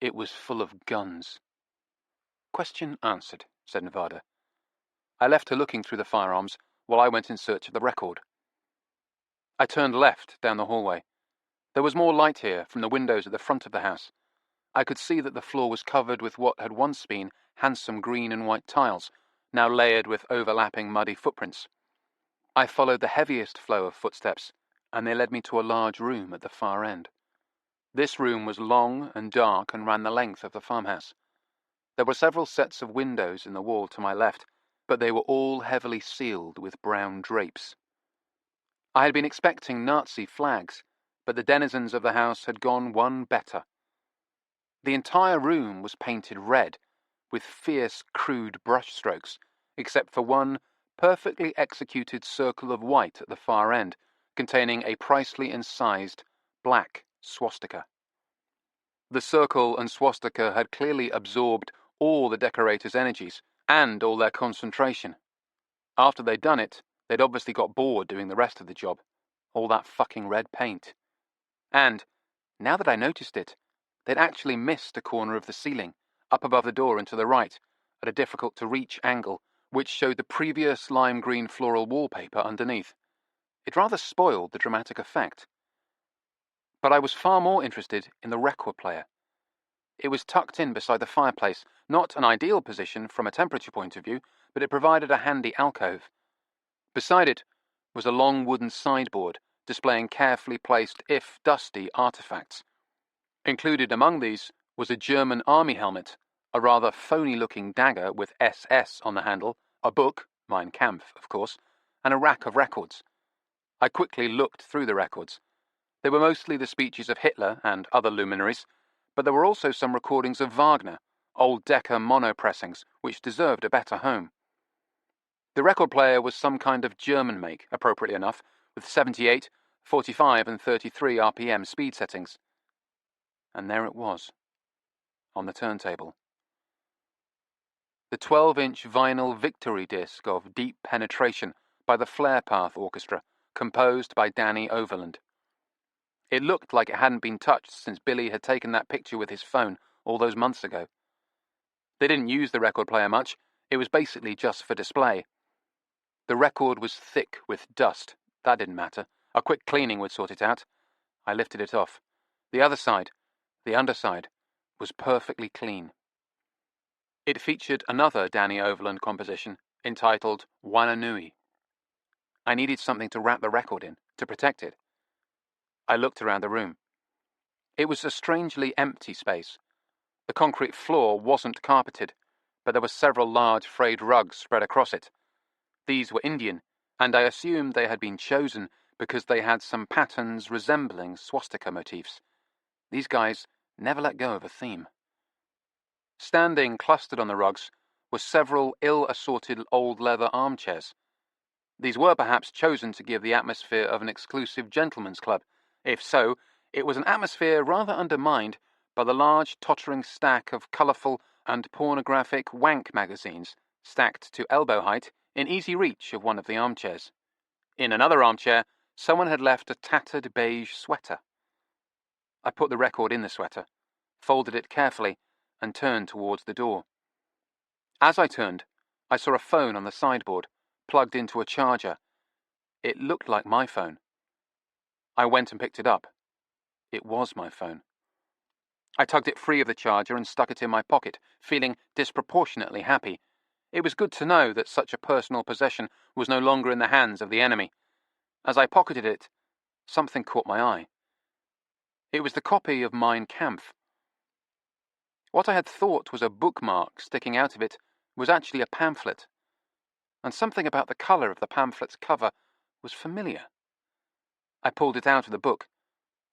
[SPEAKER 1] It was full of guns. Question answered, said Nevada. I left her looking through the firearms while I went in search of the record. I turned left down the hallway. There was more light here from the windows at the front of the house. I could see that the floor was covered with what had once been handsome green and white tiles, now layered with overlapping muddy footprints. I followed the heaviest flow of footsteps, and they led me to a large room at the far end. This room was long and dark and ran the length of the farmhouse. There were several sets of windows in the wall to my left, but they were all heavily sealed with brown drapes. I had been expecting Nazi flags, but the denizens of the house had gone one better. The entire room was painted red, with fierce, crude brushstrokes, except for one perfectly executed circle of white at the far end, containing a precisely incised black swastika. The circle and swastika had clearly absorbed all the decorators' energies and all their concentration. After they'd done it, they'd obviously got bored doing the rest of the job. All that fucking red paint. And, now that I noticed it, they'd actually missed a corner of the ceiling, up above the door and to the right, at a difficult-to-reach angle, which showed the previous lime-green floral wallpaper underneath. It rather spoiled the dramatic effect. But I was far more interested in the record player. It was tucked in beside the fireplace, not an ideal position from a temperature point of view, but it provided a handy alcove. Beside it was a long wooden sideboard, displaying carefully placed, if dusty, artifacts. Included among these was a German army helmet, a rather phony-looking dagger with SS on the handle, A book, Mein Kampf, of course, and a rack of records. I quickly looked through the records. They were mostly the speeches of Hitler and other luminaries, but there were also some recordings of Wagner, old Decca mono pressings, which deserved a better home. The record player was some kind of German make, appropriately enough, with 78, 45 and 33 RPM speed settings. And there it was, on the turntable. The 12-inch vinyl victory disc of Deep Penetration by the Flare Path Orchestra, composed by Danny Overland. It looked like it hadn't been touched since Billy had taken that picture with his phone all those months ago. They didn't use the record player much. It was basically just for display. The record was thick with dust. That didn't matter. A quick cleaning would sort it out. I lifted it off. The other side, the underside, was perfectly clean. It featured another Danny Overland composition entitled Wananui. I needed something to wrap the record in, to protect it. I looked around the room. It was a strangely empty space. The concrete floor wasn't carpeted, but there were several large frayed rugs spread across it. These were Indian, and I assumed they had been chosen because they had some patterns resembling swastika motifs. These guys never let go of a theme. Standing clustered on the rugs were several ill-assorted old leather armchairs. These were perhaps chosen to give the atmosphere of an exclusive gentleman's club. If so, it was an atmosphere rather undermined by the large tottering stack of colourful and pornographic wank magazines stacked to elbow height in easy reach of one of the armchairs. In another armchair, someone had left a tattered beige sweater. I put the record in the sweater, folded it carefully, and turned towards the door. As I turned, I saw a phone on the sideboard, plugged into a charger. It looked like my phone. I went and picked it up. It was my phone. I tugged it free of the charger and stuck it in my pocket, feeling disproportionately happy. It was good to know that such a personal possession was no longer in the hands of the enemy. As I pocketed it, something caught my eye. It was the copy of Mein Kampf. What I had thought was a bookmark sticking out of it was actually a pamphlet, and something about the colour of the pamphlet's cover was familiar. I pulled it out of the book.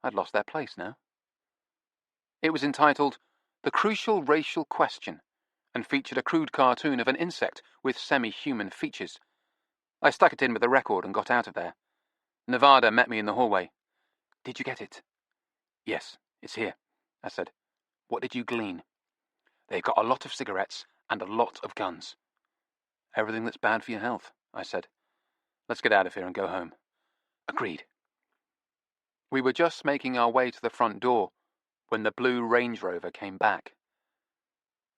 [SPEAKER 1] I'd lost their place now. It was entitled The Crucial Racial Question, and featured a crude cartoon of an insect with semi-human features. I stuck it in with the record and got out of there. Nevada met me in the hallway. "Did you get it?" "Yes, it's here," I said. "What did you glean?" "They've got a lot of cigarettes and a lot of guns." "Everything that's bad for your health," I said. "Let's get out of here and go home." "Agreed." We were just making our way to the front door when the blue Range Rover came back.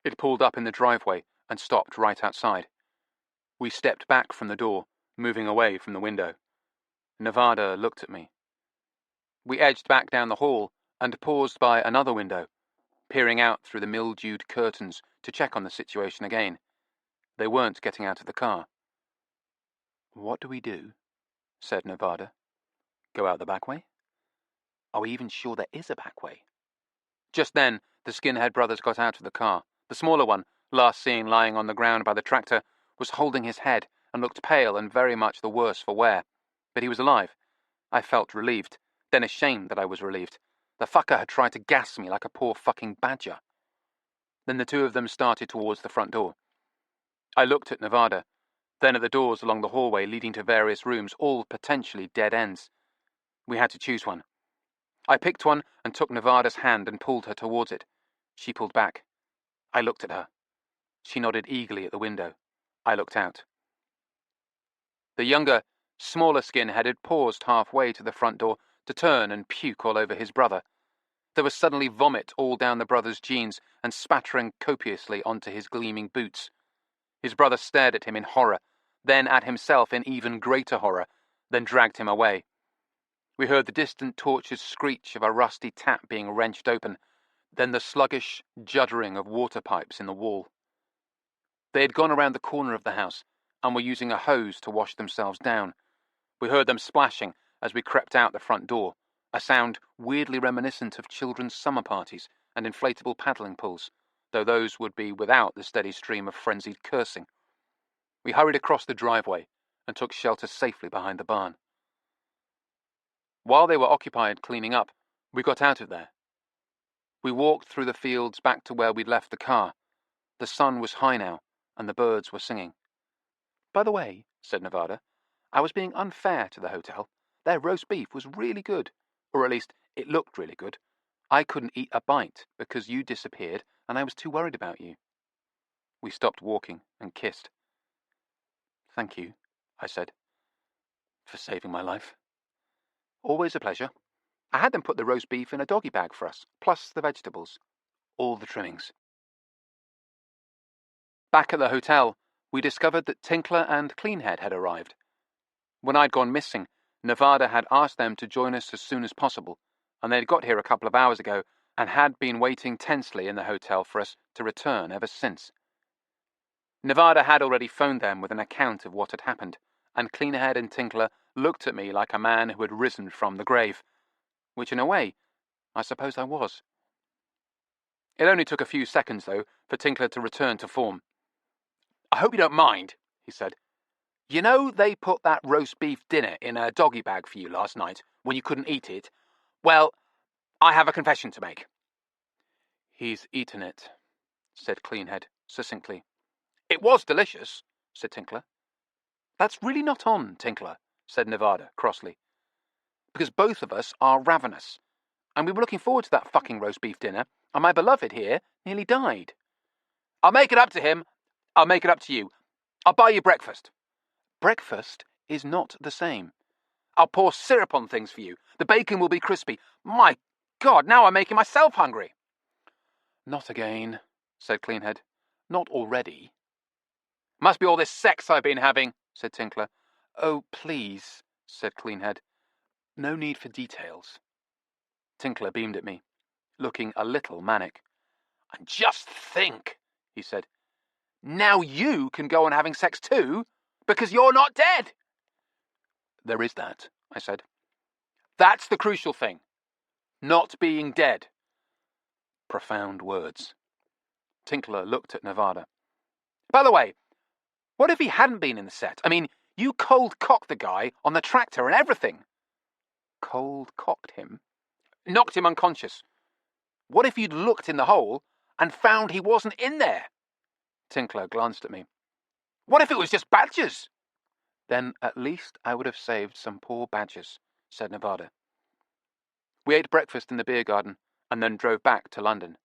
[SPEAKER 1] It pulled up in the driveway and stopped right outside. We stepped back from the door, moving away from the window. Nevada looked at me. We edged back down the hall and paused by another window, peering out through the mildewed curtains to check on the situation again. They weren't getting out of the car. "What do we do?" said Nevada. "Go out the back way?" "Are we even sure there is a back way?" Just then, the skinhead brothers got out of the car. The smaller one, last seen lying on the ground by the tractor, was holding his head and looked pale and very much the worse for wear. But he was alive. I felt relieved, then ashamed that I was relieved. The fucker had tried to gas me like a poor fucking badger. Then the two of them started towards the front door. I looked at Nevada, then at the doors along the hallway leading to various rooms, all potentially dead ends. We had to choose one. I picked one and took Nevada's hand and pulled her towards it. She pulled back. I looked at her. She nodded eagerly at the window. I looked out. The younger, smaller skinhead had paused halfway to the front door to turn and puke all over his brother. There was suddenly vomit all down the brother's jeans and spattering copiously onto his gleaming boots. His brother stared at him in horror, then at himself in even greater horror, then dragged him away. We heard the distant tortured screech of a rusty tap being wrenched open, then the sluggish juddering of water pipes in the wall. They had gone around the corner of the house and were using a hose to wash themselves down. We heard them splashing as we crept out the front door, a sound weirdly reminiscent of children's summer parties and inflatable paddling pools, though those would be without the steady stream of frenzied cursing. We hurried across the driveway and took shelter safely behind the barn. While they were occupied cleaning up, we got out of there. We walked through the fields back to where we'd left the car. The sun was high now, and the birds were singing. "By the way," said Nevada, "I was being unfair to the hotel. Their roast beef was really good, or at least it looked really good. I couldn't eat a bite because you disappeared and I was too worried about you." We stopped walking and kissed. "Thank you," I said, "for saving my life." "Always a pleasure. I had them put the roast beef in a doggy bag for us, plus the vegetables. All the trimmings." Back at the hotel, we discovered that Tinkler and Cleanhead had arrived. When I'd gone missing, Nevada had asked them to join us as soon as possible, and they'd got here a couple of hours ago and had been waiting tensely in the hotel for us to return ever since. Nevada had already phoned them with an account of what had happened, and Cleanhead and Tinkler looked at me like a man who had risen from the grave, which in a way, I suppose I was. It only took a few seconds, though, for Tinkler to return to form. "I hope you don't mind," he said. "You know they put that roast beef dinner in a doggy bag for you last night when you couldn't eat it? Well, I have a confession to make." "He's eaten it," said Cleanhead succinctly. "It was delicious," said Tinkler. "That's really not on, Tinkler," said Nevada crossly, "because both of us are ravenous, and we were looking forward to that fucking roast beef dinner, and my beloved here nearly died." "I'll make it up to him. I'll make it up to you. I'll buy you breakfast." "Breakfast is not the same." "I'll pour syrup on things for you. The bacon will be crispy. My God, now I'm making myself hungry." "Not again," said Cleanhead. "Not already." "Must be all this sex I've been having," said Tinkler. "Oh, please," said Cleanhead. "No need for details." Tinkler beamed at me, looking a little manic. "And just think," he said, "now you can go on having sex too, because you're not dead." "There is that," I said. "That's the crucial thing. Not being dead." Profound words. Tinkler looked at Nevada. "By the way, what if he hadn't been in the set? I mean, you cold-cocked the guy on the tractor and everything." "Cold-cocked him?" "Knocked him unconscious. What if you'd looked in the hole and found he wasn't in there?" Tinkler glanced at me. "What if it was just badgers?" "Then at least I would have saved some poor badgers," said Nevada. We ate breakfast in the beer garden and then drove back to London.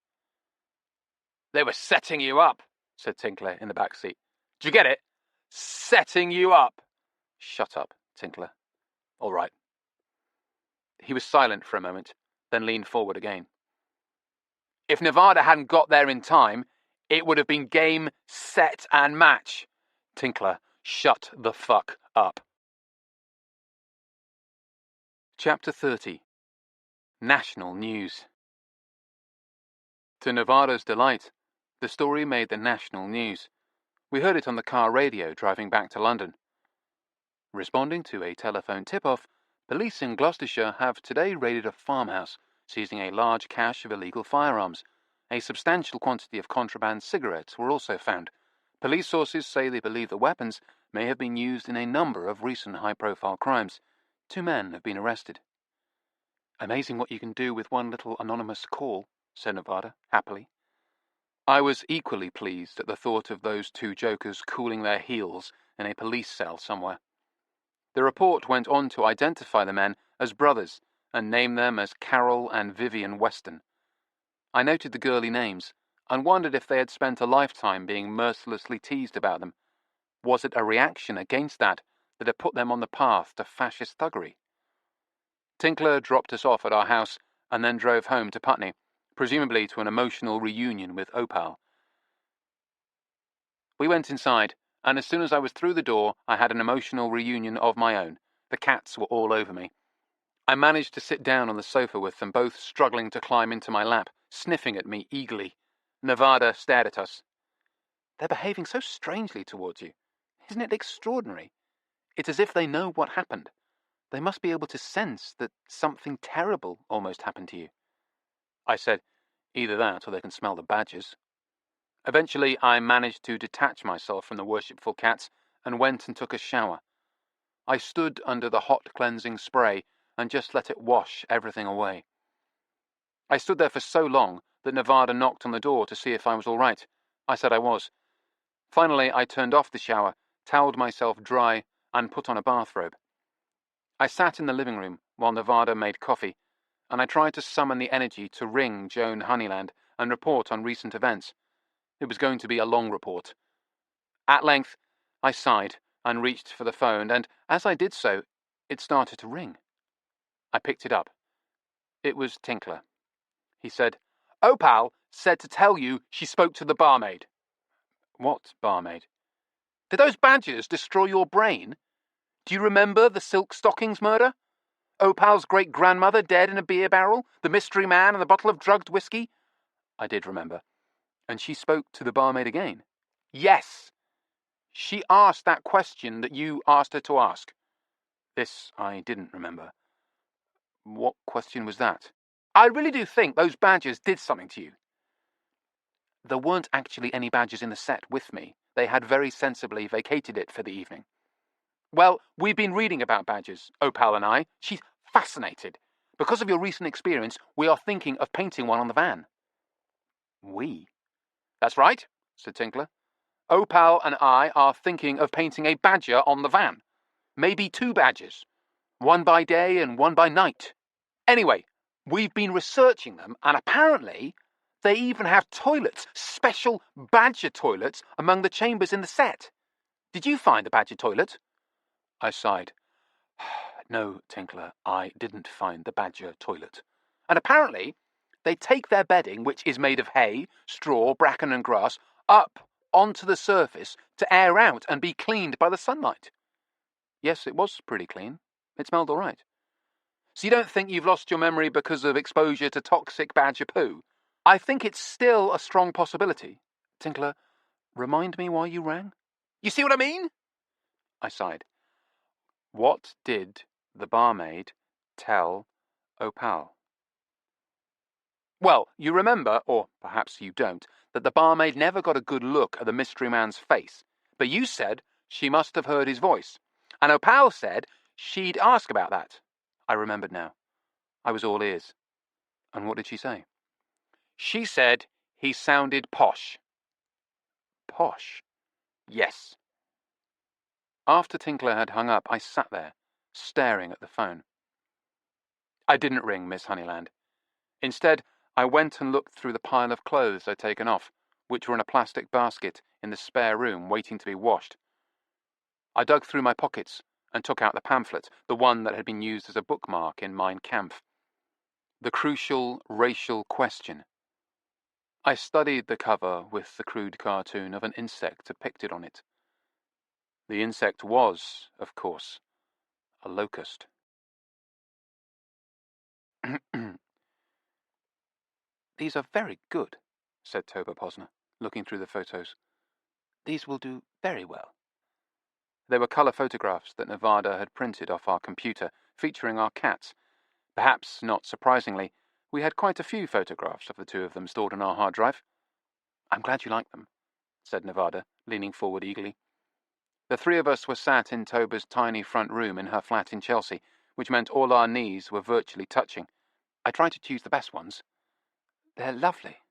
[SPEAKER 1] "They were setting you up," said Tinkler in the back seat. "Did you get it? Setting you up." "Shut up, Tinkler." "All right." He was silent for a moment, then leaned forward again. "If Nevada hadn't got there in time, it would have been game, set, and match." Tinkler, shut the fuck up. Chapter 30. National News. To Nevada's delight, the story made the national news. We heard it on the car radio driving back to London. Responding to a telephone tip-off, police in Gloucestershire have today raided a farmhouse, seizing a large cache of illegal firearms. A substantial quantity of contraband cigarettes were also found. Police sources say they believe the weapons may have been used in a number of recent high-profile crimes. 2 men have been arrested. "Amazing what you can do with one little anonymous call," said Nevada, happily. I was equally pleased at the thought of those 2 jokers cooling their heels in a police cell somewhere. The report went on to identify the men as brothers and name them as Carol and Vivian Weston. I noted the girly names and wondered if they had spent a lifetime being mercilessly teased about them. Was it a reaction against that had put them on the path to fascist thuggery? Tinkler dropped us off at our house and then drove home to Putney, presumably to an emotional reunion with Opal. We went inside, and as soon as I was through the door, I had an emotional reunion of my own. The cats were all over me. I managed to sit down on the sofa with them both struggling to climb into my lap, sniffing at me eagerly. Nevada stared at us. "They're behaving so strangely towards you. Isn't it extraordinary? It's as if they know what happened. They must be able to sense that something terrible almost happened to you." I said, "Either that or they can smell the badgers." Eventually, I managed to detach myself from the worshipful cats and went and took a shower. I stood under the hot cleansing spray and just let it wash everything away. I stood there for so long that Nevada knocked on the door to see if I was all right. I said I was. Finally, I turned off the shower, toweled myself dry, and put on a bathrobe. I sat in the living room while Nevada made coffee, and I tried to summon the energy to ring Joan Honeyland and report on recent events. It was going to be a long report. At length, I sighed and reached for the phone, and as I did so, it started to ring. I picked it up. It was Tinkler. He said, "Opal said to tell you she spoke to the barmaid." "What barmaid?" "Did those badgers destroy your brain? Do you remember the silk stockings murder? Opal's great-grandmother dead in a beer barrel? The mystery man and the bottle of drugged whiskey?" I did remember. "And she spoke to the barmaid again?" "Yes. She asked that question that you asked her to ask." This I didn't remember. "What question was that?" "I really do think those badgers did something to you." "There weren't actually any badgers in the set with me. They had very sensibly vacated it for the evening." "Well, we've been reading about badgers, Opal and I. She's fascinated. Because of your recent experience, we are thinking of painting one on the van." "We?" "That's right," said Tinkler. "Opal and I are thinking of painting a badger on the van. Maybe 2 badgers. One by day and one by night. Anyway, we've been researching them, and apparently they even have toilets, special badger toilets, among the chambers in the set. Did you find the badger toilet?" I sighed. "No, Tinkler, I didn't find the badger toilet." "And apparently they take their bedding, which is made of hay, straw, bracken and grass, up onto the surface to air out and be cleaned by the sunlight." "Yes, it was pretty clean. It smelled all right." "So you don't think you've lost your memory because of exposure to toxic badger poo?" "I think it's still a strong possibility." "Tinkler, remind me why you rang?" "You see what I mean?" I sighed. "What did the barmaid tell Opal?" "Well, you remember, or perhaps you don't, that the barmaid never got a good look at the mystery man's face, but you said she must have heard his voice, and Opal said she'd ask about that." I remembered now. I was all ears. "And what did she say?" "She said he sounded posh." "Posh?" "Yes." After Tinkler had hung up, I sat there, staring at the phone. I didn't ring Miss Honeyland. Instead, I went and looked through the pile of clothes I'd taken off, which were in a plastic basket in the spare room waiting to be washed. I dug through my pockets and took out the pamphlet, the one that had been used as a bookmark in Mein Kampf. The crucial racial question. I studied the cover with the crude cartoon of an insect depicted on it. The insect was, of course, a locust. "These are very good," said Toba Posner, looking through the photos. "These will do very well." They were colour photographs that Nevada had printed off our computer, featuring our cats. Perhaps not surprisingly, we had quite a few photographs of the 2 of them stored on our hard drive. "I'm glad you like them," said Nevada, leaning forward eagerly. The 3 of us were sat in Toba's tiny front room in her flat in Chelsea, which meant all our knees were virtually touching. I tried to choose the best ones. "They're lovely.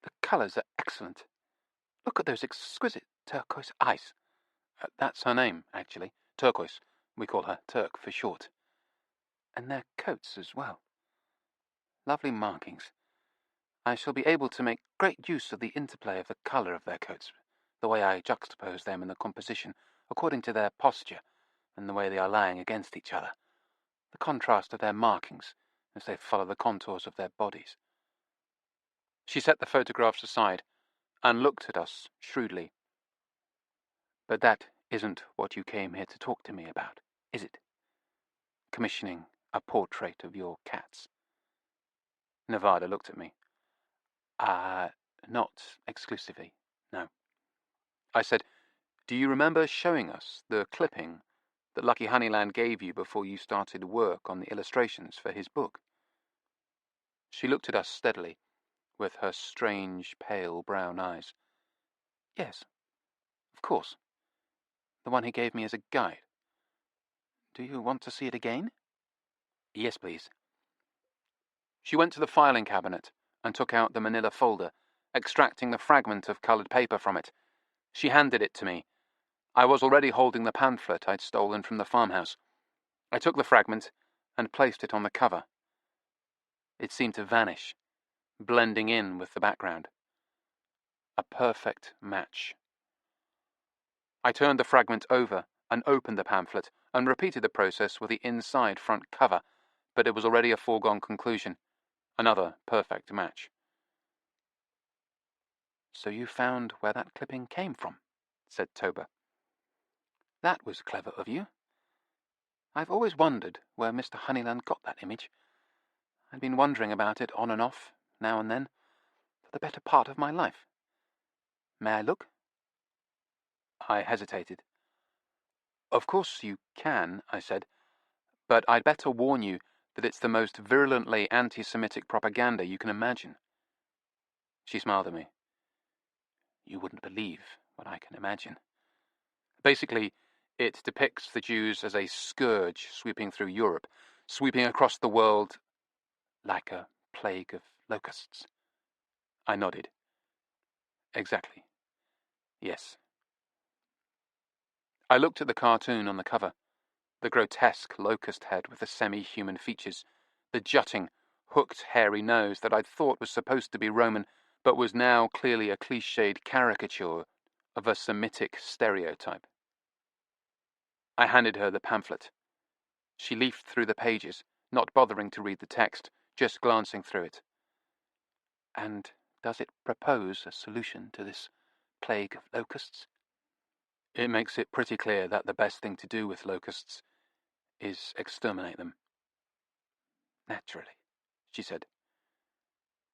[SPEAKER 1] The colours are excellent. Look at those exquisite turquoise eyes." That's her name, actually. Turquoise. We call her Turk for short. "And their coats as well. Lovely markings. I shall be able to make great use of the interplay of the colour of their coats, the way I juxtapose them in the composition, according to their posture, and the way they are lying against each other. The contrast of their markings, as they follow the contours of their bodies." She set the photographs aside, and looked at us shrewdly. "But that isn't what you came here to talk to me about, is it? Commissioning a portrait of your cats?" Nevada looked at me. Not exclusively, no." I said, "Do you remember showing us the clipping that Lucky Honeyland gave you before you started work on the illustrations for his book?" She looked at us steadily, with her strange, pale brown eyes. "Yes, of course. The one he gave me as a guide. Do you want to see it again? Yes, please. She went to the filing cabinet and took out the manila folder, extracting the fragment of coloured paper from it. She handed it to me. I was already holding the pamphlet I'd stolen from the farmhouse. I took the fragment and placed it on the cover. It seemed to vanish, blending in with the background. A perfect match. I turned the fragment over and opened the pamphlet and repeated the process with the inside front cover, but it was already a foregone conclusion. Another perfect match. So you found where that clipping came from, said Toba. That was clever of you. I've always wondered where Mr. Honeyland got that image. I'd been wondering about it on and off, now and then, for the better part of my life. May I look? I hesitated. Of course you can, I said, but I'd better warn you that it's the most virulently anti-Semitic propaganda you can imagine. She smiled at me. You wouldn't believe what I can imagine. Basically, it depicts the Jews as a scourge sweeping through Europe, sweeping across the world like a plague of locusts. I nodded. Exactly. Yes. I looked at the cartoon on the cover, the grotesque locust head with the semi-human features, the jutting, hooked, hairy nose that I'd thought was supposed to be Roman, but was now clearly a cliched caricature of a Semitic stereotype. I handed her the pamphlet. She leafed through the pages, not bothering to read the text, just glancing through it. And does it propose a solution to this plague of locusts? It makes it pretty clear that the best thing to do with locusts is exterminate them. Naturally, she said.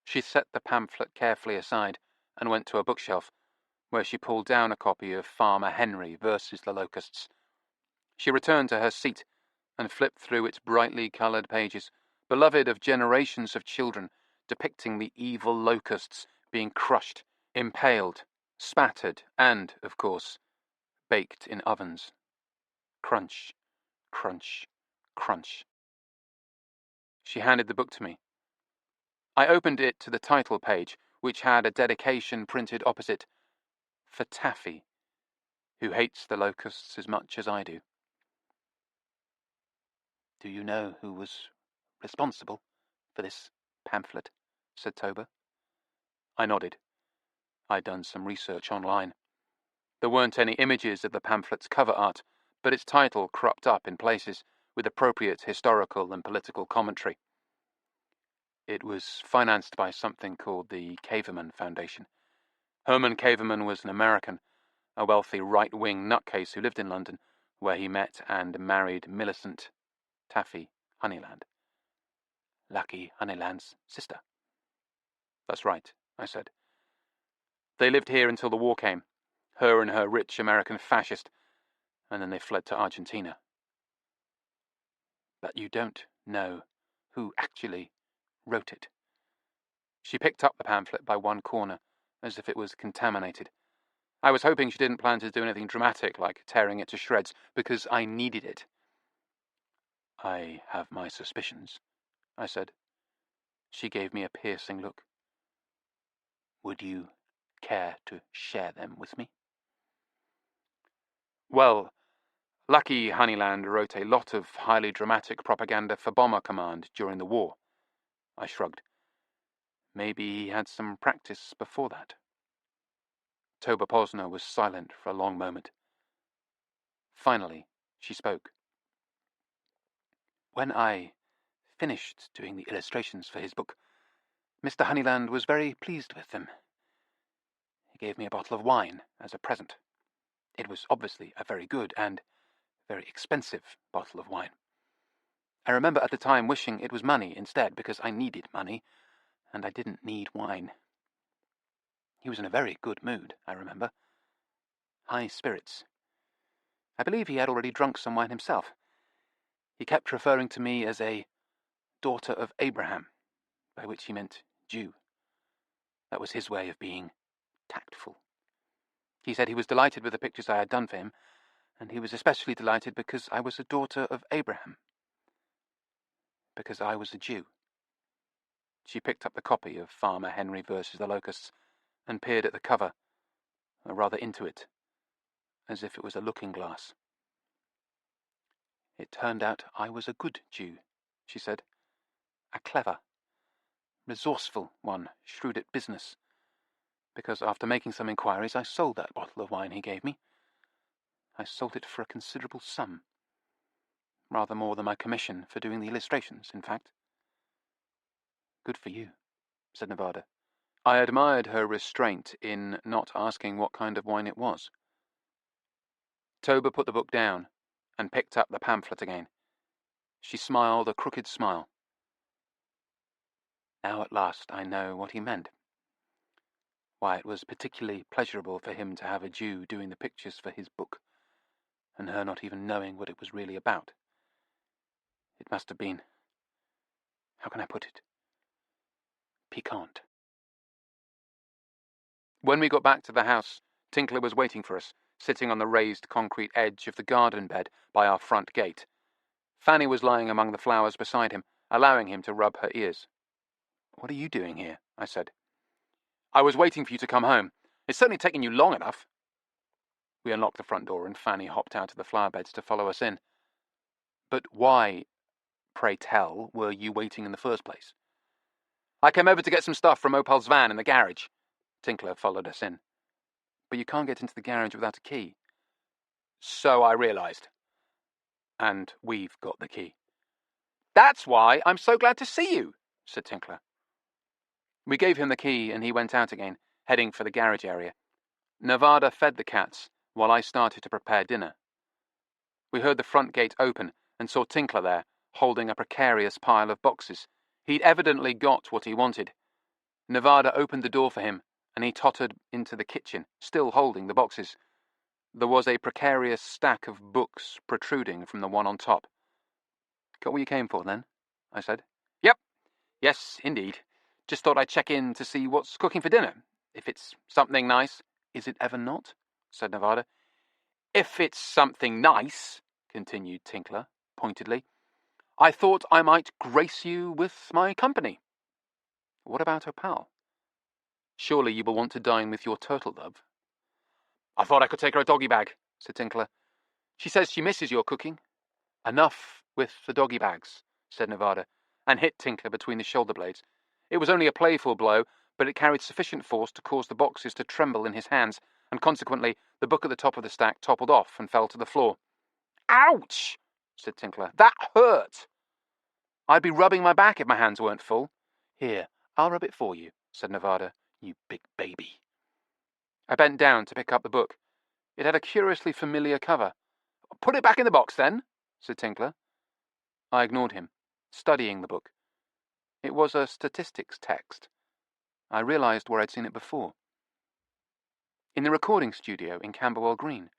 [SPEAKER 1] She set the pamphlet carefully aside and went to a bookshelf, where she pulled down a copy of Farmer Henry versus the Locusts. She returned to her seat and flipped through its brightly coloured pages, beloved of generations of children, depicting the evil locusts being crushed, impaled, spattered, and, of course, baked in ovens. Crunch, crunch, crunch. She handed the book to me. I opened it to the title page, which had a dedication printed opposite, for Taffy, who hates the locusts as much as I do. Do you know who was responsible for this pamphlet? Said Toba. I nodded. I'd done some research online. There weren't any images of the pamphlet's cover art, but its title cropped up in places, with appropriate historical and political commentary. It was financed by something called the Caverman Foundation. Herman Caverman was an American, a wealthy right-wing nutcase who lived in London, where he met and married Millicent Taffy Honeyland. Lucky Honeyland's sister. That's right, I said. They lived here until the war came, her and her rich American fascist, and then they fled to Argentina. But you don't know who actually wrote it. She picked up the pamphlet by one corner, as if it was contaminated. I was hoping she didn't plan to do anything dramatic, like tearing it to shreds, because I needed it. I have my suspicions, I said. She gave me a piercing look. Would you care to share them with me? Well, Lucky Honeyland wrote a lot of highly dramatic propaganda for Bomber Command during the war. I shrugged. Maybe he had some practice before that. Toba Posner was silent for a long moment. Finally, she spoke. When I finished doing the illustrations for his book, Mr. Honeyland was very pleased with them. He gave me a bottle of wine as a present. It was obviously a very good and very expensive bottle of wine. I remember at the time wishing it was money instead, because I needed money, and I didn't need wine. He was in a very good mood, I remember. High spirits. I believe he had already drunk some wine himself. He kept referring to me as a daughter of Abraham, by which he meant Jew. That was his way of being tactful. He said he was delighted with the pictures I had done for him, And he was especially delighted because I was a daughter of Abraham. Because I was a Jew. She picked up the copy of Farmer Henry versus the Locusts and peered at the cover, or rather into it, as if it was a looking glass. It turned out I was a good Jew, she said. A clever, resourceful one, shrewd at business. Because after making some inquiries, I sold that bottle of wine he gave me. I sold it for a considerable sum. Rather more than my commission for doing the illustrations, in fact. Good for you, said Nevada. I admired her restraint in not asking what kind of wine it was. Toba put the book down and picked up the pamphlet again. She smiled a crooked smile. Now at last I know what he meant. Why it was particularly pleasurable for him to have a Jew doing the pictures for his book, and her not even knowing what it was really about. It must have been, how can I put it, piquant. When we got back to the house, Tinkler was waiting for us, sitting on the raised concrete edge of the garden bed by our front gate. Fanny was lying among the flowers beside him, allowing him to rub her ears. What are you doing here? I said. I was waiting for you to come home. It's certainly taken you long enough. We unlocked the front door and Fanny hopped out of the flower beds to follow us in. But why, pray tell, were you waiting in the first place? I came over to get some stuff from Opal's van in the garage. Tinkler followed us in. But you can't get into the garage without a key. So I realised. And we've got the key. That's why I'm so glad to see you, said Tinkler. We gave him the key and he went out again, heading for the garage area. Nevada fed the cats while I started to prepare dinner. We heard the front gate open and saw Tinkler there, holding a precarious pile of boxes. He'd evidently got what he wanted. Nevada opened the door for him, and he tottered into the kitchen, still holding the boxes. There was a precarious stack of books protruding from the one on top. Got what you came for, then? I said. Yep. Yes, indeed. Just thought I'd check in to see what's cooking for dinner. If it's something nice. Is it ever not? Said Nevada. If it's something nice, continued Tinkler, pointedly, I thought I might grace you with my company. What about Opal? Surely you will want to dine with your turtle dove. I thought I could take her a doggy bag, said Tinkler. She says she misses your cooking. Enough with the doggy bags, said Nevada, and hit Tinkler between the shoulder blades. It was only a playful blow, but it carried sufficient force to cause the boxes to tremble in his hands, and consequently the book at the top of the stack toppled off and fell to the floor. Ouch, said Tinkler. That hurt. I'd be rubbing my back if my hands weren't full. Here, I'll rub it for you, said Nevada. You big baby. I bent down to pick up the book. It had a curiously familiar cover. Put it back in the box, then, said Tinkler. I ignored him, studying the book. It was a statistics text. I realised where I'd seen it before. In the recording studio in Camberwell Green.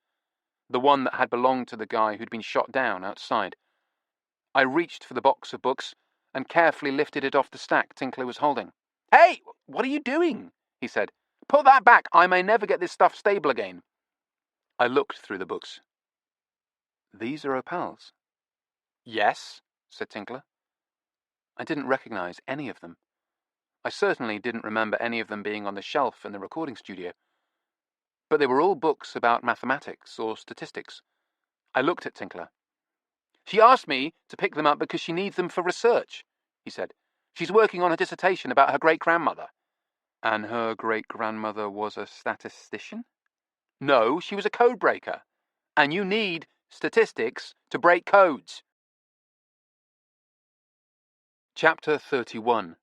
[SPEAKER 1] The one that had belonged to the guy who'd been shot down outside. I reached for the box of books and carefully lifted it off the stack Tinkler was holding. Hey, what are you doing? He said. Put that back. I may never get this stuff stable again. I looked through the books. These are Opal's. Yes, said Tinkler. I didn't recognise any of them. I certainly didn't remember any of them being on the shelf in the recording studio. But they were all books about mathematics or statistics. I looked at Tinkler. She asked me to pick them up because she needs them for research, he said. She's working on a dissertation about her great-grandmother. And her great-grandmother was a statistician? No, she was a code breaker. And you need statistics to break codes. Chapter 31.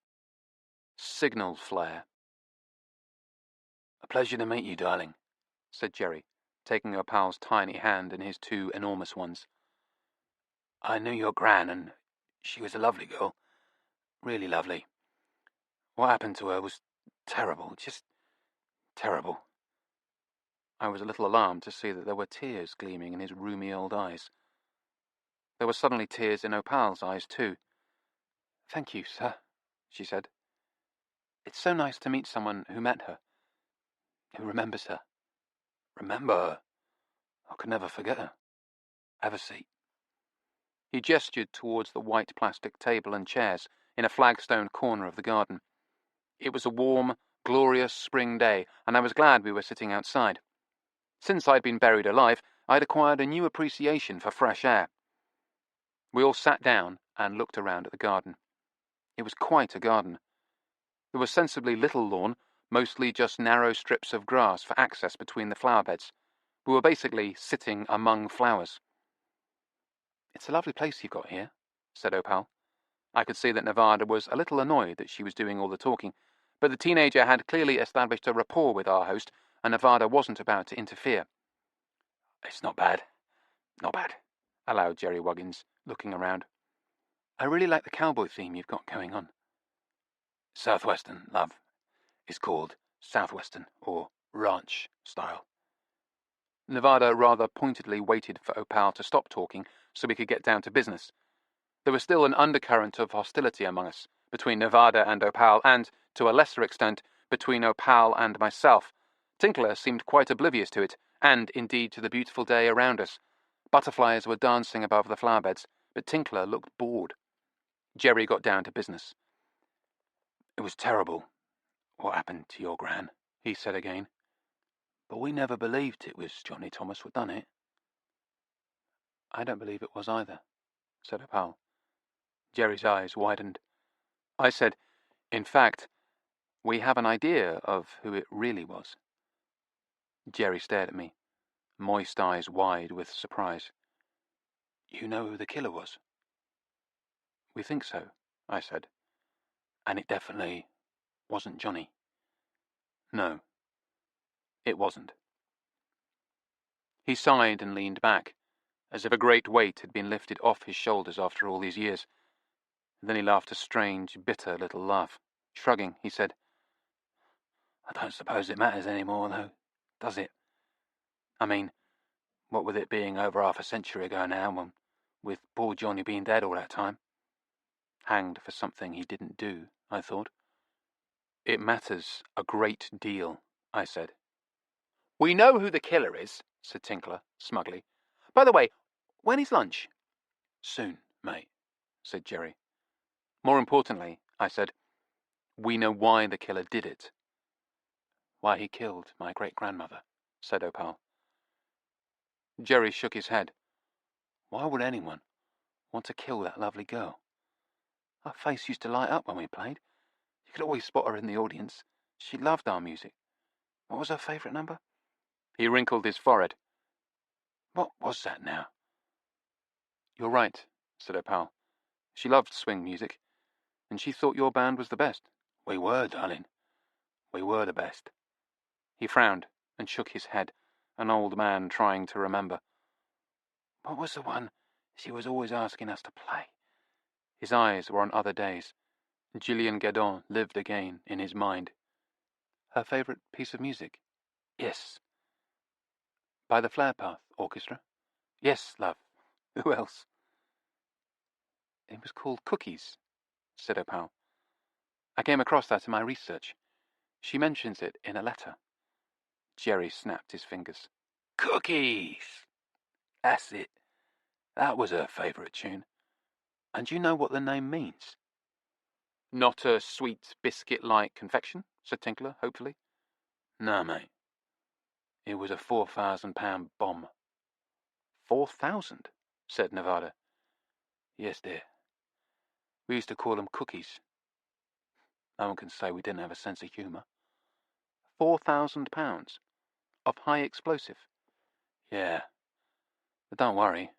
[SPEAKER 1] Signal Flare. A pleasure to meet you, darling, said Jerry, taking Opal's tiny hand in his two enormous ones. I knew your gran, and she was a lovely girl. Really lovely. What happened to her was terrible, just terrible. I was a little alarmed to see that there were tears gleaming in his rheumy old eyes. There were suddenly tears in Opal's eyes, too. Thank you, sir, she said. It's so nice to meet someone who met her, who remembers her. Remember her? I could never forget her. Have a seat." He gestured towards the white plastic table and chairs in a flagstone corner of the garden. It was a warm, glorious spring day, and I was glad we were sitting outside. Since I'd been buried alive, I'd acquired a new appreciation for fresh air. We all sat down and looked around at the garden. It was quite a garden. There was sensibly little lawn, mostly just narrow strips of grass for access between the flower beds. We were basically sitting among flowers. "It's a lovely place you've got here," said Opal. I could see that Nevada was a little annoyed that she was doing all the talking, but the teenager had clearly established a rapport with our host, and Nevada wasn't about to interfere. "It's not bad, allowed Jerry Wuggins, looking around. "I really like the cowboy theme you've got going on." "Southwestern, love. It's called Southwestern, or ranch style." Nevada rather pointedly waited for Opal to stop talking so we could get down to business. There was still an undercurrent of hostility among us, between Nevada and Opal, and, to a lesser extent, between Opal and myself. Tinkler seemed quite oblivious to it, and indeed to the beautiful day around us. Butterflies were dancing above the flower beds, but Tinkler looked bored. Jerry got down to business. "It was terrible, what happened to your gran," he said again. "But we never believed it was Johnny Thomas who done it." "I don't believe it was either," said Opal. Jerry's eyes widened. I said, "In fact, we have an idea of who it really was." Jerry stared at me, moist eyes wide with surprise. "You know who the killer was?" "We think so," I said. "And it definitely wasn't Johnny?" "No, it wasn't." He sighed and leaned back, as if a great weight had been lifted off his shoulders after all these years. Then he laughed a strange, bitter little laugh. Shrugging, he said, "I don't suppose it matters any more, though, does it? I mean, what with it being over half a century ago now, and with poor Johnny being dead all that time. Hanged for something he didn't do, I thought." "It matters a great deal," I said. "We know who the killer is," said Tinkler, smugly. "By the way, when is lunch?" "Soon, mate," said Jerry. "More importantly," I said, "we know why the killer did it." "Why he killed my great-grandmother," said Opal. Jerry shook his head. "Why would anyone want to kill that lovely girl? Her face used to light up when we played. You could always spot her in the audience. She loved our music. What was her favourite number?" He wrinkled his forehead. "What was that now?" "You're right," said Opal. "She loved swing music, and she thought your band was the best." "We were, darling. We were the best." He frowned and shook his head, an old man trying to remember. "What was the one she was always asking us to play?" His eyes were on other days. Gillian Guerdon lived again in his mind. "Her favourite piece of music?" "Yes." "By the Flare Path Orchestra?" "Yes, love. Who else?" "It was called Cookies," said Opal. "I came across that in my research. She mentions it in a letter." Jerry snapped his fingers. "Cookies! That's it. That was her favourite tune. And you know what the name means?" "Not a sweet biscuit-like confection?" said Tinkler, hopefully. "No, mate. It was a £4,000 bomb." "4,000?" said Nevada. "Yes, dear. We used to call them cookies. No one can say we didn't have a sense of humour." £4,000 of high explosive? "Yeah. But don't worry.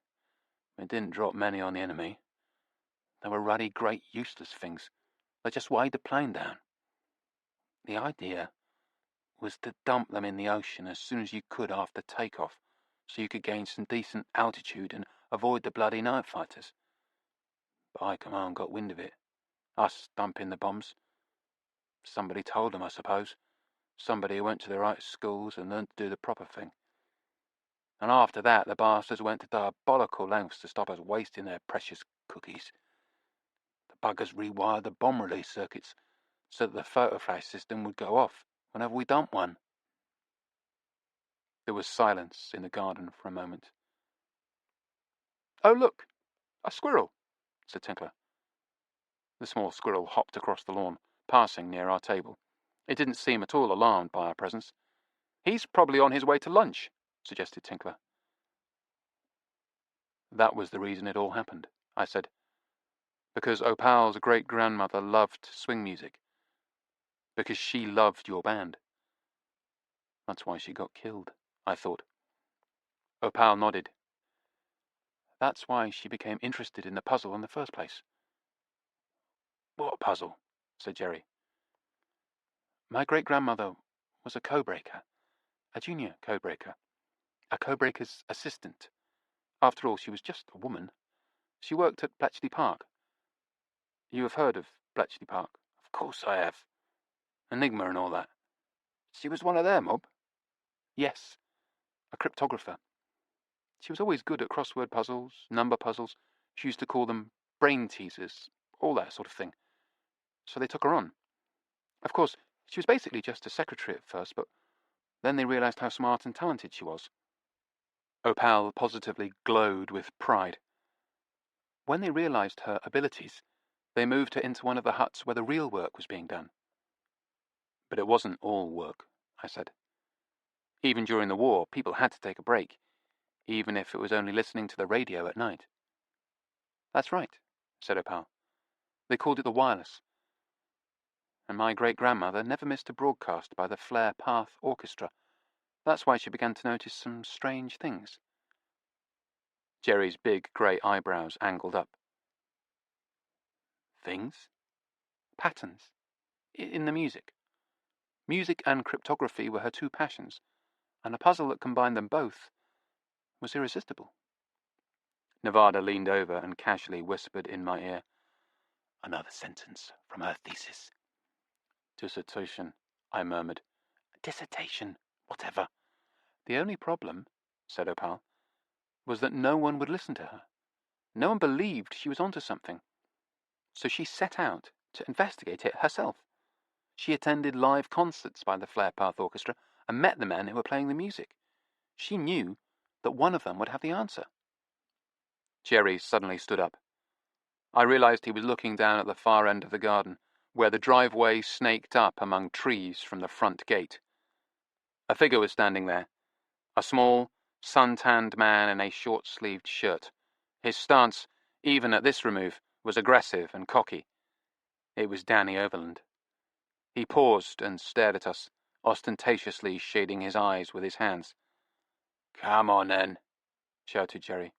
[SPEAKER 1] We didn't drop many on the enemy. They were ruddy, great, useless things. They just weighed the plane down. The idea was to dump them in the ocean as soon as you could after takeoff, so you could gain some decent altitude and avoid the bloody night fighters. But High Command got wind of it. Us dumping the bombs. Somebody told them, I suppose. Somebody who went to the right schools and learned to do the proper thing. And after that, the bastards went to diabolical lengths to stop us wasting their precious cookies. The buggers rewired the bomb release circuits so that the photoflash system would go off whenever we dumped one." There was silence in the garden for a moment. Oh, look, a squirrel, said Tinkler. The small squirrel hopped across the lawn, passing near our table. It didn't seem at all alarmed by our presence. He's probably on his way to lunch, suggested Tinkler. That was the reason it all happened, I said. Because Opal's great-grandmother loved swing music. Because she loved your band. That's why she got killed, I thought. Opal nodded. That's why she became interested in the puzzle in the first place. What puzzle? Said Jerry. My great-grandmother was a code-breaker, a junior code-breaker, a code-breaker's assistant. After all, she was just a woman. She worked at Bletchley Park. You have heard of Bletchley Park? Of course I have. Enigma and all that. She was one of them, Mob? Yes, a cryptographer. She was always good at crossword puzzles, number puzzles. She used to call them brain teasers, all that sort of thing. So they took her on. Of course, she was basically just a secretary at first, but then they realized how smart and talented she was. Opal positively glowed with pride. When they realized her abilities, they moved her into one of the huts where the real work was being done. But it wasn't all work, I said. Even during the war, people had to take a break, even if it was only listening to the radio at night. That's right, said Opal. They called it the wireless. And my great-grandmother never missed a broadcast by the Flare Path Orchestra. That's why she began to notice some strange things. Jerry's big grey eyebrows angled up. Things? Patterns. In the music. Music and cryptography were her two passions, and a puzzle that combined them both was irresistible. Nevada leaned over and casually whispered in my ear, Another sentence from her thesis. Dissertation, I murmured. Dissertation, whatever. The only problem, said Opal, was that no one would listen to her. No one believed she was onto something. So she set out to investigate it herself. She attended live concerts by the Flare Path Orchestra and met the men who were playing the music. She knew that one of them would have the answer. Jerry suddenly stood up. I realized he was looking down at the far end of the garden, where the driveway snaked up among trees from the front gate. A figure was standing there, a small, sun-tanned man in a short-sleeved shirt. His stance, even at this remove, was aggressive and cocky. It was Danny Overland. He paused and stared at us, ostentatiously shading his eyes with his hands. Come on, then, shouted Jerry.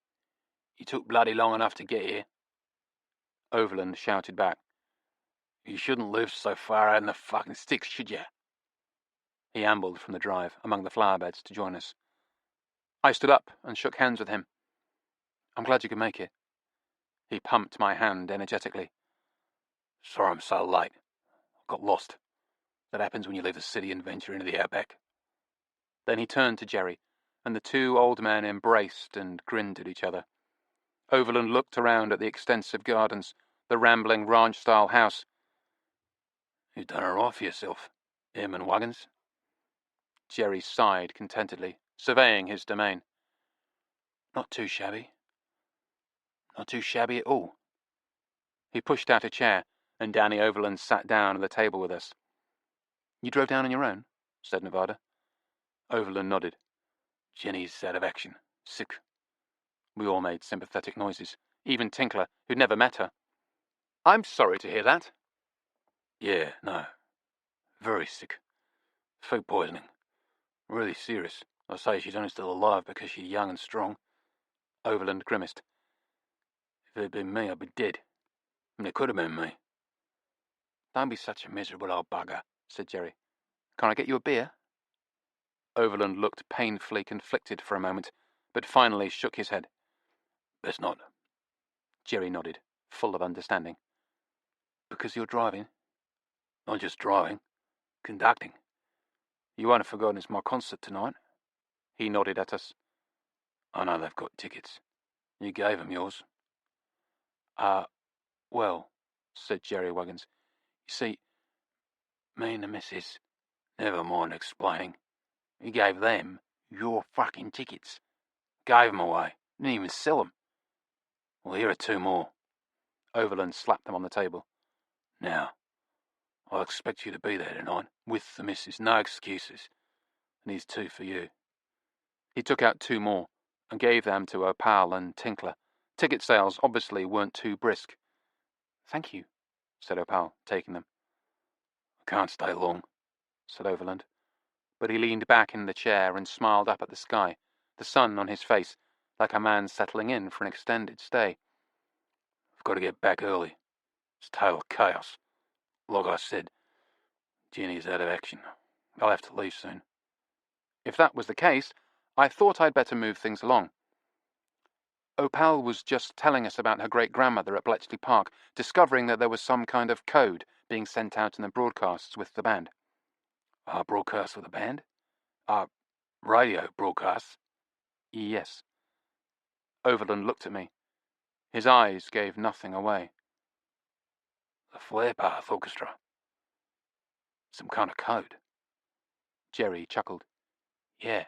[SPEAKER 1] You took bloody long enough to get here. Overland shouted back. You shouldn't live so far out in the fucking sticks, should you? He ambled from the drive among the flower beds to join us. I stood up and shook hands with him. I'm glad you could make it. He pumped my hand energetically. Sorry I'm so late. I got lost. That happens when you leave the city and venture into the outback. Then he turned to Jerry, and the two old men embraced and grinned at each other. Overland looked around at the extensive gardens, the rambling ranch-style house. You done her off yourself, him and Waggins. Jerry sighed contentedly, surveying his domain. Not too shabby. Not too shabby at all. He pushed out a chair, and Danny Overland sat down at the table with us. You drove down on your own? Said Nevada. Overland nodded. Jenny's out of action. Sick. We all made sympathetic noises, even Tinkler, who'd never met her. I'm sorry to hear that. Yeah, no. Very sick. Food poisoning. Really serious. I say she's only still alive because she's young and strong. Overland grimaced. If it had been me, I'd be dead. And it could have been me. Don't be such a miserable old bugger, said Jerry. Can I get you a beer? Overland looked painfully conflicted for a moment, but finally shook his head. Best not. Jerry nodded, full of understanding. Because you're driving? Not just driving. Conducting. You won't have forgotten it's my concert tonight. He nodded at us. I know they've got tickets. You gave them yours. Well, said Jerry Waggins. You see, me and the missus, never mind explaining. We gave them your fucking tickets. Gave them away. Didn't even sell them. Well, here are 2 more. Overland slapped them on the table. Now, I expect you to be there tonight, with the missus, no excuses. And here's 2 for you. He took out 2 more, and gave them to Opal and Tinkler. Ticket sales obviously weren't too brisk. Thank you, said Opal, taking them. I can't stay long, said Overland. But he leaned back in the chair and smiled up at the sky, the sun on his face, like a man settling in for an extended stay. I've got to get back early. It's total chaos. Like I said, Jenny's out of action. I'll have to leave soon. If that was the case, I thought I'd better move things along. Opal was just telling us about her great-grandmother at Bletchley Park, discovering that there was some kind of code being sent out in the broadcasts with the band. Broadcasts with the band? Radio broadcasts? Yes. Overland looked at me. His eyes gave nothing away. The Flare Path Orchestra. Some kind of code. Jerry chuckled. Yeah.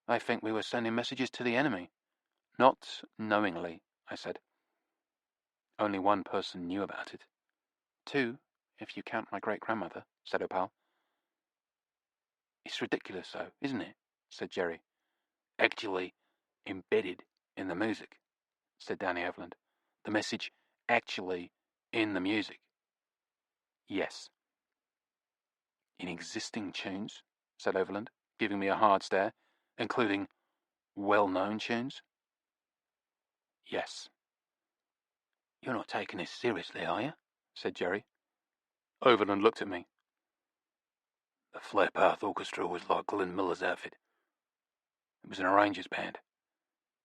[SPEAKER 1] I think we were sending messages to the enemy. Not knowingly, I said. Only 1 person knew about it. 2, if you count my great-grandmother, said Opal. It's ridiculous, though, isn't it? Said Jerry. Actually embedded in the music, said Danny Overland. The message actually in the music. Yes. In existing tunes, said Overland, giving me a hard stare, including well-known tunes. Yes. You're not taking this seriously, are you? Said Jerry. Overland looked at me. The Flare Path Orchestra was like Glenn Miller's outfit. It was an arranger's band.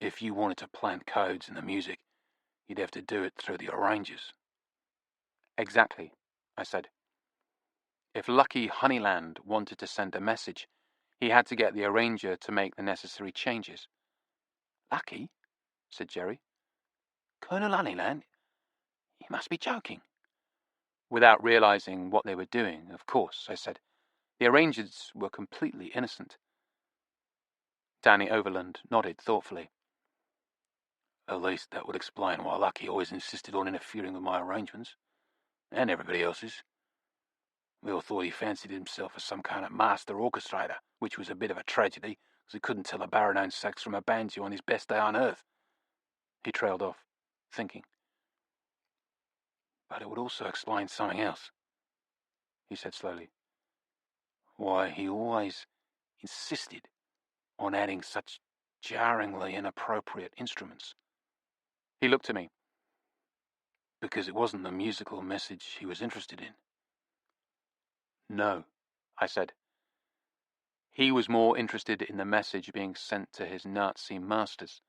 [SPEAKER 1] If you wanted to plant codes in the music, you'd have to do it through the arrangers. Exactly, I said. If Lucky Honeyland wanted to send a message, he had to get the arranger to make the necessary changes. Lucky? Said Jerry. Colonel Honeyland? You must be joking. Without realizing what they were doing, of course, I said. The arrangers were completely innocent. Danny Overland nodded thoughtfully. At least that would explain why Lucky always insisted on interfering with my arrangements, and everybody else's. We all thought he fancied himself as some kind of master orchestrator, which was a bit of a tragedy, because he couldn't tell a baritone sax from a banjo on his best day on earth. He trailed off, thinking. But it would also explain something else, he said slowly. Why he always insisted on adding such jarringly inappropriate instruments. He looked at me. Because it wasn't the musical message he was interested in. No, I said. He was more interested in the message being sent to his Nazi masters.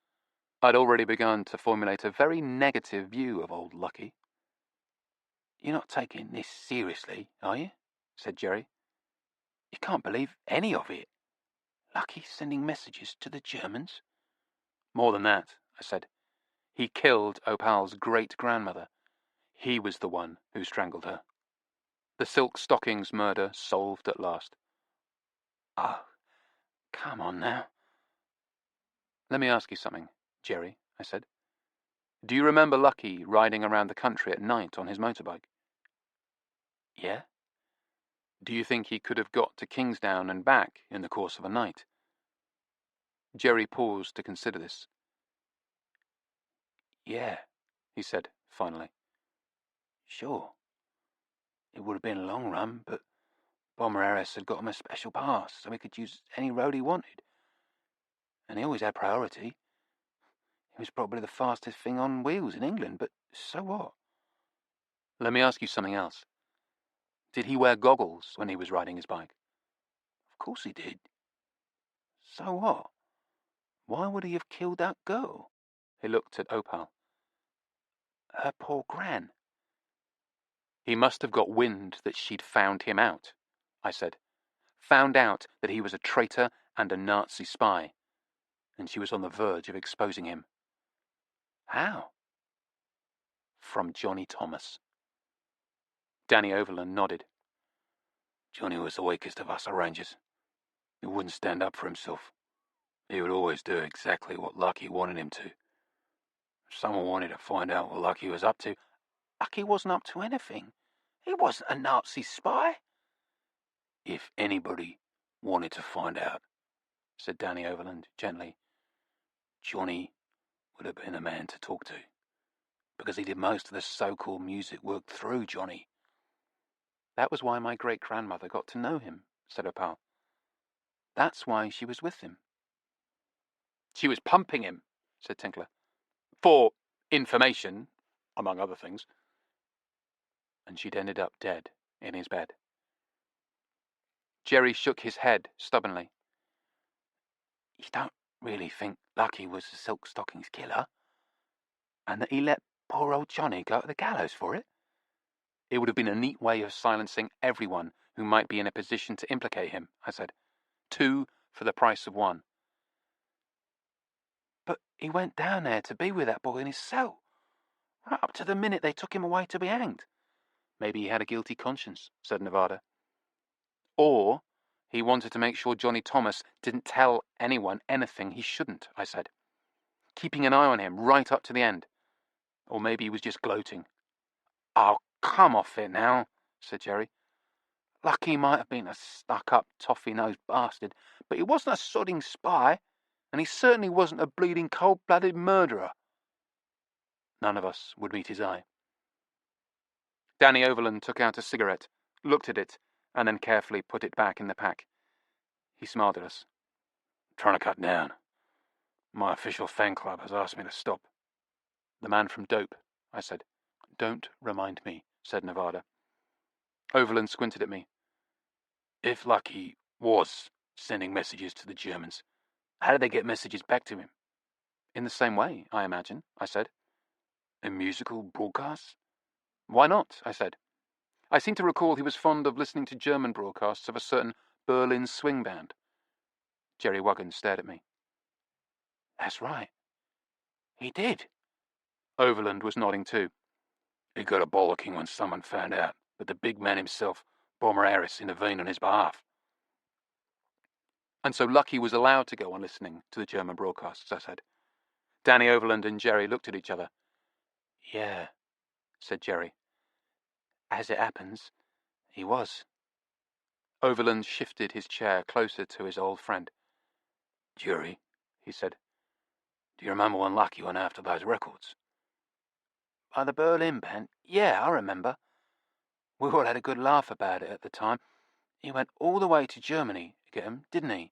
[SPEAKER 1] I'd already begun to formulate a very negative view of old Lucky. You're not taking this seriously, are you? Said Jerry. You can't believe any of it. Lucky sending messages to the Germans? More than that, I said. He killed Opal's great-grandmother. He was the one who strangled her. The silk stockings murder solved at last. Oh, come on now. Let me ask you something, Jerry, I said. Do you remember Lucky riding around the country at night on his motorbike? Yeah? Do you think he could have got to Kingsdown and back in the course of a night? Jerry paused to consider this. Yeah, he said, finally. Sure. It would have been a long run, but Bomber Harris had got him a special pass, so he could use any road he wanted. And he always had priority. He was probably the fastest thing on wheels in England, but so what? Let me ask you something else. Did he wear goggles when he was riding his bike? Of course he did. So what? Why would he have killed that girl? He looked at Opal. Her poor gran. He must have got wind that she'd found him out, I said. Found out that he was a traitor and a Nazi spy, and she was on the verge of exposing him. How? From Johnny Thomas. Danny Overland nodded. Johnny was the weakest of us arrangers. He wouldn't stand up for himself. He would always do exactly what Lucky wanted him to. Someone wanted to find out what Lucky was up to. Lucky wasn't up to anything. He wasn't a Nazi spy. If anybody wanted to find out, said Danny Overland gently, Johnny would have been a man to talk to, because he did most of the so-called music work through Johnny. That was why my great-grandmother got to know him, said her pal. That's why she was with him. She was pumping him, said Tinkler. For information, among other things. And she'd ended up dead in his bed. Jerry shook his head stubbornly. You don't really think Lucky was the Silk Stockings killer? And that he let poor old Johnny go to the gallows for it? It would have been a neat way of silencing everyone who might be in a position to implicate him, I said. 2 for the price of 1. But he went down there to be with that boy in his cell, right up to the minute they took him away to be hanged. Maybe he had a guilty conscience, said Nevada. Or he wanted to make sure Johnny Thomas didn't tell anyone anything he shouldn't, I said. Keeping an eye on him right up to the end. Or maybe he was just gloating. Oh, come off it now, said Jerry. Lucky might have been a stuck-up, toffee-nosed bastard, but he wasn't a sodding spy, and he certainly wasn't a bleeding cold-blooded murderer. None of us would meet his eye. Danny Overland took out a cigarette, looked at it, and then carefully put it back in the pack. He smiled at us. Trying to cut down. My official fan club has asked me to stop. The man from Dope, I said. Don't remind me, said Nevada. Overland squinted at me. If Lucky was sending messages to the Germans, how did they get messages back to him? In the same way, I imagine, I said. In musical broadcasts? Why not, I said. I seem to recall he was fond of listening to German broadcasts of a certain Berlin swing band. Jerry Wuggan stared at me. That's right. He did. Overland was nodding too. He got a bollocking when someone found out, but the big man himself, Bomber Harris, intervened on his behalf. And so Lucky was allowed to go on listening to the German broadcasts, I said. Danny Overland and Jerry looked at each other. Yeah, said Jerry. As it happens, he was. Overland shifted his chair closer to his old friend. Jerry, he said, do you remember when Lucky went after those records? By the Berlin band? Yeah, I remember. We all had a good laugh about it at the time. He went all the way to Germany to get 'em, didn't he?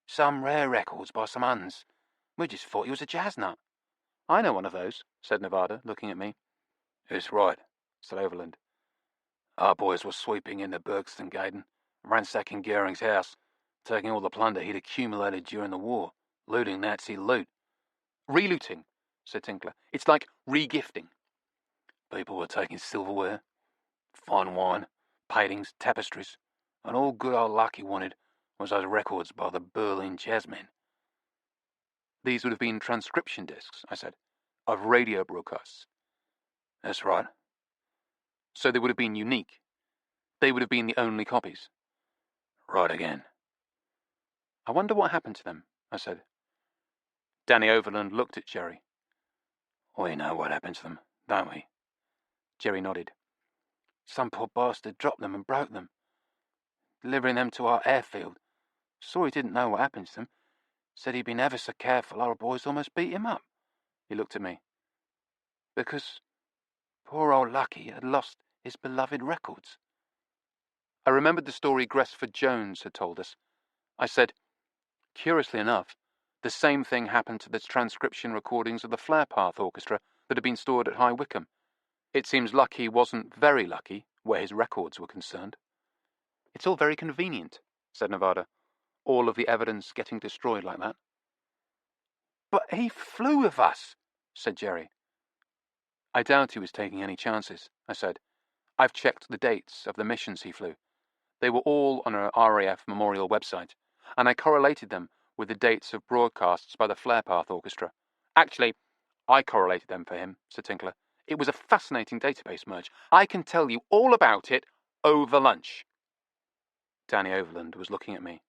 [SPEAKER 1] Some rare records by some Huns. We just thought he was a jazz nut. I know one of those, said Nevada, looking at me. It's right, said Overland. Our boys were sweeping into Bergstengaden, ransacking Goering's house, taking all the plunder he'd accumulated during the war, looting Nazi loot. Relooting, said Tinkler. It's like regifting. People were taking silverware, fine wine, paintings, tapestries, and all good old Lucky wanted was those records by the Berlin jazzmen. These would have been transcription discs, I said, of radio broadcasts. That's right. So they would have been unique. They would have been the only copies. Right again. I wonder what happened to them, I said. Danny Overland looked at Jerry. We know what happened to them, don't we? Jerry nodded. Some poor bastard dropped them and broke them, delivering them to our airfield. Saw he didn't know what happened to them. Said he'd been ever so careful, our boys almost beat him up. He looked at me. Because poor old Lucky had lost his beloved records. I remembered the story Gresford Jones had told us. I said, curiously enough, the same thing happened to the transcription recordings of the Flare Path Orchestra that had been stored at High Wycombe. It seems Lucky wasn't very lucky where his records were concerned. It's all very convenient, said Nevada. All of the evidence getting destroyed like that. But he flew with us, said Jerry. I doubt he was taking any chances, I said. I've checked the dates of the missions he flew. They were all on our RAF Memorial website, and I correlated them with the dates of broadcasts by the Flare Path Orchestra. Actually, I correlated them for him, said Tinkler. It was a fascinating database merge. I can tell you all about it over lunch. Danny Overland was looking at me.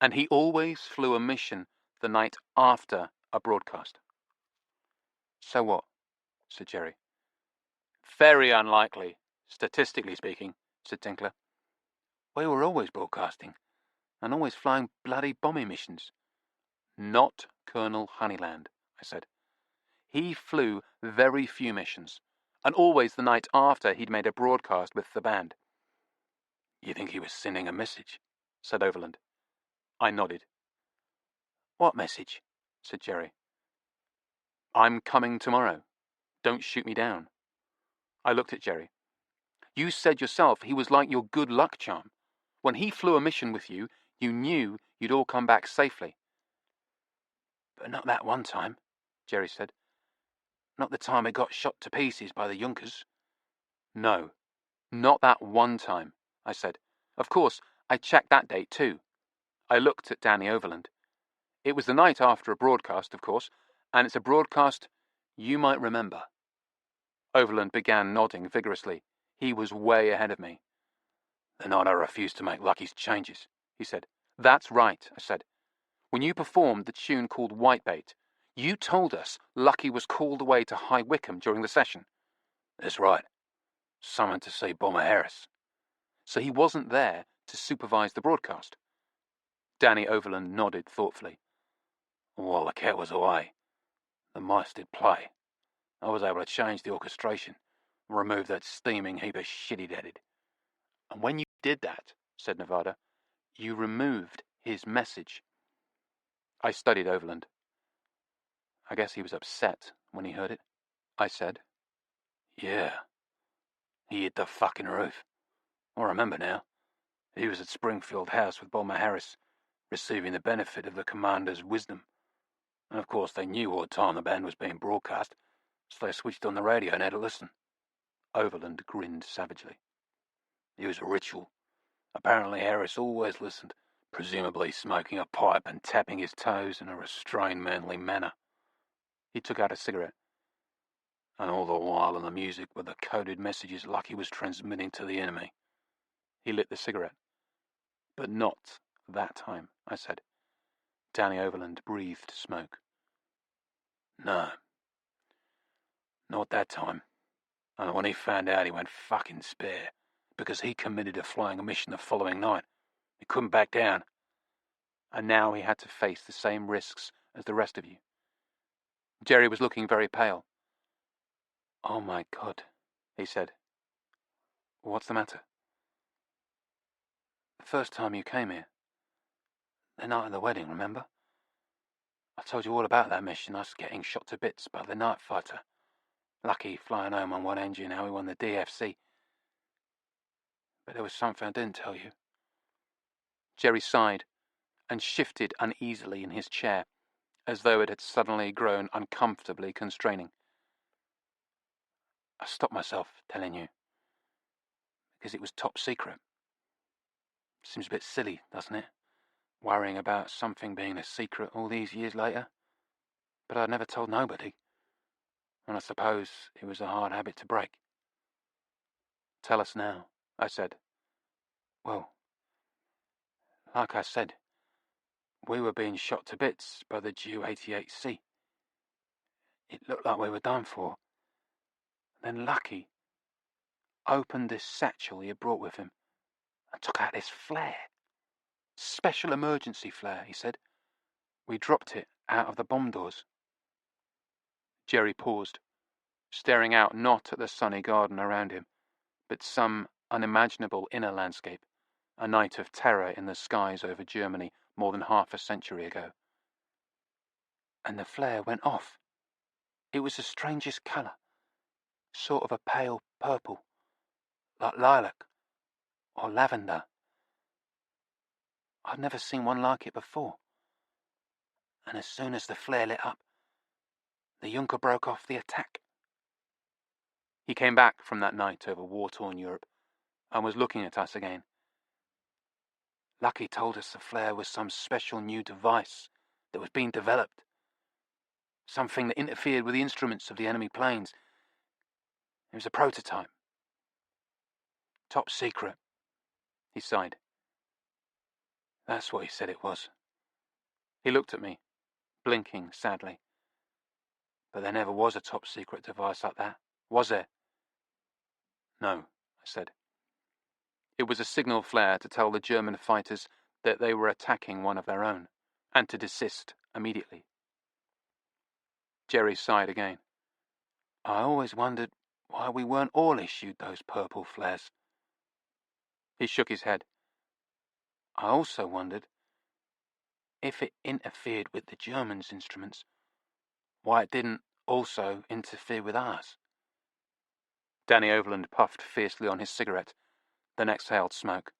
[SPEAKER 1] And he always flew a mission the night after a broadcast. So what? Said Jerry. Very unlikely, statistically speaking, said Tinkler. We were always broadcasting, and always flying bloody bombing missions. Not Colonel Honeyland, I said. He flew very few missions, and always the night after he'd made a broadcast with the band. You think he was sending a message? Said Overland. I nodded. What message? Said Jerry. I'm coming tomorrow. Don't shoot me down. I looked at Jerry. You said yourself he was like your good luck charm. When he flew a mission with you, you knew you'd all come back safely. But not that one time, Jerry said. Not the time it got shot to pieces by the Junkers. No, not that one time, I said. Of course, I checked that date too. I looked at Danny Overland. It was the night after a broadcast, of course, and it's a broadcast you might remember. Overland began nodding vigorously. He was way ahead of me. The night I refused to make Lucky's changes, he said. That's right, I said. When you performed the tune called Whitebait, you told us Lucky was called away to High Wycombe during the session. That's right. Summoned to see Bomber Harris. So he wasn't there to supervise the broadcast. Danny Overland nodded thoughtfully. While the cat was away, the mice did play. I was able to change the orchestration and remove that steaming heap of shit he'd added. And when you did that, said Nevada, you removed his message. I studied Overland. I guess he was upset when he heard it. I said, Yeah. He hit the fucking roof. I remember now. He was at Springfield House with Bomber Harris, receiving the benefit of the commander's wisdom. And of course they knew what time the band was being broadcast, so they switched on the radio and had a listen. Overland grinned savagely. It was a ritual. Apparently Harris always listened, presumably smoking a pipe and tapping his toes in a restrained, manly manner. He took out a cigarette. And all the while in the music were the coded messages Lucky was transmitting to the enemy. He lit the cigarette. But not that time, I said. Danny Overland breathed smoke. No. Not that time. And when he found out, he went fucking spare, because he committed to flying a mission the following night. He couldn't back down. And now he had to face the same risks as the rest of you. Jerry was looking very pale. Oh my God, he said. What's the matter? The first time you came here. The night of the wedding, remember? I told you all about that mission, us getting shot to bits by the night fighter. Lucky flying home on one engine, how we won the DFC. But there was something I didn't tell you. Jerry sighed and shifted uneasily in his chair, as though it had suddenly grown uncomfortably constraining. I stopped myself telling you, because it was top secret. Seems a bit silly, doesn't it? Worrying about something being a secret all these years later. But I'd never told nobody. And I suppose it was a hard habit to break. Tell us now, I said. Well, like I said, we were being shot to bits by the Ju-88C. It looked like we were done for. Then Lucky opened this satchel he had brought with him and took out this flare. Special emergency flare, he said. We dropped it out of the bomb doors. Jerry paused, staring out not at the sunny garden around him, but some unimaginable inner landscape, a night of terror in the skies over Germany more than half a century ago. And the flare went off. It was the strangest colour, sort of a pale purple, like lilac or lavender. I'd never seen one like it before. And as soon as the flare lit up, the Junker broke off the attack. He came back from that night over war-torn Europe and was looking at us again. Lucky told us the flare was some special new device that was being developed. Something that interfered with the instruments of the enemy planes. It was a prototype. Top secret, he sighed. That's what he said it was. He looked at me, blinking sadly. But there never was a top-secret device like that, was there? No, I said. It was a signal flare to tell the German fighters that they were attacking one of their own, and to desist immediately. Jerry sighed again. I always wondered why we weren't all issued those purple flares. He shook his head. I also wondered if it interfered with the Germans' instruments, why it didn't also interfere with ours. Danny Overland puffed fiercely on his cigarette, then exhaled smoke.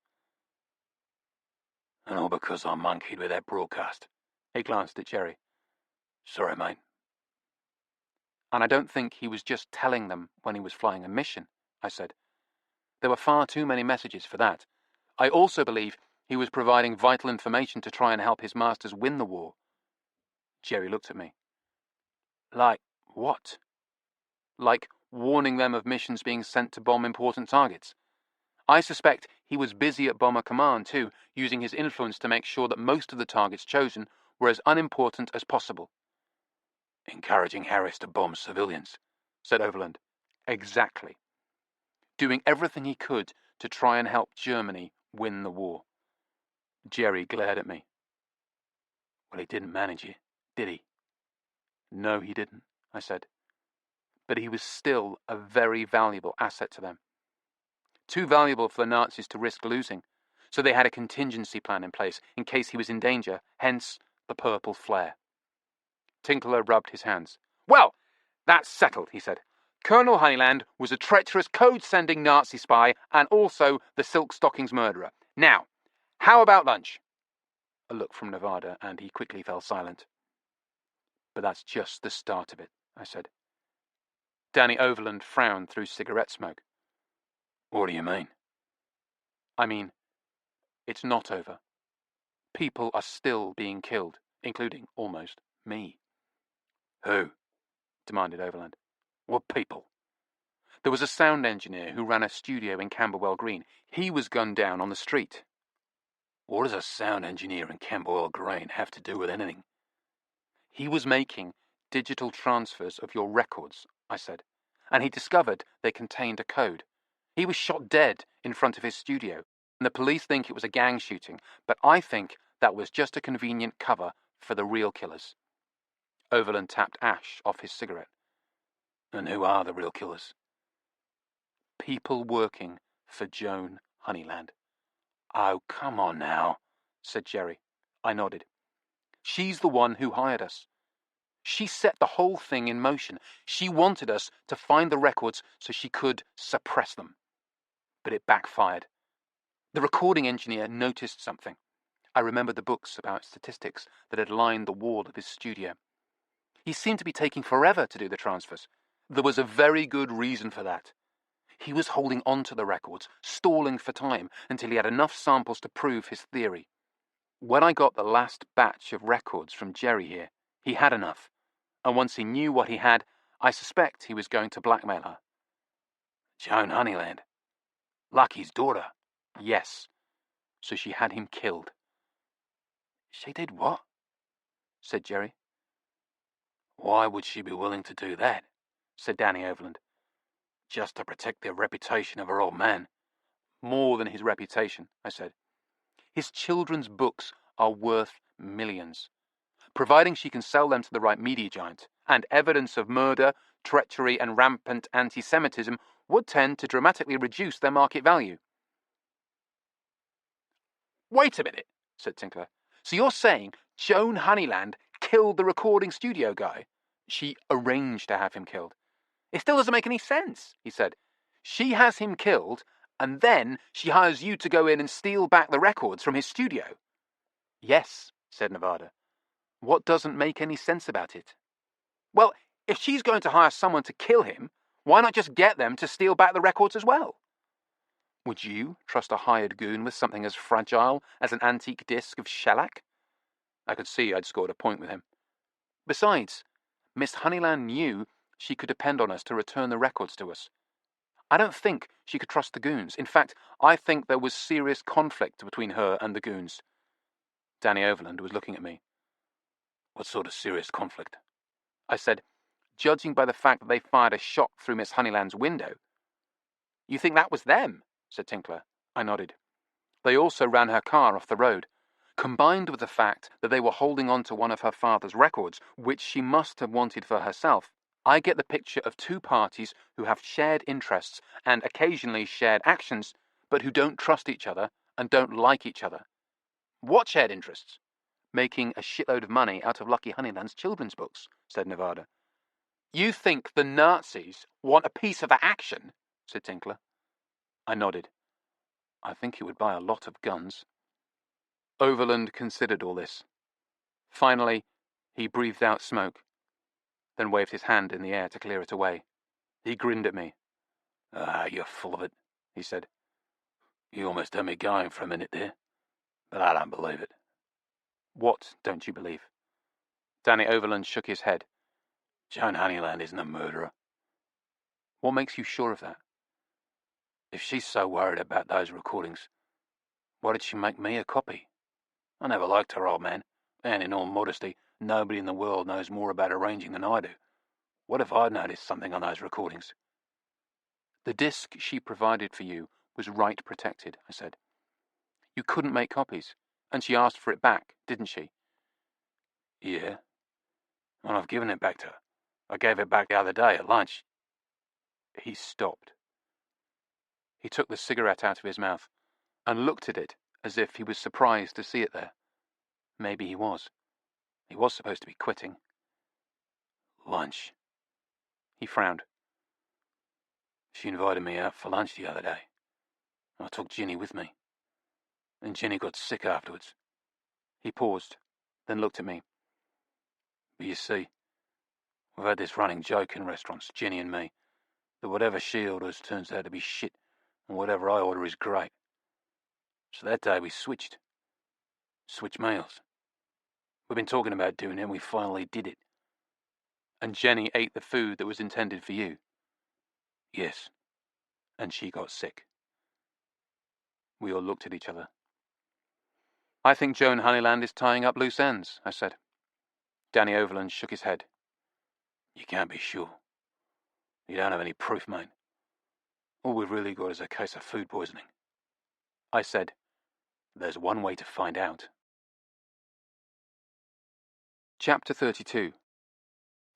[SPEAKER 1] And all because I monkeyed with that broadcast. He glanced at Jerry. Sorry, mate. And I don't think he was just telling them when he was flying a mission, I said. There were far too many messages for that. I also believe he was providing vital information to try and help his masters win the war. Jerry looked at me. Like what? Like warning them of missions being sent to bomb important targets. I suspect he was busy at Bomber Command, too, using his influence to make sure that most of the targets chosen were as unimportant as possible. Encouraging Harris to bomb civilians, said Overland. Exactly. Doing everything he could to try and help Germany win the war. Jerry glared at me. Well, he didn't manage it, did he? No, he didn't, I said. But he was still a very valuable asset to them. Too valuable for the Nazis to risk losing, so they had a contingency plan in place in case he was in danger, hence the purple flare. Tinkler rubbed his hands. Well, that's settled, he said. Colonel Honeyland was a treacherous code-sending Nazi spy and also the Silk Stockings murderer. Now, how about lunch? A look from Nevada, and he quickly fell silent. But that's just the start of it, I said. Danny Overland frowned through cigarette smoke. What do you mean? I mean, it's not over. People are still being killed, including, almost, me. Who? Demanded Overland. What people? There was a sound engineer who ran a studio in Camberwell Green. He was gunned down on the street. What does a sound engineer in Camberwell Green have to do with anything? He was making digital transfers of your records, I said, and he discovered they contained a code. He was shot dead in front of his studio, and the police think it was a gang shooting, but I think that was just a convenient cover for the real killers. Overland tapped ash off his cigarette. And who are the real killers? People working for Joan Honeyland. Oh, come on now, said Jerry. I nodded. She's the one who hired us. She set the whole thing in motion. She wanted us to find the records so she could suppress them. But it backfired. The recording engineer noticed something. I remembered the books about statistics that had lined the wall of his studio. He seemed to be taking forever to do the transfers. There was a very good reason for that. He was holding on to the records, stalling for time until he had enough samples to prove his theory. When I got the last batch of records from Jerry here, he had enough. And once he knew what he had, I suspect he was going to blackmail her. Joan Honeyland? Lucky's daughter? Yes. So she had him killed. She did what? Said Jerry. Why would she be willing to do that? Said Danny Overland. Just to protect the reputation of her old man. More than his reputation, I said. His children's books are worth millions. Providing she can sell them to the right media giant, and evidence of murder, treachery, and rampant anti-Semitism would tend to dramatically reduce their market value. Wait a minute, said Tinkler. So you're saying Joan Honeyland killed the recording studio guy? She arranged to have him killed. It still doesn't make any sense, he said. She has him killed, and then she hires you to go in and steal back the records from his studio. Yes, said Nevada. What doesn't make any sense about it? Well, if she's going to hire someone to kill him, why not just get them to steal back the records as well? Would you trust a hired goon with something as fragile as an antique disc of shellac? I could see I'd scored a point with him. Besides, Miss Honeyland knew she could depend on us to return the records to us. I don't think she could trust the goons. In fact, I think there was serious conflict between her and the goons. Danny Overland was looking at me. What sort of serious conflict? I said, judging by the fact that they fired a shot through Miss Honeyland's window." "You think that was them?" said Tinkler. I nodded. "They also ran her car off the road. Combined with the fact that they were holding on to one of her father's records, which she must have wanted for herself, I get the picture of two parties who have shared interests and occasionally shared actions, but who don't trust each other and don't like each other." "What shared interests?" "Making a shitload of money out of Lucky Honeyland's children's books," said Nevada. "You think the Nazis want a piece of that action?" said Tinkler. I nodded. "I think he would buy a lot of guns." Overland considered all this. Finally, he breathed out smoke, then waved his hand in the air to clear it away. He grinned at me. "Ah, you're full of it," he said. "You almost had me going for a minute there, but I don't believe it." "What don't you believe?" Danny Overland shook his head. "Joan Honeyland isn't a murderer." "What makes you sure of that?" "If she's so worried about those recordings, why did she make me a copy? I never liked her, old man, and in all modesty, nobody in the world knows more about arranging than I do. What if I'd noticed something on those recordings?" "The disc she provided for you was right protected," I said. "You couldn't make copies, and she asked for it back, didn't she?" "Yeah, and I've given it back to her. I gave it back the other day at lunch." He stopped. He took the cigarette out of his mouth and looked at it as if he was surprised to see it there. Maybe he was. He was supposed to be quitting. "Lunch." He frowned. "She invited me out for lunch the other day. I took Ginny with me. And Ginny got sick afterwards." He paused, then looked at me. "But you see, we've had this running joke in restaurants, Ginny and me, that whatever she orders turns out to be shit, and whatever I order is great. So that day we switched meals. We've been talking about doing it, and we finally did it." "And Jenny ate the food that was intended for you?" "Yes, and she got sick." We all looked at each other. "I think Joan Honeyland is tying up loose ends," I said. Danny Overland shook his head. "You can't be sure. You don't have any proof, mate. All we've really got is a case of food poisoning." I said, "There's one way to find out." Chapter 32.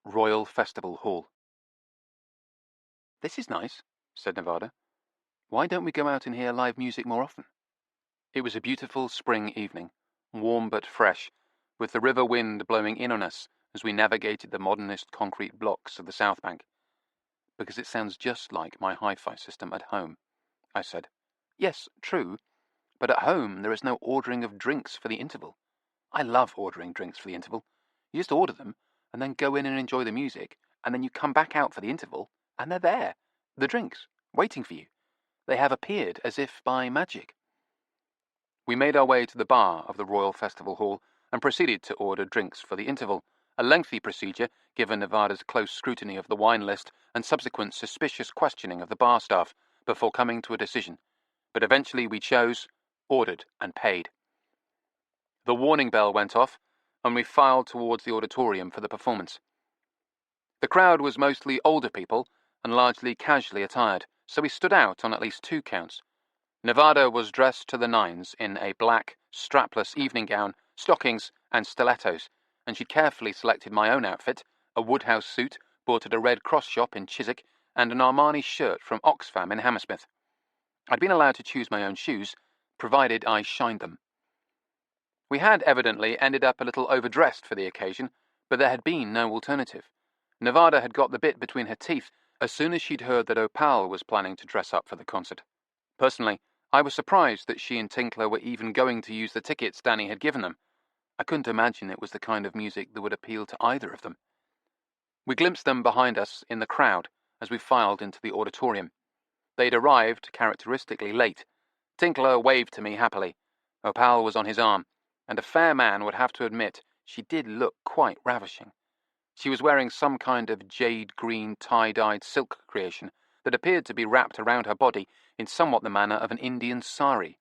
[SPEAKER 1] Royal Festival Hall. "This is nice," said Nevada. "Why don't we go out and hear live music more often?" It was a beautiful spring evening, warm but fresh, with the river wind blowing in on us as we navigated the modernist concrete blocks of the South Bank. "Because it sounds just like my hi-fi system at home," I said. "Yes, true, but at home there is no ordering of drinks for the interval. I love ordering drinks for the interval. You just order them, and then go in and enjoy the music, and then you come back out for the interval, and they're there, the drinks, waiting for you. They have appeared as if by magic." We made our way to the bar of the Royal Festival Hall and proceeded to order drinks for the interval, a lengthy procedure given Nevada's close scrutiny of the wine list and subsequent suspicious questioning of the bar staff before coming to a decision. But eventually we chose, ordered, and paid. The warning bell went off, and we filed towards the auditorium for the performance. The crowd was mostly older people and largely casually attired, so we stood out on at least 2 counts. Nevada was dressed to the nines in a black, strapless evening gown, stockings, and stilettos, and she'd carefully selected my own outfit, a Woodhouse suit bought at a Red Cross shop in Chiswick, and an Armani shirt from Oxfam in Hammersmith. I'd been allowed to choose my own shoes, provided I shined them. We had evidently ended up a little overdressed for the occasion, but there had been no alternative. Nevada had got the bit between her teeth as soon as she'd heard that Opal was planning to dress up for the concert. Personally, I was surprised that she and Tinkler were even going to use the tickets Danny had given them. I couldn't imagine it was the kind of music that would appeal to either of them. We glimpsed them behind us in the crowd as we filed into the auditorium. They'd arrived characteristically late. Tinkler waved to me happily. Opal was on his arm, and a fair man would have to admit she did look quite ravishing. She was wearing some kind of jade-green tie-dyed silk creation that appeared to be wrapped around her body in somewhat the manner of an Indian sari.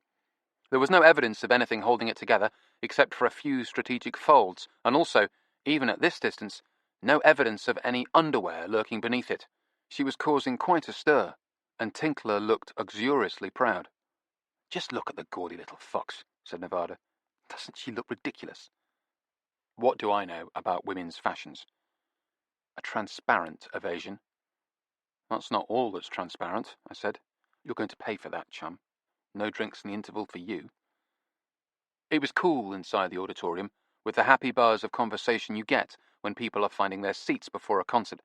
[SPEAKER 1] There was no evidence of anything holding it together, except for a few strategic folds, and also, even at this distance, No evidence of any underwear lurking beneath it. She was causing quite a stir, and Tinkler looked uxoriously proud. "Just look at the gaudy little fox," said Nevada. "Doesn't she look ridiculous?" What do I know about women's fashions? A transparent evasion. That's not all that's transparent, I said. You're going to pay for that, chum. No drinks in the interval for you. It was cool inside the auditorium, with the happy buzz of conversation you get when people are finding their seats before a concert.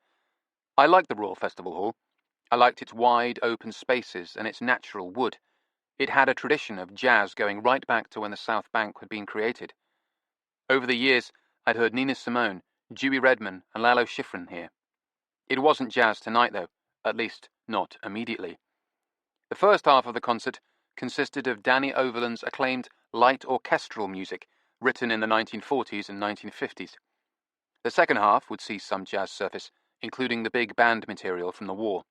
[SPEAKER 1] I liked the Royal Festival Hall. I liked its wide, open spaces and its natural wood. It had a tradition of jazz going right back to when the South Bank had been created. Over the years, I'd heard Nina Simone, Dewey Redman, and Lalo Schifrin here. It wasn't jazz tonight, though, at least not immediately. The first half of the concert consisted of Danny Overland's acclaimed light orchestral music, written in the 1940s and 1950s. The second half would see some jazz surface, including the big band material from the war.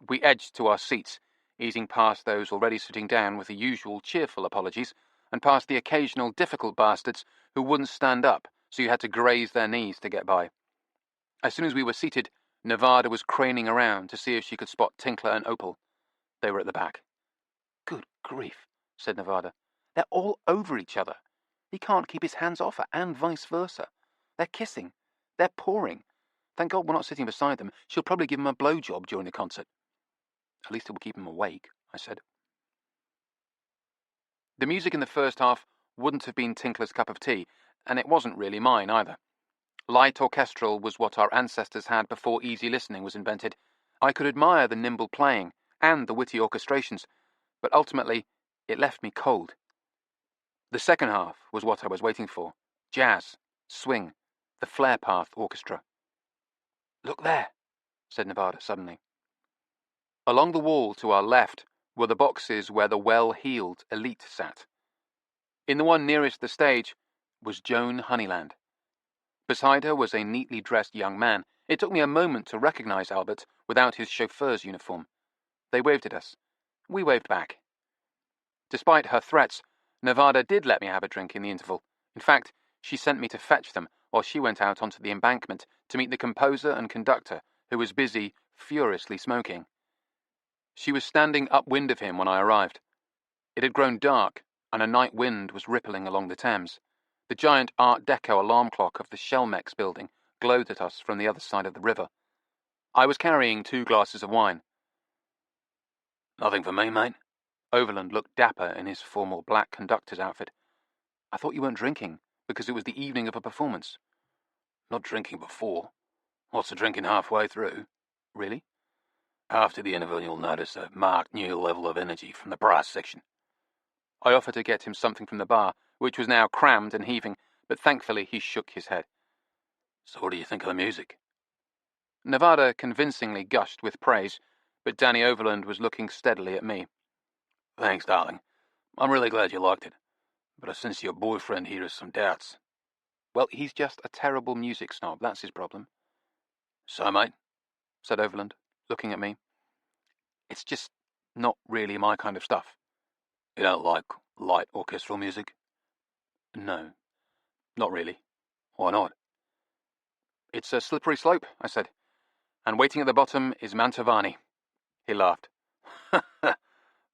[SPEAKER 1] We edged to our seats, easing past those already sitting down with the usual cheerful apologies, and past the occasional difficult bastards who wouldn't stand up, so you had to graze their knees to get by. As soon as we were seated, Nevada was craning around to see if she could spot Tinkler and Opal. They were at the back. "Good grief," said Nevada. "They're all over each other. He can't keep his hands off her, and vice versa. They're kissing. They're pouring. Thank God we're not sitting beside them. She'll probably give him a blowjob during the concert." "At least it will keep him awake," I said. The music in the first half wouldn't have been Tinkler's cup of tea, and it wasn't really mine either. Light orchestral was what our ancestors had before easy listening was invented. I could admire the nimble playing and the witty orchestrations, but ultimately it left me cold. The second half was what I was waiting for. Jazz, swing, the Flare Path Orchestra. "Look there," said Nevada suddenly. Along the wall to our left were the boxes where the well-heeled elite sat. In the one nearest the stage was Joan Honeyland. Beside her was a neatly dressed young man. It took me a moment to recognize Albert without his chauffeur's uniform. They waved at us. We waved back. Despite her threats, Nevada did let me have a drink in the interval. In fact, she sent me to fetch them while she went out onto the embankment to meet the composer and conductor, who was busy, furiously smoking. She was standing upwind of him when I arrived. It had grown dark, and a night wind was rippling along the Thames. The giant Art Deco alarm clock of the Shellmex building glowed at us from the other side of the river. I was carrying 2 glasses of wine. "Nothing for me, mate?" Overland looked dapper in his formal black conductor's outfit. "I thought you weren't drinking, because it was the evening of a performance." "Not drinking before. Lots of drinking halfway through." "Really?" "After the interval you'll notice a marked new level of energy from the brass section." I offered to get him something from the bar, which was now crammed and heaving, but thankfully he shook his head. "So what do you think of the music?" Nevada convincingly gushed with praise, but Danny Overland was looking steadily at me. "Thanks, darling. I'm really glad you liked it. But I sense your boyfriend here has some doubts." "Well, he's just a terrible music snob, that's his problem." "So, mate?" said Overland, looking at me. "It's just not really my kind of stuff." "You don't like light orchestral music?" "No, not really." "Why not?" "It's a slippery slope," I said, "and waiting at the bottom is Mantovani." He laughed.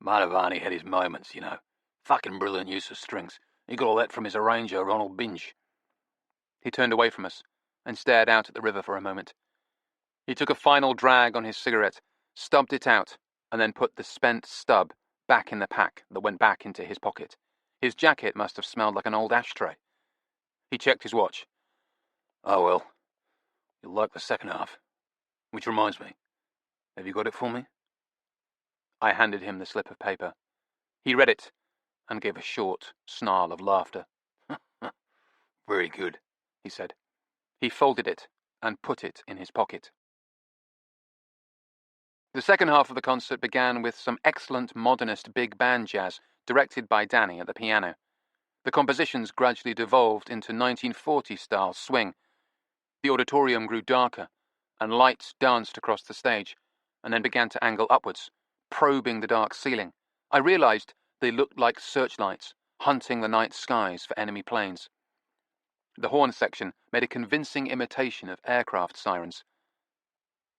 [SPEAKER 2] "Mantovani had his moments, you know. Fucking brilliant use of strings. He got all that from his arranger, Ronald Binge."
[SPEAKER 1] He turned away from us and stared out at the river for a moment. He took a final drag on his cigarette, stubbed it out, and then put the spent stub back in the pack that went back into his pocket. His jacket must have smelled like an old ashtray. He checked his watch.
[SPEAKER 2] "Oh well, you'll like the second half. Which reminds me, have you got it for me?"
[SPEAKER 1] I handed him the slip of paper. He read it and gave a short snarl of laughter.
[SPEAKER 2] "Very good,"
[SPEAKER 1] he said. He folded it and put it in his pocket. The second half of the concert began with some excellent modernist big band jazz directed by Danny at the piano. The compositions gradually devolved into 1940s-style swing. The auditorium grew darker, and lights danced across the stage, and then began to angle upwards, probing the dark ceiling. I realized they looked like searchlights, hunting the night skies for enemy planes. The horn section made a convincing imitation of aircraft sirens.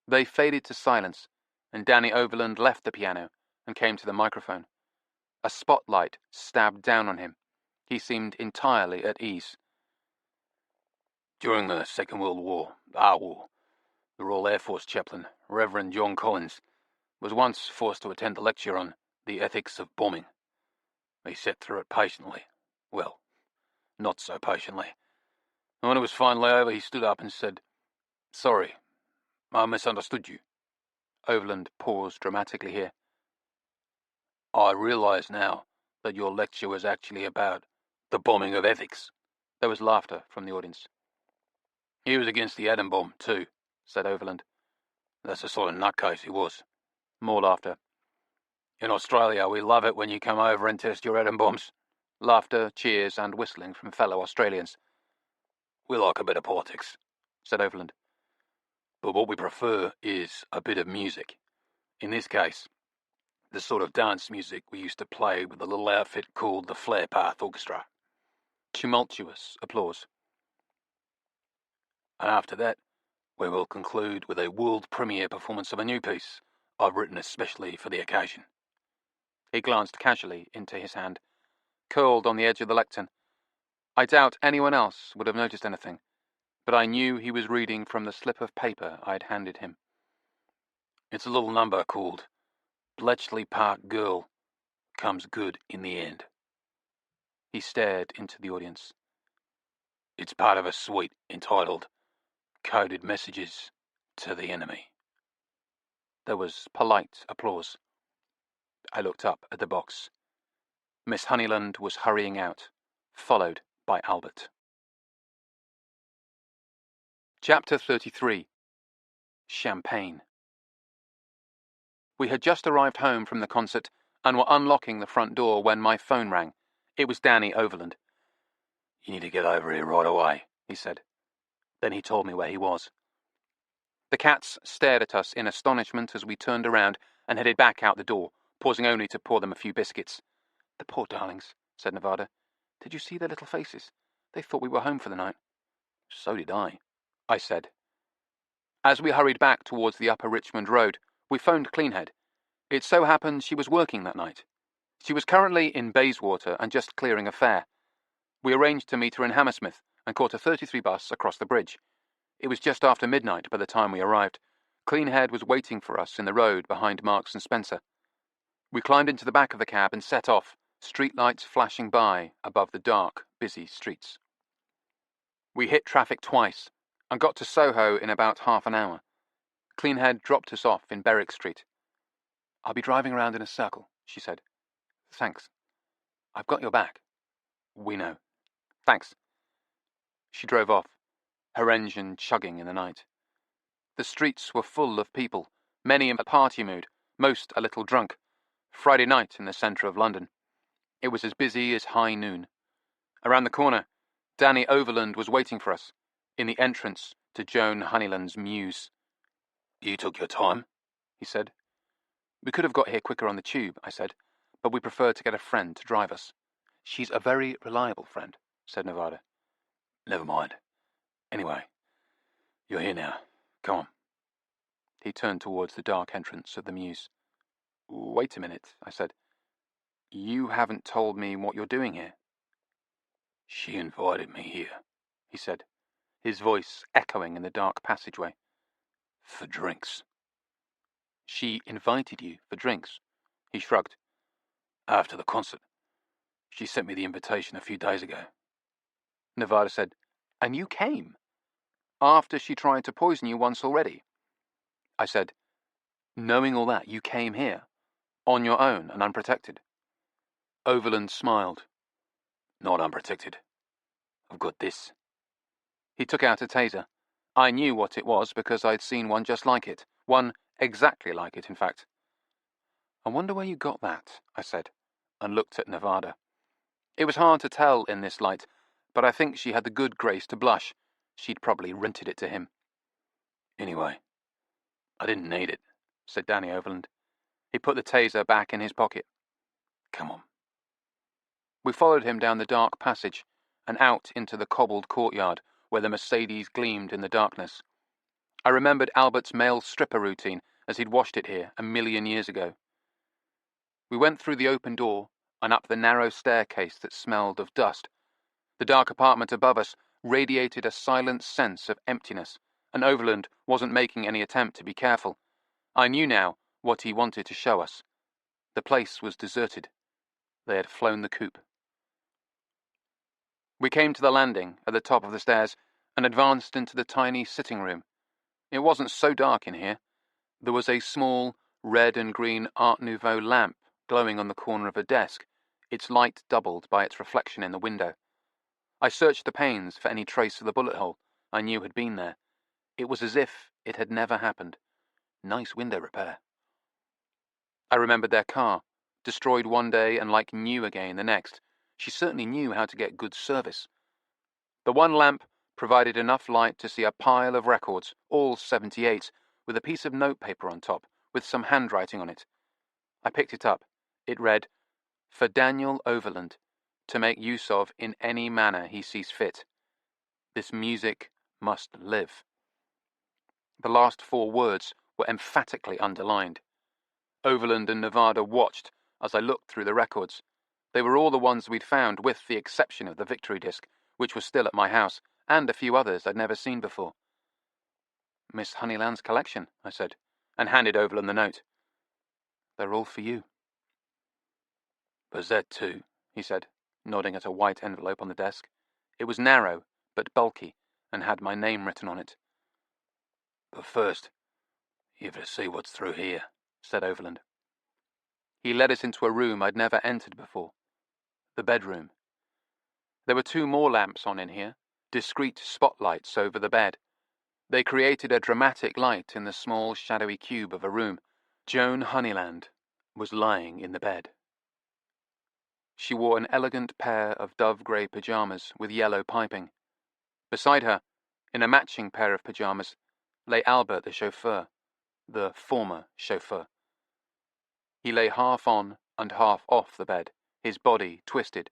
[SPEAKER 1] They faded to silence, and Danny Overland left the piano and came to the microphone. A spotlight stabbed down on him. He seemed entirely at ease.
[SPEAKER 2] During the Second World War, our war, the Royal Air Force chaplain, Reverend John Collins, was once forced to attend a lecture on the ethics of bombing. He sat through it patiently. Well, not so patiently. And when it was finally over, he stood up and said, "Sorry, I misunderstood you."
[SPEAKER 1] Overland paused dramatically here.
[SPEAKER 2] "I realise now that your lecture was actually about the bombing of ethics."
[SPEAKER 1] There was laughter from the audience.
[SPEAKER 2] "He was against the atom bomb, too,"
[SPEAKER 1] said Overland.
[SPEAKER 2] "That's the sort of nutcase he was."
[SPEAKER 1] More laughter.
[SPEAKER 2] "In Australia, we love it when you come over and test your atom bombs."
[SPEAKER 1] Laughter, cheers, and whistling from fellow Australians.
[SPEAKER 2] "We like a bit of politics,"
[SPEAKER 1] said Overland.
[SPEAKER 2] "but what we prefer is a bit of music. In this case, the sort of dance music we used to play with a little outfit called the Flare Path Orchestra."
[SPEAKER 1] Tumultuous applause.
[SPEAKER 2] "And after that, we will conclude with a world premiere performance of a new piece I've written especially for the occasion."
[SPEAKER 1] He glanced casually into his hand, curled on the edge of the lectern. I doubt anyone else would have noticed anything, but I knew he was reading from the slip of paper I'd handed him.
[SPEAKER 2] "It's a little number called Bletchley Park Girl Comes Good in the End."
[SPEAKER 1] He stared into the audience.
[SPEAKER 2] "It's part of a suite entitled Coded Messages to the Enemy."
[SPEAKER 1] There was polite applause. I looked up at the box. Miss Honeyland was hurrying out, followed by Albert. Chapter 33. Champagne. We had just arrived home from the concert and were unlocking the front door when my phone rang. It was Danny Overland.
[SPEAKER 2] "You need to get over here right away,"
[SPEAKER 1] he said. Then he told me where he was. The cats stared at us in astonishment as we turned around and headed back out the door, pausing only to pour them a few biscuits. "The poor darlings," said Nevada. "Did you see their little faces? They thought we were home for the night."
[SPEAKER 2] "So did I
[SPEAKER 1] said. As we hurried back towards the Upper Richmond Road, we phoned Cleanhead. It so happened she was working that night. She was currently in Bayswater and just clearing a fare. We arranged to meet her in Hammersmith and caught a 33 bus across the bridge. It was just after midnight by the time we arrived. Cleanhead was waiting for us in the road behind Marks and Spencer. We climbed into the back of the cab and set off, streetlights flashing by above the dark, busy streets. We hit traffic twice and got to Soho in about half an hour. Cleanhead dropped us off in Berwick Street. "I'll be driving around in a circle," she said. "Thanks. I've got your back." "We know." "Thanks." She drove off, her engine chugging in the night. The streets were full of people, many in a party mood, most a little drunk. Friday night in the centre of London. It was as busy as high noon. Around the corner, Danny Overland was waiting for us, in the entrance to Joan Honeyland's Mews.
[SPEAKER 2] "You took your time,"
[SPEAKER 1] he said. "We could have got here quicker on the tube," I said, "but we preferred to get a friend to drive us." "She's a very reliable friend," said Nevada.
[SPEAKER 2] "Never mind. Anyway, you're here now. Come on."
[SPEAKER 1] He turned towards the dark entrance of the Mews. "Wait a minute," I said. "You haven't told me what you're doing here."
[SPEAKER 2] "She invited me here,"
[SPEAKER 1] he said, his voice echoing in the dark passageway.
[SPEAKER 2] "For drinks."
[SPEAKER 1] "She invited you for drinks?" He shrugged.
[SPEAKER 2] "After the concert. She sent me the invitation a few days ago."
[SPEAKER 1] Nevada said, "And you came? After she tried to poison you once already?" I said, "Knowing all that, you came here, on your own and unprotected?" Overland smiled.
[SPEAKER 2] "Not unprotected. I've got this."
[SPEAKER 1] He took out a taser. I knew what it was because I'd seen one just like it. One exactly like it, in fact. "I wonder where you got that," I said, and looked at Nevada. It was hard to tell in this light, but I think she had the good grace to blush. She'd probably rented it to him.
[SPEAKER 2] "Anyway, I didn't need it,"
[SPEAKER 1] said Danny Overland. He put the taser back in his pocket.
[SPEAKER 2] "Come on."
[SPEAKER 1] We followed him down the dark passage and out into the cobbled courtyard where the Mercedes gleamed in the darkness. I remembered Albert's male stripper routine as he'd washed it here 1,000,000 years ago. We went through the open door and up the narrow staircase that smelled of dust. The dark apartment above us radiated a silent sense of emptiness, and Overland wasn't making any attempt to be careful. I knew now what he wanted to show us. The place was deserted. They had flown the coop. We came to the landing at the top of the stairs and advanced into the tiny sitting room. It wasn't so dark in here. There was a small red and green Art Nouveau lamp glowing on the corner of a desk, its light doubled by its reflection in the window. I searched the panes for any trace of the bullet hole I knew had been there. It was as if it had never happened. Nice window repair. I remembered their car, destroyed one day and like new again the next. She certainly knew how to get good service. The one lamp provided enough light to see a pile of records, all 78s, with a piece of notepaper on top, with some handwriting on it. I picked it up. It read, "For Daniel Overland, to make use of in any manner he sees fit. This music must live." The last 4 words were emphatically underlined. Overland and Nevada watched as I looked through the records. They were all the ones we'd found, with the exception of the Victory disc, which was still at my house, and a few others I'd never seen before. "Miss Honeyland's collection," I said, and handed Overland the note. "They're all for you."
[SPEAKER 2] "Bazette too," he said,
[SPEAKER 1] nodding at a white envelope on the desk. It was narrow, but bulky, and had my name written on it.
[SPEAKER 2] "But first, you've to see what's through here," said Overland.
[SPEAKER 1] He led us into a room I'd never entered before. The bedroom. There were 2 more lamps on in here, discreet spotlights over the bed. They created a dramatic light in the small, shadowy cube of a room. Joan Honeyland was lying in the bed. She wore an elegant pair of dove-grey pyjamas with yellow piping. Beside her, in a matching pair of pyjamas, lay Albert the chauffeur, the former chauffeur. He lay half on and half off the bed, his body twisted.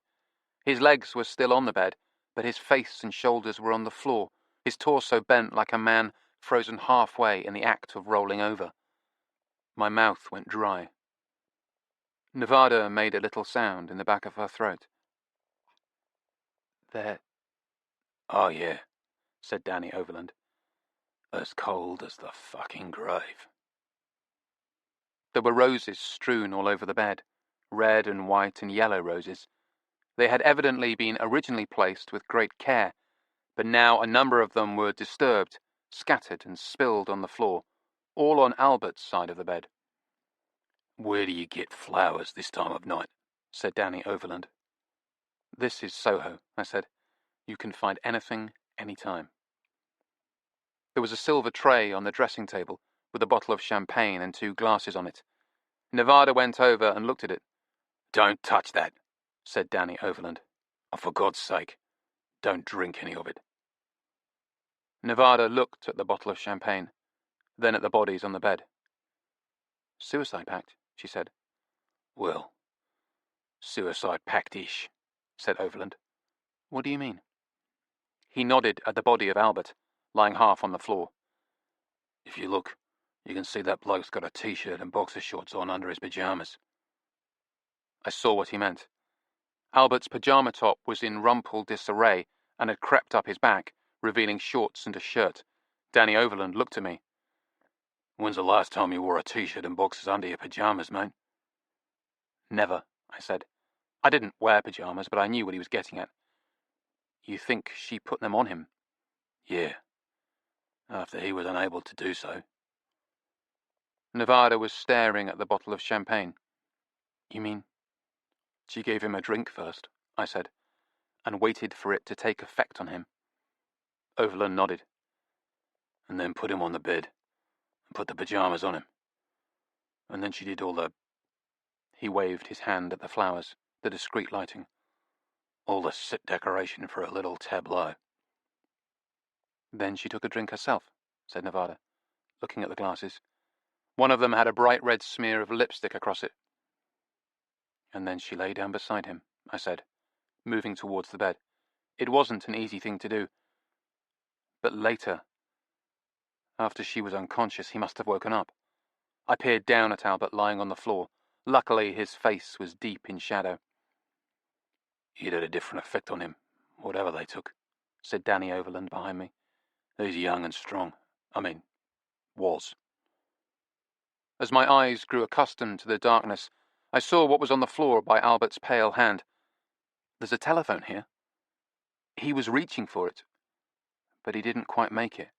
[SPEAKER 1] His legs were still on the bed, but his face and shoulders were on the floor, his torso bent like a man frozen halfway in the act of rolling over. My mouth went dry. Nevada made a little sound in the back of her throat. "There."
[SPEAKER 2] "Oh, yeah," said Danny Overland. "As cold as the fucking grave."
[SPEAKER 1] There were roses strewn all over the bed, red and white and yellow roses. They had evidently been originally placed with great care, but now a number of them were disturbed, scattered and spilled on the floor, all on Albert's side of the bed.
[SPEAKER 2] "Where do you get flowers this time of night?" said Danny Overland.
[SPEAKER 1] "This is Soho," I said. "You can find anything, any time." There was a silver tray on the dressing table with a bottle of champagne and 2 glasses on it. Nevada went over and looked at it.
[SPEAKER 2] "Don't touch that," said Danny Overland. "Oh, for God's sake, don't drink any of it."
[SPEAKER 1] Nevada looked at the bottle of champagne, then at the bodies on the bed. "Suicide pact," she said.
[SPEAKER 2] "Well, suicide pact-ish," said Overland.
[SPEAKER 1] "What do you mean?" He nodded at the body of Albert, lying half on the floor.
[SPEAKER 2] "If you look, you can see that bloke's got a t-shirt and boxer shorts on under his pyjamas."
[SPEAKER 1] I saw what he meant. Albert's pyjama top was in rumpled disarray and had crept up his back, revealing shorts and a shirt. Danny Overland looked at me.
[SPEAKER 2] "When's the last time you wore a t-shirt and boxers under your pyjamas, mate?"
[SPEAKER 1] "Never," I said. I didn't wear pyjamas, but I knew what he was getting at. "You think she put them on him?"
[SPEAKER 2] "Yeah. After he was unable to do so."
[SPEAKER 1] Nevada was staring at the bottle of champagne. "You mean she gave him a drink first," I said, "and waited for it to take effect on him?" Overland nodded.
[SPEAKER 2] "And then put him on the bed, and put the pyjamas on him. And then she did all the—"
[SPEAKER 1] He waved his hand at the flowers, the discreet lighting.
[SPEAKER 2] "All the set decoration for a little tableau."
[SPEAKER 1] "Then she took a drink herself," said Nevada, looking at the glasses. One of them had a bright red smear of lipstick across it. "And then she lay down beside him," I said, moving towards the bed. It wasn't an easy thing to do. But later, after she was unconscious, he must have woken up. I peered down at Albert lying on the floor. Luckily, his face was deep in shadow.
[SPEAKER 2] It had a different effect on him, whatever they took, said Danny Overland behind me. He's young and strong. Was.
[SPEAKER 1] As my eyes grew accustomed to the darkness, I saw what was on the floor by Albert's pale hand. There's a telephone here. He was reaching for it, but he didn't quite make it.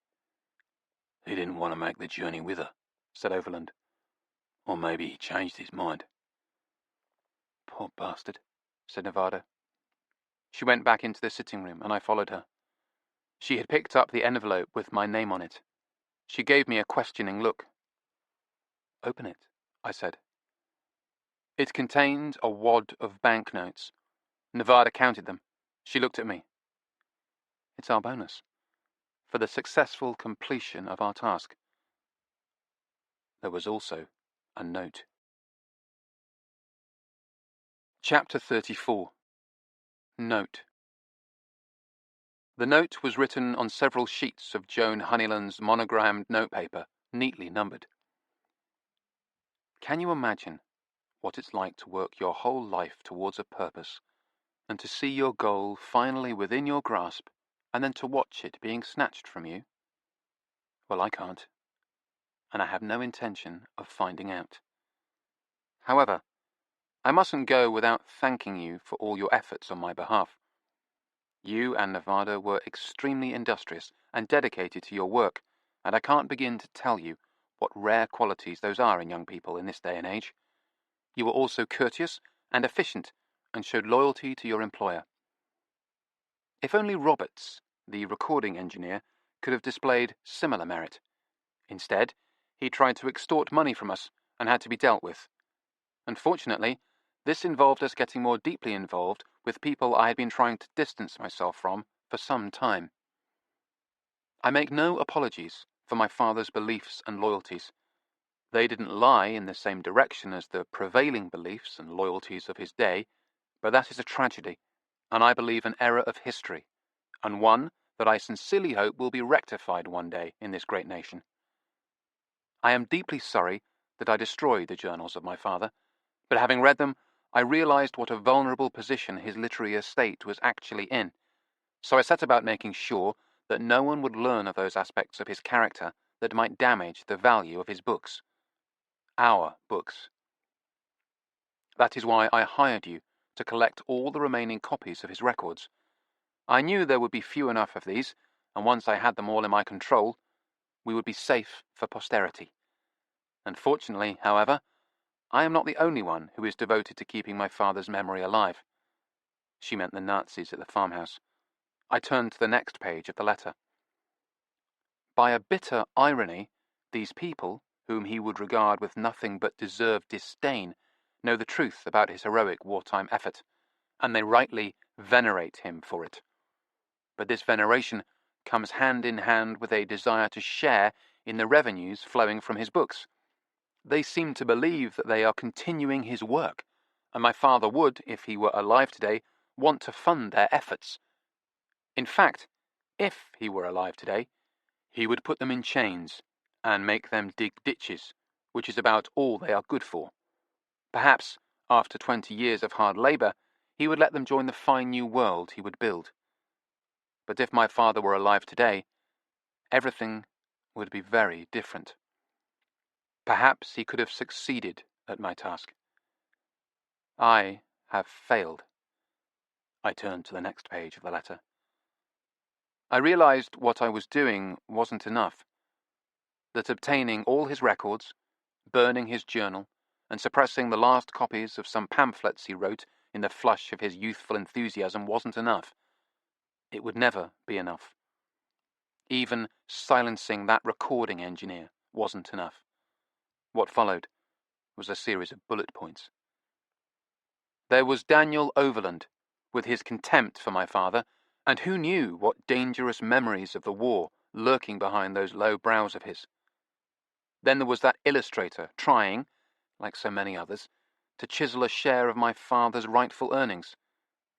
[SPEAKER 2] He didn't want to make the journey with her, said Overland. Or maybe he changed his mind.
[SPEAKER 1] Poor bastard, said Nevada. She went back into the sitting room, and I followed her. She had picked up the envelope with my name on it. She gave me a questioning look. Open it, I said. It contained a wad of banknotes. Nevada counted them. She looked at me. It's our bonus, for the successful completion of our task. There was also a note. Chapter 34. Note. The note was written on several sheets of Joan Honeyland's monogrammed notepaper, neatly numbered. Can you imagine what it's like to work your whole life towards a purpose, and to see your goal finally within your grasp, and then to watch it being snatched from you? Well, I can't, and I have no intention of finding out. However, I mustn't go without thanking you for all your efforts on my behalf. You and Nevada were extremely industrious and dedicated to your work, and I can't begin to tell you what rare qualities those are in young people in this day and age. You were also courteous and efficient, and showed loyalty to your employer. If only Roberts, the recording engineer, could have displayed similar merit. Instead, he tried to extort money from us and had to be dealt with. Unfortunately, this involved us getting more deeply involved with people I had been trying to distance myself from for some time. I make no apologies for my father's beliefs and loyalties. They didn't lie in the same direction as the prevailing beliefs and loyalties of his day, but that is a tragedy, and I believe an error of history, and one that I sincerely hope will be rectified one day in this great nation. I am deeply sorry that I destroyed the journals of my father, but having read them, I realized what a vulnerable position his literary estate was actually in, so I set about making sure that no one would learn of those aspects of his character that might damage the value of his books. Our books. That is why I hired you to collect all the remaining copies of his records. I knew there would be few enough of these, and once I had them all in my control, we would be safe for posterity. Unfortunately, however, I am not the only one who is devoted to keeping my father's memory alive. She meant the Nazis at the farmhouse. I turned to the next page of the letter. By a bitter irony, these people, whom he would regard with nothing but deserved disdain, know the truth about his heroic wartime effort, and they rightly venerate him for it. But this veneration comes hand in hand with a desire to share in the revenues flowing from his books. They seem to believe that they are continuing his work, and my father would, if he were alive today, want to fund their efforts. In fact, if he were alive today, he would put them in chains and make them dig ditches, which is about all they are good for. Perhaps, after 20 years of hard labour, he would let them join the fine new world he would build. But if my father were alive today, everything would be very different. Perhaps he could have succeeded at my task. I have failed. I turned to the next page of the letter. I realized what I was doing wasn't enough. That obtaining all his records, burning his journal, and suppressing the last copies of some pamphlets he wrote in the flush of his youthful enthusiasm wasn't enough. It would never be enough. Even silencing that recording engineer wasn't enough. What followed was a series of bullet points. There was Daniel Overland, with his contempt for my father, and who knew what dangerous memories of the war lurking behind those low brows of his. Then there was that illustrator trying, like so many others, to chisel a share of my father's rightful earnings.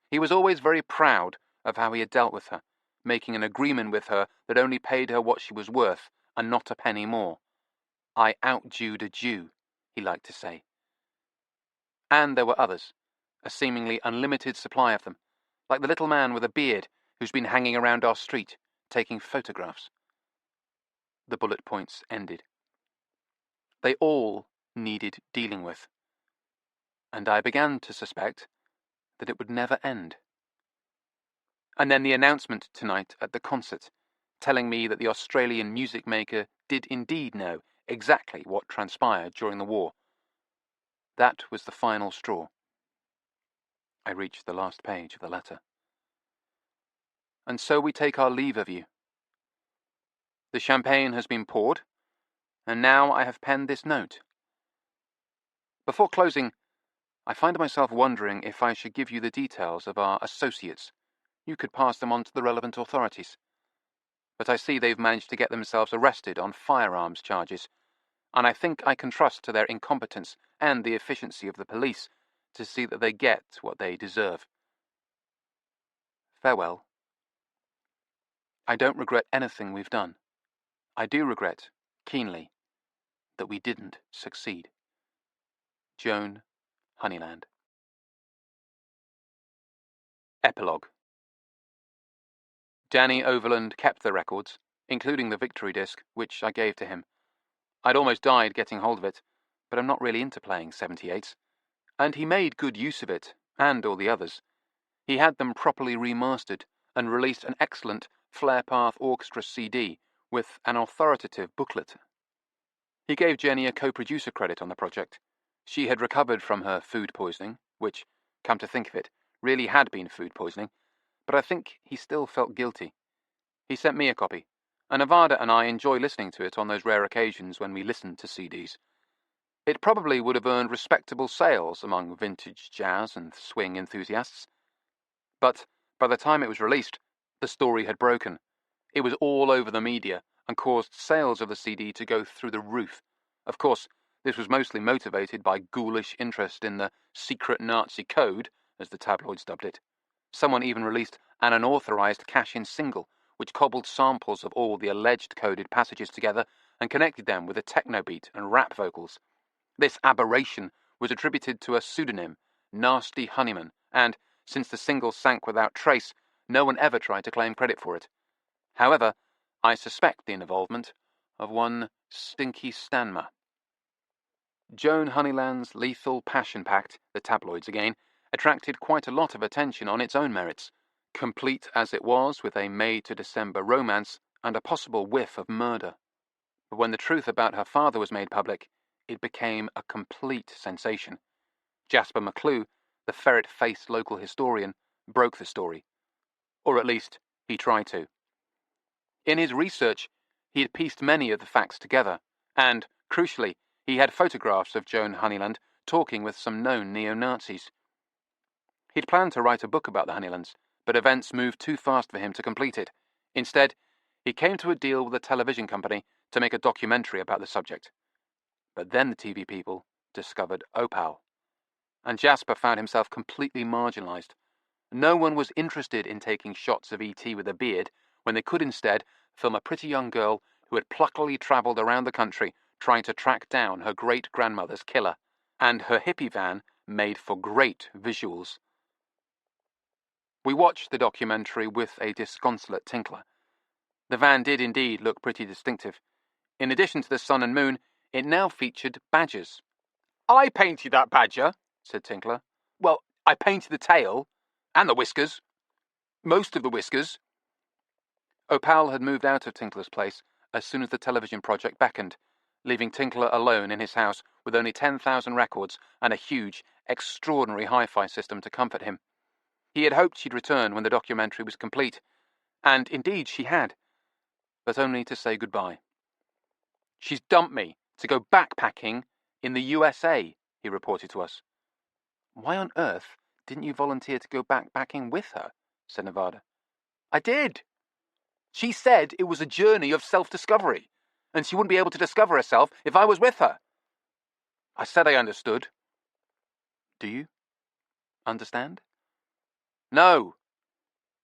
[SPEAKER 1] He was always very proud of how he had dealt with her, making an agreement with her that only paid her what she was worth, and not a penny more. I outjewed a Jew, he liked to say. And there were others, a seemingly unlimited supply of them, like the little man with a beard who's been hanging around our street, taking photographs. The bullet points ended. They all needed dealing with, and I began to suspect that it would never end. And then the announcement tonight at the concert, telling me that the Australian music maker did indeed know exactly what transpired during the war. That was the final straw. I reached the last page of the letter. And so we take our leave of you. The champagne has been poured, and now I have penned this note. Before closing, I find myself wondering if I should give you the details of our associates. You could pass them on to the relevant authorities. But I see they've managed to get themselves arrested on firearms charges, and I think I can trust to their incompetence and the efficiency of the police to see that they get what they deserve. Farewell. I don't regret anything we've done. I do regret, keenly, that we didn't succeed. Joan Honeyland. Epilogue. Danny Overland kept the records, including the victory disc, which I gave to him. I'd almost died getting hold of it, but I'm not really into playing 78s. And he made good use of it, and all the others. He had them properly remastered, and released an excellent Flare Path Orchestra CD with an authoritative booklet. He gave Jenny a co-producer credit on the project. She had recovered from her food poisoning, which, come to think of it, really had been food poisoning, but I think he still felt guilty. He sent me a copy, and Nevada and I enjoy listening to it on those rare occasions when we listen to CDs. It probably would have earned respectable sales among vintage jazz and swing enthusiasts. But by the time it was released, the story had broken. It was all over the media and caused sales of the CD to go through the roof. Of course, this was mostly motivated by ghoulish interest in the secret Nazi code, as the tabloids dubbed it. Someone even released an unauthorized cash-in single, which cobbled samples of all the alleged coded passages together and connected them with a techno beat and rap vocals. This aberration was attributed to a pseudonym, Nasty Honeyman, and, since the single sank without trace, no one ever tried to claim credit for it. However, I suspect the involvement of one Stinky Stanmer. Joan Honeyland's lethal passion pact, the tabloids again, attracted quite a lot of attention on its own merits, complete as it was with a May to December romance and a possible whiff of murder. But when the truth about her father was made public, it became a complete sensation. Jasper McClue, the ferret-faced local historian, broke the story. Or at least, he tried to. In his research, he had pieced many of the facts together, and, crucially, he had photographs of Joan Honeyland talking with some known neo-Nazis. He'd planned to write a book about the Honeylands, but events moved too fast for him to complete it. Instead, he came to a deal with a television company to make a documentary about the subject. But then the TV people discovered Opal, and Jasper found himself completely marginalized. No one was interested in taking shots of E.T. with a beard when they could instead film a pretty young girl who had pluckily travelled around the country trying to track down her great-grandmother's killer, and her hippie van made for great visuals. We watched the documentary with a disconsolate tinkler. The van did indeed look pretty distinctive. In addition to the sun and moon, it now featured badgers. "I painted that badger," said Tinkler. "Well, I painted the tail, and the whiskers. Most of the whiskers." Opal had moved out of Tinkler's place as soon as the television project beckoned, leaving Tinkler alone in his house with only 10,000 records and a huge, extraordinary hi-fi system to comfort him. He had hoped she'd return when the documentary was complete, and indeed she had, but only to say goodbye. "She's dumped me to go backpacking in the USA," he reported to us. "Why on earth didn't you volunteer to go backpacking with her?" said Nevada. "I did. She said it was a journey of self-discovery, and she wouldn't be able to discover herself if I was with her. I said I understood." "Do you understand?" "No.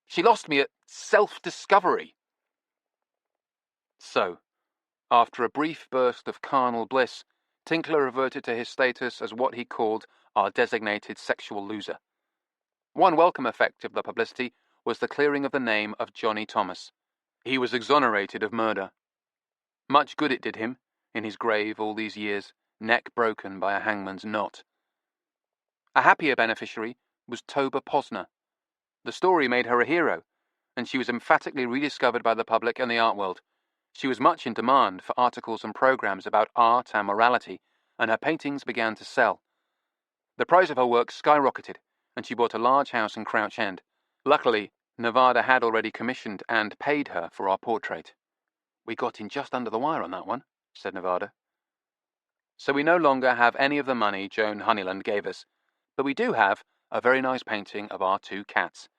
[SPEAKER 2] She lost me at self-discovery. So, after a brief burst of carnal bliss, Tinkler reverted to his status as what he called our designated sexual loser. One welcome effect of the publicity was the clearing of the name of Johnny Thomas. He was exonerated of murder. Much good it did him, in his grave all these years, neck broken by a hangman's knot. A happier beneficiary was Toba Posner. The story made her a hero, and she was emphatically rediscovered by the public and the art world. She was much in demand for articles and programs about art and morality, and her paintings began to sell. The price of her work skyrocketed, and she bought a large house in Crouch End. Luckily, Nevada had already commissioned and paid her for our portrait. "We got in just under the wire on that one," said Nevada. "So we no longer have any of the money Joan Honeyland gave us, but we do have a very nice painting of our 2 cats.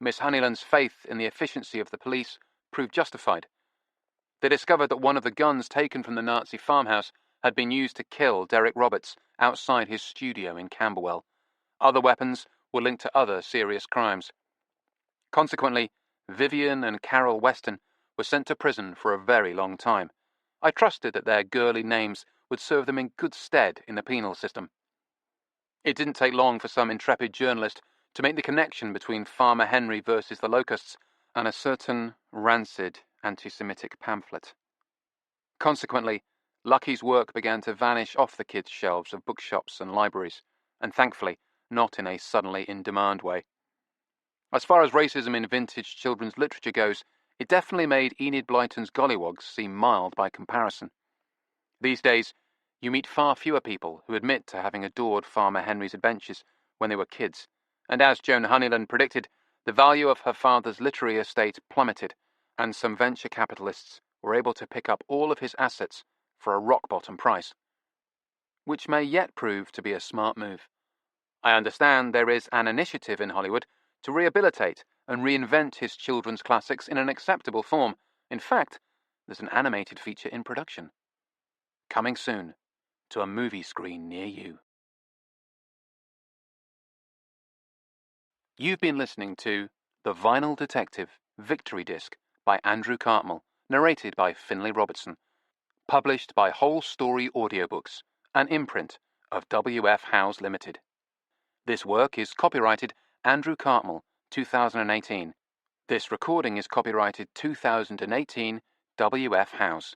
[SPEAKER 2] Miss Honeyland's faith in the efficiency of the police proved justified. They discovered that one of the guns taken from the Nazi farmhouse had been used to kill Derek Roberts outside his studio in Camberwell. Other weapons were linked to other serious crimes. Consequently, Vivian and Carol Weston were sent to prison for a very long time. I trusted that their girly names would serve them in good stead in the penal system. It didn't take long for some intrepid journalist to make the connection between Farmer Henry versus the Locusts and a certain rancid anti-Semitic pamphlet. Consequently, Lucky's work began to vanish off the kids' shelves of bookshops and libraries, and thankfully, not in a suddenly in-demand way. As far as racism in vintage children's literature goes, it definitely made Enid Blyton's Golliwogs seem mild by comparison. These days, you meet far fewer people who admit to having adored Farmer Henry's adventures when they were kids, and as Joan Honeyland predicted, the value of her father's literary estate plummeted, and some venture capitalists were able to pick up all of his assets for a rock-bottom price, which may yet prove to be a smart move. I understand there is an initiative in Hollywood to rehabilitate and reinvent his children's classics in an acceptable form. In fact, there's an animated feature in production. Coming soon to a movie screen near you. You've been listening to The Vinyl Detective Victory Disc by Andrew Cartmel, narrated by Finlay Robertson, published by Whole Story Audiobooks, an imprint of W.F. Howes Limited. This work is copyrighted Andrew Cartmel, 2018. This recording is copyrighted 2018 W.F. Howes.